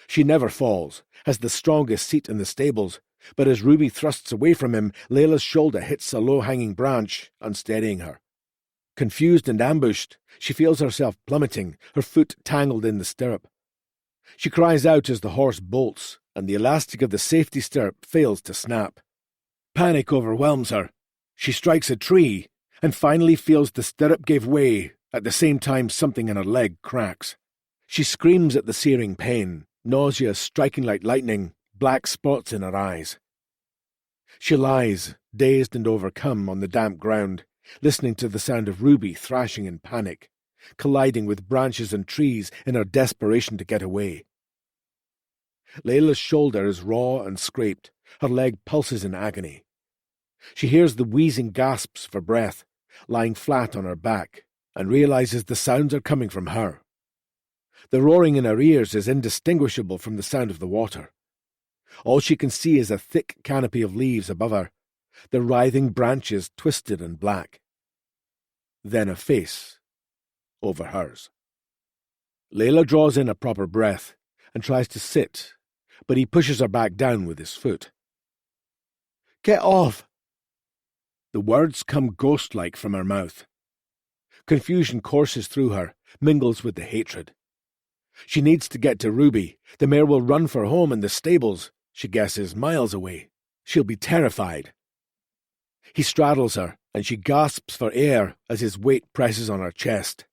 She never falls, has the strongest seat in the stables, but as Ruby thrusts away from him, Layla's shoulder hits a low-hanging branch, unsteadying her. Confused and ambushed, she feels herself plummeting, her foot tangled in the stirrup. She cries out as the horse bolts, and the elastic of the safety stirrup fails to snap. Panic overwhelms her. She strikes a tree, and finally feels the stirrup give way, at the same time something in her leg cracks. She screams at the searing pain, nausea striking like lightning, black spots in her eyes. She lies, dazed and overcome, on the damp ground, listening to the sound of Ruby thrashing in panic, colliding with branches and trees in her desperation to get away. Layla's shoulder is raw and scraped, her leg pulses in agony. She hears the wheezing gasps for breath, lying flat on her back, and realizes the sounds are coming from her. The roaring in her ears is indistinguishable from the sound of the water. All she can see is a thick canopy of leaves above her, the writhing branches twisted and black. Then a face over hers. Layla draws in a proper breath and tries to sit, but he pushes her back down with his foot. "Get off!" The words come ghost-like from her mouth. Confusion courses through her, mingles with the hatred. She needs to get to Ruby. The mare will run for home in the stables, she guesses, miles away. She'll be terrified. He straddles her, and she gasps for air as his weight presses on her chest.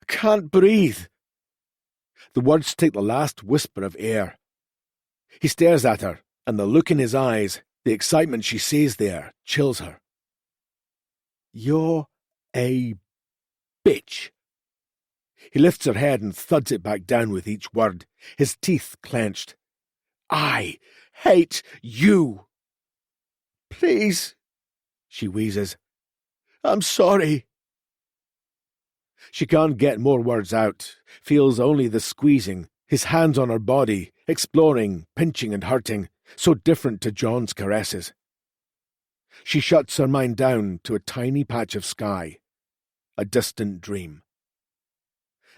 "I can't breathe." The words take the last whisper of air. He stares at her, and the look in his eyes, the excitement she sees there, chills her. "You're a bitch." He lifts her head and thuds it back down with each word, his teeth clenched. "I hate you." "Please," she wheezes. "I'm sorry." She can't get more words out, feels only the squeezing, his hands on her body, exploring, pinching and hurting, so different to John's caresses. She shuts her mind down to a tiny patch of sky, a distant dream.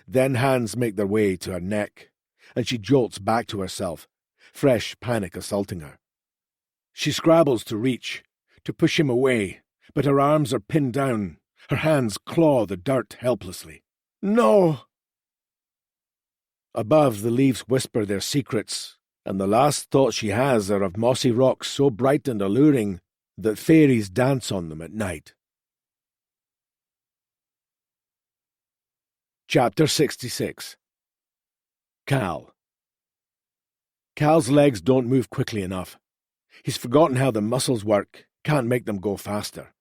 Then hands make their way to her neck, and she jolts back to herself, fresh panic assaulting her. She scrabbles to reach, to push him away, but her arms are pinned down, her hands claw the dirt helplessly. "No!" Above, the leaves whisper their secrets, and the last thoughts she has are of mossy rocks so bright and alluring that fairies dance on them at night. Chapter 66. Cal. Cal's legs don't move quickly enough. He's forgotten how the muscles work, can't make them go faster.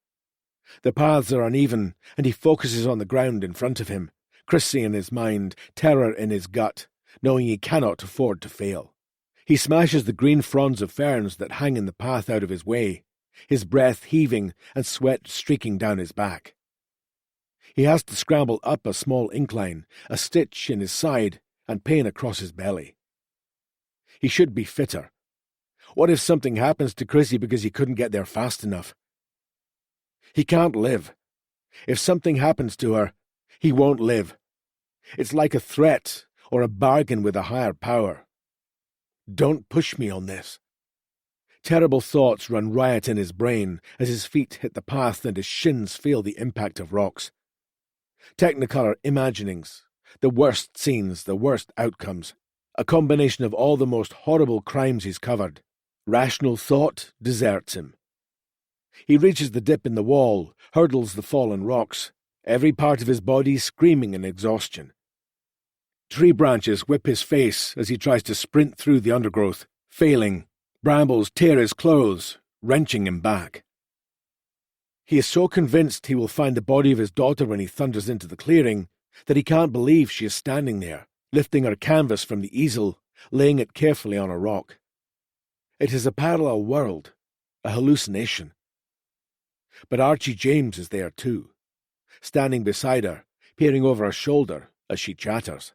The paths are uneven, and he focuses on the ground in front of him, Chrissy in his mind, terror in his gut, knowing he cannot afford to fail. He smashes the green fronds of ferns that hang in the path out of his way, his breath heaving and sweat streaking down his back. He has to scramble up a small incline, a stitch in his side, and pain across his belly. He should be fitter. What if something happens to Chrissy because he couldn't get there fast enough? He can't live. If something happens to her, he won't live. It's like a threat or a bargain with a higher power. Don't push me on this. Terrible thoughts run riot in his brain as his feet hit the path and his shins feel the impact of rocks. Technicolor imaginings, the worst scenes, the worst outcomes, a combination of all the most horrible crimes he's covered. Rational thought deserts him. He reaches the dip in the wall, hurdles the fallen rocks, every part of his body screaming in exhaustion. Tree branches whip his face as he tries to sprint through the undergrowth, failing. Brambles tear his clothes, wrenching him back. He is so convinced he will find the body of his daughter when he thunders into the clearing that he can't believe she is standing there, lifting her canvas from the easel, laying it carefully on a rock. It is a parallel world, a hallucination. But Archie James is there too, standing beside her, peering over her shoulder as she chatters.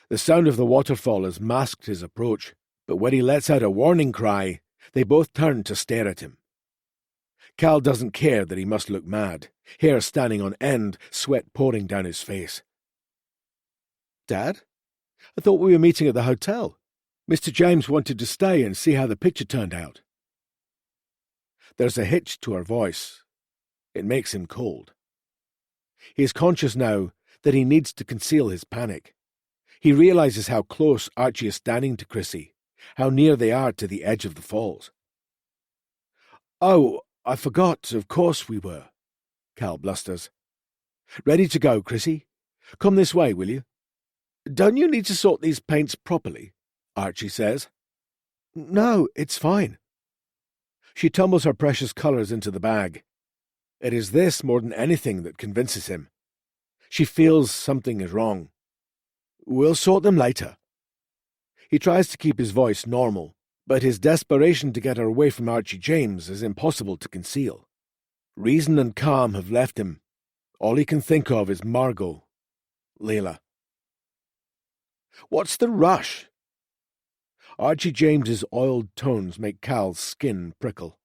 The sound of the waterfall has masked his approach, but when he lets out a warning cry, they both turn to stare at him. Cal doesn't care that he must look mad, hair standing on end, sweat pouring down his face. "Dad? I thought we were meeting at the hotel. Mr. James wanted to stay and see how the picture turned out." There's a hitch to her voice. It makes him cold. He is conscious now that he needs to conceal his panic. He realizes how close Archie is standing to Chrissy, how near they are to the edge of the falls. "Oh, I forgot, of course we were," Cal blusters. "Ready to go, Chrissy? Come this way, will you?" "Don't you need to sort these paints properly?" Archie says. "No, it's fine." She tumbles her precious colours into the bag. It is this more than anything that convinces him. She feels something is wrong. "We'll sort them later." He tries to keep his voice normal, but his desperation to get her away from Archie James is impossible to conceal. Reason and calm have left him. All he can think of is Margot, Layla. What's the rush? Archie James's oiled tones make Cal's skin prickle.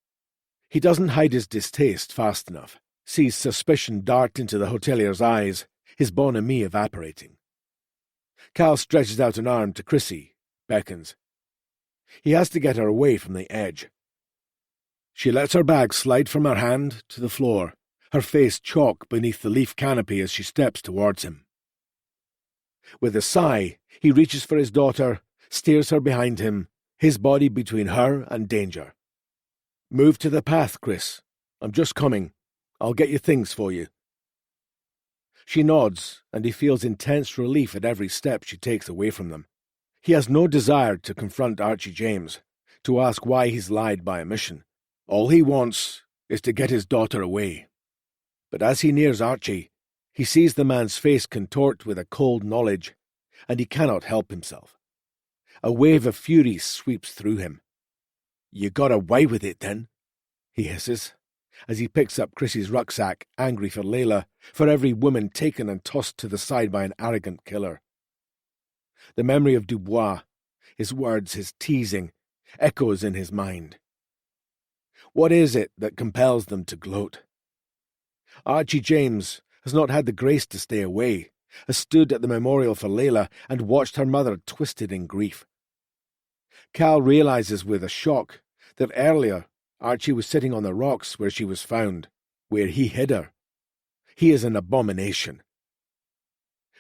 He doesn't hide his distaste fast enough, sees suspicion dart into the hotelier's eyes, his bonhomie evaporating. Cal stretches out an arm to Chrissy, beckons. He has to get her away from the edge. She lets her bag slide from her hand to the floor, her face chalk beneath the leaf canopy as she steps towards him. With a sigh, he reaches for his daughter, steers her behind him, his body between her and danger. "Move to the path, Chris. I'm just coming. I'll get your things for you." She nods, and he feels intense relief at every step she takes away from them. He has no desire to confront Archie James, to ask why he's lied by omission. All he wants is to get his daughter away. But as he nears Archie, he sees the man's face contort with a cold knowledge, and he cannot help himself. A wave of fury sweeps through him. "You got away with it, then?" he hisses, as he picks up Chrissy's rucksack, angry for Layla, for every woman taken and tossed to the side by an arrogant killer. The memory of Dubois, his words, his teasing, echoes in his mind. What is it that compels them to gloat? Archie James has not had the grace to stay away, has stood at the memorial for Layla and watched her mother twisted in grief. Cal realizes with a shock that earlier Archie was sitting on the rocks where she was found, where he hid her. He is an abomination.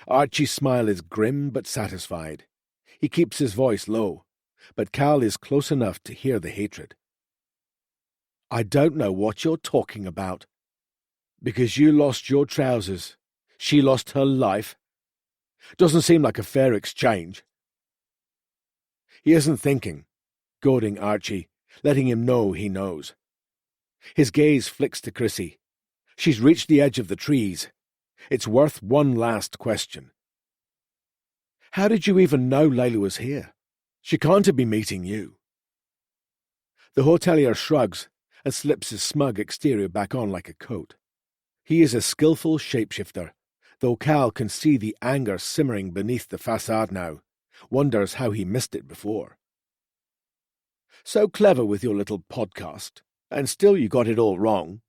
Archie's smile is grim but satisfied. He keeps his voice low, but Cal is close enough to hear the hatred. "I don't know what you're talking about. Because you lost your trousers, she lost her life. Doesn't seem like a fair exchange." He isn't thinking, goading Archie, letting him know he knows. His gaze flicks to Chrissy. She's reached the edge of the trees. It's worth one last question. "How did you even know Layla was here? She can't have been meeting you." The hotelier shrugs and slips his smug exterior back on like a coat. He is a skillful shapeshifter, though Cal can see the anger simmering beneath the facade now, wonders how he missed it before. "So clever with your little podcast, and still you got it all wrong."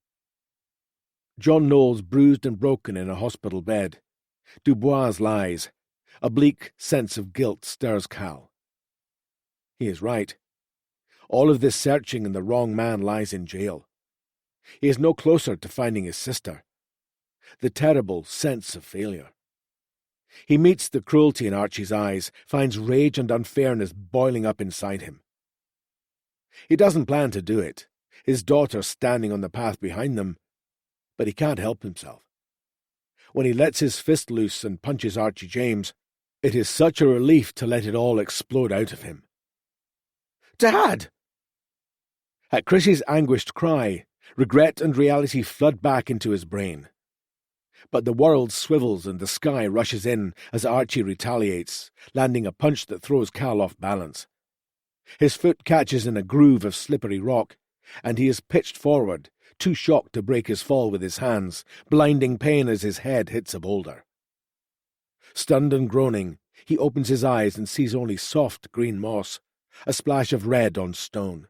John Knowles bruised and broken in a hospital bed. Dubois lies. A bleak sense of guilt stirs Cal. He is right. All of this searching and the wrong man lies in jail. He is no closer to finding his sister. The terrible sense of failure. He meets the cruelty in Archie's eyes, finds rage and unfairness boiling up inside him. He doesn't plan to do it, his daughter standing on the path behind them, but he can't help himself. When he lets his fist loose and punches Archie James, it is such a relief to let it all explode out of him. "Dad!" At Chrissy's anguished cry, regret and reality flood back into his brain. But the world swivels and the sky rushes in as Archie retaliates, landing a punch that throws Cal off balance. His foot catches in a groove of slippery rock, and he is pitched forward, too shocked to break his fall with his hands, blinding pain as his head hits a boulder. Stunned and groaning, he opens his eyes and sees only soft green moss, a splash of red on stone.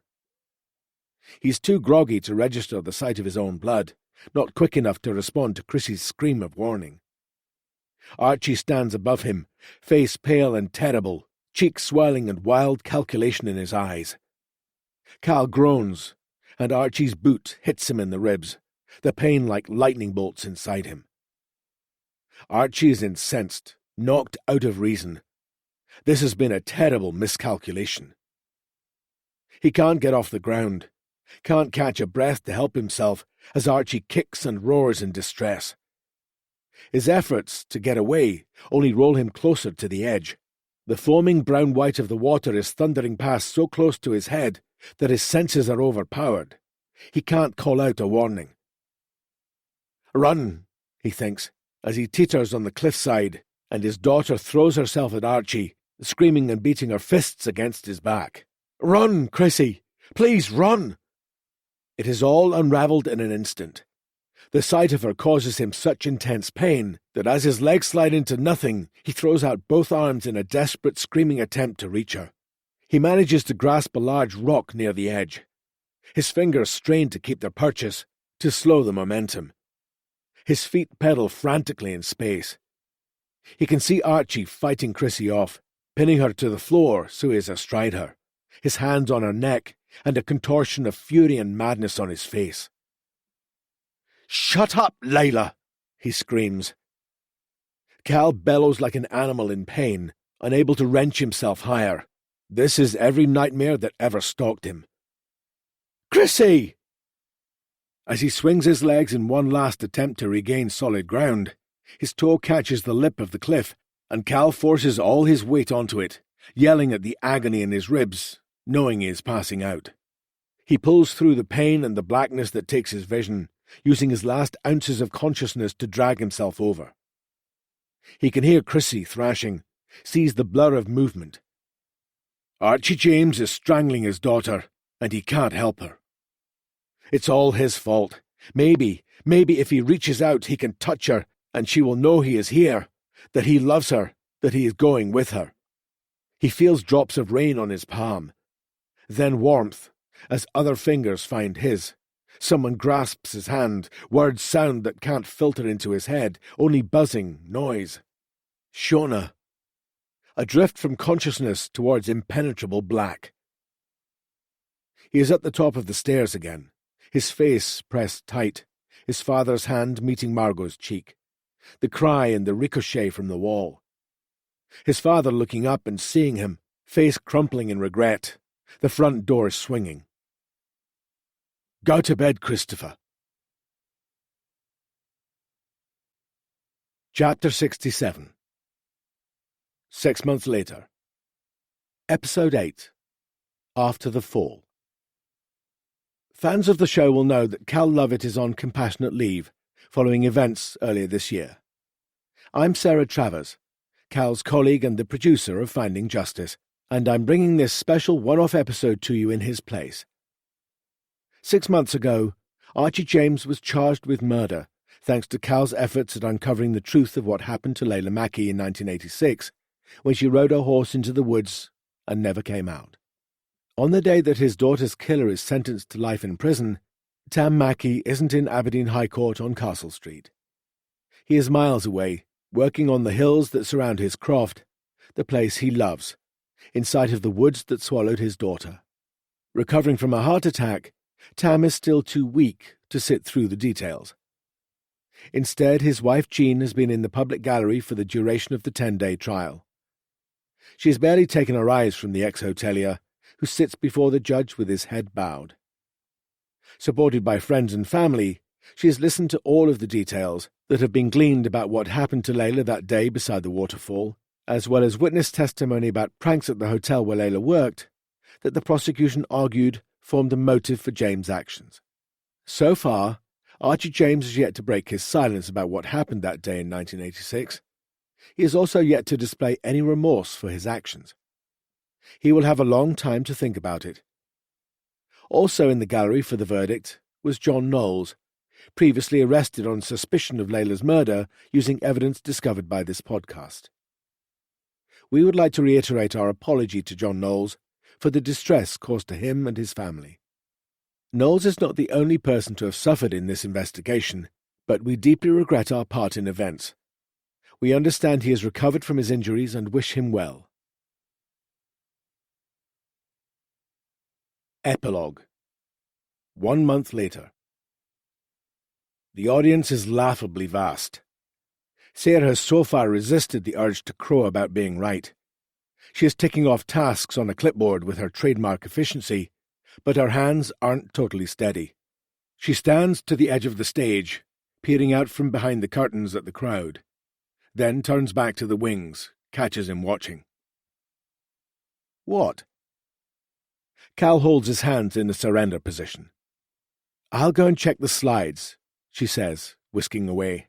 He's too groggy to register the sight of his own blood, not quick enough to respond to Chrissy's scream of warning. Archie stands above him, face pale and terrible, cheeks swelling and wild calculation in his eyes. Cal groans, and Archie's boot hits him in the ribs, the pain like lightning bolts inside him. Archie is incensed, knocked out of reason. This has been a terrible miscalculation. He can't get off the ground, can't catch a breath to help himself as Archie kicks and roars in distress. His efforts to get away only roll him closer to the edge. The foaming brown-white of the water is thundering past so close to his head that his senses are overpowered. He can't call out a warning. "Run," he thinks, as he teeters on the cliffside, and his daughter throws herself at Archie, screaming and beating her fists against his back. "Run, Chrissy! Please run!" It is all unravelled in an instant. The sight of her causes him such intense pain that as his legs slide into nothing, he throws out both arms in a desperate, screaming attempt to reach her. He manages to grasp a large rock near the edge. His fingers strain to keep their purchase, to slow the momentum. His feet pedal frantically in space. He can see Archie fighting Chrissy off, pinning her to the floor so he is astride her, his hands on her neck, and a contortion of fury and madness on his face. "Shut up, Layla!" he screams. Cal bellows like an animal in pain, unable to wrench himself higher. This is every nightmare that ever stalked him. "Chrissy!" As he swings his legs in one last attempt to regain solid ground, his toe catches the lip of the cliff, and Cal forces all his weight onto it, yelling at the agony in his ribs, knowing he is passing out. He pulls through the pain and the blackness that takes his vision, using his last ounces of consciousness to drag himself over. He can hear Chrissy thrashing, sees the blur of movement. Archie James is strangling his daughter, and he can't help her. It's all his fault. Maybe if he reaches out he can touch her, and she will know he is here, that he loves her, that he is going with her. He feels drops of rain on his palm, then warmth, as other fingers find his. Someone grasps his hand, words sound that can't filter into his head, only buzzing noise. Shona. Adrift from consciousness towards impenetrable black. He is at the top of the stairs again, his face pressed tight, his father's hand meeting Margot's cheek, the cry and the ricochet from the wall. His father looking up and seeing him, face crumpling in regret, the front door swinging. "Go to bed, Christopher." Chapter 67. 6 months later. Episode 8. After the Fall. Fans of the show will know that Cal Lovett is on compassionate leave, following events earlier this year. I'm Sarah Travers, Cal's colleague and the producer of Finding Justice, and I'm bringing this special one-off episode to you in his place. 6 months ago, Archie James was charged with murder, thanks to Cal's efforts at uncovering the truth of what happened to Layla Mackey in 1986, when she rode her horse into the woods and never came out. On the day that his daughter's killer is sentenced to life in prison, Tam Mackey isn't in Aberdeen High Court on Castle Street. He is miles away, working on the hills that surround his croft, the place he loves, in sight of the woods that swallowed his daughter. Recovering from a heart attack, Tam is still too weak to sit through the details. Instead, his wife Jean has been in the public gallery for the duration of the 10-day trial. She has barely taken her eyes from the ex-hotelier, who sits before the judge with his head bowed. Supported by friends and family, she has listened to all of the details that have been gleaned about what happened to Layla that day beside the waterfall, as well as witness testimony about pranks at the hotel where Layla worked, that the prosecution argued formed a motive for James' actions. So far, Archie James has yet to break his silence about what happened that day in 1986. He has also yet to display any remorse for his actions. He will have a long time to think about it. Also in the gallery for the verdict was John Knowles, previously arrested on suspicion of Layla's murder using evidence discovered by this podcast. We would like to reiterate our apology to John Knowles for the distress caused to him and his family. Knowles is not the only person to have suffered in this investigation, but we deeply regret our part in events. We understand he has recovered from his injuries and wish him well. Epilogue. 1 month later. The audience is laughably vast. Sarah has so far resisted the urge to crow about being right. She is ticking off tasks on a clipboard with her trademark efficiency, but her hands aren't totally steady. She stands to the edge of the stage, peering out from behind the curtains at the crowd, then turns back to the wings, catches him watching. What? Cal holds his hands in a surrender position. I'll go and check the slides, she says, whisking away.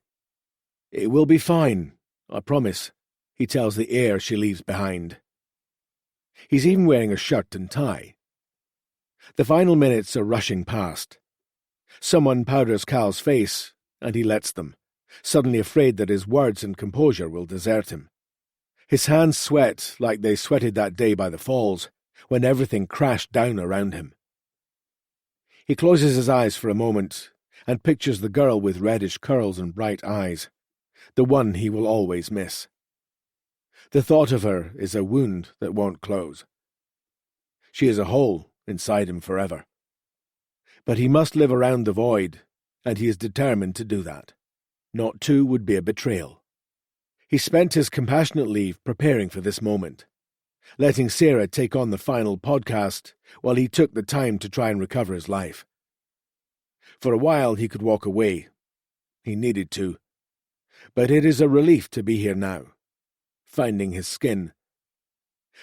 It will be fine, I promise, he tells the air she leaves behind. He's even wearing a shirt and tie. The final minutes are rushing past. Someone powders Cal's face, and he lets them, suddenly afraid that his words and composure will desert him. His hands sweat like they sweated that day by the falls, when everything crashed down around him. He closes his eyes for a moment and pictures the girl with reddish curls and bright eyes, the one he will always miss. The thought of her is a wound that won't close. She is a hole inside him forever. But he must live around the void, and he is determined to do that. Not to would be a betrayal. He spent his compassionate leave preparing for this moment, letting Sarah take on the final podcast while he took the time to try and recover his life. For a while he could walk away. He needed to. But it is a relief to be here now, finding his skin.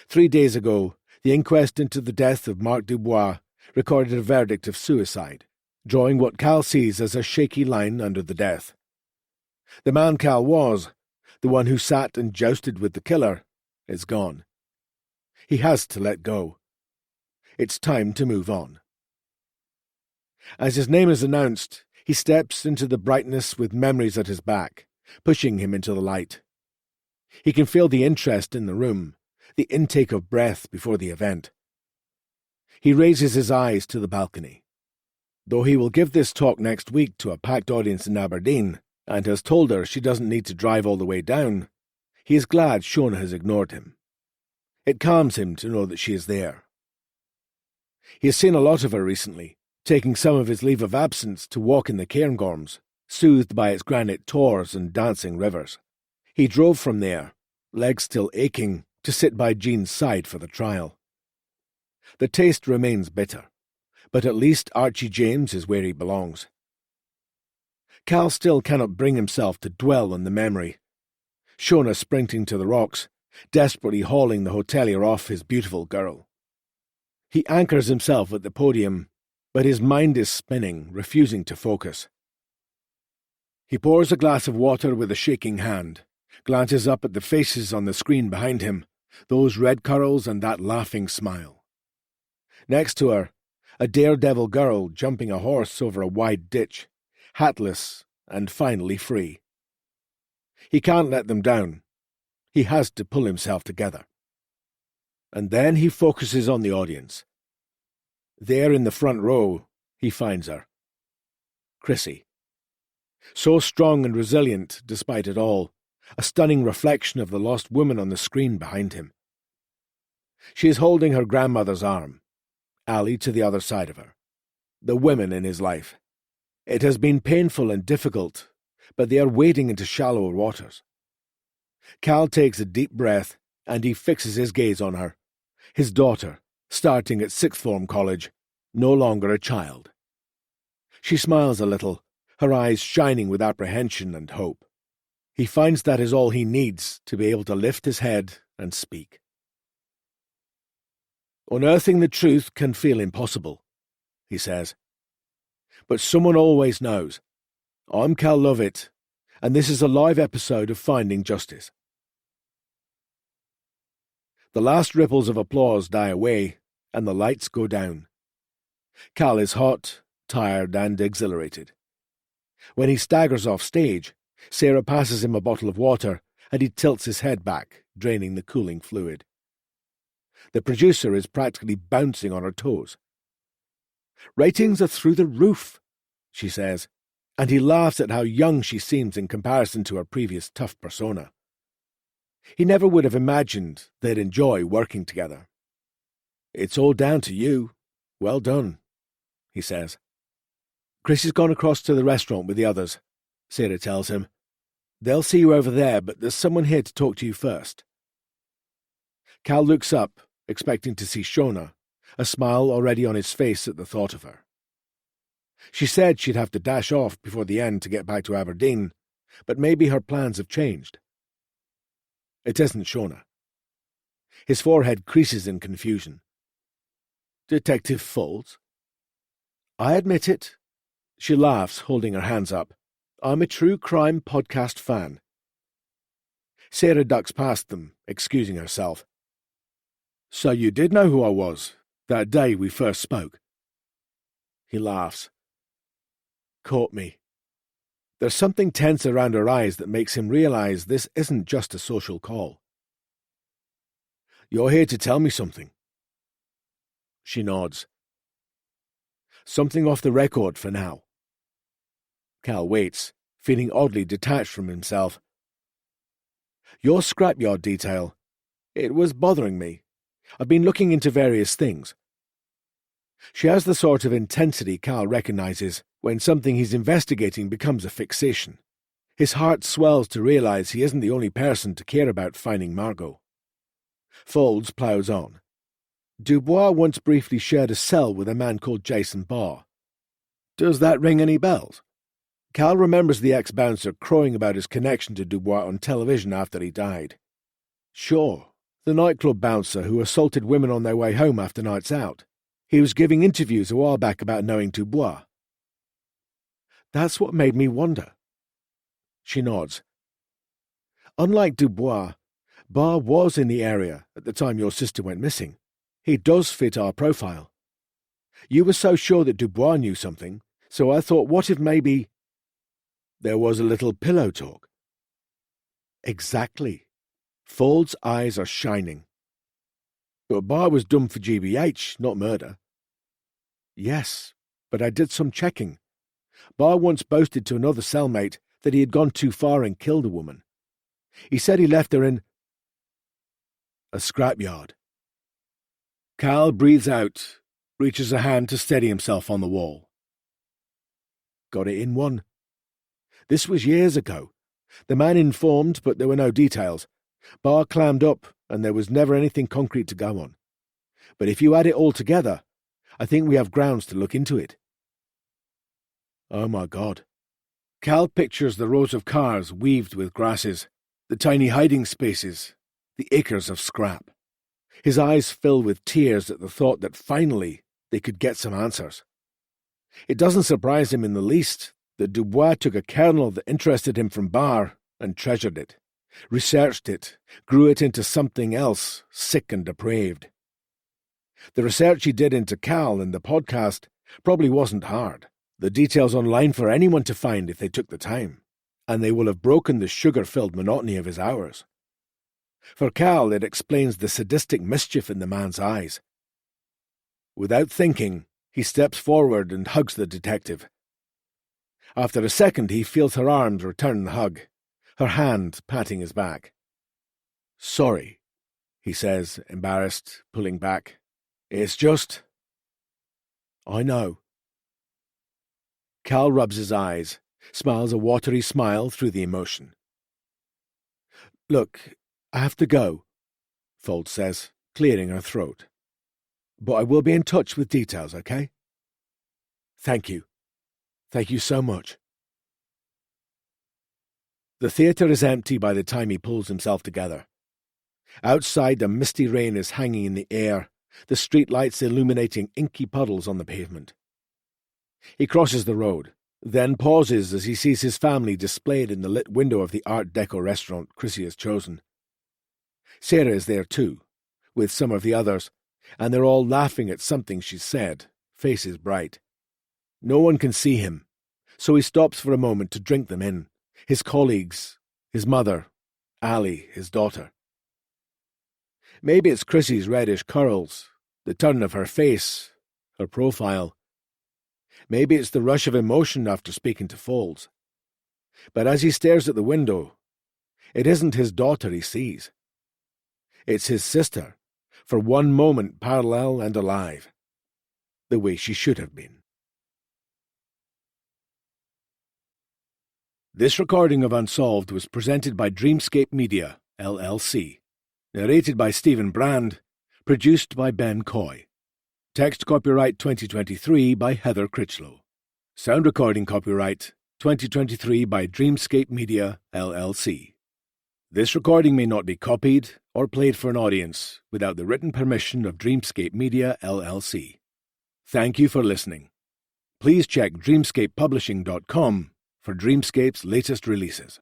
3 days ago, the inquest into the death of Marc Dubois recorded a verdict of suicide, drawing what Cal sees as a shaky line under the death. The man Cal was, the one who sat and jousted with the killer, is gone. He has to let go. It's time to move on. As his name is announced, he steps into the brightness with memories at his back, pushing him into the light. He can feel the interest in the room, the intake of breath before the event. He raises his eyes to the balcony. Though he will give this talk next week to a packed audience in Aberdeen, and has told her she doesn't need to drive all the way down, he is glad Shona has ignored him. It calms him to know that she is there. He has seen a lot of her recently, taking some of his leave of absence to walk in the Cairngorms, soothed by its granite tors and dancing rivers. He drove from there, legs still aching, to sit by Jean's side for the trial. The taste remains bitter, but at least Archie James is where he belongs. Cal still cannot bring himself to dwell on the memory. Shona sprinting to the rocks, desperately hauling the hotelier off his beautiful girl. He anchors himself at the podium, but his mind is spinning, refusing to focus. He pours a glass of water with a shaking hand, glances up at the faces on the screen behind him, those red curls and that laughing smile. Next to her, a daredevil girl jumping a horse over a wide ditch, hatless and finally free. He can't let them down. He has to pull himself together. And then he focuses on the audience. There in the front row, he finds her. Chrissy. So strong and resilient despite it all, a stunning reflection of the lost woman on the screen behind him. She is holding her grandmother's arm, Ali to the other side of her. The women in his life. It has been painful and difficult, but they are wading into shallower waters. Cal takes a deep breath, and he fixes his gaze on her, his daughter, starting at sixth form college, no longer a child. She smiles a little, her eyes shining with apprehension and hope. He finds that is all he needs to be able to lift his head and speak. Unearthing the truth can feel impossible, he says. But someone always knows. I'm Cal Lovett, and this is a live episode of Finding Justice. The last ripples of applause die away, and the lights go down. Cal is hot, tired, and exhilarated. When he staggers off stage, Sarah passes him a bottle of water, and he tilts his head back, draining the cooling fluid. The producer is practically bouncing on her toes. "Ratings are through the roof," she says, and he laughs at how young she seems in comparison to her previous tough persona. He never would have imagined they'd enjoy working together. "It's all down to you. Well done," he says. "Chris has gone across to the restaurant with the others," Sarah tells him. "They'll see you over there, but there's someone here to talk to you first." Cal looks up, expecting to see Shona, a smile already on his face at the thought of her. She said she'd have to dash off before the end to get back to Aberdeen, but maybe her plans have changed. It isn't Shona. His forehead creases in confusion. "Detective Folds?" "I admit it." She laughs, holding her hands up. "I'm a true crime podcast fan." Sarah ducks past them, excusing herself. "So you did know who I was, that day we first spoke?" He laughs. "Caught me." There's something tense around her eyes that makes him realize this isn't just a social call. "You're here to tell me something." She nods. "Something off the record for now." Cal waits, feeling oddly detached from himself. "Your scrapyard detail. It was bothering me. I've been looking into various things." She has the sort of intensity Cal recognizes when something he's investigating becomes a fixation. His heart swells to realize he isn't the only person to care about finding Margot. Folds ploughs on. "Dubois once briefly shared a cell with a man called Jason Barr. Does that ring any bells?" Cal remembers the ex-bouncer crowing about his connection to Dubois on television after he died. "Sure, the nightclub bouncer who assaulted women on their way home after nights out. He was giving interviews a while back about knowing Dubois." "That's what made me wonder." She nods. "Unlike Dubois, Barr was in the area at the time your sister went missing. He does fit our profile. You were so sure that Dubois knew something, so I thought, what if maybe—" "There was a little pillow talk." "Exactly." Fold's eyes are shining. "But Barr was done for GBH, not murder." "Yes, but I did some checking. Barr once boasted to another cellmate that he had gone too far and killed a woman. He said he left her in a scrapyard." Cal breathes out, reaches a hand to steady himself on the wall. "Got it in one." This was years ago. The man informed, but there were no details. Barr clammed up, and there was never anything concrete to go on. But if you add it all together, I think we have grounds to look into it. Oh my God. Cal pictures the rows of cars weaved with grasses, the tiny hiding spaces, the acres of scrap. His eyes fill with tears at the thought that finally they could get some answers. It doesn't surprise him in the least that Dubois took a kernel that interested him from Barr and treasured it, researched it, grew it into something else sick and depraved. The research he did into Cal and the podcast probably wasn't hard. The details online for anyone to find if they took the time, and they will have broken the sugar-filled monotony of his hours. For Cal, it explains the sadistic mischief in the man's eyes. Without thinking, he steps forward and hugs the detective. After a second, he feels her arms return the hug, her hand patting his back. "Sorry," he says, embarrassed, pulling back. "It's just—" "I know." Cal rubs his eyes, smiles a watery smile through the emotion. "Look, I have to go," Fold says, clearing her throat. "But I will be in touch with details, okay?" "Thank you. Thank you so much." The theatre is empty by the time he pulls himself together. Outside, the misty rain is hanging in the air, the street lights illuminating inky puddles on the pavement. He crosses the road, then pauses as he sees his family displayed in the lit window of the Art Deco restaurant Chrissy has chosen. Sarah is there too, with some of the others, and they're all laughing at something she's said, faces bright. No one can see him, so he stops for a moment to drink them in, his colleagues, his mother, Ali, his daughter. Maybe it's Chrissy's reddish curls, the turn of her face, her profile. Maybe it's the rush of emotion after speaking to Foulds. But as he stares at the window, it isn't his daughter he sees. It's his sister, for one moment parallel and alive, the way she should have been. This recording of Unsolved was presented by Dreamscape Media, LLC. Narrated by Stephen Brand. Produced by Ben Coy. Text copyright 2023 by Heather Critchlow. Sound recording copyright 2023 by Dreamscape Media, LLC. This recording may not be copied or played for an audience without the written permission of Dreamscape Media, LLC. Thank you for listening. Please check dreamscapepublishing.com for Dreamscape's latest releases.